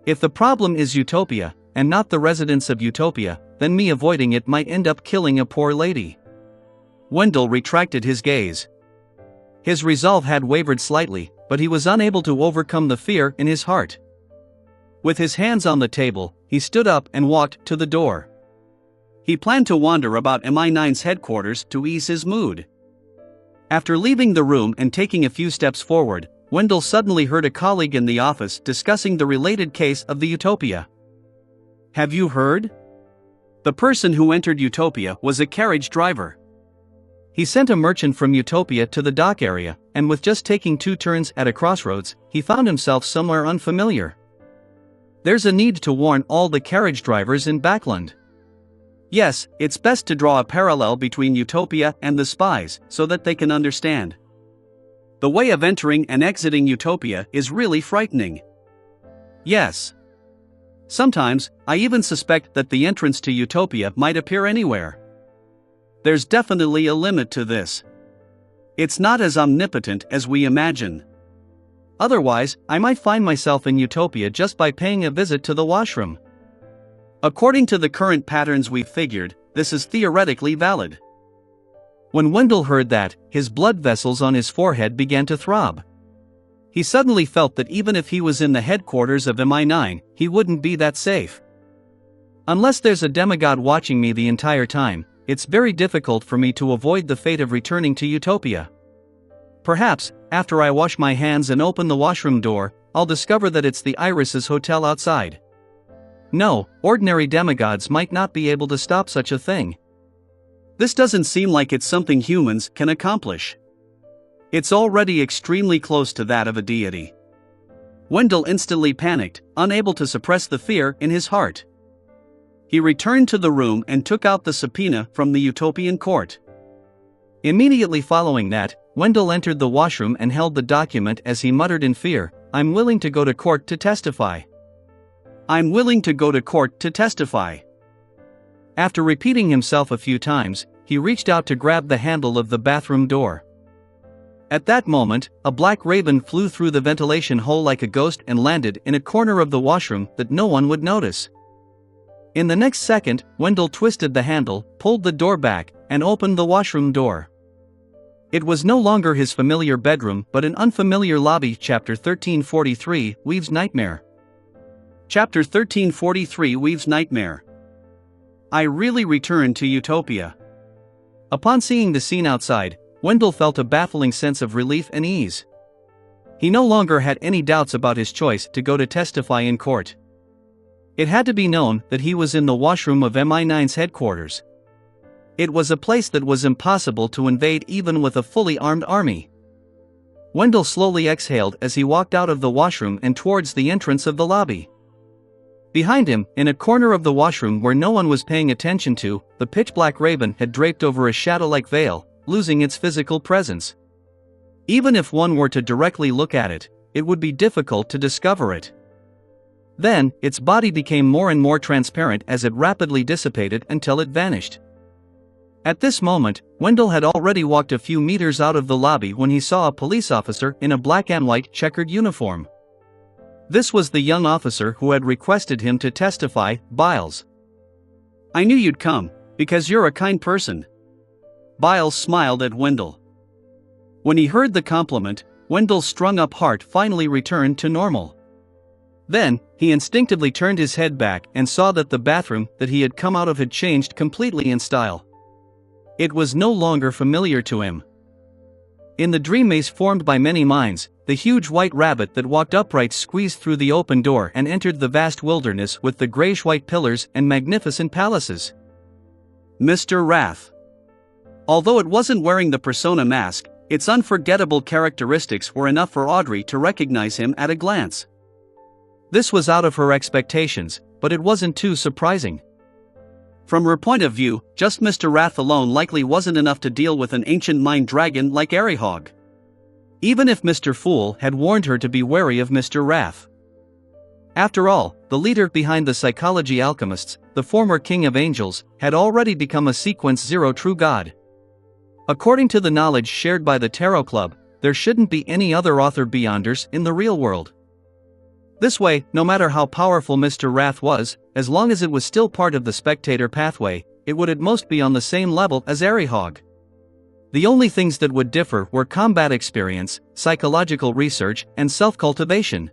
If the problem is Utopia, and not the residents of Utopia, then me avoiding it might end up killing a poor lady. Wendell retracted his gaze. His resolve had wavered slightly, but he was unable to overcome the fear in his heart. With his hands on the table, he stood up and walked to the door. He planned to wander about MI9's headquarters to ease his mood. After leaving the room and taking a few steps forward, Wendell suddenly heard a colleague in the office discussing the related case of the Utopia. Have you heard? The person who entered Utopia was a carriage driver. He sent a merchant from Utopia to the dock area, and with just taking 2 turns at a crossroads, he found himself somewhere unfamiliar. There's a need to warn all the carriage drivers in Backland. Yes, it's best to draw a parallel between Utopia and the spies, so that they can understand. The way of entering and exiting Utopia is really frightening. Yes. Sometimes, I even suspect that the entrance to Utopia might appear anywhere. There's definitely a limit to this. It's not as omnipotent as we imagine. Otherwise, I might find myself in Utopia just by paying a visit to the washroom. According to the current patterns we've figured, this is theoretically valid. When Wendell heard that, his blood vessels on his forehead began to throb. He suddenly felt that even if he was in the headquarters of MI9, he wouldn't be that safe. Unless there's a demigod watching me the entire time, it's very difficult for me to avoid the fate of returning to Utopia. Perhaps, after I wash my hands and open the washroom door, I'll discover that it's the Iris's hotel outside. No, ordinary demigods might not be able to stop such a thing. This doesn't seem like it's something humans can accomplish. It's already extremely close to that of a deity. Wendell instantly panicked, unable to suppress the fear in his heart. He returned to the room and took out the subpoena from the Utopian court. Immediately following that, Wendell entered the washroom and held the document as he muttered in fear, "I'm willing to go to court to testify. I'm willing to go to court to testify." After repeating himself a few times, he reached out to grab the handle of the bathroom door. At that moment, a black raven flew through the ventilation hole like a ghost and landed in a corner of the washroom that no one would notice. In the next second, Wendell twisted the handle, pulled the door back, and opened the washroom door. It was no longer his familiar bedroom but an unfamiliar lobby. Chapter 1343, Weave's Nightmare. Chapter 1343, Weave's Nightmare. I really returned to Utopia. Upon seeing the scene outside, Wendell felt a baffling sense of relief and ease. He no longer had any doubts about his choice to go to testify in court. It had to be known that he was in the washroom of MI9's headquarters. It was a place that was impossible to invade even with a fully armed army. Wendell slowly exhaled as he walked out of the washroom and towards the entrance of the lobby. Behind him, in a corner of the washroom where no one was paying attention to, the pitch-black raven had draped over a shadow-like veil, losing its physical presence. Even if one were to directly look at it, it would be difficult to discover it. Then, its body became more and more transparent as it rapidly dissipated until it vanished. At this moment, Wendell had already walked a few meters out of the lobby when he saw a police officer in a black and white checkered uniform. This was the young officer who had requested him to testify, Biles. "I knew you'd come, because you're a kind person." Biles smiled at Wendell. When he heard the compliment, Wendell's strung-up heart finally returned to normal. Then, he instinctively turned his head back and saw that the bathroom that he had come out of had changed completely in style. It was no longer familiar to him. In the dream maze formed by many minds, the huge white rabbit that walked upright squeezed through the open door and entered the vast wilderness with the grayish-white pillars and magnificent palaces. Mr. Wrath. Although it wasn't wearing the persona mask, its unforgettable characteristics were enough for Audrey to recognize him at a glance. This was out of her expectations, but it wasn't too surprising. From her point of view, just Mr. Wrath alone likely wasn't enough to deal with an ancient mind dragon like Arihog. Even if Mr. Fool had warned her to be wary of Mr. Wrath. After all, the leader behind the Psychology Alchemists, the former King of Angels, had already become a Sequence Zero true god. According to the knowledge shared by the Tarot Club, there shouldn't be any other author beyonders in the real world. This way, no matter how powerful Mr. Wrath was, as long as it was still part of the spectator pathway, it would at most be on the same level as Arihog. The only things that would differ were combat experience, psychological research, and self-cultivation.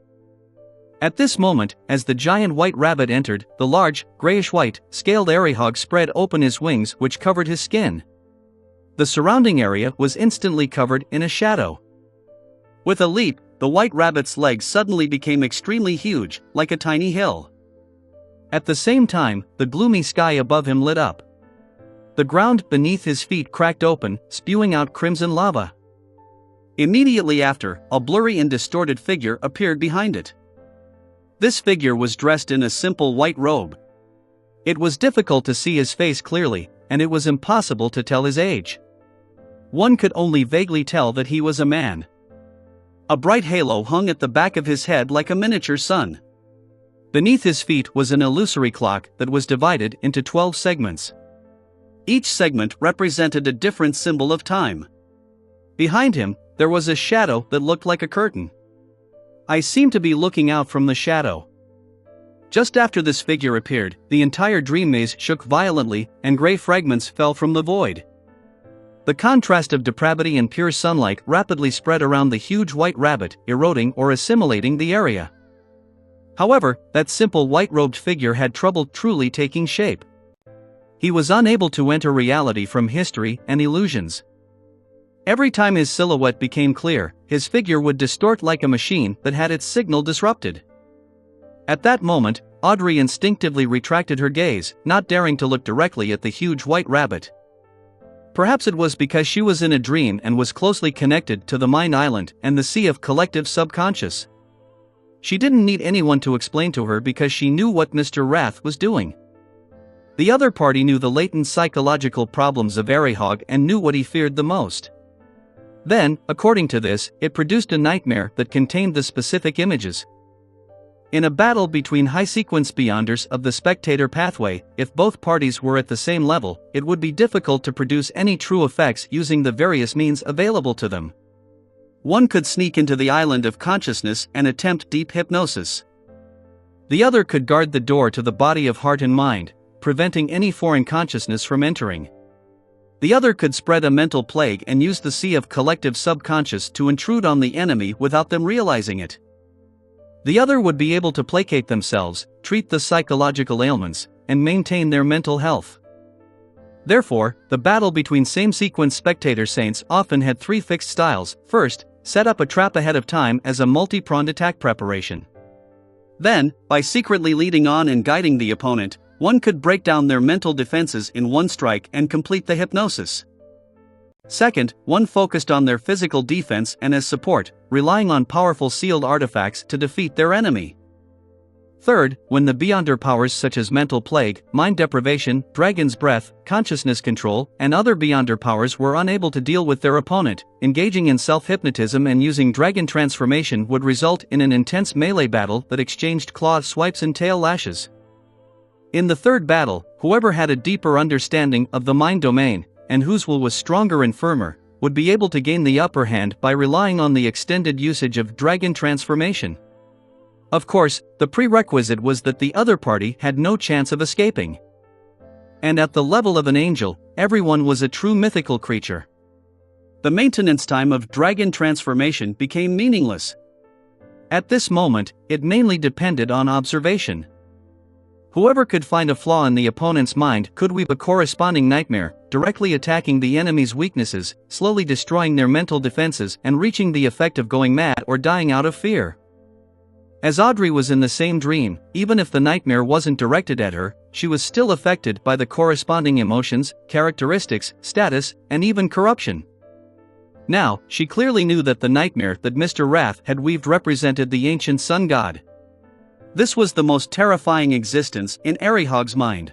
At this moment, as the giant white rabbit entered, the large, grayish-white, scaled Arihog spread open his wings which covered his skin. The surrounding area was instantly covered in a shadow. With a leap, the white rabbit's legs suddenly became extremely huge, like a tiny hill. At the same time, the gloomy sky above him lit up. The ground beneath his feet cracked open, spewing out crimson lava. Immediately after, a blurry and distorted figure appeared behind it. This figure was dressed in a simple white robe. It was difficult to see his face clearly, and it was impossible to tell his age. One could only vaguely tell that he was a man. A bright halo hung at the back of his head like a miniature sun. Beneath his feet was an illusory clock that was divided into 12 segments. Each segment represented a different symbol of time. Behind him, there was a shadow that looked like a curtain. I seemed to be looking out from the shadow. Just after this figure appeared, the entire dream maze shook violently, and gray fragments fell from the void. The contrast of depravity and pure sunlight rapidly spread around the huge white rabbit, eroding or assimilating the area. However, that simple white-robed figure had trouble truly taking shape. He was unable to enter reality from history and illusions. Every time his silhouette became clear, his figure would distort like a machine that had its signal disrupted. At that moment, Audrey instinctively retracted her gaze, not daring to look directly at the huge white rabbit. Perhaps it was because she was in a dream and was closely connected to the Mind Island and the sea of collective subconscious. She didn't need anyone to explain to her because she knew what Mr. Wrath was doing. The other party knew the latent psychological problems of Arihog and knew what he feared the most. Then, according to this, it produced a nightmare that contained the specific images. In a battle between high-sequence beyonders of the spectator pathway, if both parties were at the same level, it would be difficult to produce any true effects using the various means available to them. One could sneak into the island of consciousness and attempt deep hypnosis. The other could guard the door to the body of heart and mind, preventing any foreign consciousness from entering. The other could spread a mental plague and use the sea of collective subconscious to intrude on the enemy without them realizing it. The other would be able to placate themselves, treat the psychological ailments, and maintain their mental health. Therefore, the battle between same-sequence spectator saints often had three fixed styles. First, set up a trap ahead of time as a multi-pronged attack preparation. Then, by secretly leading on and guiding the opponent, one could break down their mental defenses in one strike and complete the hypnosis. Second, one focused on their physical defense and as support, relying on powerful sealed artifacts to defeat their enemy. Third, when the beyonder powers such as mental plague, mind deprivation, dragon's breath, consciousness control, and other beyonder powers were unable to deal with their opponent, engaging in self-hypnotism and using dragon transformation would result in an intense melee battle that exchanged claw swipes and tail lashes. In the third battle, whoever had a deeper understanding of the mind domain, and whose will was stronger and firmer, would be able to gain the upper hand by relying on the extended usage of dragon transformation. Of course, the prerequisite was that the other party had no chance of escaping. And at the level of an angel, everyone was a true mythical creature. The maintenance time of dragon transformation became meaningless. At this moment, it mainly depended on observation. Whoever could find a flaw in the opponent's mind could weave a corresponding nightmare, directly attacking the enemy's weaknesses, slowly destroying their mental defenses and reaching the effect of going mad or dying out of fear. As Audrey was in the same dream, even if the nightmare wasn't directed at her, she was still affected by the corresponding emotions, characteristics, status, and even corruption. Now, she clearly knew that the nightmare that Mr. Wrath had weaved represented the ancient sun god. This was the most terrifying existence in Arihog's mind.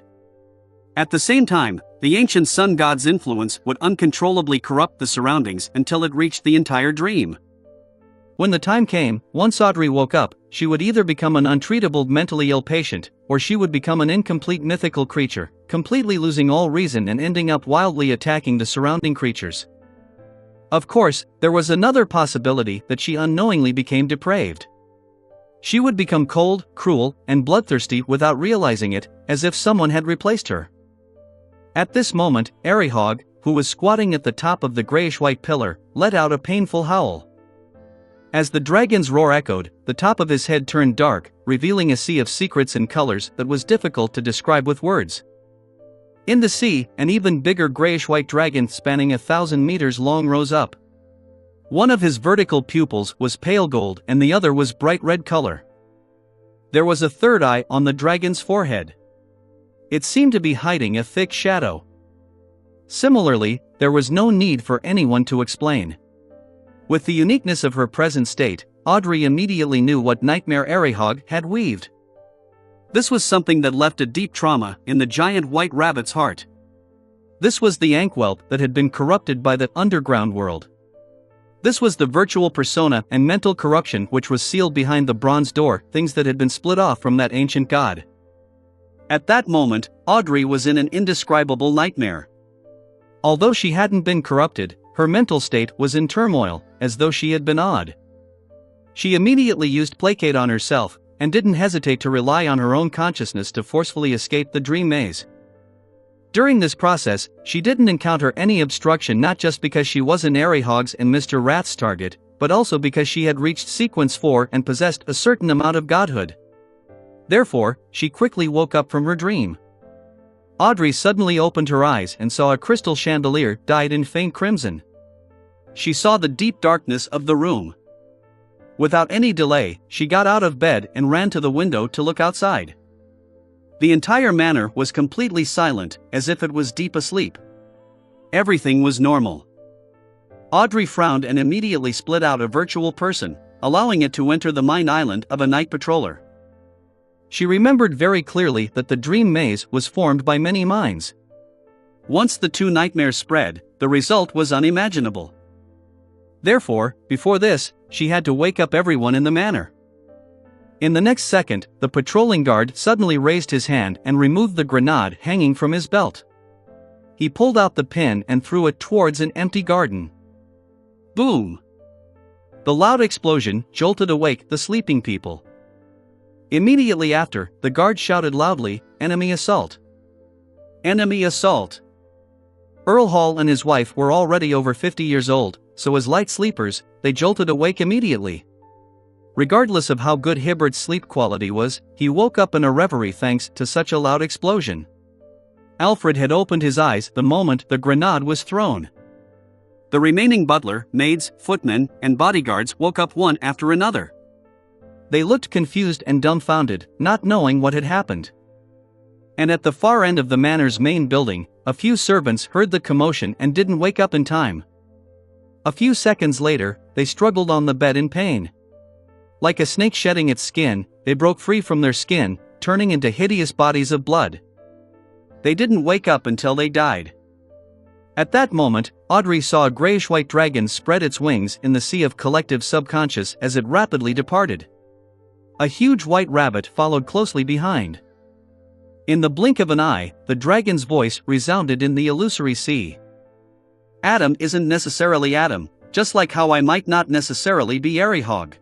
At the same time, the ancient sun god's influence would uncontrollably corrupt the surroundings until it reached the entire dream. When the time came, once Audrey woke up, she would either become an untreatable mentally ill patient, or she would become an incomplete mythical creature, completely losing all reason and ending up wildly attacking the surrounding creatures. Of course, there was another possibility that she unknowingly became depraved. She would become cold, cruel, and bloodthirsty without realizing it, as if someone had replaced her. At this moment, Arihog, who was squatting at the top of the grayish-white pillar, let out a painful howl. As the dragon's roar echoed, the top of his head turned dark, revealing a sea of secrets and colors that was difficult to describe with words. In the sea, an even bigger grayish-white dragon spanning 1,000 meters long rose up. One of his vertical pupils was pale gold and the other was bright red color. There was a third eye on the dragon's forehead. It seemed to be hiding a thick shadow. Similarly, there was no need for anyone to explain. With the uniqueness of her present state, Audrey immediately knew what nightmare Arihog had weaved. This was something that left a deep trauma in the giant white rabbit's heart. This was the Ankwhelp that had been corrupted by the underground world. This was the virtual persona and mental corruption which was sealed behind the bronze door, things that had been split off from that ancient god. At that moment, Audrey was in an indescribable nightmare. Although she hadn't been corrupted, her mental state was in turmoil, as though she had been awed. She immediately used placate on herself, and didn't hesitate to rely on her own consciousness to forcefully escape the dream maze. During this process, she didn't encounter any obstruction, not just because she wasn't Arihog's and Mr. Rath's target, but also because she had reached sequence 4 and possessed a certain amount of godhood. Therefore, she quickly woke up from her dream. Audrey suddenly opened her eyes and saw a crystal chandelier dyed in faint crimson. She saw the deep darkness of the room. Without any delay, she got out of bed and ran to the window to look outside. The entire manor was completely silent, as if it was deep asleep. Everything was normal. Audrey frowned and immediately split out a virtual person, allowing it to enter the mind island of a night patroller. She remembered very clearly that the dream maze was formed by many minds. Once the two nightmares spread, the result was unimaginable. Therefore, before this, she had to wake up everyone in the manor. In the next second, the patrolling guard suddenly raised his hand and removed the grenade hanging from his belt. He pulled out the pin and threw it towards an empty garden. Boom! The loud explosion jolted awake the sleeping people. Immediately after, the guard shouted loudly, "Enemy assault! Enemy assault!" Earl Hall and his wife were already over 50 years old, so as light sleepers, they jolted awake immediately. Regardless of how good Hibbert's sleep quality was, he woke up in a reverie thanks to such a loud explosion. Alfred had opened his eyes the moment the grenade was thrown. The remaining butler, maids, footmen, and bodyguards woke up one after another. They looked confused and dumbfounded, not knowing what had happened. And at the far end of the manor's main building, a few servants heard the commotion and didn't wake up in time. A few seconds later, they struggled on the bed in pain. Like a snake shedding its skin, they broke free from their skin, turning into hideous bodies of blood. They didn't wake up until they died. At that moment, Audrey saw a grayish-white dragon spread its wings in the sea of collective subconscious as it rapidly departed. A huge white rabbit followed closely behind. In the blink of an eye, the dragon's voice resounded in the illusory sea. Adam isn't necessarily Adam, just like how I might not necessarily be Arihog.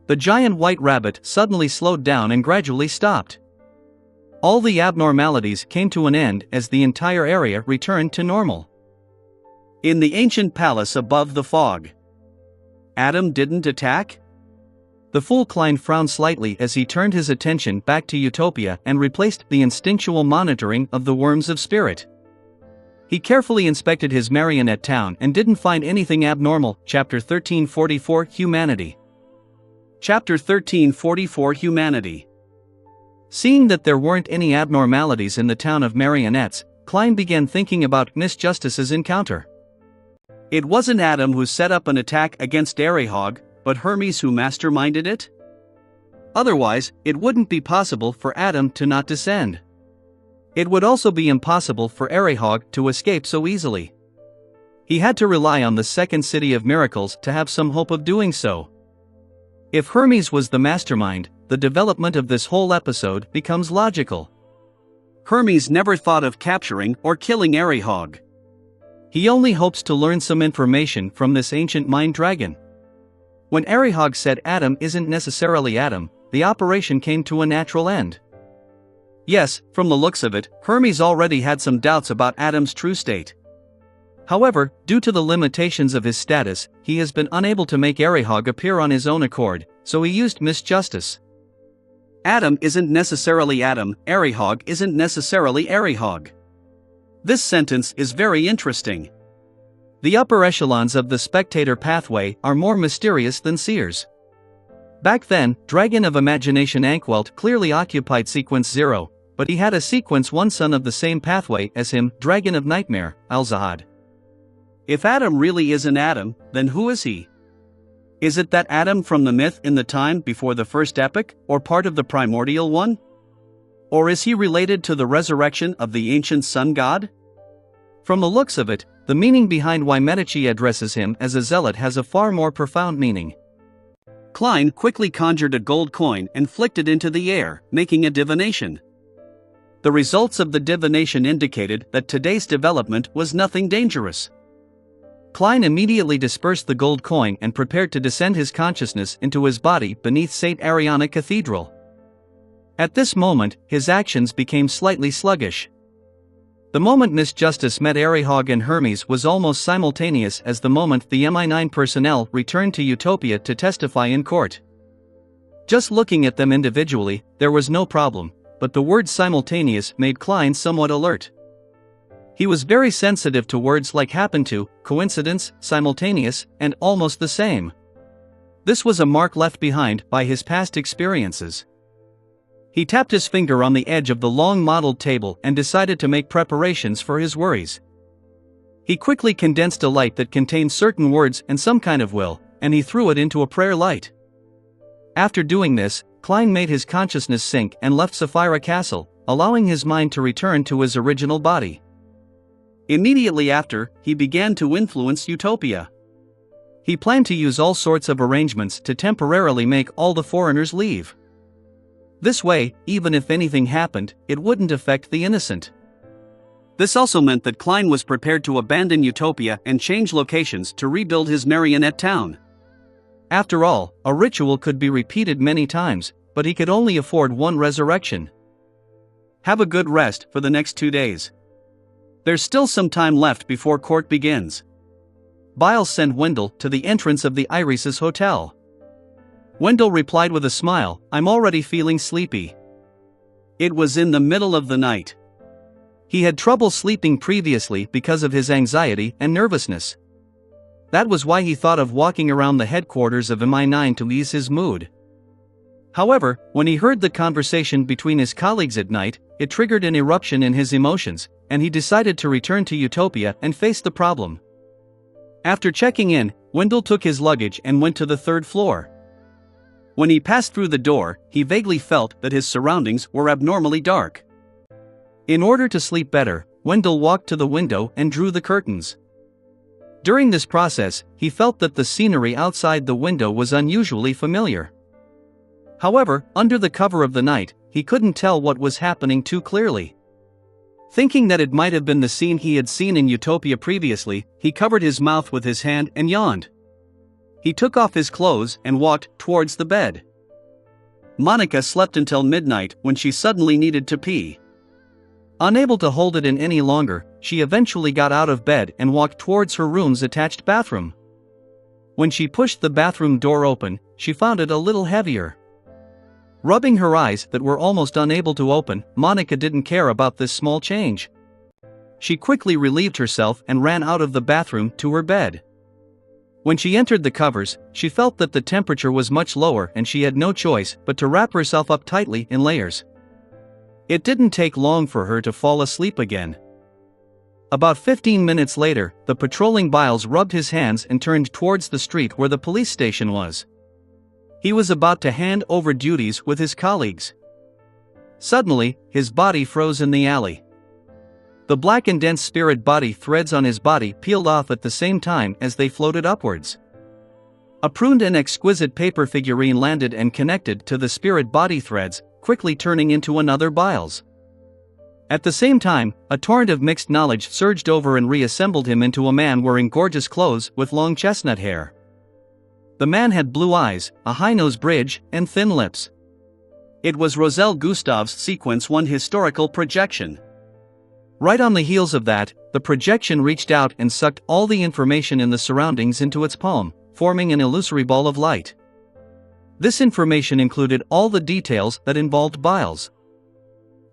The giant white rabbit suddenly slowed down and gradually stopped. All the abnormalities came to an end as the entire area returned to normal. In the ancient palace above the fog. Adam didn't attack? The fool Klein frowned slightly as he turned his attention back to Utopia and replaced the instinctual monitoring of the worms of spirit. He carefully inspected his marionette town and didn't find anything abnormal. Chapter 1344 Humanity. Chapter 1344 Humanity. Seeing that there weren't any abnormalities in the town of marionettes, Klein began thinking about Miss Justice's encounter. It wasn't Adam who set up an attack against Arihog, but Hermes who masterminded it? Otherwise, it wouldn't be possible for Adam to not descend. It would also be impossible for Arihog to escape so easily. He had to rely on the second city of miracles to have some hope of doing so. If Hermes was the mastermind, the development of this whole episode becomes logical. Hermes never thought of capturing or killing Arihog. He only hopes to learn some information from this ancient mind dragon. When Arihog said Adam isn't necessarily Adam, the operation came to a natural end. Yes, from the looks of it, Hermes already had some doubts about Adam's true state. However, due to the limitations of his status, he has been unable to make Arihog appear on his own accord, so he used Miss Justice. Adam isn't necessarily Adam, Arihog isn't necessarily Arihog. This sentence is very interesting. The upper echelons of the spectator pathway are more mysterious than Seers. Back then, Dragon of Imagination Ankwelt clearly occupied Sequence 0, but he had a Sequence 1 son of the same pathway as him, Dragon of Nightmare, Alzahad. If Adam really isn't Adam, then who is he? Is it that Adam from the myth in the time before the first epic, or part of the primordial one? Or is he related to the resurrection of the ancient sun god? From the looks of it, the meaning behind why Medici addresses him as a zealot has a far more profound meaning. Klein quickly conjured a gold coin and flicked it into the air, making a divination. The results of the divination indicated that today's development was nothing dangerous. Klein immediately dispersed the gold coin and prepared to descend his consciousness into his body beneath St. Ariana Cathedral. At this moment, his actions became slightly sluggish. The moment Miss Justice met Arihog and Hermes was almost simultaneous as the moment the MI9 personnel returned to Utopia to testify in court. Just looking at them individually, there was no problem, but the word simultaneous made Klein somewhat alert. He was very sensitive to words like happen to, coincidence, simultaneous, and almost the same. This was a mark left behind by his past experiences. He tapped his finger on the edge of the long modeled table and decided to make preparations for his worries. He quickly condensed a light that contained certain words and some kind of will, and he threw it into a prayer light. After doing this, Klein made his consciousness sink and left Sapphira Castle, allowing his mind to return to his original body. Immediately after, he began to influence Utopia. He planned to use all sorts of arrangements to temporarily make all the foreigners leave. This way, even if anything happened, it wouldn't affect the innocent. This also meant that Klein was prepared to abandon Utopia and change locations to rebuild his marionette town. After all, a ritual could be repeated many times, but he could only afford one resurrection. Have a good rest for the next 2 days. There's still some time left before court begins. Biles sent Wendell to the entrance of the Irises Hotel. Wendell replied with a smile, "I'm already feeling sleepy." It was in the middle of the night. He had trouble sleeping previously because of his anxiety and nervousness. That was why he thought of walking around the headquarters of MI9 to ease his mood. However, when he heard the conversation between his colleagues at night, it triggered an eruption in his emotions, and he decided to return to Utopia and face the problem. After checking in, Wendell took his luggage and went to the 3rd floor. When he passed through the door, he vaguely felt that his surroundings were abnormally dark. In order to sleep better, Wendell walked to the window and drew the curtains. During this process, he felt that the scenery outside the window was unusually familiar. However, under the cover of the night, he couldn't tell what was happening too clearly. Thinking that it might have been the scene he had seen in Utopia previously, he covered his mouth with his hand and yawned. He took off his clothes and walked towards the bed. Monica slept until midnight when she suddenly needed to pee. Unable to hold it in any longer, she eventually got out of bed and walked towards her room's attached bathroom. When she pushed the bathroom door open, she found it a little heavier. Rubbing her eyes that were almost unable to open, Monica didn't care about this small change. She quickly relieved herself and ran out of the bathroom to her bed. When she entered the covers, she felt that the temperature was much lower and she had no choice but to wrap herself up tightly in layers. It didn't take long for her to fall asleep again. About 15 minutes later, the patrolling Biles rubbed his hands and turned towards the street where the police station was. He was about to hand over duties with his colleagues. Suddenly, his body froze in the alley. The black and dense spirit body threads on his body peeled off at the same time as they floated upwards. A pruned and exquisite paper figurine landed and connected to the spirit body threads, quickly turning into another Biles. At the same time, a torrent of mixed knowledge surged over and reassembled him into a man wearing gorgeous clothes with long chestnut hair. The man had blue eyes, a high-nose bridge, and thin lips. It was Roselle Gustav's Sequence 1 historical projection. Right on the heels of that, the projection reached out and sucked all the information in the surroundings into its palm, forming an illusory ball of light. This information included all the details that involved Biles.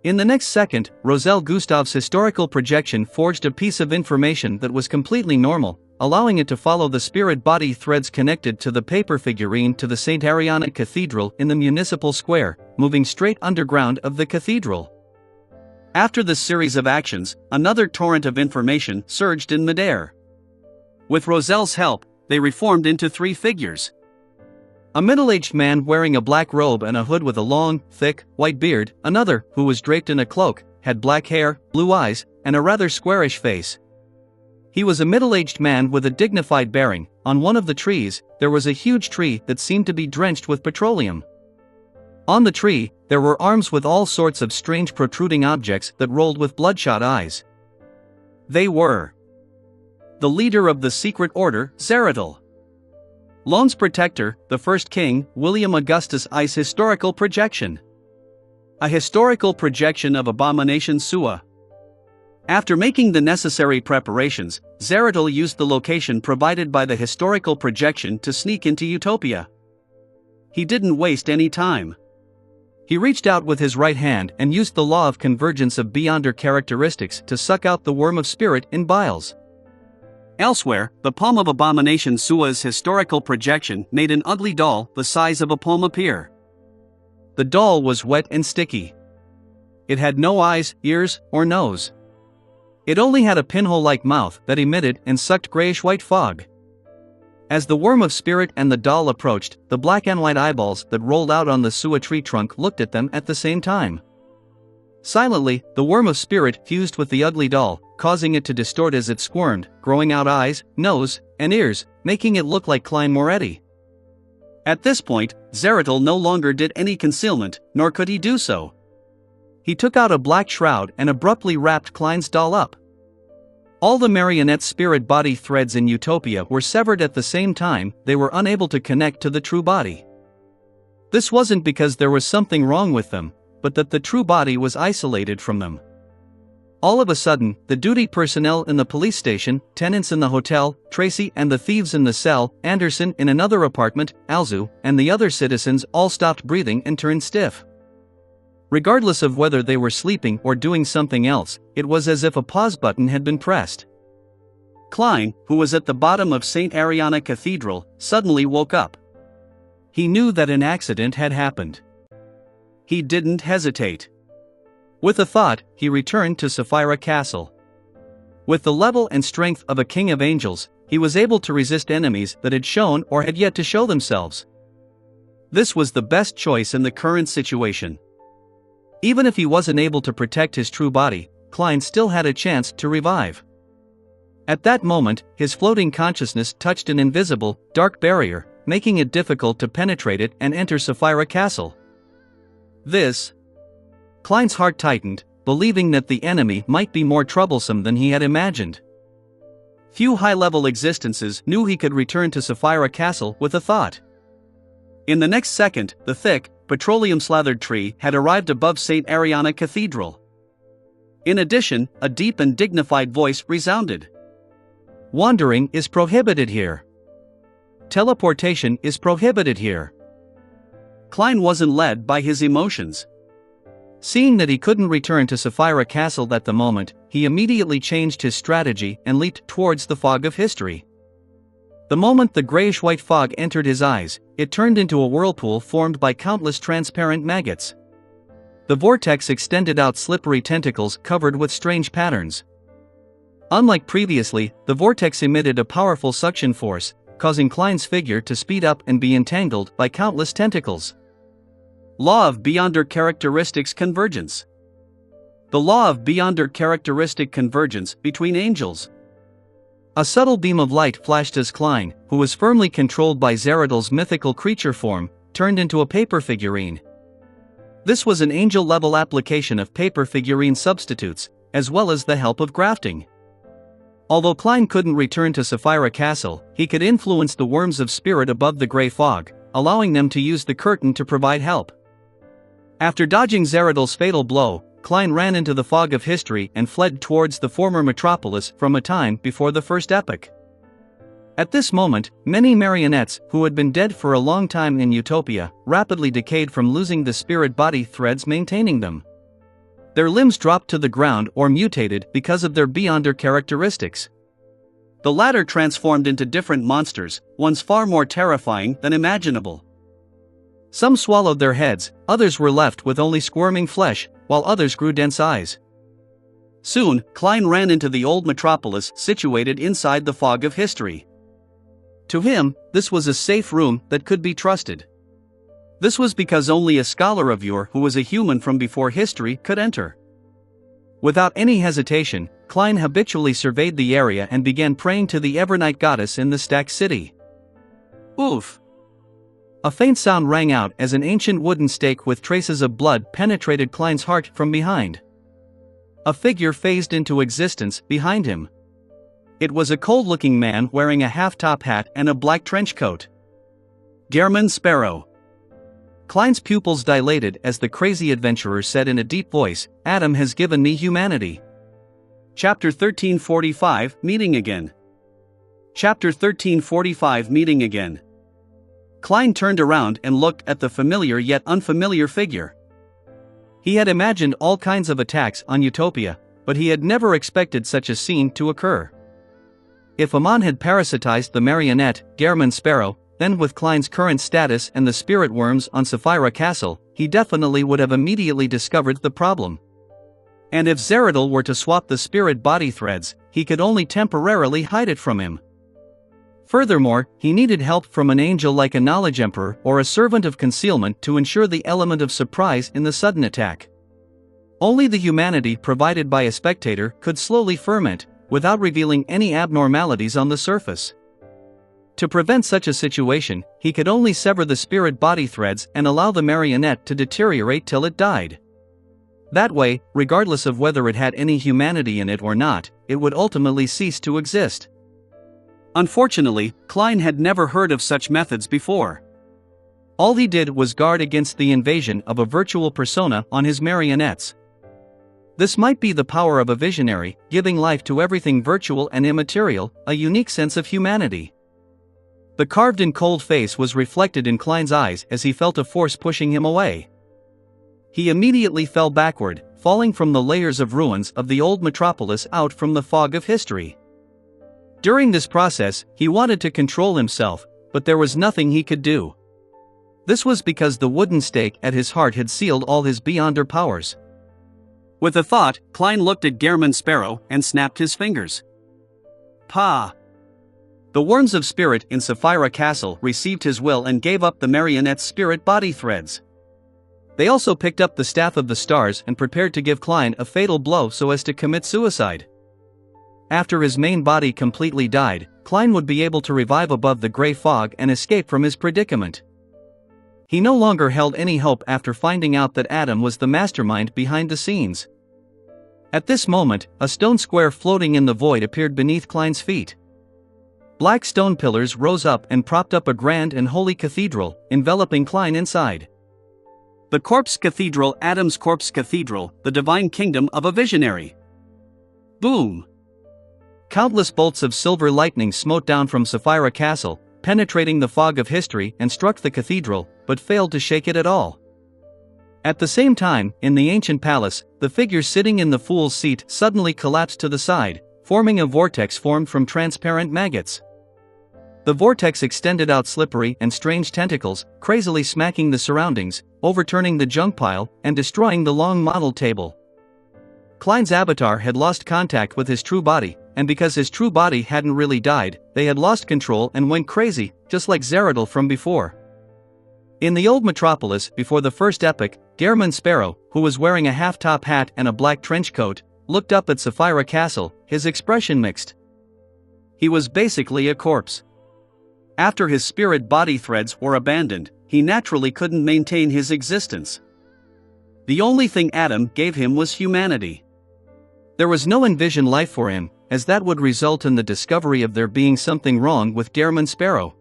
In the next second, Roselle Gustav's historical projection forged a piece of information that was completely normal, allowing it to follow the spirit-body threads connected to the paper figurine to the St. Ariana Cathedral in the municipal square, moving straight underground of the cathedral. After this series of actions, another torrent of information surged in midair. With Roselle's help, they reformed into 3 figures. A middle-aged man wearing a black robe and a hood with a long, thick, white beard, another, who was draped in a cloak, had black hair, blue eyes, and a rather squarish face. He was a middle-aged man with a dignified bearing. On one of the trees, there was a huge tree that seemed to be drenched with petroleum. On the tree, there were arms with all sorts of strange protruding objects that rolled with bloodshot eyes. They were the leader of the secret order, Zeratul. Lone's protector, the first king, William Augustus I's historical projection. A historical projection of Abomination Sua. After making the necessary preparations, Zeratul used the location provided by the historical projection to sneak into Utopia. He didn't waste any time. He reached out with his right hand and used the law of convergence of beyonder characteristics to suck out the worm of spirit in Biles. Elsewhere, the palm of Abomination Sua's historical projection made an ugly doll the size of a palm appear. The doll was wet and sticky. It had no eyes, ears, or nose. It only had a pinhole-like mouth that emitted and sucked grayish-white fog. As the worm of spirit and the doll approached, the black and white eyeballs that rolled out on the Sua tree trunk looked at them at the same time. Silently, the worm of spirit fused with the ugly doll, causing it to distort as it squirmed, growing out eyes, nose, and ears, making it look like Klein Moretti. At this point, Zeratul no longer did any concealment, nor could he do so. He took out a black shroud and abruptly wrapped Klein's doll up. All the marionette spirit body threads in Utopia were severed at the same time. They were unable to connect to the true body. This wasn't because there was something wrong with them, but that the true body was isolated from them. All of a sudden, the duty personnel in the police station, tenants in the hotel, Tracy and the thieves in the cell, Anderson in another apartment, Alzu, and the other citizens all stopped breathing and turned stiff. Regardless of whether they were sleeping or doing something else, it was as if a pause button had been pressed. Klein, who was at the bottom of St. Ariana Cathedral, suddenly woke up. He knew that an accident had happened. He didn't hesitate. With a thought, he returned to Sapphira Castle. With the level and strength of a king of angels, he was able to resist enemies that had shown or had yet to show themselves. This was the best choice in the current situation. Even if he wasn't able to protect his true body, Klein still had a chance to revive. At that moment, his floating consciousness touched an invisible, dark barrier, making it difficult to penetrate it and enter Sapphira Castle. Klein's heart tightened, believing that the enemy might be more troublesome than he had imagined. Few high-level existences knew he could return to Sapphira Castle with a thought. In the next second, the thick, petroleum-slathered tree had arrived above St. Ariana Cathedral. In addition, a deep and dignified voice resounded. "Wandering is prohibited here. Teleportation is prohibited here." Klein wasn't led by his emotions. Seeing that he couldn't return to Sapphira Castle at the moment, he immediately changed his strategy and leaped towards the fog of history. The moment the grayish-white fog entered his eyes, it turned into a whirlpool formed by countless transparent maggots. The vortex extended out slippery tentacles covered with strange patterns. Unlike previously, the vortex emitted a powerful suction force, causing Klein's figure to speed up and be entangled by countless tentacles. Law of Beyonder Characteristics Convergence. The law of Beyonder Characteristic Convergence between angels. A subtle beam of light flashed as Klein, who was firmly controlled by Zeratul's mythical creature form, turned into a paper figurine. This was an angel-level application of paper figurine substitutes, as well as the help of grafting. Although Klein couldn't return to Sapphira Castle, he could influence the worms of spirit above the grey fog, allowing them to use the curtain to provide help. After dodging Zeradol's fatal blow, Klein ran into the fog of history and fled towards the former metropolis from a time before the first epoch. At this moment, many marionettes, who had been dead for a long time in Utopia, rapidly decayed from losing the spirit-body threads maintaining them. Their limbs dropped to the ground or mutated because of their beyonder characteristics. The latter transformed into different monsters, ones far more terrifying than imaginable. Some swallowed their heads, others were left with only squirming flesh, while others grew dense eyes. Soon, Klein ran into the old metropolis situated inside the fog of history. To him, this was a safe room that could be trusted. This was because only a scholar of yore who was a human from before history could enter. Without any hesitation, Klein habitually surveyed the area and began praying to the Evernight goddess in the Stack City. Oof! A faint sound rang out as an ancient wooden stake with traces of blood penetrated Klein's heart from behind. A figure phased into existence behind him. It was a cold-looking man wearing a half-top hat and a black trench coat. Gehrman Sparrow. Klein's pupils dilated as the crazy adventurer said in a deep voice, "Adam has given me humanity." Chapter 1345, Meeting Again. Chapter 1345, Meeting Again. Klein turned around and looked at the familiar yet unfamiliar figure. He had imagined all kinds of attacks on Utopia, but he had never expected such a scene to occur. If Amon had parasitized the marionette, Gehrman Sparrow, then with Klein's current status and the spirit worms on Sapphira Castle, he definitely would have immediately discovered the problem. And if Zeradol were to swap the spirit body threads, he could only temporarily hide it from him. Furthermore, he needed help from an angel like a knowledge emperor or a servant of concealment to ensure the element of surprise in the sudden attack. Only the humanity provided by a spectator could slowly ferment, without revealing any abnormalities on the surface. To prevent such a situation, he could only sever the spirit body threads and allow the marionette to deteriorate till it died. That way, regardless of whether it had any humanity in it or not, it would ultimately cease to exist. Unfortunately, Klein had never heard of such methods before. All he did was guard against the invasion of a virtual persona on his marionettes. This might be the power of a visionary, giving life to everything virtual and immaterial, a unique sense of humanity. The carved-in cold face was reflected in Klein's eyes as he felt a force pushing him away. He immediately fell backward, falling from the layers of ruins of the old metropolis out from the fog of history. During this process, he wanted to control himself, but there was nothing he could do. This was because the wooden stake at his heart had sealed all his beyonder powers. With a thought, Klein looked at Gehrman Sparrow and snapped his fingers. Pa! The worms of spirit in Sapphira Castle received his will and gave up the marionette's spirit body threads. They also picked up the Staff of the Stars and prepared to give Klein a fatal blow so as to commit suicide. After his main body completely died, Klein would be able to revive above the grey fog and escape from his predicament. He no longer held any hope after finding out that Adam was the mastermind behind the scenes. At this moment, a stone square floating in the void appeared beneath Klein's feet. Black stone pillars rose up and propped up a grand and holy cathedral, enveloping Klein inside. The Corpse Cathedral, Adam's Corpse Cathedral, the divine kingdom of a visionary. Boom! Countless bolts of silver lightning smote down from Sapphira Castle, penetrating the fog of history and struck the cathedral, but failed to shake it at all. At the same time, in the ancient palace, the figure sitting in the fool's seat suddenly collapsed to the side, forming a vortex formed from transparent maggots. The vortex extended out slippery and strange tentacles, crazily smacking the surroundings, overturning the junk pile, and destroying the long model table. Klein's avatar had lost contact with his true body, and because his true body hadn't really died, they had lost control and went crazy, just like Zeradol from before. In the old metropolis, before the first epoch, Gehrman Sparrow, who was wearing a half-top hat and a black trench coat, looked up at Sapphira Castle, his expression mixed. He was basically a corpse. After his spirit body threads were abandoned, he naturally couldn't maintain his existence. The only thing Adam gave him was humanity. There was no envisioned life for him, as that would result in the discovery of there being something wrong with Gehrman Sparrow.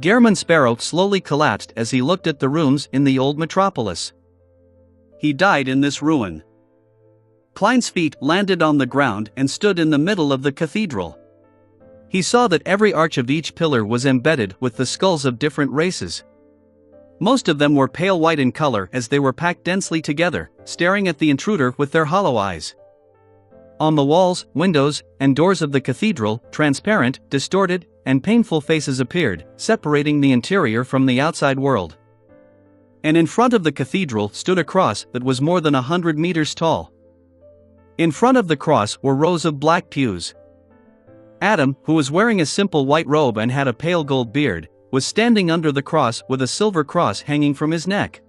Gehrman Sparrow slowly collapsed as he looked at the rooms in the old metropolis. He died in this ruin. Klein's feet landed on the ground and stood in the middle of the cathedral. He saw that every arch of each pillar was embedded with the skulls of different races. Most of them were pale white in color as they were packed densely together, staring at the intruder with their hollow eyes. On the walls, windows, and doors of the cathedral, transparent, distorted, and painful faces appeared, separating the interior from the outside world. And in front of the cathedral stood a cross that was more than 100 meters tall. In front of the cross were rows of black pews. Adam, who was wearing a simple white robe and had a pale gold beard, was standing under the cross with a silver cross hanging from his neck.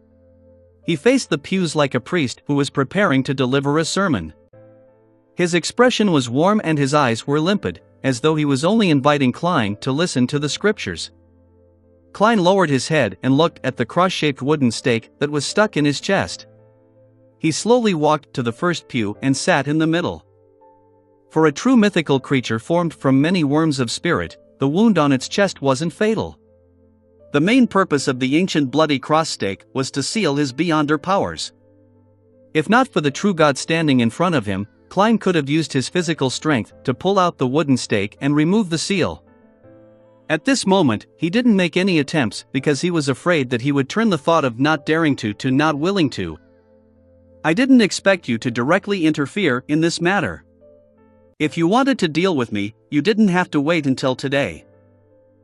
He faced the pews like a priest who was preparing to deliver a sermon. His expression was warm and his eyes were limpid, as though he was only inviting Klein to listen to the scriptures. Klein lowered his head and looked at the cross-shaped wooden stake that was stuck in his chest. He slowly walked to the first pew and sat in the middle. For a true mythical creature formed from many worms of spirit, the wound on its chest wasn't fatal. The main purpose of the ancient bloody cross stake was to seal his beyonder powers. If not for the true God standing in front of him, Klein could have used his physical strength to pull out the wooden stake and remove the seal. At this moment, he didn't make any attempts because he was afraid that he would turn the thought of not daring to not willing to. "I didn't expect you to directly interfere in this matter. If you wanted to deal with me, you didn't have to wait until today."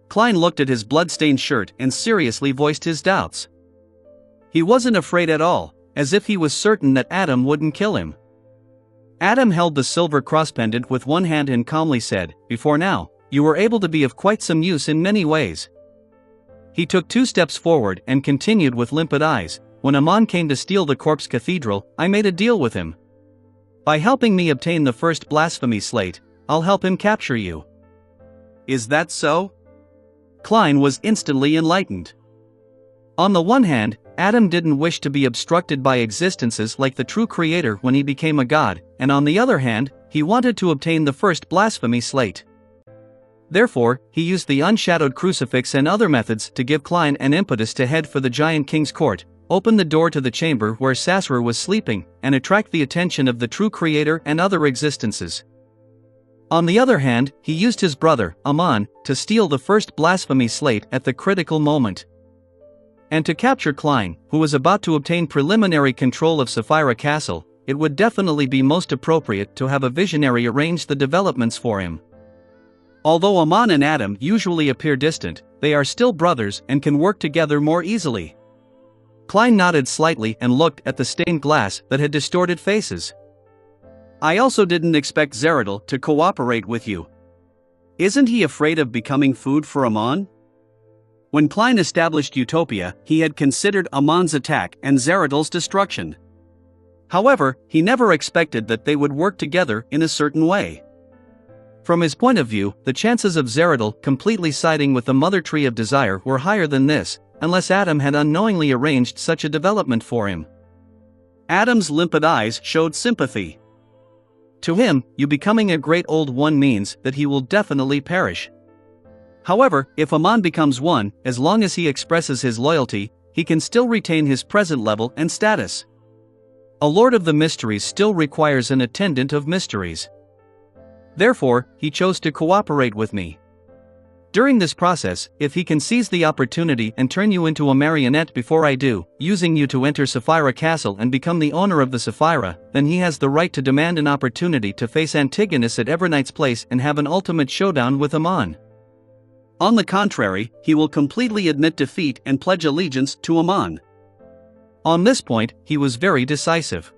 Klein looked at his blood-stained shirt and seriously voiced his doubts. He wasn't afraid at all, as if he was certain that Adam wouldn't kill him. Adam held the silver cross pendant with one hand and calmly said, "Before now, you were able to be of quite some use in many ways." He took 2 steps forward and continued with limpid eyes, "When Amon came to steal the corpse cathedral, I made a deal with him. By helping me obtain the first blasphemy slate, I'll help him capture you." "Is that so?" Klein was instantly enlightened. On the one hand, Adam didn't wish to be obstructed by existences like the true creator when he became a god, and on the other hand, he wanted to obtain the first blasphemy slate. Therefore, he used the unshadowed crucifix and other methods to give Klein an impetus to head for the giant king's court, open the door to the chamber where Sasra was sleeping, and attract the attention of the true creator and other existences. On the other hand, he used his brother, Amon, to steal the first blasphemy slate at the critical moment. And to capture Klein, who was about to obtain preliminary control of Sapphira Castle, it would definitely be most appropriate to have a visionary arrange the developments for him. Although Amon and Adam usually appear distant, they are still brothers and can work together more easily. Klein nodded slightly and looked at the stained glass that had distorted faces. "I also didn't expect Zeradal to cooperate with you. Isn't he afraid of becoming food for Amon?" When Klein established Utopia, he had considered Amon's attack and Zeradal's destruction. However, he never expected that they would work together in a certain way. From his point of view, the chances of Zeradal completely siding with the Mother Tree of Desire were higher than this, unless Adam had unknowingly arranged such a development for him. Adam's limpid eyes showed sympathy. To him, you becoming a great old one means that he will definitely perish. However, if Amon becomes one, as long as he expresses his loyalty, he can still retain his present level and status. A Lord of the Mysteries still requires an attendant of mysteries. Therefore, he chose to cooperate with me. During this process, if he can seize the opportunity and turn you into a marionette before I do, using you to enter Sapphira Castle and become the owner of the Sapphira, then he has the right to demand an opportunity to face Antigonus at Everknight's place and have an ultimate showdown with Amon. On the contrary, he will completely admit defeat and pledge allegiance to Amon. On this point, he was very decisive.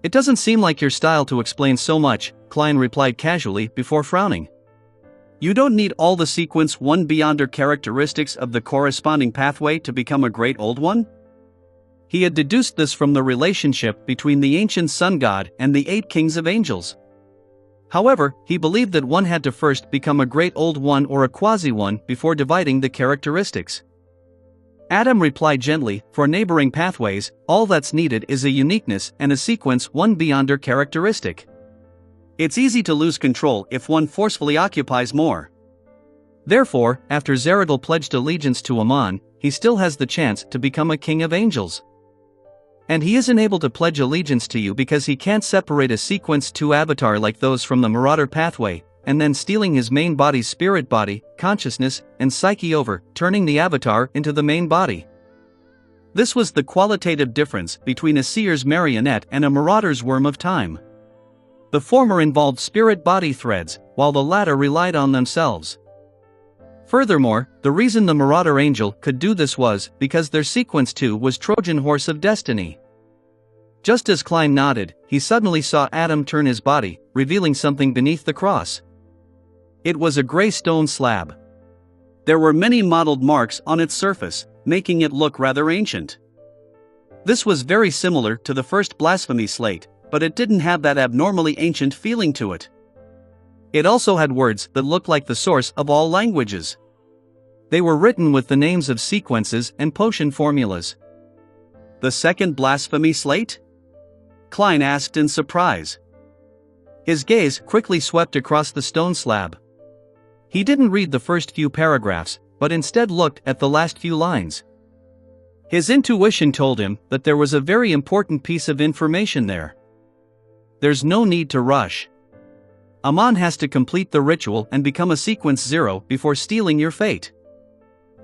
"It doesn't seem like your style to explain so much," Klein replied casually before frowning. "You don't need all the sequence 1 beyonder characteristics of the corresponding pathway to become a great old one?" He had deduced this from the relationship between the ancient sun god and the 8 kings of angels. However, he believed that one had to first become a great old one or a quasi-one before dividing the characteristics. Adam replied gently, "For neighboring pathways, all that's needed is a uniqueness and a sequence 1 beyonder characteristic. It's easy to lose control if one forcefully occupies more. Therefore, after Zeradal pledged allegiance to Amon, he still has the chance to become a king of angels. And he isn't able to pledge allegiance to you because he can't separate a Sequence 2 avatar like those from the Marauder pathway, and then stealing his main body's spirit body, consciousness, and psyche over, turning the avatar into the main body. This was the qualitative difference between a seer's marionette and a marauder's worm of time. The former involved spirit body threads, while the latter relied on themselves. Furthermore, the reason the Marauder Angel could do this was because their Sequence 2 was Trojan Horse of Destiny. Just as Klein nodded, he suddenly saw Adam turn his body, revealing something beneath the cross. It was a gray stone slab. There were many mottled marks on its surface, making it look rather ancient. This was very similar to the first blasphemy slate, but it didn't have that abnormally ancient feeling to it. It also had words that looked like the source of all languages. They were written with the names of sequences and potion formulas. The second blasphemy slate? Klein asked in surprise. His gaze quickly swept across the stone slab. He didn't read the first few paragraphs, but instead looked at the last few lines. His intuition told him that there was a very important piece of information there. There's no need to rush. Amon has to complete the ritual and become a Sequence 0 before stealing your fate.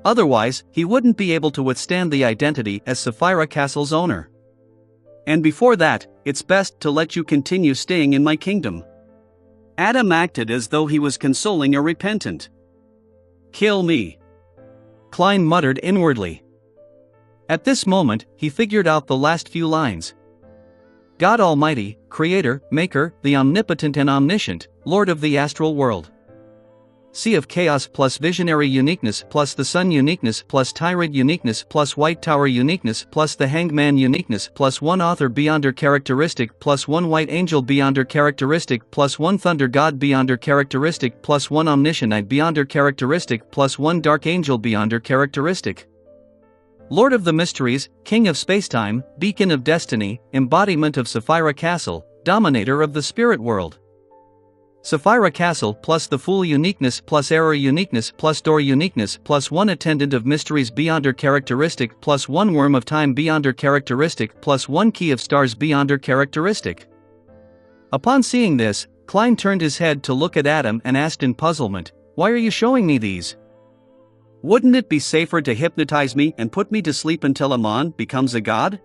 Otherwise, he wouldn't be able to withstand the identity as Sapphira Castle's owner. And before that, it's best to let you continue staying in my kingdom. Adam acted as though he was consoling a repentant. Kill me, Klein muttered inwardly. At this moment, he figured out the last few lines. God Almighty, Creator, Maker, the Omnipotent and Omniscient, Lord of the Astral World. Sea of Chaos plus Visionary Uniqueness plus the Sun Uniqueness plus Tyrant Uniqueness plus White Tower Uniqueness plus the Hanged Man Uniqueness plus one Author Beyonder Characteristic plus one White Angel Beyonder Characteristic plus one Thunder God Beyonder Characteristic plus one Omniscient Beyonder Characteristic plus one Dark Angel Beyonder Characteristic. Lord of the Mysteries, King of Spacetime, Beacon of Destiny, Embodiment of Sapphira Castle, Dominator of the Spirit World. Sapphira Castle plus the Fool Uniqueness plus Error Uniqueness plus Door Uniqueness plus one Attendant of Mysteries Beyonder Characteristic plus one Worm of Time Beyonder Characteristic plus one Key of Stars Beyonder Characteristic. Upon seeing this, Klein turned his head to look at Adam and asked in puzzlement, "Why are you showing me these? Wouldn't it be safer to hypnotize me and put me to sleep until Amon becomes a god?"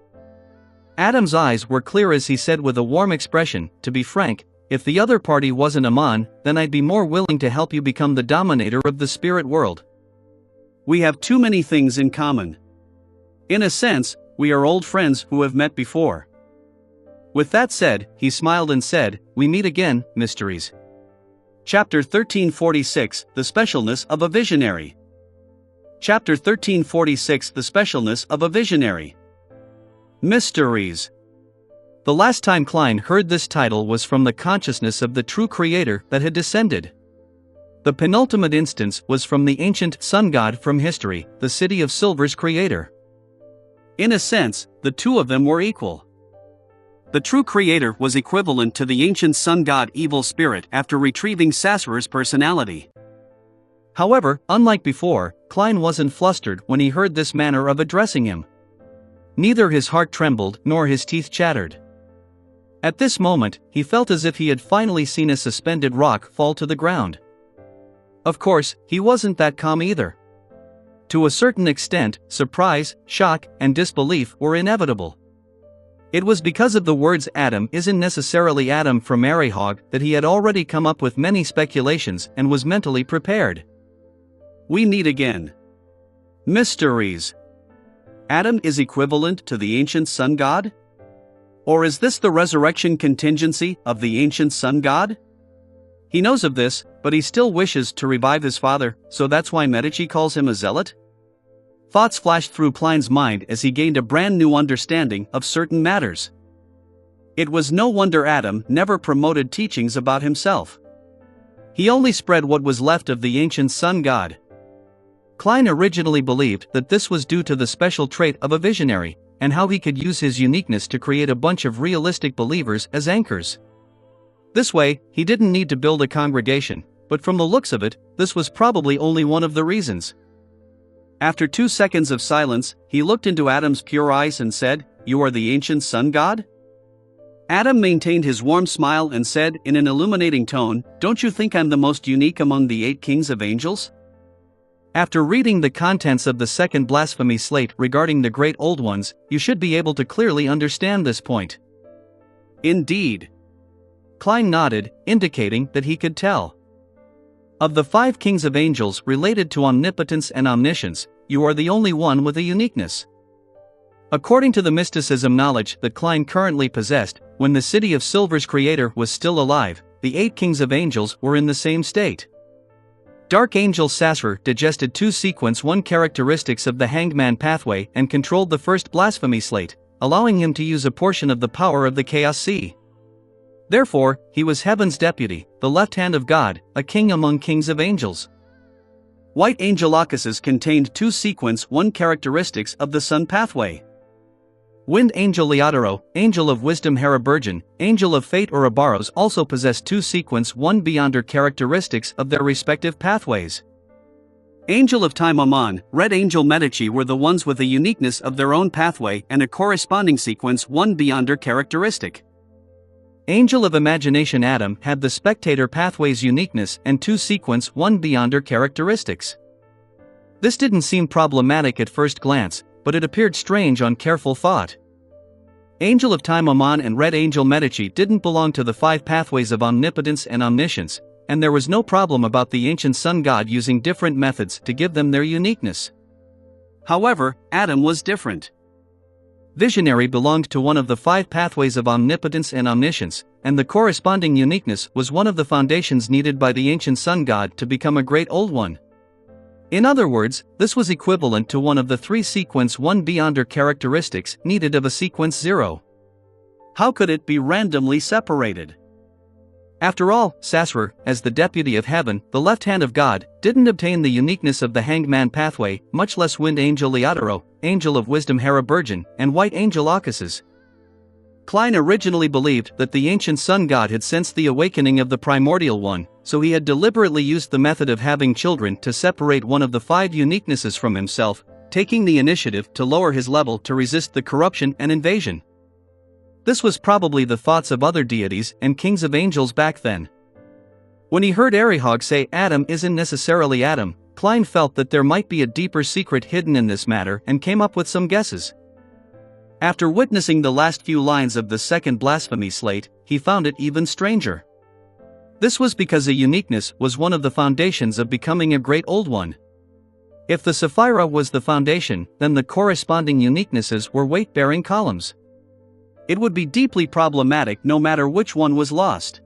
Adam's eyes were clear as he said with a warm expression, "To be frank, if the other party wasn't Amon, then I'd be more willing to help you become the dominator of the spirit world. We have too many things in common. In a sense, we are old friends who have met before." With that said, he smiled and said, "We meet again, Mysteries." Chapter 1346, The Specialness of a Visionary. Chapter 1346, The Specialness of a Visionary. Mysteries. The last time Klein heard this title was from the consciousness of the true creator that had descended. The penultimate instance was from the ancient sun god from history, the City of Silver's creator. In a sense, the two of them were equal. The true creator was equivalent to the ancient sun god evil spirit after retrieving Sassur's personality. However, unlike before, Klein wasn't flustered when he heard this manner of addressing him. Neither his heart trembled nor his teeth chattered. At this moment, he felt as if he had finally seen a suspended rock fall to the ground. Of course, he wasn't that calm either. To a certain extent, surprise, shock, and disbelief were inevitable. It was because of the words "Adam isn't necessarily Adam" from Arihog that he had already come up with many speculations and was mentally prepared. We meet again. Mysteries. Adam is equivalent to the ancient sun god? Or is this the resurrection contingency of the ancient sun god? He knows of this, but he still wishes to revive his father, so that's why Medici calls him a zealot? Thoughts flashed through Klein's mind as he gained a brand new understanding of certain matters. It was no wonder Adam never promoted teachings about himself. He only spread what was left of the ancient sun god. Klein originally believed that this was due to the special trait of a visionary, and how he could use his uniqueness to create a bunch of realistic believers as anchors. This way, he didn't need to build a congregation, but from the looks of it, this was probably only one of the reasons. After 2 seconds of silence, he looked into Adam's pure eyes and said, "You are the ancient sun god?" Adam maintained his warm smile and said in an illuminating tone, "Don't you think I'm the most unique among the 8 kings of angels?" After reading the contents of the second blasphemy slate regarding the Great Old Ones, you should be able to clearly understand this point. Indeed. Klein nodded, indicating that he could tell. Of the 5 kings of angels related to omnipotence and omniscience, you are the only one with a uniqueness. According to the mysticism knowledge that Klein currently possessed, when the City of Silver's creator was still alive, the 8 kings of angels were in the same state. Dark Angel Sasser digested 2 sequence 1 characteristics of the Hanged Man pathway and controlled the first blasphemy slate, allowing him to use a portion of the power of the Chaos Sea. Therefore, he was heaven's deputy, the left hand of God, a king among kings of angels. White Angel Occuses contained 2 sequence 1 characteristics of the sun pathway. Wind Angel Leotaro, Angel of Wisdom Haraburgen, Angel of Fate Ouroboros also possess 2 sequence 1 Beyonder characteristics of their respective pathways. Angel of Time Amon, Red Angel Medici were the ones with a uniqueness of their own pathway and a corresponding sequence 1 Beyonder characteristic. Angel of Imagination Adam had the Spectator pathway's uniqueness and 2 sequence 1 Beyonder characteristics. This didn't seem problematic at first glance, but it appeared strange on careful thought. Angel of Time Amon and Red Angel Medici didn't belong to the 5 pathways of omnipotence and omniscience, and there was no problem about the ancient sun god using different methods to give them their uniqueness. However, Adam was different. Visionary belonged to one of the 5 pathways of omnipotence and omniscience, and the corresponding uniqueness was one of the foundations needed by the ancient sun god to become a great old one. In other words, this was equivalent to one of the 3 sequence 1 Beyonder characteristics needed of a sequence 0. How could it be randomly separated? After all, Sasser, as the deputy of heaven, the left hand of God, didn't obtain the uniqueness of the Hanged Man pathway, much less Wind Angel Leotaro, Angel of Wisdom Haraburgen, and White Angel Occuses. Klein originally believed that the ancient sun god had sensed the awakening of the primordial one, so he had deliberately used the method of having children to separate one of the 5 uniquenesses from himself, taking the initiative to lower his level to resist the corruption and invasion. This was probably the thoughts of other deities and kings of angels back then. When he heard Arihog say Adam isn't necessarily Adam, Klein felt that there might be a deeper secret hidden in this matter and came up with some guesses. After witnessing the last few lines of the second blasphemy slate, he found it even stranger. This was because a uniqueness was one of the foundations of becoming a great old one. If the Sapphira was the foundation, then the corresponding uniquenesses were weight-bearing columns. It would be deeply problematic no matter which one was lost.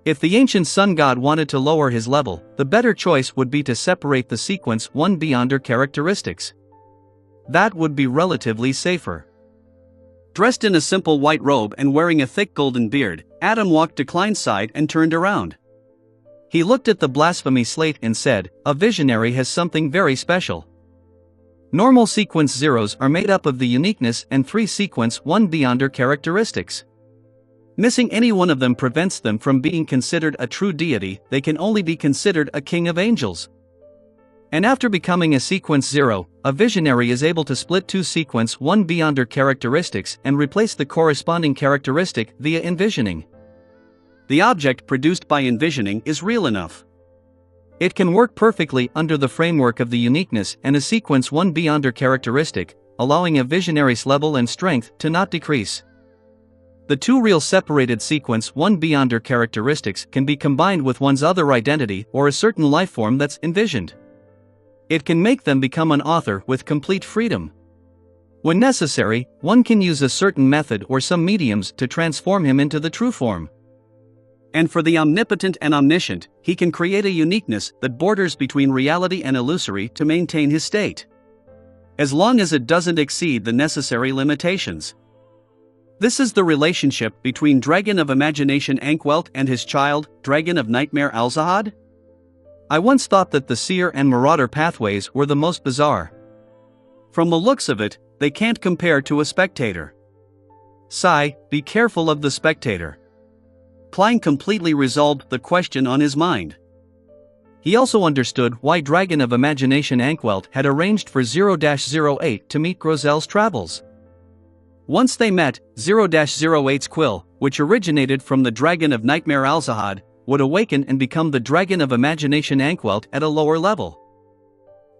If the ancient sun god wanted to lower his level, the better choice would be to separate the sequence 1 Beyonder characteristics. That would be relatively safer. Dressed in a simple white robe and wearing a thick golden beard, Adam walked to Klein's side and turned around. He looked at the blasphemy slate and said, "A visionary has something very special. Normal sequence zeros are made up of the uniqueness and 3 sequence 1 Beyonder characteristics. Missing any one of them prevents them from being considered a true deity, they can only be considered a king of angels. And after becoming a sequence 0, a visionary is able to split 2 sequence 1 Beyonder characteristics and replace the corresponding characteristic via envisioning. The object produced by envisioning is real enough. It can work perfectly under the framework of the uniqueness and a sequence 1 Beyonder characteristic, allowing a visionary's level and strength to not decrease. The 2 real separated sequence 1 Beyonder characteristics can be combined with one's other identity or a certain lifeform that's envisioned. It can make them become an author with complete freedom. When necessary, one can use a certain method or some mediums to transform him into the true form. And for the omnipotent and omniscient, he can create a uniqueness that borders between reality and illusory to maintain his state, as long as it doesn't exceed the necessary limitations. This is the relationship between Dragon of Imagination Ankwelt and his child, Dragon of Nightmare Alzahad. I once thought that the Seer and Marauder pathways were the most bizarre. From the looks of it, they can't compare to a spectator. Sigh, be careful of the spectator. Klein completely resolved the question on his mind. He also understood why Dragon of Imagination Ankwelt had arranged for 0-08 to meet Grozel's travels. Once they met, 0-08's quill, which originated from the Dragon of Nightmare Alzahad, would awaken and become the Dragon of Imagination Ankwelt at a lower level.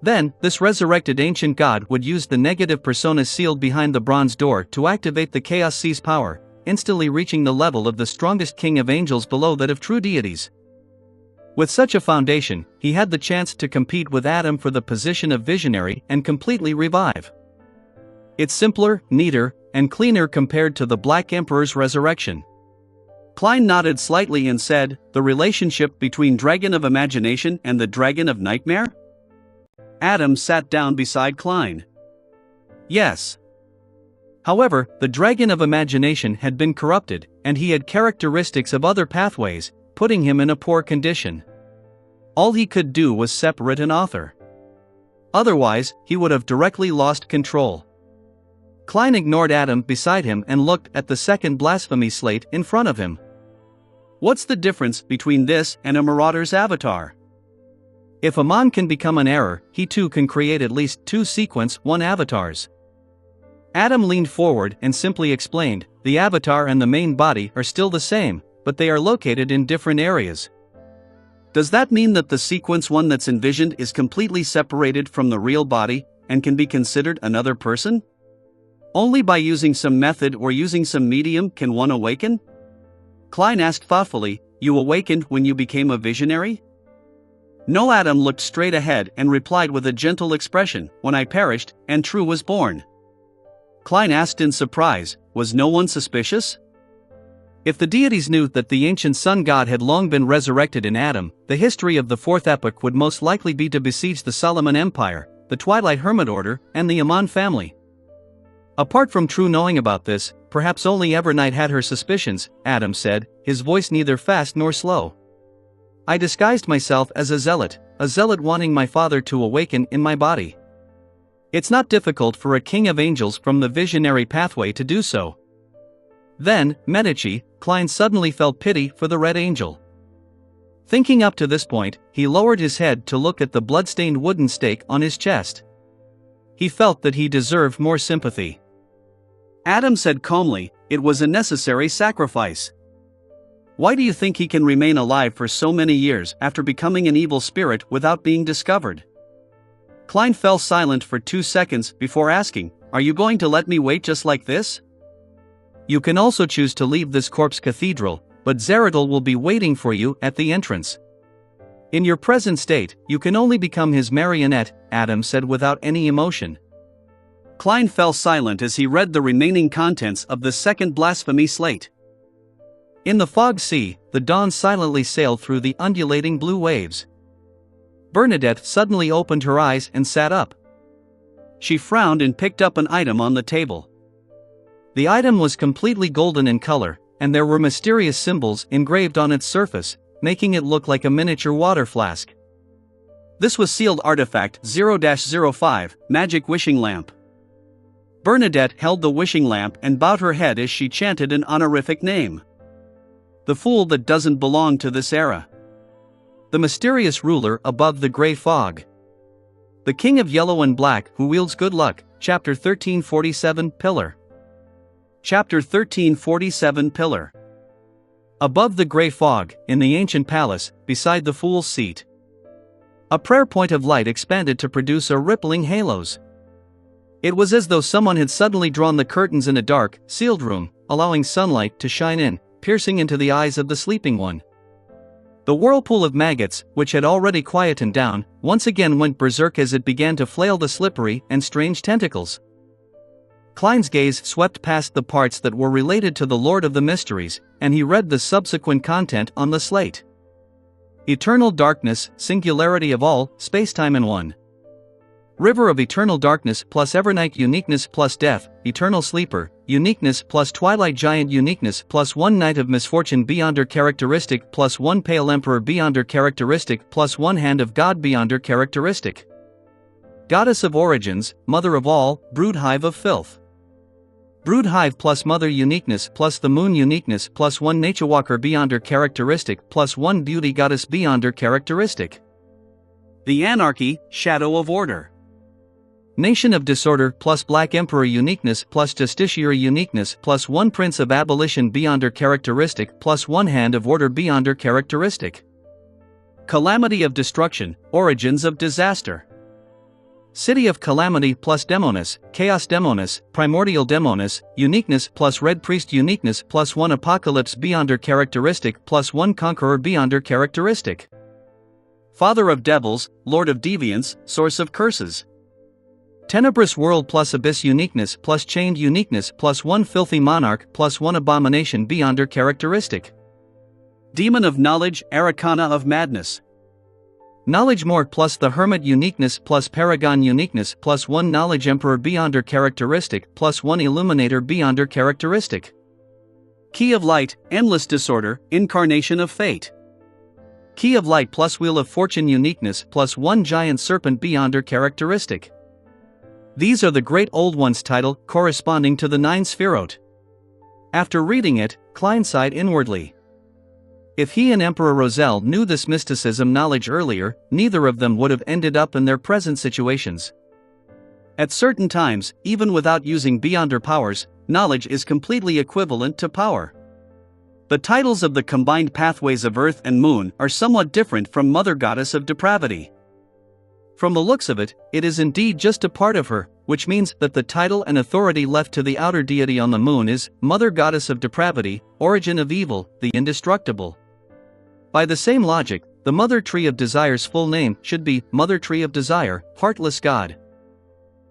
Then, this resurrected ancient god would use the negative personas sealed behind the bronze door to activate the Chaos Sea's power, instantly reaching the level of the strongest king of angels below that of true deities. With such a foundation, he had the chance to compete with Adam for the position of visionary and completely revive. It's simpler, neater, and cleaner compared to the Black Emperor's resurrection. Klein nodded slightly and said, "The relationship between Dragon of Imagination and the Dragon of Nightmare?" Adam sat down beside Klein. Yes. However, the Dragon of Imagination had been corrupted, and he had characteristics of other pathways, putting him in a poor condition. All he could do was separate an author. Otherwise, he would have directly lost control. Klein ignored Adam beside him and looked at the second blasphemy slate in front of him. What's the difference between this and a marauder's avatar? If Amon can become an error, he too can create at least 2 sequence 1 avatars. Adam leaned forward and simply explained, the avatar and the main body are still the same, but they are located in different areas. Does that mean that the sequence 1 that's envisioned is completely separated from the real body, and can be considered another person? Only by using some method or using some medium can one awaken? Klein asked thoughtfully, "You awakened when you became a visionary?" No. Adam looked straight ahead and replied with a gentle expression, "When I perished, and True was born." Klein asked in surprise, "Was no one suspicious?" If the deities knew that the ancient sun god had long been resurrected in Adam, the history of the fourth epoch would most likely be to besiege the Solomon Empire, the Twilight Hermit Order, and the Amon family. Apart from True knowing about this, perhaps only Evernight had her suspicions, Adam said, his voice neither fast nor slow. I disguised myself as a zealot wanting my father to awaken in my body. It's not difficult for a king of angels from the visionary pathway to do so. Then, Medici, Klein suddenly felt pity for the Red Angel. Thinking up to this point, he lowered his head to look at the blood-stained wooden stake on his chest. He felt that he deserved more sympathy. Adam said calmly, "It was a necessary sacrifice. Why do you think he can remain alive for so many years after becoming an evil spirit without being discovered?" Klein fell silent for 2 seconds before asking, "Are you going to let me wait just like this?" You can also choose to leave this corpse cathedral, but Zeradol will be waiting for you at the entrance. In your present state, you can only become his marionette, Adam said without any emotion. Klein fell silent as he read the remaining contents of the second blasphemy slate. In the fog sea, the dawn silently sailed through the undulating blue waves. Bernadette suddenly opened her eyes and sat up. She frowned and picked up an item on the table. The item was completely golden in color, and there were mysterious symbols engraved on its surface, making it look like a miniature water flask. This was sealed artifact 0-05, Magic Wishing Lamp. Bernadette held the wishing lamp and bowed her head as she chanted an honorific name. The fool that doesn't belong to this era. The mysterious ruler above the gray fog. The king of yellow and black who wields good luck, Chapter 1347, Pillar. Chapter 1347, Pillar. Above the gray fog, in the ancient palace, beside the fool's seat. A prayer point of light expanded to produce a rippling halos. It was as though someone had suddenly drawn the curtains in a dark, sealed room, allowing sunlight to shine in, piercing into the eyes of the sleeping one. The whirlpool of maggots, which had already quietened down, once again went berserk as it began to flail the slippery and strange tentacles. Klein's gaze swept past the parts that were related to the Lord of the Mysteries, and he read the subsequent content on the slate. Eternal darkness, singularity of all, spacetime in one. River of eternal darkness plus Evernight uniqueness plus death, eternal sleeper, uniqueness plus Twilight Giant uniqueness plus one Night of misfortune beyonder characteristic plus one Pale Emperor beyonder characteristic plus one Hand of God beyonder characteristic. Goddess of origins, mother of all, brood hive of filth. Brood hive plus mother uniqueness plus the moon uniqueness plus 1 nature walker beyond her characteristic plus 1 beauty goddess beyond her characteristic. The anarchy, shadow of order. Nation of disorder plus black emperor uniqueness plus justiciary uniqueness plus 1 prince of abolition beyond her characteristic plus 1 hand of order beyond her characteristic. Calamity of destruction, origins of disaster. City of calamity plus demoness, chaos demoness, primordial demoness, uniqueness plus red priest uniqueness plus 1 apocalypse beyond her characteristic plus 1 conqueror beyond her characteristic. Father of devils, lord of deviance, source of curses. Tenebrous world plus abyss uniqueness plus chained uniqueness plus 1 filthy monarch plus 1 abomination beyond her characteristic. Demon of knowledge, arcana of madness. Knowledge more plus the hermit uniqueness plus paragon uniqueness plus 1 knowledge emperor beyond her characteristic plus 1 illuminator beyond her characteristic. Key of light, endless disorder, incarnation of fate. Key of light plus wheel of fortune uniqueness plus 1 giant serpent beyond her characteristic. These are the Great Old One's title, corresponding to the 9 Sphirot. After reading it, Klein sighed inwardly. If he and Emperor Roselle knew this mysticism knowledge earlier, neither of them would have ended up in their present situations. At certain times, even without using beyond her powers, knowledge is completely equivalent to power. The titles of the combined pathways of Earth and Moon are somewhat different from Mother Goddess of Depravity. From the looks of it, it is indeed just a part of her, which means that the title and authority left to the outer deity on the moon is Mother Goddess of Depravity, origin of evil, the indestructible. By the same logic, the Mother Tree of Desire's full name should be Mother Tree of Desire, Heartless God.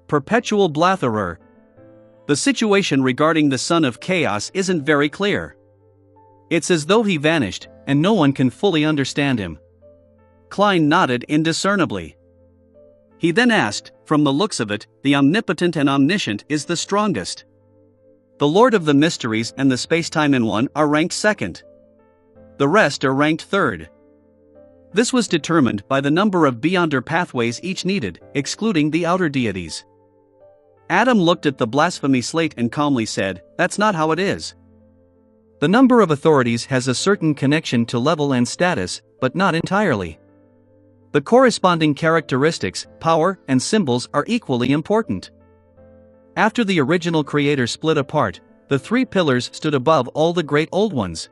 Perpetual Blatherer. The situation regarding the Son of Chaos isn't very clear. It's as though he vanished, and no one can fully understand him. Klein nodded indiscernibly. He then asked, from the looks of it, the omnipotent and omniscient is the strongest. The Lord of the Mysteries and the Spacetime in One are ranked second. The rest are ranked third. This was determined by the number of beyonder pathways each needed, excluding the outer deities. Adam looked at the blasphemy slate and calmly said, "That's not how it is." The number of authorities has a certain connection to level and status, but not entirely. The corresponding characteristics, power, and symbols are equally important. After the original creator split apart, the 3 pillars stood above all the Great Old Ones.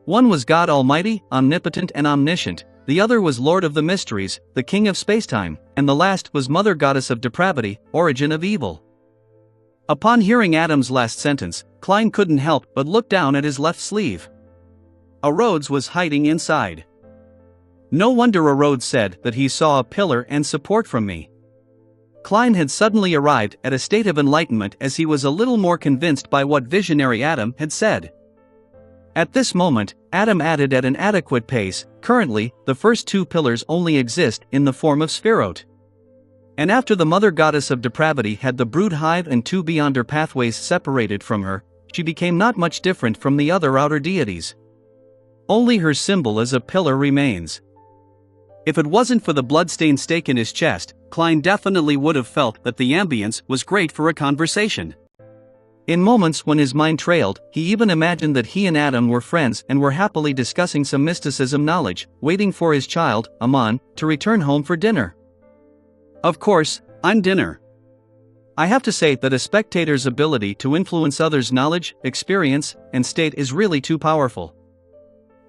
One was God Almighty, omnipotent and omniscient, the other was Lord of the Mysteries, the King of Spacetime, and the last was Mother Goddess of Depravity, origin of evil. Upon hearing Adam's last sentence, Klein couldn't help but look down at his left sleeve. A Rhodes was hiding inside. No wonder a Rhodes said that he saw a pillar and support from me. Klein had suddenly arrived at a state of enlightenment as he was a little more convinced by what visionary Adam had said. At this moment, Adam added at an adequate pace. Currently, the first 2 pillars only exist in the form of Sphirot. And after the Mother Goddess of Depravity had the brood hive and 2 beyonder pathways separated from her, she became not much different from the other outer deities. Only her symbol as a pillar remains. If it wasn't for the bloodstained stake in his chest, Klein definitely would have felt that the ambience was great for a conversation. In moments when his mind trailed, he even imagined that he and Adam were friends and were happily discussing some mysticism knowledge, waiting for his child, Aman, to return home for dinner. Of course, I'm dinner. I have to say that a spectator's ability to influence others' knowledge, experience, and state is really too powerful.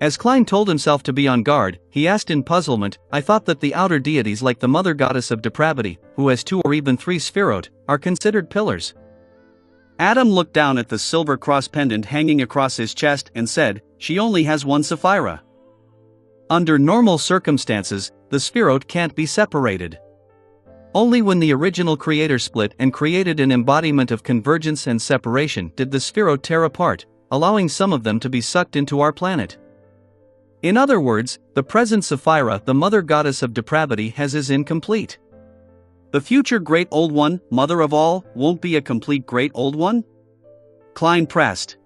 As Klein told himself to be on guard, he asked in puzzlement, "I thought that the outer deities like the Mother Goddess of Depravity, who has 2 or even 3 Sphirot, are considered pillars." Adam looked down at the silver cross pendant hanging across his chest and said, "She only has 1 Sapphira." Under normal circumstances, the Sphirot can't be separated. Only when the original creator split and created an embodiment of convergence and separation did the Sphirot tear apart, allowing some of them to be sucked into our planet. In other words, the present Sapphira, the Mother Goddess of Depravity, is incomplete. The future Great Old One, Mother of all, won't be a complete Great Old One? Klein pressed.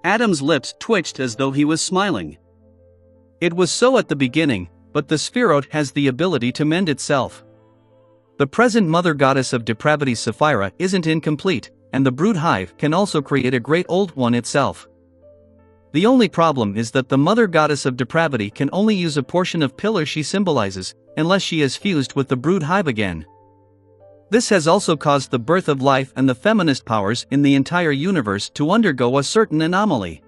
Adam's lips twitched as though he was smiling. It was so at the beginning, but the Sphirot has the ability to mend itself. The present Mother Goddess of Depravity Sapphira isn't incomplete, and the brood hive can also create a great old one itself. The only problem is that the mother goddess of depravity can only use a portion of pillar she symbolizes, unless she is fused with the brood hive again. This has also caused the birth of life and the feminist powers in the entire universe to undergo a certain anomaly.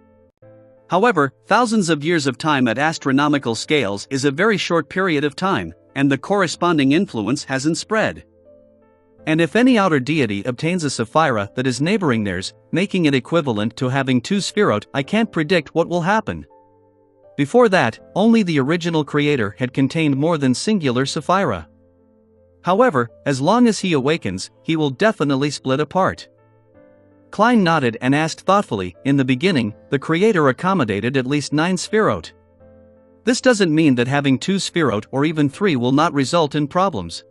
However, thousands of years of time at astronomical scales is a very short period of time, and the corresponding influence hasn't spread. And if any outer deity obtains a Sapphira that is neighboring theirs, making it equivalent to having two Sephiroth, I can't predict what will happen. Before that, only the original creator had contained more than singular Sapphira. However, as long as he awakens, he will definitely split apart. Klein nodded and asked thoughtfully, in the beginning, the creator accommodated at least 9 Sephiroth. This doesn't mean that having 2 Sephiroth or even 3 will not result in problems.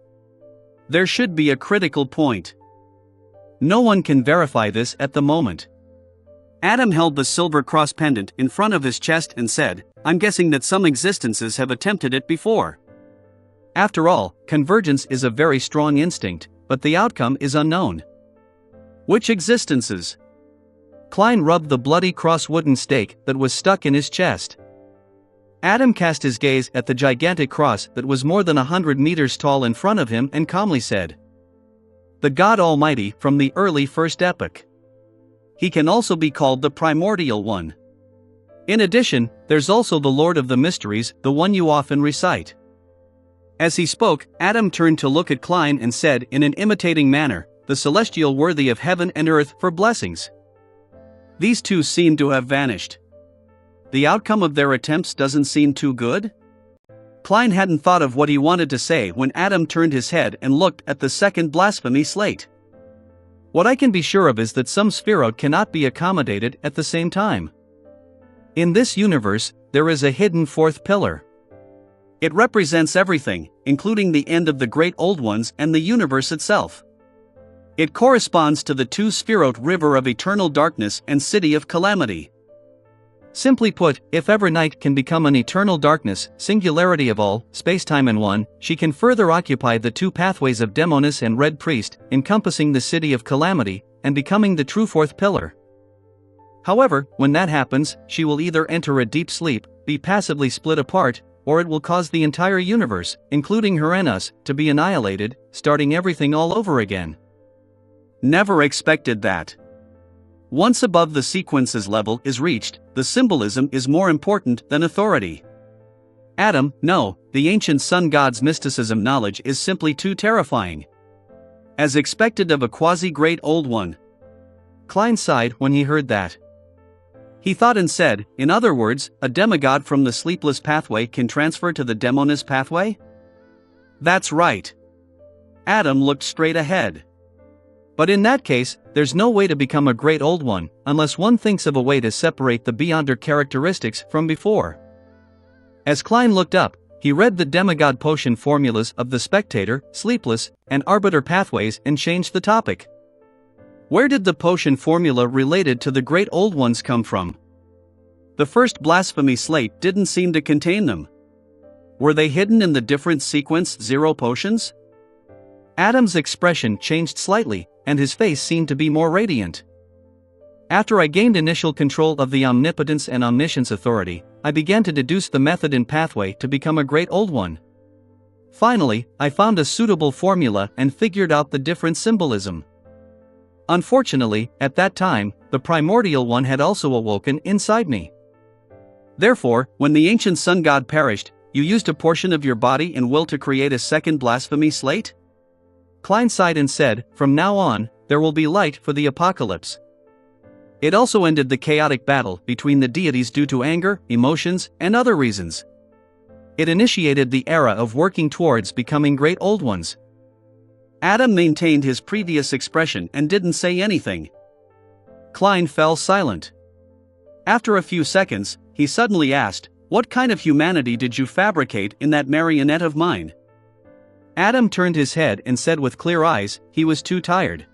There should be a critical point. No one can verify this at the moment. Adam held the silver cross pendant in front of his chest and said, "I'm guessing that some existences have attempted it before." After all, convergence is a very strong instinct, but the outcome is unknown. Which existences? Klein rubbed the bloody cross wooden stake that was stuck in his chest. Adam cast his gaze at the gigantic cross that was more than 100 meters tall in front of him and calmly said, "The God Almighty from the early first epoch. He can also be called the primordial one. In addition, there's also the Lord of the Mysteries, the one you often recite." As he spoke, Adam turned to look at Klein and said in an imitating manner, "The celestial worthy of heaven and earth for blessings." These two seem to have vanished. The outcome of their attempts doesn't seem too good? Klein hadn't thought of what he wanted to say when Adam turned his head and looked at the second blasphemy slate. What I can be sure of is that some Sephiroth cannot be accommodated at the same time. In this universe, there is a hidden fourth pillar. It represents everything, including the end of the Great Old Ones and the universe itself. It corresponds to the 2 Sephiroth river of eternal darkness and city of calamity. Simply put, if ever night can become an eternal darkness, singularity of all, spacetime in one, she can further occupy the 2 pathways of Demonis and Red Priest, encompassing the city of calamity, and becoming the true fourth pillar. However, when that happens, she will either enter a deep sleep, be passively split apart, or it will cause the entire universe, including her and us, to be annihilated, starting everything all over again. Never expected that. Once above the sequences level is reached, the symbolism is more important than authority. Adam, no, the ancient sun god's mysticism knowledge is simply too terrifying. As expected of a quasi-great old one. Klein sighed when he heard that. He thought and said, in other words, a demigod from the sleepless pathway can transfer to the Demonis pathway? That's right. Adam looked straight ahead. But in that case, there's no way to become a great old one, unless one thinks of a way to separate the beyonder characteristics from before. As Klein looked up, he read the demigod potion formulas of the Spectator, Sleepless, and Arbiter pathways and changed the topic. Where did the potion formula related to the Great Old Ones come from? The first blasphemy slate didn't seem to contain them. Were they hidden in the different sequence 0 potions? Adam's expression changed slightly, and his face seemed to be more radiant. After I gained initial control of the omnipotence and omniscience authority, I began to deduce the method and pathway to become a great old one. Finally, I found a suitable formula and figured out the different symbolism. Unfortunately, at that time, the primordial one had also awoken inside me. Therefore, when the ancient sun god perished, you used a portion of your body and will to create a second blasphemy slate? Klein sighed and said, "From now on, there will be light for the apocalypse." It also ended the chaotic battle between the deities due to anger, emotions, and other reasons. It initiated the era of working towards becoming great old ones. Adam maintained his previous expression and didn't say anything. Klein fell silent. After a few seconds, he suddenly asked, "What kind of humanity did you fabricate in that marionette of mine?" Adam turned his head and said with clear eyes, he was too tired.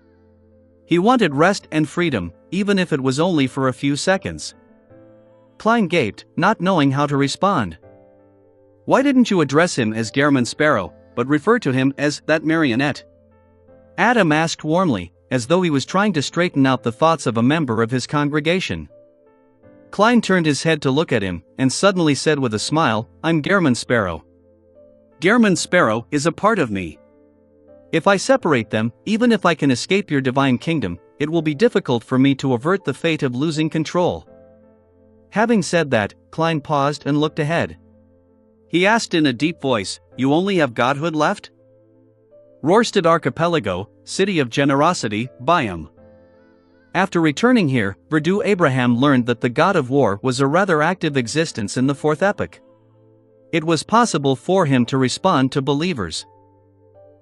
He wanted rest and freedom, even if it was only for a few seconds. Klein gaped, not knowing how to respond. "Why didn't you address him as Gehrman Sparrow, but refer to him as that marionette?" Adam asked warmly, as though he was trying to straighten out the thoughts of a member of his congregation. Klein turned his head to look at him, and suddenly said with a smile, "I'm Gehrman Sparrow. Gehrman Sparrow is a part of me. If I separate them, even if I can escape your divine kingdom, it will be difficult for me to avert the fate of losing control." Having said that, Klein paused and looked ahead. He asked in a deep voice, "You only have godhood left?" Rorstad Archipelago, City of Generosity, Biome. After returning here, Verdu Abraham learned that the god of war was a rather active existence in the fourth epoch. It was possible for him to respond to believers.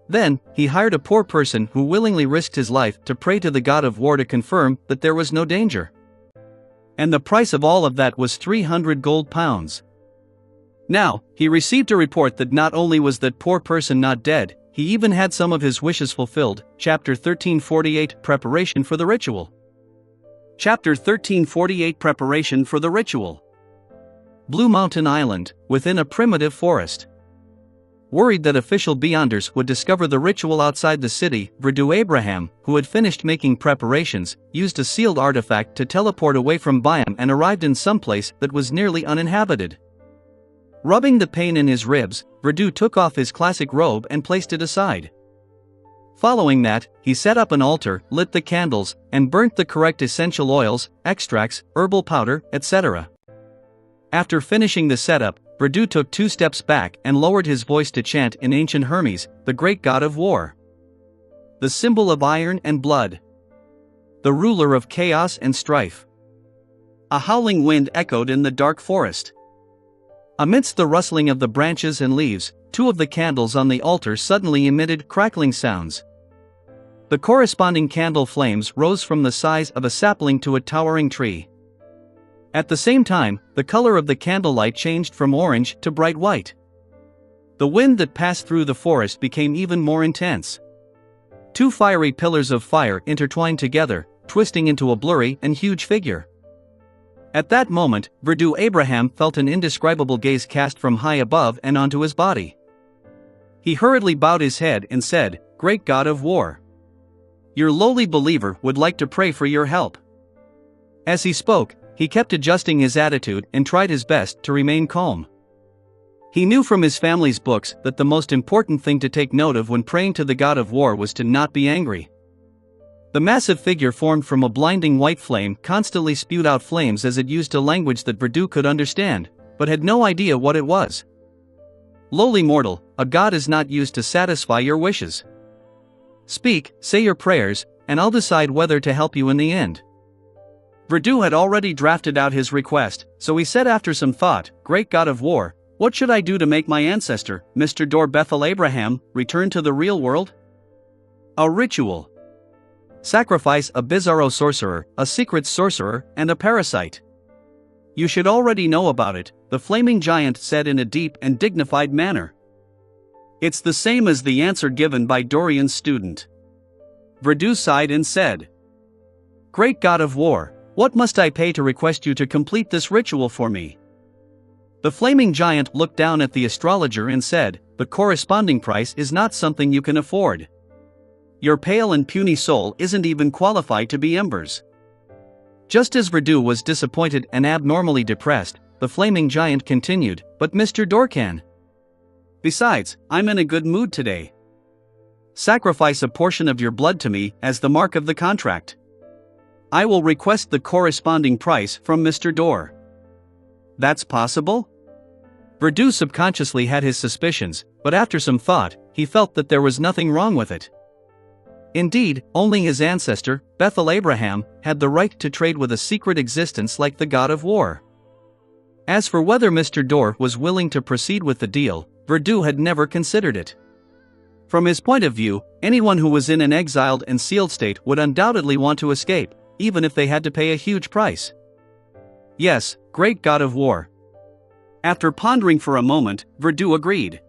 Then, he hired a poor person who willingly risked his life to pray to the god of war to confirm that there was no danger. And the price of all of that was 300 gold pounds. Now, he received a report that not only was that poor person not dead, he even had some of his wishes fulfilled. Chapter 1348 Preparation for the Ritual. Chapter 1348 Preparation for the Ritual. Blue Mountain Island, within a primitive forest. Worried that official Beyonders would discover the ritual outside the city, Verdu Abraham, who had finished making preparations, used a sealed artifact to teleport away from Biome and arrived in some place that was nearly uninhabited. Rubbing the pain in his ribs, Verdu took off his classic robe and placed it aside. Following that, he set up an altar, lit the candles, and burnt the correct essential oils, extracts, herbal powder, etc. After finishing the setup, Verdu took 2 steps back and lowered his voice to chant in ancient Hermes, the great god of war. The symbol of iron and blood. The ruler of chaos and strife. A howling wind echoed in the dark forest. Amidst the rustling of the branches and leaves, 2 of the candles on the altar suddenly emitted crackling sounds. The corresponding candle flames rose from the size of a sapling to a towering tree. At the same time, the color of the candlelight changed from orange to bright white. The wind that passed through the forest became even more intense. 2 fiery pillars of fire intertwined together, twisting into a blurry and huge figure. At that moment, Verdu Abraham felt an indescribable gaze cast from high above and onto his body. He hurriedly bowed his head and said, "Great God of war, your lowly believer would like to pray for your help." As he spoke, he kept adjusting his attitude and tried his best to remain calm. He knew from his family's books that the most important thing to take note of when praying to the god of war was to not be angry. The massive figure formed from a blinding white flame constantly spewed out flames as it used a language that Verdu could understand, but had no idea what it was. "Lowly mortal, a god is not used to satisfy your wishes. Speak, say your prayers, and I'll decide whether to help you in the end." Verdu had already drafted out his request, so he said after some thought, "Great god of war, what should I do to make my ancestor, Mr. Dor Bethel Abraham, return to the real world?" "A ritual. Sacrifice a bizarro sorcerer, a secret sorcerer, and a parasite. You should already know about it," the flaming giant said in a deep and dignified manner. "It's the same as the answer given by Dorian's student." Verdu sighed and said, "Great god of war, what must I pay to request you to complete this ritual for me?" The flaming giant looked down at the astrologer and said, "The corresponding price is not something you can afford. Your pale and puny soul isn't even qualified to be embers." Just as Verdu was disappointed and abnormally depressed, the flaming giant continued, "But Mr. Dorcan, besides, I'm in a good mood today. Sacrifice a portion of your blood to me as the mark of the contract. I will request the corresponding price from Mr. Dor." "That's possible?" Verdu subconsciously had his suspicions, but after some thought, he felt that there was nothing wrong with it. Indeed, only his ancestor, Bethel Abraham, had the right to trade with a secret existence like the god of war. As for whether Mr. Dor was willing to proceed with the deal, Verdu had never considered it. From his point of view, anyone who was in an exiled and sealed state would undoubtedly want to escape, even if they had to pay a huge price. "Yes, great god of war." After pondering for a moment, Verdu agreed.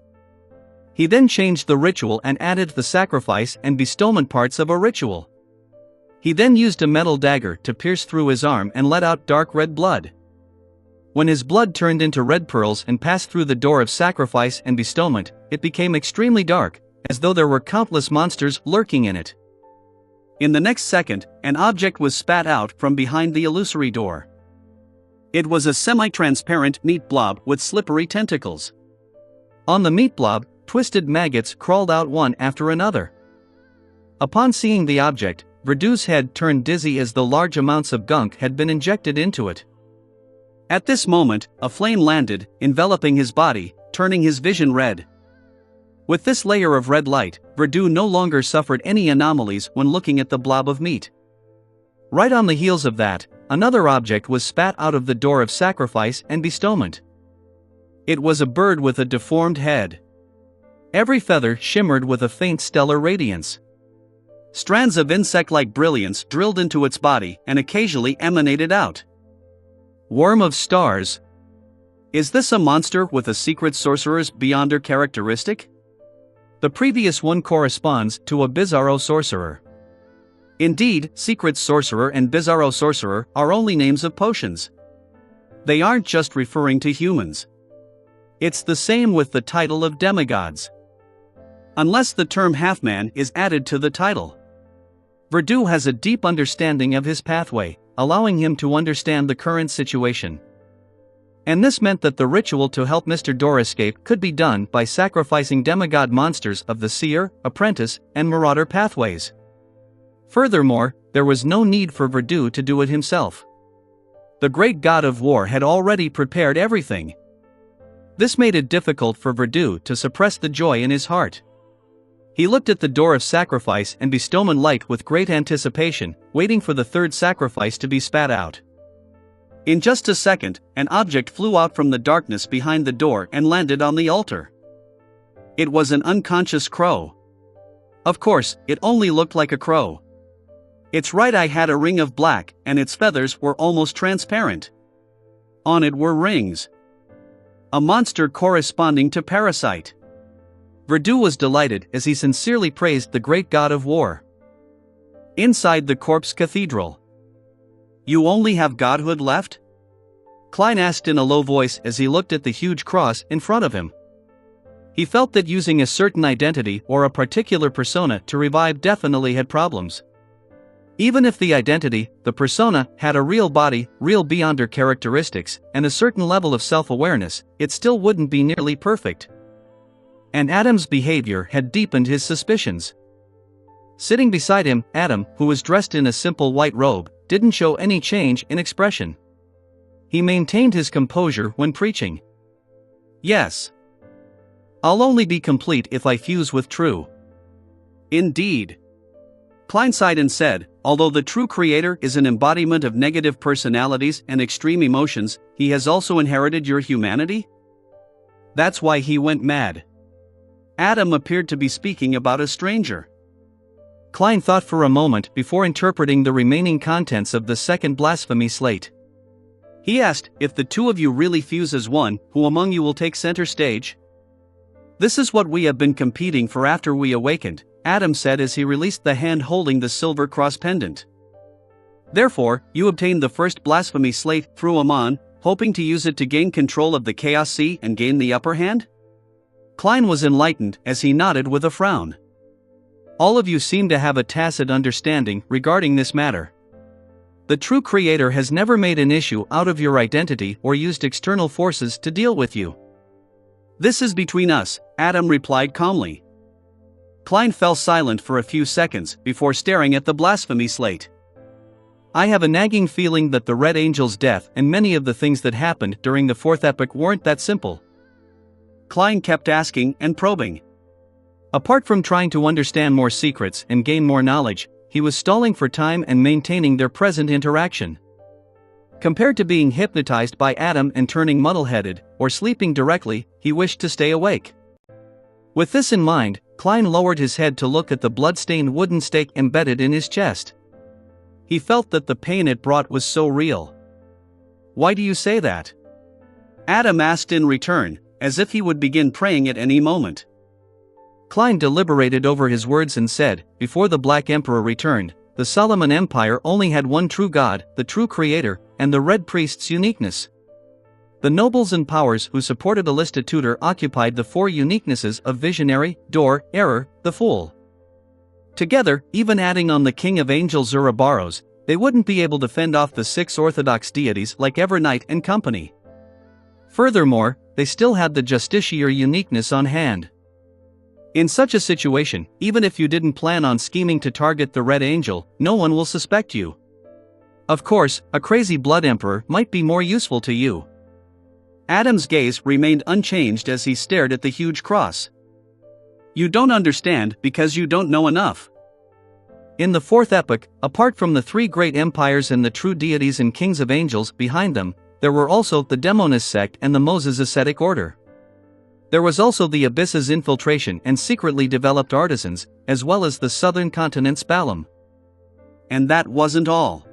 He then changed the ritual and added the sacrifice and bestowment parts of a ritual. He then used a metal dagger to pierce through his arm and let out dark red blood. When his blood turned into red pearls and passed through the door of sacrifice and bestowment, it became extremely dark, as though there were countless monsters lurking in it. In the next second, an object was spat out from behind the illusory door. It was a semi-transparent meat blob with slippery tentacles. On the meat blob, twisted maggots crawled out one after another. Upon seeing the object, Verdoux's head turned dizzy as though large amounts of gunk had been injected into it. At this moment, a flame landed, enveloping his body, turning his vision red. With this layer of red light, Verdoux no longer suffered any anomalies when looking at the blob of meat. Right on the heels of that, another object was spat out of the door of sacrifice and bestowment. It was a bird with a deformed head. Every feather shimmered with a faint stellar radiance. Strands of insect-like brilliance drilled into its body and occasionally emanated out. Worm of stars. Is this a monster with a secret sorcerer's beyonder characteristic? The previous one corresponds to a bizarro sorcerer. Indeed, secret sorcerer and bizarro sorcerer are only names of potions. They aren't just referring to humans. It's the same with the title of demigods. Unless the term half-man is added to the title. Verdoux has a deep understanding of his pathway, allowing him to understand the current situation. And this meant that the ritual to help Mr. Door escape could be done by sacrificing demigod monsters of the seer, apprentice, and marauder pathways. Furthermore, there was no need for Verdoux to do it himself. The great god of war had already prepared everything. This made it difficult for Verdoux to suppress the joy in his heart. He looked at the door of sacrifice and bestowment light with great anticipation, waiting for the third sacrifice to be spat out. In just a second, an object flew out from the darkness behind the door and landed on the altar. It was an unconscious crow. Of course, it only looked like a crow. Its right eye had a ring of black, and its feathers were almost transparent. On it were rings. A monster corresponding to Parasite. Verdoux was delighted as he sincerely praised the great god of war. Inside the corpse cathedral. You only have godhood left? Klein asked in a low voice as he looked at the huge cross in front of him. He felt that using a certain identity or a particular persona to revive definitely had problems. Even if the identity, the persona, had a real body, real beyonder characteristics, and a certain level of self-awareness, it still wouldn't be nearly perfect. And Adam's behavior had deepened his suspicions. Sitting beside him, Adam, who was dressed in a simple white robe, didn't show any change in expression. He maintained his composure when preaching. Yes. I'll only be complete if I fuse with true. Indeed. Klein sighed and said, although the true creator is an embodiment of negative personalities and extreme emotions, he has also inherited your humanity? That's why he went mad. Adam appeared to be speaking about a stranger. Klein thought for a moment before interpreting the remaining contents of the second blasphemy slate. He asked, if the two of you really fuse as one, who among you will take center stage? This is what we have been competing for after we awakened, Adam said as he released the hand holding the silver cross pendant. Therefore, you obtained the first blasphemy slate through Amon, hoping to use it to gain control of the Chaos Sea and gain the upper hand? Klein was enlightened as he nodded with a frown. All of you seem to have a tacit understanding regarding this matter. The true creator has never made an issue out of your identity or used external forces to deal with you. This is between us, Adam replied calmly. Klein fell silent for a few seconds before staring at the blasphemy slate. I have a nagging feeling that the Red Angel's death and many of the things that happened during the fourth epoch weren't that simple. Klein kept asking and probing. Apart from trying to understand more secrets and gain more knowledge, he was stalling for time and maintaining their present interaction. Compared to being hypnotized by Adam and turning muddle-headed, or sleeping directly, he wished to stay awake. With this in mind, Klein lowered his head to look at the blood-stained wooden stake embedded in his chest. He felt that the pain it brought was so real. Why do you say that? Adam asked in return, as if he would begin praying at any moment. Klein deliberated over his words and said, before the Black Emperor returned, the Solomon Empire only had one true God, the true creator, and the Red Priest's uniqueness. The nobles and powers who supported Alista Tudor occupied the four uniquenesses of visionary, door, error, the fool. Together, even adding on the king of angels Ouroboros, they wouldn't be able to fend off the 6 orthodox deities like Evernight and company. Furthermore, they still had the justiciar uniqueness on hand. In such a situation, even if you didn't plan on scheming to target the Red Angel, no one will suspect you. Of course, a crazy blood emperor might be more useful to you. Adam's gaze remained unchanged as he stared at the huge cross. You don't understand because you don't know enough. In the fourth epoch, apart from the 3 great empires and the true deities and kings of angels behind them, there were also the Demonist sect and the Moses ascetic order. There was also the Abyss's infiltration and secretly developed artisans, as well as the southern continent's Balaam. And that wasn't all.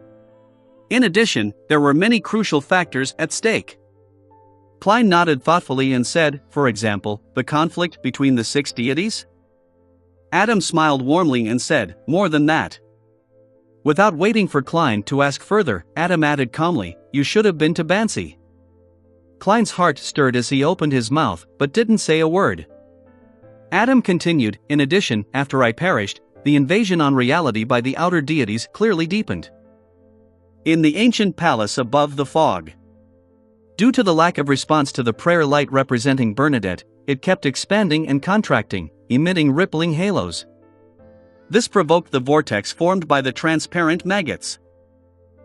In addition, there were many crucial factors at stake. Klein nodded thoughtfully and said, for example, the conflict between the 6 deities? Adam smiled warmly and said, more than that. Without waiting for Klein to ask further, Adam added calmly, you should have been to Bansi. Klein's heart stirred as he opened his mouth, but didn't say a word. Adam continued, in addition, after I perished, the invasion on reality by the outer deities clearly deepened. In the ancient palace above the fog. Due to the lack of response to the prayer light representing Bernadette, it kept expanding and contracting, emitting rippling halos. This provoked the vortex formed by the transparent maggots.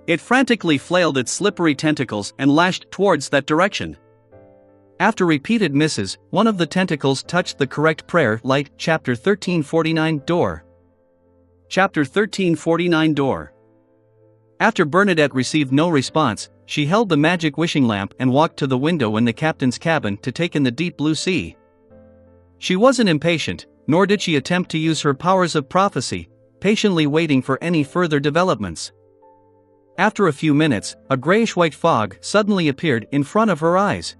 It frantically flailed its slippery tentacles and lashed towards that direction. After repeated misses, one of the tentacles touched the correct prayer light, chapter 1349 door. Chapter 1349 door. After Bernadette received no response, she held the magic wishing lamp and walked to the window in the captain's cabin to take in the deep blue sea. She wasn't impatient, nor did she attempt to use her powers of prophecy, patiently waiting for any further developments. After a few minutes, a grayish-white fog suddenly appeared in front of her eyes.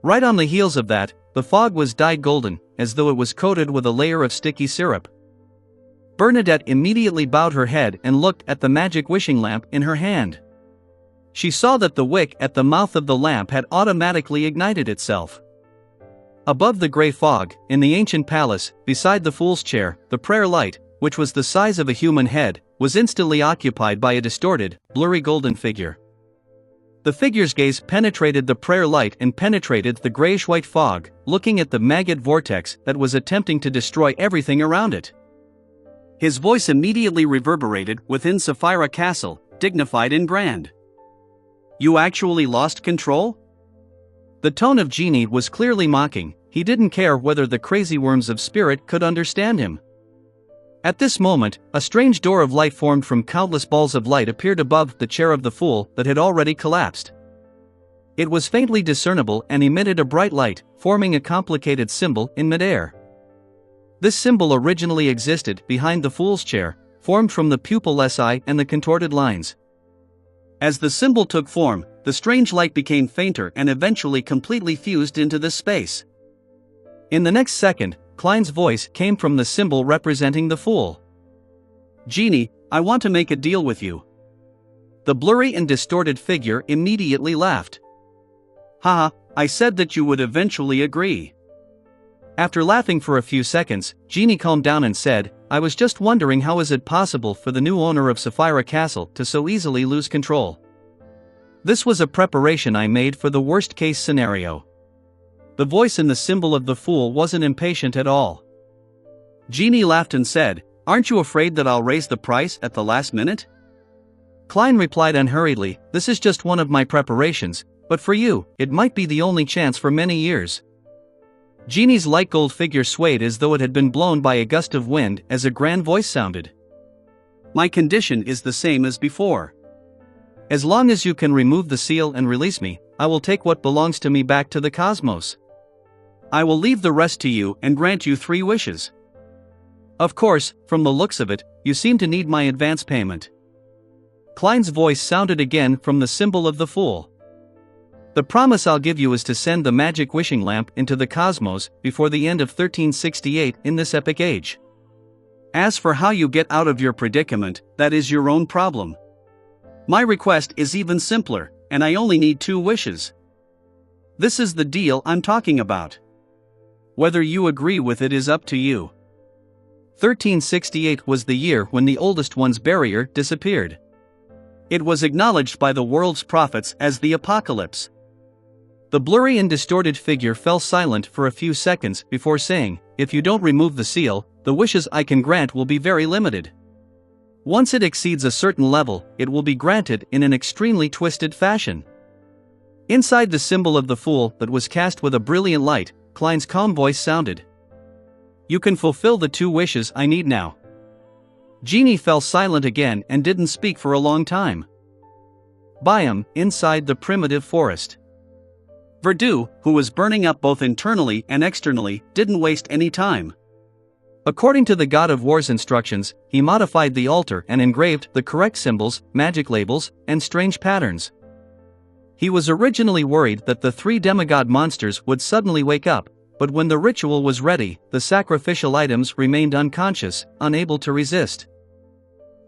Right on the heels of that, the fog was dyed golden, as though it was coated with a layer of sticky syrup. Bernadette immediately bowed her head and looked at the magic wishing lamp in her hand. She saw that the wick at the mouth of the lamp had automatically ignited itself. Above the gray fog, in the ancient palace, beside the fool's chair, the prayer light, which was the size of a human head, was instantly occupied by a distorted, blurry golden figure. The figure's gaze penetrated the prayer light and penetrated the grayish-white fog, looking at the maggot vortex that was attempting to destroy everything around it. His voice immediately reverberated within Sapphira Castle, dignified and grand. You actually lost control? The tone of Genie was clearly mocking. He didn't care whether the crazy worms of spirit could understand him. At this moment, a strange door of light formed from countless balls of light appeared above the chair of the fool that had already collapsed. It was faintly discernible and emitted a bright light, forming a complicated symbol in midair. This symbol originally existed behind the fool's chair, formed from the pupilless eye and the contorted lines. As the symbol took form, the strange light became fainter and eventually completely fused into this space. In the next second, Klein's voice came from the symbol representing the fool. Genie, I want to make a deal with you. The blurry and distorted figure immediately laughed. Haha, I said that you would eventually agree. After laughing for a few seconds, Genie calmed down and said, I was just wondering how is it possible for the new owner of Sapphira Castle to so easily lose control. This was a preparation I made for the worst-case scenario. The voice in the symbol of the fool wasn't impatient at all. Genie laughed and said, aren't you afraid that I'll raise the price at the last minute? Klein replied unhurriedly, this is just one of my preparations, but for you, it might be the only chance for many years. Genie's light gold figure swayed as though it had been blown by a gust of wind as a grand voice sounded. My condition is the same as before. As long as you can remove the seal and release me, I will take what belongs to me back to the cosmos. I will leave the rest to you and grant you 3 wishes. Of course, from the looks of it, you seem to need my advance payment. Klein's voice sounded again from the symbol of the fool. The promise I'll give you is to send the magic wishing lamp into the cosmos before the end of 1368 in this epic age. As for how you get out of your predicament, that is your own problem. My request is even simpler, and I only need 2 wishes. This is the deal I'm talking about. Whether you agree with it is up to you. 1368 was the year when the oldest one's barrier disappeared. It was acknowledged by the world's prophets as the apocalypse. The blurry and distorted figure fell silent for a few seconds before saying, "If you don't remove the seal, the wishes I can grant will be very limited. Once it exceeds a certain level, it will be granted in an extremely twisted fashion." Inside the symbol of the Fool that was cast with a brilliant light, Klein's calm voice sounded. "You can fulfill the 2 wishes I need now." Genie fell silent again and didn't speak for a long time. Biome, inside the primitive forest. Verdu, who was burning up both internally and externally, didn't waste any time. According to the God of War's instructions, he modified the altar and engraved the correct symbols, magic labels, and strange patterns. He was originally worried that the 3 demigod monsters would suddenly wake up, but when the ritual was ready, the sacrificial items remained unconscious, unable to resist.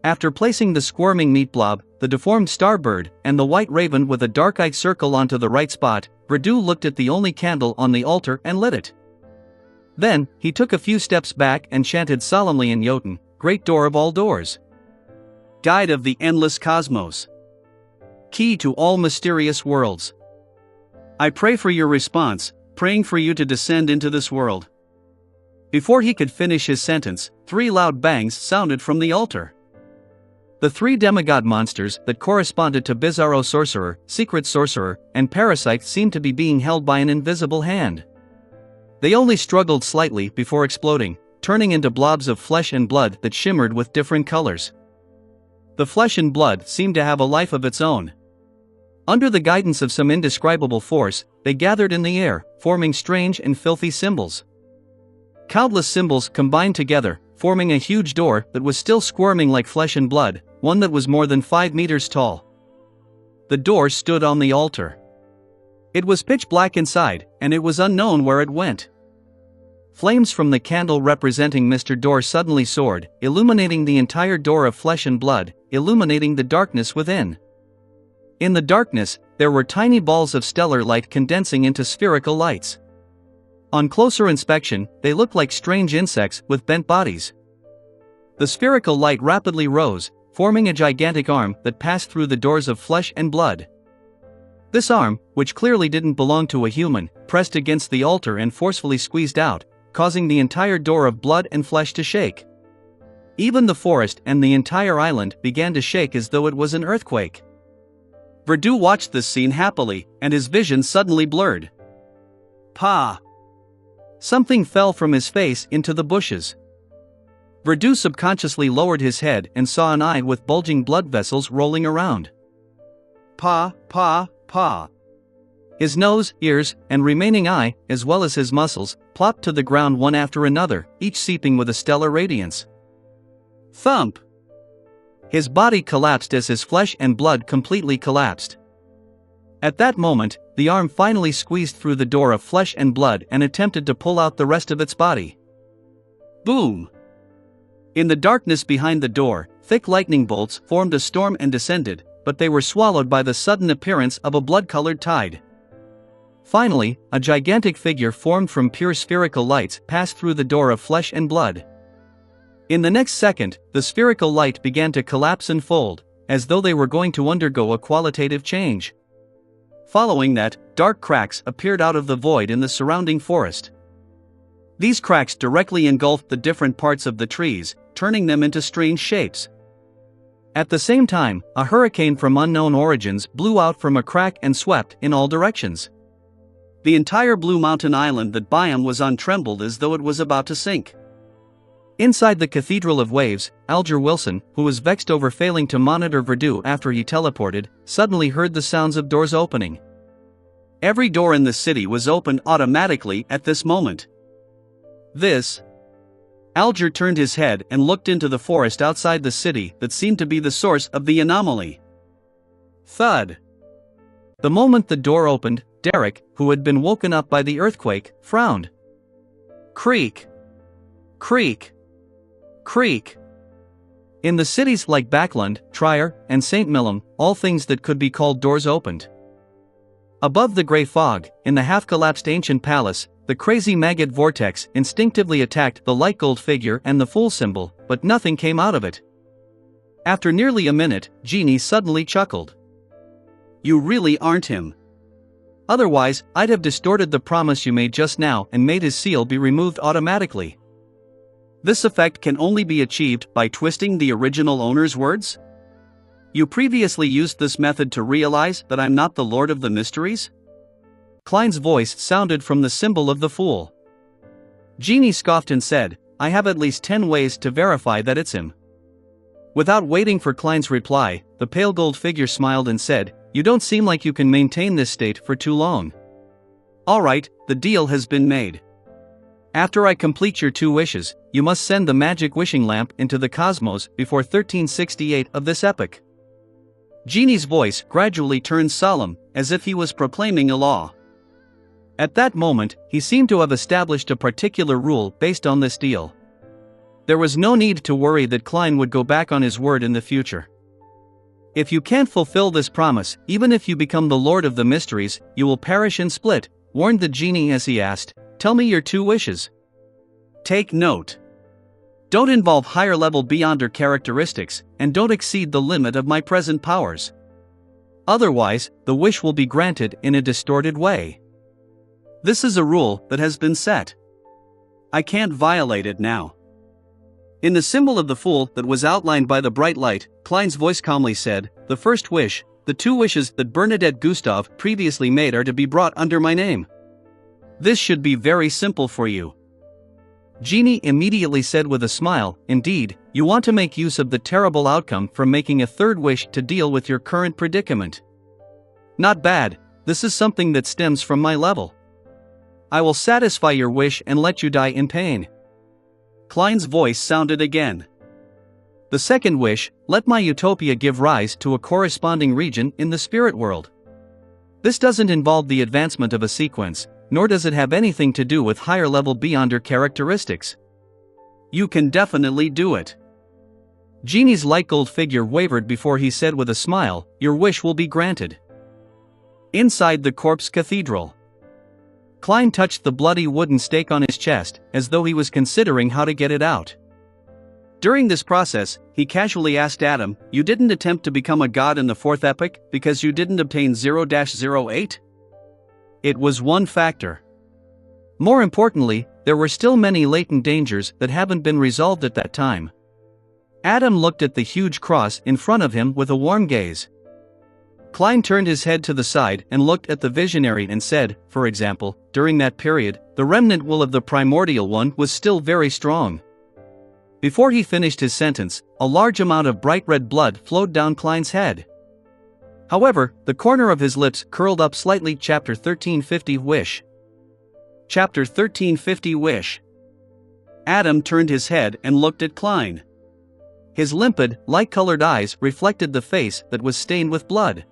After placing the squirming meat blob, the deformed starbird, and the white raven with a dark-eyed circle onto the right spot, Verdu looked at the only candle on the altar and lit it. Then, he took a few steps back and chanted solemnly in Jotun, "Great door of all doors. Guide of the endless cosmos. Key to all mysterious worlds. I pray for your response, praying for you to descend into this world." Before he could finish his sentence, 3 loud bangs sounded from the altar. The 3 demigod monsters that corresponded to Bizarro Sorcerer, Secret Sorcerer, and Parasite seemed to be being held by an invisible hand. They only struggled slightly before exploding, turning into blobs of flesh and blood that shimmered with different colors. The flesh and blood seemed to have a life of its own. Under the guidance of some indescribable force, they gathered in the air, forming strange and filthy symbols. Countless symbols combined together, forming a huge door that was still squirming like flesh and blood, one that was more than 5 meters tall. The door stood on the altar. It was pitch black inside, and it was unknown where it went. Flames from the candle representing Mr. Door suddenly soared, illuminating the entire door of flesh and blood, illuminating the darkness within. In the darkness, there were tiny balls of stellar light condensing into spherical lights. On closer inspection, they looked like strange insects with bent bodies. The spherical light rapidly rose, forming a gigantic arm that passed through the doors of flesh and blood. This arm, which clearly didn't belong to a human, pressed against the altar and forcefully squeezed out, causing the entire door of blood and flesh to shake. Even the forest and the entire island began to shake as though it was an earthquake. Verdu watched this scene happily, and his vision suddenly blurred. Pa! Something fell from his face into the bushes. Verdu subconsciously lowered his head and saw an eye with bulging blood vessels rolling around. Pa, pa, pa. His nose, ears, and remaining eye, as well as his muscles, plopped to the ground one after another, each seeping with a stellar radiance. Thump! His body collapsed as his flesh and blood completely collapsed. At that moment, the arm finally squeezed through the door of flesh and blood and attempted to pull out the rest of its body. Boom! In the darkness behind the door, thick lightning bolts formed a storm and descended, but they were swallowed by the sudden appearance of a blood-colored tide. Finally, a gigantic figure formed from pure spherical lights passed through the door of flesh and blood. In the next second, the spherical light began to collapse and fold, as though they were going to undergo a qualitative change. Following that, dark cracks appeared out of the void in the surrounding forest. These cracks directly engulfed the different parts of the trees, turning them into strange shapes. At the same time, a hurricane from unknown origins blew out from a crack and swept in all directions. The entire Blue Mountain Island that Biome was on trembled as though it was about to sink. Inside the Cathedral of Waves, Alger Wilson, who was vexed over failing to monitor Verdu after he teleported, suddenly heard the sounds of doors opening. Every door in the city was opened automatically at this moment. Alger turned his head and looked into the forest outside the city that seemed to be the source of the anomaly. Thud! The moment the door opened, Derek, who had been woken up by the earthquake, frowned. Creak! Creak! Creak! In the cities like Backlund, Trier, and St. Millum, all things that could be called doors opened. Above the grey fog, in the half-collapsed ancient palace, the crazy maggot vortex instinctively attacked the light gold figure and the Fool symbol, but nothing came out of it. After nearly a minute, Genie suddenly chuckled. You really aren't him. Otherwise, I'd have distorted the promise you made just now and made his seal be removed automatically. This effect can only be achieved by twisting the original owner's words? You previously used this method to realize that I'm not the Lord of the Mysteries? Klein's voice sounded from the symbol of the Fool. Genie scoffed and said, I have at least 10 ways to verify that it's him. Without waiting for Klein's reply, the pale gold figure smiled and said, You don't seem like you can maintain this state for too long. Alright, the deal has been made. After I complete your 2 wishes, you must send the magic wishing lamp into the cosmos before 1368 of this epoch. Genie's voice gradually turned solemn, as if he was proclaiming a law. At that moment, he seemed to have established a particular rule based on this deal. There was no need to worry that Klein would go back on his word in the future. If you can't fulfill this promise, even if you become the Lord of the Mysteries, you will perish and split, warned the genie as he asked, Tell me your 2 wishes. Take note. Don't involve higher level Beyonder characteristics, and don't exceed the limit of my present powers. Otherwise, the wish will be granted in a distorted way. This is a rule that has been set. I can't violate it now. In the symbol of the Fool that was outlined by the bright light, Klein's voice calmly said, The first wish, the 2 wishes that Bernadette Gustave previously made are to be brought under my name. This should be very simple for you. Genie immediately said with a smile, Indeed, you want to make use of the terrible outcome from making a 3rd wish to deal with your current predicament. Not bad, this is something that stems from my level. I will satisfy your wish and let you die in pain. Klein's voice sounded again. The 2nd wish, let my utopia give rise to a corresponding region in the spirit world. This doesn't involve the advancement of a sequence, nor does it have anything to do with higher level Beyonder characteristics. You can definitely do it. Genie's light gold figure wavered before he said with a smile, Your wish will be granted. Inside the corpse cathedral. Klein touched the bloody wooden stake on his chest, as though he was considering how to get it out. During this process, he casually asked Adam, You didn't attempt to become a god in the 4th epoch because you didn't obtain 0-08? It was one factor. More importantly, there were still many latent dangers that haven't been resolved at that time. Adam looked at the huge cross in front of him with a warm gaze. Klein turned his head to the side and looked at the visionary and said, For example, during that period, the remnant will of the primordial one was still very strong. Before he finished his sentence, a large amount of bright red blood flowed down Klein's head. However, the corner of his lips curled up slightly. Chapter 1350 Wish. Chapter 1350 Wish. Adam turned his head and looked at Klein. His limpid, light-colored eyes reflected the face that was stained with blood.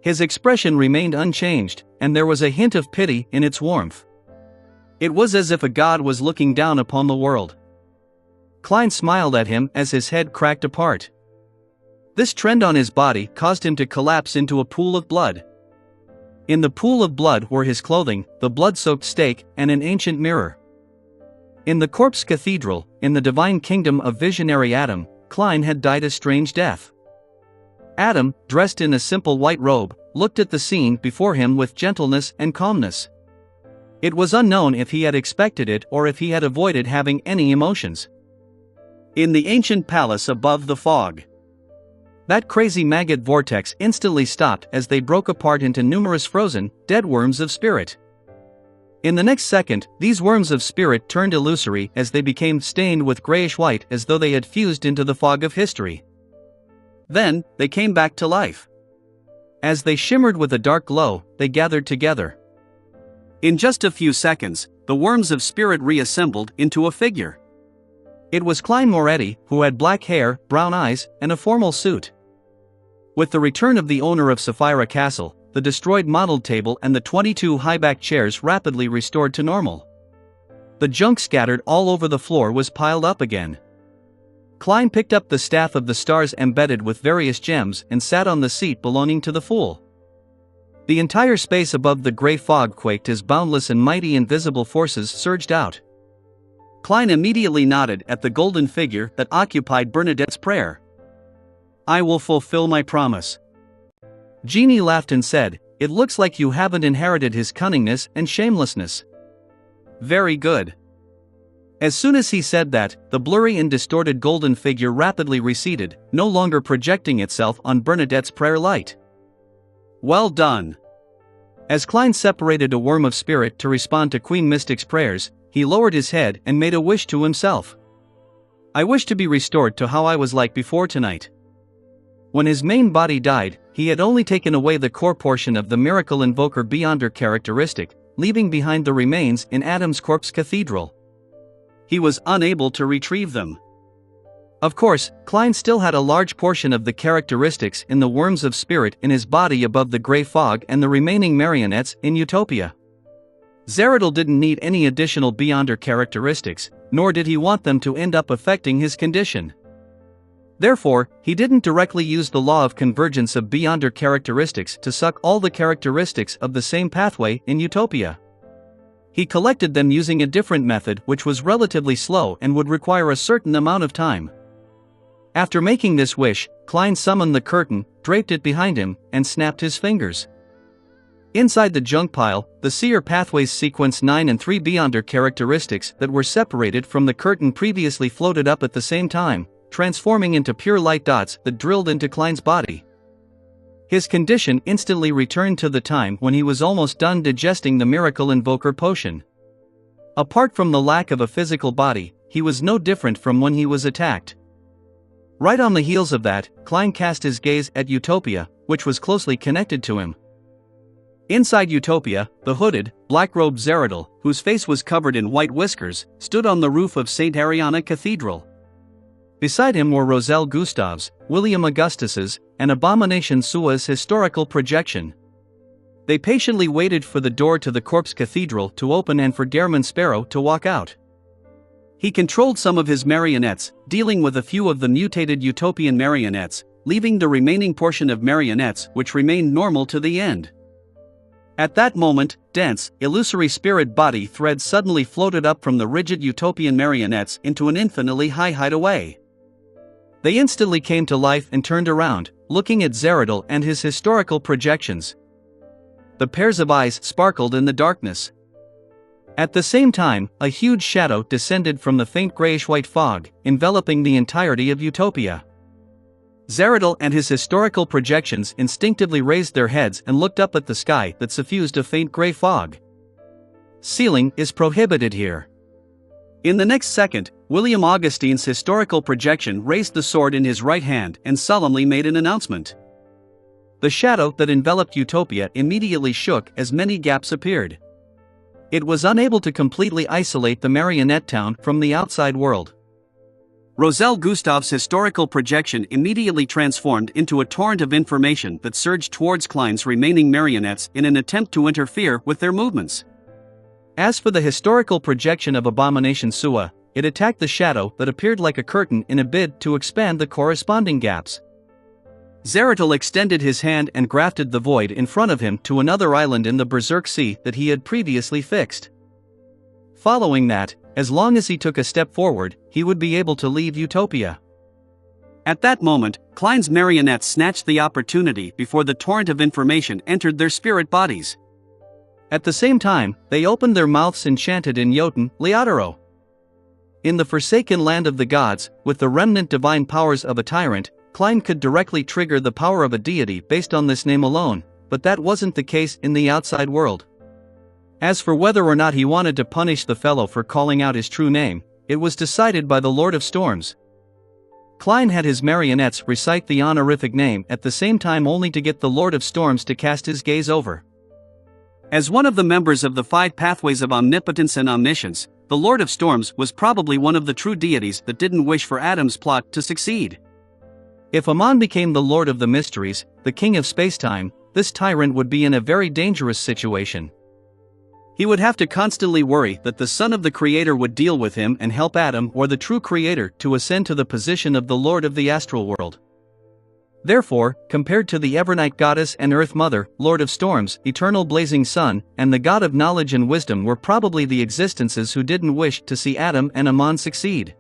His expression remained unchanged, and there was a hint of pity in its warmth. It was as if a god was looking down upon the world. Klein smiled at him as his head cracked apart. This trend on his body caused him to collapse into a pool of blood. In the pool of blood were his clothing, the blood-soaked stake, and an ancient mirror. In the corpse cathedral, in the divine kingdom of visionary Adam, Klein had died a strange death. Adam, dressed in a simple white robe, looked at the scene before him with gentleness and calmness. It was unknown if he had expected it or if he had avoided having any emotions. In the ancient palace above the fog. That crazy maggot vortex instantly stopped as they broke apart into numerous frozen, dead worms of spirit. In the next second, these worms of spirit turned illusory as they became stained with grayish-white as though they had fused into the fog of history. Then, they came back to life. As they shimmered with a dark glow, they gathered together. In just a few seconds, the worms of spirit reassembled into a figure. It was Klein Moretti, who had black hair, brown eyes, and a formal suit. With the return of the owner of Sapphira Castle, the destroyed model table and the 22 high-backed chairs rapidly restored to normal. The junk scattered all over the floor was piled up again. Klein picked up the staff of the stars embedded with various gems and sat on the seat belonging to the Fool. The entire space above the gray fog quaked as boundless and mighty invisible forces surged out. Klein immediately nodded at the golden figure that occupied Bernadette's prayer. "I will fulfill my promise." Genie laughed and said, "It looks like you haven't inherited his cunningness and shamelessness." "Very good." As soon as he said that, the blurry and distorted golden figure rapidly receded, no longer projecting itself on Bernadette's prayer light. "Well done." As Klein separated a worm of spirit to respond to Queen Mystic's prayers, he lowered his head and made a wish to himself. "I wish to be restored to how I was like before tonight." When his main body died, he had only taken away the core portion of the Miracle Invoker Beyonder characteristic, leaving behind the remains in Adam's corpse cathedral. He was unable to retrieve them. Of course, Klein still had a large portion of the characteristics in the worms of spirit in his body above the gray fog and the remaining marionettes in Utopia. Zeradol didn't need any additional Beyonder characteristics, nor did he want them to end up affecting his condition. Therefore, he didn't directly use the law of convergence of Beyonder characteristics to suck all the characteristics of the same pathway in Utopia. He collected them using a different method which was relatively slow and would require a certain amount of time. After making this wish, Klein summoned the curtain, draped it behind him, and snapped his fingers. Inside the junk pile, the Seer Pathways sequence 9 and 3 Beyonder characteristics that were separated from the curtain previously floated up at the same time, transforming into pure light dots that drilled into Klein's body. His condition instantly returned to the time when he was almost done digesting the Miracle Invoker potion. Apart from the lack of a physical body, he was no different from when he was attacked. Right on the heels of that, Klein cast his gaze at Utopia, which was closely connected to him. Inside Utopia, the hooded, black-robed Zeradol, whose face was covered in white whiskers, stood on the roof of St. Ariana Cathedral. Beside him were Roselle Gustav's, William Augustus's, and Abomination Sua's historical projection. They patiently waited for the door to the Corpse Cathedral to open and for Gehrman Sparrow to walk out. He controlled some of his marionettes, dealing with a few of the mutated Utopian marionettes, leaving the remaining portion of marionettes which remained normal to the end. At that moment, dense, illusory spirit body threads suddenly floated up from the rigid Utopian marionettes into an infinitely high hideaway. They instantly came to life and turned around, looking at Zeradol and his historical projections. The pairs of eyes sparkled in the darkness. At the same time, a huge shadow descended from the faint grayish-white fog, enveloping the entirety of Utopia. Zeradol and his historical projections instinctively raised their heads and looked up at the sky that suffused a faint gray fog. Sealing is prohibited here. In the next second, William Augustine's historical projection raised the sword in his right hand and solemnly made an announcement. The shadow that enveloped Utopia immediately shook as many gaps appeared. It was unable to completely isolate the marionette town from the outside world. Roselle Gustav's historical projection immediately transformed into a torrent of information that surged towards Klein's remaining marionettes in an attempt to interfere with their movements. As for the historical projection of Abomination Sua, it attacked the shadow that appeared like a curtain in a bid to expand the corresponding gaps. Zeradol extended his hand and grafted the void in front of him to another island in the Berserk Sea that he had previously fixed. Following that, as long as he took a step forward, he would be able to leave Utopia. At that moment, Klein's marionettes snatched the opportunity before the torrent of information entered their spirit bodies. At the same time, they opened their mouths and chanted in Jotun, Leotaro. In the forsaken land of the gods, with the remnant divine powers of a tyrant, Klein could directly trigger the power of a deity based on this name alone, but that wasn't the case in the outside world. As for whether or not he wanted to punish the fellow for calling out his true name, it was decided by the Lord of Storms. Klein had his marionettes recite the honorific name at the same time only to get the Lord of Storms to cast his gaze over. As one of the members of the 5 pathways of omnipotence and omniscience, the Lord of Storms was probably one of the true deities that didn't wish for Adam's plot to succeed. If Amon became the Lord of the Mysteries, the King of Spacetime, this tyrant would be in a very dangerous situation. He would have to constantly worry that the Son of the Creator would deal with him and help Adam or the true Creator to ascend to the position of the Lord of the Astral World. Therefore, compared to the Evernight goddess and Earth Mother, Lord of Storms, Eternal Blazing Sun, and the God of Knowledge and Wisdom were probably the existences who didn't wish to see Adam and Amon succeed.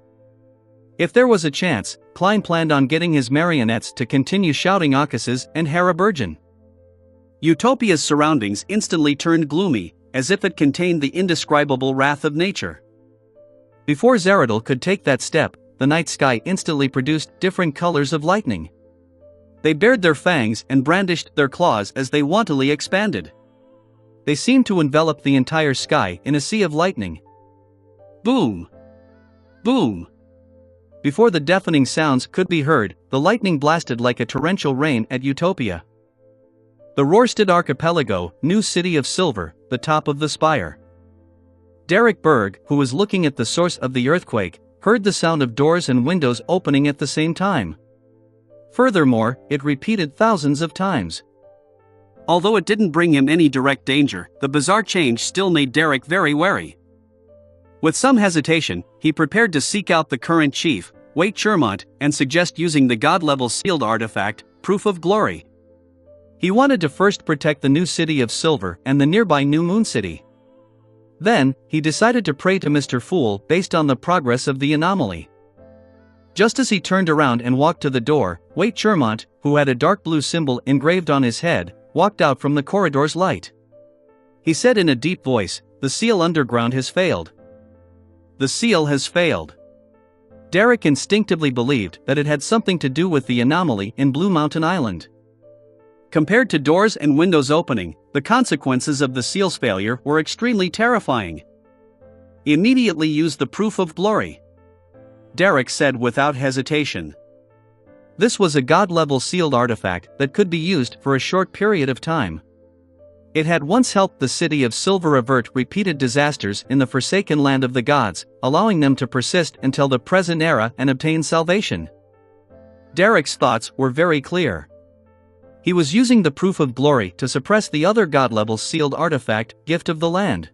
If there was a chance, Klein planned on getting his marionettes to continue shouting Occuses and Haraburgen. Utopia's surroundings instantly turned gloomy, as if it contained the indescribable wrath of nature. Before Zaradil could take that step, the night sky instantly produced different colors of lightning. They bared their fangs and brandished their claws as they wantonly expanded. They seemed to envelop the entire sky in a sea of lightning. Boom! Boom! Before the deafening sounds could be heard, the lightning blasted like a torrential rain at Utopia. The Rorstad Archipelago, new city of silver, the top of the spire. Derek Berg, who was looking at the source of the earthquake, heard the sound of doors and windows opening at the same time. Furthermore, it repeated thousands of times. Although it didn't bring him any direct danger, the bizarre change still made Derek very wary. With some hesitation, he prepared to seek out the current chief, Waite Shermont, and suggest using the god-level sealed artifact, Proof of Glory. He wanted to first protect the new city of Silver and the nearby New Moon City. Then, he decided to pray to Mr. Fool based on the progress of the anomaly. Just as he turned around and walked to the door, Waite Shermont, who had a dark blue symbol engraved on his head, walked out from the corridor's light. He said in a deep voice, "The seal underground has failed. The seal has failed." Derek instinctively believed that it had something to do with the anomaly in Blue Mountain Island. Compared to doors and windows opening, the consequences of the seal's failure were extremely terrifying. "Immediately use the Proof of Glory," Derek said without hesitation. This was a god-level sealed artifact that could be used for a short period of time. It had once helped the city of Silver avert repeated disasters in the forsaken land of the gods, allowing them to persist until the present era and obtain salvation. Derek's thoughts were very clear. He was using the Proof of Glory to suppress the other god-level sealed artifact, Gift of the Land.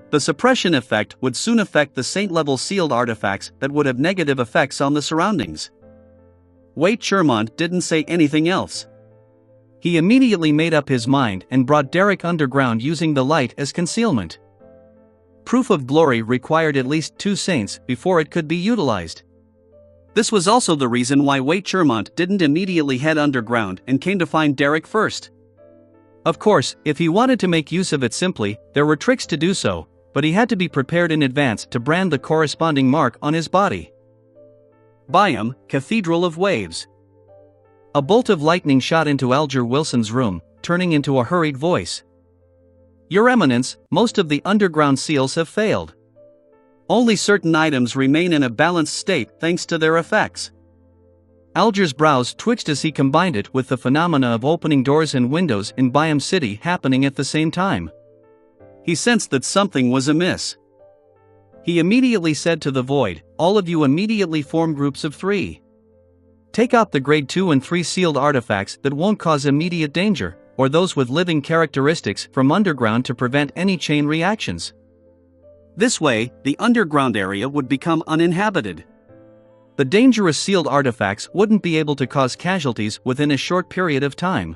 The suppression effect would soon affect the saint-level sealed artifacts that would have negative effects on the surroundings. Waite Shermont didn't say anything else. He immediately made up his mind and brought Derek underground using the light as concealment. Proof of Glory required at least 2 saints before it could be utilized. This was also the reason why Waite Shermont didn't immediately head underground and came to find Derek first. Of course, if he wanted to make use of it simply, there were tricks to do so, but he had to be prepared in advance to brand the corresponding mark on his body. Biome, Cathedral of Waves. A bolt of lightning shot into Alger Wilson's room, turning into a hurried voice. "Your Eminence, most of the underground seals have failed. Only certain items remain in a balanced state thanks to their effects." Alger's brows twitched as he combined it with the phenomena of opening doors and windows in Biome City happening at the same time. He sensed that something was amiss. He immediately said to the void, "All of you immediately form groups of 3. Take out the grade 2 and 3 sealed artifacts that won't cause immediate danger, or those with living characteristics from underground to prevent any chain reactions. This way, the underground area would become uninhabited. The dangerous sealed artifacts wouldn't be able to cause casualties within a short period of time.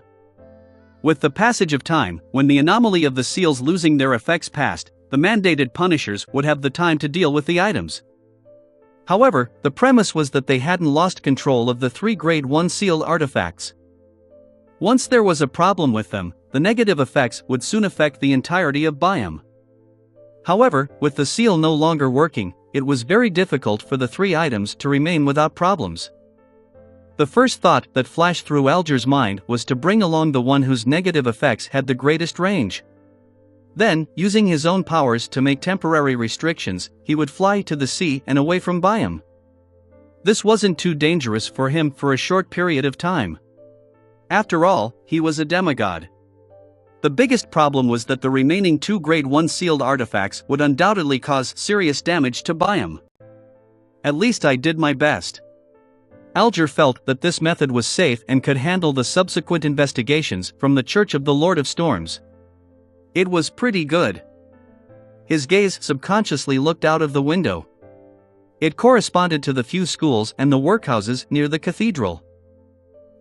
With the passage of time, when the anomaly of the seals losing their effects passed, the mandated punishers would have the time to deal with the items." However, the premise was that they hadn't lost control of the 3 grade 1 sealed artifacts. Once there was a problem with them, the negative effects would soon affect the entirety of Biome. However, with the seal no longer working, it was very difficult for the 3 items to remain without problems. The first thought that flashed through Alger's mind was to bring along the one whose negative effects had the greatest range. Then, using his own powers to make temporary restrictions, he would fly to the sea and away from Biome. This wasn't too dangerous for him for a short period of time. After all, he was a demigod. The biggest problem was that the remaining 2 grade 1 sealed artifacts would undoubtedly cause serious damage to Biome. "At least I did my best." Alger felt that this method was safe and could handle the subsequent investigations from the Church of the Lord of Storms. It was pretty good. His gaze subconsciously looked out of the window. It corresponded to the few schools and the workhouses near the cathedral.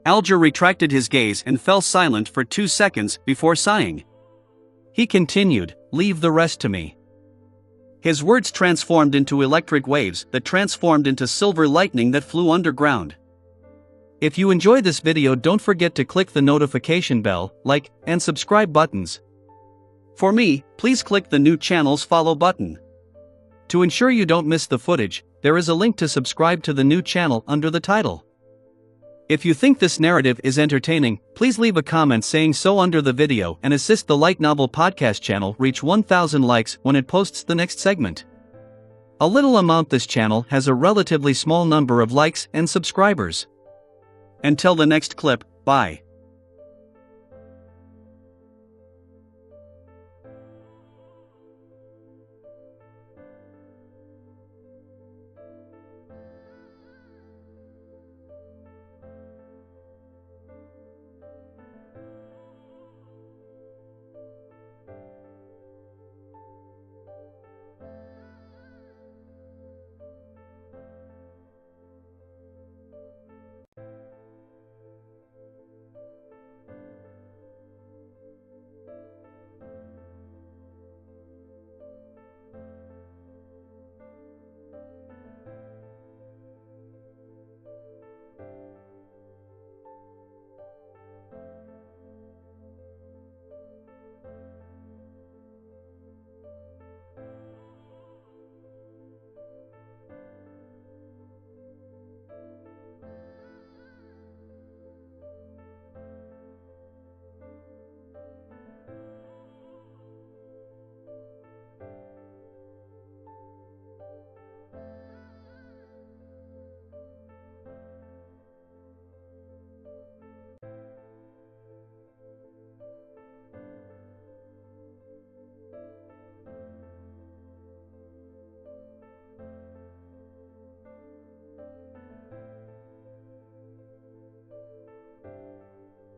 Alger retracted his gaze and fell silent for 2 seconds before sighing. He continued, "Leave the rest to me." His words transformed into electric waves that transformed into silver lightning that flew underground. If you enjoy this video, don't forget to click the notification bell, like, and subscribe buttons. For me, please click the new channel's follow button. To ensure you don't miss the footage, there is a link to subscribe to the new channel under the title. If you think this narrative is entertaining, please leave a comment saying so under the video and assist the Light Novel podcast channel reach 1,000 likes when it posts the next segment. A little amount. This channel has a relatively small number of likes and subscribers. Until the next clip, bye.